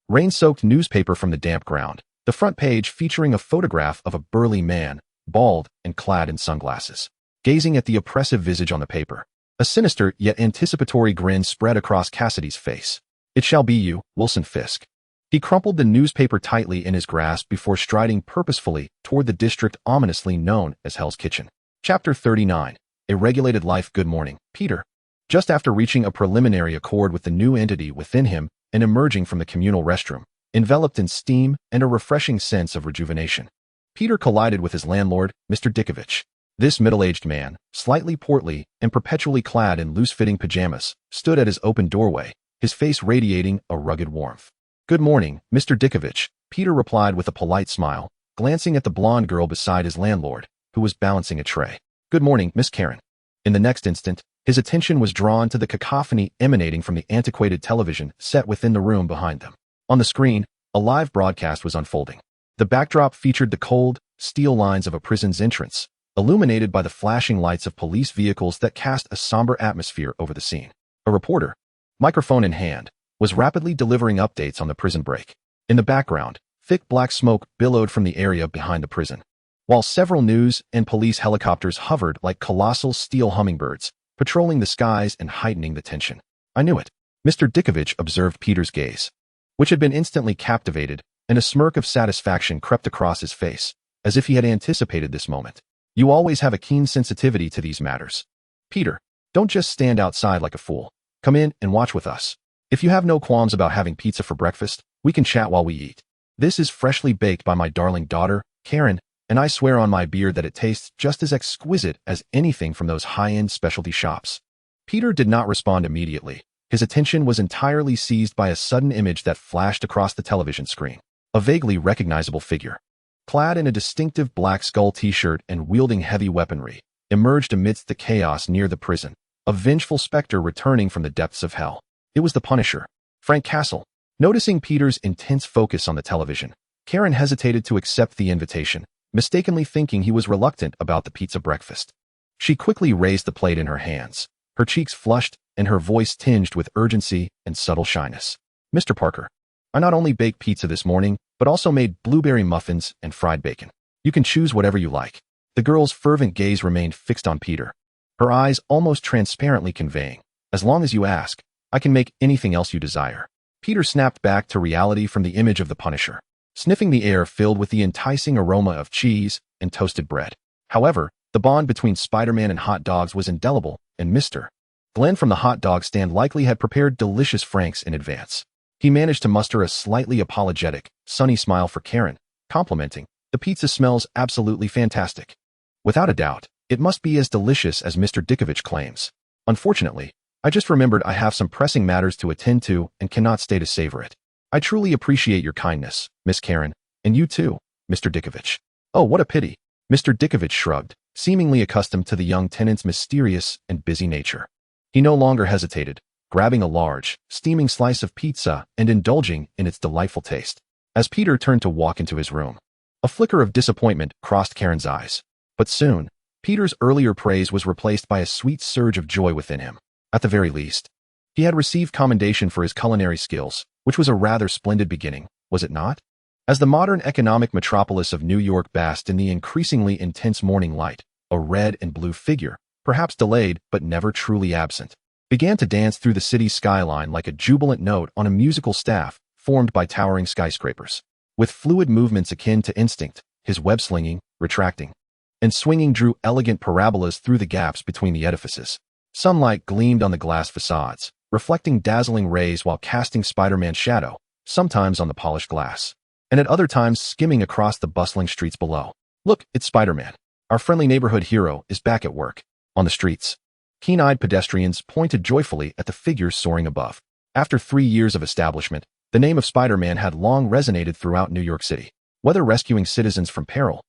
rain-soaked newspaper from the damp ground, the front page featuring a photograph of a burly man, bald and clad in sunglasses. Gazing at the oppressive visage on the paper, a sinister yet anticipatory grin spread across Cassidy's face. "It shall be you, Wilson Fisk." He crumpled the newspaper tightly in his grasp before striding purposefully toward the district ominously known as Hell's Kitchen. Chapter 39. A Regulated Life. Good morning, Peter. Just after reaching a preliminary accord with the new entity within him and emerging from the communal restroom, enveloped in steam and a refreshing sense of rejuvenation, Peter collided with his landlord, Mr. Dickovich. This middle-aged man, slightly portly and perpetually clad in loose-fitting pajamas, stood at his open doorway, his face radiating a rugged warmth. "Good morning, Mr. Dickovich," Peter replied with a polite smile, glancing at the blonde girl beside his landlord, who was balancing a tray. "Good morning, Miss Karen." In the next instant, his attention was drawn to the cacophony emanating from the antiquated television set within the room behind them. On the screen, a live broadcast was unfolding. The backdrop featured the cold, steel lines of a prison's entrance, illuminated by the flashing lights of police vehicles that cast a somber atmosphere over the scene. A reporter, microphone in hand, was rapidly delivering updates on the prison break. In the background, thick black smoke billowed from the area behind the prison, while several news and police helicopters hovered like colossal steel hummingbirds, patrolling the skies and heightening the tension. I knew it. Mr. Dickovich observed Peter's gaze, which had been instantly captivated, and a smirk of satisfaction crept across his face, as if he had anticipated this moment. You always have a keen sensitivity to these matters. Peter, don't just stand outside like a fool. Come in and watch with us. If you have no qualms about having pizza for breakfast, we can chat while we eat. This is freshly baked by my darling daughter, Karen, and I swear on my beard that it tastes just as exquisite as anything from those high-end specialty shops. Peter did not respond immediately. His attention was entirely seized by a sudden image that flashed across the television screen. A vaguely recognizable figure, clad in a distinctive black skull t-shirt and wielding heavy weaponry, emerged amidst the chaos near the prison, a vengeful specter returning from the depths of hell. It was the Punisher, Frank Castle. Noticing Peter's intense focus on the television, Karen hesitated to accept the invitation, mistakenly thinking he was reluctant about the pizza breakfast. She quickly raised the plate in her hands, her cheeks flushed and her voice tinged with urgency and subtle shyness. Mr. Parker, I not only baked pizza this morning, but also made blueberry muffins and fried bacon. You can choose whatever you like. The girl's fervent gaze remained fixed on Peter, her eyes almost transparently conveying, as long as you ask, I can make anything else you desire. Peter snapped back to reality from the image of the Punisher, sniffing the air filled with the enticing aroma of cheese and toasted bread. However, the bond between Spider-Man and hot dogs was indelible, and Mr. Glenn from the hot dog stand likely had prepared delicious Franks in advance. He managed to muster a slightly apologetic, sunny smile for Karen, complimenting, the pizza smells absolutely fantastic. Without a doubt, it must be as delicious as Mr. Dickovich claims. Unfortunately, I just remembered I have some pressing matters to attend to and cannot stay to savor it. I truly appreciate your kindness, Miss Karen, and you too, Mr. Dickovich. Oh, what a pity. Mr. Dickovich shrugged, seemingly accustomed to the young tenant's mysterious and busy nature. He no longer hesitated, grabbing a large, steaming slice of pizza and indulging in its delightful taste. As Peter turned to walk into his room, a flicker of disappointment crossed Karen's eyes. But soon, Peter's earlier praise was replaced by a sweet surge of joy within him. At the very least, he had received commendation for his culinary skills, which was a rather splendid beginning, was it not? As the modern economic metropolis of New York basked in the increasingly intense morning light, a red and blue figure, perhaps delayed but never truly absent, began to dance through the city's skyline like a jubilant note on a musical staff formed by towering skyscrapers. With fluid movements akin to instinct, his web slinging, retracting, and swinging drew elegant parabolas through the gaps between the edifices. Sunlight gleamed on the glass facades, reflecting dazzling rays while casting Spider-Man's shadow, sometimes on the polished glass, and at other times skimming across the bustling streets below. Look, it's Spider-Man. Our friendly neighborhood hero is back at work. On the streets, keen-eyed pedestrians pointed joyfully at the figures soaring above. After 3 years of establishment, the name of Spider-Man had long resonated throughout New York City. Whether rescuing citizens from peril,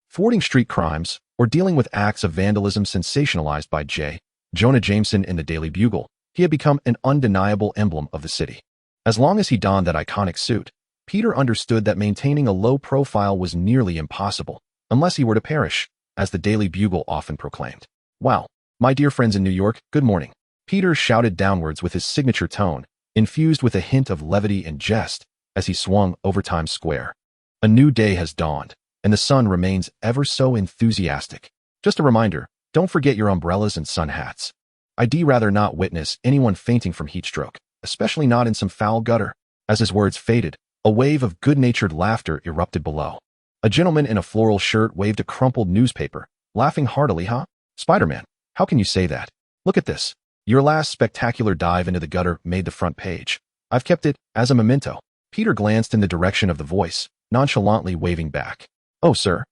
thwarting street crimes, or dealing with acts of vandalism sensationalized by J. Jonah Jameson in the Daily Bugle, he had become an undeniable emblem of the city. As long as he donned that iconic suit, Peter understood that maintaining a low profile was nearly impossible, unless he were to perish, as the Daily Bugle often proclaimed. Wow, my dear friends in New York, good morning. Peter shouted downwards with his signature tone, infused with a hint of levity and jest, as he swung over Times Square. A new day has dawned, and the sun remains ever so enthusiastic. Just a reminder, don't forget your umbrellas and sun hats. I'd rather not witness anyone fainting from heat stroke, especially not in some foul gutter. As his words faded, a wave of good-natured laughter erupted below. A gentleman in a floral shirt waved a crumpled newspaper, laughing heartily, huh? Spider-Man, how can you say that? Look at this. Your last spectacular dive into the gutter made the front page. I've kept it as a memento. Peter glanced in the direction of the voice, nonchalantly waving back. Oh, sir.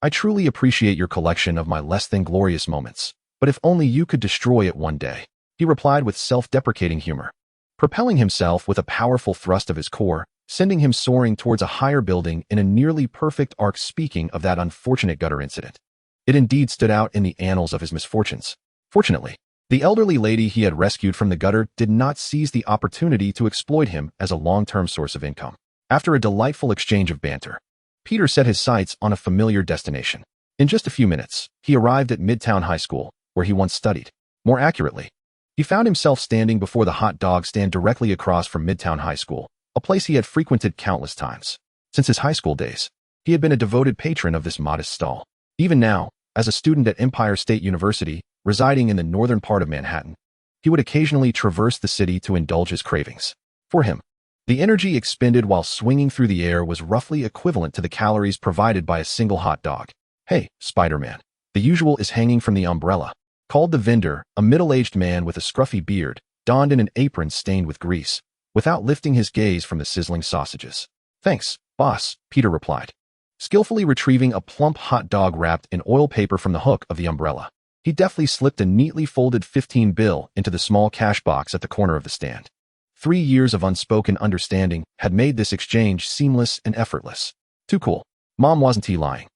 I truly appreciate your collection of my less-than-glorious moments, but if only you could destroy it one day, he replied with self-deprecating humor, propelling himself with a powerful thrust of his core, sending him soaring towards a higher building in a nearly perfect arc. Speaking of that unfortunate gutter incident, it indeed stood out in the annals of his misfortunes. Fortunately, the elderly lady he had rescued from the gutter did not seize the opportunity to exploit him as a long-term source of income. After a delightful exchange of banter, Peter set his sights on a familiar destination. In just a few minutes, he arrived at Midtown High School, where he once studied. More accurately, he found himself standing before the hot dog stand directly across from Midtown High School, a place he had frequented countless times. Since his high school days, he had been a devoted patron of this modest stall. Even now, as a student at Empire State University, residing in the northern part of Manhattan, he would occasionally traverse the city to indulge his cravings. For him, the energy expended while swinging through the air was roughly equivalent to the calories provided by a single hot dog. "Hey, Spider-Man." The usual is hanging from the umbrella, called the vendor, a middle-aged man with a scruffy beard, donned in an apron stained with grease, without lifting his gaze from the sizzling sausages. "Thanks, boss," Peter replied, skillfully retrieving a plump hot dog wrapped in oil paper from the hook of the umbrella. He deftly slipped a neatly folded 15 bill into the small cash box at the corner of the stand. 3 years of unspoken understanding had made this exchange seamless and effortless. Too cool. Mom, wasn't he lying?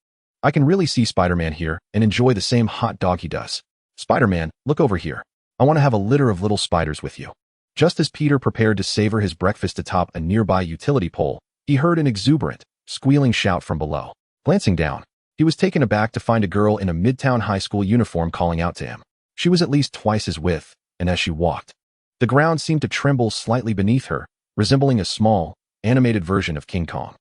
I can really see Spider-Man here and enjoy the same hot dog he does. Spider-Man, look over here. I want to have a litter of little spiders with you. Just as Peter prepared to savor his breakfast atop a nearby utility pole, he heard an exuberant, squealing shout from below. Glancing down, he was taken aback to find a girl in a Midtown High School uniform calling out to him. She was at least twice his width, and as she walked, the ground seemed to tremble slightly beneath her, resembling a small, animated version of King Kong.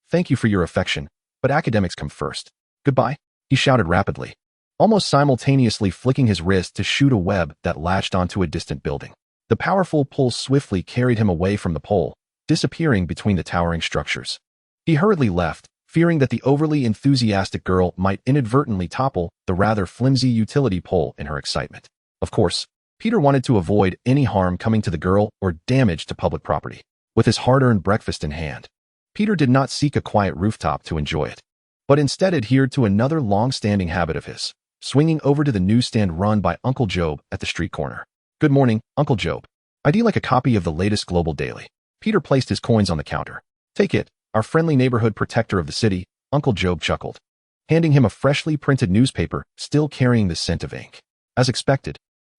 Thank you for your affection, but academics come first. Goodbye," he shouted rapidly, almost simultaneously flicking his wrist to shoot a web that latched onto a distant building. The powerful pull swiftly carried him away from the pole, disappearing between the towering structures. He hurriedly left, fearing that the overly enthusiastic girl might inadvertently topple the rather flimsy utility pole in her excitement. Of course, Peter wanted to avoid any harm coming to the girl or damage to public property. With his hard-earned breakfast in hand, Peter did not seek a quiet rooftop to enjoy it, but instead adhered to another long-standing habit of his, swinging over to the newsstand run by Uncle Job at the street corner. "Good morning, Uncle Job. I'd like a copy of the latest Global Daily." Peter placed his coins on the counter. "Take it, our friendly neighborhood protector of the city," Uncle Job chuckled, handing him a freshly printed newspaper still carrying the scent of ink. As expected,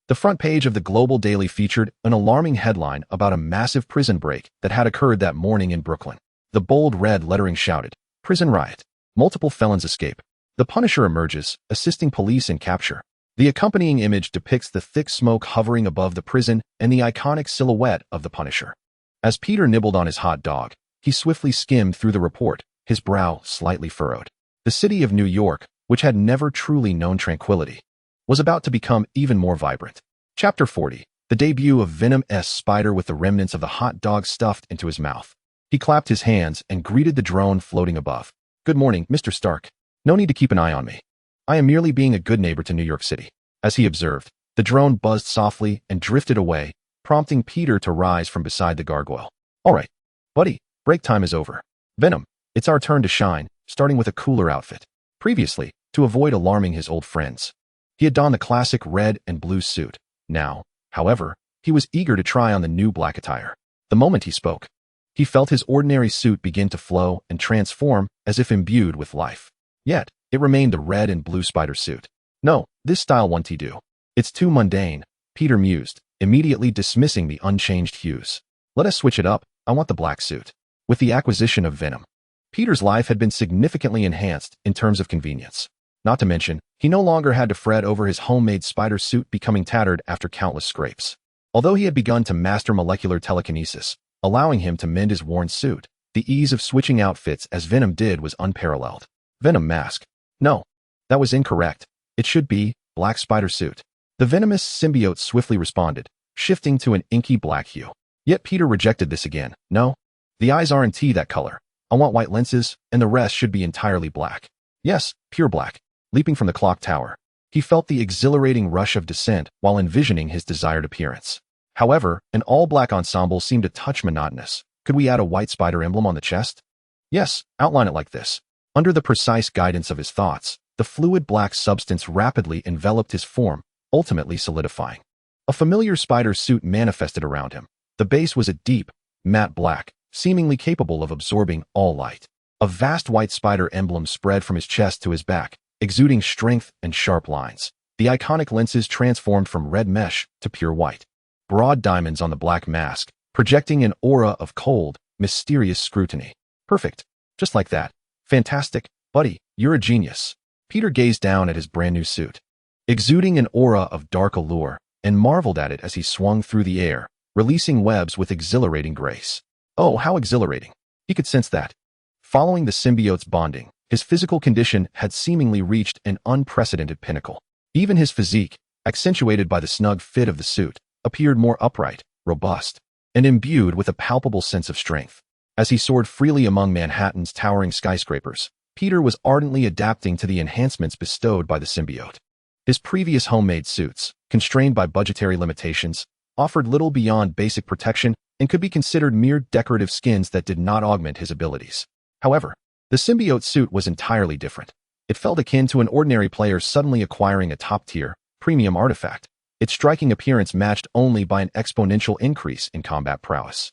the front page of the Global Daily featured an alarming headline about a massive prison break that had occurred that morning in Brooklyn. The bold red lettering shouted, "Prison riot. Multiple felons escape. The Punisher emerges, assisting police in capture." The accompanying image depicts the thick smoke hovering above the prison and the iconic silhouette of the Punisher. As Peter nibbled on his hot dog, he swiftly skimmed through the report, his brow slightly furrowed. The city of New York, which had never truly known tranquility, was about to become even more vibrant. Chapter 40. The debut of VENOM's spider with the remnants of the hot dog stuffed into his mouth. He clapped his hands and greeted the drone floating above. "Good morning, Mr. Stark. No need to keep an eye on me. I am merely being a good neighbor to New York City." As he observed, the drone buzzed softly and drifted away, prompting Peter to rise from beside the gargoyle. "All right, buddy, break time is over. Venom, it's our turn to shine," starting with a cooler outfit. Previously, to avoid alarming his old friends, he had donned the classic red and blue suit. Now, however, he was eager to try on the new black attire. The moment he spoke, he felt his ordinary suit begin to flow and transform as if imbued with life. Yet, it remained the red and blue spider suit. "No, this style won't do. It's too mundane," Peter mused, immediately dismissing the unchanged hues. "Let us switch it up. I want the black suit." With the acquisition of Venom, Peter's life had been significantly enhanced in terms of convenience. Not to mention, he no longer had to fret over his homemade spider suit becoming tattered after countless scrapes. Although he had begun to master molecular telekinesis, allowing him to mend his worn suit, the ease of switching outfits as Venom did was unparalleled. Venom mask. No, that was incorrect. It should be black spider suit. The venomous symbiote swiftly responded, shifting to an inky black hue. Yet Peter rejected this again. "No, the eyes aren't that color. I want white lenses, and the rest should be entirely black." "Yes, pure black." Leaping from the clock tower, he felt the exhilarating rush of descent while envisioning his desired appearance. However, an all-black ensemble seemed a touch monotonous. "Could we add a white spider emblem on the chest?" "Yes, outline it like this." Under the precise guidance of his thoughts, the fluid black substance rapidly enveloped his form, ultimately solidifying. A familiar spider suit manifested around him. The base was a deep, matte black, seemingly capable of absorbing all light. A vast white spider emblem spread from his chest to his back, exuding strength and sharp lines. The iconic lenses transformed from red mesh to pure white. Broad diamonds on the black mask, projecting an aura of cold, mysterious scrutiny. "Perfect. Just like that. Fantastic. Buddy, you're a genius." Peter gazed down at his brand-new suit, exuding an aura of dark allure, and marveled at it as he swung through the air, releasing webs with exhilarating grace. Oh, how exhilarating! He could sense that. Following the symbiote's bonding, his physical condition had seemingly reached an unprecedented pinnacle. Even his physique, accentuated by the snug fit of the suit, appeared more upright, robust, and imbued with a palpable sense of strength. As he soared freely among Manhattan's towering skyscrapers, Peter was ardently adapting to the enhancements bestowed by the symbiote. His previous homemade suits, constrained by budgetary limitations, offered little beyond basic protection and could be considered mere decorative skins that did not augment his abilities. However, the symbiote suit was entirely different. It felt akin to an ordinary player suddenly acquiring a top-tier, premium artifact, its striking appearance matched only by an exponential increase in combat prowess.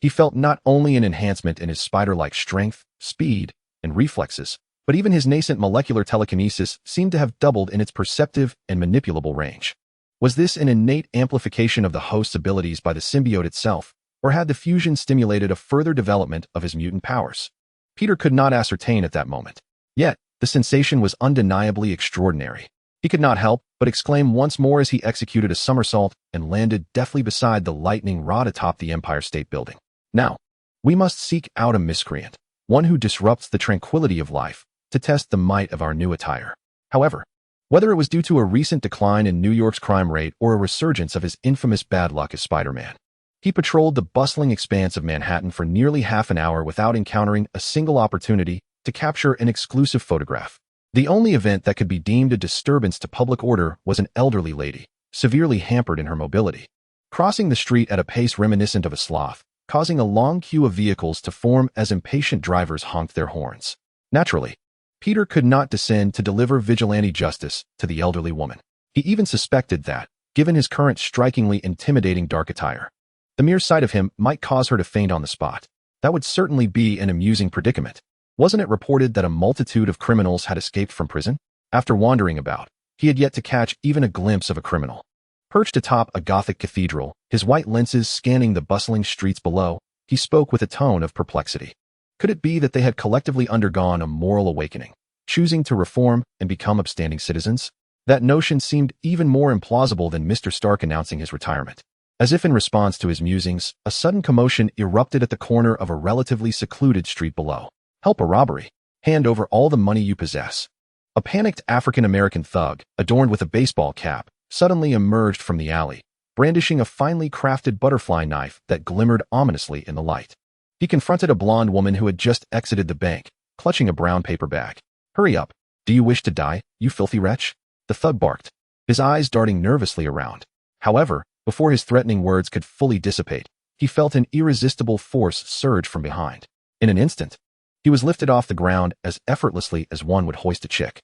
He felt not only an enhancement in his spider-like strength, speed, and reflexes, but even his nascent molecular telekinesis seemed to have doubled in its perceptive and manipulable range. Was this an innate amplification of the host's abilities by the symbiote itself, or had the fusion stimulated a further development of his mutant powers? Peter could not ascertain at that moment. Yet, the sensation was undeniably extraordinary. He could not help but exclaim once more as he executed a somersault and landed deftly beside the lightning rod atop the Empire State Building. Now, we must seek out a miscreant, one who disrupts the tranquility of life, to test the might of our new attire. However, whether it was due to a recent decline in New York's crime rate or a resurgence of his infamous bad luck as Spider-Man, he patrolled the bustling expanse of Manhattan for nearly half an hour without encountering a single opportunity to capture an exclusive photograph. The only event that could be deemed a disturbance to public order was an elderly lady, severely hampered in her mobility, crossing the street at a pace reminiscent of a sloth, causing a long queue of vehicles to form as impatient drivers honked their horns. Naturally, Peter could not descend to deliver vigilante justice to the elderly woman. He even suspected that, given his current strikingly intimidating dark attire, the mere sight of him might cause her to faint on the spot. That would certainly be an amusing predicament. Wasn't it reported that a multitude of criminals had escaped from prison? After wandering about, he had yet to catch even a glimpse of a criminal. Perched atop a Gothic cathedral, his white lenses scanning the bustling streets below, he spoke with a tone of perplexity. Could it be that they had collectively undergone a moral awakening, choosing to reform and become upstanding citizens? That notion seemed even more implausible than Mr. Stark announcing his retirement. As if in response to his musings, a sudden commotion erupted at the corner of a relatively secluded street below. Help a robbery. Hand over all the money you possess. A panicked African-American thug, adorned with a baseball cap, suddenly emerged from the alley, brandishing a finely crafted butterfly knife that glimmered ominously in the light. He confronted a blonde woman who had just exited the bank, clutching a brown paper bag. Hurry up. Do you wish to die, you filthy wretch? The thug barked, his eyes darting nervously around. However, before his threatening words could fully dissipate, he felt an irresistible force surge from behind. In an instant, he was lifted off the ground as effortlessly as one would hoist a chick.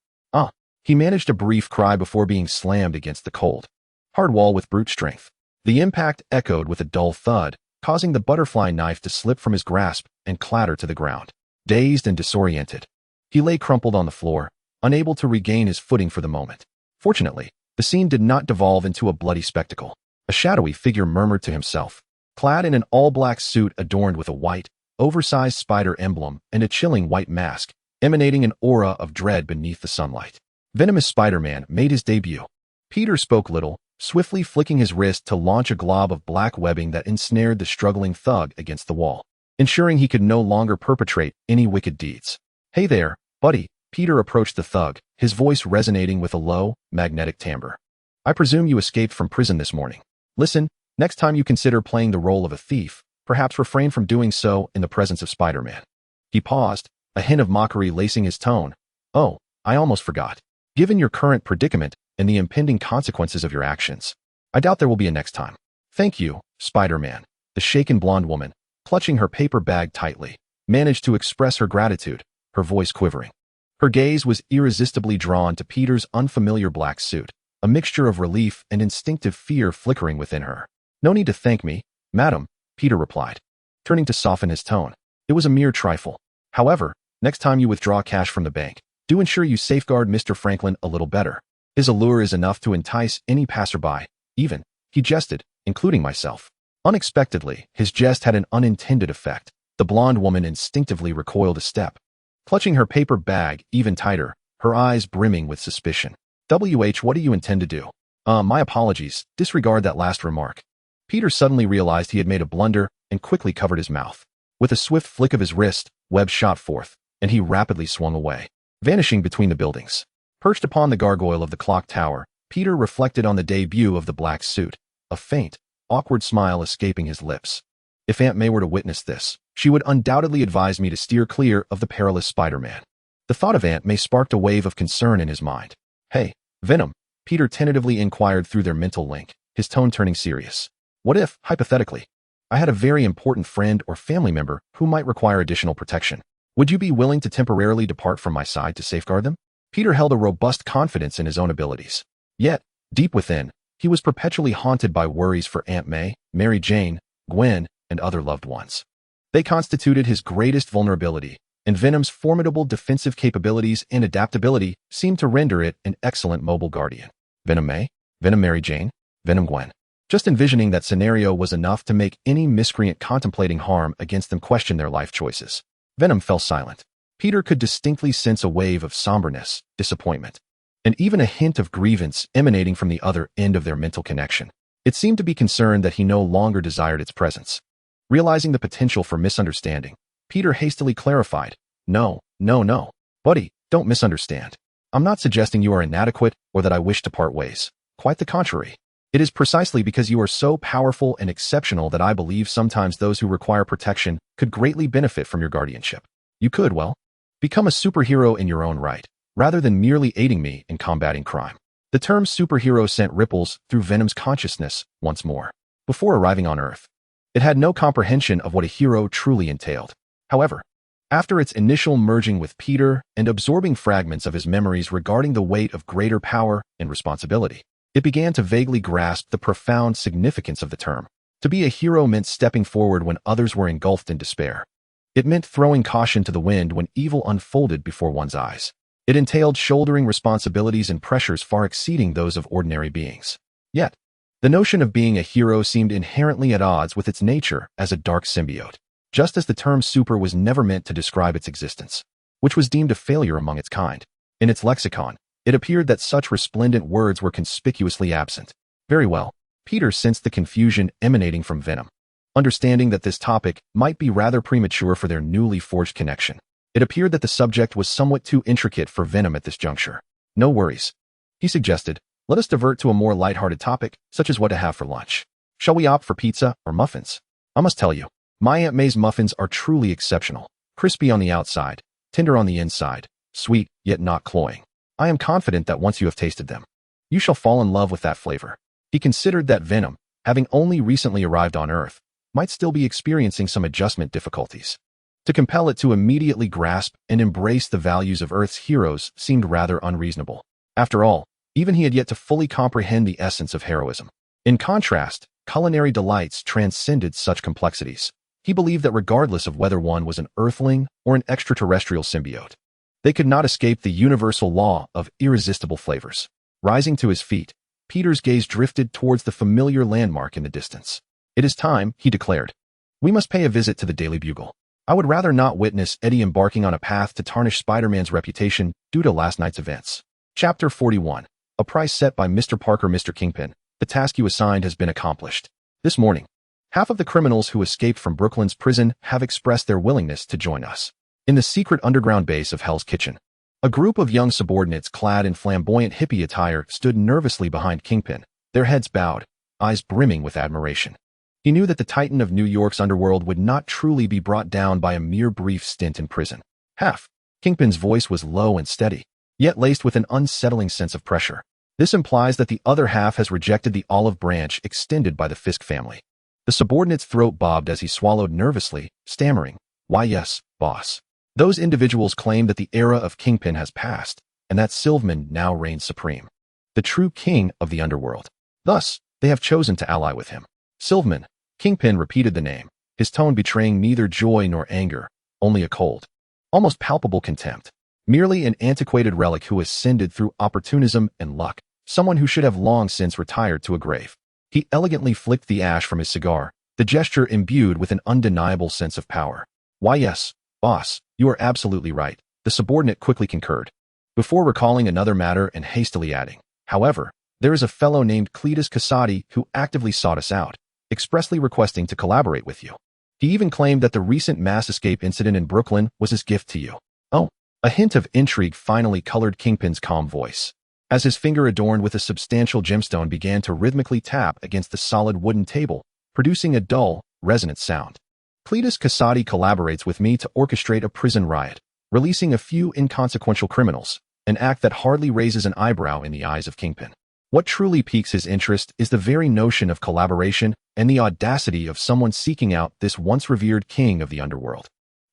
He managed a brief cry before being slammed against the cold, hard wall with brute strength. The impact echoed with a dull thud, causing the butterfly knife to slip from his grasp and clatter to the ground. Dazed and disoriented, he lay crumpled on the floor, unable to regain his footing for the moment. Fortunately, the scene did not devolve into a bloody spectacle. A shadowy figure murmured to himself, clad in an all-black suit adorned with a white, oversized spider emblem and a chilling white mask, emanating an aura of dread beneath the sunlight. Venomous Spider-Man made his debut. Peter spoke little, swiftly flicking his wrist to launch a glob of black webbing that ensnared the struggling thug against the wall, ensuring he could no longer perpetrate any wicked deeds. Hey there, buddy. Peter approached the thug, his voice resonating with a low, magnetic timbre. I presume you escaped from prison this morning. Listen, next time you consider playing the role of a thief, perhaps refrain from doing so in the presence of Spider-Man. He paused, a hint of mockery lacing his tone. Oh, I almost forgot. Given your current predicament and the impending consequences of your actions, I doubt there will be a next time. Thank you, Spider-Man. The shaken blonde woman, clutching her paper bag tightly, managed to express her gratitude, her voice quivering. Her gaze was irresistibly drawn to Peter's unfamiliar black suit, a mixture of relief and instinctive fear flickering within her. No need to thank me, madam, Peter replied, turning to soften his tone. It was a mere trifle. However, next time you withdraw cash from the bank, do ensure you safeguard Mr. Franklin a little better. His allure is enough to entice any passerby, even, he jested, including myself. Unexpectedly, his jest had an unintended effect. The blonde woman instinctively recoiled a step. Clutching her paper bag even tighter, her eyes brimming with suspicion. What do you intend to do? My apologies, disregard that last remark. Peter suddenly realized he had made a blunder and quickly covered his mouth. With a swift flick of his wrist, web shot forth, and he rapidly swung away, vanishing between the buildings. Perched upon the gargoyle of the clock tower, Peter reflected on the debut of the black suit, a faint, awkward smile escaping his lips. If Aunt May were to witness this, she would undoubtedly advise me to steer clear of the perilous Spider-Man. The thought of Aunt May sparked a wave of concern in his mind. Hey, Venom, Peter tentatively inquired through their mental link, his tone turning serious. What if, hypothetically, I had a very important friend or family member who might require additional protection? Would you be willing to temporarily depart from my side to safeguard them? Peter held a robust confidence in his own abilities. Yet, deep within, he was perpetually haunted by worries for Aunt May, Mary Jane, Gwen, and other loved ones. They constituted his greatest vulnerability, and Venom's formidable defensive capabilities and adaptability seemed to render it an excellent mobile guardian. Venom May? Venom Mary Jane? Venom Gwen? Just envisioning that scenario was enough to make any miscreant contemplating harm against them question their life choices. Venom fell silent. Peter could distinctly sense a wave of somberness, disappointment, and even a hint of grievance emanating from the other end of their mental connection. It seemed to be concerned that he no longer desired its presence. Realizing the potential for misunderstanding, Peter hastily clarified, No, buddy, don't misunderstand. I'm not suggesting you are inadequate or that I wish to part ways. Quite the contrary. It is precisely because you are so powerful and exceptional that I believe sometimes those who require protection could greatly benefit from your guardianship. You could, well, become a superhero in your own right, rather than merely aiding me in combating crime. The term superhero sent ripples through Venom's consciousness once more. Before arriving on Earth, it had no comprehension of what a hero truly entailed. However, after its initial merging with Peter and absorbing fragments of his memories regarding the weight of greater power and responsibility, it began to vaguely grasp the profound significance of the term. To be a hero meant stepping forward when others were engulfed in despair. It meant throwing caution to the wind when evil unfolded before one's eyes. It entailed shouldering responsibilities and pressures far exceeding those of ordinary beings. Yet, the notion of being a hero seemed inherently at odds with its nature as a dark symbiote, just as the term super was never meant to describe its existence, which was deemed a failure among its kind. In its lexicon, it appeared that such resplendent words were conspicuously absent. Very well, Peter sensed the confusion emanating from Venom. Understanding that this topic might be rather premature for their newly forged connection, it appeared that the subject was somewhat too intricate for Venom at this juncture. No worries, he suggested. Let us divert to a more lighthearted topic, such as what to have for lunch. Shall we opt for pizza or muffins? I must tell you, my Aunt May's muffins are truly exceptional. Crispy on the outside, tender on the inside, sweet yet not cloying. I am confident that once you have tasted them, you shall fall in love with that flavor. He considered that Venom, having only recently arrived on Earth, might still be experiencing some adjustment difficulties. To compel it to immediately grasp and embrace the values of Earth's heroes seemed rather unreasonable. After all, even he had yet to fully comprehend the essence of heroism. In contrast, culinary delights transcended such complexities. He believed that regardless of whether one was an Earthling or an extraterrestrial symbiote, they could not escape the universal law of irresistible flavors. Rising to his feet, Peter's gaze drifted towards the familiar landmark in the distance. It is time, he declared. We must pay a visit to the Daily Bugle. I would rather not witness Eddie embarking on a path to tarnish Spider-Man's reputation due to last night's events. Chapter 41. A price set by Mr. Parker. Mr. Kingpin, the task you assigned has been accomplished. This morning, half of the criminals who escaped from Brooklyn's prison have expressed their willingness to join us. In the secret underground base of Hell's Kitchen, a group of young subordinates clad in flamboyant hippie attire stood nervously behind Kingpin, their heads bowed, eyes brimming with admiration. He knew that the titan of New York's underworld would not truly be brought down by a mere brief stint in prison. Half. Kingpin's voice was low and steady, yet laced with an unsettling sense of pressure. This implies that the other half has rejected the olive branch extended by the Fisk family. The subordinate's throat bobbed as he swallowed nervously, stammering, "Why yes, boss." Those individuals claim that the era of Kingpin has passed, and that Silverman now reigns supreme, the true king of the underworld. Thus, they have chosen to ally with him. Silverman. Kingpin repeated the name, his tone betraying neither joy nor anger, only a cold, almost palpable contempt. Merely an antiquated relic who ascended through opportunism and luck, someone who should have long since retired to a grave. He elegantly flicked the ash from his cigar, the gesture imbued with an undeniable sense of power. "Why yes, boss, you are absolutely right," the subordinate quickly concurred. before recalling another matter and hastily adding, "However, there is a fellow named Cletus Casati who actively sought us out, expressly requesting to collaborate with you. He even claimed that the recent mass escape incident in Brooklyn was his gift to you." Oh, a hint of intrigue finally colored Kingpin's calm voice, as his finger adorned with a substantial gemstone began to rhythmically tap against the solid wooden table, producing a dull, resonant sound. "Cletus Casati collaborates with me to orchestrate a prison riot, releasing a few inconsequential criminals, an act that hardly raises an eyebrow in the eyes of Kingpin. What truly piques his interest is the very notion of collaboration and the audacity of someone seeking out this once revered king of the underworld.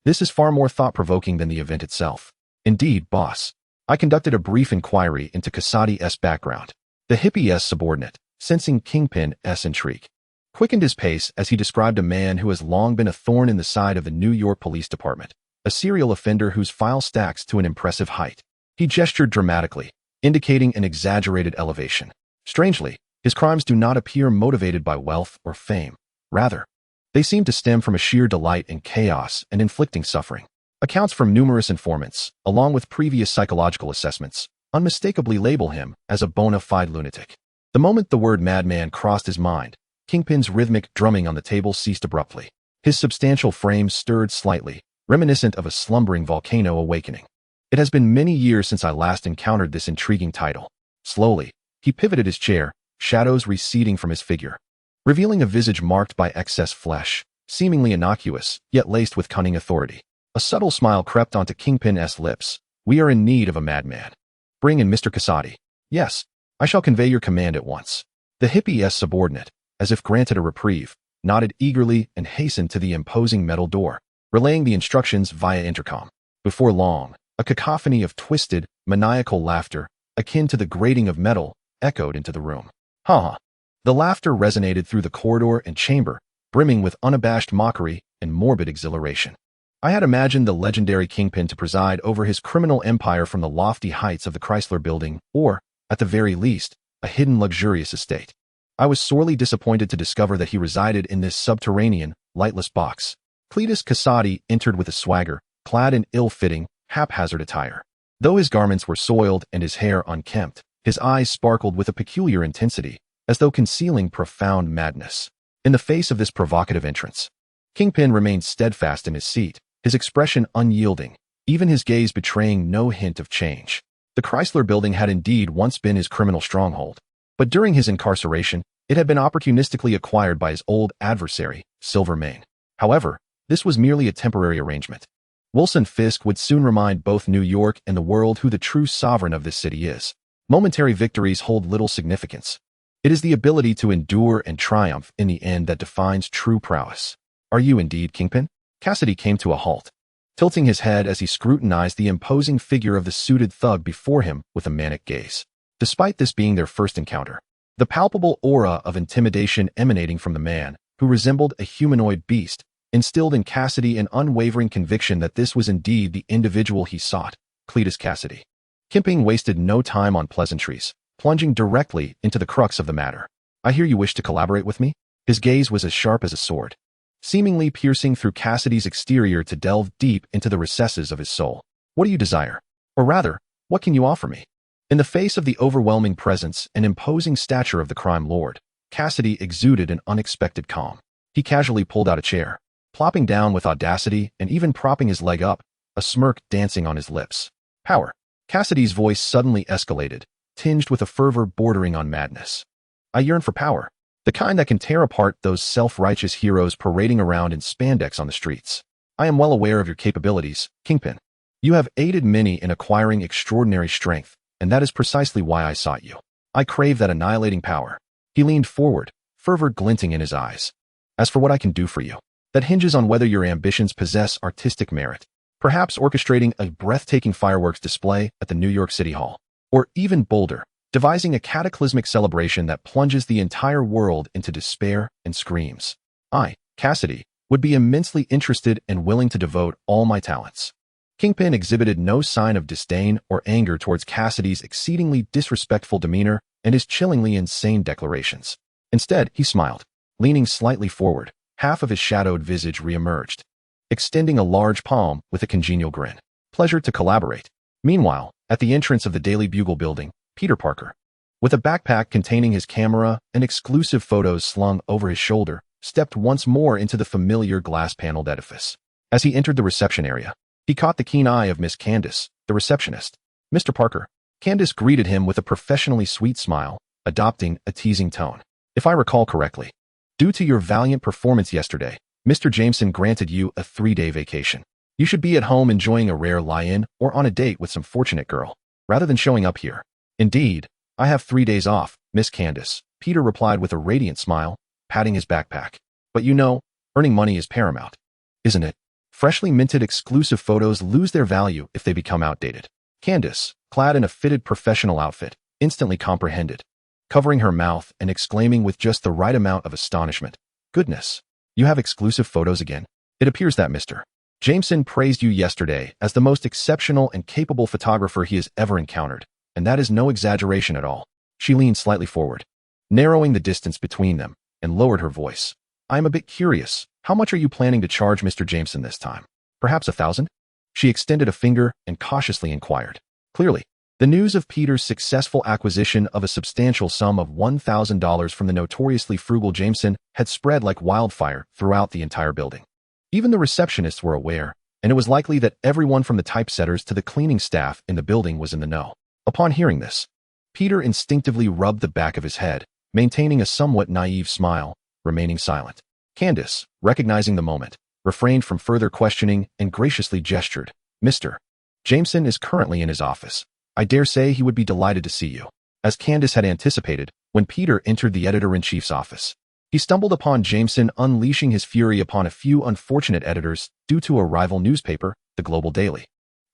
This is far more thought-provoking than the event itself. Indeed, boss. I conducted a brief inquiry into Casati's background. The hippie's subordinate, sensing Kingpin's intrigue, quickened his pace as he described a man who has long been a thorn in the side of the New York Police Department, a serial offender whose file stacks to an impressive height. He gestured dramatically, indicating an exaggerated elevation. Strangely, his crimes do not appear motivated by wealth or fame. Rather, they seem to stem from a sheer delight in chaos and inflicting suffering. Accounts from numerous informants, along with previous psychological assessments, unmistakably label him as a bona fide lunatic. The moment the word madman crossed his mind, Kingpin's rhythmic drumming on the table ceased abruptly. His substantial frame stirred slightly, reminiscent of a slumbering volcano awakening. It has been many years since I last encountered this intriguing title. Slowly, he pivoted his chair, shadows receding from his figure, revealing a visage marked by excess flesh, seemingly innocuous, yet laced with cunning authority. A subtle smile crept onto Kingpin's lips. "We are in need of a madman. Bring in Mr. Casati." "Yes, I shall convey your command at once." The hippie's subordinate, as if granted a reprieve, nodded eagerly and hastened to the imposing metal door, relaying the instructions via intercom. Before long, a cacophony of twisted, maniacal laughter, akin to the grating of metal, echoed into the room. Ha ha! The laughter resonated through the corridor and chamber, brimming with unabashed mockery and morbid exhilaration. I had imagined the legendary Kingpin to preside over his criminal empire from the lofty heights of the Chrysler Building, or, at the very least, a hidden luxurious estate. I was sorely disappointed to discover that he resided in this subterranean, lightless box. Cletus Casati entered with a swagger, clad in ill-fitting, haphazard attire. Though his garments were soiled and his hair unkempt, his eyes sparkled with a peculiar intensity, as though concealing profound madness. In the face of this provocative entrance, Kingpin remained steadfast in his seat, his expression unyielding, even his gaze betraying no hint of change. The Chrysler Building had indeed once been his criminal stronghold, but during his incarceration, it had been opportunistically acquired by his old adversary, Silver Mane. However, this was merely a temporary arrangement. Wilson Fisk would soon remind both New York and the world who the true sovereign of this city is. Momentary victories hold little significance. It is the ability to endure and triumph in the end that defines true prowess. "Are you indeed Kingpin?" Cassidy came to a halt, tilting his head as he scrutinized the imposing figure of the suited thug before him with a manic gaze. Despite this being their first encounter, the palpable aura of intimidation emanating from the man, who resembled a humanoid beast, instilled in Cassidy an unwavering conviction that this was indeed the individual he sought, Cletus Cassidy. Kingpin wasted no time on pleasantries, plunging directly into the crux of the matter. "I hear you wish to collaborate with me?" His gaze was as sharp as a sword, seemingly piercing through Cassidy's exterior to delve deep into the recesses of his soul. "What do you desire? Or rather, what can you offer me?" In the face of the overwhelming presence and imposing stature of the crime lord, Cassidy exuded an unexpected calm. He casually pulled out a chair, plopping down with audacity and even propping his leg up, a smirk dancing on his lips. "Power." Cassidy's voice suddenly escalated, tinged with a fervor bordering on madness. "I yearn for power. The kind that can tear apart those self-righteous heroes parading around in spandex on the streets. I am well aware of your capabilities, Kingpin. You have aided many in acquiring extraordinary strength, and that is precisely why I sought you. I crave that annihilating power." He leaned forward, fervor glinting in his eyes. "As for what I can do for you, that hinges on whether your ambitions possess artistic merit. Perhaps orchestrating a breathtaking fireworks display at the New York City Hall. Or even bolder, devising a cataclysmic celebration that plunges the entire world into despair and screams. I, Cassidy, would be immensely interested and willing to devote all my talents." Kingpin exhibited no sign of disdain or anger towards Cassidy's exceedingly disrespectful demeanor and his chillingly insane declarations. Instead, he smiled, leaning slightly forward, half of his shadowed visage reemerged, extending a large palm with a congenial grin. "Pleasure to collaborate." Meanwhile, At the entrance of the Daily Bugle building, Peter Parker, with a backpack containing his camera and exclusive photos slung over his shoulder, stepped once more into the familiar glass-paneled edifice. As he entered the reception area, he caught the keen eye of Miss Candace, the receptionist. "Mr. Parker." Candace greeted him with a professionally sweet smile, adopting a teasing tone. "If I recall correctly, due to your valiant performance yesterday, Mr. Jameson granted you a 3-day vacation. You should be at home enjoying a rare lie-in or on a date with some fortunate girl, rather than showing up here." "Indeed, I have 3 days off, Miss Candace," Peter replied with a radiant smile, patting his backpack. "But you know, earning money is paramount, isn't it? Freshly minted exclusive photos lose their value if they become outdated." Candace, clad in a fitted professional outfit, instantly comprehended, covering her mouth and exclaiming with just the right amount of astonishment, "Goodness, you have exclusive photos again? It appears that Mr. Jameson praised you yesterday as the most exceptional and capable photographer he has ever encountered, and that is no exaggeration at all." She leaned slightly forward, narrowing the distance between them, and lowered her voice. "I am a bit curious. How much are you planning to charge Mr. Jameson this time? Perhaps 1,000? She extended a finger and cautiously inquired. Clearly, the news of Peter's successful acquisition of a substantial sum of $1,000 from the notoriously frugal Jameson had spread like wildfire throughout the entire building. Even the receptionists were aware, and it was likely that everyone from the typesetters to the cleaning staff in the building was in the know. Upon hearing this, Peter instinctively rubbed the back of his head, maintaining a somewhat naive smile, remaining silent. Candace, recognizing the moment, refrained from further questioning and graciously gestured. "Mr. Jameson is currently in his office. I dare say he would be delighted to see you." As Candace had anticipated, when Peter entered the editor-in-chief's office, he stumbled upon Jameson unleashing his fury upon a few unfortunate editors due to a rival newspaper, the Global Daily,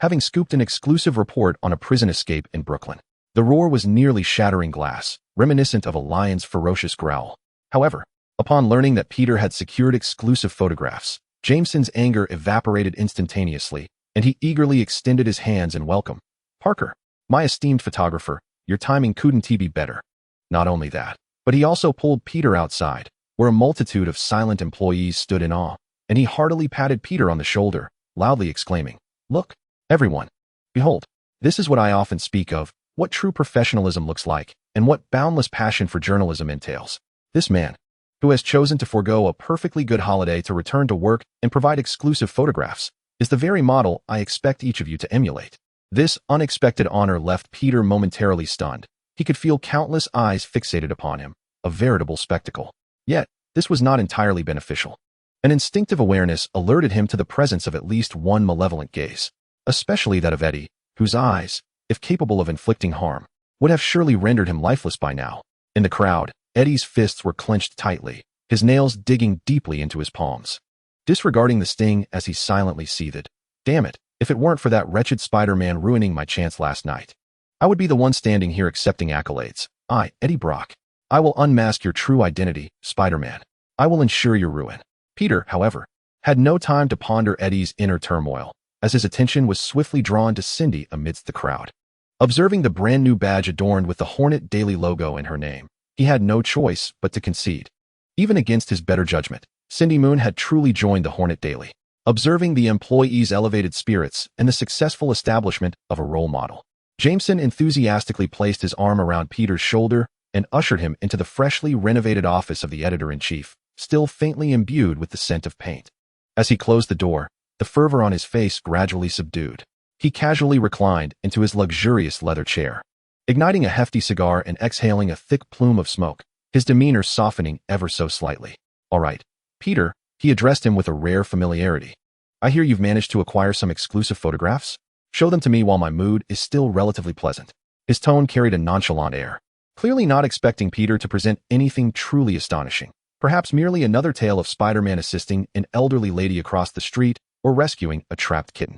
having scooped an exclusive report on a prison escape in Brooklyn. The roar was nearly shattering glass, reminiscent of a lion's ferocious growl. However, upon learning that Peter had secured exclusive photographs, Jameson's anger evaporated instantaneously, and he eagerly extended his hands in welcome. "Parker, my esteemed photographer, your timing couldn't be better." Not only that, but he also pulled Peter outside, where a multitude of silent employees stood in awe, and he heartily patted Peter on the shoulder, loudly exclaiming, "Look, everyone, behold, this is what I often speak of, what true professionalism looks like, and what boundless passion for journalism entails. This man, who has chosen to forego a perfectly good holiday to return to work and provide exclusive photographs, is the very model I expect each of you to emulate." This unexpected honor left Peter momentarily stunned. He could feel countless eyes fixated upon him, a veritable spectacle. Yet, this was not entirely beneficial. An instinctive awareness alerted him to the presence of at least one malevolent gaze, especially that of Eddie, whose eyes, if capable of inflicting harm, would have surely rendered him lifeless by now. In the crowd, Eddie's fists were clenched tightly, his nails digging deeply into his palms, disregarding the sting as he silently seethed. "Damn it, if it weren't for that wretched Spider-Man ruining my chance last night, I would be the one standing here accepting accolades. I, Eddie Brock. I will unmask your true identity, Spider-Man. I will ensure your ruin." Peter, however, had no time to ponder Eddie's inner turmoil, as his attention was swiftly drawn to Cindy amidst the crowd. Observing the brand-new badge adorned with the Hornet Daily logo in her name, he had no choice but to concede. Even against his better judgment, Cindy Moon had truly joined the Hornet Daily. Observing the employees' elevated spirits and the successful establishment of a role model, Jameson enthusiastically placed his arm around Peter's shoulder and ushered him into the freshly renovated office of the editor-in-chief, still faintly imbued with the scent of paint. As he closed the door, the fervor on his face gradually subdued. He casually reclined into his luxurious leather chair, igniting a hefty cigar and exhaling a thick plume of smoke, his demeanor softening ever so slightly. "All right, Peter," he addressed him with a rare familiarity. "I hear you've managed to acquire some exclusive photographs? Show them to me while my mood is still relatively pleasant." His tone carried a nonchalant air, clearly not expecting Peter to present anything truly astonishing, perhaps merely another tale of Spider-Man assisting an elderly lady across the street or rescuing a trapped kitten.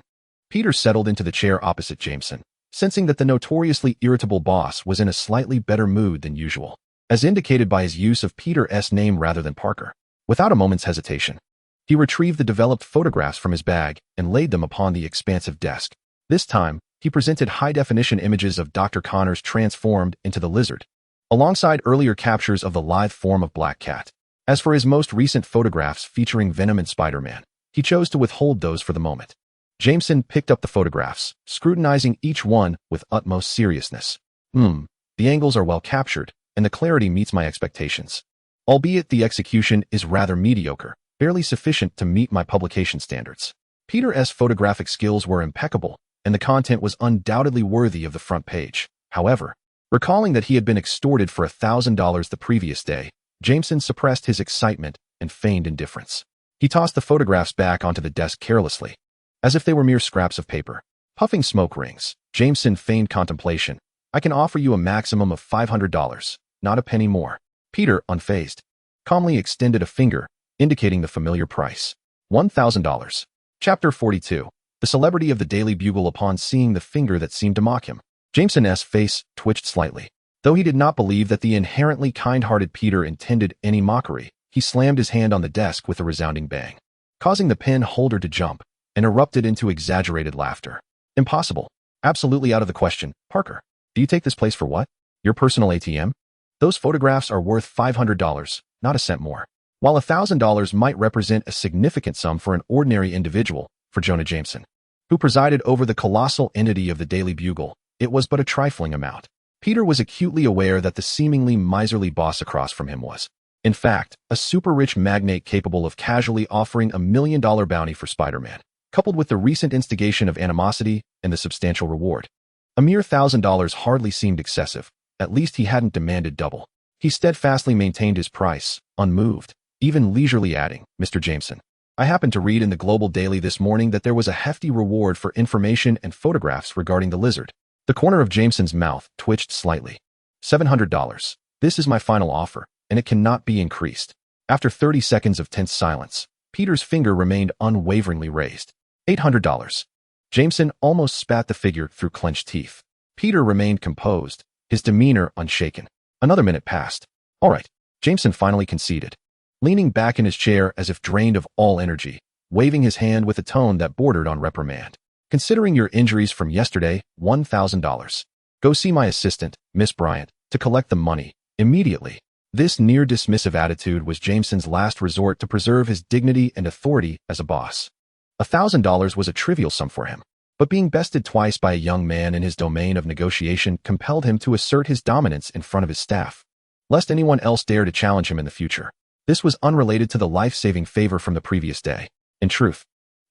Peter settled into the chair opposite Jameson, sensing that the notoriously irritable boss was in a slightly better mood than usual, as indicated by his use of Peter's name rather than Parker. Without a moment's hesitation, he retrieved the developed photographs from his bag and laid them upon the expansive desk. This time, he presented high-definition images of Dr. Connors transformed into the lizard, alongside earlier captures of the lithe form of Black Cat. As for his most recent photographs featuring Venom and Spider-Man, he chose to withhold those for the moment. Jameson picked up the photographs, scrutinizing each one with utmost seriousness. The angles are well captured, and the clarity meets my expectations. Albeit the execution is rather mediocre, barely sufficient to meet my publication standards. Peter's photographic skills were impeccable, and the content was undoubtedly worthy of the front page. However, recalling that he had been extorted for $1,000 the previous day, Jameson suppressed his excitement and feigned indifference. He tossed the photographs back onto the desk carelessly, as if they were mere scraps of paper. Puffing smoke rings, Jameson feigned contemplation. I can offer you a maximum of $500, not a penny more. Peter, unfazed, calmly extended a finger, indicating the familiar price. $1,000. Chapter 42. The celebrity of the Daily Bugle upon seeing the finger that seemed to mock him. Jameson's face twitched slightly. Though he did not believe that the inherently kind-hearted Peter intended any mockery, he slammed his hand on the desk with a resounding bang, causing the pen holder to jump, and erupted into exaggerated laughter. Impossible. Absolutely out of the question. Parker, do you take this place for what? Your personal ATM? Those photographs are worth $500, not a cent more. While $1,000 might represent a significant sum for an ordinary individual, for Jonah Jameson, who presided over the colossal entity of the Daily Bugle, it was but a trifling amount. Peter was acutely aware that the seemingly miserly boss across from him was, in fact, a super-rich magnate capable of casually offering $1 million bounty for Spider-Man, coupled with the recent instigation of animosity and the substantial reward. A mere $1,000 hardly seemed excessive. At least he hadn't demanded double. He steadfastly maintained his price, unmoved, even leisurely adding, Mr. Jameson, I happened to read in the Global Daily this morning that there was a hefty reward for information and photographs regarding the lizard. The corner of Jameson's mouth twitched slightly. $700. This is my final offer, and it cannot be increased. After 30 seconds of tense silence, Peter's finger remained unwaveringly raised. $800. Jameson almost spat the figure through clenched teeth. Peter remained composed, his demeanor unshaken. Another minute passed. All right, Jameson finally conceded, leaning back in his chair as if drained of all energy, waving his hand with a tone that bordered on reprimand. Considering your injuries from yesterday, $1,000. Go see my assistant, Miss Bryant, to collect the money, immediately. This near-dismissive attitude was Jameson's last resort to preserve his dignity and authority as a boss. $1,000 was a trivial sum for him, but being bested twice by a young man in his domain of negotiation compelled him to assert his dominance in front of his staff, lest anyone else dare to challenge him in the future. This was unrelated to the life-saving favor from the previous day. In truth,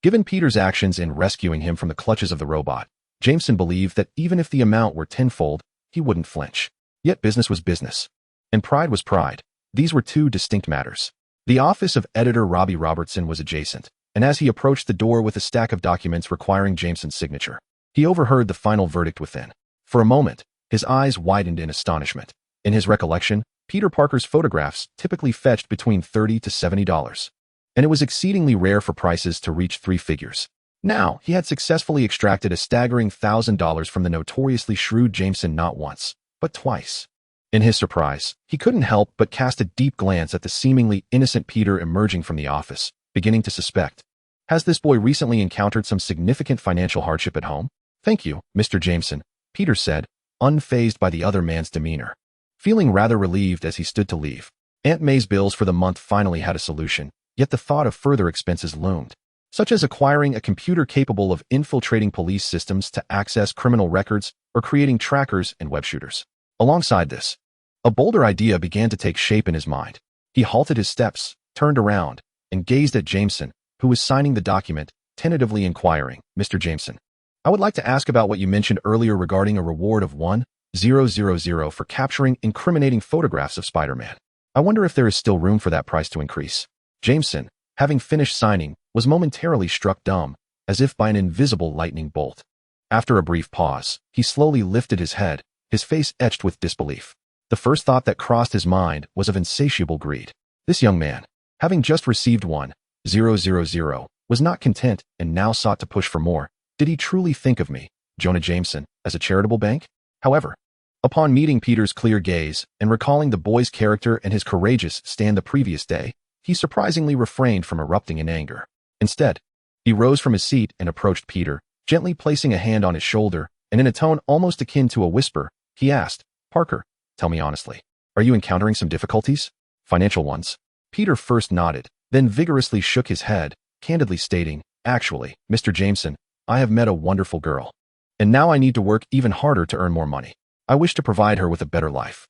given Peter's actions in rescuing him from the clutches of the robot, Jameson believed that even if the amount were tenfold, he wouldn't flinch. Yet business was business, and pride was pride. These were two distinct matters. The office of editor Robbie Robertson was adjacent, and as he approached the door with a stack of documents requiring Jameson's signature, he overheard the final verdict within. For a moment, his eyes widened in astonishment. In his recollection, Peter Parker's photographs typically fetched between $30 to $70, and it was exceedingly rare for prices to reach three figures. Now, he had successfully extracted a staggering $1,000 from the notoriously shrewd Jameson not once, but twice. In his surprise, he couldn't help but cast a deep glance at the seemingly innocent Peter emerging from the office, beginning to suspect. Has this boy recently encountered some significant financial hardship at home? Thank you, Mr. Jameson, Peter said, unfazed by the other man's demeanor, feeling rather relieved as he stood to leave. Aunt May's bills for the month finally had a solution, yet the thought of further expenses loomed, such as acquiring a computer capable of infiltrating police systems to access criminal records or creating trackers and web shooters. Alongside this, a bolder idea began to take shape in his mind. He halted his steps, turned around, and gazed at Jameson, who was signing the document, tentatively inquiring, Mr. Jameson, I would like to ask about what you mentioned earlier regarding a reward of $1,000 for capturing incriminating photographs of Spider-Man. I wonder if there is still room for that price to increase. Jameson, having finished signing, was momentarily struck dumb, as if by an invisible lightning bolt. After a brief pause, he slowly lifted his head, his face etched with disbelief. The first thought that crossed his mind was of insatiable greed. This young man, having just received $1,000, was not content and now sought to push for more. Did he truly think of me, Jonah Jameson, as a charitable bank? However, upon meeting Peter's clear gaze and recalling the boy's character and his courageous stand the previous day, he surprisingly refrained from erupting in anger. Instead, he rose from his seat and approached Peter, gently placing a hand on his shoulder, and in a tone almost akin to a whisper, he asked, Parker, tell me honestly, are you encountering some difficulties? Financial ones? Peter first nodded, then vigorously shook his head, candidly stating, actually, Mr. Jameson, I have met a wonderful girl. And now I need to work even harder to earn more money. I wish to provide her with a better life.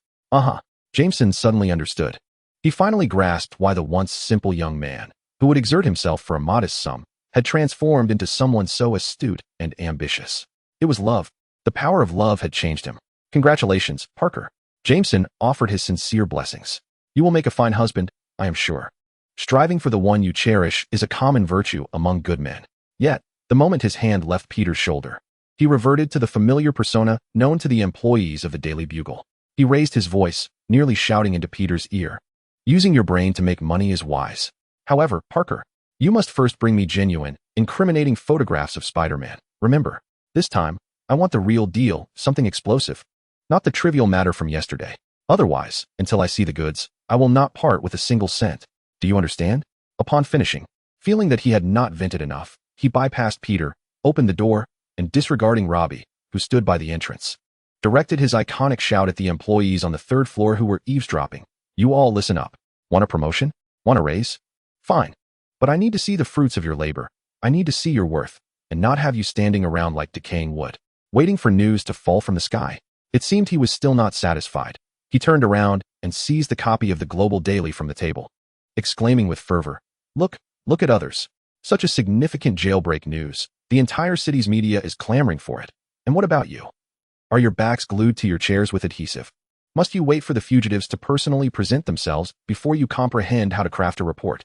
Jameson suddenly understood. He finally grasped why the once simple young man, who would exert himself for a modest sum, had transformed into someone so astute and ambitious. It was love. The power of love had changed him. Congratulations, Parker. Jameson offered his sincere blessings. You will make a fine husband, I am sure. Striving for the one you cherish is a common virtue among good men. Yet, the moment his hand left Peter's shoulder, he reverted to the familiar persona known to the employees of the Daily Bugle. He raised his voice, nearly shouting into Peter's ear. Using your brain to make money is wise. However, Parker, you must first bring me genuine, incriminating photographs of Spider-Man. Remember, this time, I want the real deal, something explosive. Not the trivial matter from yesterday. Otherwise, until I see the goods, I will not part with a single cent. Do you understand? Upon finishing, feeling that he had not vented enough, he bypassed Peter, opened the door, and disregarding Robbie, who stood by the entrance, directed his iconic shout at the employees on the third floor who were eavesdropping. You all listen up. Want a promotion? Want a raise? Fine. But I need to see the fruits of your labor. I need to see your worth, and not have you standing around like decaying wood, waiting for news to fall from the sky. It seemed he was still not satisfied. He turned around and seized the copy of the Global Daily from the table, exclaiming with fervor, Look at others. Such a significant jailbreak news. The entire city's media is clamoring for it. And what about you? Are your backs glued to your chairs with adhesive? Must you wait for the fugitives to personally present themselves before you comprehend how to craft a report?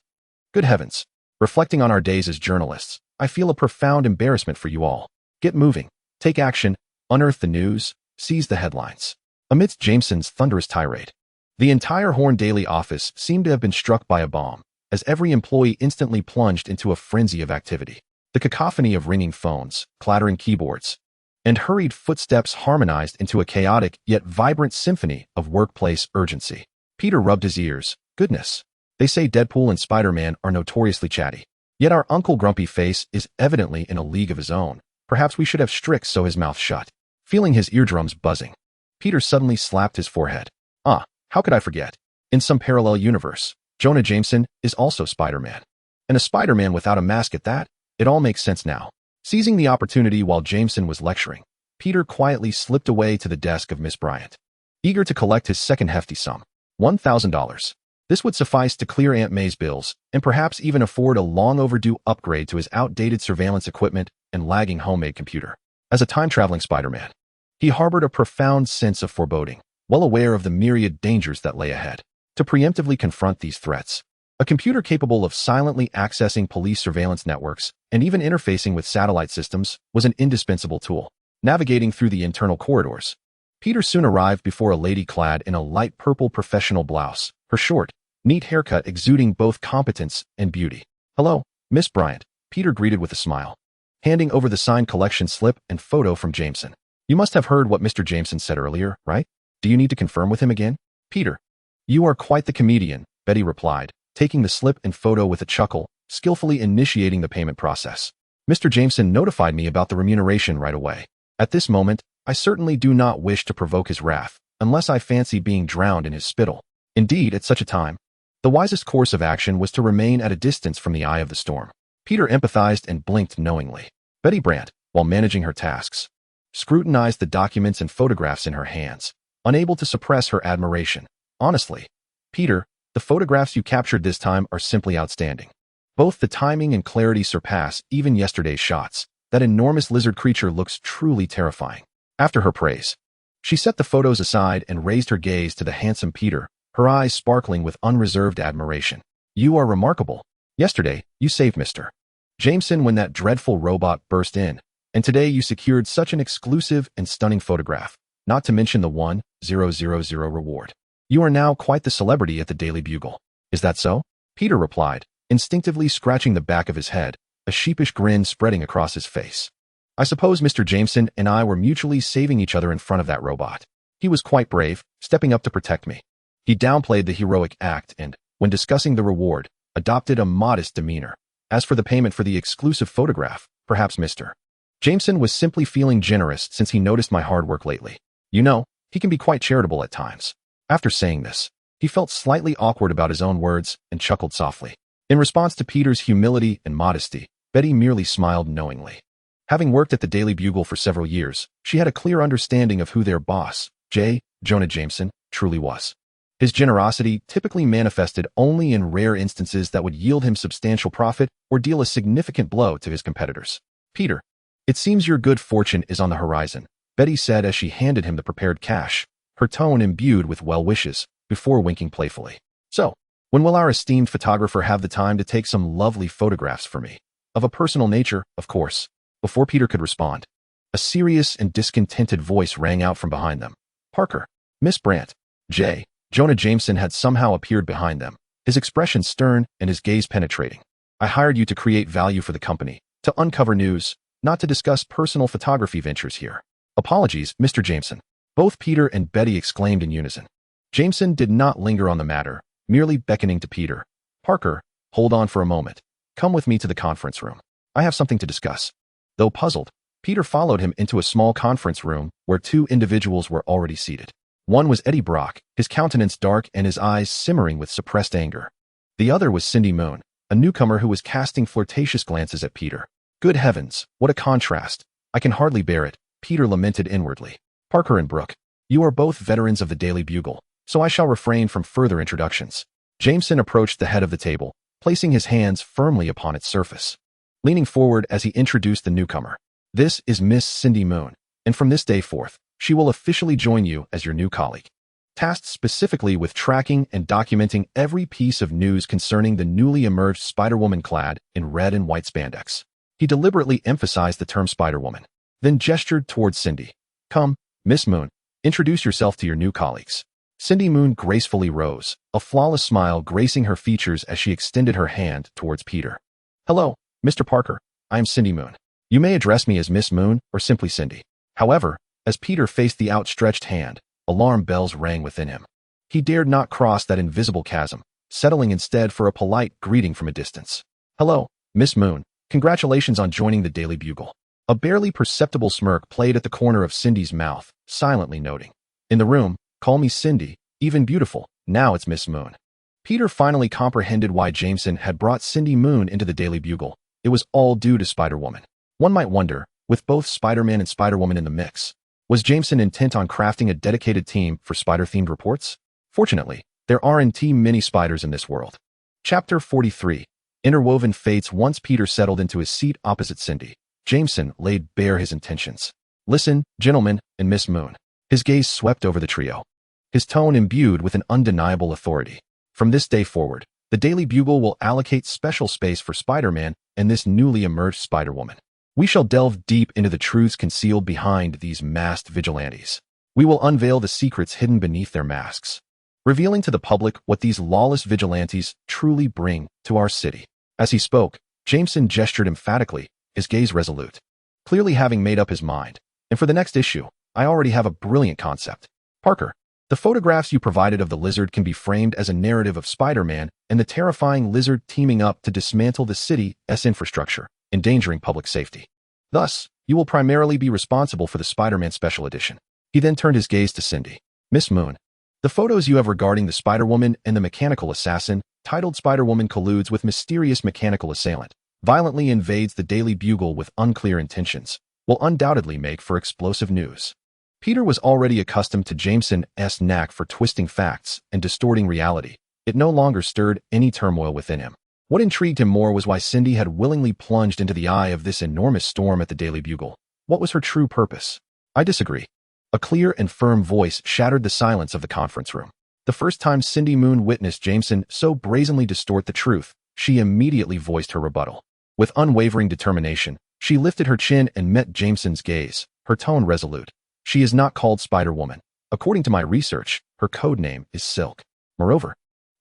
Good heavens. Reflecting on our days as journalists, I feel a profound embarrassment for you all. Get moving. Take action. Unearth the news. Seize the headlines. Amidst Jameson's thunderous tirade, the entire Horn Daily office seemed to have been struck by a bomb, as every employee instantly plunged into a frenzy of activity. The cacophony of ringing phones, clattering keyboards, and hurried footsteps harmonized into a chaotic yet vibrant symphony of workplace urgency. Peter rubbed his ears. Goodness. They say Deadpool and Spider-Man are notoriously chatty. Yet our Uncle Grumpy Face is evidently in a league of his own. Perhaps we should have Strix sew his mouth shut. Feeling his eardrums buzzing, Peter suddenly slapped his forehead. How could I forget? In some parallel universe, Jonah Jameson is also Spider-Man. And a Spider-Man without a mask at that? It all makes sense now. Seizing the opportunity while Jameson was lecturing, Peter quietly slipped away to the desk of Miss Bryant, eager to collect his second hefty sum, $1,000. This would suffice to clear Aunt May's bills, and perhaps even afford a long-overdue upgrade to his outdated surveillance equipment and lagging homemade computer. As a time-traveling Spider-Man, he harbored a profound sense of foreboding, well aware of the myriad dangers that lay ahead. To preemptively confront these threats, a computer capable of silently accessing police surveillance networks and even interfacing with satellite systems was an indispensable tool. Navigating through the internal corridors, Peter soon arrived before a lady clad in a light purple professional blouse, her short, neat haircut exuding both competence and beauty. Hello, Miss Bryant, Peter greeted with a smile, handing over the signed collection slip and photo from Jameson. You must have heard what Mr. Jameson said earlier, right? Do you need to confirm with him again? Peter, you are quite the comedian, Betty replied, taking the slip and photo with a chuckle, skillfully initiating the payment process. Mr. Jameson notified me about the remuneration right away. At this moment, I certainly do not wish to provoke his wrath, unless I fancy being drowned in his spittle. Indeed, at such a time, the wisest course of action was to remain at a distance from the eye of the storm. Peter empathized and blinked knowingly. Betty Brant, while managing her tasks, scrutinized the documents and photographs in her hands, unable to suppress her admiration. Honestly, Peter, the photographs you captured this time are simply outstanding. Both the timing and clarity surpass even yesterday's shots. That enormous lizard creature looks truly terrifying. After her praise, she set the photos aside and raised her gaze to the handsome Peter, her eyes sparkling with unreserved admiration. You are remarkable. Yesterday, you saved Mr. Jameson when that dreadful robot burst in, and today you secured such an exclusive and stunning photograph, not to mention the 1,000 reward. You are now quite the celebrity at the Daily Bugle. Is that so? Peter replied, instinctively scratching the back of his head, a sheepish grin spreading across his face. I suppose Mr. Jameson and I were mutually saving each other in front of that robot. He was quite brave, stepping up to protect me. He downplayed the heroic act and, when discussing the reward, adopted a modest demeanor. As for the payment for the exclusive photograph, perhaps Mr. Jameson was simply feeling generous since he noticed my hard work lately. You know, he can be quite charitable at times. After saying this, he felt slightly awkward about his own words and chuckled softly. In response to Peter's humility and modesty, Betty merely smiled knowingly. Having worked at the Daily Bugle for several years, she had a clear understanding of who their boss, Jonah Jameson, truly was. His generosity typically manifested only in rare instances that would yield him substantial profit or deal a significant blow to his competitors. Peter, it seems your good fortune is on the horizon, Betty said as she handed him the prepared cash, her tone imbued with well wishes, before winking playfully. So, when will our esteemed photographer have the time to take some lovely photographs for me? Of a personal nature, of course. Before Peter could respond, a serious and discontented voice rang out from behind them. Parker, Miss Brandt, Jonah Jameson had somehow appeared behind them, his expression stern and his gaze penetrating. I hired you to create value for the company, to uncover news, not to discuss personal photography ventures here. Apologies, Mr. Jameson. Both Peter and Betty exclaimed in unison. Jameson did not linger on the matter, merely beckoning to Peter. Parker, hold on for a moment. Come with me to the conference room. I have something to discuss. Though puzzled, Peter followed him into a small conference room where two individuals were already seated. One was Eddie Brock, his countenance dark and his eyes simmering with suppressed anger. The other was Cindy Moon, a newcomer who was casting flirtatious glances at Peter. Good heavens, what a contrast. I can hardly bear it, Peter lamented inwardly. Parker and Brooke, you are both veterans of the Daily Bugle, so I shall refrain from further introductions. Jameson approached the head of the table, placing his hands firmly upon its surface. Leaning forward as he introduced the newcomer. This is Miss Cindy Moon, and from this day forth, she will officially join you as your new colleague. Tasked specifically with tracking and documenting every piece of news concerning the newly emerged Spider-Woman clad in red and white spandex. He deliberately emphasized the term Spider-Woman, then gestured towards Cindy. Come, Miss Moon, introduce yourself to your new colleagues. Cindy Moon gracefully rose, a flawless smile gracing her features as she extended her hand towards Peter. Hello, Mr. Parker, I am Cindy Moon. You may address me as Miss Moon or simply Cindy. However, as Peter faced the outstretched hand, alarm bells rang within him. He dared not cross that invisible chasm, settling instead for a polite greeting from a distance. Hello, Miss Moon. Congratulations on joining the Daily Bugle. A barely perceptible smirk played at the corner of Cindy's mouth, silently noting. In the room, call me Cindy, even beautiful, now it's Miss Moon. Peter finally comprehended why Jameson had brought Cindy Moon into the Daily Bugle. It was all due to Spider-Woman. One might wonder, with both Spider-Man and Spider-Woman in the mix, was Jameson intent on crafting a dedicated team for spider-themed reports? Fortunately, there aren't many spiders in this world. Chapter 43. Interwoven fates. Once Peter settled into his seat opposite Cindy, Jameson laid bare his intentions. Listen, gentlemen, and Miss Moon. His gaze swept over the trio, his tone imbued with an undeniable authority. From this day forward, the Daily Bugle will allocate special space for Spider-Man and this newly emerged Spider-Woman. We shall delve deep into the truths concealed behind these masked vigilantes. We will unveil the secrets hidden beneath their masks, revealing to the public what these lawless vigilantes truly bring to our city. As he spoke, Jameson gestured emphatically, his gaze resolute, clearly having made up his mind. And for the next issue, I already have a brilliant concept. Parker, the photographs you provided of the lizard can be framed as a narrative of Spider-Man and the terrifying lizard teaming up to dismantle the city's infrastructure, endangering public safety. Thus, you will primarily be responsible for the Spider-Man Special Edition. He then turned his gaze to Cindy. Miss Moon, the photos you have regarding the Spider-Woman and the mechanical assassin, titled Spider-Woman colludes with mysterious mechanical assailant, violently invades the Daily Bugle with unclear intentions, will undoubtedly make for explosive news. Peter was already accustomed to Jameson's knack for twisting facts and distorting reality. It no longer stirred any turmoil within him. What intrigued him more was why Cindy had willingly plunged into the eye of this enormous storm at the Daily Bugle. What was her true purpose? I disagree. A clear and firm voice shattered the silence of the conference room. The first time Cindy Moon witnessed Jameson so brazenly distort the truth, she immediately voiced her rebuttal. With unwavering determination, she lifted her chin and met Jameson's gaze, her tone resolute. She is not called Spider-Woman. According to my research, her code name is Silk. Moreover,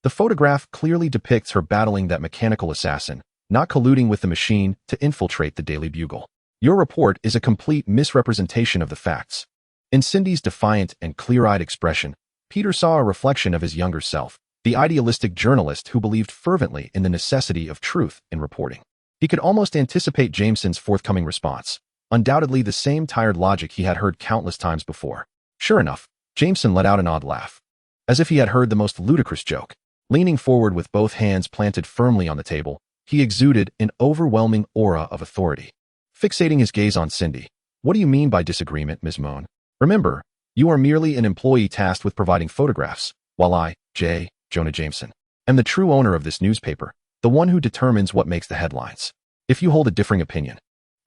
the photograph clearly depicts her battling that mechanical assassin, not colluding with the machine to infiltrate the Daily Bugle. Your report is a complete misrepresentation of the facts. In Cindy's defiant and clear-eyed expression, Peter saw a reflection of his younger self, the idealistic journalist who believed fervently in the necessity of truth in reporting. He could almost anticipate Jameson's forthcoming response, undoubtedly the same tired logic he had heard countless times before. Sure enough, Jameson let out an odd laugh, as if he had heard the most ludicrous joke. Leaning forward with both hands planted firmly on the table, he exuded an overwhelming aura of authority. fixating his gaze on Cindy. What do you mean by disagreement, Ms. Moon? Remember, you are merely an employee tasked with providing photographs, while I, Jonah Jameson, am the true owner of this newspaper, the one who determines what makes the headlines. If you hold a differing opinion,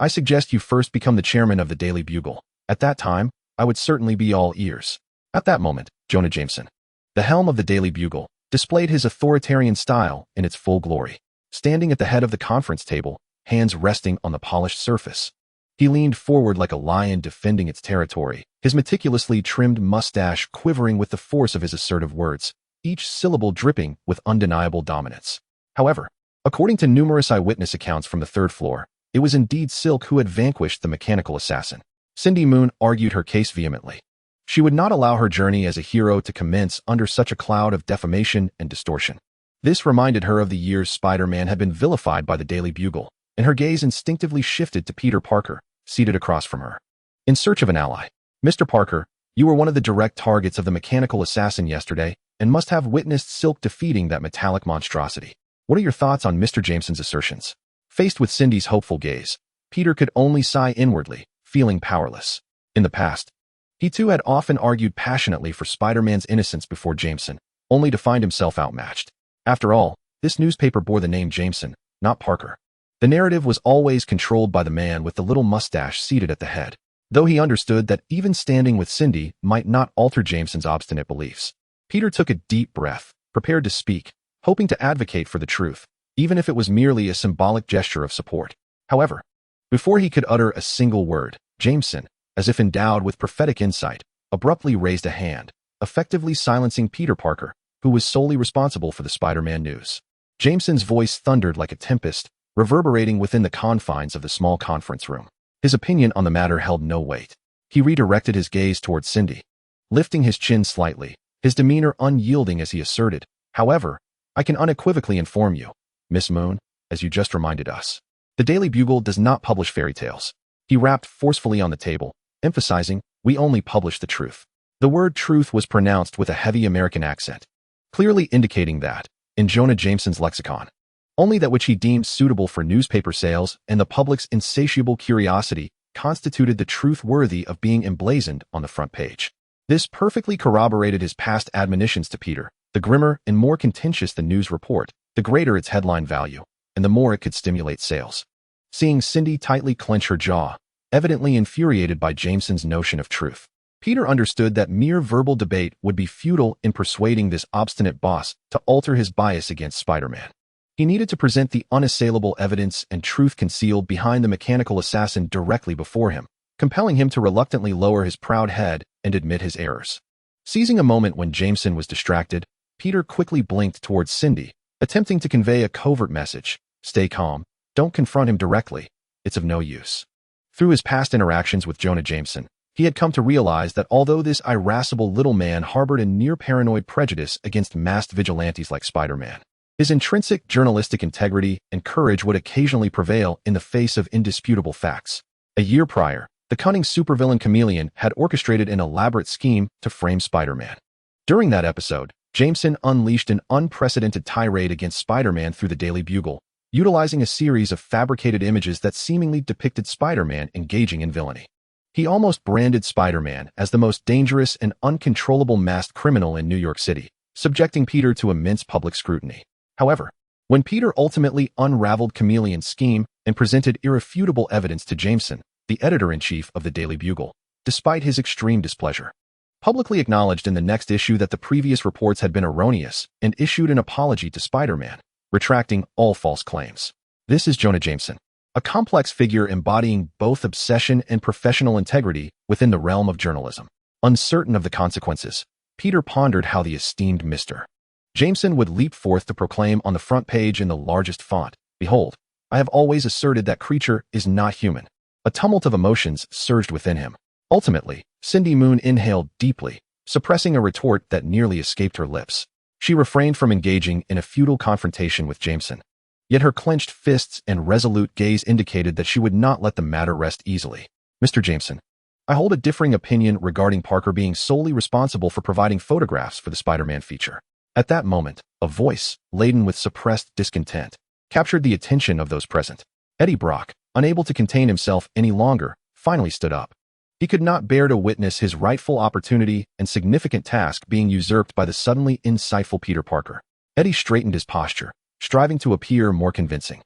I suggest you first become the chairman of the Daily Bugle. At that time, I would certainly be all ears. At that moment, Jonah Jameson, the helm of the Daily Bugle, displayed his authoritarian style in its full glory. Standing at the head of the conference table, hands resting on the polished surface, he leaned forward like a lion defending its territory, his meticulously trimmed mustache quivering with the force of his assertive words, each syllable dripping with undeniable dominance. However, according to numerous eyewitness accounts from the third floor, it was indeed Silk who had vanquished the mechanical assassin. Cindy Moon argued her case vehemently. She would not allow her journey as a hero to commence under such a cloud of defamation and distortion. This reminded her of the years Spider-Man had been vilified by the Daily Bugle, and her gaze instinctively shifted to Peter Parker, seated across from her. In search of an ally. Mr. Parker, you were one of the direct targets of the mechanical assassin yesterday and must have witnessed Silk defeating that metallic monstrosity. What are your thoughts on Mr. Jameson's assertions? Faced with Cindy's hopeful gaze, Peter could only sigh inwardly, feeling powerless. In the past, he too had often argued passionately for Spider-Man's innocence before Jameson, only to find himself outmatched. After all, this newspaper bore the name Jameson, not Parker. The narrative was always controlled by the man with the little mustache seated at the head, though he understood that even standing with Cindy might not alter Jameson's obstinate beliefs. Peter took a deep breath, prepared to speak, hoping to advocate for the truth, even if it was merely a symbolic gesture of support. However, before he could utter a single word, Jameson, as if endowed with prophetic insight, abruptly raised a hand, effectively silencing Peter Parker, who was solely responsible for the Spider-Man news. Jameson's voice thundered like a tempest, reverberating within the confines of the small conference room. His opinion on the matter held no weight. He redirected his gaze towards Cindy, lifting his chin slightly, his demeanor unyielding as he asserted, "However, I can unequivocally inform you, Miss Moon, as you just reminded us, the Daily Bugle does not publish fairy tales." He rapped forcefully on the table, emphasizing, "We only publish the truth." The word truth was pronounced with a heavy American accent, clearly indicating that, in Jonah Jameson's lexicon, only that which he deemed suitable for newspaper sales and the public's insatiable curiosity constituted the truth worthy of being emblazoned on the front page. This perfectly corroborated his past admonitions to Peter. The grimmer and more contentious the news report, the greater its headline value, and the more it could stimulate sales. Seeing Cindy tightly clench her jaw, evidently infuriated by Jameson's notion of truth, Peter understood that mere verbal debate would be futile in persuading this obstinate boss to alter his bias against Spider-Man. He needed to present the unassailable evidence and truth concealed behind the mechanical assassin directly before him, compelling him to reluctantly lower his proud head and admit his errors. Seizing a moment when Jameson was distracted, Peter quickly blinked towards Cindy, attempting to convey a covert message. "Stay calm. Don't confront him directly. It's of no use." Through his past interactions with Jonah Jameson, he had come to realize that although this irascible little man harbored a near-paranoid prejudice against masked vigilantes like Spider-Man, his intrinsic journalistic integrity and courage would occasionally prevail in the face of indisputable facts. A year prior, the cunning supervillain Chameleon had orchestrated an elaborate scheme to frame Spider-Man. During that episode, Jameson unleashed an unprecedented tirade against Spider-Man through the Daily Bugle, utilizing a series of fabricated images that seemingly depicted Spider-Man engaging in villainy. He almost branded Spider-Man as the most dangerous and uncontrollable masked criminal in New York City, subjecting Peter to immense public scrutiny. However, when Peter ultimately unraveled Chameleon's scheme and presented irrefutable evidence to Jameson, the editor-in-chief of the Daily Bugle, despite his extreme displeasure, publicly acknowledged in the next issue that the previous reports had been erroneous and issued an apology to Spider-Man, retracting all false claims. This is Jonah Jameson, a complex figure embodying both obsession and professional integrity within the realm of journalism. Uncertain of the consequences, Peter pondered how the esteemed Mr. Jameson would leap forth to proclaim on the front page in the largest font, "Behold, I have always asserted that creature is not human." A tumult of emotions surged within him. Ultimately, Cindy Moon inhaled deeply, suppressing a retort that nearly escaped her lips. She refrained from engaging in a futile confrontation with Jameson. Yet her clenched fists and resolute gaze indicated that she would not let the matter rest easily. "Mr. Jameson, I hold a differing opinion regarding Parker being solely responsible for providing photographs for the Spider-Man feature." At that moment, a voice, laden with suppressed discontent, captured the attention of those present. Eddie Brock, unable to contain himself any longer, finally stood up. He could not bear to witness his rightful opportunity and significant task being usurped by the suddenly insightful Peter Parker. Eddie straightened his posture, striving to appear more convincing.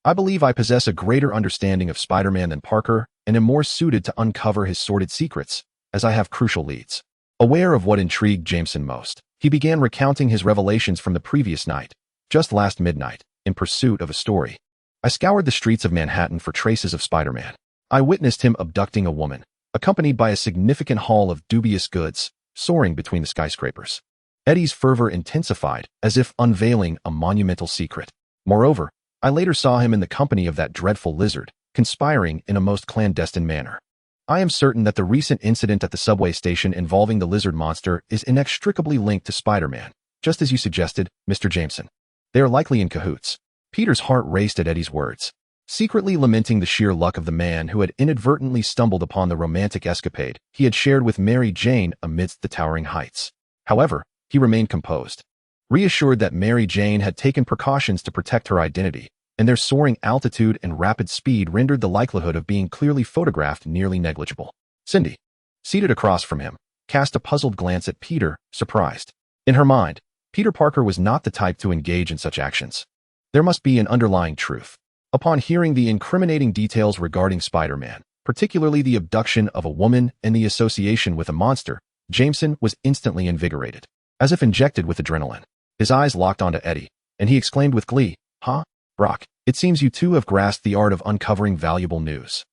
I believe I possess a greater understanding of Spider-Man than Parker and am more suited to uncover his sordid secrets, as I have crucial leads. Aware of what intrigued Jameson most, he began recounting his revelations from the previous night, just last midnight, in pursuit of a story. I scoured the streets of Manhattan for traces of Spider-Man. I witnessed him abducting a woman, accompanied by a significant haul of dubious goods, soaring between the skyscrapers. Eddie's fervor intensified, as if unveiling a monumental secret. Moreover, I later saw him in the company of that dreadful lizard, conspiring in a most clandestine manner. I am certain that the recent incident at the subway station involving the lizard monster is inextricably linked to Spider-Man, just as you suggested, Mr. Jameson. They are likely in cahoots. Peter's heart raced at Eddie's words, secretly lamenting the sheer luck of the man who had inadvertently stumbled upon the romantic escapade he had shared with Mary Jane amidst the towering heights. However, he remained composed, reassured that Mary Jane had taken precautions to protect her identity, and their soaring altitude and rapid speed rendered the likelihood of being clearly photographed nearly negligible. Cindy, seated across from him, cast a puzzled glance at Peter, surprised. In her mind, Peter Parker was not the type to engage in such actions. There must be an underlying truth. Upon hearing the incriminating details regarding Spider-Man, particularly the abduction of a woman and the association with a monster, Jameson was instantly invigorated, as if injected with adrenaline. His eyes locked onto Eddie, and he exclaimed with glee, "Huh? Brock, it seems you two have grasped the art of uncovering valuable news.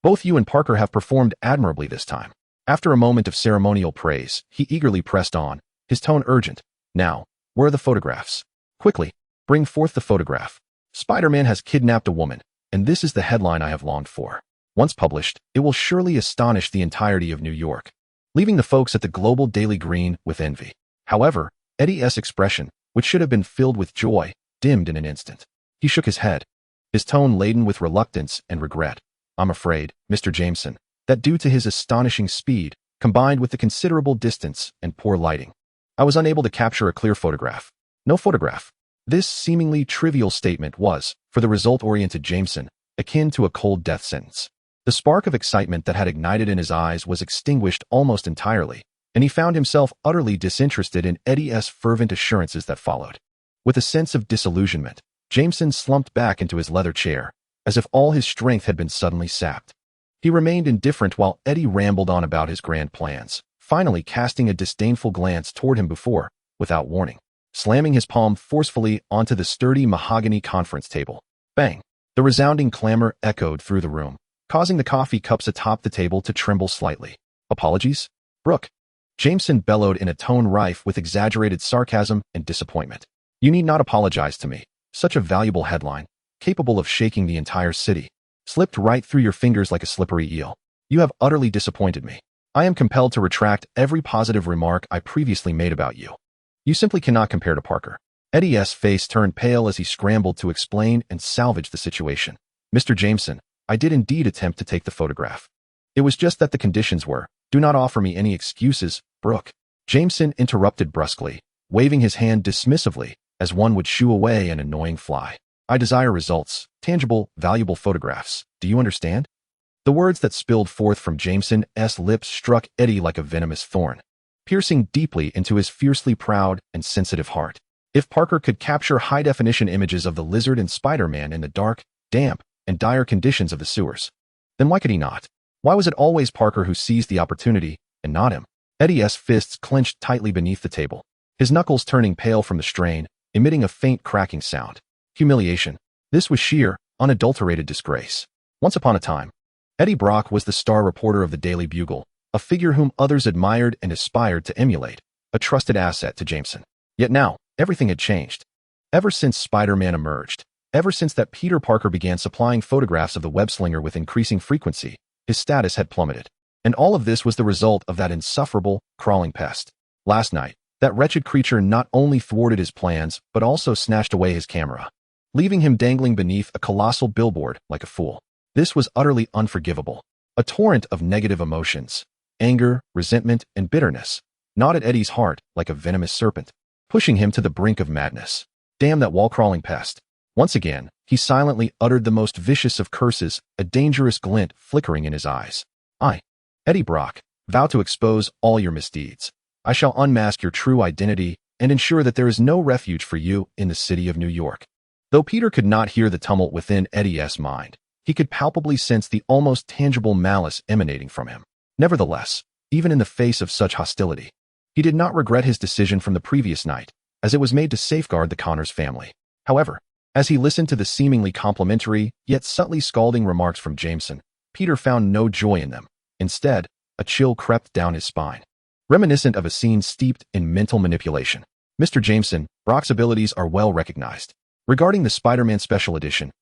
Both you and Parker have performed admirably this time." After a moment of ceremonial praise, he eagerly pressed on, his tone urgent. "Now, where are the photographs? Quickly, bring forth the photograph. Spider-Man has kidnapped a woman, and this is the headline I have longed for. Once published, it will surely astonish the entirety of New York, leaving the folks at the Global Daily Green with envy." However, Eddie's expression, which should have been filled with joy, dimmed in an instant. He shook his head, his tone laden with reluctance and regret. "I'm afraid, Mr. Jameson, that due to his astonishing speed, combined with the considerable distance and poor lighting, I was unable to capture a clear photograph." No photograph. This seemingly trivial statement was, for the result-oriented Jameson, akin to a cold death sentence. The spark of excitement that had ignited in his eyes was extinguished almost entirely, and he found himself utterly disinterested in Eddie's fervent assurances that followed. With a sense of disillusionment, Jameson slumped back into his leather chair, as if all his strength had been suddenly sapped. He remained indifferent while Eddie rambled on about his grand plans, finally casting a disdainful glance toward him before, without warning, slamming his palm forcefully onto the sturdy mahogany conference table. Bang! The resounding clamor echoed through the room, causing the coffee cups atop the table to tremble slightly. "Apologies, Brooke," Jameson bellowed in a tone rife with exaggerated sarcasm and disappointment. "You need not apologize to me. Such a valuable headline, capable of shaking the entire city, slipped right through your fingers like a slippery eel. You have utterly disappointed me. I am compelled to retract every positive remark I previously made about you. You simply cannot compare to Parker." Eddie's face turned pale as he scrambled to explain and salvage the situation. "Mr. Jameson, I did indeed attempt to take the photograph. It was just that the conditions were. Do not offer me any excuses, Brooke." Jameson interrupted brusquely, waving his hand dismissively, as one would shoo away an annoying fly. "I desire results, tangible, valuable photographs. Do you understand?" The words that spilled forth from Jameson's lips struck Eddie like a venomous thorn, piercing deeply into his fiercely proud and sensitive heart. If Parker could capture high-definition images of the lizard and Spider-Man in the dark, damp, and dire conditions of the sewers, then why could he not? Why was it always Parker who seized the opportunity, and not him? Eddie's fists clenched tightly beneath the table, his knuckles turning pale from the strain, emitting a faint cracking sound. Humiliation. This was sheer, unadulterated disgrace. Once upon a time, Eddie Brock was the star reporter of the Daily Bugle, a figure whom others admired and aspired to emulate, a trusted asset to Jameson. Yet now, everything had changed. Ever since Spider-Man emerged, ever since that Peter Parker began supplying photographs of the web-slinger with increasing frequency, his status had plummeted. And all of this was the result of that insufferable, crawling pest. Last night, that wretched creature not only thwarted his plans, but also snatched away his camera, leaving him dangling beneath a colossal billboard like a fool. This was utterly unforgivable. A torrent of negative emotions, anger, resentment, and bitterness, gnawed at Eddie's heart like a venomous serpent, pushing him to the brink of madness. Damn that wall-crawling pest. Once again, he silently uttered the most vicious of curses, a dangerous glint flickering in his eyes. I, Eddie Brock, vow to expose all your misdeeds. I shall unmask your true identity and ensure that there is no refuge for you in the city of New York. Though Peter could not hear the tumult within Eddie's mind, he could palpably sense the almost tangible malice emanating from him. Nevertheless, even in the face of such hostility, he did not regret his decision from the previous night, as it was made to safeguard the Connors family. However, as he listened to the seemingly complimentary, yet subtly scalding remarks from Jameson, Peter found no joy in them. Instead, a chill crept down his spine, reminiscent of a scene steeped in mental manipulation. Mr. Jameson, Brock's abilities are well recognized. Regarding the Spider-Man Special Edition,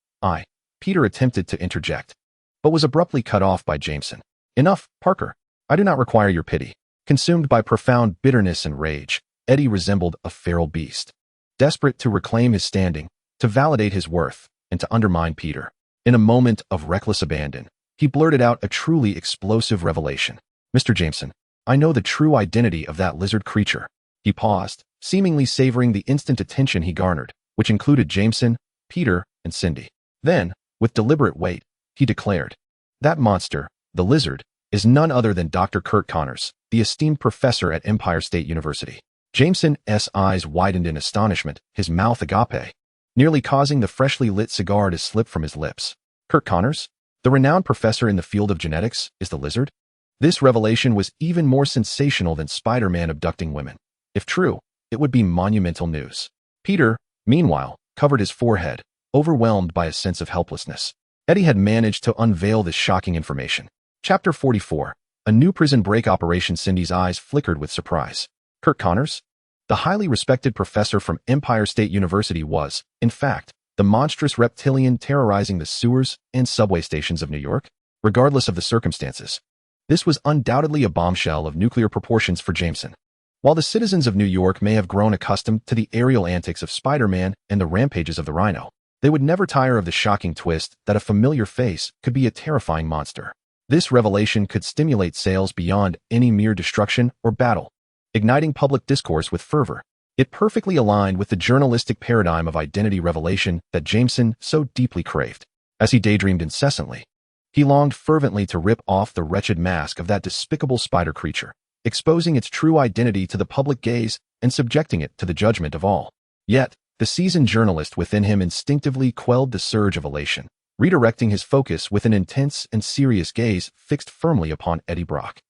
Peter attempted to interject, but was abruptly cut off by Jameson. Enough, Parker. I do not require your pity. Consumed by profound bitterness and rage, Eddie resembled a feral beast, desperate to reclaim his standing, to validate his worth, and to undermine Peter. In a moment of reckless abandon, he blurted out a truly explosive revelation. Mr. Jameson, I know the true identity of that lizard creature. He paused, seemingly savoring the instant attention he garnered, which included Jameson, Peter, and Cindy. Then, with deliberate weight, he declared, that monster, the lizard, is none other than Dr. Kurt Connors, the esteemed professor at Empire State University. Jameson's eyes widened in astonishment, his mouth agape, nearly causing the freshly lit cigar to slip from his lips. Kurt Connors, the renowned professor in the field of genetics, is the lizard? This revelation was even more sensational than Spider-Man abducting women. If true, it would be monumental news. Peter, meanwhile, covered his forehead, overwhelmed by a sense of helplessness. Eddie had managed to unveil this shocking information. Chapter 44. A new prison break operation. Cindy's eyes flickered with surprise. Kurt Connors? The highly respected professor from Empire State University was, in fact, the monstrous reptilian terrorizing the sewers and subway stations of New York? Regardless of the circumstances, this was undoubtedly a bombshell of nuclear proportions for Jameson. While the citizens of New York may have grown accustomed to the aerial antics of Spider-Man and the rampages of the Rhino, they would never tire of the shocking twist that a familiar face could be a terrifying monster. This revelation could stimulate sales beyond any mere destruction or battle, igniting public discourse with fervor. It perfectly aligned with the journalistic paradigm of identity revelation that Jameson so deeply craved. As he daydreamed incessantly, he longed fervently to rip off the wretched mask of that despicable spider creature, exposing its true identity to the public gaze and subjecting it to the judgment of all. Yet, the seasoned journalist within him instinctively quelled the surge of elation, redirecting his focus with an intense and serious gaze fixed firmly upon Eddie Brock.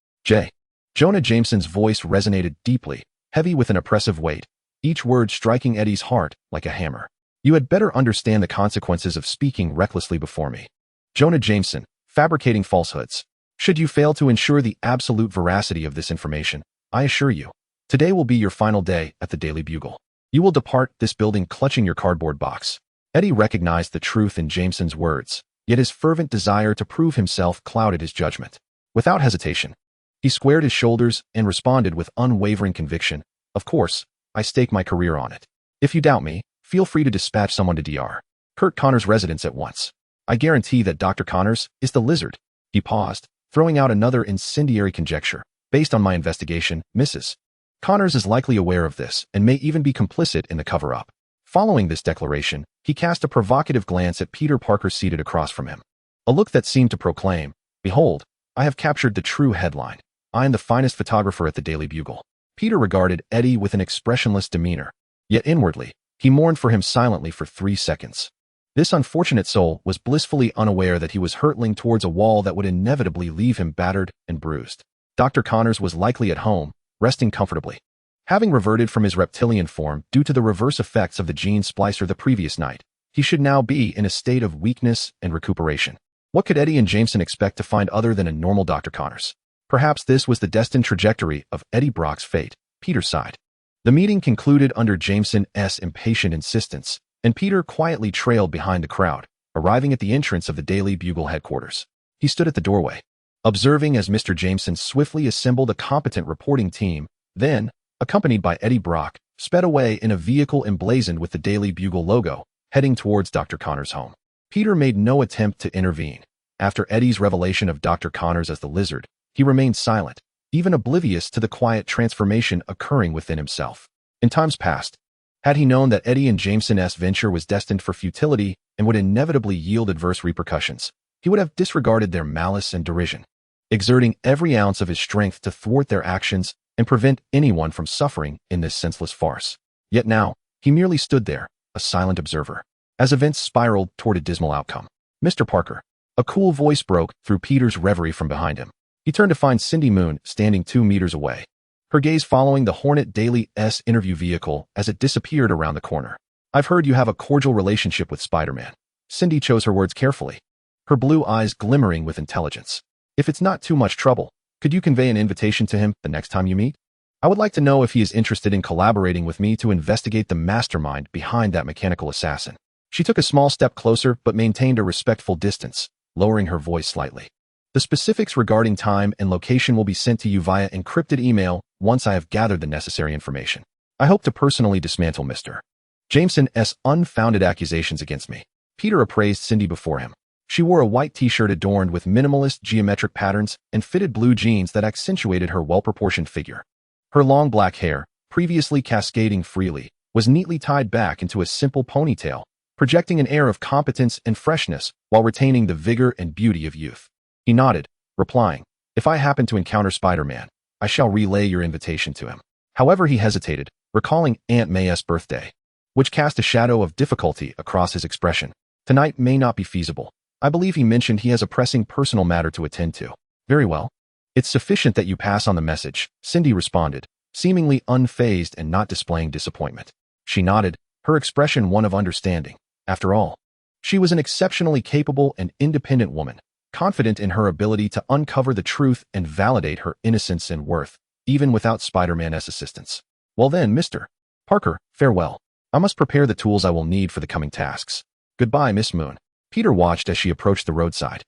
Jonah Jameson's voice resonated deeply, heavy with an oppressive weight, each word striking Eddie's heart like a hammer. You had better understand the consequences of speaking recklessly before me. Jonah Jameson, fabricating falsehoods. Should you fail to ensure the absolute veracity of this information, I assure you, today will be your final day at the Daily Bugle. You will depart this building clutching your cardboard box. Eddie recognized the truth in Jameson's words, yet his fervent desire to prove himself clouded his judgment. Without hesitation, he squared his shoulders and responded with unwavering conviction, of course, I stake my career on it. If you doubt me, feel free to dispatch someone to Dr. Kurt Connors' residence at once. I guarantee that Dr. Connors is the lizard. He paused, throwing out another incendiary conjecture. Based on my investigation, Mrs. Connors is likely aware of this and may even be complicit in the cover-up. Following this declaration, he cast a provocative glance at Peter Parker seated across from him. A look that seemed to proclaim, behold, I have captured the true headline. I am the finest photographer at the Daily Bugle. Peter regarded Eddie with an expressionless demeanor, yet inwardly, he mourned for him silently for 3 seconds. This unfortunate soul was blissfully unaware that he was hurtling towards a wall that would inevitably leave him battered and bruised. Dr. Connors was likely at home, resting comfortably. Having reverted from his reptilian form due to the reverse effects of the gene splicer the previous night, he should now be in a state of weakness and recuperation. What could Eddie and Jameson expect to find other than a normal Dr. Connors? Perhaps this was the destined trajectory of Eddie Brock's fate. Peter sighed. The meeting concluded under Jameson's impatient insistence, and Peter quietly trailed behind the crowd, arriving at the entrance of the Daily Bugle headquarters. He stood at the doorway, observing as Mr. Jameson swiftly assembled a competent reporting team, then, accompanied by Eddie Brock, sped away in a vehicle emblazoned with the Daily Bugle logo, heading towards Dr. Connors' home. Peter made no attempt to intervene. After Eddie's revelation of Dr. Connors as the lizard, he remained silent, even oblivious to the quiet transformation occurring within himself. In times past, Had he known that Eddie and Jameson's venture was destined for futility and would inevitably yield adverse repercussions, he would have disregarded their malice and derision, exerting every ounce of his strength to thwart their actions and prevent anyone from suffering in this senseless farce. Yet now, he merely stood there, a silent observer, as events spiraled toward a dismal outcome. "Mr. Parker." A cool voice broke through Peter's reverie from behind him. He turned to find Cindy Moon standing 2 meters away, her gaze following the Hornet Daily's interview vehicle as it disappeared around the corner. "I've heard you have a cordial relationship with Spider-Man." Cindy chose her words carefully, her blue eyes glimmering with intelligence. "If it's not too much trouble, could you convey an invitation to him the next time you meet? I would like to know if he is interested in collaborating with me to investigate the mastermind behind that mechanical assassin." She took a small step closer but maintained a respectful distance, lowering her voice slightly. "The specifics regarding time and location will be sent to you via encrypted email once I have gathered the necessary information. I hope to personally dismantle Mr. Jameson's unfounded accusations against me." Peter appraised Cindy before him. She wore a white t-shirt adorned with minimalist geometric patterns and fitted blue jeans that accentuated her well-proportioned figure. Her long black hair, previously cascading freely, was neatly tied back into a simple ponytail, projecting an air of competence and freshness while retaining the vigor and beauty of youth. He nodded, replying, "If I happen to encounter Spider-Man, I shall relay your invitation to him." However, he hesitated, recalling Aunt May's birthday, which cast a shadow of difficulty across his expression. "Tonight may not be feasible. I believe he mentioned he has a pressing personal matter to attend to." "Very well. It's sufficient that you pass on the message," Cindy responded, seemingly unfazed and not displaying disappointment. She nodded, her expression one of understanding. After all, she was an exceptionally capable and independent woman, confident in her ability to uncover the truth and validate her innocence and worth, even without Spider-Man's assistance. "Well then, Mr. Parker, farewell. I must prepare the tools I will need for the coming tasks. Goodbye, Miss Moon." Peter watched as she approached the roadside,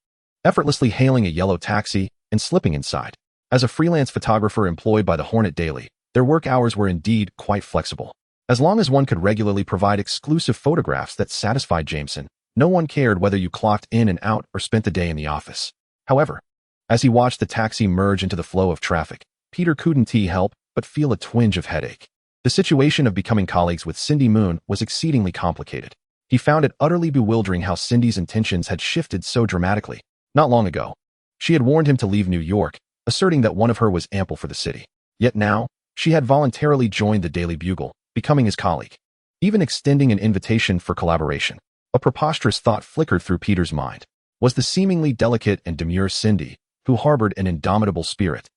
effortlessly hailing a yellow taxi and slipping inside. As a freelance photographer employed by the Hornet Daily, their work hours were indeed quite flexible. As long as one could regularly provide exclusive photographs that satisfied Jameson, no one cared whether you clocked in and out or spent the day in the office. However, as he watched the taxi merge into the flow of traffic, Peter couldn't help but feel a twinge of headache. The situation of becoming colleagues with Cindy Moon was exceedingly complicated. He found it utterly bewildering how Cindy's intentions had shifted so dramatically. Not long ago, she had warned him to leave New York, asserting that one of her was ample for the city. Yet now, she had voluntarily joined the Daily Bugle, becoming his colleague, even extending an invitation for collaboration. A preposterous thought flickered through Peter's mind. Was the seemingly delicate and demure Cindy, who harbored an indomitable spirit,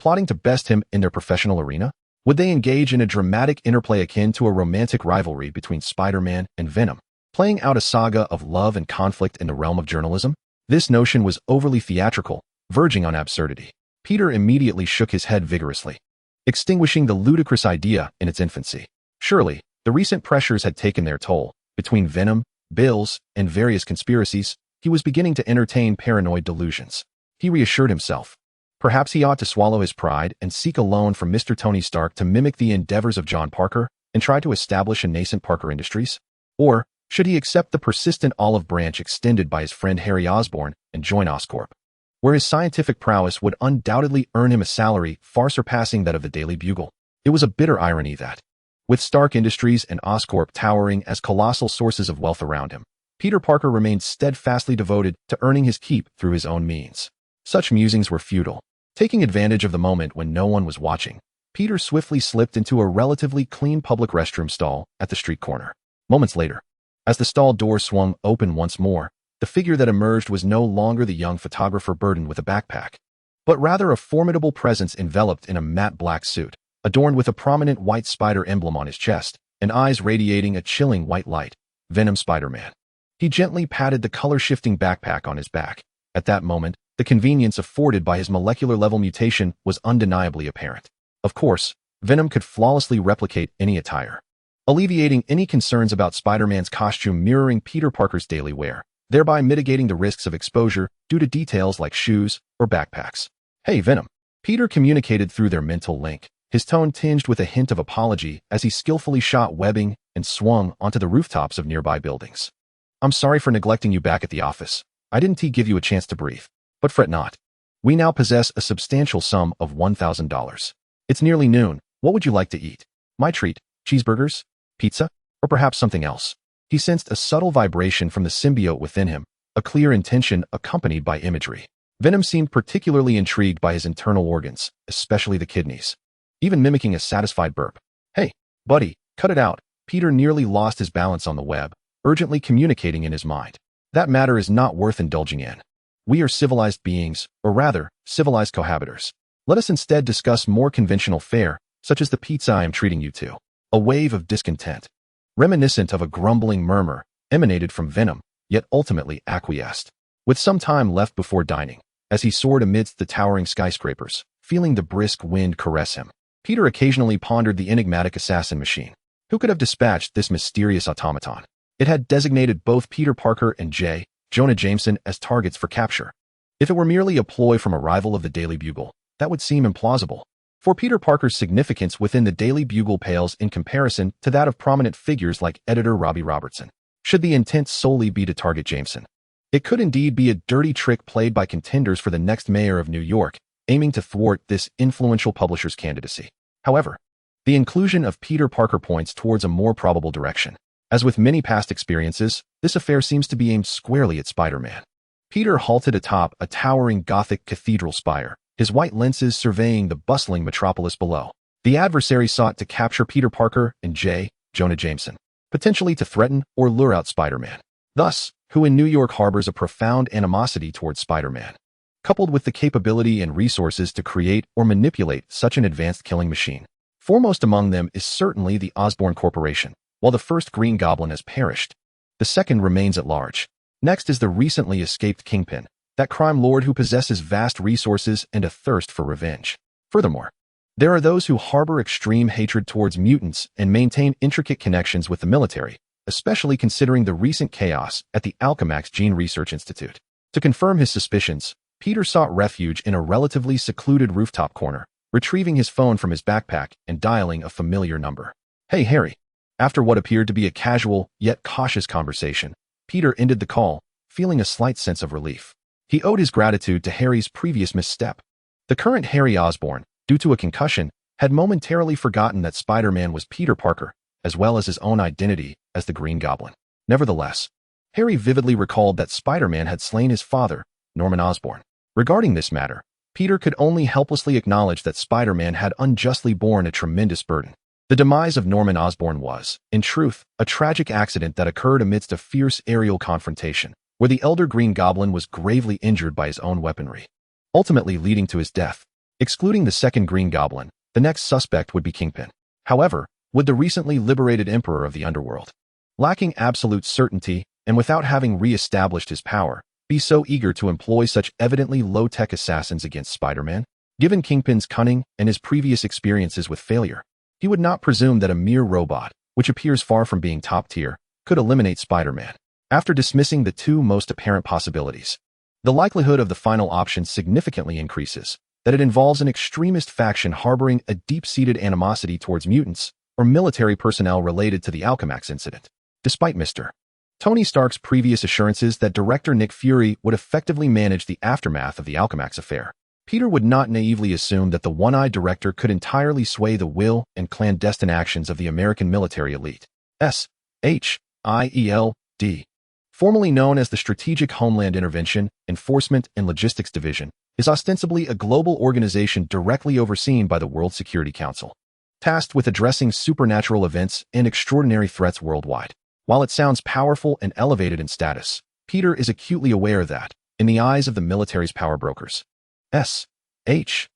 plotting to best him in their professional arena? Would they engage in a dramatic interplay akin to a romantic rivalry between Spider-Man and Venom, playing out a saga of love and conflict in the realm of journalism? This notion was overly theatrical, verging on absurdity. Peter immediately shook his head vigorously, extinguishing the ludicrous idea in its infancy. Surely, the recent pressures had taken their toll. Between Venom, bills, and various conspiracies, he was beginning to entertain paranoid delusions. He reassured himself. Perhaps he ought to swallow his pride and seek a loan from Mr. Tony Stark to mimic the endeavors of John Parker and try to establish a nascent Parker Industries? Or should he accept the persistent olive branch extended by his friend Harry Osborn and join Oscorp, where his scientific prowess would undoubtedly earn him a salary far surpassing that of the Daily Bugle? It was a bitter irony that, with Stark Industries and Oscorp towering as colossal sources of wealth around him, Peter Parker remained steadfastly devoted to earning his keep through his own means. Such musings were futile. Taking advantage of the moment when no one was watching, Peter swiftly slipped into a relatively clean public restroom stall at the street corner. Moments later, as the stall door swung open once more, the figure that emerged was no longer the young photographer burdened with a backpack, but rather a formidable presence enveloped in a matte black suit, adorned with a prominent white spider emblem on his chest, and eyes radiating a chilling white light. Venom Spider-Man. He gently patted the color-shifting backpack on his back. At that moment, the convenience afforded by his molecular-level mutation was undeniably apparent. Of course, Venom could flawlessly replicate any attire, alleviating any concerns about Spider-Man's costume mirroring Peter Parker's daily wear, thereby mitigating the risks of exposure due to details like shoes or backpacks. "Hey, Venom." Peter communicated through their mental link, his tone tinged with a hint of apology as he skillfully shot webbing and swung onto the rooftops of nearby buildings. "I'm sorry for neglecting you back at the office. I didn't give you a chance to breathe. But fret not. We now possess a substantial sum of $1,000. It's nearly noon. What would you like to eat?" "My treat. Cheeseburgers?" Pizza? Or perhaps something else? He sensed a subtle vibration from the symbiote within him, a clear intention accompanied by imagery. Venom seemed particularly intrigued by his internal organs, especially the kidneys, even mimicking a satisfied burp. Hey, buddy, cut it out. Peter nearly lost his balance on the web, urgently communicating in his mind. That matter is not worth indulging in. We are civilized beings, or rather, civilized cohabitors. Let us instead discuss more conventional fare, such as the pizza I am treating you to. A wave of discontent, reminiscent of a grumbling murmur, emanated from Venom, yet ultimately acquiesced. With some time left before dining, as he soared amidst the towering skyscrapers, feeling the brisk wind caress him, Peter occasionally pondered the enigmatic assassin machine. Who could have dispatched this mysterious automaton? It had designated both Peter Parker and Jonah Jameson as targets for capture. If it were merely a ploy from a rival of the Daily Bugle, that would seem implausible. For Peter Parker's significance within the Daily Bugle pales in comparison to that of prominent figures like editor Robbie Robertson. Should the intent solely be to target Jameson? It could indeed be a dirty trick played by contenders for the next mayor of New York, aiming to thwart this influential publisher's candidacy. However, the inclusion of Peter Parker points towards a more probable direction. As with many past experiences, this affair seems to be aimed squarely at Spider-Man. Peter halted atop a towering Gothic cathedral spire, his white lenses surveying the bustling metropolis below. The adversary sought to capture Peter Parker and Jonah Jameson, potentially to threaten or lure out Spider-Man. Thus, who in New York harbors a profound animosity towards Spider-Man, coupled with the capability and resources to create or manipulate such an advanced killing machine. Foremost among them is certainly the Osborn Corporation. While the first Green Goblin has perished, the second remains at large. Next is the recently escaped Kingpin, that crime lord who possesses vast resources and a thirst for revenge. Furthermore, there are those who harbor extreme hatred towards mutants and maintain intricate connections with the military, especially considering the recent chaos at the Alchemax Gene Research Institute. To confirm his suspicions, Peter sought refuge in a relatively secluded rooftop corner, retrieving his phone from his backpack and dialing a familiar number. Hey, Harry. After what appeared to be a casual, yet cautious conversation, Peter ended the call, feeling a slight sense of relief. He owed his gratitude to Harry's previous misstep. The current Harry Osborn, due to a concussion, had momentarily forgotten that Spider-Man was Peter Parker, as well as his own identity as the Green Goblin. Nevertheless, Harry vividly recalled that Spider-Man had slain his father, Norman Osborn. Regarding this matter, Peter could only helplessly acknowledge that Spider-Man had unjustly borne a tremendous burden. The demise of Norman Osborn was, in truth, a tragic accident that occurred amidst a fierce aerial confrontation, where the elder Green Goblin was gravely injured by his own weaponry, ultimately leading to his death. Excluding the second Green Goblin, the next suspect would be Kingpin. However, would the recently liberated Emperor of the Underworld, lacking absolute certainty and without having re-established his power, be so eager to employ such evidently low-tech assassins against Spider-Man? Given Kingpin's cunning and his previous experiences with failure, he would not presume that a mere robot, which appears far from being top-tier, could eliminate Spider-Man. After dismissing the two most apparent possibilities, the likelihood of the final option significantly increases, that it involves an extremist faction harboring a deep-seated animosity towards mutants or military personnel related to the Alchemax incident. Despite Mr. Tony Stark's previous assurances that director Nick Fury would effectively manage the aftermath of the Alchemax affair, Peter would not naively assume that the one-eyed director could entirely sway the will and clandestine actions of the American military elite. SHIELD, formerly known as the Strategic Homeland Intervention, Enforcement, and Logistics Division, is ostensibly a global organization directly overseen by the World Security Council, tasked with addressing supernatural events and extraordinary threats worldwide. While it sounds powerful and elevated in status, Peter is acutely aware that, in the eyes of the military's power brokers, SHIELD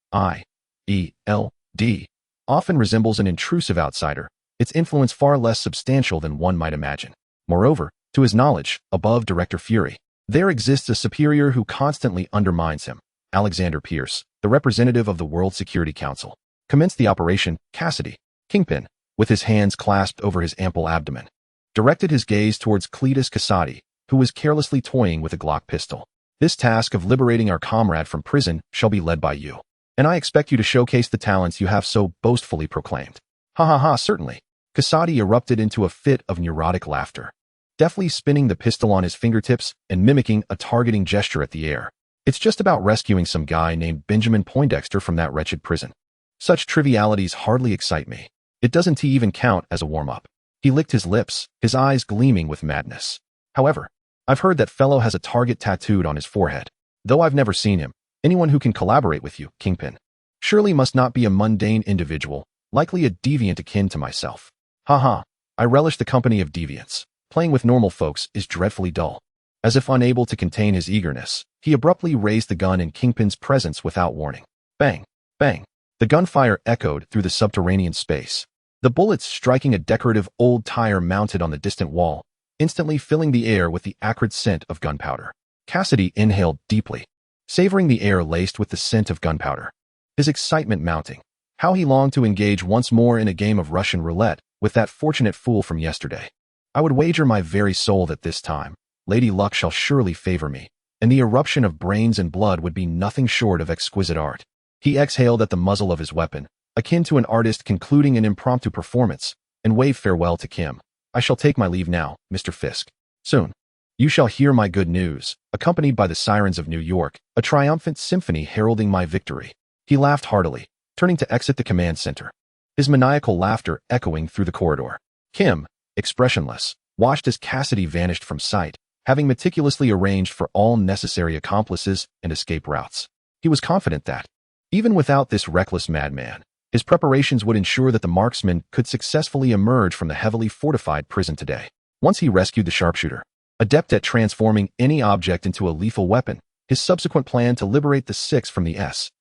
often resembles an intrusive outsider, its influence far less substantial than one might imagine. Moreover, to his knowledge, above Director Fury, there exists a superior who constantly undermines him. Alexander Pierce, the representative of the World Security Council, commenced the operation. Cassidy, Kingpin, with his hands clasped over his ample abdomen, directed his gaze towards Cletus Kasady, who was carelessly toying with a Glock pistol. This task of liberating our comrade from prison shall be led by you, and I expect you to showcase the talents you have so boastfully proclaimed. Ha ha ha, certainly. Kasady erupted into a fit of neurotic laughter, deftly spinning the pistol on his fingertips and mimicking a targeting gesture at the air. It's just about rescuing some guy named Benjamin Poindexter from that wretched prison. Such trivialities hardly excite me. It doesn't even count as a warm-up. He licked his lips, his eyes gleaming with madness. However, I've heard that fellow has a target tattooed on his forehead. Though I've never seen him, anyone who can collaborate with you, Kingpin, surely must not be a mundane individual, likely a deviant akin to myself. Haha, I relish the company of deviants. Playing with normal folks is dreadfully dull. As if unable to contain his eagerness, he abruptly raised the gun in Kingpin's presence without warning. Bang, bang. The gunfire echoed through the subterranean space, the bullets striking a decorative old tire mounted on the distant wall, instantly filling the air with the acrid scent of gunpowder. Cassidy inhaled deeply, savoring the air laced with the scent of gunpowder. His excitement mounting. How he longed to engage once more in a game of Russian roulette with that fortunate fool from yesterday. I would wager my very soul that this time, Lady Luck shall surely favor me, and the eruption of brains and blood would be nothing short of exquisite art. He exhaled at the muzzle of his weapon, akin to an artist concluding an impromptu performance, and waved farewell to Kim. I shall take my leave now, Mr. Fisk. Soon, you shall hear my good news, accompanied by the sirens of New York, a triumphant symphony heralding my victory. He laughed heartily, turning to exit the command center, his maniacal laughter echoing through the corridor. Kim, expressionless, watched as Cassidy vanished from sight, having meticulously arranged for all necessary accomplices and escape routes. He was confident that, even without this reckless madman, his preparations would ensure that the marksman could successfully emerge from the heavily fortified prison today. Once he rescued the sharpshooter, adept at transforming any object into a lethal weapon, his subsequent plan to liberate the six from the S.H.I.E.L.D.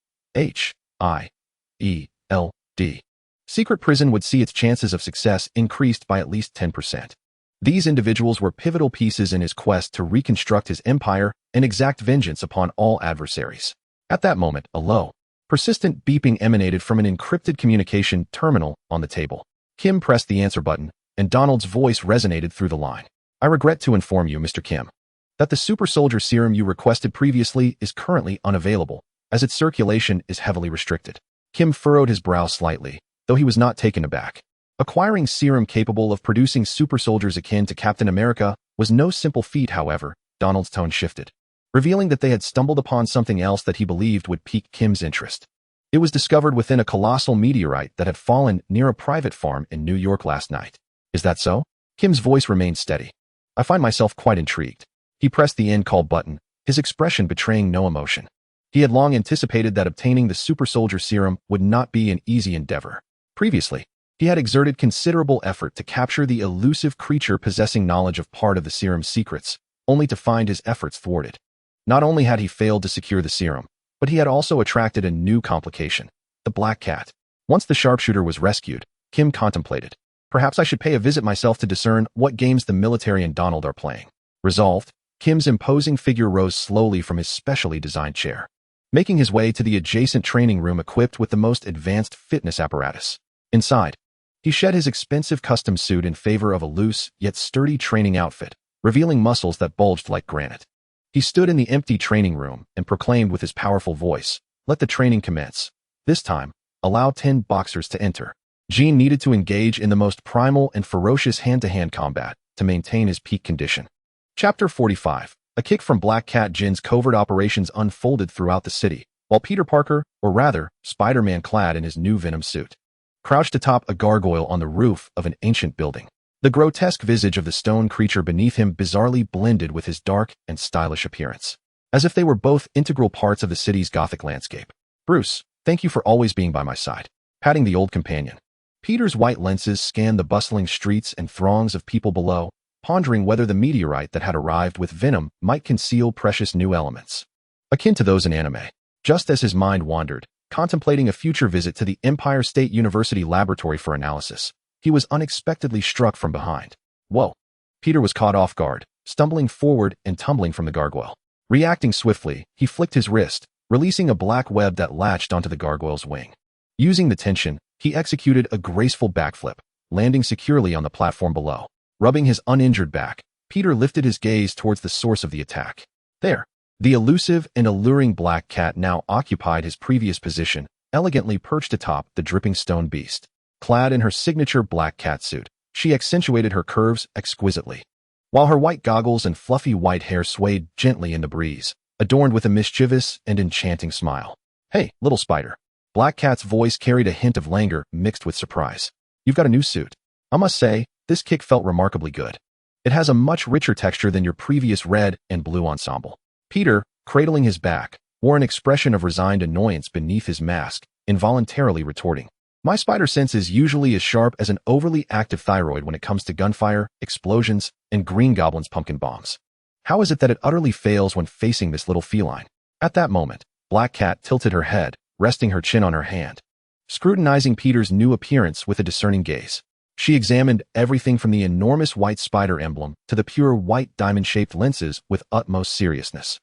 secret prison would see its chances of success increased by at least 10%. These individuals were pivotal pieces in his quest to reconstruct his empire and exact vengeance upon all adversaries. At that moment, a low, persistent beeping emanated from an encrypted communication terminal on the table. Kim pressed the answer button, and Donald's voice resonated through the line. I regret to inform you, Mr. Kim, that the super soldier serum you requested previously is currently unavailable, as its circulation is heavily restricted. Kim furrowed his brow slightly, though he was not taken aback. Acquiring serum capable of producing super soldiers akin to Captain America was no simple feat. However, Donald's tone shifted, revealing that they had stumbled upon something else that he believed would pique Kim's interest. It was discovered within a colossal meteorite that had fallen near a private farm in New York last night. Is that so? Kim's voice remained steady. I find myself quite intrigued. He pressed the end call button, his expression betraying no emotion. He had long anticipated that obtaining the super soldier serum would not be an easy endeavor. Previously, he had exerted considerable effort to capture the elusive creature possessing knowledge of part of the serum's secrets, only to find his efforts thwarted. Not only had he failed to secure the serum, but he had also attracted a new complication, the Black Cat. Once the sharpshooter was rescued, Kim contemplated. Perhaps I should pay a visit myself to discern what games the military and Donald are playing. Resolved, Kim's imposing figure rose slowly from his specially designed chair, making his way to the adjacent training room equipped with the most advanced fitness apparatus. Inside, he shed his expensive custom suit in favor of a loose yet sturdy training outfit, revealing muscles that bulged like granite. He stood in the empty training room and proclaimed with his powerful voice, "Let the training commence. This time, allow 10 boxers to enter." Gene needed to engage in the most primal and ferocious hand-to-hand combat to maintain his peak condition. Chapter 45. A kick from Black Cat. Jin's covert operations unfolded throughout the city, while Peter Parker, or rather, Spider-Man clad in his new Venom suit, crouched atop a gargoyle on the roof of an ancient building. The grotesque visage of the stone creature beneath him bizarrely blended with his dark and stylish appearance, as if they were both integral parts of the city's gothic landscape. "Bruce, thank you for always being by my side." Patting the old companion, Peter's white lenses scanned the bustling streets and throngs of people below, pondering whether the meteorite that had arrived with Venom might conceal precious new elements, akin to those in anime. Just as his mind wandered, contemplating a future visit to the Empire State University laboratory for analysis, he was unexpectedly struck from behind. Whoa! Peter was caught off guard, stumbling forward and tumbling from the gargoyle. Reacting swiftly, he flicked his wrist, releasing a black web that latched onto the gargoyle's wing. Using the tension, he executed a graceful backflip, landing securely on the platform below. Rubbing his uninjured back, Peter lifted his gaze towards the source of the attack. There, the elusive and alluring Black Cat now occupied his previous position, elegantly perched atop the dripping stone beast. Clad in her signature black cat suit, she accentuated her curves exquisitely, while her white goggles and fluffy white hair swayed gently in the breeze, adorned with a mischievous and enchanting smile. "Hey, little spider." Black Cat's voice carried a hint of languor mixed with surprise. "You've got a new suit. I must say, this kick felt remarkably good. It has a much richer texture than your previous red and blue ensemble. Peter, cradling his back, wore an expression of resigned annoyance beneath his mask, involuntarily retorting. My spider sense is usually as sharp as an overly active thyroid when it comes to gunfire, explosions, and Green Goblin's pumpkin bombs. How is it that it utterly fails when facing this little feline? At that moment, Black Cat tilted her head, resting her chin on her hand, scrutinizing Peter's new appearance with a discerning gaze. She examined everything from the enormous white spider emblem to the pure white diamond-shaped lenses with utmost seriousness.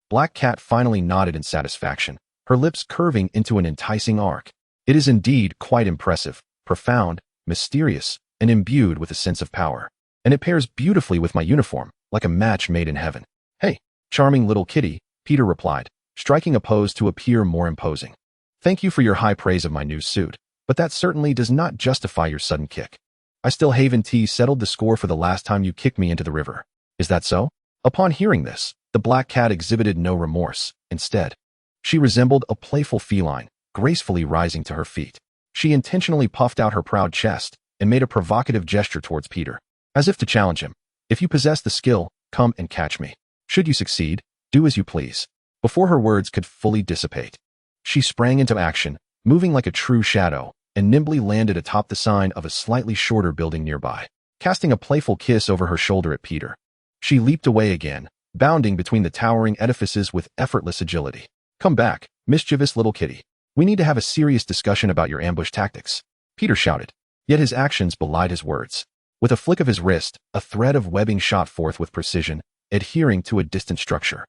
Black Cat finally nodded in satisfaction, her lips curving into an enticing arc. It is indeed quite impressive, profound, mysterious, and imbued with a sense of power. And it pairs beautifully with my uniform, like a match made in heaven. Hey, charming little kitty, Peter replied, striking a pose to appear more imposing. Thank you for your high praise of my new suit, but that certainly does not justify your sudden kick. I still haven't settled the score for the last time you kicked me into the river. Is that so? Upon hearing this, the Black Cat exhibited no remorse. Instead, she resembled a playful feline, gracefully rising to her feet. She intentionally puffed out her proud chest and made a provocative gesture towards Peter, as if to challenge him. If you possess the skill, come and catch me. Should you succeed, do as you please. Before her words could fully dissipate, she sprang into action, moving like a true shadow, and nimbly landed atop the sign of a slightly shorter building nearby. Casting a playful kiss over her shoulder at Peter, she leaped away again, bounding between the towering edifices with effortless agility. Come back, mischievous little kitty. We need to have a serious discussion about your ambush tactics, Peter shouted. Yet his actions belied his words. With a flick of his wrist, a thread of webbing shot forth with precision, adhering to a distant structure.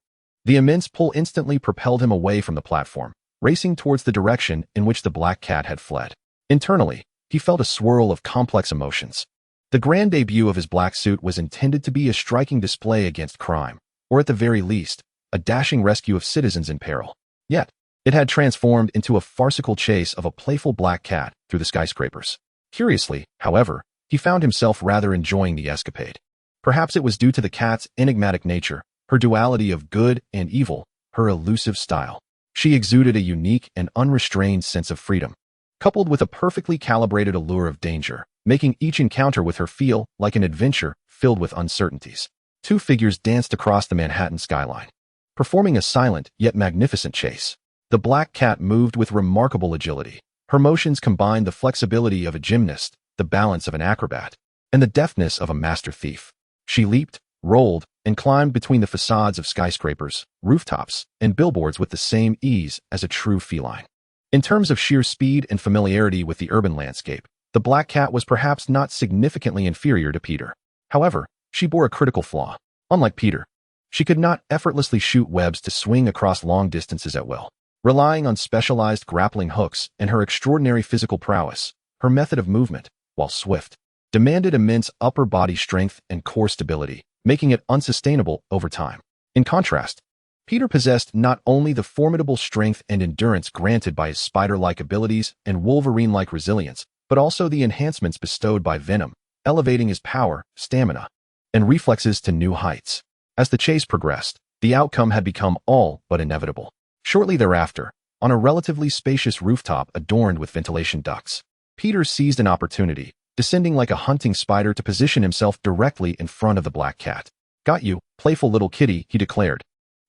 The immense pull instantly propelled him away from the platform, racing towards the direction in which the Black Cat had fled. Internally, he felt a swirl of complex emotions. The grand debut of his black suit was intended to be a striking display against crime, or at the very least, a dashing rescue of citizens in peril. Yet, it had transformed into a farcical chase of a playful black cat through the skyscrapers. Curiously, however, he found himself rather enjoying the escapade. Perhaps it was due to the cat's enigmatic nature, her duality of good and evil, her elusive style. She exuded a unique and unrestrained sense of freedom, coupled with a perfectly calibrated allure of danger, making each encounter with her feel like an adventure filled with uncertainties. Two figures danced across the Manhattan skyline, performing a silent yet magnificent chase. The Black Cat moved with remarkable agility. Her motions combined the flexibility of a gymnast, the balance of an acrobat, and the deftness of a master thief. She leaped, rolled, and climbed between the facades of skyscrapers, rooftops, and billboards with the same ease as a true feline. In terms of sheer speed and familiarity with the urban landscape, the Black Cat was perhaps not significantly inferior to Peter. However, she bore a critical flaw. Unlike Peter, she could not effortlessly shoot webs to swing across long distances at will. Relying on specialized grappling hooks and her extraordinary physical prowess, her method of movement, while swift, demanded immense upper body strength and core stability, making it unsustainable over time. In contrast, Peter possessed not only the formidable strength and endurance granted by his spider-like abilities and Wolverine-like resilience, but also the enhancements bestowed by VENOM, elevating his power, stamina, and reflexes to new heights. As the chase progressed, the outcome had become all but inevitable. Shortly thereafter, on a relatively spacious rooftop adorned with ventilation ducts, Peter seized an opportunity, descending like a hunting spider to position himself directly in front of the Black Cat. Got you, playful little kitty, he declared,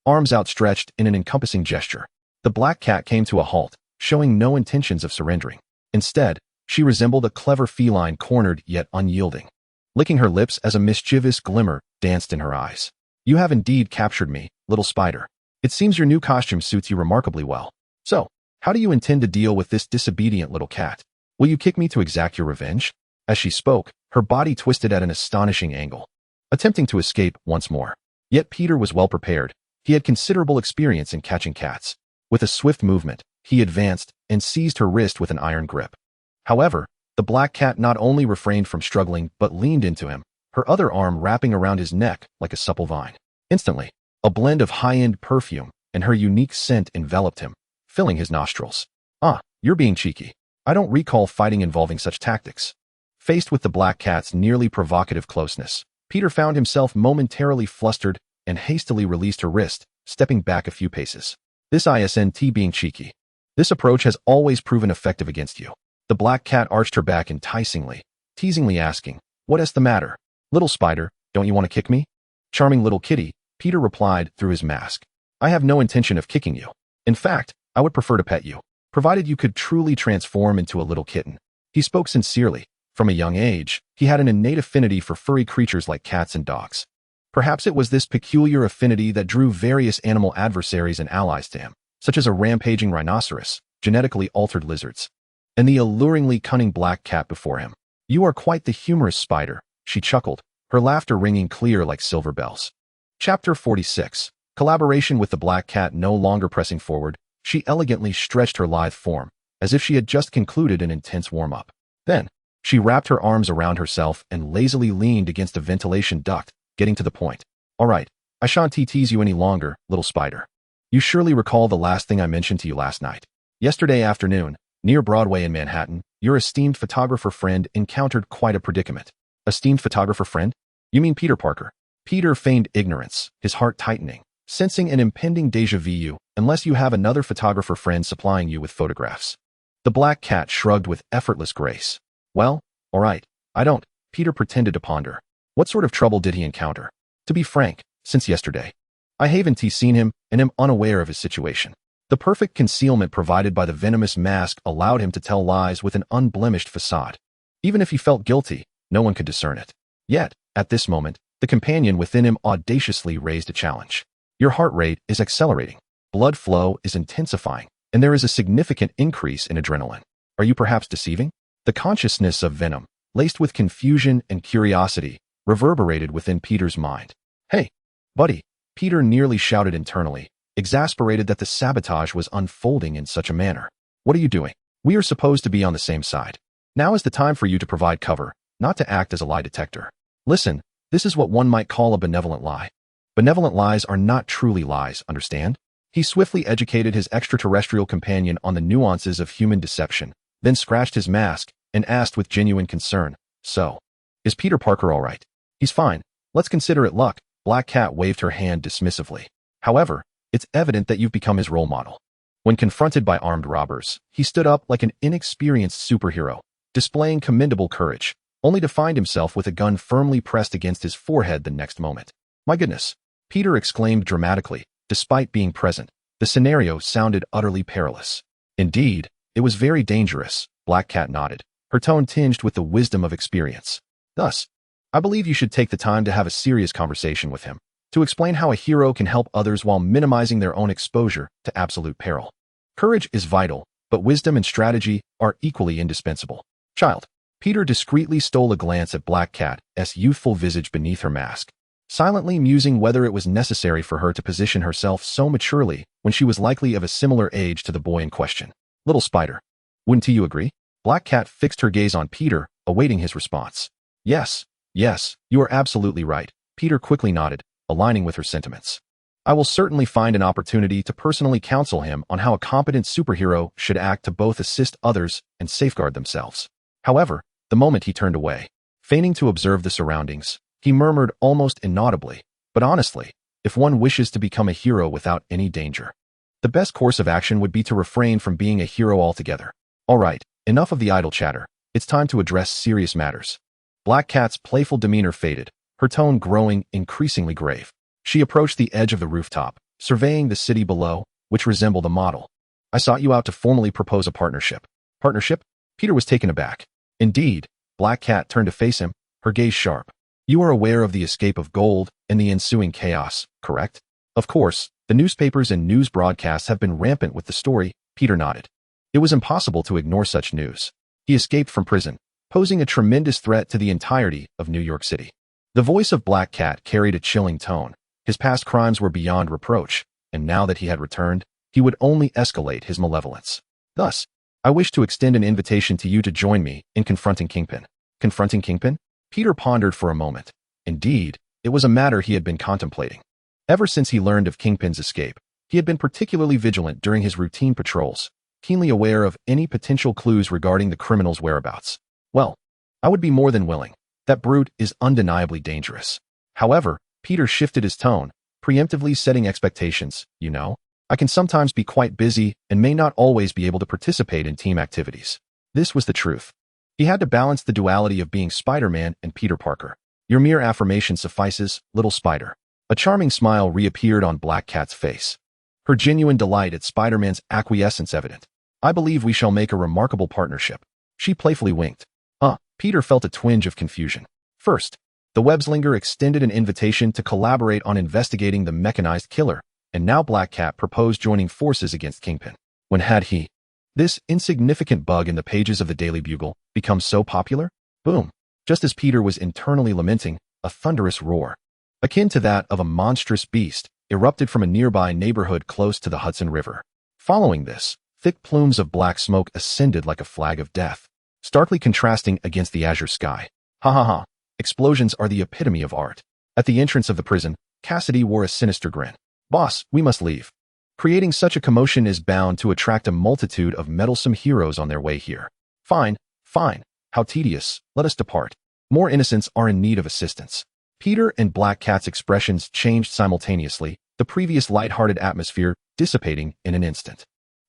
arms outstretched in an encompassing gesture. The Black Cat came to a halt, showing no intentions of surrendering. Instead, she resembled a clever feline cornered yet unyielding. Licking her lips as a mischievous glimmer danced in her eyes. You have indeed captured me, little spider. It seems your new costume suits you remarkably well. So, how do you intend to deal with this disobedient little cat? Will you kick me to exact your revenge? As she spoke, her body twisted at an astonishing angle, attempting to escape once more. Yet Peter was well prepared. He had considerable experience in catching cats. With a swift movement, he advanced and seized her wrist with an iron grip. However, the Black Cat not only refrained from struggling but leaned into him, her other arm wrapping around his neck like a supple vine. Instantly, a blend of high-end perfume and her unique scent enveloped him, filling his nostrils. Ah, you're being cheeky. I don't recall fighting involving such tactics. Faced with the Black Cat's nearly provocative closeness, Peter found himself momentarily flustered and hastily released her wrist, stepping back a few paces. This isn't being cheeky. This approach has always proven effective against you. The Black Cat arched her back enticingly, teasingly asking, "What is the matter? Little spider, don't you want to kick me?" "Charming little kitty," Peter replied through his mask. "I have no intention of kicking you. In fact, I would prefer to pet you, provided you could truly transform into a little kitten." He spoke sincerely. From a young age, he had an innate affinity for furry creatures like cats and dogs. Perhaps it was this peculiar affinity that drew various animal adversaries and allies to him, such as a rampaging rhinoceros, genetically altered lizards, and the alluringly cunning black cat before him. "You are quite the humorous spider," she chuckled, her laughter ringing clear like silver bells. Chapter 46. Collaboration. With the black cat no longer pressing forward, she elegantly stretched her lithe form, as if she had just concluded an intense warm-up. Then, she wrapped her arms around herself and lazily leaned against a ventilation duct, getting to the point. "All right, I shan't tease you any longer, little spider. You surely recall the last thing I mentioned to you last night. Yesterday afternoon, near Broadway in Manhattan, your esteemed photographer friend encountered quite a predicament." "Esteemed photographer friend? You mean Peter Parker?" Peter feigned ignorance, his heart tightening, sensing an impending déjà vu, unless you have another photographer friend supplying you with photographs. The black cat shrugged with effortless grace. "Well, all right, I don't." Peter pretended to ponder. "What sort of trouble did he encounter?" "To be frank, since yesterday, I haven't seen him and am unaware of his situation." The perfect concealment provided by the venomous mask allowed him to tell lies with an unblemished facade. Even if he felt guilty, no one could discern it. Yet, at this moment, the companion within him audaciously raised a challenge. "Your heart rate is accelerating, blood flow is intensifying, and there is a significant increase in adrenaline. Are you perhaps deceiving?" The consciousness of venom, laced with confusion and curiosity, reverberated within Peter's mind. "Hey, buddy," Peter nearly shouted internally, exasperated that the sabotage was unfolding in such a manner. "What are you doing? We are supposed to be on the same side. Now is the time for you to provide cover, not to act as a lie detector. Listen, this is what one might call a benevolent lie. Benevolent lies are not truly lies, understand?" He swiftly educated his extraterrestrial companion on the nuances of human deception, then scratched his mask and asked with genuine concern, "So, is Peter Parker all right?" "He's fine. Let's consider it luck." Black Cat waved her hand dismissively. "However, it's evident that you've become his role model." When confronted by armed robbers, he stood up like an inexperienced superhero, displaying commendable courage, only to find himself with a gun firmly pressed against his forehead the next moment. "My goodness," Peter exclaimed dramatically. Despite being present, the scenario sounded utterly perilous. "Indeed, it was very dangerous," Black Cat nodded, her tone tinged with the wisdom of experience. "Thus, I believe you should take the time to have a serious conversation with him, to explain how a hero can help others while minimizing their own exposure to absolute peril. Courage is vital, but wisdom and strategy are equally indispensable. Child." Peter discreetly stole a glance at Black Cat's youthful visage beneath her mask, silently musing whether it was necessary for her to position herself so maturely when she was likely of a similar age to the boy in question. "Little spider, wouldn't you agree?" Black Cat fixed her gaze on Peter, awaiting his response. Yes, you are absolutely right," Peter quickly nodded, aligning with her sentiments. "I will certainly find an opportunity to personally counsel him on how a competent superhero should act to both assist others and safeguard themselves." However, the moment he turned away, feigning to observe the surroundings, he murmured almost inaudibly, "But honestly, if one wishes to become a hero without any danger, the best course of action would be to refrain from being a hero altogether. All right, enough of the idle chatter. It's time to address serious matters." Black Cat's playful demeanor faded, her tone growing increasingly grave. She approached the edge of the rooftop, surveying the city below, which resembled a model. "I sought you out to formally propose a partnership." "Partnership?" Peter was taken aback. "Indeed." Black Cat turned to face him, her gaze sharp. "You are aware of the escape of gold and the ensuing chaos, correct?" "Of course, the newspapers and news broadcasts have been rampant with the story," Peter nodded. It was impossible to ignore such news. He escaped from prison, posing a tremendous threat to the entirety of New York City. The voice of Black Cat carried a chilling tone. His past crimes were beyond reproach, and now that he had returned, he would only escalate his malevolence. "Thus, I wish to extend an invitation to you to join me in confronting Kingpin." "Confronting Kingpin?" Peter pondered for a moment. Indeed, it was a matter he had been contemplating. Ever since he learned of Kingpin's escape, he had been particularly vigilant during his routine patrols, keenly aware of any potential clues regarding the criminal's whereabouts. "Well, I would be more than willing. That brute is undeniably dangerous." However, Peter shifted his tone, preemptively setting expectations. "You know, I can sometimes be quite busy and may not always be able to participate in team activities." This was the truth. He had to balance the duality of being Spider-Man and Peter Parker. Your mere affirmation suffices, little spider. A charming smile reappeared on Black Cat's face. Her genuine delight at Spider-Man's acquiescence evident. I believe we shall make a remarkable partnership. She playfully winked. Peter felt a twinge of confusion. First, the webslinger extended an invitation to collaborate on investigating the mechanized killer, and now Black Cat proposed joining forces against Kingpin. When had he, this insignificant bug in the pages of the Daily Bugle, become so popular? Boom. Just as Peter was internally lamenting, a thunderous roar, akin to that of a monstrous beast, erupted from a nearby neighborhood close to the Hudson River. Following this, thick plumes of black smoke ascended like a flag of death, starkly contrasting against the azure sky. Ha ha ha. Explosions are the epitome of art. At the entrance of the prison, Cassidy wore a sinister grin. Boss, we must leave. Creating such a commotion is bound to attract a multitude of meddlesome heroes on their way here. Fine, fine. How tedious. Let us depart. More innocents are in need of assistance. Peter and Black Cat's expressions changed simultaneously, the previous light-hearted atmosphere dissipating in an instant.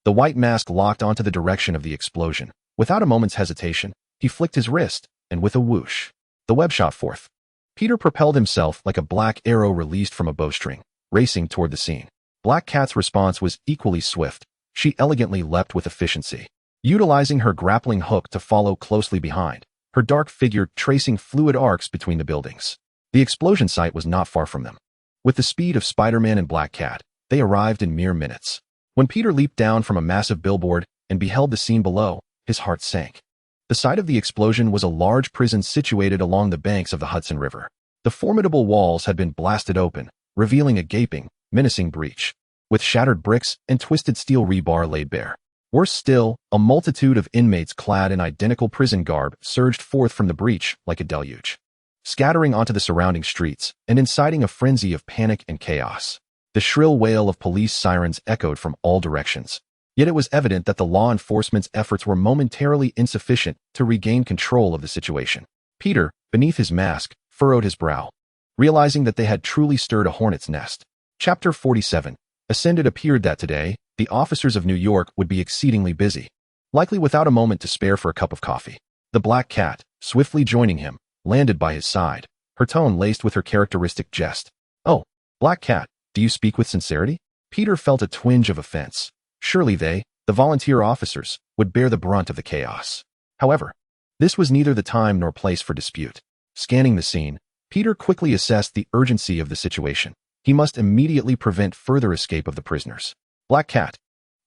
The white mask locked onto the direction of the explosion. Without a moment's hesitation, he flicked his wrist, and with a whoosh, the web shot forth. Peter propelled himself like a black arrow released from a bowstring, racing toward the scene. Black Cat's response was equally swift. She elegantly leapt with efficiency, utilizing her grappling hook to follow closely behind, her dark figure tracing fluid arcs between the buildings. The explosion site was not far from them. With the speed of Spider-Man and Black Cat, they arrived in mere minutes. When Peter leaped down from a massive billboard and beheld the scene below, his heart sank. The site of the explosion was a large prison situated along the banks of the Hudson River. The formidable walls had been blasted open, revealing a gaping, menacing breach, with shattered bricks and twisted steel rebar laid bare. Worse still, a multitude of inmates clad in identical prison garb surged forth from the breach like a deluge, scattering onto the surrounding streets and inciting a frenzy of panic and chaos. The shrill wail of police sirens echoed from all directions. Yet it was evident that the law enforcement's efforts were momentarily insufficient to regain control of the situation. Peter, beneath his mask, furrowed his brow, realizing that they had truly stirred a hornet's nest. Chapter 47. It appeared that today, the officers of New York would be exceedingly busy, likely without a moment to spare for a cup of coffee. The Black Cat, swiftly joining him, landed by his side, her tone laced with her characteristic jest. Oh, Black Cat, do you speak with sincerity? Peter felt a twinge of offense. Surely they, the volunteer officers, would bear the brunt of the chaos. However, this was neither the time nor place for dispute. Scanning the scene, Peter quickly assessed the urgency of the situation. He must immediately prevent further escape of the prisoners. Black Cat,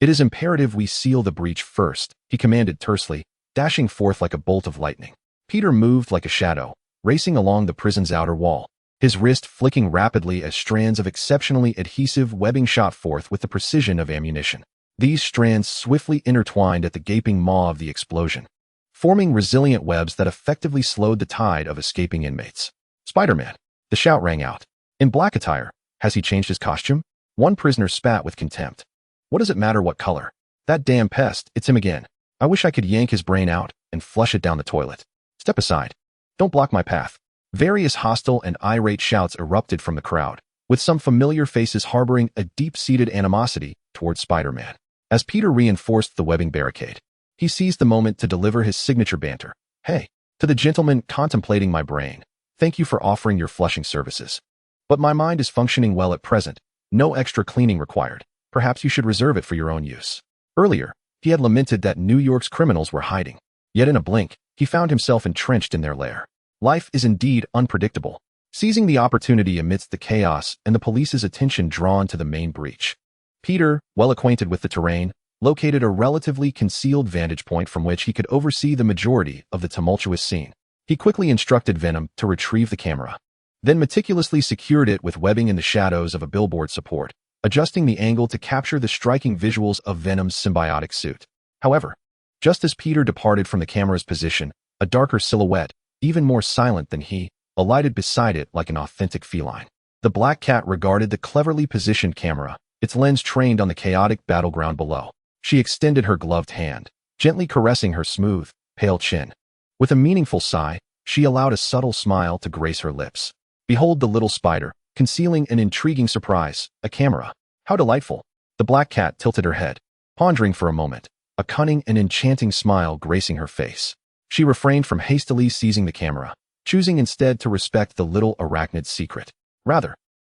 it is imperative we seal the breach first, he commanded tersely, dashing forth like a bolt of lightning. Peter moved like a shadow, racing along the prison's outer wall, his wrist flicking rapidly as strands of exceptionally adhesive webbing shot forth with the precision of ammunition. These strands swiftly intertwined at the gaping maw of the explosion, forming resilient webs that effectively slowed the tide of escaping inmates. Spider-Man! The shout rang out. In black attire. Has he changed his costume? One prisoner spat with contempt. What does it matter what color? That damn pest, it's him again. I wish I could yank his brain out and flush it down the toilet. Step aside. Don't block my path. Various hostile and irate shouts erupted from the crowd, with some familiar faces harboring a deep-seated animosity toward Spider-Man. As Peter reinforced the webbing barricade, he seized the moment to deliver his signature banter. Hey, to the gentleman contemplating my brain, thank you for offering your flushing services. But my mind is functioning well at present. No extra cleaning required. Perhaps you should reserve it for your own use. Earlier, he had lamented that New York's criminals were hiding. Yet in a blink, he found himself entrenched in their lair. Life is indeed unpredictable. Seizing the opportunity amidst the chaos and the police's attention drawn to the main breach, Peter, well acquainted with the terrain, located a relatively concealed vantage point from which he could oversee the majority of the tumultuous scene. He quickly instructed Venom to retrieve the camera, then meticulously secured it with webbing in the shadows of a billboard support, adjusting the angle to capture the striking visuals of Venom's symbiotic suit. However, just as Peter departed from the camera's position, a darker silhouette, even more silent than he, alighted beside it like an authentic feline. The Black Cat regarded the cleverly positioned camera, its lens trained on the chaotic battleground below. She extended her gloved hand, gently caressing her smooth, pale chin. With a meaningful sigh, she allowed a subtle smile to grace her lips. Behold the little spider, concealing an intriguing surprise, a camera. How delightful! The Black Cat tilted her head, pondering for a moment, a cunning and enchanting smile gracing her face. She refrained from hastily seizing the camera, choosing instead to respect the little arachnid's secret. Rather,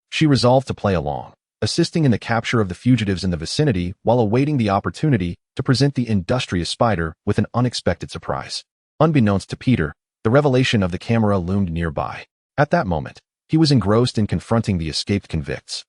she resolved to play along, assisting in the capture of the fugitives in the vicinity while awaiting the opportunity to present the industrious spider with an unexpected surprise. Unbeknownst to Peter, the revelation of the camera loomed nearby. At that moment, he was engrossed in confronting the escaped convicts,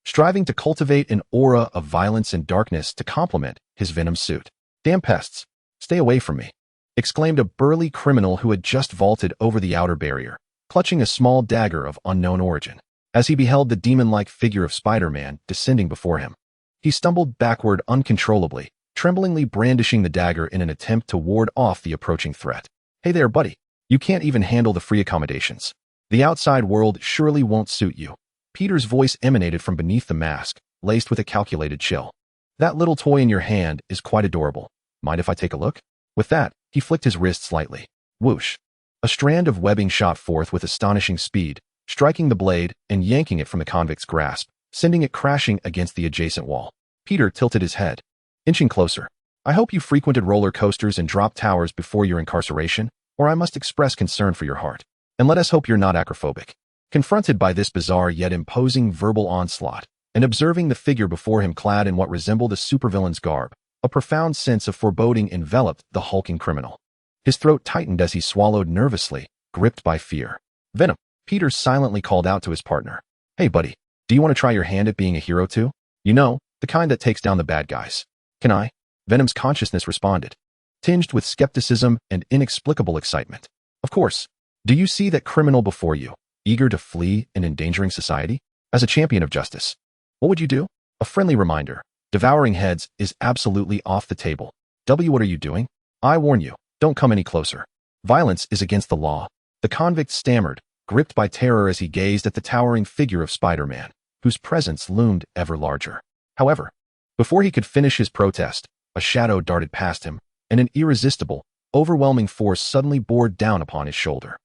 striving to cultivate an aura of violence and darkness to complement his venom suit. "Damn pests! Stay away from me!" exclaimed a burly criminal who had just vaulted over the outer barrier, clutching a small dagger of unknown origin. As he beheld the demon-like figure of Spider-Man descending before him, he stumbled backward uncontrollably, tremblingly brandishing the dagger in an attempt to ward off the approaching threat. "Hey there, buddy. You can't even handle the free accommodations. The outside world surely won't suit you." Peter's voice emanated from beneath the mask, laced with a calculated chill. "That little toy in your hand is quite adorable. Mind if I take a look?" With that, he flicked his wrist slightly. Whoosh! A strand of webbing shot forth with astonishing speed, striking the blade and yanking it from the convict's grasp, sending it crashing against the adjacent wall. Peter tilted his head, inching closer. "I hope you frequented roller coasters and drop towers before your incarceration, or I must express concern for your heart. And let us hope you're not acrophobic." Confronted by this bizarre yet imposing verbal onslaught, and observing the figure before him clad in what resembled a supervillain's garb, a profound sense of foreboding enveloped the hulking criminal. His throat tightened as he swallowed nervously, gripped by fear. "Venom," Peter silently called out to his partner. "Hey, buddy, do you want to try your hand at being a hero too? You know, the kind that takes down the bad guys." "Can I?" Venom's consciousness responded, tinged with skepticism and inexplicable excitement. "Of course. Do you see that criminal before you, eager to flee and endangering society? As a champion of justice, what would you do?" A friendly reminder. Devouring heads is absolutely off the table. What are you doing? I warn you, don't come any closer. Violence is against the law." The convict stammered, gripped by terror as he gazed at the towering figure of Spider-Man, whose presence loomed ever larger. However, before he could finish his protest, a shadow darted past him, and an irresistible, overwhelming force suddenly bore down upon his shoulder.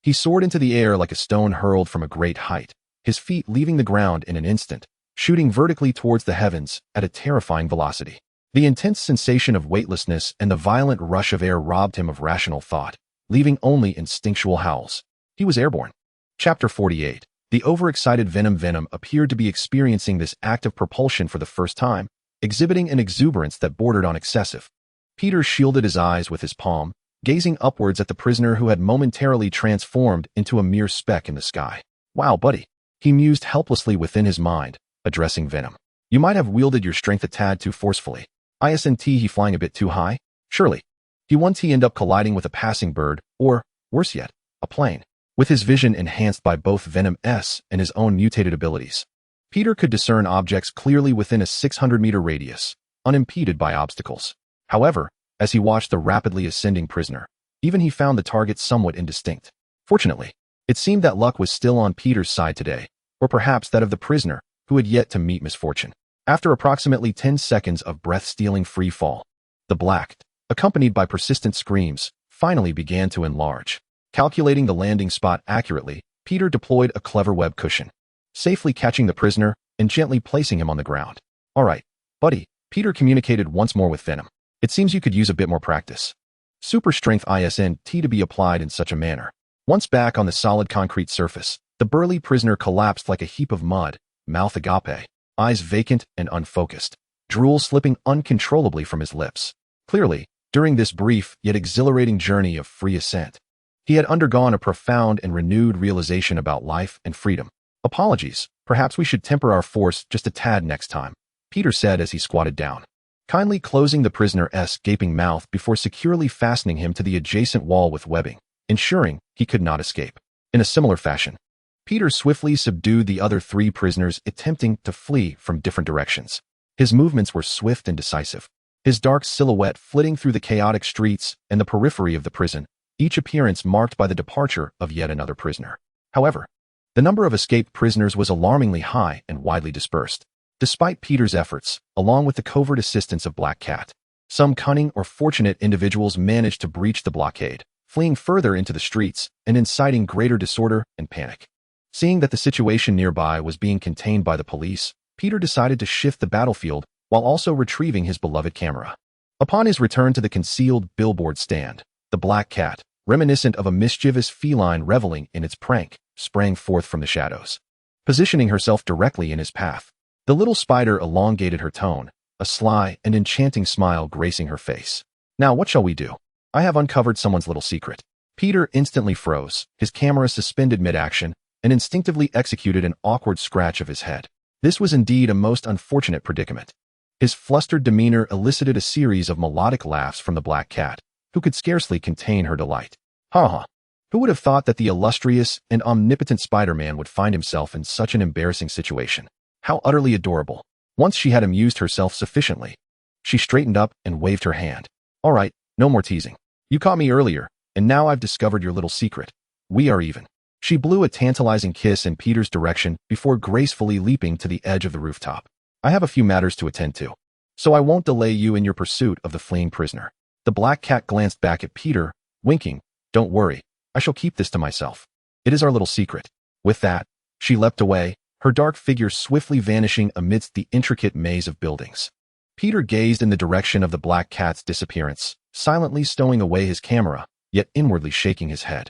He soared into the air like a stone hurled from a great height, his feet leaving the ground in an instant, shooting vertically towards the heavens at a terrifying velocity. The intense sensation of weightlessness and the violent rush of air robbed him of rational thought, leaving only instinctual howls. He was airborne. Chapter 48. The overexcited Venom appeared to be experiencing this act of propulsion for the first time, exhibiting an exuberance that bordered on excessive. Peter shielded his eyes with his palm, gazing upwards at the prisoner who had momentarily transformed into a mere speck in the sky. "Wow, buddy," he mused helplessly within his mind, addressing Venom. "You might have wielded your strength a tad too forcefully. Isn't he flying a bit too high? Surely. He won't end up colliding with a passing bird, or, worse yet, a plane." With his vision enhanced by both Venom's and his own mutated abilities, Peter could discern objects clearly within a 600-meter radius, unimpeded by obstacles. However, as he watched the rapidly ascending prisoner, even he found the target somewhat indistinct. Fortunately, it seemed that luck was still on Peter's side today, or perhaps that of the prisoner, who had yet to meet misfortune. After approximately 10 seconds of breath-stealing free fall, the black, accompanied by persistent screams, finally began to enlarge. Calculating the landing spot accurately, Peter deployed a clever web cushion, safely catching the prisoner and gently placing him on the ground. "All right, buddy," Peter communicated once more with Venom. "It seems you could use a bit more practice. Super strength isn't to be applied in such a manner." Once back on the solid concrete surface, the burly prisoner collapsed like a heap of mud, mouth agape, eyes vacant and unfocused, drool slipping uncontrollably from his lips. Clearly, during this brief yet exhilarating journey of free ascent, he had undergone a profound and renewed realization about life and freedom. "Apologies, perhaps we should temper our force just a tad next time," Peter said as he squatted down, kindly closing the prisoner's gaping mouth before securely fastening him to the adjacent wall with webbing, ensuring he could not escape. In a similar fashion, Peter swiftly subdued the other 3 prisoners attempting to flee from different directions. His movements were swift and decisive, his dark silhouette flitting through the chaotic streets and the periphery of the prison, each appearance marked by the departure of yet another prisoner. However, the number of escaped prisoners was alarmingly high and widely dispersed. Despite Peter's efforts, along with the covert assistance of Black Cat, some cunning or fortunate individuals managed to breach the blockade, fleeing further into the streets and inciting greater disorder and panic. Seeing that the situation nearby was being contained by the police, Peter decided to shift the battlefield while also retrieving his beloved camera. Upon his return to the concealed billboard stand, The black cat, reminiscent of a mischievous feline reveling in its prank, sprang forth from the shadows, positioning herself directly in his path. The little spider elongated her tone, a sly and enchanting smile gracing her face. Now what shall we do? I have uncovered someone's little secret. Peter instantly froze, his camera suspended mid-action, and instinctively executed an awkward scratch of his head. This was indeed a most unfortunate predicament. His flustered demeanor elicited a series of melodic laughs from the black cat, who could scarcely contain her delight. Ha ha! Who would have thought that the illustrious and omnipotent Spider-Man would find himself in such an embarrassing situation? How utterly adorable. Once she had amused herself sufficiently. She straightened up and waved her hand. All right, no more teasing. You caught me earlier, and now I've discovered your little secret. We are even. She blew a tantalizing kiss in Peter's direction before gracefully leaping to the edge of the rooftop. I have a few matters to attend to, so I won't delay you in your pursuit of the fleeing prisoner. The black cat glanced back at Peter, winking. Don't worry, I shall keep this to myself. It is our little secret. With that, she leapt away, her dark figure swiftly vanishing amidst the intricate maze of buildings. Peter gazed in the direction of the black cat's disappearance, silently stowing away his camera, yet inwardly shaking his head.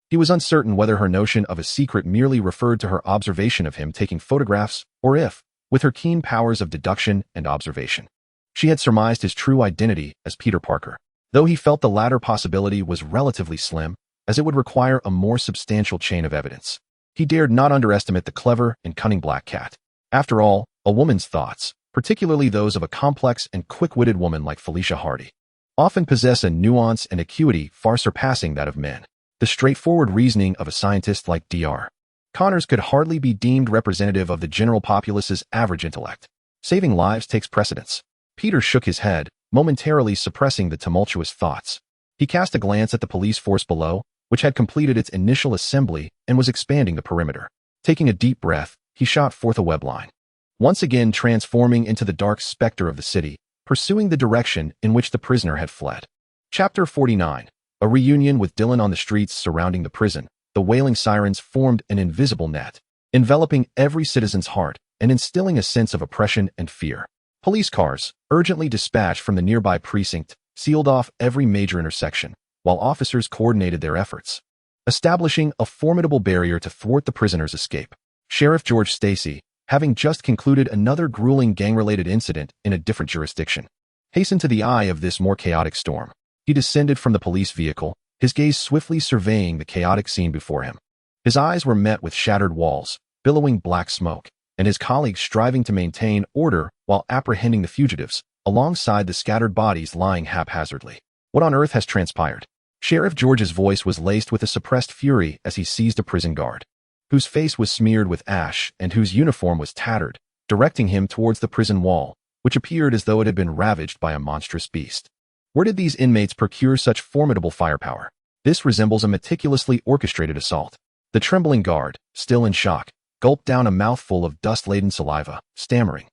He was uncertain whether her notion of a secret merely referred to her observation of him taking photographs, or if, with her keen powers of deduction and observation, she had surmised his true identity as Peter Parker, though he felt the latter possibility was relatively slim, as it would require a more substantial chain of evidence. He dared not underestimate the clever and cunning black cat. After all, a woman's thoughts, particularly those of a complex and quick-witted woman like Felicia Hardy, often possess a nuance and acuity far surpassing that of men. The straightforward reasoning of a scientist like Dr. Connors could hardly be deemed representative of the general populace's average intellect. Saving lives takes precedence. Peter shook his head, momentarily suppressing the tumultuous thoughts. He cast a glance at the police force below, which had completed its initial assembly and was expanding the perimeter. Taking a deep breath, he shot forth a web line, once again transforming into the dark specter of the city, pursuing the direction in which the prisoner had fled. Chapter 49. A reunion with Dylan. On the streets surrounding the prison, the wailing sirens formed an invisible net, enveloping every citizen's heart and instilling a sense of oppression and fear. Police cars, urgently dispatched from the nearby precinct, sealed off every major intersection, while officers coordinated their efforts, establishing a formidable barrier to thwart the prisoner's escape. Sheriff George Stacy, having just concluded another grueling gang-related incident in a different jurisdiction, hastened to the eye of this more chaotic storm. He descended from the police vehicle, his gaze swiftly surveying the chaotic scene before him. His eyes were met with shattered walls, billowing black smoke, and his colleagues striving to maintain order while apprehending the fugitives, alongside the scattered bodies lying haphazardly. What on earth has transpired? Sheriff George's voice was laced with a suppressed fury as he seized a prison guard, whose face was smeared with ash and whose uniform was tattered, directing him towards the prison wall, which appeared as though it had been ravaged by a monstrous beast. Where did these inmates procure such formidable firepower? This resembles a meticulously orchestrated assault. The trembling guard, still in shock, gulped down a mouthful of dust-laden saliva, stammering,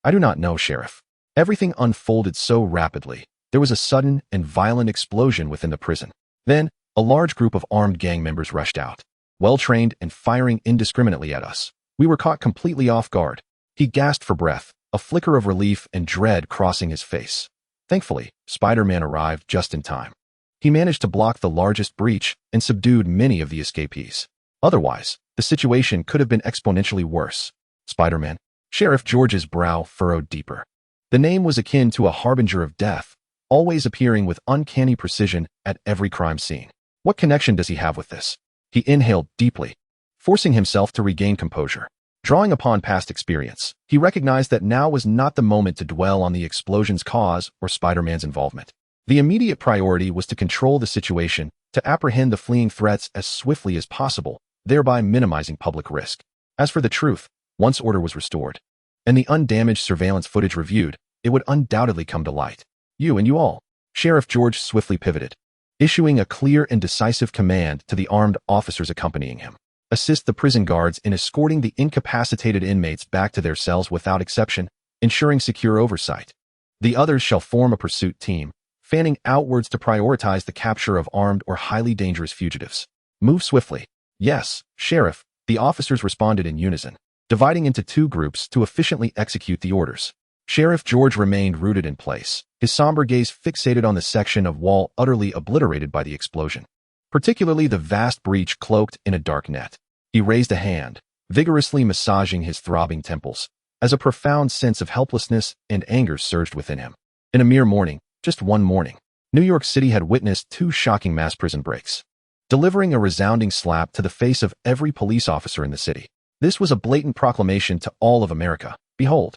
I do not know, Sheriff. Everything unfolded so rapidly. There was a sudden and violent explosion within the prison. Then, a large group of armed gang members rushed out, well-trained and firing indiscriminately at us. We were caught completely off guard. He gasped for breath, a flicker of relief and dread crossing his face. Thankfully, Spider-Man arrived just in time. He managed to block the largest breach and subdued many of the escapees. Otherwise, the situation could have been exponentially worse. Spider-Man. Sheriff George's brow furrowed deeper. The name was akin to a harbinger of death, always appearing with uncanny precision at every crime scene. What connection does he have with this? He inhaled deeply, forcing himself to regain composure. Drawing upon past experience, he recognized that now was not the moment to dwell on the explosion's cause or Spider-Man's involvement. The immediate priority was to control the situation, to apprehend the fleeing threats as swiftly as possible, thereby minimizing public risk. As for the truth, once order was restored, and the undamaged surveillance footage reviewed, it would undoubtedly come to light. You and you all. Sheriff George swiftly pivoted, issuing a clear and decisive command to the armed officers accompanying him. Assist the prison guards in escorting the incapacitated inmates back to their cells without exception, ensuring secure oversight. The others shall form a pursuit team, fanning outwards to prioritize the capture of armed or highly dangerous fugitives. Move swiftly. Yes, Sheriff, the officers responded in unison, dividing into two groups to efficiently execute the orders. Sheriff George remained rooted in place, his somber gaze fixated on the section of wall utterly obliterated by the explosion, particularly the vast breach cloaked in a dark net. He raised a hand, vigorously massaging his throbbing temples, as a profound sense of helplessness and anger surged within him. In a mere morning, just one morning, New York City had witnessed two shocking mass prison breaks, delivering a resounding slap to the face of every police officer in the city. This was a blatant proclamation to all of America. Behold,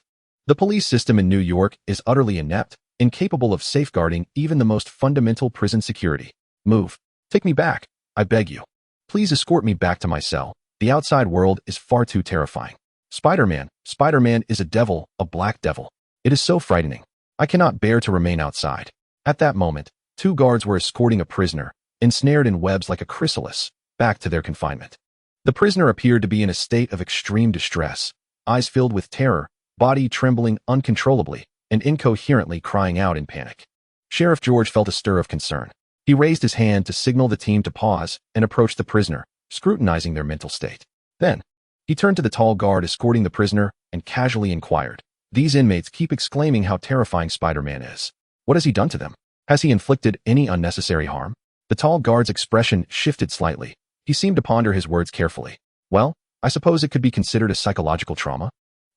the police system in New York is utterly inept, incapable of safeguarding even the most fundamental prison security. Move. Take me back, I beg you. Please escort me back to my cell. The outside world is far too terrifying. Spider-Man is a devil, a black devil. It is so frightening. I cannot bear to remain outside. At that moment, two guards were escorting a prisoner, ensnared in webs like a chrysalis, back to their confinement. The prisoner appeared to be in a state of extreme distress, eyes filled with terror, body trembling uncontrollably, and incoherently crying out in panic. Sheriff George felt a stir of concern. He raised his hand to signal the team to pause and approached the prisoner, scrutinizing their mental state. Then, he turned to the tall guard escorting the prisoner and casually inquired, "These inmates keep exclaiming how terrifying Spider-Man is. What has he done to them? Has he inflicted any unnecessary harm?" The tall guard's expression shifted slightly. He seemed to ponder his words carefully. "Well, I suppose it could be considered a psychological trauma.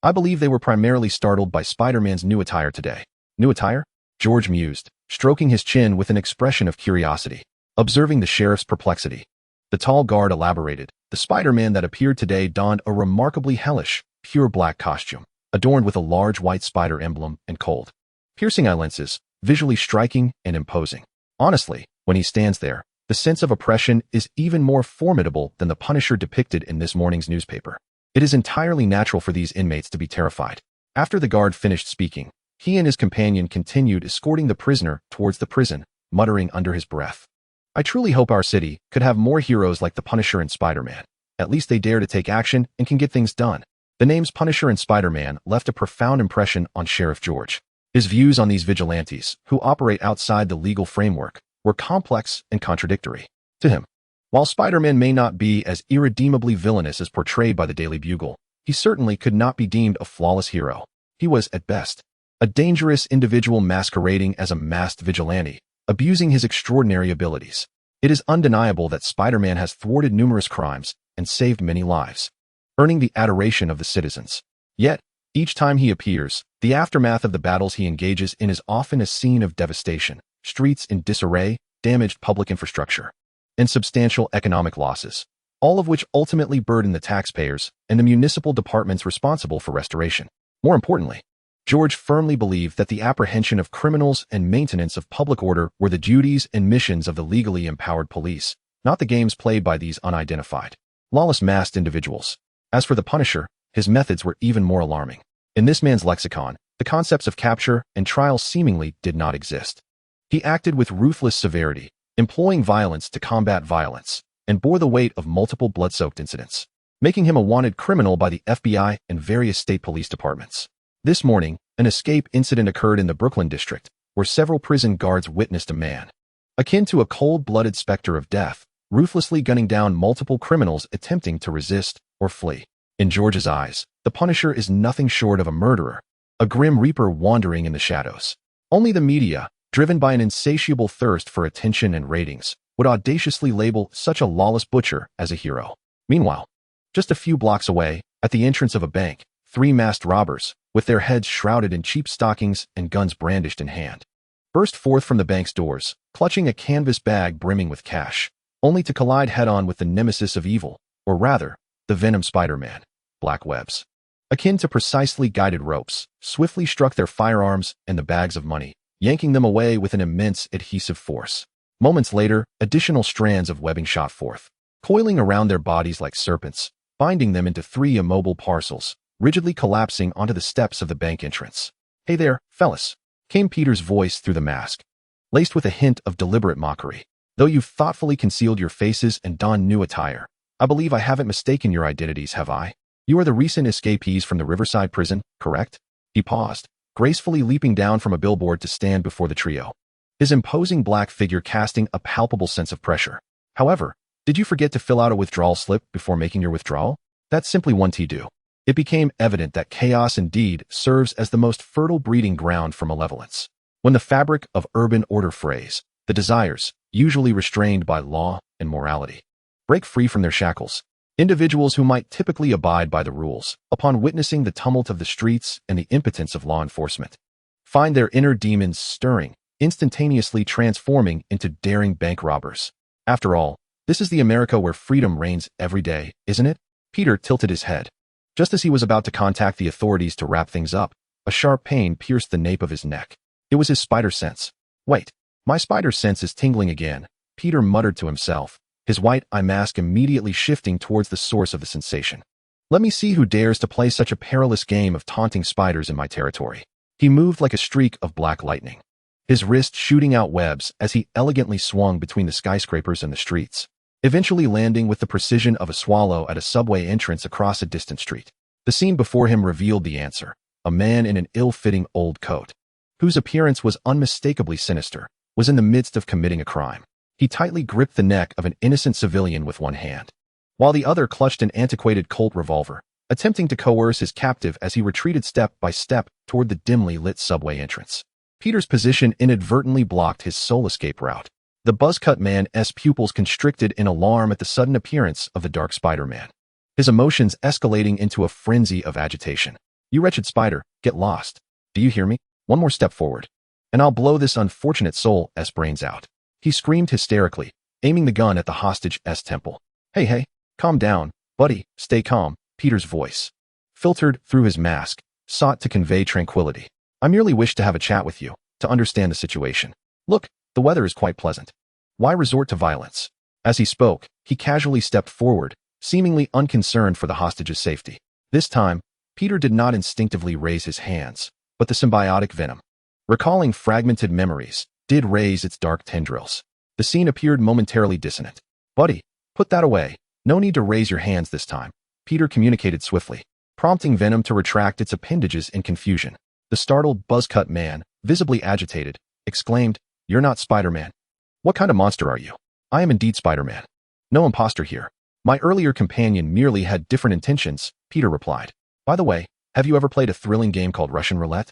I believe they were primarily startled by Spider-Man's new attire today." "New attire?" George mused, stroking his chin with an expression of curiosity, observing the sheriff's perplexity. The tall guard elaborated. The Spider-Man that appeared today donned a remarkably hellish, pure black costume, adorned with a large white spider emblem and cold, piercing eye lenses, visually striking and imposing. Honestly, when he stands there, the sense of oppression is even more formidable than the Punisher depicted in this morning's newspaper. It is entirely natural for these inmates to be terrified. After the guard finished speaking, he and his companion continued escorting the prisoner towards the prison, muttering under his breath, "I truly hope our city could have more heroes like the Punisher and Spider-Man. At least they dare to take action and can get things done." The names Punisher and Spider-Man left a profound impression on Sheriff George. His views on these vigilantes, who operate outside the legal framework, were complex and contradictory. To him, while Spider-Man may not be as irredeemably villainous as portrayed by the Daily Bugle, he certainly could not be deemed a flawless hero. He was, at best, a dangerous individual masquerading as a masked vigilante, abusing his extraordinary abilities. It is undeniable that Spider-Man has thwarted numerous crimes and saved many lives, earning the adoration of the citizens. Yet, each time he appears, the aftermath of the battles he engages in is often a scene of devastation, streets in disarray, damaged public infrastructure, and substantial economic losses, all of which ultimately burden the taxpayers and the municipal departments responsible for restoration. More importantly, George firmly believed that the apprehension of criminals and maintenance of public order were the duties and missions of the legally empowered police, not the games played by these unidentified, lawless masked individuals. As for the Punisher, his methods were even more alarming. In this man's lexicon, the concepts of capture and trial seemingly did not exist. He acted with ruthless severity, employing violence to combat violence, and bore the weight of multiple blood-soaked incidents, making him a wanted criminal by the FBI and various state police departments. This morning, an escape incident occurred in the Brooklyn district, where several prison guards witnessed a man, akin to a cold-blooded specter of death, ruthlessly gunning down multiple criminals attempting to resist or flee. In George's eyes, the Punisher is nothing short of a murderer, a grim reaper wandering in the shadows. Only the media, driven by an insatiable thirst for attention and ratings, would audaciously label such a lawless butcher as a hero. Meanwhile, just a few blocks away, at the entrance of a bank, three masked robbers, with their heads shrouded in cheap stockings and guns brandished in hand, burst forth from the bank's doors, clutching a canvas bag brimming with cash, only to collide head-on with the nemesis of evil, or rather, the Venom Spider-Man. Black webs, akin to precisely guided ropes, swiftly struck their firearms and the bags of money, yanking them away with an immense adhesive force. Moments later, additional strands of webbing shot forth, coiling around their bodies like serpents, binding them into three immobile parcels, rigidly collapsing onto the steps of the bank entrance. "Hey there, fellas," came Peter's voice through the mask, laced with a hint of deliberate mockery. "Though you've thoughtfully concealed your faces and donned new attire, I believe I haven't mistaken your identities, have I? You are the recent escapees from the Riverside prison, correct?" He paused, gracefully leaping down from a billboard to stand before the trio, his imposing black figure casting a palpable sense of pressure. "However, did you forget to fill out a withdrawal slip before making your withdrawal? That's simply one to do. It became evident that chaos indeed serves as the most fertile breeding ground for malevolence. When the fabric of urban order frays, the desires, usually restrained by law and morality, break free from their shackles. Individuals who might typically abide by the rules, upon witnessing the tumult of the streets and the impotence of law enforcement, find their inner demons stirring, instantaneously transforming into daring bank robbers. After all, this is the America where freedom reigns every day, isn't it? Peter tilted his head. Just as he was about to contact the authorities to wrap things up, a sharp pain pierced the nape of his neck. It was his spider sense. Wait, my spider sense is tingling again, Peter muttered to himself, his white eye mask immediately shifting towards the source of the sensation. Let me see who dares to play such a perilous game of taunting spiders in my territory. He moved like a streak of black lightning, his wrist shooting out webs as he elegantly swung between the skyscrapers and the streets, eventually landing with the precision of a swallow at a subway entrance across a distant street. The scene before him revealed the answer, a man in an ill-fitting old coat, whose appearance was unmistakably sinister, was in the midst of committing a crime. He tightly gripped the neck of an innocent civilian with one hand, while the other clutched an antiquated Colt revolver, attempting to coerce his captive as he retreated step by step toward the dimly lit subway entrance. Peter's position inadvertently blocked his sole escape route. The buzz-cut man's pupils constricted in alarm at the sudden appearance of the dark Spider-Man, his emotions escalating into a frenzy of agitation. You wretched spider, get lost. Do you hear me? One more step forward, and I'll blow this unfortunate soul's brains out. He screamed hysterically, aiming the gun at the hostage's temple. Hey, calm down, buddy, stay calm. Peter's voice, filtered through his mask, sought to convey tranquility. I merely wish to have a chat with you, to understand the situation. Look, the weather is quite pleasant. Why resort to violence? As he spoke, he casually stepped forward, seemingly unconcerned for the hostage's safety. This time, Peter did not instinctively raise his hands, but the symbiotic venom, recalling fragmented memories, did raise its dark tendrils. The scene appeared momentarily dissonant. Buddy, put that away. No need to raise your hands this time, Peter communicated swiftly, prompting Venom to retract its appendages in confusion. The startled buzz-cut man, visibly agitated, exclaimed, You're not Spider-Man. What kind of monster are you? I am indeed Spider-Man. No imposter here. My earlier companion merely had different intentions, Peter replied. By the way, have you ever played a thrilling game called Russian roulette?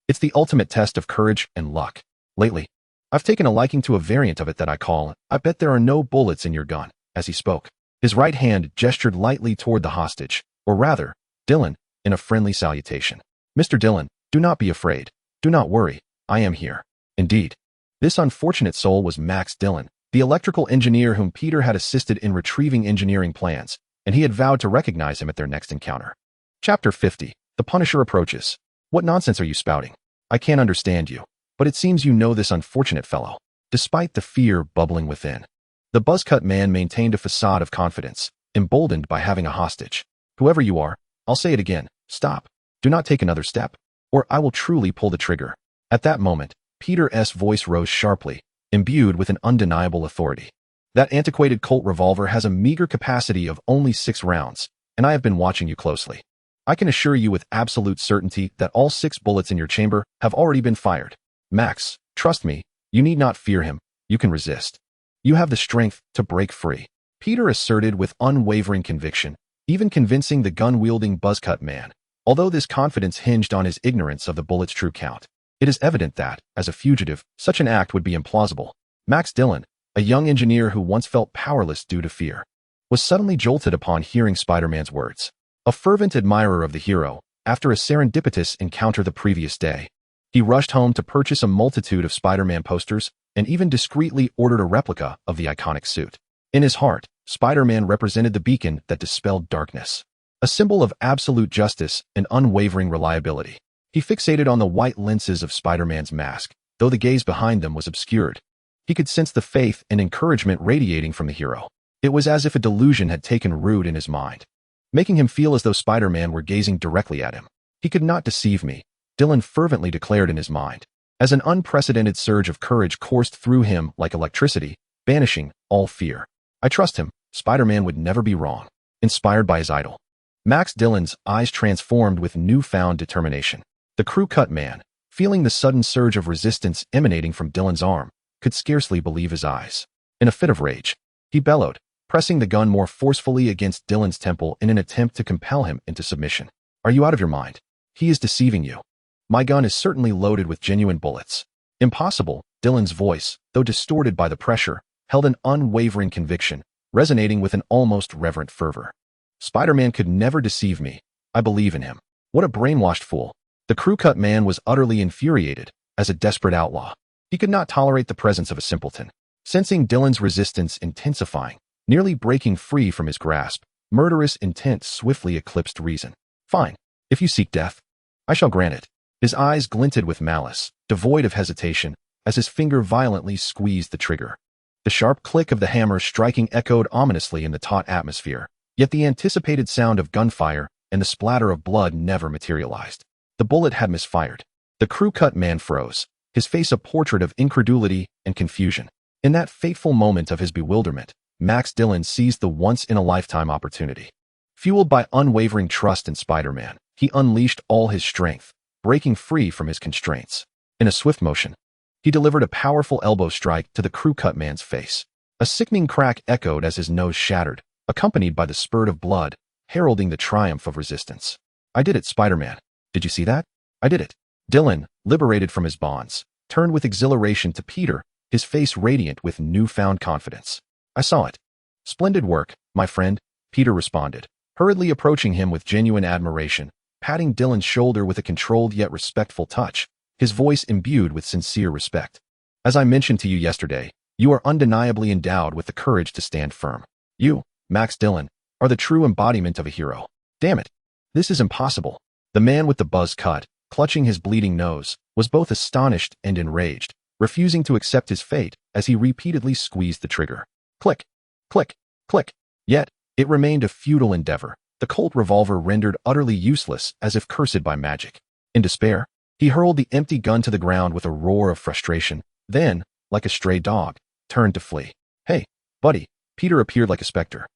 It's the ultimate test of courage and luck. Lately, I've taken a liking to a variant of it that I call, I bet there are no bullets in your gun. As he spoke, his right hand gestured lightly toward the hostage, or rather, Dylan, in a friendly salutation. Mr. Dylan, do not be afraid. Do not worry. I am here. Indeed. This unfortunate soul was Max Dillon, the electrical engineer whom Peter had assisted in retrieving engineering plans, and he had vowed to recognize him at their next encounter. Chapter 50. The Punisher approaches. What nonsense are you spouting? I can't understand you, but it seems you know this unfortunate fellow. Despite the fear bubbling within, the buzz-cut man maintained a facade of confidence, emboldened by having a hostage. Whoever you are, I'll say it again, stop. Do not take another step, or I will truly pull the trigger. At that moment, Peter's voice rose sharply, imbued with an undeniable authority. That antiquated Colt revolver has a meager capacity of only 6 rounds, and I have been watching you closely. I can assure you with absolute certainty that all 6 bullets in your chamber have already been fired. Max, trust me, you need not fear him. You can resist. You have the strength to break free. Peter asserted with unwavering conviction, even convincing the gun-wielding buzz-cut man. Although this confidence hinged on his ignorance of the bullet's true count, it is evident that, as a fugitive, such an act would be implausible. Max Dillon, a young engineer who once felt powerless due to fear, was suddenly jolted upon hearing Spider-Man's words. A fervent admirer of the hero, after a serendipitous encounter the previous day, he rushed home to purchase a multitude of Spider-Man posters and even discreetly ordered a replica of the iconic suit. In his heart, Spider-Man represented the beacon that dispelled darkness, a symbol of absolute justice and unwavering reliability. He fixated on the white lenses of Spider-Man's mask, though the gaze behind them was obscured. He could sense the faith and encouragement radiating from the hero. It was as if a delusion had taken root in his mind, making him feel as though Spider-Man were gazing directly at him. He could not deceive me, Dylan fervently declared in his mind, as an unprecedented surge of courage coursed through him like electricity, banishing all fear. I trust him. Spider-Man would never be wrong. Inspired by his idol, Max Dillon's eyes transformed with newfound determination. The crew-cut man, feeling the sudden surge of resistance emanating from Dillon's arm, could scarcely believe his eyes. In a fit of rage, he bellowed, pressing the gun more forcefully against Dillon's temple in an attempt to compel him into submission. Are you out of your mind? He is deceiving you. My gun is certainly loaded with genuine bullets. Impossible, Dylan's voice, though distorted by the pressure, held an unwavering conviction, resonating with an almost reverent fervor. Spider-Man could never deceive me. I believe in him. What a brainwashed fool. The crew-cut man was utterly infuriated, as a desperate outlaw. He could not tolerate the presence of a simpleton. Sensing Dylan's resistance intensifying, nearly breaking free from his grasp, murderous intent swiftly eclipsed reason. Fine. If you seek death, I shall grant it. His eyes glinted with malice, devoid of hesitation, as his finger violently squeezed the trigger. The sharp click of the hammer striking echoed ominously in the taut atmosphere, yet the anticipated sound of gunfire and the splatter of blood never materialized. The bullet had misfired. The crew-cut man froze, his face a portrait of incredulity and confusion. In that fateful moment of his bewilderment, Max Dillon seized the once-in-a-lifetime opportunity. Fueled by unwavering trust in Spider-Man, he unleashed all his strength, breaking free from his constraints. In a swift motion, he delivered a powerful elbow strike to the crew-cut man's face. A sickening crack echoed as his nose shattered, accompanied by the spurt of blood, heralding the triumph of resistance. I did it, Spider-Man. Did you see that? I did it. Dillon, liberated from his bonds, turned with exhilaration to Peter, his face radiant with newfound confidence. I saw it. Splendid work, my friend, Peter responded, hurriedly approaching him with genuine admiration, patting Dillon's shoulder with a controlled yet respectful touch, his voice imbued with sincere respect. As I mentioned to you yesterday, you are undeniably endowed with the courage to stand firm. You, Max Dillon, are the true embodiment of a hero. Damn it. This is impossible. The man with the buzz cut, clutching his bleeding nose, was both astonished and enraged, refusing to accept his fate as he repeatedly squeezed the trigger. Click, click, click. Yet, it remained a futile endeavor, the Colt revolver rendered utterly useless as if cursed by magic. In despair, he hurled the empty gun to the ground with a roar of frustration, then, like a stray dog, turned to flee. Hey, buddy, Peter appeared like a specter,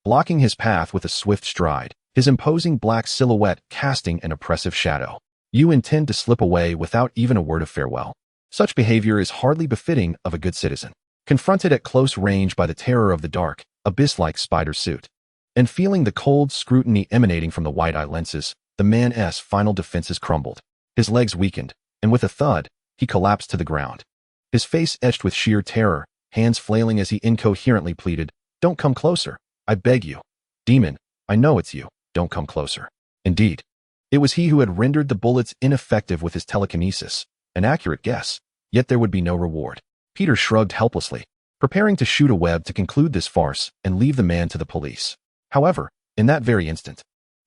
blocking his path with a swift stride, his imposing black silhouette casting an oppressive shadow. You intend to slip away without even a word of farewell. Such behavior is hardly befitting of a good citizen. Confronted at close range by the terror of the dark, abyss-like spider suit, and feeling the cold scrutiny emanating from the wide-eye lenses, the man's final defenses crumbled. His legs weakened, and with a thud, he collapsed to the ground. His face etched with sheer terror, hands flailing as he incoherently pleaded, "Don't come closer. I beg you. Demon, I know it's you. Don't come closer." Indeed, it was he who had rendered the bullets ineffective with his telekinesis, an accurate guess, yet there would be no reward. Peter shrugged helplessly, preparing to shoot a web to conclude this farce and leave the man to the police. However, in that very instant,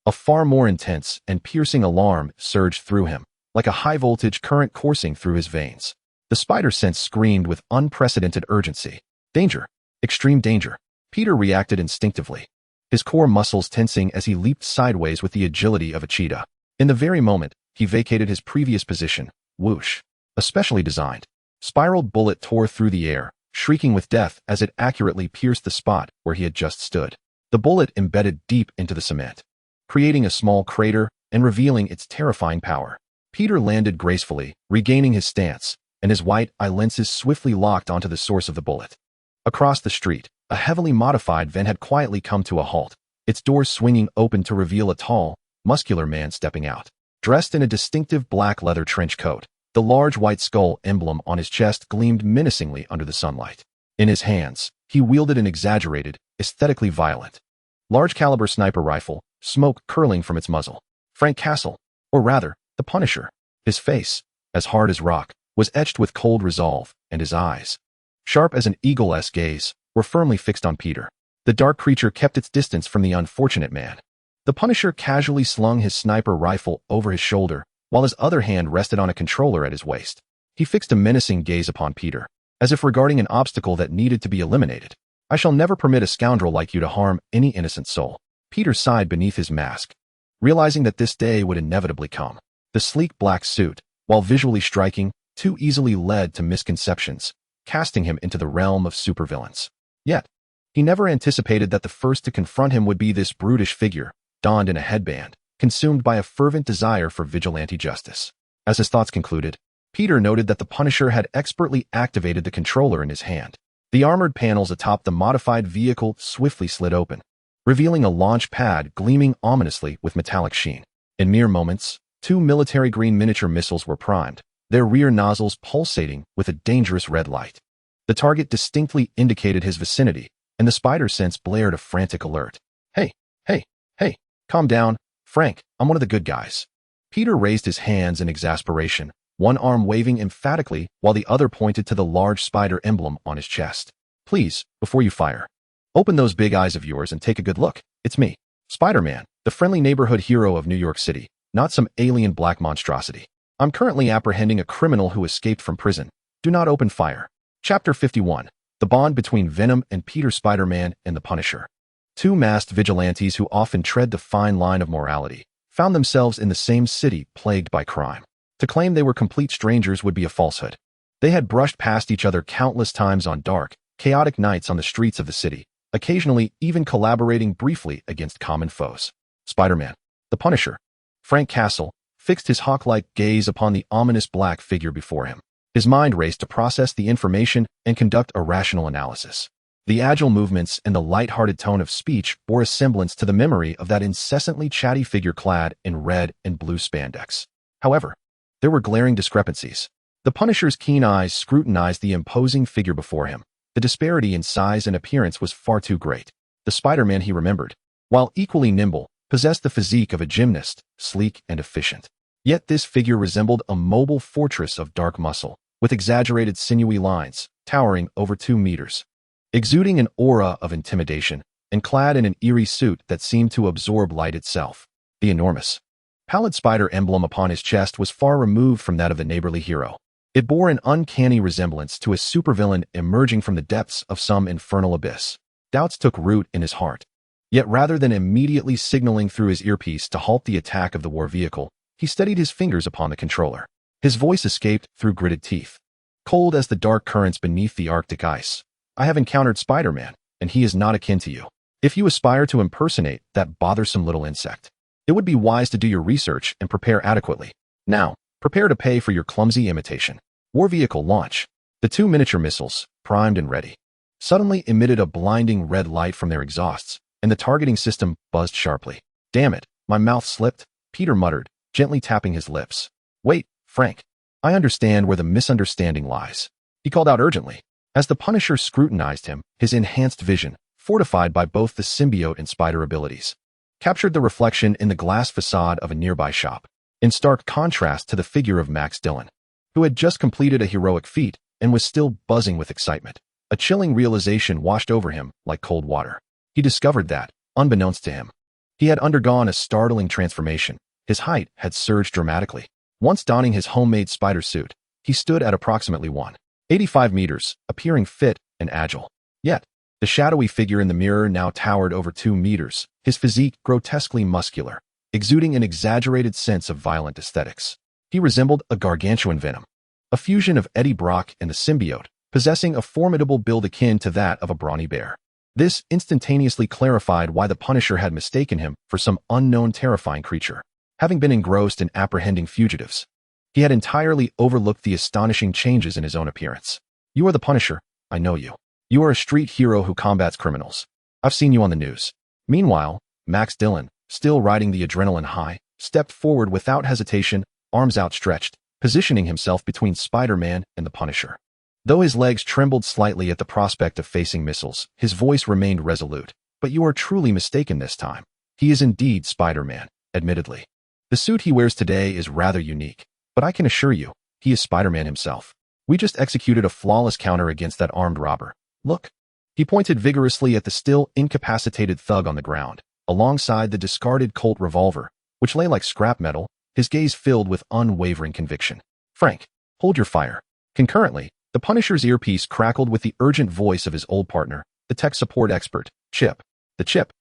a far more intense and piercing alarm surged through him, like a high-voltage current coursing through his veins. The spider sense screamed with unprecedented urgency. Danger! Extreme danger! Peter reacted instinctively, his core muscles tensing as he leaped sideways with the agility of a cheetah. In the very moment, he vacated his previous position. Whoosh! A specially designed, spiraled bullet tore through the air, shrieking with death as it accurately pierced the spot where he had just stood. The bullet embedded deep into the cement, creating a small crater and revealing its terrifying power. Peter landed gracefully, regaining his stance, and his white-eye lenses swiftly locked onto the source of the bullet. Across the street, a heavily modified van had quietly come to a halt, its doors swinging open to reveal a tall, muscular man stepping out. Dressed in a distinctive black leather trench coat, the large white skull emblem on his chest gleamed menacingly under the sunlight. In his hands, he wielded an exaggerated, aesthetically violent, large-caliber sniper rifle, smoke curling from its muzzle. Frank Castle, or rather, the Punisher. His face, as hard as rock, was etched with cold resolve, and his eyes, sharp as an eagle's gaze, were firmly fixed on Peter. The dark creature kept its distance from the unfortunate man. The Punisher casually slung his sniper rifle over his shoulder, while his other hand rested on a controller at his waist. He fixed a menacing gaze upon Peter, as if regarding an obstacle that needed to be eliminated. "I shall never permit a scoundrel like you to harm any innocent soul." Peter sighed beneath his mask, realizing that this day would inevitably come. The sleek black suit, while visually striking, too easily led to misconceptions, casting him into the realm of supervillains. Yet, he never anticipated that the first to confront him would be this brutish figure, donned in a headband, consumed by a fervent desire for vigilante justice. As his thoughts concluded, Peter noted that the Punisher had expertly activated the controller in his hand. The armored panels atop the modified vehicle swiftly slid open, revealing a launch pad gleaming ominously with metallic sheen. In mere moments, two military-green miniature missiles were primed, their rear nozzles pulsating with a dangerous red light. The target distinctly indicated his vicinity, and the spider sense blared a frantic alert. Hey, hey, hey, calm down, Frank, I'm one of the good guys. Peter raised his hands in exasperation, one arm waving emphatically while the other pointed to the large spider emblem on his chest. Please, before you fire, open those big eyes of yours and take a good look. It's me, Spider-Man, the friendly neighborhood hero of New York City, not some alien black monstrosity. I'm currently apprehending a criminal who escaped from prison. Do not open fire. Chapter 51. The bond between Venom and Peter Spider-Man and the Punisher. Two masked vigilantes who often tread the fine line of morality found themselves in the same city plagued by crime. To claim they were complete strangers would be a falsehood. They had brushed past each other countless times on dark, chaotic nights on the streets of the city, occasionally even collaborating briefly against common foes. Spider-Man, the Punisher, Frank Castle, fixed his hawk-like gaze upon the ominous black figure before him. His mind raced to process the information and conduct a rational analysis. The agile movements and the light-hearted tone of speech bore a semblance to the memory of that incessantly chatty figure clad in red and blue spandex. However, there were glaring discrepancies. The Punisher's keen eyes scrutinized the imposing figure before him. The disparity in size and appearance was far too great. The Spider-Man he remembered, while equally nimble, possessed the physique of a gymnast, sleek and efficient. Yet this figure resembled a mobile fortress of dark muscle, with exaggerated sinewy lines, towering over 2 meters. Exuding an aura of intimidation, and clad in an eerie suit that seemed to absorb light itself. The enormous, pallid spider emblem upon his chest was far removed from that of the neighborly hero. It bore an uncanny resemblance to a supervillain emerging from the depths of some infernal abyss. Doubts took root in his heart. Yet rather than immediately signaling through his earpiece to halt the attack of the war vehicle, he steadied his fingers upon the controller. His voice escaped through gritted teeth. Cold as the dark currents beneath the Arctic ice, I have encountered Spider-Man, and he is not akin to you. If you aspire to impersonate that bothersome little insect, it would be wise to do your research and prepare adequately. Now, prepare to pay for your clumsy imitation. War vehicle launch. The two miniature missiles, primed and ready, suddenly emitted a blinding red light from their exhausts, and the targeting system buzzed sharply. Damn it, my mouth slipped, Peter muttered, gently tapping his lips. Wait, Frank. I understand where the misunderstanding lies. He called out urgently. As the Punisher scrutinized him, his enhanced vision, fortified by both the symbiote and spider abilities, captured the reflection in the glass facade of a nearby shop, in stark contrast to the figure of Max Dillon, who had just completed a heroic feat and was still buzzing with excitement. A chilling realization washed over him like cold water. He discovered that, unbeknownst to him, he had undergone a startling transformation. His height had surged dramatically. Once donning his homemade spider suit, he stood at approximately 185 meters, appearing fit and agile. Yet, the shadowy figure in the mirror now towered over 2 meters, his physique grotesquely muscular, exuding an exaggerated sense of violent aesthetics. He resembled a gargantuan Venom, a fusion of Eddie Brock and the symbiote, possessing a formidable build akin to that of a brawny bear. This instantaneously clarified why the Punisher had mistaken him for some unknown terrifying creature. Having been engrossed in apprehending fugitives, he had entirely overlooked the astonishing changes in his own appearance. You are the Punisher, I know you. You are a street hero who combats criminals. I've seen you on the news. Meanwhile, Max Dillon, still riding the adrenaline high, stepped forward without hesitation, arms outstretched, positioning himself between Spider-Man and the Punisher. Though his legs trembled slightly at the prospect of facing missiles, his voice remained resolute. But you are truly mistaken this time. He is indeed Spider-Man, admittedly. The suit he wears today is rather unique, but I can assure you, he is Spider-Man himself. We just executed a flawless counter against that armed robber. Look. He pointed vigorously at the still incapacitated thug on the ground, alongside the discarded Colt revolver, which lay like scrap metal, his gaze filled with unwavering conviction. Frank, hold your fire. Concurrently, the Punisher's earpiece crackled with the urgent voice of his old partner, the tech support expert, Chip. The Chip,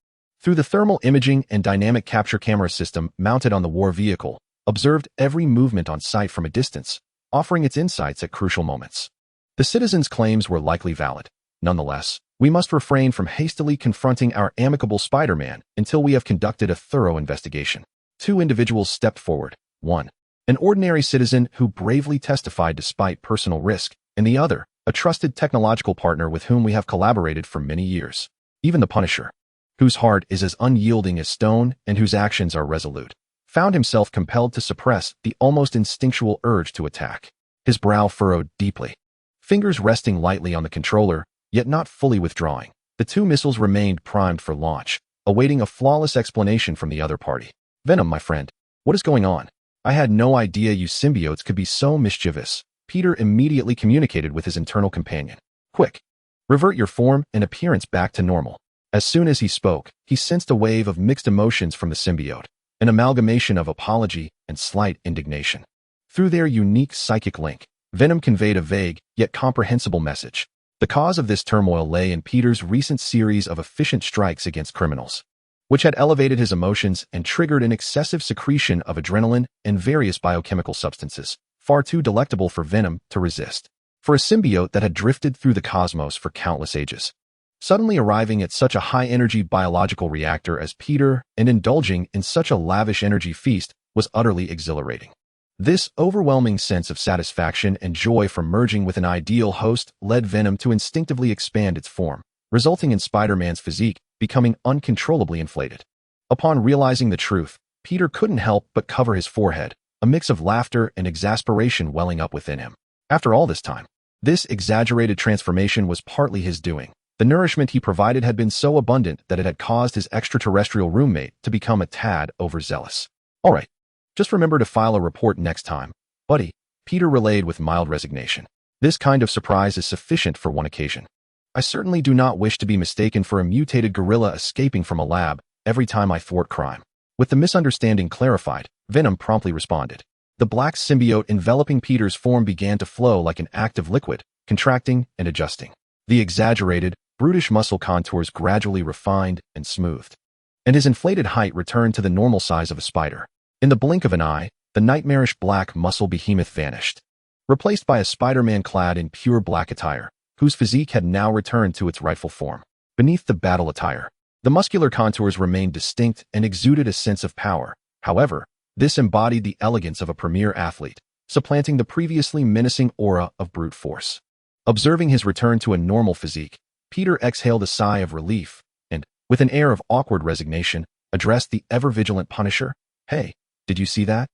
through the thermal imaging and dynamic capture camera system mounted on the war vehicle, observed every movement on site from a distance, offering its insights at crucial moments. The citizens' claims were likely valid. Nonetheless, we must refrain from hastily confronting our amicable Spider-Man until we have conducted a thorough investigation. Two individuals stepped forward. One, an ordinary citizen who bravely testified despite personal risk, and the other, a trusted technological partner with whom we have collaborated for many years. Even the Punisher, whose heart is as unyielding as stone and whose actions are resolute, found himself compelled to suppress the almost instinctual urge to attack. His brow furrowed deeply, fingers resting lightly on the controller, yet not fully withdrawing. The two missiles remained primed for launch, awaiting a flawless explanation from the other party. "Venom, my friend, what is going on? I had no idea you symbiotes could be so mischievous." Peter immediately communicated with his internal companion. "Quick, revert your form and appearance back to normal." As soon as he spoke, he sensed a wave of mixed emotions from the symbiote, an amalgamation of apology and slight indignation. Through their unique psychic link, Venom conveyed a vague, yet comprehensible message. The cause of this turmoil lay in Peter's recent series of efficient strikes against criminals, which had elevated his emotions and triggered an excessive secretion of adrenaline and various biochemical substances, far too delectable for Venom to resist. For a symbiote that had drifted through the cosmos for countless ages, suddenly arriving at such a high-energy biological reactor as Peter and indulging in such a lavish energy feast was utterly exhilarating. This overwhelming sense of satisfaction and joy from merging with an ideal host led Venom to instinctively expand its form, resulting in Spider-Man's physique becoming uncontrollably inflated. Upon realizing the truth, Peter couldn't help but cover his forehead, a mix of laughter and exasperation welling up within him. After all this time, this exaggerated transformation was partly his doing. The nourishment he provided had been so abundant that it had caused his extraterrestrial roommate to become a tad overzealous. "All right, just remember to file a report next time, buddy," Peter relayed with mild resignation. "This kind of surprise is sufficient for one occasion. I certainly do not wish to be mistaken for a mutated gorilla escaping from a lab every time I thwart crime." With the misunderstanding clarified, Venom promptly responded. The black symbiote enveloping Peter's form began to flow like an active liquid, contracting and adjusting. The exaggerated, brutish muscle contours gradually refined and smoothed, and his inflated height returned to the normal size of a spider. In the blink of an eye, the nightmarish black muscle behemoth vanished, replaced by a Spider-Man clad in pure black attire, whose physique had now returned to its rightful form. Beneath the battle attire, the muscular contours remained distinct and exuded a sense of power. However, this embodied the elegance of a premier athlete, supplanting the previously menacing aura of brute force. Observing his return to a normal physique, Peter exhaled a sigh of relief and, with an air of awkward resignation, addressed the ever-vigilant Punisher. "Hey, did you see that?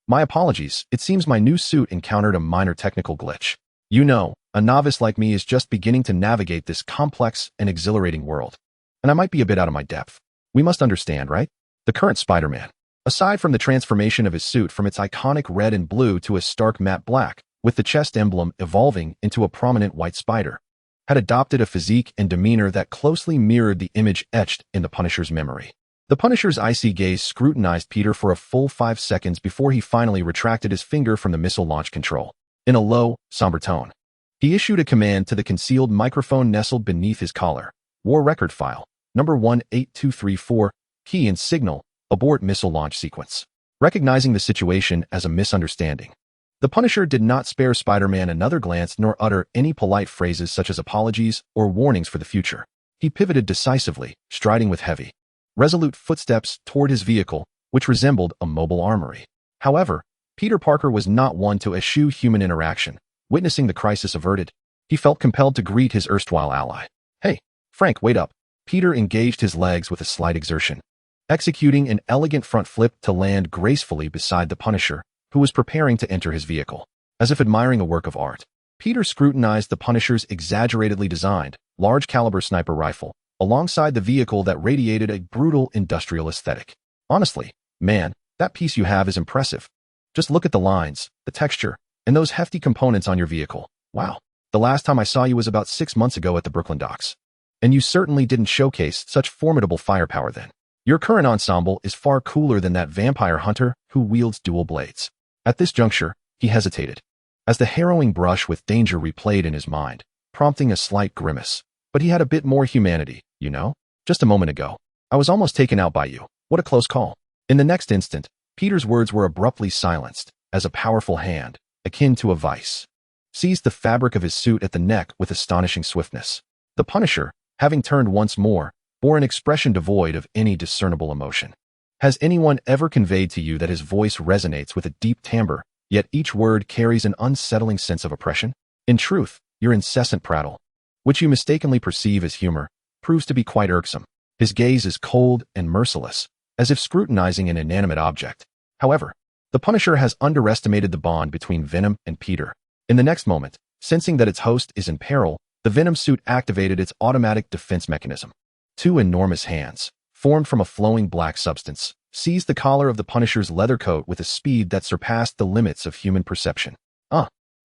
My apologies, it seems my new suit encountered a minor technical glitch. You know, a novice like me is just beginning to navigate this complex and exhilarating world, and I might be a bit out of my depth. We must understand, right? The current Spider-Man, aside from the transformation of his suit from its iconic red and blue to a stark matte black, with the chest emblem evolving into a prominent white spider, had adopted a physique and demeanor that closely mirrored the image etched in the Punisher's memory." The Punisher's icy gaze scrutinized Peter for a full 5 seconds before he finally retracted his finger from the missile launch control. In a low, somber tone, he issued a command to the concealed microphone nestled beneath his collar. "War record file, number 18234, key and signal, abort missile launch sequence." Recognizing the situation as a misunderstanding, the Punisher did not spare Spider-Man another glance nor utter any polite phrases such as apologies or warnings for the future. He pivoted decisively, striding with heavy, resolute footsteps toward his vehicle, which resembled a mobile armory. However, Peter Parker was not one to eschew human interaction. Witnessing the crisis averted, he felt compelled to greet his erstwhile ally. "Hey, Frank, wait up." Peter engaged his legs with a slight exertion, executing an elegant front flip to land gracefully beside the Punisher, who was preparing to enter his vehicle. As if admiring a work of art, Peter scrutinized the Punisher's exaggeratedly designed, large-caliber sniper rifle, alongside the vehicle that radiated a brutal industrial aesthetic. "Honestly, man, that piece you have is impressive. Just look at the lines, the texture, and those hefty components on your vehicle. Wow. The last time I saw you was about 6 months ago at the Brooklyn docks. And you certainly didn't showcase such formidable firepower then. Your current ensemble is far cooler than that vampire hunter who wields dual blades." At this juncture, he hesitated, as the harrowing brush with danger replayed in his mind, prompting a slight grimace. "But he had a bit more humanity, you know? Just a moment ago, I was almost taken out by you. What a close call." In the next instant, Peter's words were abruptly silenced, as a powerful hand, akin to a vice, seized the fabric of his suit at the neck with astonishing swiftness. The Punisher, having turned once more, bore an expression devoid of any discernible emotion. Has anyone ever conveyed to you that his voice resonates with a deep timbre, yet each word carries an unsettling sense of oppression? In truth, your incessant prattle, which you mistakenly perceive as humor, proves to be quite irksome. His gaze is cold and merciless, as if scrutinizing an inanimate object. However, the Punisher has underestimated the bond between Venom and Peter. In the next moment, sensing that its host is in peril, the Venom suit activated its automatic defense mechanism. Two enormous hands, formed from a flowing black substance, seized the collar of the Punisher's leather coat with a speed that surpassed the limits of human perception.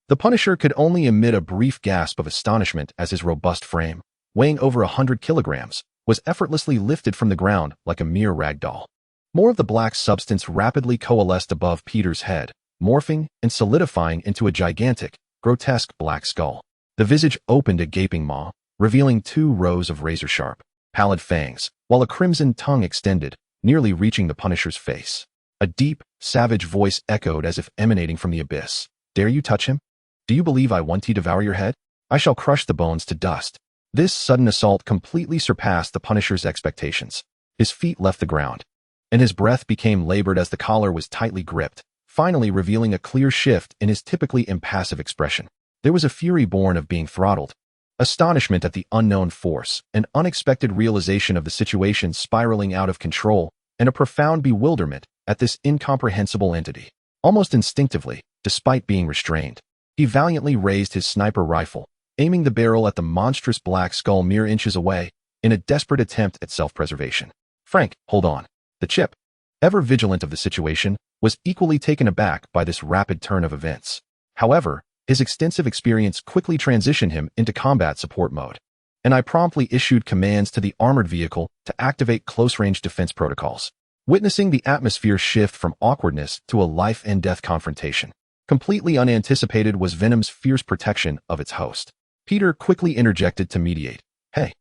The Punisher could only emit a brief gasp of astonishment as his robust frame, weighing over 100 kilograms, was effortlessly lifted from the ground like a mere rag doll. More of the black substance rapidly coalesced above Peter's head, morphing and solidifying into a gigantic, grotesque black skull. The visage opened a gaping maw, revealing 2 rows of razor-sharp, pallid fangs, while a crimson tongue extended, nearly reaching the Punisher's face. A deep, savage voice echoed as if emanating from the abyss. "Dare you touch him? Do you believe I want to devour your head? I shall crush the bones to dust." This sudden assault completely surpassed the Punisher's expectations. His feet left the ground, and his breath became labored as the collar was tightly gripped, finally revealing a clear shift in his typically impassive expression. There was a fury born of being throttled, astonishment at the unknown force, an unexpected realization of the situation spiraling out of control, and a profound bewilderment at this incomprehensible entity. Almost instinctively, despite being restrained, he valiantly raised his sniper rifle, aiming the barrel at the monstrous black skull mere inches away, in a desperate attempt at self-preservation. Frank, hold on. The Chip, ever vigilant of the situation, was equally taken aback by this rapid turn of events. However, his extensive experience quickly transitioned him into combat support mode, and I promptly issued commands to the armored vehicle to activate close-range defense protocols. Witnessing the atmosphere shift from awkwardness to a life-and-death confrontation, completely unanticipated was Venom's fierce protection of its host. Peter quickly interjected to mediate. Hey,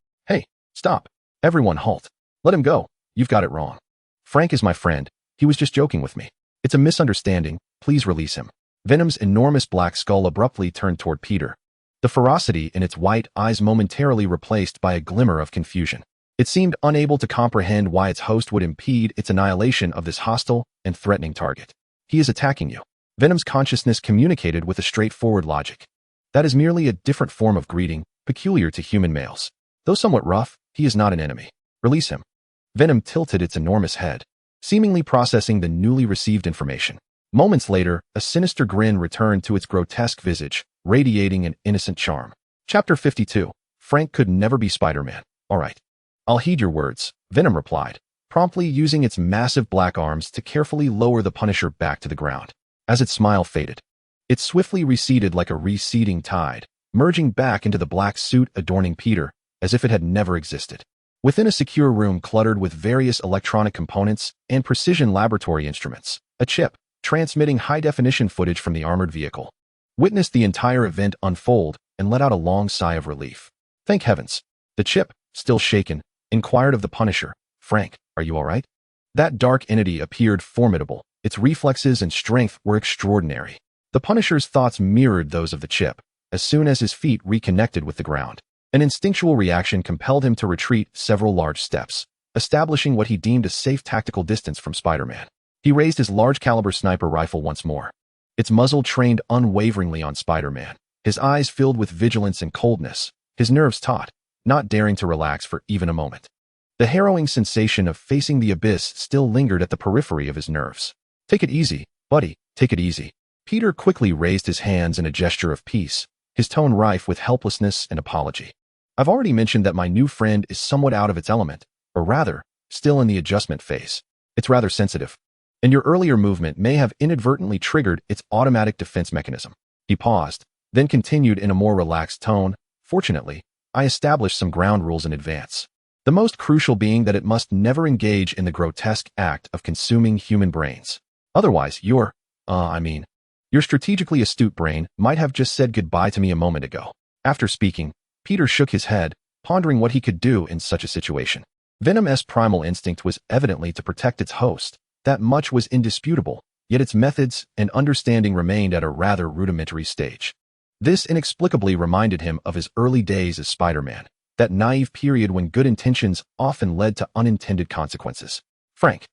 stop. Everyone halt. Let him go. You've got it wrong. Frank is my friend. He was just joking with me. It's a misunderstanding. Please release him." Venom's enormous black skull abruptly turned toward Peter, the ferocity in its white eyes momentarily replaced by a glimmer of confusion. It seemed unable to comprehend why its host would impede its annihilation of this hostile and threatening target. "He is attacking you." Venom's consciousness communicated with a straightforward logic. "That is merely a different form of greeting, peculiar to human males. Though somewhat rough, he is not an enemy. Release him." Venom tilted its enormous head, seemingly processing the newly received information. Moments later, a sinister grin returned to its grotesque visage, radiating an innocent charm. Chapter 52. Frank could never be Spider-Man. "All right. I'll heed your words," Venom replied, promptly using its massive black arms to carefully lower the Punisher back to the ground. As its smile faded, it swiftly receded like a receding tide, merging back into the black suit adorning Peter, as if it had never existed. Within a secure room cluttered with various electronic components and precision laboratory instruments, a Chip, transmitting high-definition footage from the armored vehicle, witnessed the entire event unfold and let out a long sigh of relief. "Thank heavens." The Chip, still shaken, inquired of the Punisher, "Frank, are you all right?" That dark entity appeared formidable. Its reflexes and strength were extraordinary. The Punisher's thoughts mirrored those of the Chip. As soon as his feet reconnected with the ground, an instinctual reaction compelled him to retreat several large steps, establishing what he deemed a safe tactical distance from Spider-Man. He raised his large-caliber sniper rifle once more, its muzzle trained unwaveringly on Spider-Man, his eyes filled with vigilance and coldness, his nerves taut, not daring to relax for even a moment. The harrowing sensation of facing the abyss still lingered at the periphery of his nerves. "Take it easy, buddy, take it easy." Peter quickly raised his hands in a gesture of peace, his tone rife with helplessness and apology. "I've already mentioned that my new friend is somewhat out of its element, or rather, still in the adjustment phase. It's rather sensitive, and your earlier movement may have inadvertently triggered its automatic defense mechanism." He paused, then continued in a more relaxed tone. "Fortunately, I established some ground rules in advance. The most crucial being that it must never engage in the grotesque act of consuming human brains. Otherwise, your strategically astute brain might have just said goodbye to me a moment ago." After speaking, Peter shook his head, pondering what he could do in such a situation. Venom's primal instinct was evidently to protect its host. That much was indisputable, yet its methods and understanding remained at a rather rudimentary stage. This inexplicably reminded him of his early days as Spider-Man, that naive period when good intentions often led to unintended consequences. "Frank."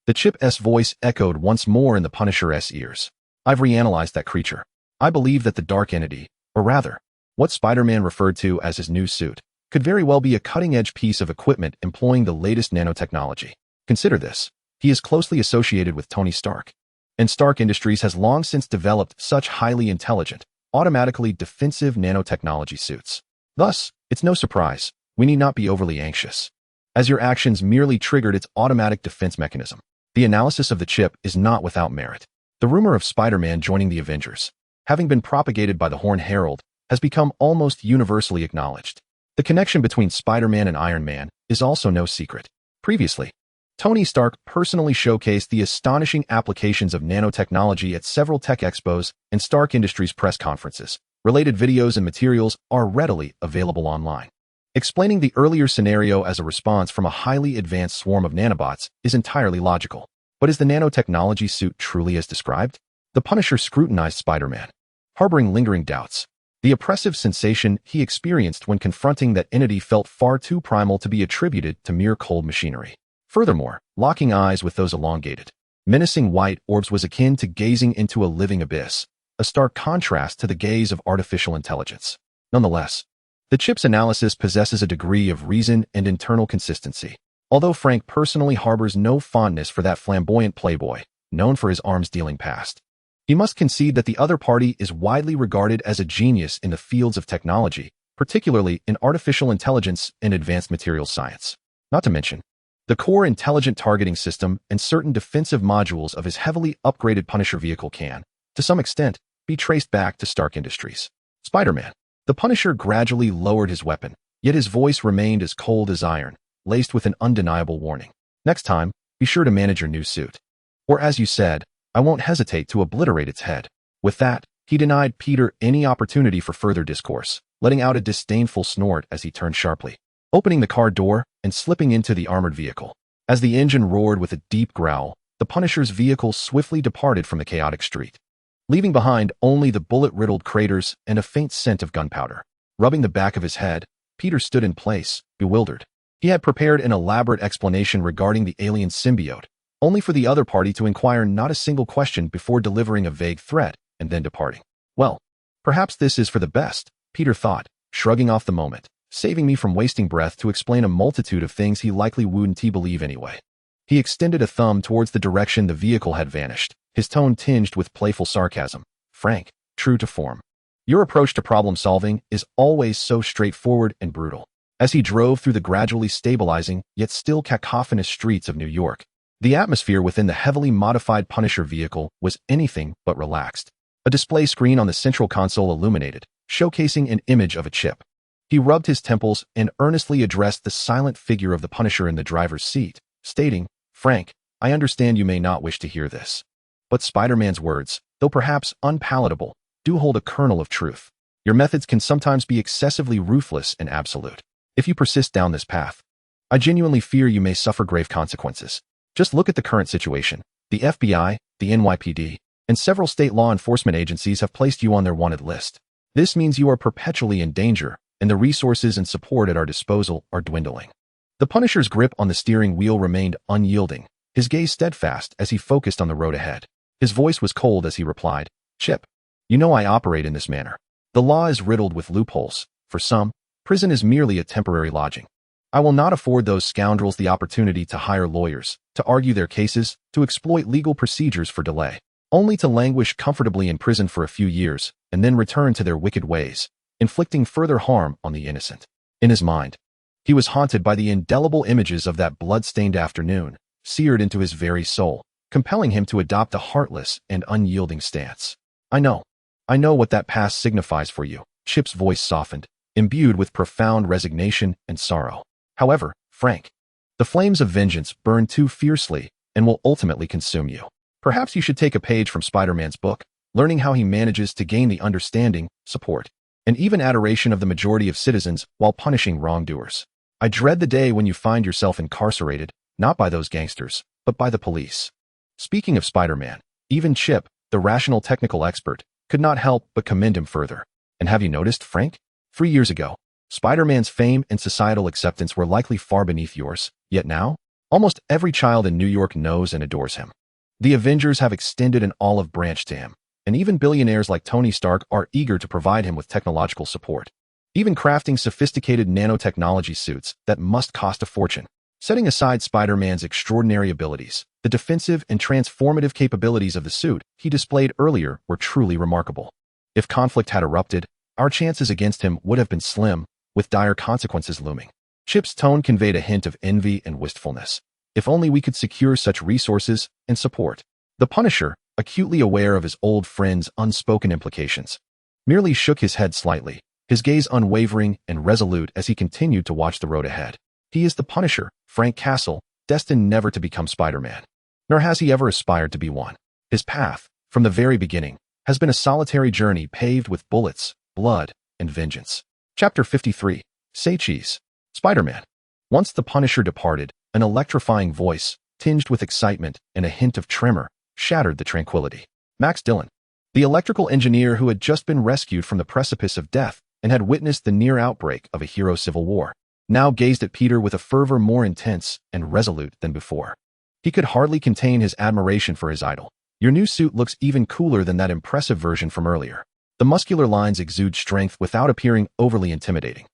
The Chip's voice echoed once more in the Punisher's ears. "I've reanalyzed that creature. I believe that the dark entity, or rather, what Spider-Man referred to as his new suit, could very well be a cutting-edge piece of equipment employing the latest nanotechnology. Consider this. He is closely associated with Tony Stark. and Stark Industries has long since developed such highly intelligent, automatically defensive nanotechnology suits. Thus, it's no surprise, we need not be overly anxious, as your actions merely triggered its automatic defense mechanism. The analysis of the chip is not without merit. The rumor of Spider-Man joining the Avengers, having been propagated by the Horned Herald, has become almost universally acknowledged. The connection between Spider-Man and Iron Man is also no secret. Previously, Tony Stark personally showcased the astonishing applications of nanotechnology at several tech expos and Stark Industries press conferences. Related videos and materials are readily available online. Explaining the earlier scenario as a response from a highly advanced swarm of nanobots is entirely logical. But is the nanotechnology suit truly as described? The Punisher scrutinized Spider-Man, harboring lingering doubts. The oppressive sensation he experienced when confronting that entity felt far too primal to be attributed to mere cold machinery. Furthermore, locking eyes with those elongated, menacing white orbs was akin to gazing into a living abyss, a stark contrast to the gaze of artificial intelligence. Nonetheless, the chip's analysis possesses a degree of reason and internal consistency. Although Frank personally harbors no fondness for that flamboyant playboy, known for his arms-dealing past, he must concede that the other party is widely regarded as a genius in the fields of technology, particularly in artificial intelligence and advanced materials science. Not to mention, the core intelligent targeting system and certain defensive modules of his heavily upgraded Punisher vehicle can, to some extent, be traced back to Stark Industries. Spider-Man. The Punisher gradually lowered his weapon, yet his voice remained as cold as iron, laced with an undeniable warning. Next time, be sure to manage your new suit. Or as you said, I won't hesitate to obliterate its head. With that, he denied Peter any opportunity for further discourse, letting out a disdainful snort as he turned sharply, opening the car door and slipping into the armored vehicle. As the engine roared with a deep growl, the Punisher's vehicle swiftly departed from the chaotic street, leaving behind only the bullet-riddled craters and a faint scent of gunpowder. Rubbing the back of his head, Peter stood in place, bewildered. He had prepared an elaborate explanation regarding the alien symbiote, only for the other party to inquire not a single question before delivering a vague threat and then departing. Well, perhaps this is for the best, Peter thought, shrugging off the moment, saving me from wasting breath to explain a multitude of things he likely wouldn't believe anyway. He extended a thumb towards the direction the vehicle had vanished, his tone tinged with playful sarcasm. Frank, true to form. Your approach to problem-solving is always so straightforward and brutal. As he drove through the gradually stabilizing, yet still cacophonous streets of New York, the atmosphere within the heavily modified Punisher vehicle was anything but relaxed. A display screen on the central console illuminated, showcasing an image of a chip. He rubbed his temples and earnestly addressed the silent figure of the Punisher in the driver's seat, stating, Frank, I understand you may not wish to hear this, but Spider-Man's words, though perhaps unpalatable, do hold a kernel of truth. Your methods can sometimes be excessively ruthless and absolute. If you persist down this path, I genuinely fear you may suffer grave consequences. Just look at the current situation. The FBI, the NYPD, and several state law enforcement agencies have placed you on their wanted list. This means you are perpetually in danger, and the resources and support at our disposal are dwindling. The Punisher's grip on the steering wheel remained unyielding, his gaze steadfast as he focused on the road ahead. His voice was cold as he replied, Chip, you know I operate in this manner. The law is riddled with loopholes. For some, prison is merely a temporary lodging. I will not afford those scoundrels the opportunity to hire lawyers, to argue their cases, to exploit legal procedures for delay, only to languish comfortably in prison for a few years, and then return to their wicked ways, inflicting further harm on the innocent. In his mind, he was haunted by the indelible images of that blood-stained afternoon, seared into his very soul, compelling him to adopt a heartless and unyielding stance. I know what that past signifies for you. Chip's voice softened, imbued with profound resignation and sorrow. However, Frank, the flames of vengeance burn too fiercely and will ultimately consume you. Perhaps you should take a page from Spider-Man's book, learning how he manages to gain the understanding, support, and even adoration of the majority of citizens while punishing wrongdoers. I dread the day when you find yourself incarcerated, not by those gangsters, but by the police. Speaking of Spider-Man, even Chip, the rational technical expert, could not help but commend him further. And have you noticed, Frank? 3 years ago, Spider-Man's fame and societal acceptance were likely far beneath yours, yet now, almost every child in New York knows and adores him. The Avengers have extended an olive branch to him, and even billionaires like Tony Stark are eager to provide him with technological support, even crafting sophisticated nanotechnology suits that must cost a fortune. Setting aside Spider-Man's extraordinary abilities, the defensive and transformative capabilities of the suit he displayed earlier were truly remarkable. If conflict had erupted, our chances against him would have been slim, with dire consequences looming. Chip's tone conveyed a hint of envy and wistfulness. If only we could secure such resources and support. The Punisher, acutely aware of his old friend's unspoken implications, merely shook his head slightly, his gaze unwavering and resolute as he continued to watch the road ahead. He is the Punisher, Frank Castle, destined never to become Spider-Man. Nor has he ever aspired to be one. His path, from the very beginning, has been a solitary journey paved with bullets, blood, and vengeance. Chapter 53. Say cheese. Spider-Man. Once the Punisher departed, an electrifying voice, tinged with excitement and a hint of tremor, shattered the tranquility. Max Dillon, the electrical engineer who had just been rescued from the precipice of death and had witnessed the near outbreak of a hero civil war, now gazed at Peter with a fervor more intense and resolute than before. He could hardly contain his admiration for his idol. Your new suit looks even cooler than that impressive version from earlier. The muscular lines exude strength without appearing overly intimidating.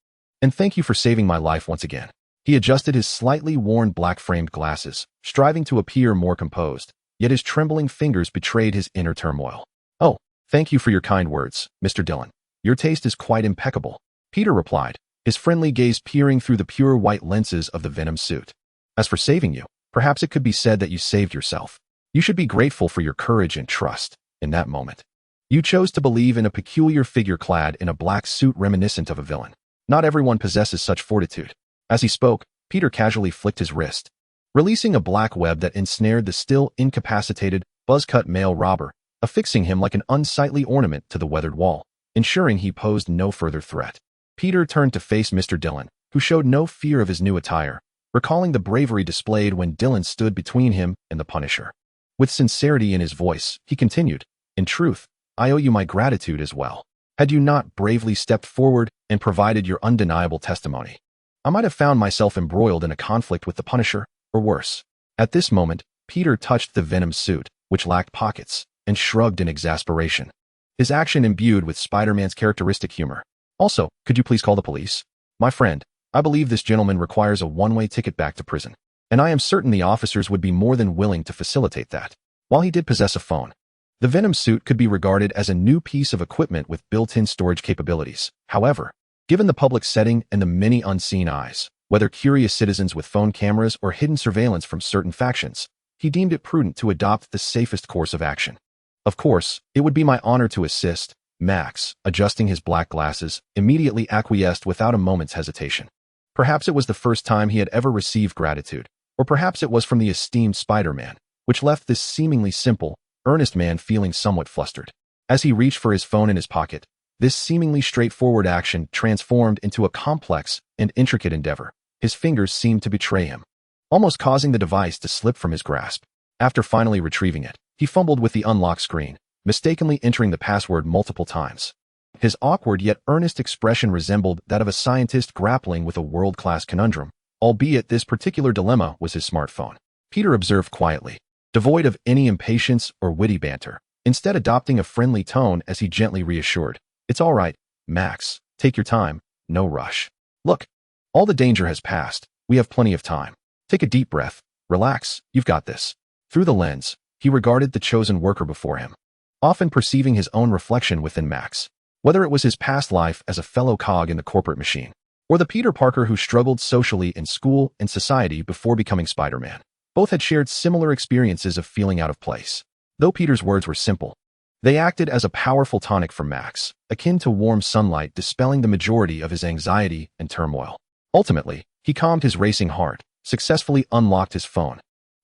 And thank you for saving my life once again. He adjusted his slightly worn black-framed glasses, striving to appear more composed, yet his trembling fingers betrayed his inner turmoil. Oh, thank you for your kind words, Mr. Dillon. Your taste is quite impeccable, Peter replied, his friendly gaze peering through the pure white lenses of the Venom suit. As for saving you, perhaps it could be said that you saved yourself. You should be grateful for your courage and trust in that moment. You chose to believe in a peculiar figure clad in a black suit reminiscent of a villain. Not everyone possesses such fortitude. As he spoke, Peter casually flicked his wrist, releasing a black web that ensnared the still incapacitated, buzz-cut male robber, affixing him like an unsightly ornament to the weathered wall, ensuring he posed no further threat. Peter turned to face Mr. Dillon, who showed no fear of his new attire, recalling the bravery displayed when Dillon stood between him and the Punisher. With sincerity in his voice, he continued, "In truth, I owe you my gratitude as well. Had you not bravely stepped forward and provided your undeniable testimony, I might have found myself embroiled in a conflict with the Punisher, or worse." At this moment, Peter touched the Venom suit, which lacked pockets, and shrugged in exasperation. His action imbued with Spider-Man's characteristic humor. "Also, could you please call the police? My friend, I believe this gentleman requires a one-way ticket back to prison, and I am certain the officers would be more than willing to facilitate that." While he did possess a phone, the Venom suit could be regarded as a new piece of equipment with built-in storage capabilities. However, given the public setting and the many unseen eyes, whether curious citizens with phone cameras or hidden surveillance from certain factions, he deemed it prudent to adopt the safest course of action. "Of course, it would be my honor to assist." Max, adjusting his black glasses, immediately acquiesced without a moment's hesitation. Perhaps it was the first time he had ever received gratitude, or perhaps it was from the esteemed Spider-Man, which left this seemingly simple, earnest man feeling somewhat flustered. As he reached for his phone in his pocket, this seemingly straightforward action transformed into a complex and intricate endeavor. His fingers seemed to betray him, almost causing the device to slip from his grasp. After finally retrieving it, he fumbled with the unlock screen, mistakenly entering the password multiple times. His awkward yet earnest expression resembled that of a scientist grappling with a world-class conundrum, albeit this particular dilemma was his smartphone. Peter observed quietly, devoid of any impatience or witty banter, instead adopting a friendly tone as he gently reassured, "It's all right, Max. Take your time. No rush. Look, all the danger has passed. We have plenty of time. Take a deep breath. Relax. You've got this." Through the lens, he regarded the chosen worker before him, often perceiving his own reflection within Max. Whether it was his past life as a fellow cog in the corporate machine, or the Peter Parker who struggled socially in school and society before becoming Spider-Man, both had shared similar experiences of feeling out of place. Though Peter's words were simple, they acted as a powerful tonic for Max, akin to warm sunlight dispelling the majority of his anxiety and turmoil. Ultimately, he calmed his racing heart, successfully unlocked his phone,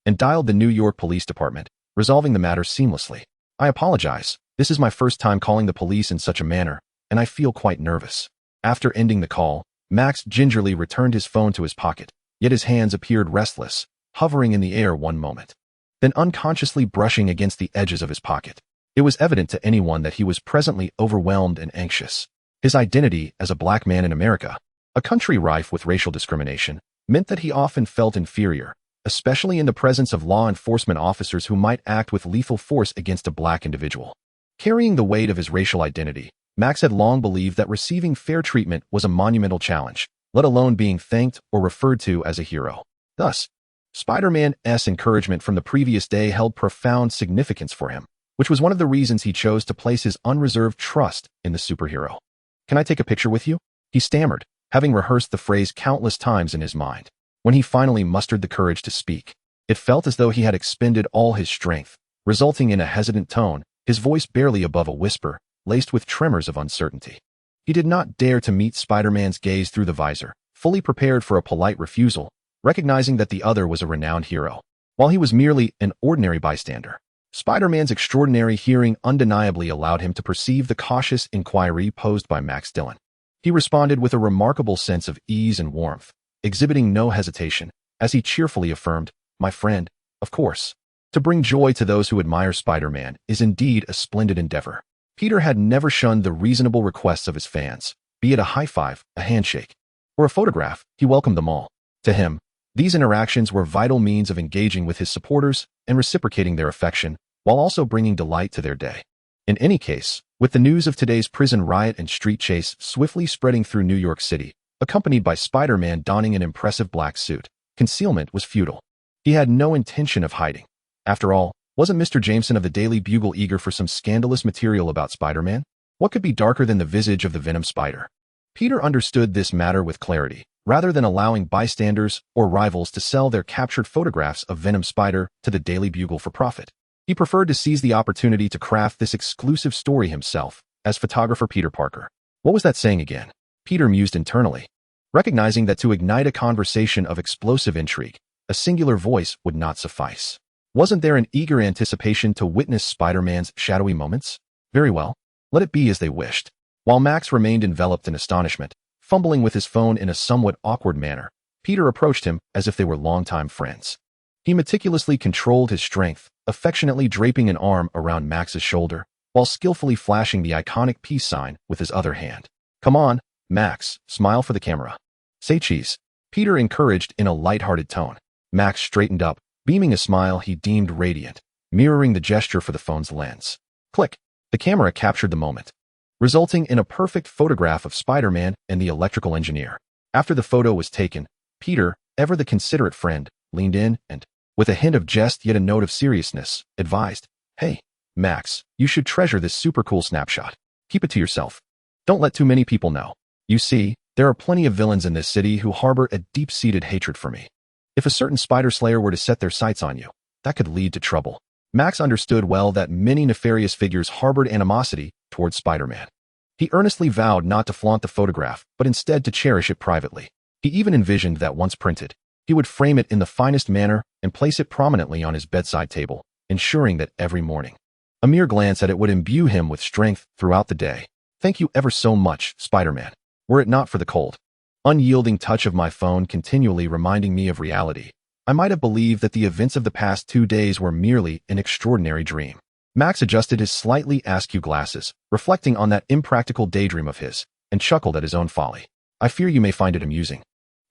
and dialed the New York Police Department, resolving the matter seamlessly. "I apologize. This is my first time calling the police in such a manner, and I feel quite nervous." After ending the call, Max gingerly returned his phone to his pocket, yet his hands appeared restless, hovering in the air one moment, then unconsciously brushing against the edges of his pocket. It was evident to anyone that he was presently overwhelmed and anxious. His identity as a black man in America, a country rife with racial discrimination, meant that he often felt inferior, especially in the presence of law enforcement officers who might act with lethal force against a black individual. Carrying the weight of his racial identity, Max had long believed that receiving fair treatment was a monumental challenge, let alone being thanked or referred to as a hero. Thus, Spider-Man's encouragement from the previous day held profound significance for him, which was one of the reasons he chose to place his unreserved trust in the superhero. "Can I take a picture with you?" he stammered, having rehearsed the phrase countless times in his mind. When he finally mustered the courage to speak, it felt as though he had expended all his strength, resulting in a hesitant tone, his voice barely above a whisper, laced with tremors of uncertainty. He did not dare to meet Spider-Man's gaze through the visor, fully prepared for a polite refusal, recognizing that the other was a renowned hero, while he was merely an ordinary bystander. Spider-Man's extraordinary hearing undeniably allowed him to perceive the cautious inquiry posed by Max Dillon. He responded with a remarkable sense of ease and warmth, exhibiting no hesitation, as he cheerfully affirmed, "My friend, of course. To bring joy to those who admire Spider-Man is indeed a splendid endeavor." Peter had never shunned the reasonable requests of his fans, be it a high five, a handshake, or a photograph. He welcomed them all. To him, these interactions were vital means of engaging with his supporters and reciprocating their affection, while also bringing delight to their day. In any case, with the news of today's prison riot and street chase swiftly spreading through New York City, accompanied by Spider-Man donning an impressive black suit, concealment was futile. He had no intention of hiding. After all, wasn't Mr. Jameson of the Daily Bugle eager for some scandalous material about Spider-Man? What could be darker than the visage of the Venom spider? Peter understood this matter with clarity. Rather than allowing bystanders or rivals to sell their captured photographs of Venom Spider to the Daily Bugle for profit, he preferred to seize the opportunity to craft this exclusive story himself, as photographer Peter Parker. What was that saying again? Peter mused internally, recognizing that to ignite a conversation of explosive intrigue, a singular voice would not suffice. Wasn't there an eager anticipation to witness Spider-Man's shadowy moments? Very well, let it be as they wished. While Max remained enveloped in astonishment, fumbling with his phone in a somewhat awkward manner, Peter approached him as if they were longtime friends. He meticulously controlled his strength, affectionately draping an arm around Max's shoulder, while skillfully flashing the iconic peace sign with his other hand. "Come on, Max, smile for the camera. Say cheese," Peter encouraged in a light-hearted tone. Max straightened up, beaming a smile he deemed radiant, mirroring the gesture for the phone's lens. Click. The camera captured the moment, resulting in a perfect photograph of Spider-Man and the electrical engineer. After the photo was taken, Peter, ever the considerate friend, leaned in and, with a hint of jest yet a note of seriousness, advised, "Hey, Max, you should treasure this super cool snapshot. Keep it to yourself. Don't let too many people know. You see, there are plenty of villains in this city who harbor a deep-seated hatred for me. If a certain spider slayer were to set their sights on you, that could lead to trouble." Max understood well that many nefarious figures harbored animosity towards Spider-Man. He earnestly vowed not to flaunt the photograph, but instead to cherish it privately. He even envisioned that once printed, he would frame it in the finest manner and place it prominently on his bedside table, ensuring that every morning, a mere glance at it would imbue him with strength throughout the day. "Thank you ever so much, Spider-Man. Were it not for the cold, unyielding touch of my phone continually reminding me of reality, I might have believed that the events of the past 2 days were merely an extraordinary dream." Max adjusted his slightly askew glasses, reflecting on that impractical daydream of his, and chuckled at his own folly. "I fear you may find it amusing,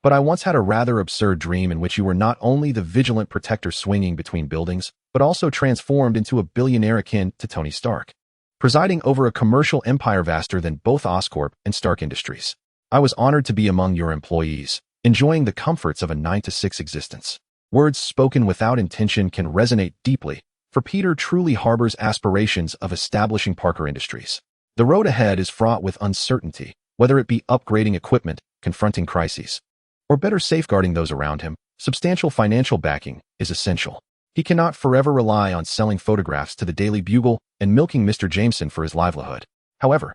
but I once had a rather absurd dream in which you were not only the vigilant protector swinging between buildings, but also transformed into a billionaire akin to Tony Stark, presiding over a commercial empire vaster than both Oscorp and Stark Industries. I was honored to be among your employees, enjoying the comforts of a 9-to-6 existence." Words spoken without intention can resonate deeply, for Peter truly harbors aspirations of establishing Parker Industries. The road ahead is fraught with uncertainty, whether it be upgrading equipment, confronting crises, or better safeguarding those around him. Substantial financial backing is essential. He cannot forever rely on selling photographs to the Daily Bugle and milking Mr. Jameson for his livelihood. However,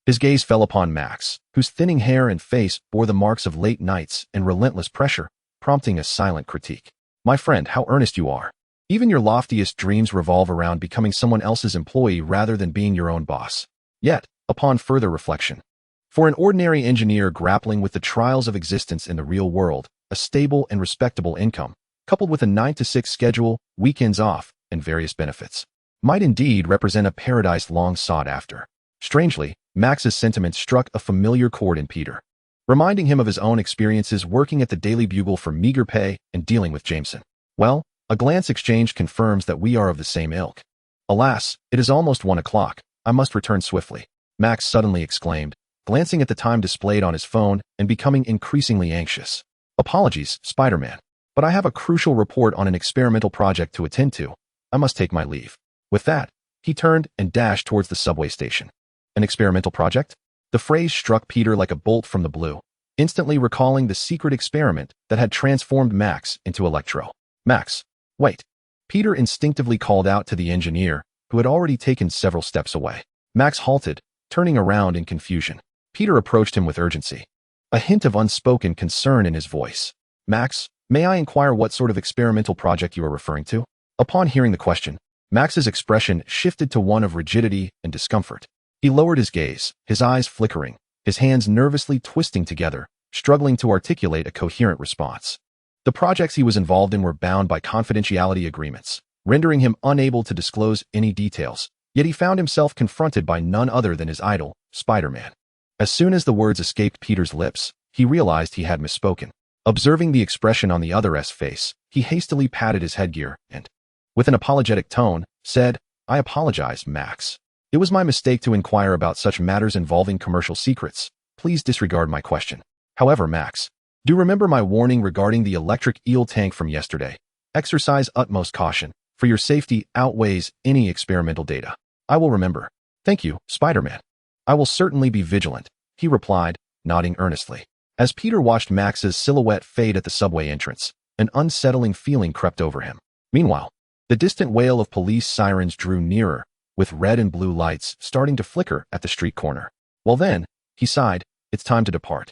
his gaze fell upon Max, whose thinning hair and face bore the marks of late nights and relentless pressure, prompting a silent critique. "My friend, how earnest you are. Even your loftiest dreams revolve around becoming someone else's employee rather than being your own boss." Yet, upon further reflection, for an ordinary engineer grappling with the trials of existence in the real world, a stable and respectable income, coupled with a 9-to-6 schedule, weekends off, and various benefits, might indeed represent a paradise long sought after. Strangely, Max's sentiments struck a familiar chord in Peter, reminding him of his own experiences working at the Daily Bugle for meager pay and dealing with Jameson. "Well, a glance exchange confirms that we are of the same ilk. Alas, it is almost 1 o'clock. I must return swiftly," Max suddenly exclaimed, glancing at the time displayed on his phone and becoming increasingly anxious. "Apologies, Spider-Man, but but I have a crucial report on an experimental project to attend to. I must take my leave." With that, he turned and dashed towards the subway station. An experimental project? The phrase struck Peter like a bolt from the blue, instantly recalling the secret experiment that had transformed Max into Electro. "Max, wait." Peter instinctively called out to the engineer, who had already taken several steps away. Max halted, turning around in confusion. Peter approached him with urgency, a hint of unspoken concern in his voice. "Max, may I inquire what sort of experimental project you are referring to?" Upon hearing the question, Max's expression shifted to one of rigidity and discomfort. He lowered his gaze, his eyes flickering, his hands nervously twisting together, struggling to articulate a coherent response. The projects he was involved in were bound by confidentiality agreements, rendering him unable to disclose any details, yet he found himself confronted by none other than his idol, Spider-Man. As soon as the words escaped Peter's lips, he realized he had misspoken. Observing the expression on the other's face, he hastily patted his headgear and, with an apologetic tone, said, "I apologize, Max. It was my mistake to inquire about such matters involving commercial secrets. Please disregard my question. However, Max, do remember my warning regarding the electric eel tank from yesterday. Exercise utmost caution, for your safety outweighs any experimental data." "I will remember. Thank you, Spider-Man. I will certainly be vigilant," he replied, nodding earnestly. As Peter watched Max's silhouette fade at the subway entrance, an unsettling feeling crept over him. Meanwhile, the distant wail of police sirens drew nearer, with red and blue lights starting to flicker at the street corner. "Well then," he sighed, "it's time to depart.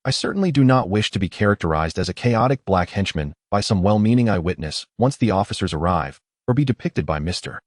I certainly do not wish to be characterized as a chaotic black henchman by some well-meaning eyewitness once the officers arrive, or be depicted by Mr.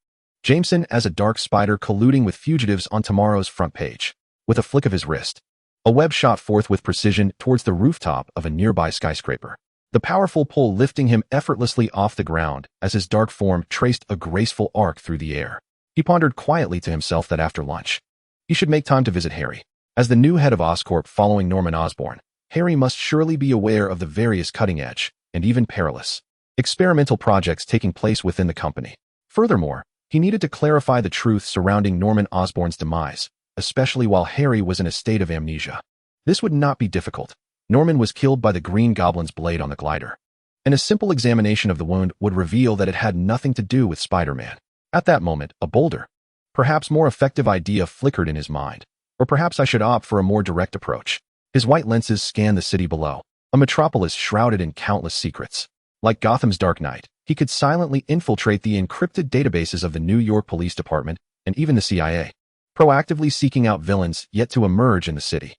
Jameson as a dark spider colluding with fugitives on tomorrow's front page." With a flick of his wrist, a web shot forth with precision towards the rooftop of a nearby skyscraper, the powerful pull lifting him effortlessly off the ground as his dark form traced a graceful arc through the air. He pondered quietly to himself that after lunch, he should make time to visit Harry. As the new head of Oscorp following Norman Osborn, Harry must surely be aware of the various cutting-edge, and even perilous, experimental projects taking place within the company. Furthermore, he needed to clarify the truth surrounding Norman Osborn's demise, especially while Harry was in a state of amnesia. This would not be difficult. Norman was killed by the Green Goblin's blade on the glider, and a simple examination of the wound would reveal that it had nothing to do with Spider-Man. At that moment, a bolder, perhaps more effective idea flickered in his mind. Or perhaps I should opt for a more direct approach. His white lenses scanned the city below, a metropolis shrouded in countless secrets. Like Gotham's Dark Knight, he could silently infiltrate the encrypted databases of the New York Police Department and even the CIA, proactively seeking out villains yet to emerge in the city.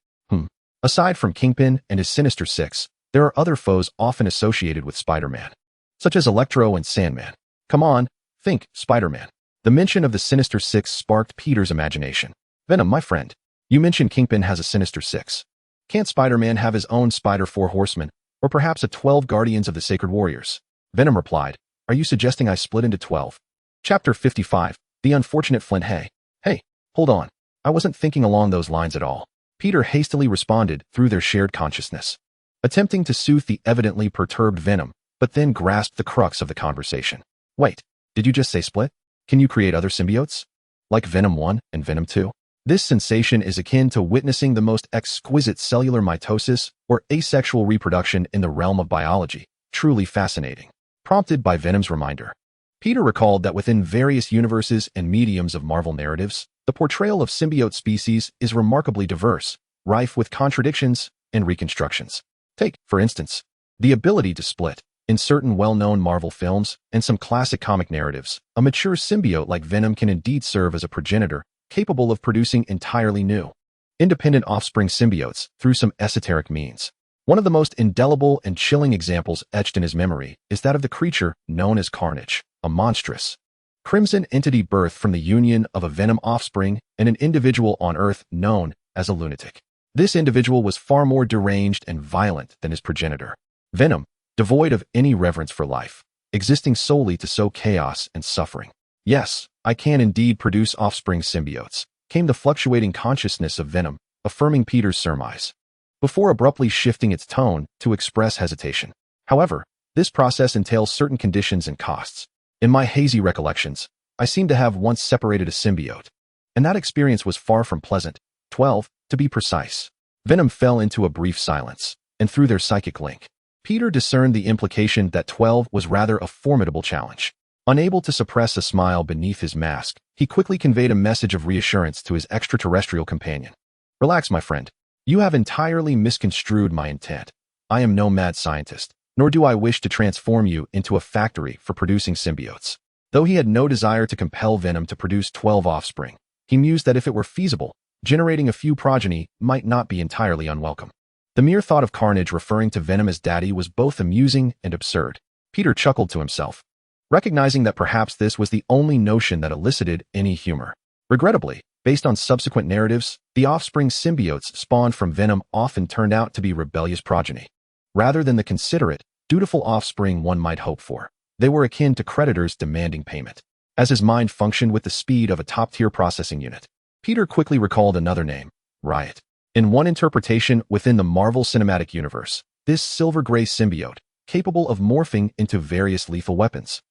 Aside from Kingpin and his Sinister Six, there are other foes often associated with Spider-Man, such as Electro and Sandman. Come on, think, Spider-Man. The mention of the Sinister Six sparked Peter's imagination. "Venom, my friend, you mentioned Kingpin has a Sinister Six. Can't Spider-Man have his own Spider Four Horsemen, or perhaps a 12 Guardians of the Sacred Warriors?" Venom replied, "Are you suggesting I split into 12? Chapter 55, The Unfortunate Flint. Hey, hold on. I wasn't thinking along those lines at all." Peter hastily responded through their shared consciousness, attempting to soothe the evidently perturbed Venom, but then grasped the crux of the conversation. "Wait, did you just say split? Can you create other symbiotes? Like Venom 1 and Venom 2? This sensation is akin to witnessing the most exquisite cellular mitosis or asexual reproduction in the realm of biology. Truly fascinating." Prompted by Venom's reminder, Peter recalled that within various universes and mediums of Marvel narratives, the portrayal of symbiote species is remarkably diverse, rife with contradictions and reconstructions. Take, for instance, the ability to split. In certain well-known Marvel films and some classic comic narratives, a mature symbiote like Venom can indeed serve as a progenitor, capable of producing entirely new, independent offspring symbiotes through some esoteric means. One of the most indelible and chilling examples etched in his memory is that of the creature known as Carnage, a monstrous, crimson entity birthed from the union of a Venom offspring and an individual on Earth known as a lunatic. This individual was far more deranged and violent than his progenitor. Venom, devoid of any reverence for life, existing solely to sow chaos and suffering. "Yes, I can indeed produce offspring symbiotes," came the fluctuating consciousness of Venom, affirming Peter's surmise, before abruptly shifting its tone to express hesitation. "However, this process entails certain conditions and costs. In my hazy recollections, I seem to have once separated a symbiote, and that experience was far from pleasant. 12, to be precise." Venom fell into a brief silence, and through their psychic link, Peter discerned the implication that 12 was rather a formidable challenge. Unable to suppress a smile beneath his mask, he quickly conveyed a message of reassurance to his extraterrestrial companion. Relax, my friend. You have entirely misconstrued my intent. I am no mad scientist, nor do I wish to transform you into a factory for producing symbiotes. Though he had no desire to compel Venom to produce 12 offspring, he mused that if it were feasible, generating a few progeny might not be entirely unwelcome. The mere thought of Carnage referring to Venom as daddy was both amusing and absurd. Peter chuckled to himself, recognizing that perhaps this was the only notion that elicited any humor. Regrettably, based on subsequent narratives, the offspring symbiotes spawned from Venom often turned out to be rebellious progeny. Rather than the considerate, dutiful offspring one might hope for, they were akin to creditors demanding payment. As his mind functioned with the speed of a top-tier processing unit, Peter quickly recalled another name, Riot. In one interpretation within the Marvel Cinematic Universe, this silver-gray symbiote, capable of morphing into various lethal weapons,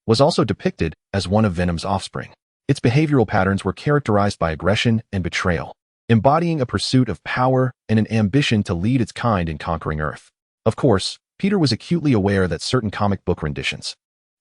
was also depicted as one of Venom's offspring. Its behavioral patterns were characterized by aggression and betrayal, embodying a pursuit of power and an ambition to lead its kind in conquering Earth. Of course, Peter was acutely aware that certain comic book renditions,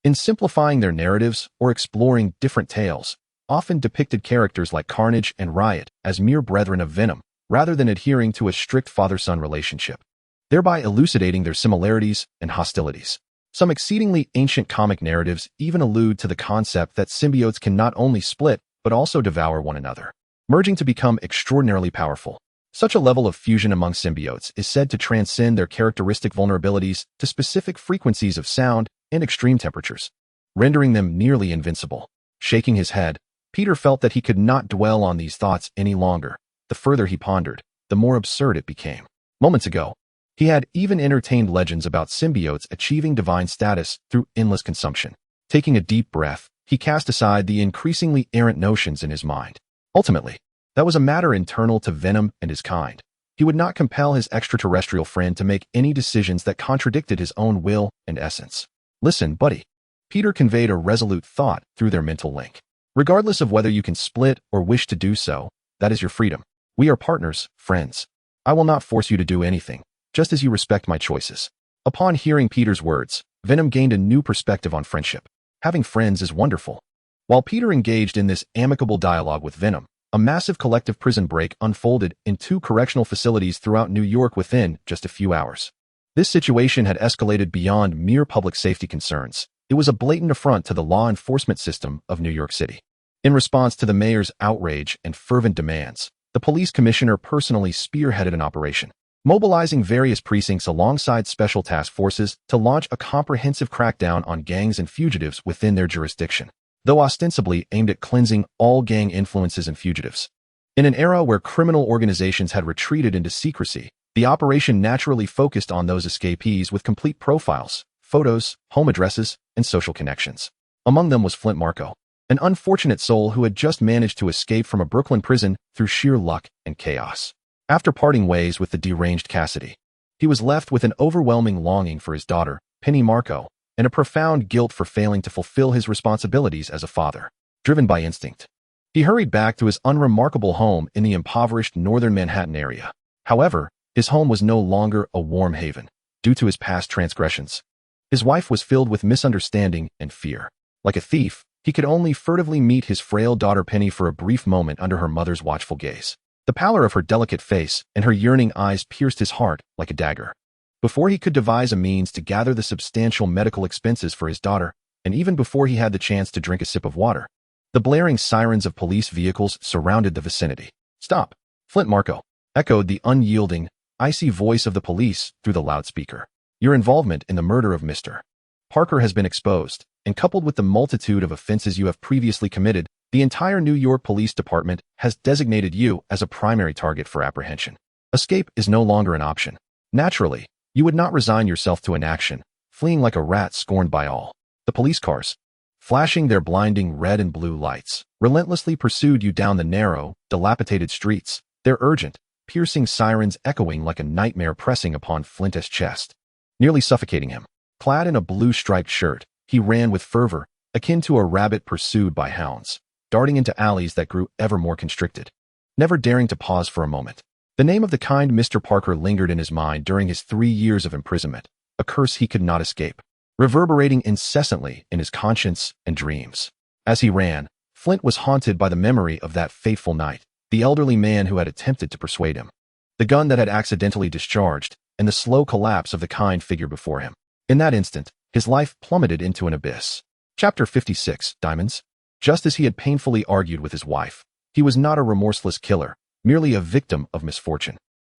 in simplifying their narratives or exploring different tales, often depicted characters like Carnage and Riot as mere brethren of Venom, rather than adhering to a strict father-son relationship, thereby elucidating their similarities and hostilities. Some exceedingly ancient comic narratives even allude to the concept that symbiotes can not only split, but also devour one another, merging to become extraordinarily powerful. Such a level of fusion among symbiotes is said to transcend their characteristic vulnerabilities to specific frequencies of sound and extreme temperatures, rendering them nearly invincible. Shaking his head, Peter felt that he could not dwell on these thoughts any longer. The further he pondered, the more absurd it became. Moments ago, he had even entertained legends about symbiotes achieving divine status through endless consumption. Taking a deep breath, he cast aside the increasingly errant notions in his mind. Ultimately, that was a matter internal to Venom and his kind. He would not compel his extraterrestrial friend to make any decisions that contradicted his own will and essence. Listen, buddy. Peter conveyed a resolute thought through their mental link. Regardless of whether you can split or wish to do so, that is your freedom. We are partners, friends. I will not force you to do anything, just as you respect my choices. Upon hearing Peter's words, Venom gained a new perspective on friendship. Having friends is wonderful. While Peter engaged in this amicable dialogue with Venom, a massive collective prison break unfolded in 2 correctional facilities throughout New York within just a few hours. This situation had escalated beyond mere public safety concerns. It was a blatant affront to the law enforcement system of New York City. In response to the mayor's outrage and fervent demands, the police commissioner personally spearheaded an operation, mobilizing various precincts alongside special task forces to launch a comprehensive crackdown on gangs and fugitives within their jurisdiction, though ostensibly aimed at cleansing all gang influences and fugitives. In an era where criminal organizations had retreated into secrecy, the operation naturally focused on those escapees with complete profiles, photos, home addresses, and social connections. Among them was Flint Marko, an unfortunate soul who had just managed to escape from a Brooklyn prison through sheer luck and chaos. After parting ways with the deranged Cassidy, he was left with an overwhelming longing for his daughter, Penny Marko, and a profound guilt for failing to fulfill his responsibilities as a father. Driven by instinct, he hurried back to his unremarkable home in the impoverished northern Manhattan area. However, his home was no longer a warm haven, due to his past transgressions. His wife was filled with misunderstanding and fear. Like a thief, he could only furtively meet his frail daughter Penny for a brief moment under her mother's watchful gaze. The pallor of her delicate face and her yearning eyes pierced his heart like a dagger. Before he could devise a means to gather the substantial medical expenses for his daughter, and even before he had the chance to drink a sip of water, the blaring sirens of police vehicles surrounded the vicinity. "Stop!" Flint Marko echoed the unyielding, icy voice of the police through the loudspeaker. "Your involvement in the murder of Mr. Parker has been exposed, and coupled with the multitude of offenses you have previously committed, the entire New York Police Department has designated you as a primary target for apprehension. Escape is no longer an option. Naturally, you would not resign yourself to inaction, fleeing like a rat scorned by all. The police cars, flashing their blinding red and blue lights, relentlessly pursued you down the narrow, dilapidated streets, their urgent, piercing sirens echoing like a nightmare pressing upon Flint's chest, nearly suffocating him. Clad in a blue-striped shirt, he ran with fervor, akin to a rabbit pursued by hounds, darting into alleys that grew ever more constricted, never daring to pause for a moment. The name of the kind Mr. Parker lingered in his mind during his 3 years of imprisonment, a curse he could not escape, reverberating incessantly in his conscience and dreams. As he ran, Flint was haunted by the memory of that fateful night, the elderly man who had attempted to persuade him, the gun that had accidentally discharged, and the slow collapse of the kind figure before him. In that instant, his life plummeted into an abyss. Chapter 56, Diamonds. Just as he had painfully argued with his wife, he was not a remorseless killer, merely a victim of misfortune.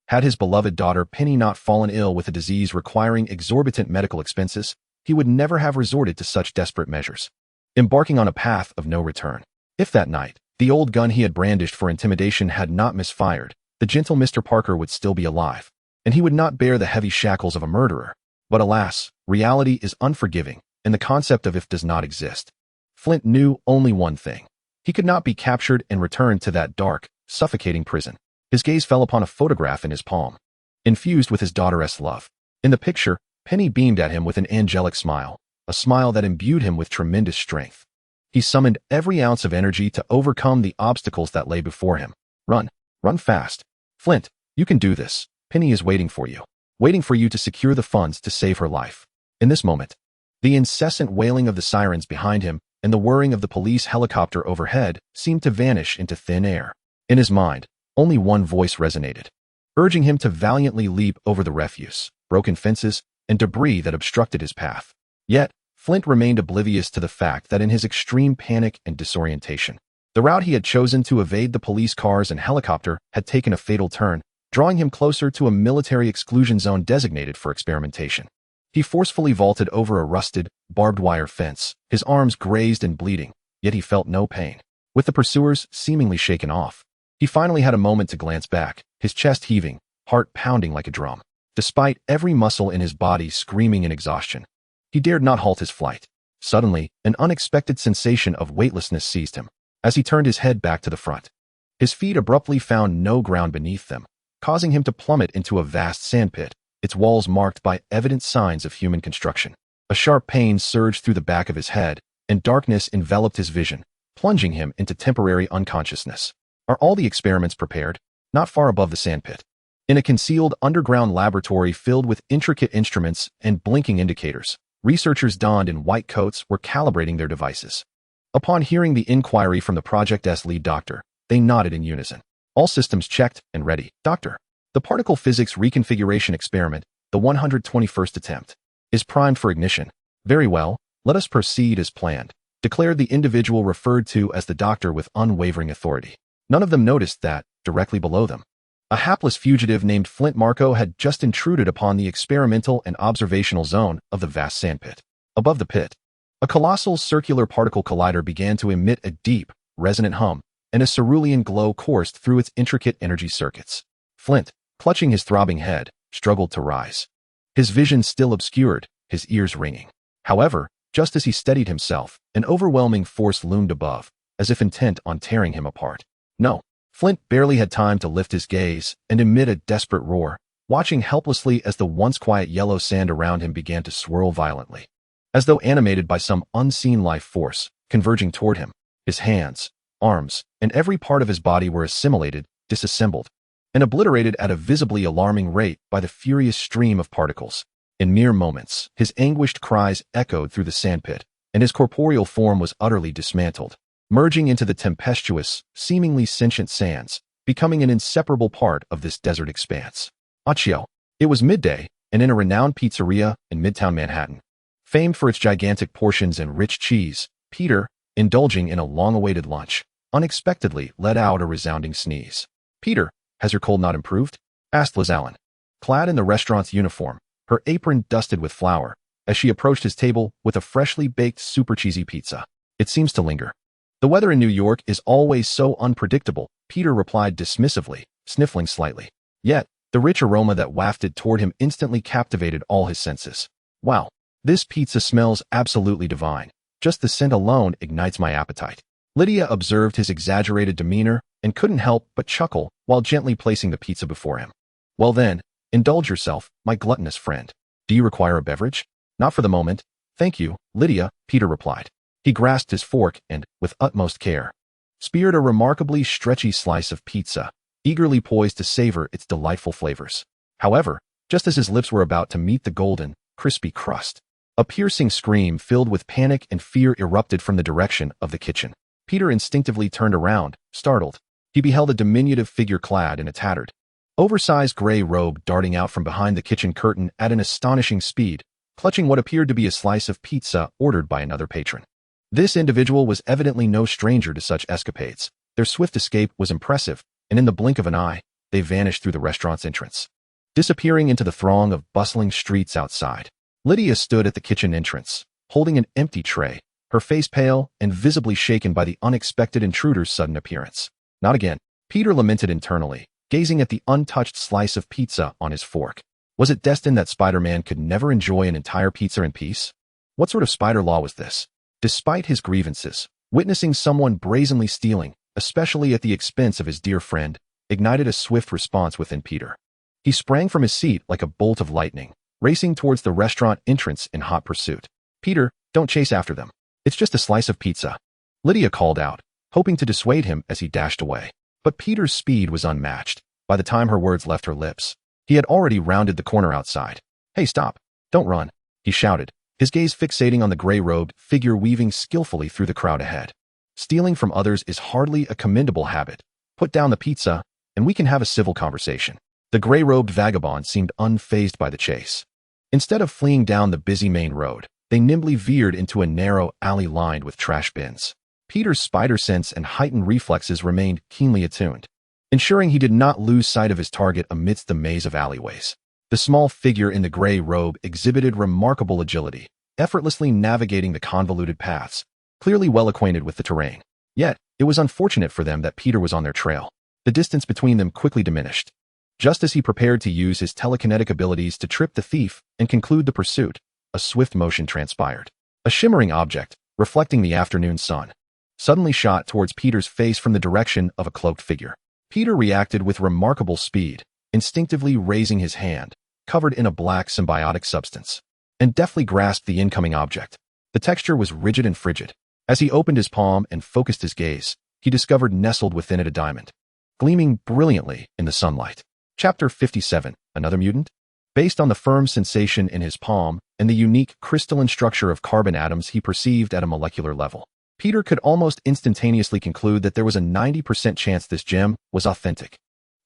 Had his beloved daughter Penny not fallen ill with a disease requiring exorbitant medical expenses, he would never have resorted to such desperate measures, embarking on a path of no return. If that night, the old gun he had brandished for intimidation had not misfired, the gentle Mr. Parker would still be alive, and he would not bear the heavy shackles of a murderer. But alas, reality is unforgiving, and the concept of if does not exist. Flint knew only one thing. He could not be captured and returned to that dark, suffocating prison. His gaze fell upon a photograph in his palm, infused with his daughter's love. In the picture, Penny beamed at him with an angelic smile, a smile that imbued him with tremendous strength. He summoned every ounce of energy to overcome the obstacles that lay before him. Run, run fast. Flint, you can do this. Penny is waiting for you to secure the funds to save her life. In this moment, the incessant wailing of the sirens behind him and the whirring of the police helicopter overhead seemed to vanish into thin air. In his mind, only one voice resonated, urging him to valiantly leap over the refuse, broken fences, and debris that obstructed his path. Yet, Flint remained oblivious to the fact that in his extreme panic and disorientation, the route he had chosen to evade the police cars and helicopter had taken a fatal turn, drawing him closer to a military exclusion zone designated for experimentation. He forcefully vaulted over a rusted, barbed wire fence, his arms grazed and bleeding, yet he felt no pain. With the pursuers seemingly shaken off, he finally had a moment to glance back, his chest heaving, heart pounding like a drum. Despite every muscle in his body screaming in exhaustion, he dared not halt his flight. Suddenly, an unexpected sensation of weightlessness seized him. As he turned his head back to the front, his feet abruptly found no ground beneath them, causing him to plummet into a vast sandpit, its walls marked by evident signs of human construction. A sharp pain surged through the back of his head, and darkness enveloped his vision, plunging him into temporary unconsciousness. Are all the experiments prepared? Not far above the sandpit, in a concealed underground laboratory filled with intricate instruments and blinking indicators, researchers donned in white coats were calibrating their devices. Upon hearing the inquiry from the project's lead doctor, they nodded in unison. All systems checked and ready, Doctor. The particle physics reconfiguration experiment, the 121st attempt, is primed for ignition. Very well, let us proceed as planned, declared the individual referred to as the doctor with unwavering authority. None of them noticed that, directly below them, a hapless fugitive named Flint Marco had just intruded upon the experimental and observational zone of the vast sandpit. Above the pit, a colossal circular particle collider began to emit a deep, resonant hum, and a cerulean glow coursed through its intricate energy circuits. Flint, clutching his throbbing head, struggled to rise, his vision still obscured, his ears ringing. However, just as he steadied himself, an overwhelming force loomed above, as if intent on tearing him apart. No, Flint barely had time to lift his gaze and emit a desperate roar, watching helplessly as the once quiet yellow sand around him began to swirl violently, as though animated by some unseen life force, converging toward him. His hands, arms, and every part of his body were assimilated, disassembled, and obliterated at a visibly alarming rate by the furious stream of particles. In mere moments, his anguished cries echoed through the sandpit, and his corporeal form was utterly dismantled, merging into the tempestuous, seemingly sentient sands, becoming an inseparable part of this desert expanse. Accio. It was midday, and in a renowned pizzeria in Midtown Manhattan, famed for its gigantic portions and rich cheese, Peter, indulging in a long-awaited lunch, unexpectedly let out a resounding sneeze. Peter, has your cold not improved? Asked Liz Allen, clad in the restaurant's uniform, her apron dusted with flour, as she approached his table with a freshly baked super cheesy pizza. It seems to linger. The weather in New York is always so unpredictable, Peter replied dismissively, sniffling slightly. Yet, the rich aroma that wafted toward him instantly captivated all his senses. Wow, this pizza smells absolutely divine. Just the scent alone ignites my appetite. Lydia observed his exaggerated demeanor and couldn't help but chuckle while gently placing the pizza before him. Well then, indulge yourself, my gluttonous friend. Do you require a beverage? Not for the moment. Thank you, Lydia, Peter replied. He grasped his fork and, with utmost care, speared a remarkably stretchy slice of pizza, eagerly poised to savor its delightful flavors. However, just as his lips were about to meet the golden, crispy crust. A piercing scream filled with panic and fear erupted from the direction of the kitchen. Peter instinctively turned around, startled. He beheld a diminutive figure clad in a tattered, oversized gray robe darting out from behind the kitchen curtain at an astonishing speed, clutching what appeared to be a slice of pizza ordered by another patron. This individual was evidently no stranger to such escapades. Their swift escape was impressive, and in the blink of an eye, they vanished through the restaurant's entrance, disappearing into the throng of bustling streets outside. Lydia stood at the kitchen entrance, holding an empty tray, her face pale and visibly shaken by the unexpected intruder's sudden appearance. Not again, Peter lamented internally, gazing at the untouched slice of pizza on his fork. Was it destined that Spider-Man could never enjoy an entire pizza in peace? What sort of spider law was this? Despite his grievances, witnessing someone brazenly stealing, especially at the expense of his dear friend, ignited a swift response within Peter. He sprang from his seat like a bolt of lightning, racing towards the restaurant entrance in hot pursuit. "Peter, don't chase after them. It's just a slice of pizza," Lydia called out, hoping to dissuade him as he dashed away. But Peter's speed was unmatched. By the time her words left her lips, he had already rounded the corner outside. "Hey, stop. Don't run," he shouted, his gaze fixating on the gray-robed figure weaving skillfully through the crowd ahead. "Stealing from others is hardly a commendable habit. Put down the pizza, and we can have a civil conversation." The gray-robed vagabond seemed unfazed by the chase. Instead of fleeing down the busy main road, they nimbly veered into a narrow alley lined with trash bins. Peter's spider sense and heightened reflexes remained keenly attuned, ensuring he did not lose sight of his target amidst the maze of alleyways. The small figure in the gray robe exhibited remarkable agility, effortlessly navigating the convoluted paths, clearly well acquainted with the terrain. Yet, it was unfortunate for them that Peter was on their trail. The distance between them quickly diminished. Just as he prepared to use his telekinetic abilities to trip the thief and conclude the pursuit, a swift motion transpired. A shimmering object, reflecting the afternoon sun, suddenly shot towards Peter's face from the direction of a cloaked figure. Peter reacted with remarkable speed, instinctively raising his hand, covered in a black symbiotic substance, and deftly grasped the incoming object. The texture was rigid and frigid. As he opened his palm and focused his gaze, he discovered nestled within it a diamond, gleaming brilliantly in the sunlight. Chapter 57, Another Mutant? Based on the firm sensation in his palm and the unique crystalline structure of carbon atoms he perceived at a molecular level, Peter could almost instantaneously conclude that there was a 90% chance this gem was authentic.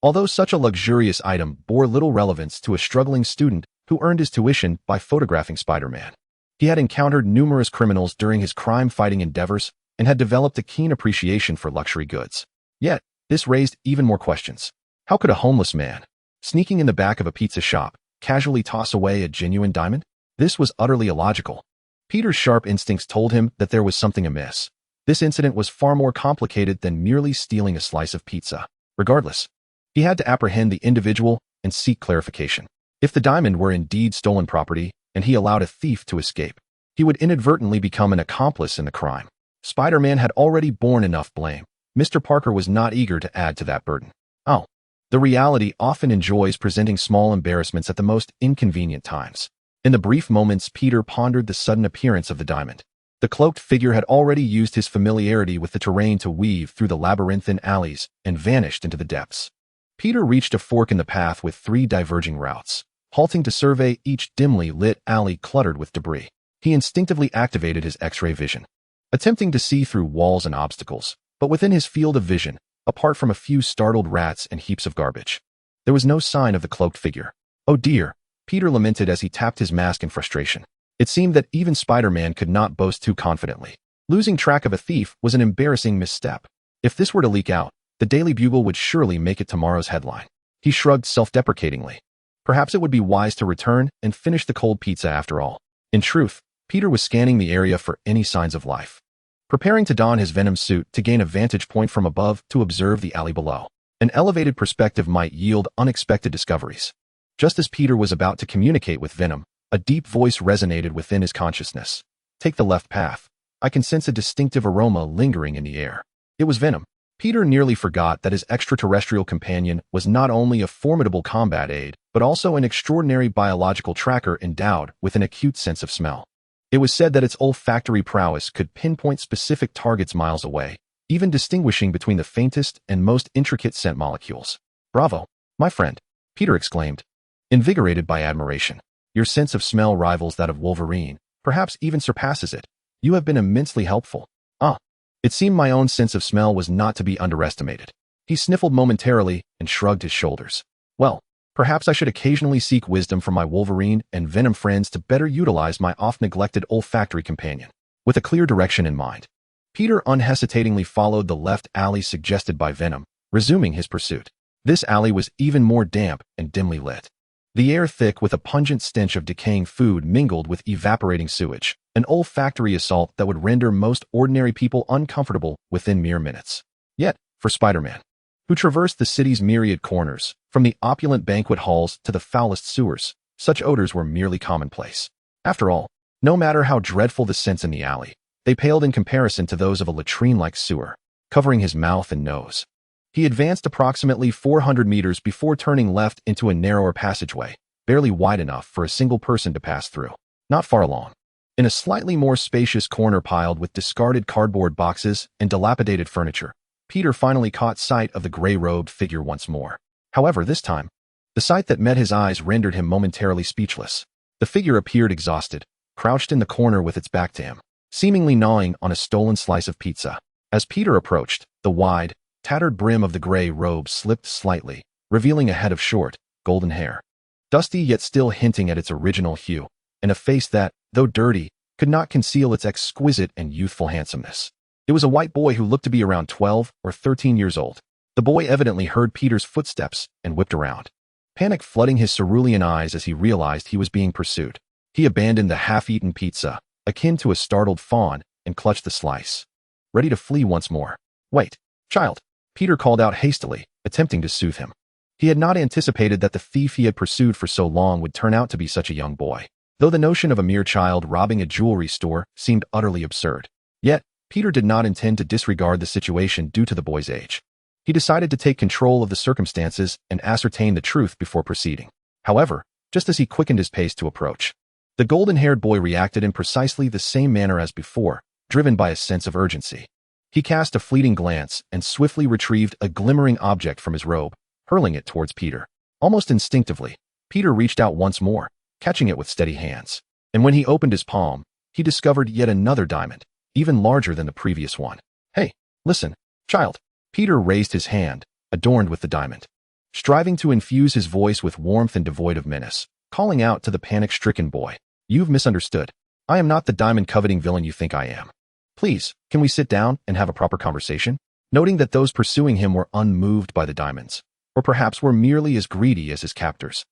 Although such a luxurious item bore little relevance to a struggling student who earned his tuition by photographing Spider-Man, he had encountered numerous criminals during his crime-fighting endeavors and had developed a keen appreciation for luxury goods. Yet, this raised even more questions. How could a homeless man, sneaking in the back of a pizza shop, casually toss away a genuine diamond? This was utterly illogical. Peter's sharp instincts told him that there was something amiss. This incident was far more complicated than merely stealing a slice of pizza. Regardless, he had to apprehend the individual and seek clarification. If the diamond were indeed stolen property and he allowed a thief to escape, he would inadvertently become an accomplice in the crime. Spider-Man had already borne enough blame. Mr. Parker was not eager to add to that burden. Oh. The reality often enjoys presenting small embarrassments at the most inconvenient times. In the brief moments Peter pondered the sudden appearance of the diamond, the cloaked figure had already used his familiarity with the terrain to weave through the labyrinthine alleys and vanished into the depths. Peter reached a fork in the path with 3 diverging routes, halting to survey each dimly lit alley cluttered with debris. He instinctively activated his X-ray vision, attempting to see through walls and obstacles, but within his field of vision, apart from a few startled rats and heaps of garbage, there was no sign of the cloaked figure. "Oh dear," Peter lamented as he tapped his mask in frustration. It seemed that even Spider-Man could not boast too confidently. Losing track of a thief was an embarrassing misstep. If this were to leak out, the Daily Bugle would surely make it tomorrow's headline. He shrugged self-deprecatingly. Perhaps it would be wise to return and finish the cold pizza after all. In truth, Peter was scanning the area for any signs of life, preparing to don his Venom suit to gain a vantage point from above to observe the alley below. An elevated perspective might yield unexpected discoveries. Just as Peter was about to communicate with Venom, a deep voice resonated within his consciousness. "Take the left path. I can sense a distinctive aroma lingering in the air." It was Venom. Peter nearly forgot that his extraterrestrial companion was not only a formidable combat aid, but also an extraordinary biological tracker endowed with an acute sense of smell. It was said that its olfactory prowess could pinpoint specific targets miles away, even distinguishing between the faintest and most intricate scent molecules. "Bravo, my friend," Peter exclaimed, invigorated by admiration. Your sense of smell rivals that of Wolverine, perhaps even surpasses it. You have been immensely helpful. Ah. It seemed my own sense of smell was not to be underestimated. He sniffled momentarily and shrugged his shoulders. Well, perhaps I should occasionally seek wisdom from my Wolverine and Venom friends to better utilize my oft-neglected olfactory companion. With a clear direction in mind, Peter unhesitatingly followed the left alley suggested by Venom, resuming his pursuit. This alley was even more damp and dimly lit. The air thick with a pungent stench of decaying food mingled with evaporating sewage, an olfactory assault that would render most ordinary people uncomfortable within mere minutes. Yet, for Spider-Man, who traversed the city's myriad corners, from the opulent banquet halls to the foulest sewers, such odors were merely commonplace. After all, no matter how dreadful the scents in the alley, they paled in comparison to those of a latrine-like sewer, covering his mouth and nose. He advanced approximately 400 meters before turning left into a narrower passageway, barely wide enough for a single person to pass through. Not far along, in a slightly more spacious corner piled with discarded cardboard boxes and dilapidated furniture, Peter finally caught sight of the gray-robed figure once more. However, this time, the sight that met his eyes rendered him momentarily speechless. The figure appeared exhausted, crouched in the corner with its back to him, seemingly gnawing on a stolen slice of pizza. As Peter approached, the wide, tattered brim of the gray robe slipped slightly, revealing a head of short, golden hair, dusty yet still hinting at its original hue, and a face that, though dirty, could not conceal its exquisite and youthful handsomeness. It was a white boy who looked to be around 12 or 13 years old. The boy evidently heard Peter's footsteps and whipped around, panic flooding his cerulean eyes as he realized he was being pursued. He abandoned the half-eaten pizza, akin to a startled fawn, and clutched the slice, ready to flee once more. "Wait, child," Peter called out hastily, attempting to soothe him. He had not anticipated that the thief he had pursued for so long would turn out to be such a young boy, though the notion of a mere child robbing a jewelry store seemed utterly absurd. Yet, Peter did not intend to disregard the situation due to the boy's age. He decided to take control of the circumstances and ascertain the truth before proceeding. However, just as he quickened his pace to approach, the golden-haired boy reacted in precisely the same manner as before, driven by a sense of urgency. He cast a fleeting glance and swiftly retrieved a glimmering object from his robe, hurling it towards Peter. Almost instinctively, Peter reached out once more, catching it with steady hands. And when he opened his palm, he discovered yet another diamond, even larger than the previous one. "Hey, listen, child." Peter raised his hand, adorned with the diamond, striving to infuse his voice with warmth and devoid of menace, calling out to the panic-stricken boy, "You've misunderstood. I am not the diamond-coveting villain you think I am. Please, can we sit down and have a proper conversation?" Noting that those pursuing him were unmoved by the diamonds, or perhaps were merely as greedy as his captors,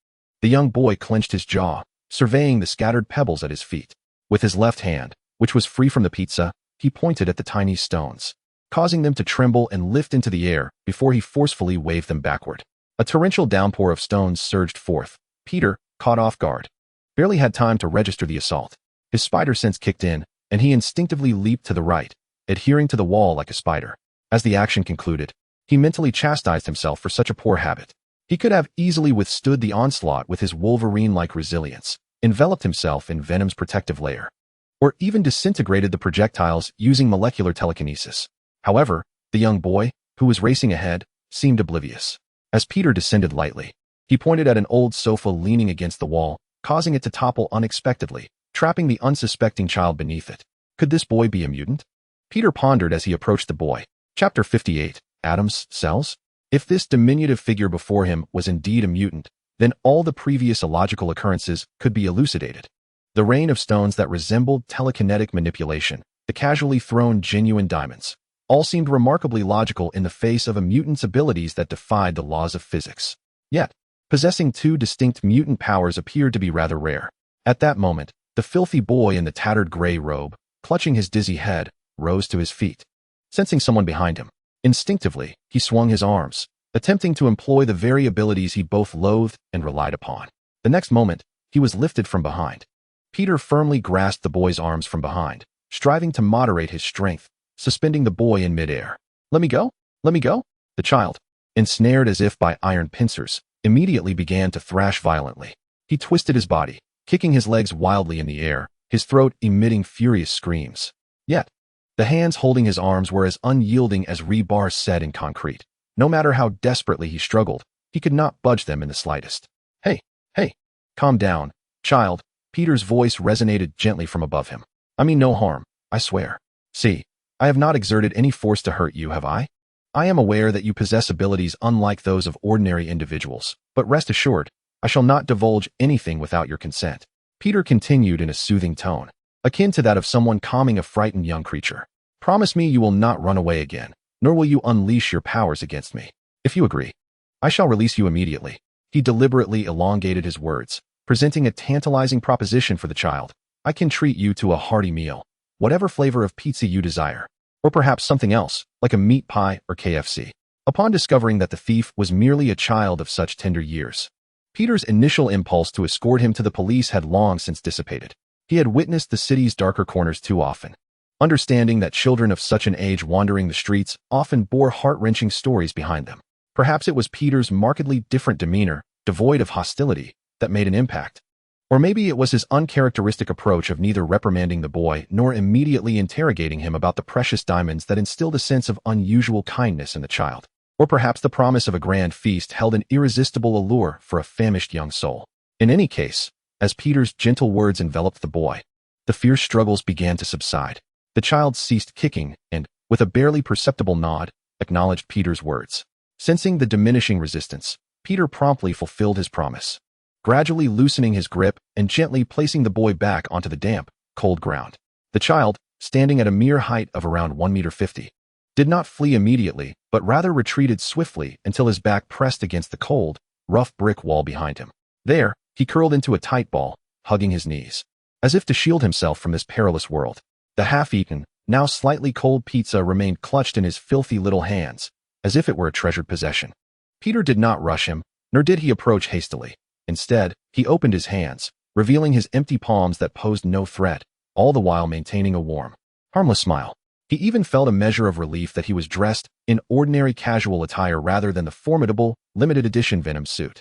the young boy clenched his jaw, surveying the scattered pebbles at his feet. With his left hand, which was free from the pizza, he pointed at the tiny stones, causing them to tremble and lift into the air before he forcefully waved them backward. A torrential downpour of stones surged forth. Peter, caught off guard, barely had time to register the assault. His spider sense kicked in, and he instinctively leaped to the right, adhering to the wall like a spider. As the action concluded, he mentally chastised himself for such a poor habit. He could have easily withstood the onslaught with his Wolverine-like resilience, enveloped himself in Venom's protective layer, or even disintegrated the projectiles using molecular telekinesis. However, the young boy, who was racing ahead, seemed oblivious. As Peter descended lightly, he pointed at an old sofa leaning against the wall, causing it to topple unexpectedly, trapping the unsuspecting child beneath it. Could this boy be a mutant? Peter pondered as he approached the boy. Chapter 58, Atoms, Cells? If this diminutive figure before him was indeed a mutant, then all the previous illogical occurrences could be elucidated. The rain of stones that resembled telekinetic manipulation, the casually thrown genuine diamonds, all seemed remarkably logical in the face of a mutant's abilities that defied the laws of physics. Yet, possessing two distinct mutant powers appeared to be rather rare. At that moment, the filthy boy in the tattered gray robe, clutching his dizzy head, rose to his feet. Sensing someone behind him, instinctively, he swung his arms, attempting to employ the very abilities he both loathed and relied upon. The next moment, he was lifted from behind. Peter firmly grasped the boy's arms from behind, striving to moderate his strength, suspending the boy in midair. "Let me go! Let me go!" The child, ensnared as if by iron pincers, immediately began to thrash violently. He twisted his body, kicking his legs wildly in the air, his throat emitting furious screams. Yet, the hands holding his arms were as unyielding as rebar set in concrete. No matter how desperately he struggled, he could not budge them in the slightest. Hey, calm down, Child, Peter's voice resonated gently from above him. I mean no harm, I swear. See, I have not exerted any force to hurt you, have I? I am aware that you possess abilities unlike those of ordinary individuals, but rest assured, I shall not divulge anything without your consent. Peter continued in a soothing tone, akin to that of someone calming a frightened young creature. Promise me you will not run away again, nor will you unleash your powers against me. If you agree, I shall release you immediately. He deliberately elongated his words, presenting a tantalizing proposition for the child. I can treat you to a hearty meal, whatever flavor of pizza you desire, or perhaps something else, like a meat pie or KFC. Upon discovering that the thief was merely a child of such tender years, Peter's initial impulse to escort him to the police had long since dissipated. He had witnessed the city's darker corners too often, understanding that children of such an age wandering the streets often bore heart-wrenching stories behind them. Perhaps it was Peter's markedly different demeanor, devoid of hostility, that made an impact. Or maybe it was his uncharacteristic approach of neither reprimanding the boy nor immediately interrogating him about the precious diamonds that instilled a sense of unusual kindness in the child. Or perhaps the promise of a grand feast held an irresistible allure for a famished young soul. In any case, as Peter's gentle words enveloped the boy, the fierce struggles began to subside. The child ceased kicking and, with a barely perceptible nod, acknowledged Peter's words. Sensing the diminishing resistance, Peter promptly fulfilled his promise, gradually loosening his grip and gently placing the boy back onto the damp, cold ground. The child, standing at a mere height of around 1.50 meters, did not flee immediately, but rather retreated swiftly until his back pressed against the cold, rough brick wall behind him. There, he curled into a tight ball, hugging his knees, as if to shield himself from this perilous world. The half-eaten, now slightly cold pizza remained clutched in his filthy little hands, as if it were a treasured possession. Peter did not rush him, nor did he approach hastily. Instead, he opened his hands, revealing his empty palms that posed no threat, all the while maintaining a warm, harmless smile. He even felt a measure of relief that he was dressed in ordinary casual attire rather than the formidable, limited-edition Venom suit.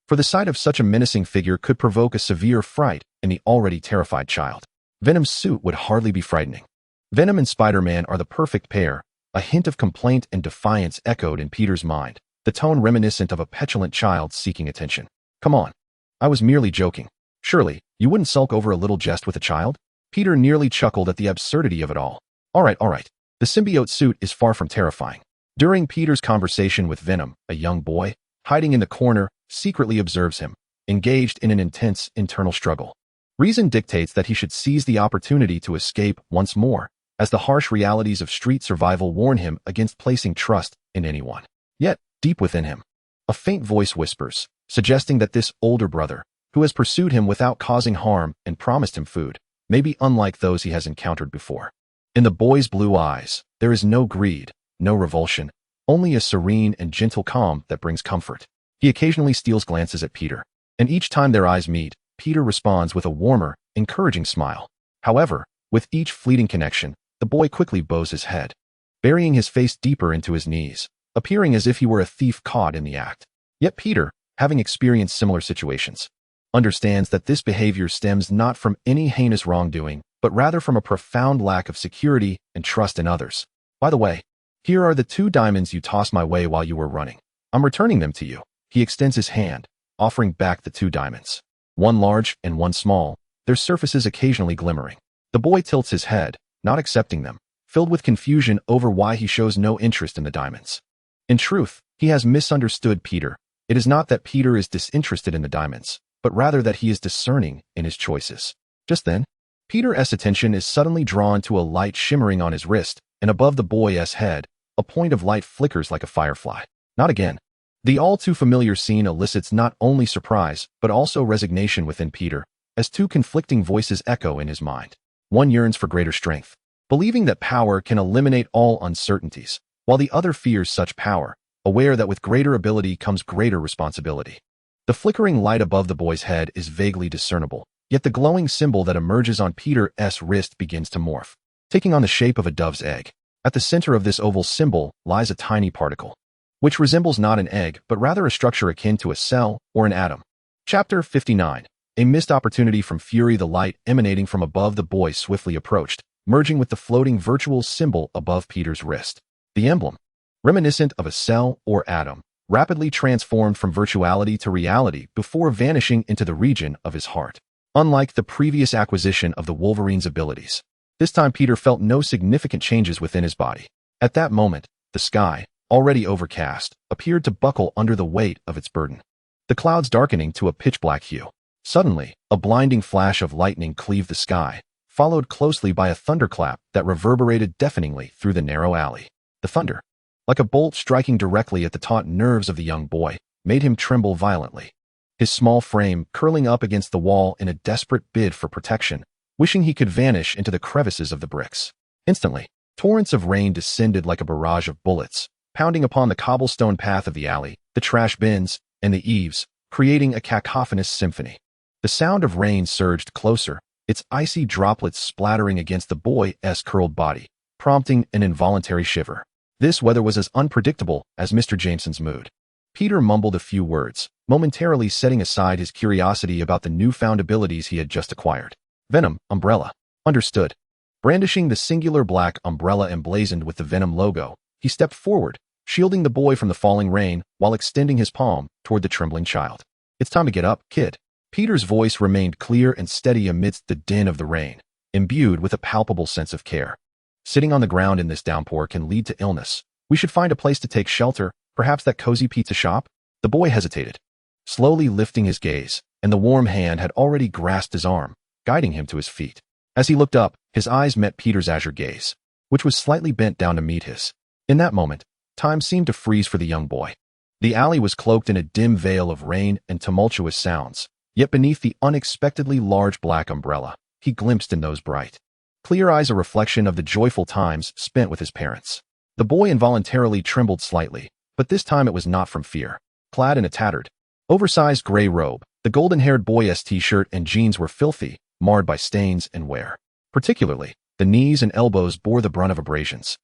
For the sight of such a menacing figure could provoke a severe fright in the already terrified child. Venom's suit would hardly be frightening. Venom and Spider-Man are the perfect pair. A hint of complaint and defiance echoed in Peter's mind, the tone reminiscent of a petulant child seeking attention. Come on. I was merely joking. Surely, you wouldn't sulk over a little jest with a child? Peter nearly chuckled at the absurdity of it all. All right. The symbiote suit is far from terrifying. During Peter's conversation with Venom, a young boy, hiding in the corner, secretly observes him, engaged in an intense internal struggle. Reason dictates that he should seize the opportunity to escape once more, as the harsh realities of street survival warn him against placing trust in anyone. Yet, deep within him, a faint voice whispers, suggesting that this older brother, who has pursued him without causing harm and promised him food, may be unlike those he has encountered before. In the boy's blue eyes, there is no greed, no revulsion, only a serene and gentle calm that brings comfort. He occasionally steals glances at Peter, and each time their eyes meet, Peter responds with a warmer, encouraging smile. However, with each fleeting connection, the boy quickly bows his head, burying his face deeper into his knees, appearing as if he were a thief caught in the act. Yet Peter, having experienced similar situations, understands that this behavior stems not from any heinous wrongdoing, but rather from a profound lack of security and trust in others. By the way, here are the 2 diamonds you tossed my way while you were running. I'm returning them to you. He extends his hand, offering back the 2 diamonds. One large and one small, their surfaces occasionally glimmering. The boy tilts his head, not accepting them, filled with confusion over why he shows no interest in the diamonds. In truth, he has misunderstood Peter. It is not that Peter is disinterested in the diamonds, but rather that he is discerning in his choices. Just then, Peter's attention is suddenly drawn to a light shimmering on his wrist, and above the boy's head, a point of light flickers like a firefly. Not again. The all-too-familiar scene elicits not only surprise, but also resignation within Peter, as 2 conflicting voices echo in his mind. One yearns for greater strength, believing that power can eliminate all uncertainties, while the other fears such power, aware that with greater ability comes greater responsibility. The flickering light above the boy's head is vaguely discernible, yet the glowing symbol that emerges on Peter's wrist begins to morph, taking on the shape of a dove's egg. At the center of this oval symbol lies a tiny particle, which resembles not an egg, but rather a structure akin to a cell or an atom. Chapter 59. A missed opportunity from fury. The light emanating from above the boy swiftly approached, merging with the floating virtual symbol above Peter's wrist. The emblem, reminiscent of a cell or atom, rapidly transformed from virtuality to reality before vanishing into the region of his heart. Unlike the previous acquisition of the Wolverine's abilities, this time Peter felt no significant changes within his body. At that moment, the sky, already overcast, appeared to buckle under the weight of its burden, the clouds darkening to a pitch-black hue. Suddenly, a blinding flash of lightning cleaved the sky, followed closely by a thunderclap that reverberated deafeningly through the narrow alley. The thunder, like a bolt striking directly at the taut nerves of the young boy, made him tremble violently. His small frame curling up against the wall in a desperate bid for protection, wishing he could vanish into the crevices of the bricks. Instantly, torrents of rain descended like a barrage of bullets, pounding upon the cobblestone path of the alley, the trash bins, and the eaves, creating a cacophonous symphony. The sound of rain surged closer, its icy droplets splattering against the boy's curled body, prompting an involuntary shiver. This weather was as unpredictable as Mr. Jameson's mood. Peter mumbled a few words, momentarily setting aside his curiosity about the newfound abilities he had just acquired. Venom, umbrella. Understood. Brandishing the singular black umbrella emblazoned with the Venom logo, he stepped forward, shielding the boy from the falling rain while extending his palm toward the trembling child. It's time to get up, kid. Peter's voice remained clear and steady amidst the din of the rain, imbued with a palpable sense of care. Sitting on the ground in this downpour can lead to illness. We should find a place to take shelter, perhaps that cozy pizza shop? The boy hesitated, slowly lifting his gaze, and the warm hand had already grasped his arm, guiding him to his feet. As he looked up, his eyes met Peter's azure gaze, which was slightly bent down to meet his. In that moment, time seemed to freeze for the young boy. The alley was cloaked in a dim veil of rain and tumultuous sounds, yet beneath the unexpectedly large black umbrella, he glimpsed in those bright, clear eyes a reflection of the joyful times spent with his parents. The boy involuntarily trembled slightly, but this time it was not from fear. Clad in a tattered, oversized gray robe, the golden-haired boy's t-shirt and jeans were filthy, marred by stains and wear. Particularly, the knees and elbows bore the brunt of abrasions,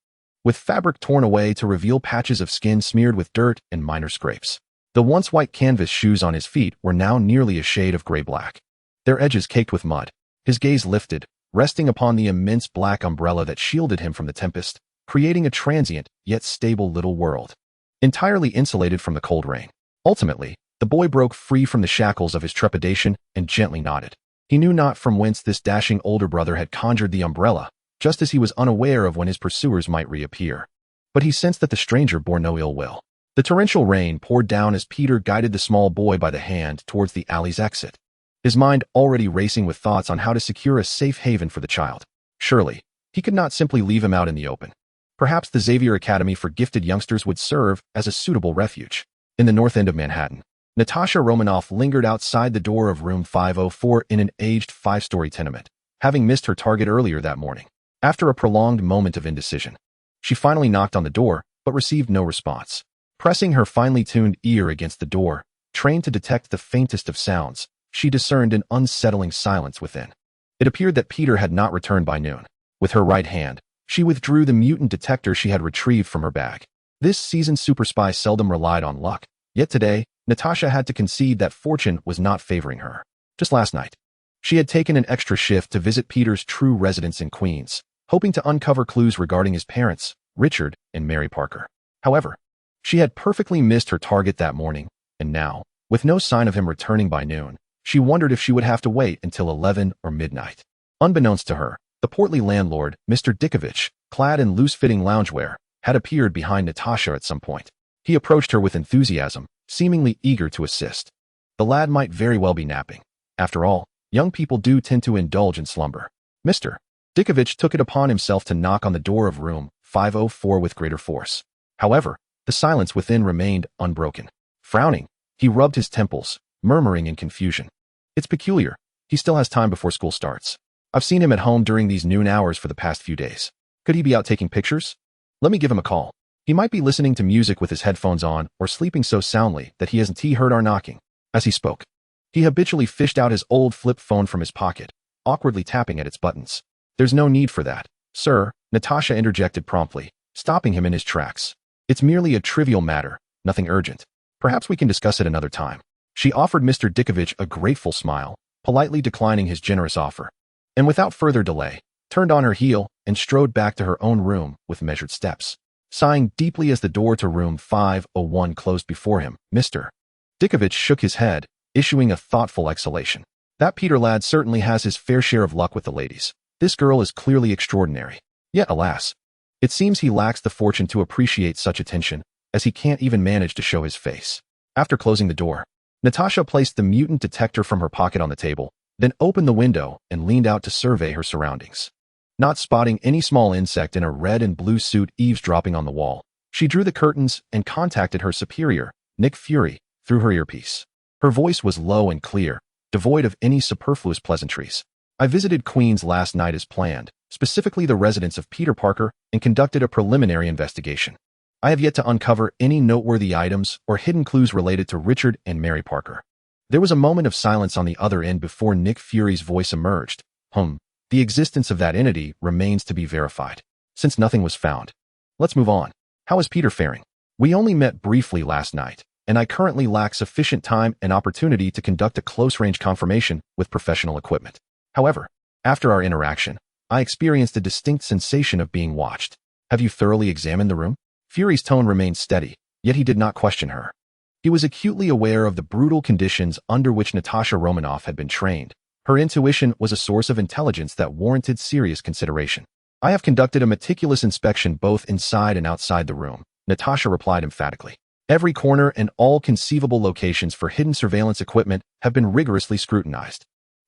with fabric torn away to reveal patches of skin smeared with dirt and minor scrapes. The once white canvas shoes on his feet were now nearly a shade of gray-black, their edges caked with mud. His gaze lifted, resting upon the immense black umbrella that shielded him from the tempest, creating a transient yet stable little world, entirely insulated from the cold rain. Ultimately, the boy broke free from the shackles of his trepidation and gently nodded. He knew not from whence this dashing older brother had conjured the umbrella, just as he was unaware of when his pursuers might reappear. But he sensed that the stranger bore no ill will. The torrential rain poured down as Peter guided the small boy by the hand towards the alley's exit, his mind already racing with thoughts on how to secure a safe haven for the child. Surely, he could not simply leave him out in the open. Perhaps the Xavier Academy for Gifted Youngsters would serve as a suitable refuge. In the north end of Manhattan, Natasha Romanoff lingered outside the door of room 504 in an aged 5-story tenement, having missed her target earlier that morning. After a prolonged moment of indecision, she finally knocked on the door, but received no response. Pressing her finely tuned ear against the door, trained to detect the faintest of sounds, she discerned an unsettling silence within. It appeared that Peter had not returned by noon. With her right hand, she withdrew the mutant detector she had retrieved from her bag. This seasoned super spy seldom relied on luck, yet today, Natasha had to concede that fortune was not favoring her. Just last night, she had taken an extra shift to visit Peter's true residence in Queens, hoping to uncover clues regarding his parents, Richard and Mary Parker. However, she had perfectly missed her target that morning, and now, with no sign of him returning by noon, she wondered if she would have to wait until 11 or midnight. Unbeknownst to her, the portly landlord, Mr. Dickovich, clad in loose-fitting loungewear, had appeared behind Natasha at some point. He approached her with enthusiasm, seemingly eager to assist. The lad might very well be napping. After all, young people do tend to indulge in slumber. Mr. Dickovich took it upon himself to knock on the door of room 504 with greater force. However, the silence within remained unbroken. Frowning, he rubbed his temples, murmuring in confusion. It's peculiar. He still has time before school starts. I've seen him at home during these noon hours for the past few days. Could he be out taking pictures? Let me give him a call. He might be listening to music with his headphones on or sleeping so soundly that he hasn't heard our knocking. As he spoke, he habitually fished out his old flip phone from his pocket, awkwardly tapping at its buttons. There's no need for that, sir, Natasha interjected promptly, stopping him in his tracks. It's merely a trivial matter, nothing urgent. Perhaps we can discuss it another time. She offered Mr. Dickovich a grateful smile, politely declining his generous offer, and without further delay, turned on her heel and strode back to her own room with measured steps. Sighing deeply as the door to room 501 closed before him, Mr. Dickovich shook his head, issuing a thoughtful exhalation. That Peter lad certainly has his fair share of luck with the ladies. This girl is clearly extraordinary. Yet, alas, it seems he lacks the fortune to appreciate such attention, as he can't even manage to show his face. After closing the door, Natasha placed the mutant detector from her pocket on the table, then opened the window and leaned out to survey her surroundings. Not spotting any small insect in a red and blue suit eavesdropping on the wall, she drew the curtains and contacted her superior, Nick Fury, through her earpiece. Her voice was low and clear, devoid of any superfluous pleasantries. I visited Queens last night as planned, specifically the residence of Peter Parker, and conducted a preliminary investigation. I have yet to uncover any noteworthy items or hidden clues related to Richard and Mary Parker. There was a moment of silence on the other end before Nick Fury's voice emerged. The existence of that entity remains to be verified, since nothing was found. Let's move on. How is Peter faring? We only met briefly last night, and I currently lack sufficient time and opportunity to conduct a close-range confirmation with professional equipment. However, after our interaction, I experienced a distinct sensation of being watched. Have you thoroughly examined the room? Fury's tone remained steady, yet he did not question her. He was acutely aware of the brutal conditions under which Natasha Romanoff had been trained. Her intuition was a source of intelligence that warranted serious consideration. I have conducted a meticulous inspection both inside and outside the room, Natasha replied emphatically. Every corner and all conceivable locations for hidden surveillance equipment have been rigorously scrutinized.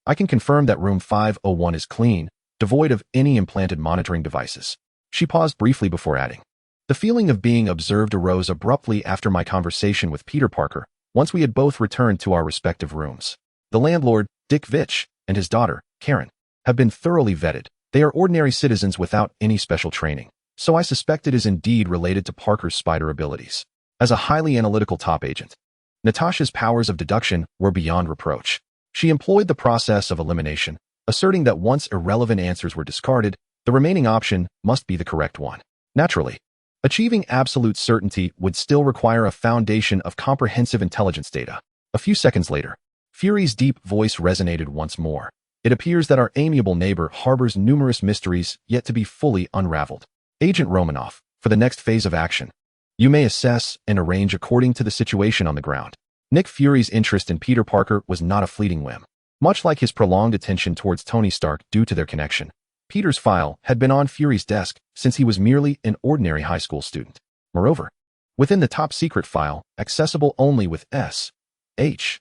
I can confirm that room 501 is clean, devoid of any implanted monitoring devices. She paused briefly before adding, the feeling of being observed arose abruptly after my conversation with Peter Parker, once we had both returned to our respective rooms. The landlord, Dick Vitch, and his daughter, Karen, have been thoroughly vetted. They are ordinary citizens without any special training, so I suspect it is indeed related to Parker's spider abilities. As a highly analytical top agent, Natasha's powers of deduction were beyond reproach. She employed the process of elimination, asserting that once irrelevant answers were discarded, the remaining option must be the correct one. Naturally, achieving absolute certainty would still require a foundation of comprehensive intelligence data. A few seconds later, Fury's deep voice resonated once more. It appears that our amiable neighbor harbors numerous mysteries yet to be fully unraveled. Agent Romanoff, for the next phase of action, you may assess and arrange according to the situation on the ground. Nick Fury's interest in Peter Parker was not a fleeting whim. Much like his prolonged attention towards Tony Stark due to their connection, Peter's file had been on Fury's desk since he was merely an ordinary high school student. Moreover, within the top-secret file, accessible only with DS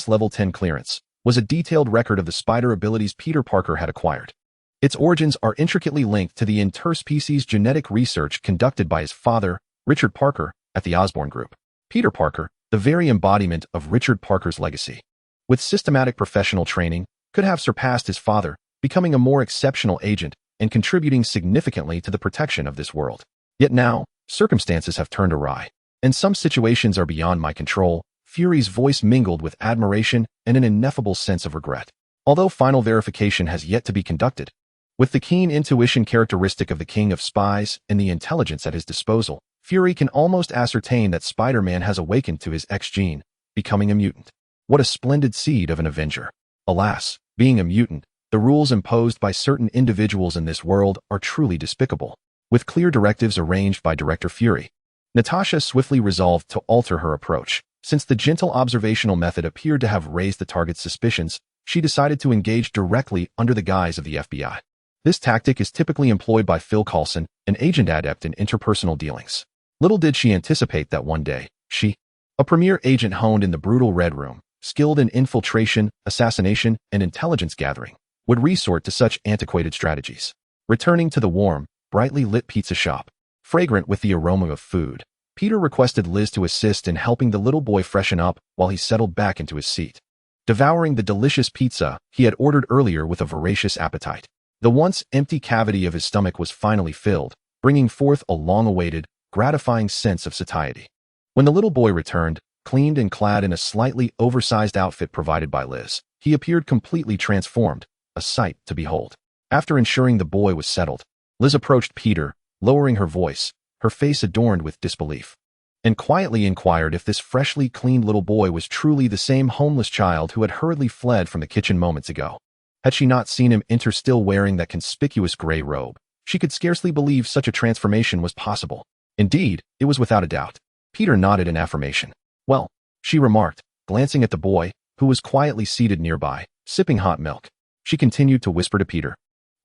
Level 10 clearance, was a detailed record of the spider abilities Peter Parker had acquired. Its origins are intricately linked to the interspecies genetic research conducted by his father, Richard Parker, at the Osborn Group. Peter Parker, the very embodiment of Richard Parker's legacy, with systematic professional training, could have surpassed his father, becoming a more exceptional agent and contributing significantly to the protection of this world. Yet now, circumstances have turned awry, and some situations are beyond my control. Fury's voice mingled with admiration and an ineffable sense of regret. Although final verification has yet to be conducted, with the keen intuition characteristic of the king of spies and the intelligence at his disposal, Fury can almost ascertain that Spider-Man has awakened to his X gene, becoming a mutant. What a splendid seed of an Avenger. Alas, being a mutant, the rules imposed by certain individuals in this world are truly despicable. With clear directives arranged by Director Fury, Natasha swiftly resolved to alter her approach. Since the gentle observational method appeared to have raised the target's suspicions, she decided to engage directly under the guise of the FBI. This tactic is typically employed by Phil Coulson, an agent adept in interpersonal dealings. Little did she anticipate that one day, she, a premier agent honed in the brutal Red Room, skilled in infiltration, assassination, and intelligence gathering, would resort to such antiquated strategies. Returning to the warm, brightly lit pizza shop, fragrant with the aroma of food, Peter requested Liz to assist in helping the little boy freshen up while he settled back into his seat, devouring the delicious pizza he had ordered earlier with a voracious appetite. The once empty cavity of his stomach was finally filled, bringing forth a long-awaited, gratifying sense of satiety. When the little boy returned, cleaned and clad in a slightly oversized outfit provided by Liz, he appeared completely transformed, a sight to behold. After ensuring the boy was settled, Liz approached Peter, lowering her voice, her face adorned with disbelief, and quietly inquired if this freshly cleaned little boy was truly the same homeless child who had hurriedly fled from the kitchen moments ago. Had she not seen him enter still wearing that conspicuous gray robe, she could scarcely believe such a transformation was possible. Indeed, it was without a doubt. Peter nodded in affirmation. Well, she remarked, glancing at the boy, who was quietly seated nearby, sipping hot milk. She continued to whisper to Peter.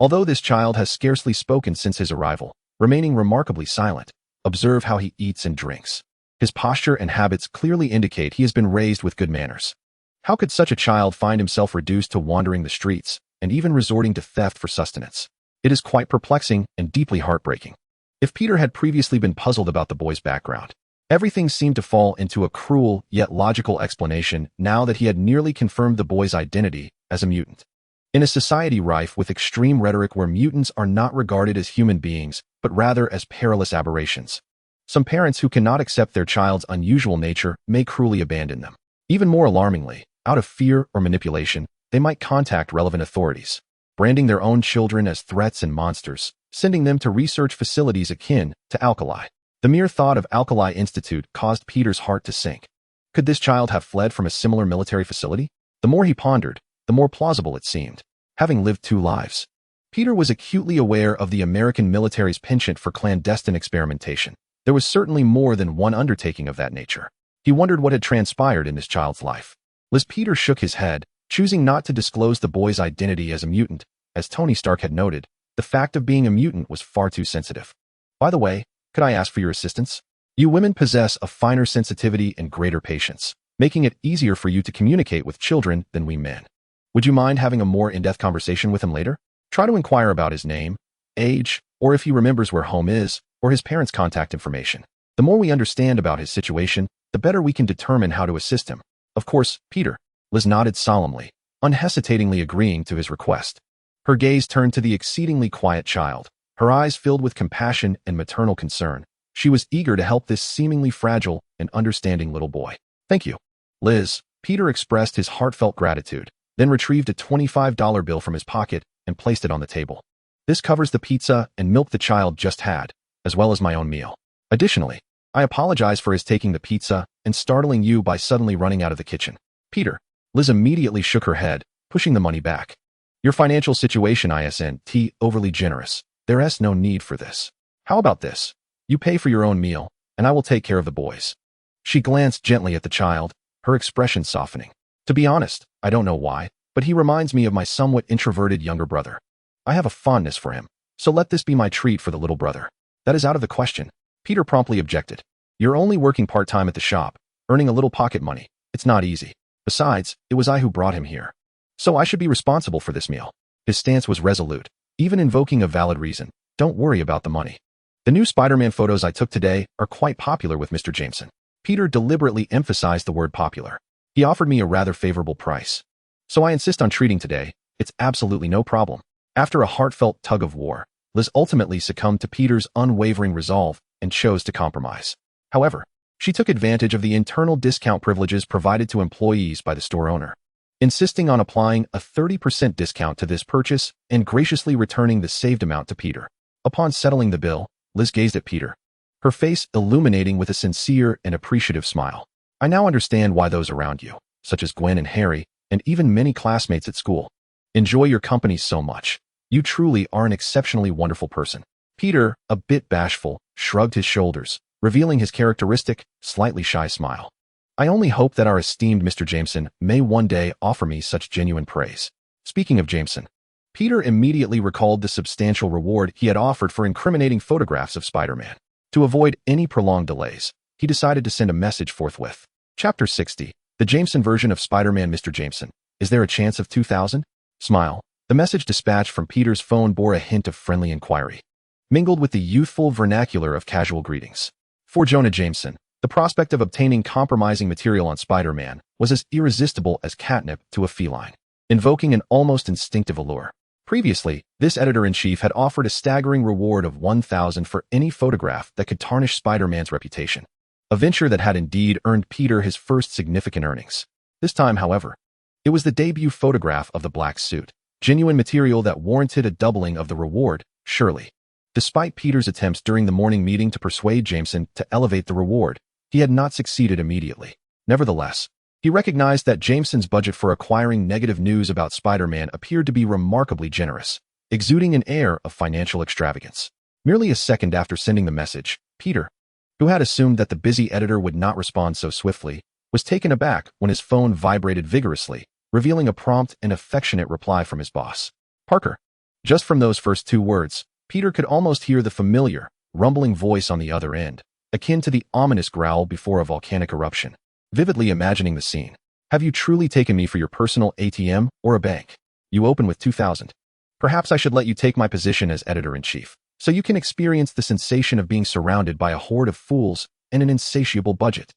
Although this child has scarcely spoken since his arrival, remaining remarkably silent, observe how he eats and drinks. His posture and habits clearly indicate he has been raised with good manners. How could such a child find himself reduced to wandering the streets and even resorting to theft for sustenance? It is quite perplexing and deeply heartbreaking. If Peter had previously been puzzled about the boy's background, everything seemed to fall into a cruel yet logical explanation now that he had nearly confirmed the boy's identity as a mutant. In a society rife with extreme rhetoric where mutants are not regarded as human beings, but rather as perilous aberrations, some parents who cannot accept their child's unusual nature may cruelly abandon them. Even more alarmingly, out of fear or manipulation, they might contact relevant authorities, branding their own children as threats and monsters, sending them to research facilities akin to Alkali. The mere thought of Alkali Institute caused Peter's heart to sink. Could this child have fled from a similar military facility? The more he pondered, the more plausible it seemed. Having lived 2 lives, Peter was acutely aware of the American military's penchant for clandestine experimentation. There was certainly more than one undertaking of that nature. He wondered what had transpired in this child's life. As Peter shook his head, choosing not to disclose the boy's identity as a mutant, as Tony Stark had noted, the fact of being a mutant was far too sensitive. By the way, could I ask for your assistance? You women possess a finer sensitivity and greater patience, making it easier for you to communicate with children than we men. Would you mind having a more in-depth conversation with him later? Try to inquire about his name, age, or if he remembers where home is, or his parents' contact information. The more we understand about his situation, the better we can determine how to assist him. Of course, Peter. Liz nodded solemnly, unhesitatingly agreeing to his request. Her gaze turned to the exceedingly quiet child, her eyes filled with compassion and maternal concern. She was eager to help this seemingly fragile and understanding little boy. Thank you, Liz. Peter expressed his heartfelt gratitude, then retrieved a $25 bill from his pocket and placed it on the table. This covers the pizza and milk the child just had, as well as my own meal. Additionally, I apologize for his taking the pizza and startling you by suddenly running out of the kitchen. Peter. Liz immediately shook her head, pushing the money back. Your financial situation isn't overly generous. There is no need for this. How about this? You pay for your own meal, and I will take care of the boys. She glanced gently at the child, her expression softening. To be honest, I don't know why, but he reminds me of my somewhat introverted younger brother. I have a fondness for him, so let this be my treat for the little brother. That is out of the question. Peter promptly objected. You're only working part-time at the shop, earning a little pocket money. It's not easy. Besides, it was I who brought him here. So I should be responsible for this meal. His stance was resolute, even invoking a valid reason. Don't worry about the money. The new Spider-Man photos I took today are quite popular with Mr. Jameson. Peter deliberately emphasized the word popular. He offered me a rather favorable price. So I insist on treating today. It's absolutely no problem. After a heartfelt tug of war, Liz ultimately succumbed to Peter's unwavering resolve and chose to compromise. However, she took advantage of the internal discount privileges provided to employees by the store owner, insisting on applying a 30% discount to this purchase and graciously returning the saved amount to Peter. Upon settling the bill, Liz gazed at Peter, her face illuminating with a sincere and appreciative smile. I now understand why those around you, such as Gwen and Harry, and even many classmates at school, enjoy your company so much. You truly are an exceptionally wonderful person. Peter, a bit bashful, shrugged his shoulders, revealing his characteristic, slightly shy smile. I only hope that our esteemed Mr. Jameson may one day offer me such genuine praise. Speaking of Jameson, Peter immediately recalled the substantial reward he had offered for incriminating photographs of Spider-Man. To avoid any prolonged delays, he decided to send a message forthwith. Chapter 60. The Jameson version of Spider-Man. Mr. Jameson, is there a chance of 2,000? Smile. The message dispatched from Peter's phone bore a hint of friendly inquiry, mingled with the youthful vernacular of casual greetings. For Jonah Jameson, the prospect of obtaining compromising material on Spider-Man was as irresistible as catnip to a feline, invoking an almost instinctive allure. Previously, this editor-in-chief had offered a staggering reward of 1,000 for any photograph that could tarnish Spider-Man's reputation, a venture that had indeed earned Peter his first significant earnings. This time, however, it was the debut photograph of the black suit, genuine material that warranted a doubling of the reward, surely. Despite Peter's attempts during the morning meeting to persuade Jameson to elevate the reward, he had not succeeded immediately. Nevertheless, he recognized that Jameson's budget for acquiring negative news about Spider-Man appeared to be remarkably generous, exuding an air of financial extravagance. Merely a second after sending the message, Peter, who had assumed that the busy editor would not respond so swiftly, was taken aback when his phone vibrated vigorously, revealing a prompt and affectionate reply from his boss. Parker. Just from those first two words, Peter could almost hear the familiar, rumbling voice on the other end, akin to the ominous growl before a volcanic eruption. Vividly imagining the scene. Have you truly taken me for your personal ATM or a bank? You open with 2,000. Perhaps I should let you take my position as editor-in-chief, so you can experience the sensation of being surrounded by a horde of fools and an insatiable budget.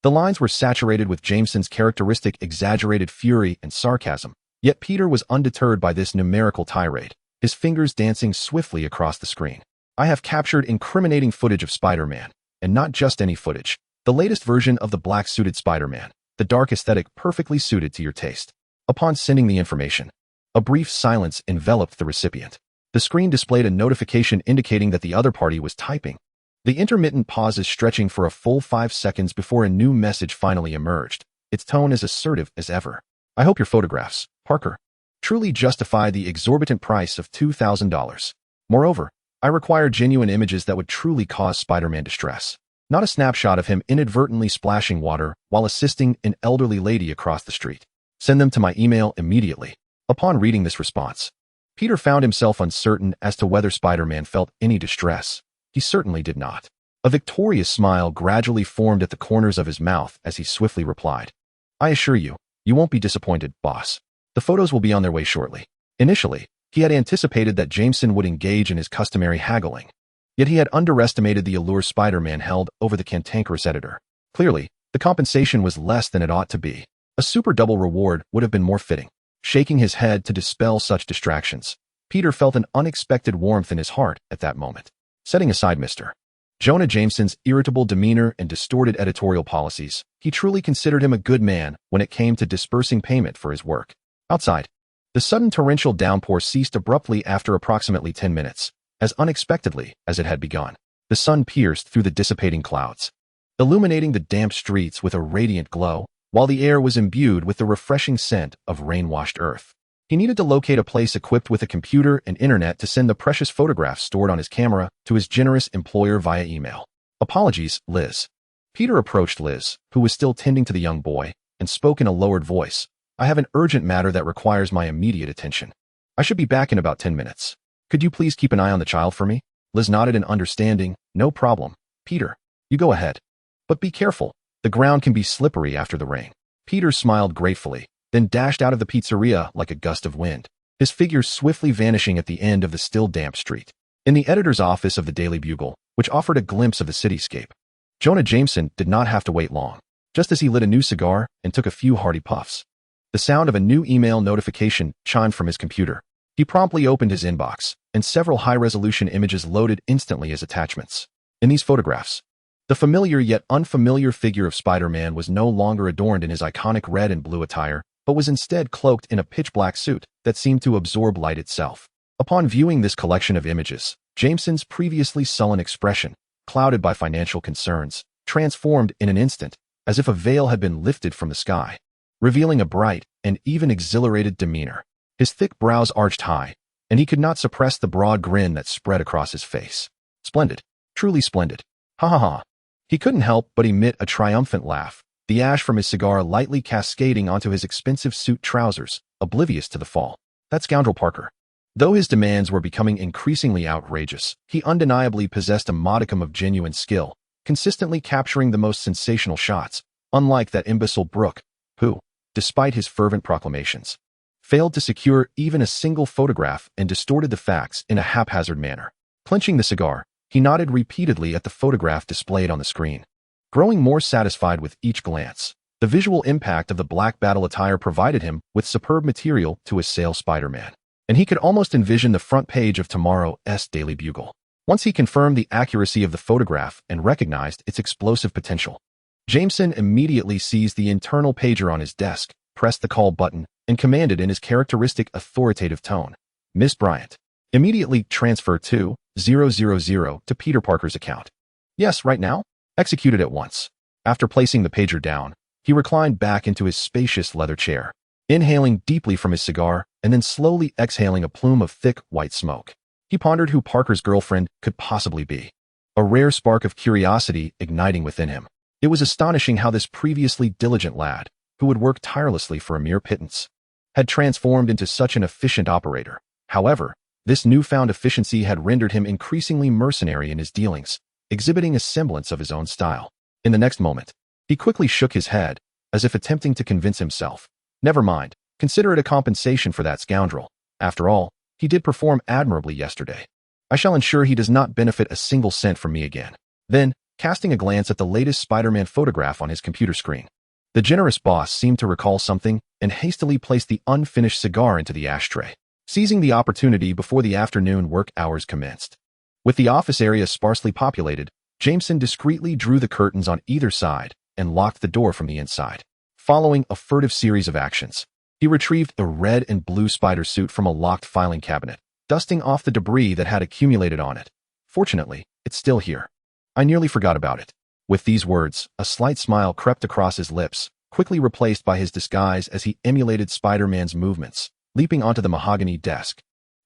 The lines were saturated with Jameson's characteristic exaggerated fury and sarcasm, yet Peter was undeterred by this numerical tirade, his fingers dancing swiftly across the screen. I have captured incriminating footage of Spider-Man, and not just any footage, the latest version of the black-suited Spider-Man, the dark aesthetic perfectly suited to your taste. Upon sending the information, a brief silence enveloped the recipient. The screen displayed a notification indicating that the other party was typing. The intermittent pauses stretching for a full 5 seconds before a new message finally emerged, its tone as assertive as ever. I hope your photographs, Parker, truly justify the exorbitant price of $2,000. Moreover, I require genuine images that would truly cause Spider-Man distress, not a snapshot of him inadvertently splashing water while assisting an elderly lady across the street. Send them to my email immediately. Upon reading this response, Peter found himself uncertain as to whether Spider-Man felt any distress. He certainly did not. A victorious smile gradually formed at the corners of his mouth as he swiftly replied, I assure you, you won't be disappointed, boss. The photos will be on their way shortly. Initially, he had anticipated that Jameson would engage in his customary haggling. Yet he had underestimated the allure Spider-Man held over the cantankerous editor. Clearly, the compensation was less than it ought to be. A super double reward would have been more fitting. Shaking his head to dispel such distractions, Peter felt an unexpected warmth in his heart at that moment. Setting aside Mr. Jonah Jameson's irritable demeanor and distorted editorial policies, he truly considered him a good man when it came to dispersing payment for his work. Outside, the sudden torrential downpour ceased abruptly after approximately 10 minutes, as unexpectedly as it had begun. The sun pierced through the dissipating clouds, illuminating the damp streets with a radiant glow, while the air was imbued with the refreshing scent of rain-washed earth. He needed to locate a place equipped with a computer and internet to send the precious photographs stored on his camera to his generous employer via email. Apologies, Liz. Peter approached Liz, who was still tending to the young boy, and spoke in a lowered voice. I have an urgent matter that requires my immediate attention. I should be back in about 10 minutes. Could you please keep an eye on the child for me? Liz nodded in understanding. No problem. Peter, you go ahead. But be careful. The ground can be slippery after the rain. Peter smiled gratefully, then dashed out of the pizzeria like a gust of wind, his figure swiftly vanishing at the end of the still damp street. In the editor's office of the Daily Bugle, which offered a glimpse of the cityscape, Jonah Jameson did not have to wait long. Just as he lit a new cigar and took a few hearty puffs, the sound of a new email notification chimed from his computer. He promptly opened his inbox, and several high-resolution images loaded instantly as attachments. In these photographs, the familiar yet unfamiliar figure of Spider-Man was no longer adorned in his iconic red and blue attire, but was instead cloaked in a pitch-black suit that seemed to absorb light itself. Upon viewing this collection of images, Jameson's previously sullen expression, clouded by financial concerns, transformed in an instant, as if a veil had been lifted from the sky, revealing a bright and even exhilarated demeanor. His thick brows arched high, and he could not suppress the broad grin that spread across his face. Splendid. Truly splendid. Ha ha ha. He couldn't help but emit a triumphant laugh, the ash from his cigar lightly cascading onto his expensive suit trousers, oblivious to the fall. That scoundrel Parker. Though his demands were becoming increasingly outrageous, he undeniably possessed a modicum of genuine skill, consistently capturing the most sensational shots, unlike that imbecile Brooke, who, despite his fervent proclamations, failed to secure even a single photograph and distorted the facts in a haphazard manner. Clenching the cigar, he nodded repeatedly at the photograph displayed on the screen. Growing more satisfied with each glance, the visual impact of the black battle attire provided him with superb material to assail Spider-Man, and he could almost envision the front page of tomorrow's Daily Bugle. Once he confirmed the accuracy of the photograph and recognized its explosive potential, Jameson immediately seized the internal pager on his desk, pressed the call button, and commanded in his characteristic authoritative tone, Miss Bryant, immediately transfer 2,000 to Peter Parker's account. Yes, right now? Executed at once. After placing the pager down, he reclined back into his spacious leather chair, inhaling deeply from his cigar and then slowly exhaling a plume of thick, white smoke. He pondered who Parker's girlfriend could possibly be, a rare spark of curiosity igniting within him. It was astonishing how this previously diligent lad, who would work tirelessly for a mere pittance, had transformed into such an efficient operator. However, this newfound efficiency had rendered him increasingly mercenary in his dealings, exhibiting a semblance of his own style. In the next moment, he quickly shook his head, as if attempting to convince himself. Never mind, consider it a compensation for that scoundrel. After all, he did perform admirably yesterday. I shall ensure he does not benefit a single cent from me again. Then, casting a glance at the latest Spider-Man photograph on his computer screen, the generous boss seemed to recall something and hastily placed the unfinished cigar into the ashtray, seizing the opportunity before the afternoon work hours commenced. With the office area sparsely populated, Jameson discreetly drew the curtains on either side and locked the door from the inside. Following a furtive series of actions, he retrieved the red and blue spider suit from a locked filing cabinet, dusting off the debris that had accumulated on it. Fortunately, it's still here. I nearly forgot about it. With these words, a slight smile crept across his lips, quickly replaced by his disguise as he emulated Spider-Man's movements, leaping onto the mahogany desk,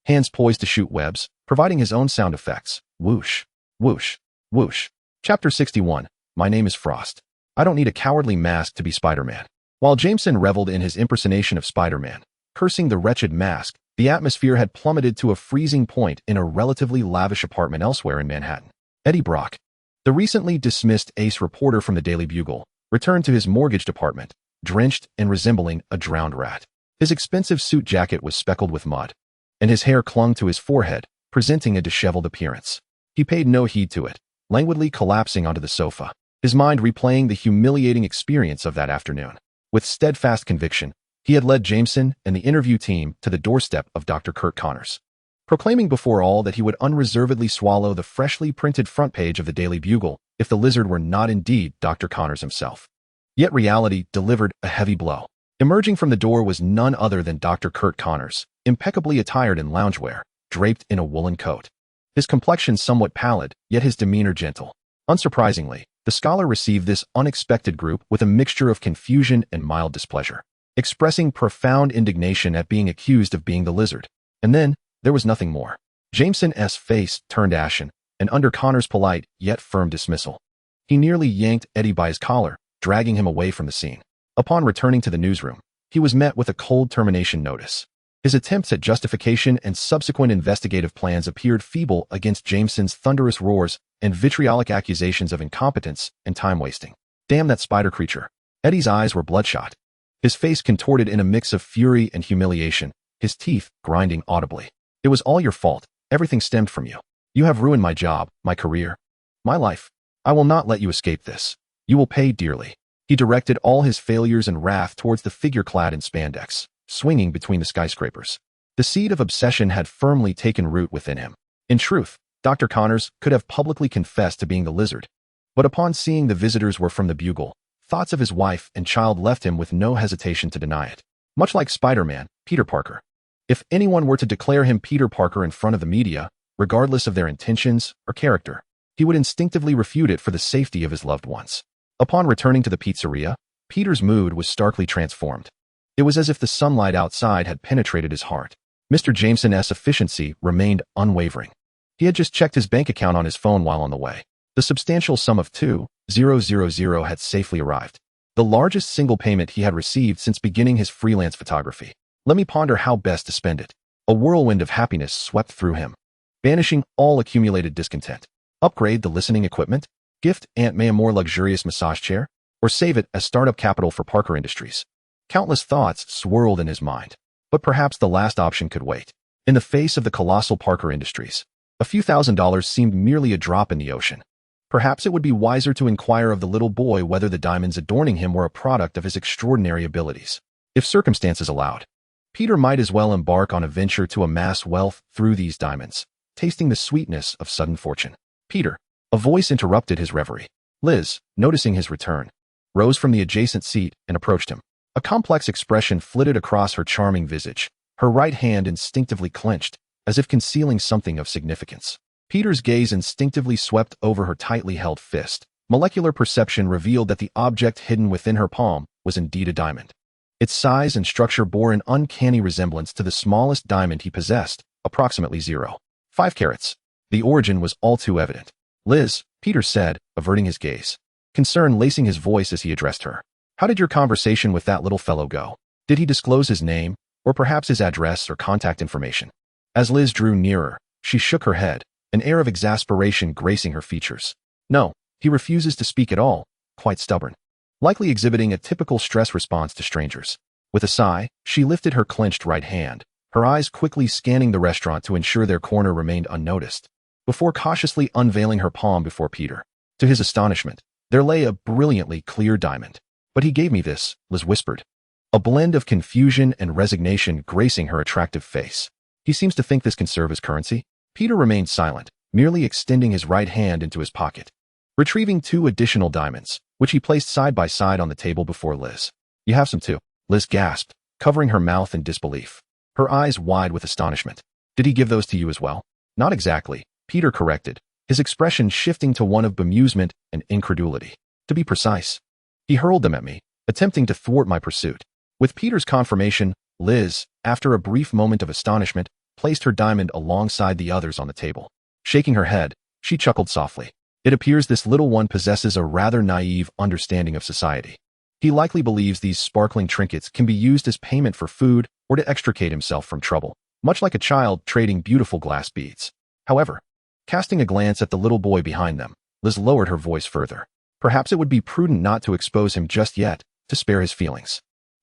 hands poised to shoot webs, providing his own sound effects. Whoosh, whoosh, whoosh. Chapter 61. My name is Frost. I don't need a cowardly mask to be Spider-Man. While Jameson reveled in his impersonation of Spider-Man, cursing the wretched mask, the atmosphere had plummeted to a freezing point in a relatively lavish apartment elsewhere in Manhattan. Eddie Brock, the recently dismissed ace reporter from the Daily Bugle, returned to his mortgaged apartment, drenched and resembling a drowned rat. His expensive suit jacket was speckled with mud, and his hair clung to his forehead, presenting a disheveled appearance. He paid no heed to it, languidly collapsing onto the sofa, his mind replaying the humiliating experience of that afternoon. With steadfast conviction, he had led Jameson and the interview team to the doorstep of Dr. Kurt Connors, proclaiming before all that he would unreservedly swallow the freshly printed front page of the Daily Bugle if the lizard were not indeed Dr. Connors himself. Yet reality delivered a heavy blow. Emerging from the door was none other than Dr. Kurt Connors, impeccably attired in loungewear, draped in a woolen coat. His complexion somewhat pallid, yet his demeanor gentle. Unsurprisingly, the scholar received this unexpected group with a mixture of confusion and mild displeasure, expressing profound indignation at being accused of being the lizard. And then, there was nothing more. Jameson's face turned ashen, and under Connor's polite yet firm dismissal, he nearly yanked Eddie by his collar, dragging him away from the scene. Upon returning to the newsroom, he was met with a cold termination notice. His attempts at justification and subsequent investigative plans appeared feeble against Jameson's thunderous roars and vitriolic accusations of incompetence and time-wasting. Damn that spider creature. Eddie's eyes were bloodshot, his face contorted in a mix of fury and humiliation, his teeth grinding audibly. It was all your fault. Everything stemmed from you. You have ruined my job, my career, my life. I will not let you escape this. You will pay dearly. He directed all his failures and wrath towards the figure clad in spandex, swinging between the skyscrapers. The seed of obsession had firmly taken root within him. In truth, Dr. Connors could have publicly confessed to being the lizard, but upon seeing the visitors were from the Bugle, thoughts of his wife and child left him with no hesitation to deny it. Much like Spider-Man, Peter Parker. If anyone were to declare him Peter Parker in front of the media, regardless of their intentions or character, he would instinctively refute it for the safety of his loved ones. Upon returning to the pizzeria, Peter's mood was starkly transformed. It was as if the sunlight outside had penetrated his heart. Mr. Jameson's efficiency remained unwavering. He had just checked his bank account on his phone while on the way. The substantial sum of $2,000 had safely arrived, the largest single payment he had received since beginning his freelance photography. Let me ponder how best to spend it. A whirlwind of happiness swept through him, banishing all accumulated discontent. Upgrade the listening equipment, gift Aunt May a more luxurious massage chair, or save it as startup capital for Parker Industries. Countless thoughts swirled in his mind, but perhaps the last option could wait. In the face of the colossal Parker Industries, a few $1,000s seemed merely a drop in the ocean. Perhaps it would be wiser to inquire of the little boy whether the diamonds adorning him were a product of his extraordinary abilities. If circumstances allowed, Peter might as well embark on a venture to amass wealth through these diamonds, tasting the sweetness of sudden fortune. Peter, a voice interrupted his reverie. Liz, noticing his return, rose from the adjacent seat and approached him. A complex expression flitted across her charming visage, her right hand instinctively clenched, as if concealing something of significance. Peter's gaze instinctively swept over her tightly held fist. Molecular perception revealed that the object hidden within her palm was indeed a diamond. Its size and structure bore an uncanny resemblance to the smallest diamond he possessed, approximately 0.5 carats. The origin was all too evident. Liz, Peter said, averting his gaze. concern lacing his voice as he addressed her. How did your conversation with that little fellow go? Did he disclose his name, or perhaps his address or contact information? As Liz drew nearer, she shook her head, an air of exasperation gracing her features. No, he refuses to speak at all, quite stubborn. Likely exhibiting a typical stress response to strangers. With a sigh, she lifted her clenched right hand, her eyes quickly scanning the restaurant to ensure their corner remained unnoticed, before cautiously unveiling her palm before Peter. To his astonishment, there lay a brilliantly clear diamond. But he gave me this, Liz whispered. A blend of confusion and resignation gracing her attractive face. He seems to think this can serve as currency? Peter remained silent, merely extending his right hand into his pocket, retrieving 2 additional diamonds, which he placed side by side on the table before Liz. You have some too, Liz gasped, covering her mouth in disbelief, her eyes wide with astonishment. Did he give those to you as well? Not exactly, Peter corrected, his expression shifting to one of bemusement and incredulity. To be precise, he hurled them at me, attempting to thwart my pursuit. With Peter's confirmation, Liz, after a brief moment of astonishment, placed her diamond alongside the others on the table. Shaking her head, she chuckled softly. It appears this little one possesses a rather naive understanding of society. He likely believes these sparkling trinkets can be used as payment for food or to extricate himself from trouble, much like a child trading beautiful glass beads. However, casting a glance at the little boy behind them, Liz lowered her voice further. Perhaps it would be prudent not to expose him just yet, to spare his feelings.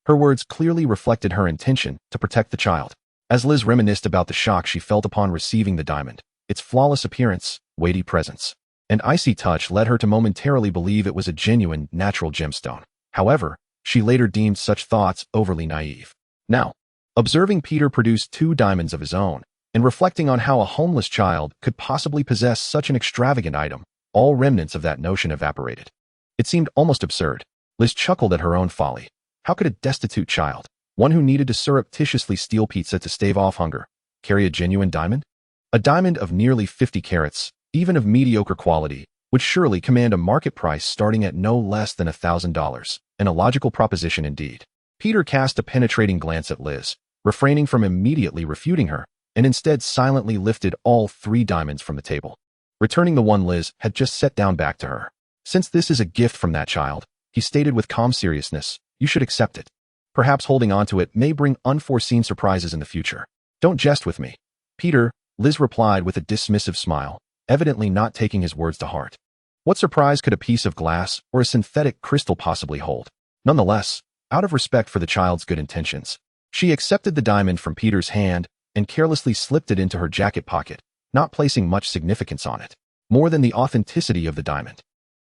Her words clearly reflected her intention to protect the child. As Liz reminisced about the shock she felt upon receiving the diamond, its flawless appearance, weighty presence, and icy touch led her to momentarily believe it was a genuine, natural gemstone. However, she later deemed such thoughts overly naive. Now, observing Peter produce 2 diamonds of his own, and reflecting on how a homeless child could possibly possess such an extravagant item, all remnants of that notion evaporated. It seemed almost absurd. Liz chuckled at her own folly. How could a destitute child, one who needed to surreptitiously steal pizza to stave off hunger, carry a genuine diamond? A diamond of nearly 50 carats, even of mediocre quality, would surely command a market price starting at no less than $1,000, an illogical proposition indeed. Peter cast a penetrating glance at Liz, refraining from immediately refuting her, and instead silently lifted all 3 diamonds from the table, returning the one Liz had just set down back to her. Since this is a gift from that child, he stated with calm seriousness, you should accept it. Perhaps holding on to it may bring unforeseen surprises in the future. Don't jest with me, Peter, Liz replied with a dismissive smile, evidently not taking his words to heart. What surprise could a piece of glass or a synthetic crystal possibly hold? Nonetheless, out of respect for the child's good intentions, she accepted the diamond from Peter's hand and carelessly slipped it into her jacket pocket, not placing much significance on it, more than the authenticity of the diamond.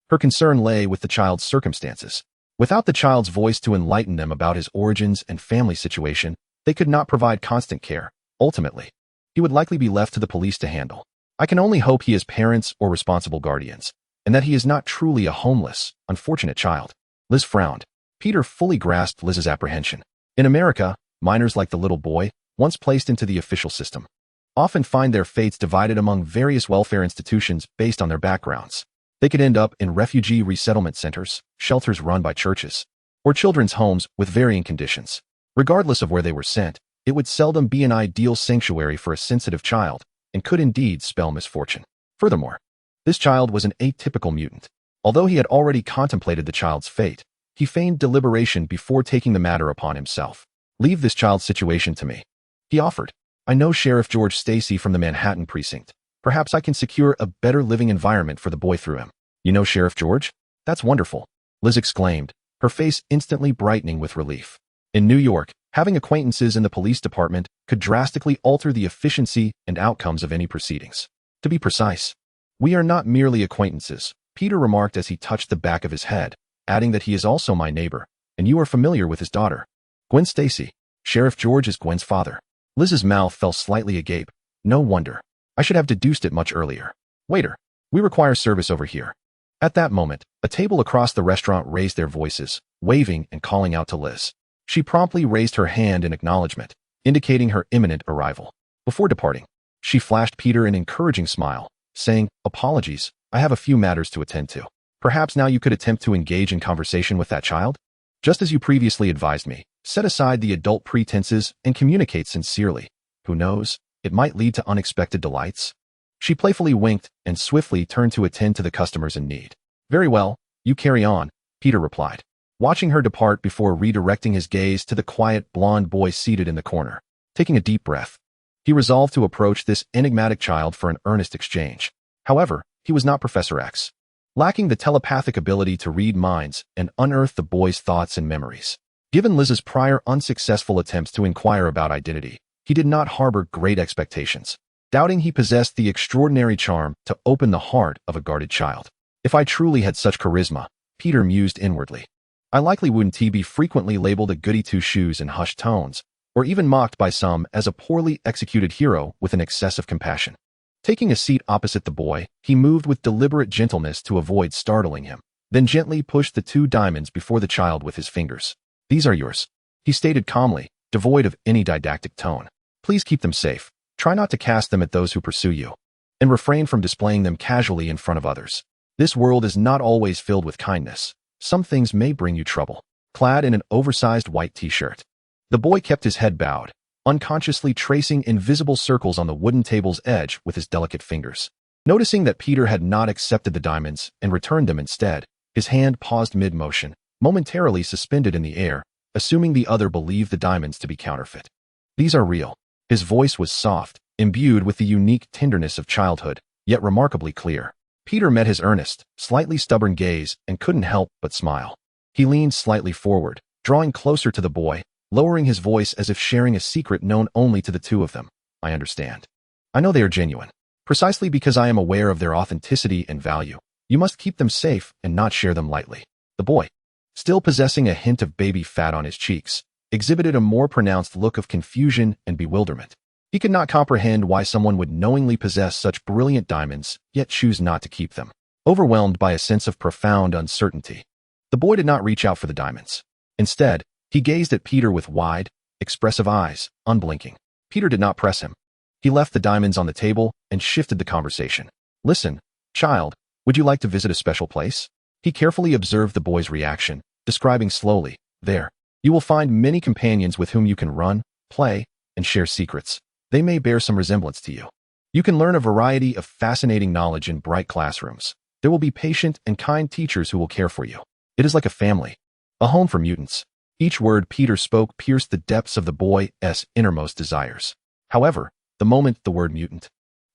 Her concern lay with the child's circumstances. Without the child's voice to enlighten them about his origins and family situation, they could not provide constant care. Ultimately, he would likely be left to the police to handle. I can only hope he has parents or responsible guardians, and that he is not truly a homeless, unfortunate child. Liz frowned. Peter fully grasped Liz's apprehension. In America, minors like the little boy, once placed into the official system, often find their fates divided among various welfare institutions based on their backgrounds. They could end up in refugee resettlement centers, shelters run by churches, or children's homes with varying conditions. Regardless of where they were sent, it would seldom be an ideal sanctuary for a sensitive child, and could indeed spell misfortune. Furthermore, this child was an atypical mutant. Although he had already contemplated the child's fate, he feigned deliberation before taking the matter upon himself. Leave this child's situation to me, he offered. I know Sheriff George Stacy from the Manhattan precinct. Perhaps I can secure a better living environment for the boy through him. You know Sheriff George? That's wonderful, Liz exclaimed, her face instantly brightening with relief. In New York, having acquaintances in the police department could drastically alter the efficiency and outcomes of any proceedings. To be precise, we are not merely acquaintances, Peter remarked as he touched the back of his head, adding that he is also my neighbor, and you are familiar with his daughter, Gwen Stacy. Sheriff George is Gwen's father. Liz's mouth fell slightly agape. No wonder. I should have deduced it much earlier. Waiter, we require service over here. At that moment, a table across the restaurant raised their voices, waving and calling out to Liz. She promptly raised her hand in acknowledgement, indicating her imminent arrival. Before departing, she flashed Peter an encouraging smile, saying, apologies, I have a few matters to attend to. Perhaps now you could attempt to engage in conversation with that child? Just as you previously advised me, set aside the adult pretenses and communicate sincerely. Who knows? It might lead to unexpected delights. She playfully winked and swiftly turned to attend to the customers in need. Very well, You carry on, Peter replied, watching her depart before redirecting his gaze to the quiet blonde boy seated in the corner. Taking a deep breath, he resolved to approach this enigmatic child for an earnest exchange. However, he was not Professor X, lacking the telepathic ability to read minds and unearth the boy's thoughts and memories. Given Liz's prior unsuccessful attempts to inquire about identity, he did not harbor great expectations, doubting he possessed the extraordinary charm to open the heart of a guarded child. If I truly had such charisma, Peter mused inwardly, I likely wouldn't be frequently labeled a goody two-shoes in hushed tones, or even mocked by some as a poorly executed hero with an excess of compassion. Taking a seat opposite the boy, he moved with deliberate gentleness to avoid startling him, then gently pushed the 2 diamonds before the child with his fingers. These are yours, he stated calmly, devoid of any didactic tone. Please keep them safe. Try not to cast them at those who pursue you, and refrain from displaying them casually in front of others. This world is not always filled with kindness. Some things may bring you trouble. Clad in an oversized white t-shirt, the boy kept his head bowed, unconsciously tracing invisible circles on the wooden table's edge with his delicate fingers. Noticing that Peter had not accepted the diamonds and returned them instead, his hand paused mid-motion, momentarily suspended in the air, assuming the other believed the diamonds to be counterfeit. These are real. His voice was soft, imbued with the unique tenderness of childhood, yet remarkably clear. Peter met his earnest, slightly stubborn gaze and couldn't help but smile. He leaned slightly forward, drawing closer to the boy, lowering his voice as if sharing a secret known only to the 2 of them. I understand. I know they are genuine. Precisely because I am aware of their authenticity and value, you must keep them safe and not share them lightly. The boy, still possessing a hint of baby fat on his cheeks, exhibited a more pronounced look of confusion and bewilderment. He could not comprehend why someone would knowingly possess such brilliant diamonds, yet choose not to keep them. Overwhelmed by a sense of profound uncertainty, the boy did not reach out for the diamonds. Instead, he gazed at Peter with wide, expressive eyes, unblinking. Peter did not press him. He left the diamonds on the table and shifted the conversation. Listen, child, would you like to visit a special place? He carefully observed the boy's reaction, describing slowly, there, you will find many companions with whom you can run, play, and share secrets. They may bear some resemblance to you. You can learn a variety of fascinating knowledge in bright classrooms. There will be patient and kind teachers who will care for you. It is like a family, a home for mutants. Each word Peter spoke pierced the depths of the boy's innermost desires. However, the moment the word mutant,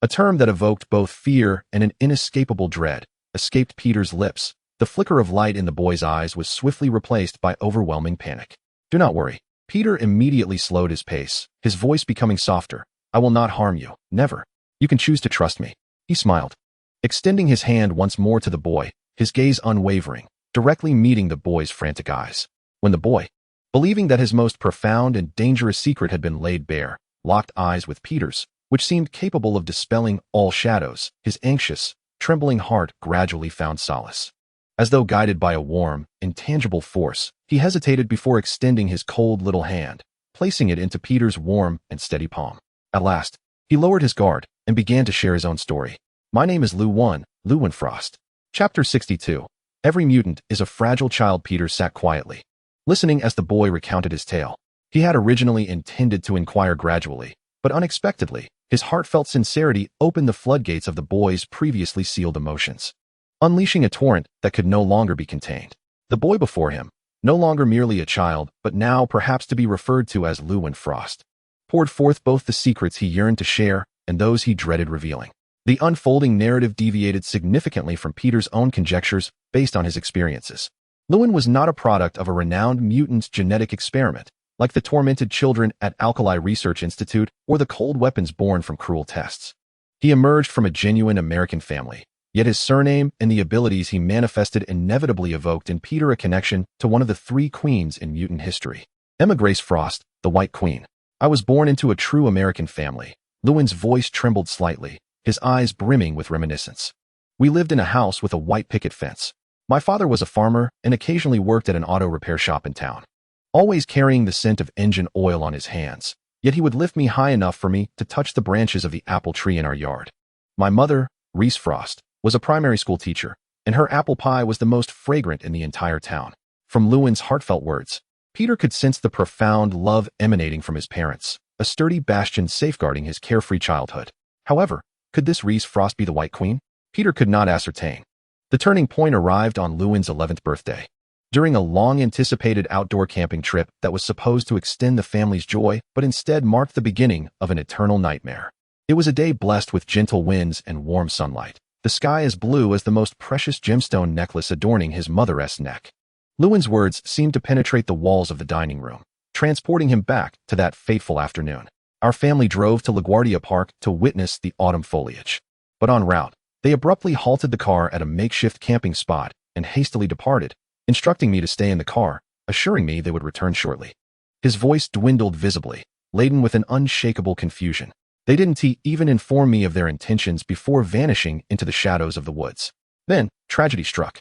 a term that evoked both fear and an inescapable dread, escaped Peter's lips, the flicker of light in the boy's eyes was swiftly replaced by overwhelming panic. Do not worry. Peter immediately slowed his pace, his voice becoming softer. I will not harm you, never. You can choose to trust me. He smiled, extending his hand once more to the boy, his gaze unwavering, directly meeting the boy's frantic eyes. When the boy, believing that his most profound and dangerous secret had been laid bare, locked eyes with Peter's, which seemed capable of dispelling all shadows, his anxious, trembling heart gradually found solace. As though guided by a warm, intangible force, he hesitated before extending his cold little hand, placing it into Peter's warm and steady palm. At last, he lowered his guard and began to share his own story. My name is Lewin Frost. Chapter 62. Every mutant is a fragile child. Peter sat quietly, listening as the boy recounted his tale. He had originally intended to inquire gradually, but unexpectedly, his heartfelt sincerity opened the floodgates of the boy's previously sealed emotions, unleashing a torrent that could no longer be contained. The boy before him, no longer merely a child, but now perhaps to be referred to as Lewin Frost, poured forth both the secrets he yearned to share and those he dreaded revealing. The unfolding narrative deviated significantly from Peter's own conjectures based on his experiences. Lewin was not a product of a renowned mutant's genetic experiment, like the tormented children at Alkali Research Institute or the cold weapons born from cruel tests. He emerged from a genuine American family, yet his surname and the abilities he manifested inevitably evoked in Peter a connection to one of the 3 queens in mutant history. Emma Grace Frost, the White Queen. I was born into a true American family. Lewin's voice trembled slightly, his eyes brimming with reminiscence. We lived in a house with a white picket fence. My father was a farmer and occasionally worked at an auto repair shop in town, always carrying the scent of engine oil on his hands, yet he would lift me high enough for me to touch the branches of the apple tree in our yard. My mother, Reese Frost, was a primary school teacher, and her apple pie was the most fragrant in the entire town. From Lewin's heartfelt words, Peter could sense the profound love emanating from his parents, a sturdy bastion safeguarding his carefree childhood. However, could this Reese Frost be the White Queen? Peter could not ascertain. The turning point arrived on Lewin's 11th birthday. During a long-anticipated outdoor camping trip that was supposed to extend the family's joy, but instead marked the beginning of an eternal nightmare. It was a day blessed with gentle winds and warm sunlight. The sky as blue as the most precious gemstone necklace adorning his mother's neck. Lewin's words seemed to penetrate the walls of the dining room, transporting him back to that fateful afternoon. Our family drove to LaGuardia Park to witness the autumn foliage. But en route, they abruptly halted the car at a makeshift camping spot and hastily departed, instructing me to stay in the car, assuring me they would return shortly. His voice dwindled visibly, laden with an unshakable confusion. They didn't even inform me of their intentions before vanishing into the shadows of the woods. Then, tragedy struck.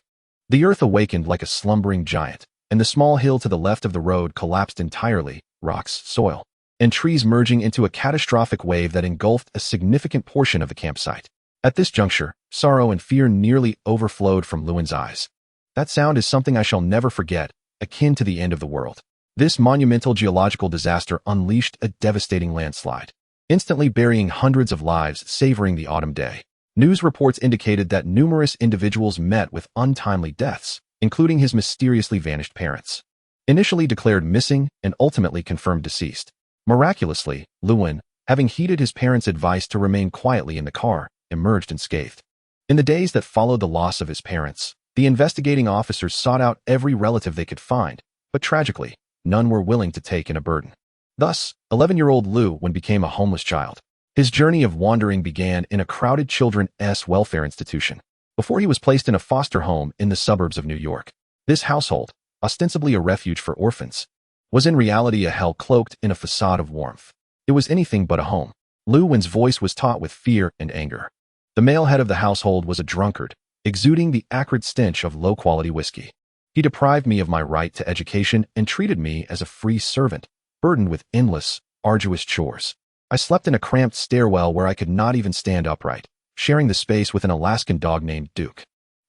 The earth awakened like a slumbering giant, and the small hill to the left of the road collapsed entirely, rocks, soil, and trees merging into a catastrophic wave that engulfed a significant portion of the campsite. At this juncture, sorrow and fear nearly overflowed from Lewin's eyes. That sound is something I shall never forget, akin to the end of the world. This monumental geological disaster unleashed a devastating landslide, instantly burying hundreds of lives, savoring the autumn day. News reports indicated that numerous individuals met with untimely deaths, including his mysteriously vanished parents. Initially declared missing and ultimately confirmed deceased. Miraculously, Lewin, having heeded his parents' advice to remain quietly in the car, emerged unscathed. In the days that followed the loss of his parents, the investigating officers sought out every relative they could find, but tragically, none were willing to take in a burden. Thus, 11-year-old Lewin became a homeless child. His journey of wandering began in a crowded children's welfare institution, before he was placed in a foster home in the suburbs of New York. This household, ostensibly a refuge for orphans, was in reality a hell cloaked in a facade of warmth. It was anything but a home. Lewin's voice was taut with fear and anger. The male head of the household was a drunkard, exuding the acrid stench of low-quality whiskey. He deprived me of my right to education and treated me as a free servant, burdened with endless, arduous chores. I slept in a cramped stairwell where I could not even stand upright, sharing the space with an Alaskan dog named Duke,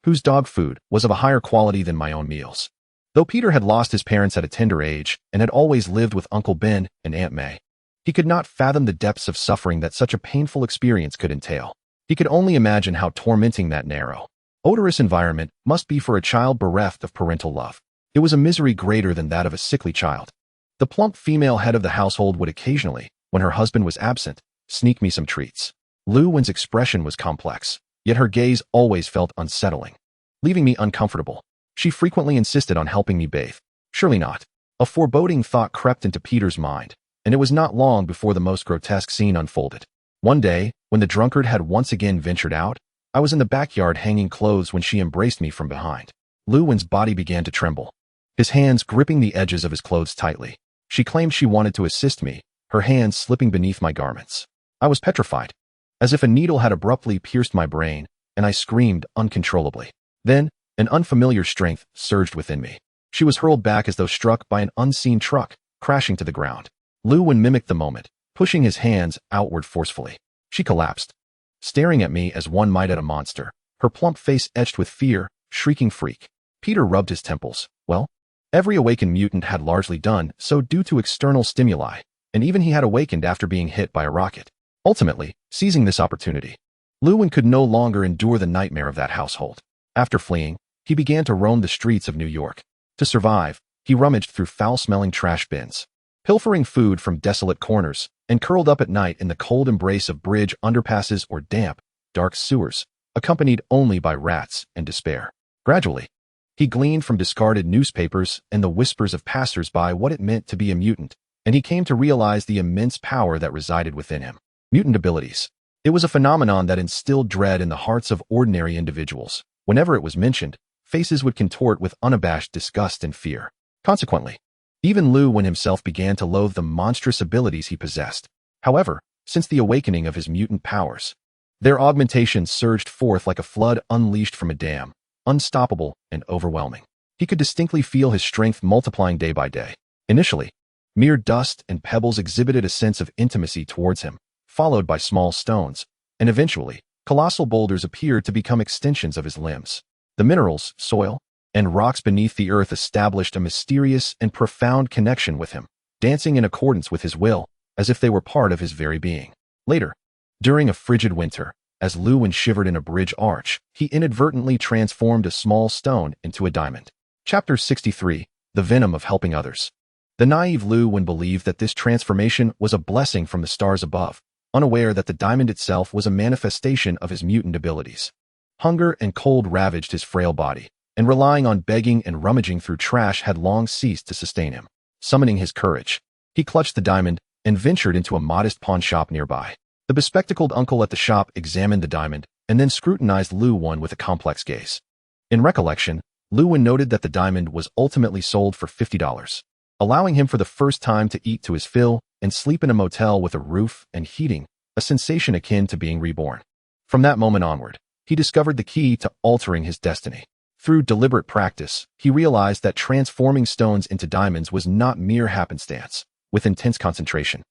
whose dog food was of a higher quality than my own meals. Though Peter had lost his parents at a tender age and had always lived with Uncle Ben and Aunt May, he could not fathom the depths of suffering that such a painful experience could entail. He could only imagine how tormenting that narrow, odorous environment must be for a child bereft of parental love. It was a misery greater than that of a sickly child. The plump female head of the household would occasionally, when her husband was absent, sneak me some treats. Lewin's expression was complex, yet her gaze always felt unsettling, leaving me uncomfortable. She frequently insisted on helping me bathe. Surely not. A foreboding thought crept into Peter's mind, and it was not long before the most grotesque scene unfolded. One day, when the drunkard had once again ventured out, I was in the backyard hanging clothes when she embraced me from behind. Lewin's body began to tremble, his hands gripping the edges of his clothes tightly. She claimed she wanted to assist me, her hands slipping beneath my garments. I was petrified, as if a needle had abruptly pierced my brain, and I screamed uncontrollably. Then, an unfamiliar strength surged within me. She was hurled back as though struck by an unseen truck, crashing to the ground. Lewin mimicked the moment, pushing his hands outward forcefully. She collapsed, staring at me as one might at a monster, her plump face etched with fear, shrieking freak. Peter rubbed his temples. Well, every awakened mutant had largely done so due to external stimuli, and even he had awakened after being hit by a rocket. Ultimately, seizing this opportunity, Lewin could no longer endure the nightmare of that household. After fleeing, he began to roam the streets of New York. To survive, he rummaged through foul-smelling trash bins, pilfering food from desolate corners, and curled up at night in the cold embrace of bridge underpasses or damp, dark sewers, accompanied only by rats and despair. Gradually, he gleaned from discarded newspapers and the whispers of passers-by what it meant to be a mutant, and he came to realize the immense power that resided within him. Mutant abilities. It was a phenomenon that instilled dread in the hearts of ordinary individuals. Whenever it was mentioned, faces would contort with unabashed disgust and fear. Consequently, even Lewin himself began to loathe the monstrous abilities he possessed. However, since the awakening of his mutant powers, their augmentation surged forth like a flood unleashed from a dam, unstoppable and overwhelming. He could distinctly feel his strength multiplying day by day. Initially, mere dust and pebbles exhibited a sense of intimacy towards him, followed by small stones, and eventually, colossal boulders appeared to become extensions of his limbs. The minerals, soil, and rocks beneath the earth established a mysterious and profound connection with him, dancing in accordance with his will, as if they were part of his very being. Later, during a frigid winter, As Luwen shivered in a bridge arch, he inadvertently transformed a small stone into a diamond. Chapter 63. The Venom of Helping Others. The naive Luwen believed that this transformation was a blessing from the stars above, unaware that the diamond itself was a manifestation of his mutant abilities. Hunger and cold ravaged his frail body, and relying on begging and rummaging through trash had long ceased to sustain him. Summoning his courage, he clutched the diamond and ventured into a modest pawn shop nearby. The bespectacled uncle at the shop examined the diamond and then scrutinized Luwen with a complex gaze. In recollection, Luwen noted that the diamond was ultimately sold for $50, allowing him for the first time to eat to his fill and sleep in a motel with a roof and heating, a sensation akin to being reborn. From that moment onward, he discovered the key to altering his destiny. Through deliberate practice, he realized that transforming stones into diamonds was not mere happenstance. With intense concentration,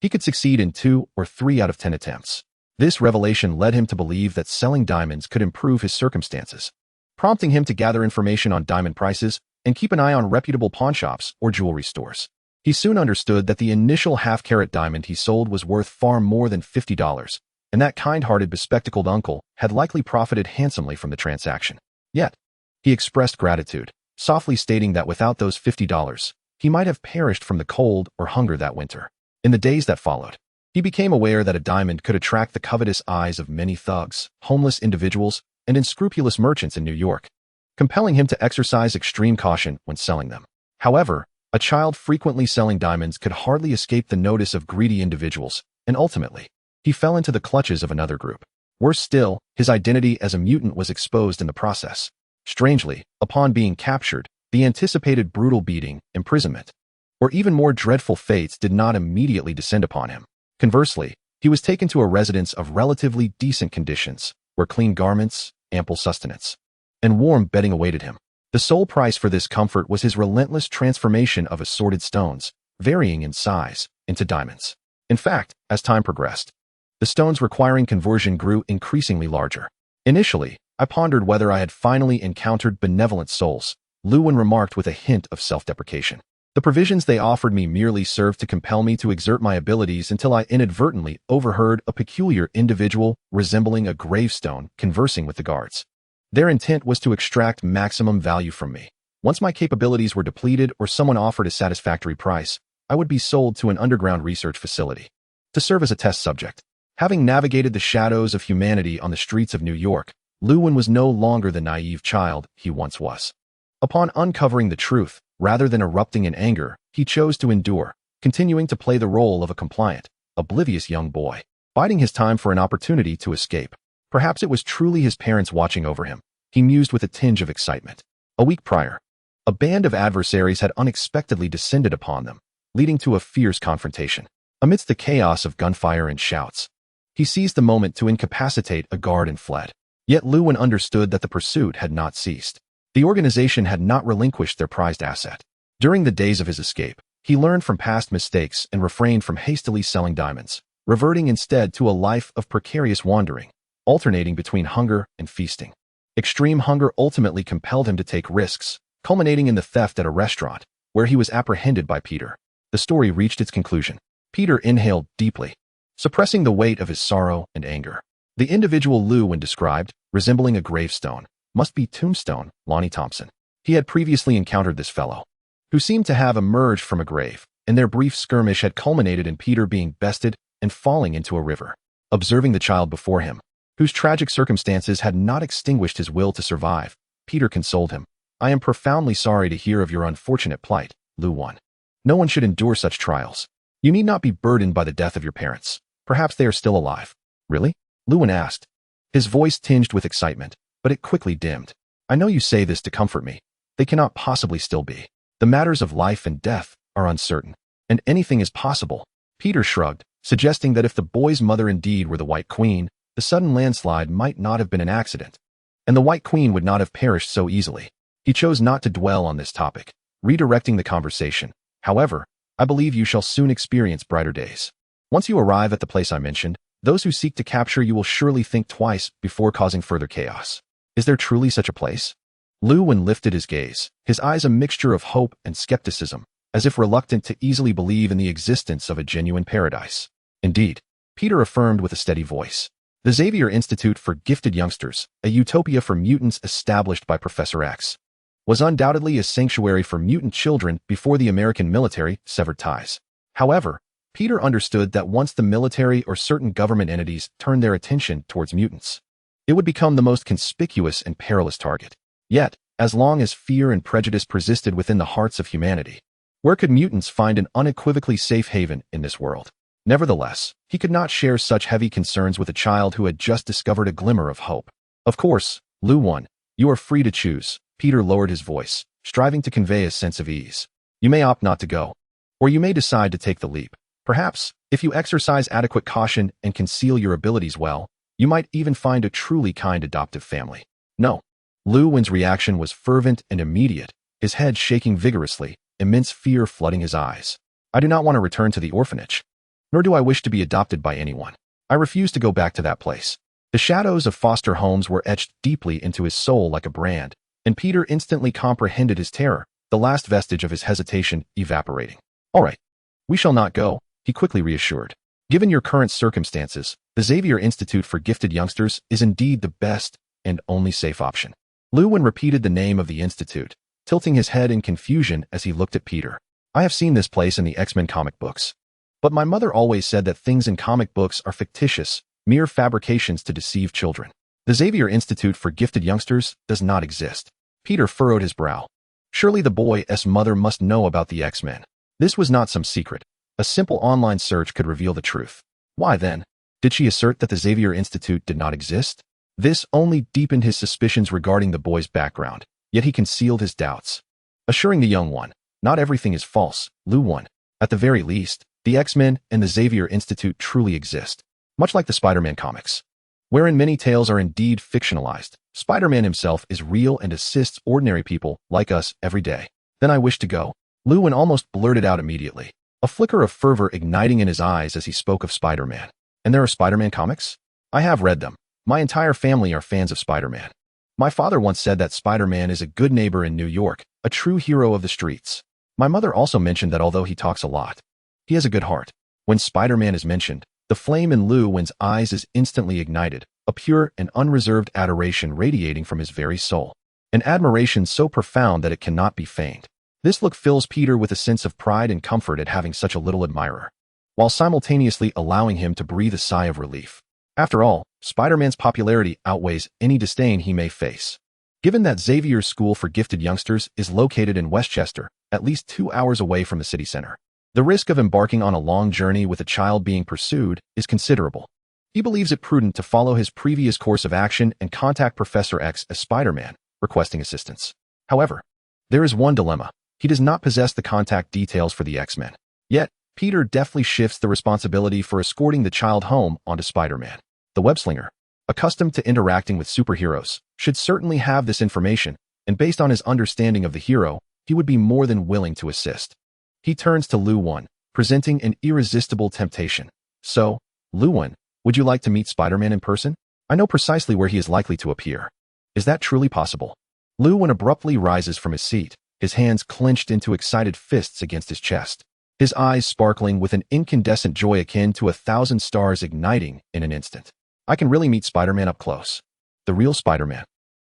he could succeed in 2 or 3 out of 10 attempts. This revelation led him to believe that selling diamonds could improve his circumstances, prompting him to gather information on diamond prices and keep an eye on reputable pawnshops or jewelry stores. He soon understood that the initial half-carat diamond he sold was worth far more than $50, and that kind-hearted bespectacled uncle had likely profited handsomely from the transaction. Yet, he expressed gratitude, softly stating that without those $50, he might have perished from the cold or hunger that winter. In the days that followed, he became aware that a diamond could attract the covetous eyes of many thugs, homeless individuals, and unscrupulous merchants in New York, compelling him to exercise extreme caution when selling them. However, a child frequently selling diamonds could hardly escape the notice of greedy individuals, and ultimately, he fell into the clutches of another group. Worse still, his identity as a mutant was exposed in the process. Strangely, upon being captured, the anticipated brutal beating, imprisonment, or even more dreadful fates did not immediately descend upon him. Conversely, he was taken to a residence of relatively decent conditions, where clean garments, ample sustenance, and warm bedding awaited him. The sole price for this comfort was his relentless transformation of assorted stones, varying in size, into diamonds. In fact, as time progressed, the stones requiring conversion grew increasingly larger. Initially, I pondered whether I had finally encountered benevolent souls, Luwen remarked with a hint of self-deprecation. The provisions they offered me merely served to compel me to exert my abilities until I inadvertently overheard a peculiar individual resembling a gravestone conversing with the guards. Their intent was to extract maximum value from me. Once my capabilities were depleted or someone offered a satisfactory price, I would be sold to an underground research facility to serve as a test subject. Having navigated the shadows of humanity on the streets of New York, Luwen was no longer the naive child he once was. Upon uncovering the truth, rather than erupting in anger, he chose to endure, continuing to play the role of a compliant, oblivious young boy, biding his time for an opportunity to escape. Perhaps it was truly his parents watching over him, he mused with a tinge of excitement. A week prior, a band of adversaries had unexpectedly descended upon them, leading to a fierce confrontation. Amidst the chaos of gunfire and shouts, he seized the moment to incapacitate a guard and fled. Yet Luwen understood that the pursuit had not ceased. The organization had not relinquished their prized asset. During the days of his escape, he learned from past mistakes and refrained from hastily selling diamonds, reverting instead to a life of precarious wandering, alternating between hunger and feasting. Extreme hunger ultimately compelled him to take risks, culminating in the theft at a restaurant, where he was apprehended by Peter. The story reached its conclusion. Peter inhaled deeply, suppressing the weight of his sorrow and anger. The individual Luwen described, resembling a gravestone, must be Tombstone, Lonnie Thompson. He had previously encountered this fellow, who seemed to have emerged from a grave, and their brief skirmish had culminated in Peter being bested and falling into a river. Observing the child before him, whose tragic circumstances had not extinguished his will to survive, Peter consoled him. "I am profoundly sorry to hear of your unfortunate plight, Luwen. No one should endure such trials. You need not be burdened by the death of your parents. Perhaps they are still alive." "Really?" Luwen asked, his voice tinged with excitement, but it quickly dimmed. "I know you say this to comfort me. They cannot possibly still be. The matters of life and death are uncertain, and anything is possible." Peter shrugged, suggesting that if the boy's mother indeed were the White Queen, the sudden landslide might not have been an accident, and the White Queen would not have perished so easily. He chose not to dwell on this topic, redirecting the conversation. "However, I believe you shall soon experience brighter days. Once you arrive at the place I mentioned, those who seek to capture you will surely think twice before causing further chaos." "Is there truly such a place?" Luwen lifted his gaze, his eyes a mixture of hope and skepticism, as if reluctant to easily believe in the existence of a genuine paradise. "Indeed," Peter affirmed with a steady voice. The Xavier Institute for Gifted Youngsters, a utopia for mutants established by Professor X, was undoubtedly a sanctuary for mutant children before the American military severed ties. However, Peter understood that once the military or certain government entities turned their attention towards mutants, it would become the most conspicuous and perilous target. Yet, as long as fear and prejudice persisted within the hearts of humanity, where could mutants find an unequivocally safe haven in this world? Nevertheless, he could not share such heavy concerns with a child who had just discovered a glimmer of hope. Of course, Lu 1, you are free to choose. Peter lowered his voice, striving to convey a sense of ease. You may opt not to go, or you may decide to take the leap. Perhaps, if you exercise adequate caution and conceal your abilities well, you might even find a truly kind adoptive family. No. Lu Wen's reaction was fervent and immediate, his head shaking vigorously, immense fear flooding his eyes. I do not want to return to the orphanage. Nor do I wish to be adopted by anyone. I refuse to go back to that place. The shadows of foster homes were etched deeply into his soul like a brand, and Peter instantly comprehended his terror, the last vestige of his hesitation evaporating. All right. We shall not go, he quickly reassured. Given your current circumstances, the Xavier Institute for Gifted Youngsters is indeed the best and only safe option. Lu Wen repeated the name of the institute, tilting his head in confusion as he looked at Peter. I have seen this place in the X-Men comic books. But my mother always said that things in comic books are fictitious, mere fabrications to deceive children. The Xavier Institute for Gifted Youngsters does not exist. Peter furrowed his brow. Surely the boy's mother must know about the X-Men. This was not some secret. A simple online search could reveal the truth. Why then? Did she assert that the Xavier Institute did not exist? This only deepened his suspicions regarding the boy's background, yet he concealed his doubts. Assuring the young one, not everything is false, Lu 1. At the very least, the X-Men and the Xavier Institute truly exist, much like the Spider-Man comics. Wherein many tales are indeed fictionalized, Spider-Man himself is real and assists ordinary people like us every day. Then I wish to go. Lu Wen almost blurted out immediately, a flicker of fervor igniting in his eyes as he spoke of Spider-Man. And there are Spider-Man comics? I have read them. My entire family are fans of Spider-Man. My father once said that Spider-Man is a good neighbor in New York, a true hero of the streets. My mother also mentioned that although he talks a lot, he has a good heart. When Spider-Man is mentioned, the flame in Lu Wen's eyes is instantly ignited, a pure and unreserved adoration radiating from his very soul. An admiration so profound that it cannot be feigned. This look fills Peter with a sense of pride and comfort at having such a little admirer, while simultaneously allowing him to breathe a sigh of relief. After all, Spider-Man's popularity outweighs any disdain he may face. Given that Xavier's School for Gifted Youngsters is located in Westchester, at least 2 hours away from the city center, the risk of embarking on a long journey with a child being pursued is considerable. He believes it prudent to follow his previous course of action and contact Professor X as Spider-Man, requesting assistance. However, there is one dilemma. He does not possess the contact details for the X-Men. Yet, Peter deftly shifts the responsibility for escorting the child home onto Spider-Man. The web-slinger, accustomed to interacting with superheroes, should certainly have this information, and based on his understanding of the hero, he would be more than willing to assist. He turns to Lu 1, presenting an irresistible temptation. So, Lu 1, would you like to meet Spider-Man in person? I know precisely where he is likely to appear. Is that truly possible? Lu 1 abruptly rises from his seat, his hands clenched into excited fists against his chest, his eyes sparkling with an incandescent joy akin to 1,000 stars igniting in an instant. I can really meet Spider-Man up close. The real Spider-Man.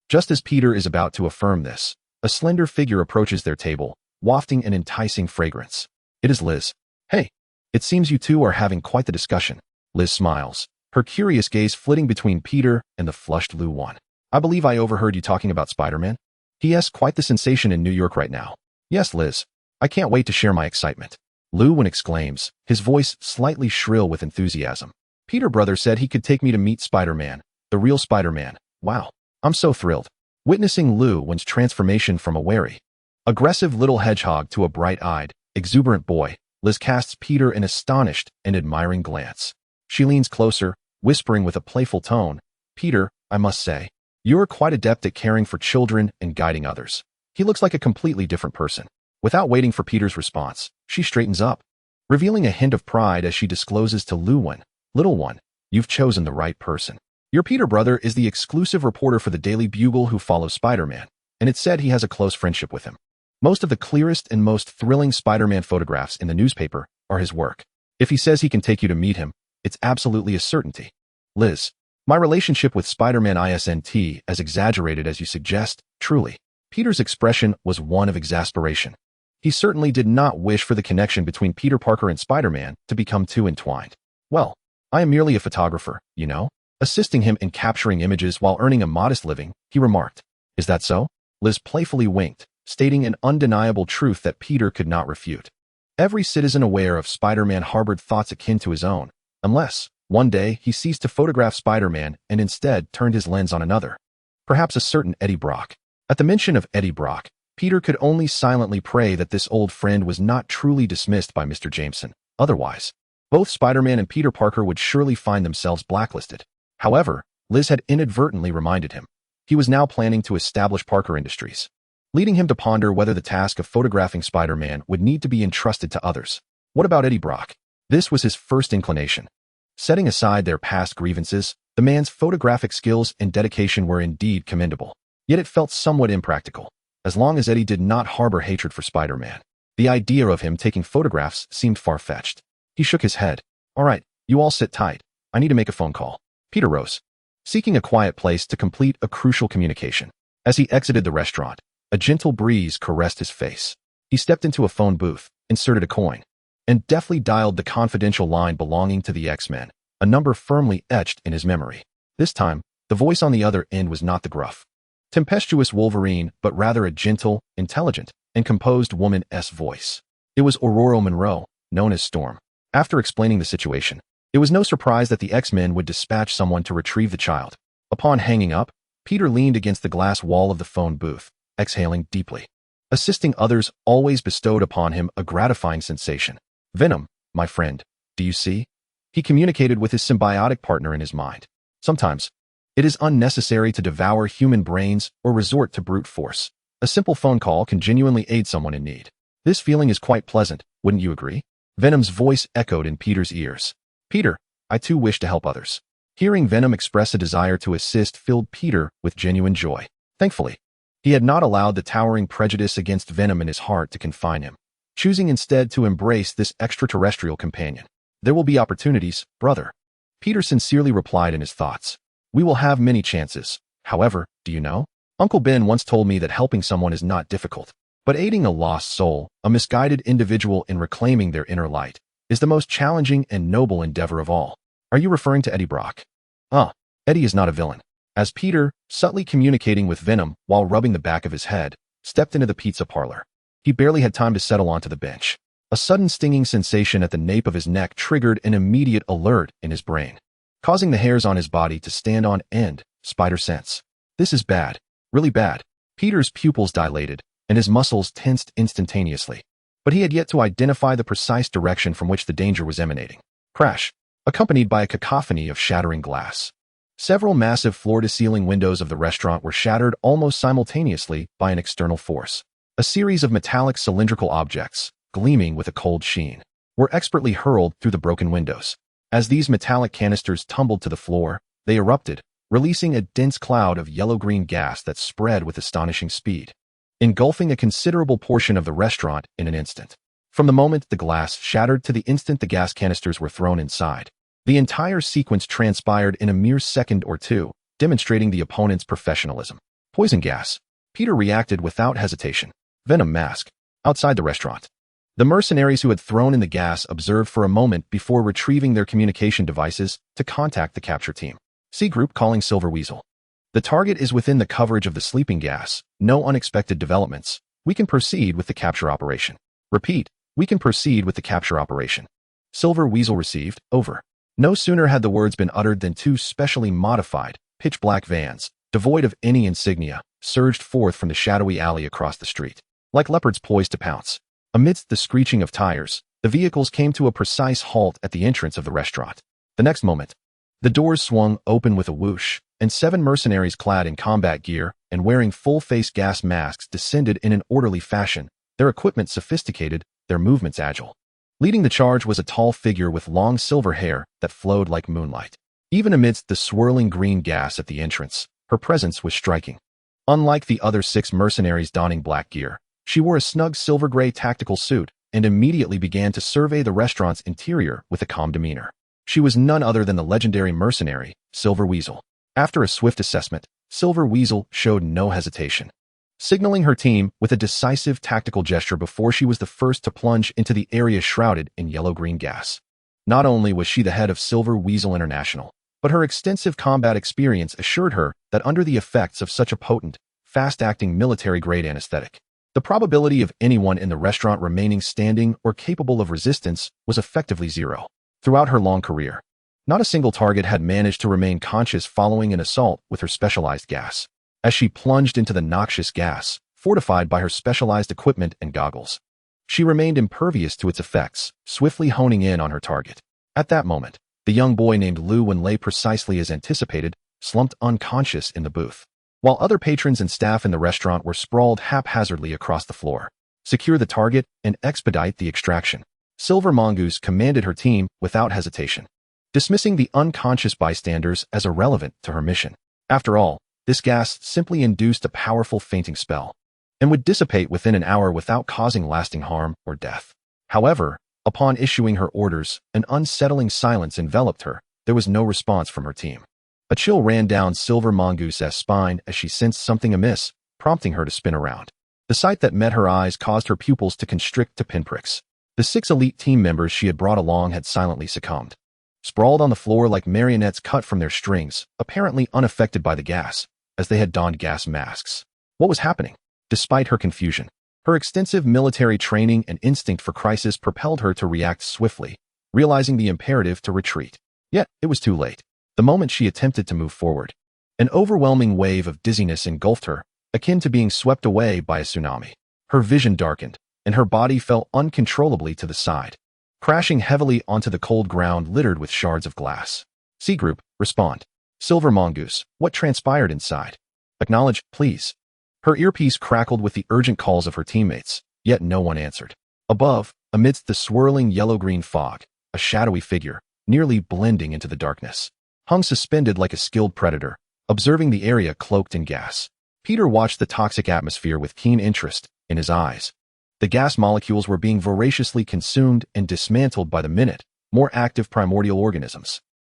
Just as Peter is about to affirm this, a slender figure approaches their table, wafting an enticing fragrance. It is Liz. Hey, it seems you two are having quite the discussion. Liz smiles, her curious gaze flitting between Peter and the flushed Lu 1. I believe I overheard you talking about Spider-Man. He has quite the sensation in New York right now. Yes, Liz. I can't wait to share my excitement. Lu 1 exclaims, his voice slightly shrill with enthusiasm. Peter brother said he could take me to meet Spider-Man, the real Spider-Man. Wow, I'm so thrilled. Witnessing Lu 1's transformation from a wary, aggressive little hedgehog to a bright-eyed, exuberant boy, Liz casts Peter an astonished and admiring glance. She leans closer, whispering with a playful tone, Peter, I must say, you're quite adept at caring for children and guiding others. He looks like a completely different person. Without waiting for Peter's response, she straightens up, revealing a hint of pride as she discloses to Lu 1, Little one, you've chosen the right person. Your Peter brother is the exclusive reporter for the Daily Bugle who follows Spider-Man, and it's said he has a close friendship with him. Most of the clearest and most thrilling Spider-Man photographs in the newspaper are his work. If he says he can take you to meet him, it's absolutely a certainty. Liz, My relationship with Spider-Man isn't as exaggerated as you suggest, truly. Peter's expression was one of exasperation. He certainly did not wish for the connection between Peter Parker and Spider-Man to become too entwined. Well, I am merely a photographer, you know? Assisting him in capturing images while earning a modest living, he remarked. Is that so? Liz playfully winked, stating an undeniable truth that Peter could not refute. Every citizen aware of Spider-Man harbored thoughts akin to his own, unless, one day, he ceased to photograph Spider-Man and instead turned his lens on another. Perhaps a certain Eddie Brock. At the mention of Eddie Brock, Peter could only silently pray that this old friend was not truly dismissed by Mr. Jameson. Otherwise, both Spider-Man and Peter Parker would surely find themselves blacklisted. However, Liz had inadvertently reminded him. He was now planning to establish Parker Industries, leading him to ponder whether the task of photographing Spider-Man would need to be entrusted to others. What about Eddie Brock? This was his first inclination. Setting aside their past grievances, the man's photographic skills and dedication were indeed commendable. Yet it felt somewhat impractical. As long as Eddie did not harbor hatred for Spider-Man, the idea of him taking photographs seemed far-fetched. He shook his head. All right, you all sit tight. I need to make a phone call. Peter rose, seeking a quiet place to complete a crucial communication. As he exited the restaurant, a gentle breeze caressed his face. He stepped into a phone booth, inserted a coin, and deftly dialed the confidential line belonging to the X-Men, a number firmly etched in his memory. This time, the voice on the other end was not the gruff, tempestuous Wolverine, but rather a gentle, intelligent, and composed woman's voice. It was Aurora Monroe, known as Storm. After explaining the situation, it was no surprise that the X-Men would dispatch someone to retrieve the child. Upon hanging up, Peter leaned against the glass wall of the phone booth, exhaling deeply. Assisting others always bestowed upon him a gratifying sensation. Venom, my friend, do you see? He communicated with his symbiotic partner in his mind. Sometimes, it is unnecessary to devour human brains or resort to brute force. A simple phone call can genuinely aid someone in need. This feeling is quite pleasant, wouldn't you agree? Venom's voice echoed in Peter's ears. Peter, I too wish to help others. Hearing Venom express a desire to assist filled Peter with genuine joy. Thankfully, he had not allowed the towering prejudice against Venom in his heart to confine him, choosing instead to embrace this extraterrestrial companion. There will be opportunities, brother. Peter sincerely replied in his thoughts. We will have many chances. However, do you know? Uncle Ben once told me that helping someone is not difficult, but aiding a lost soul, a misguided individual in reclaiming their inner light, is the most challenging and noble endeavor of all. Are you referring to Eddie Brock? Eddie is not a villain. As Peter, subtly communicating with Venom while rubbing the back of his head, stepped into the pizza parlor. He barely had time to settle onto the bench. A sudden stinging sensation at the nape of his neck triggered an immediate alert in his brain, causing the hairs on his body to stand on end. Spider sense. This is bad. Really bad. Peter's pupils dilated, and his muscles tensed instantaneously. But he had yet to identify the precise direction from which the danger was emanating. Crash, accompanied by a cacophony of shattering glass. Several massive floor-to-ceiling windows of the restaurant were shattered almost simultaneously by an external force. A series of metallic cylindrical objects, gleaming with a cold sheen, were expertly hurled through the broken windows. As these metallic canisters tumbled to the floor, they erupted, releasing a dense cloud of yellow-green gas that spread with astonishing speed, engulfing a considerable portion of the restaurant in an instant. From the moment the glass shattered to the instant the gas canisters were thrown inside, the entire sequence transpired in a mere second or two, demonstrating the opponent's professionalism. Poison gas. Peter reacted without hesitation. Venom mask. Outside the restaurant. The mercenaries who had thrown in the gas observed for a moment before retrieving their communication devices to contact the capture team. C Group calling Silver Weasel. The target is within the coverage of the sleeping gas. No unexpected developments. We can proceed with the capture operation. Repeat. We can proceed with the capture operation. Silver Weasel received. Over. No sooner had the words been uttered than two specially modified, pitch-black vans, devoid of any insignia, surged forth from the shadowy alley across the street. Like leopards poised to pounce. Amidst the screeching of tires, the vehicles came to a precise halt at the entrance of the restaurant. The next moment, the doors swung open with a whoosh, and 7 mercenaries clad in combat gear and wearing full-face gas masks descended in an orderly fashion, their equipment sophisticated, their movements agile. Leading the charge was a tall figure with long silver hair that flowed like moonlight. Even amidst the swirling green gas at the entrance, her presence was striking. Unlike the other 6 mercenaries donning black gear, she wore a snug silver-gray tactical suit and immediately began to survey the restaurant's interior with a calm demeanor. She was none other than the legendary mercenary, Silver Weasel. After a swift assessment, Silver Weasel showed no hesitation, signaling her team with a decisive tactical gesture before she was the first to plunge into the area shrouded in yellow-green gas. Not only was she the head of Silver Weasel International, but her extensive combat experience assured her that under the effects of such a potent, fast-acting military-grade anesthetic, the probability of anyone in the restaurant remaining standing or capable of resistance was effectively zero. Throughout her long career, not a single target had managed to remain conscious following an assault with her specialized gas. As she plunged into the noxious gas, fortified by her specialized equipment and goggles, she remained impervious to its effects, swiftly honing in on her target. At that moment, the young boy named Lu Wen lay precisely as anticipated, slumped unconscious in the booth, while other patrons and staff in the restaurant were sprawled haphazardly across the floor. Secure the target and expedite the extraction. Silver Mongoose commanded her team without hesitation, dismissing the unconscious bystanders as irrelevant to her mission. After all, this gas simply induced a powerful fainting spell, and would dissipate within an hour without causing lasting harm or death. However, upon issuing her orders, an unsettling silence enveloped her. There was no response from her team. A chill ran down Silver Mongoose's spine as she sensed something amiss, prompting her to spin around. The sight that met her eyes caused her pupils to constrict to pinpricks. The 6 elite team members she had brought along had silently succumbed, sprawled on the floor like marionettes cut from their strings, apparently unaffected by the gas, as they had donned gas masks. What was happening? Despite her confusion, her extensive military training and instinct for crisis propelled her to react swiftly, realizing the imperative to retreat. Yet, it was too late. The moment she attempted to move forward, an overwhelming wave of dizziness engulfed her, akin to being swept away by a tsunami. Her vision darkened, and her body fell uncontrollably to the side, crashing heavily onto the cold ground littered with shards of glass. C Group, respond. Silver Mongoose, what transpired inside? Acknowledge, please. Her earpiece crackled with the urgent calls of her teammates, yet no one answered. Above, amidst the swirling yellow-green fog, a shadowy figure, nearly blending into the darkness, hung suspended like a skilled predator, observing the area cloaked in gas. Peter watched the toxic atmosphere with keen interest in his eyes. The gas molecules were being voraciously consumed and dismantled by the minute, more active primordial organisms.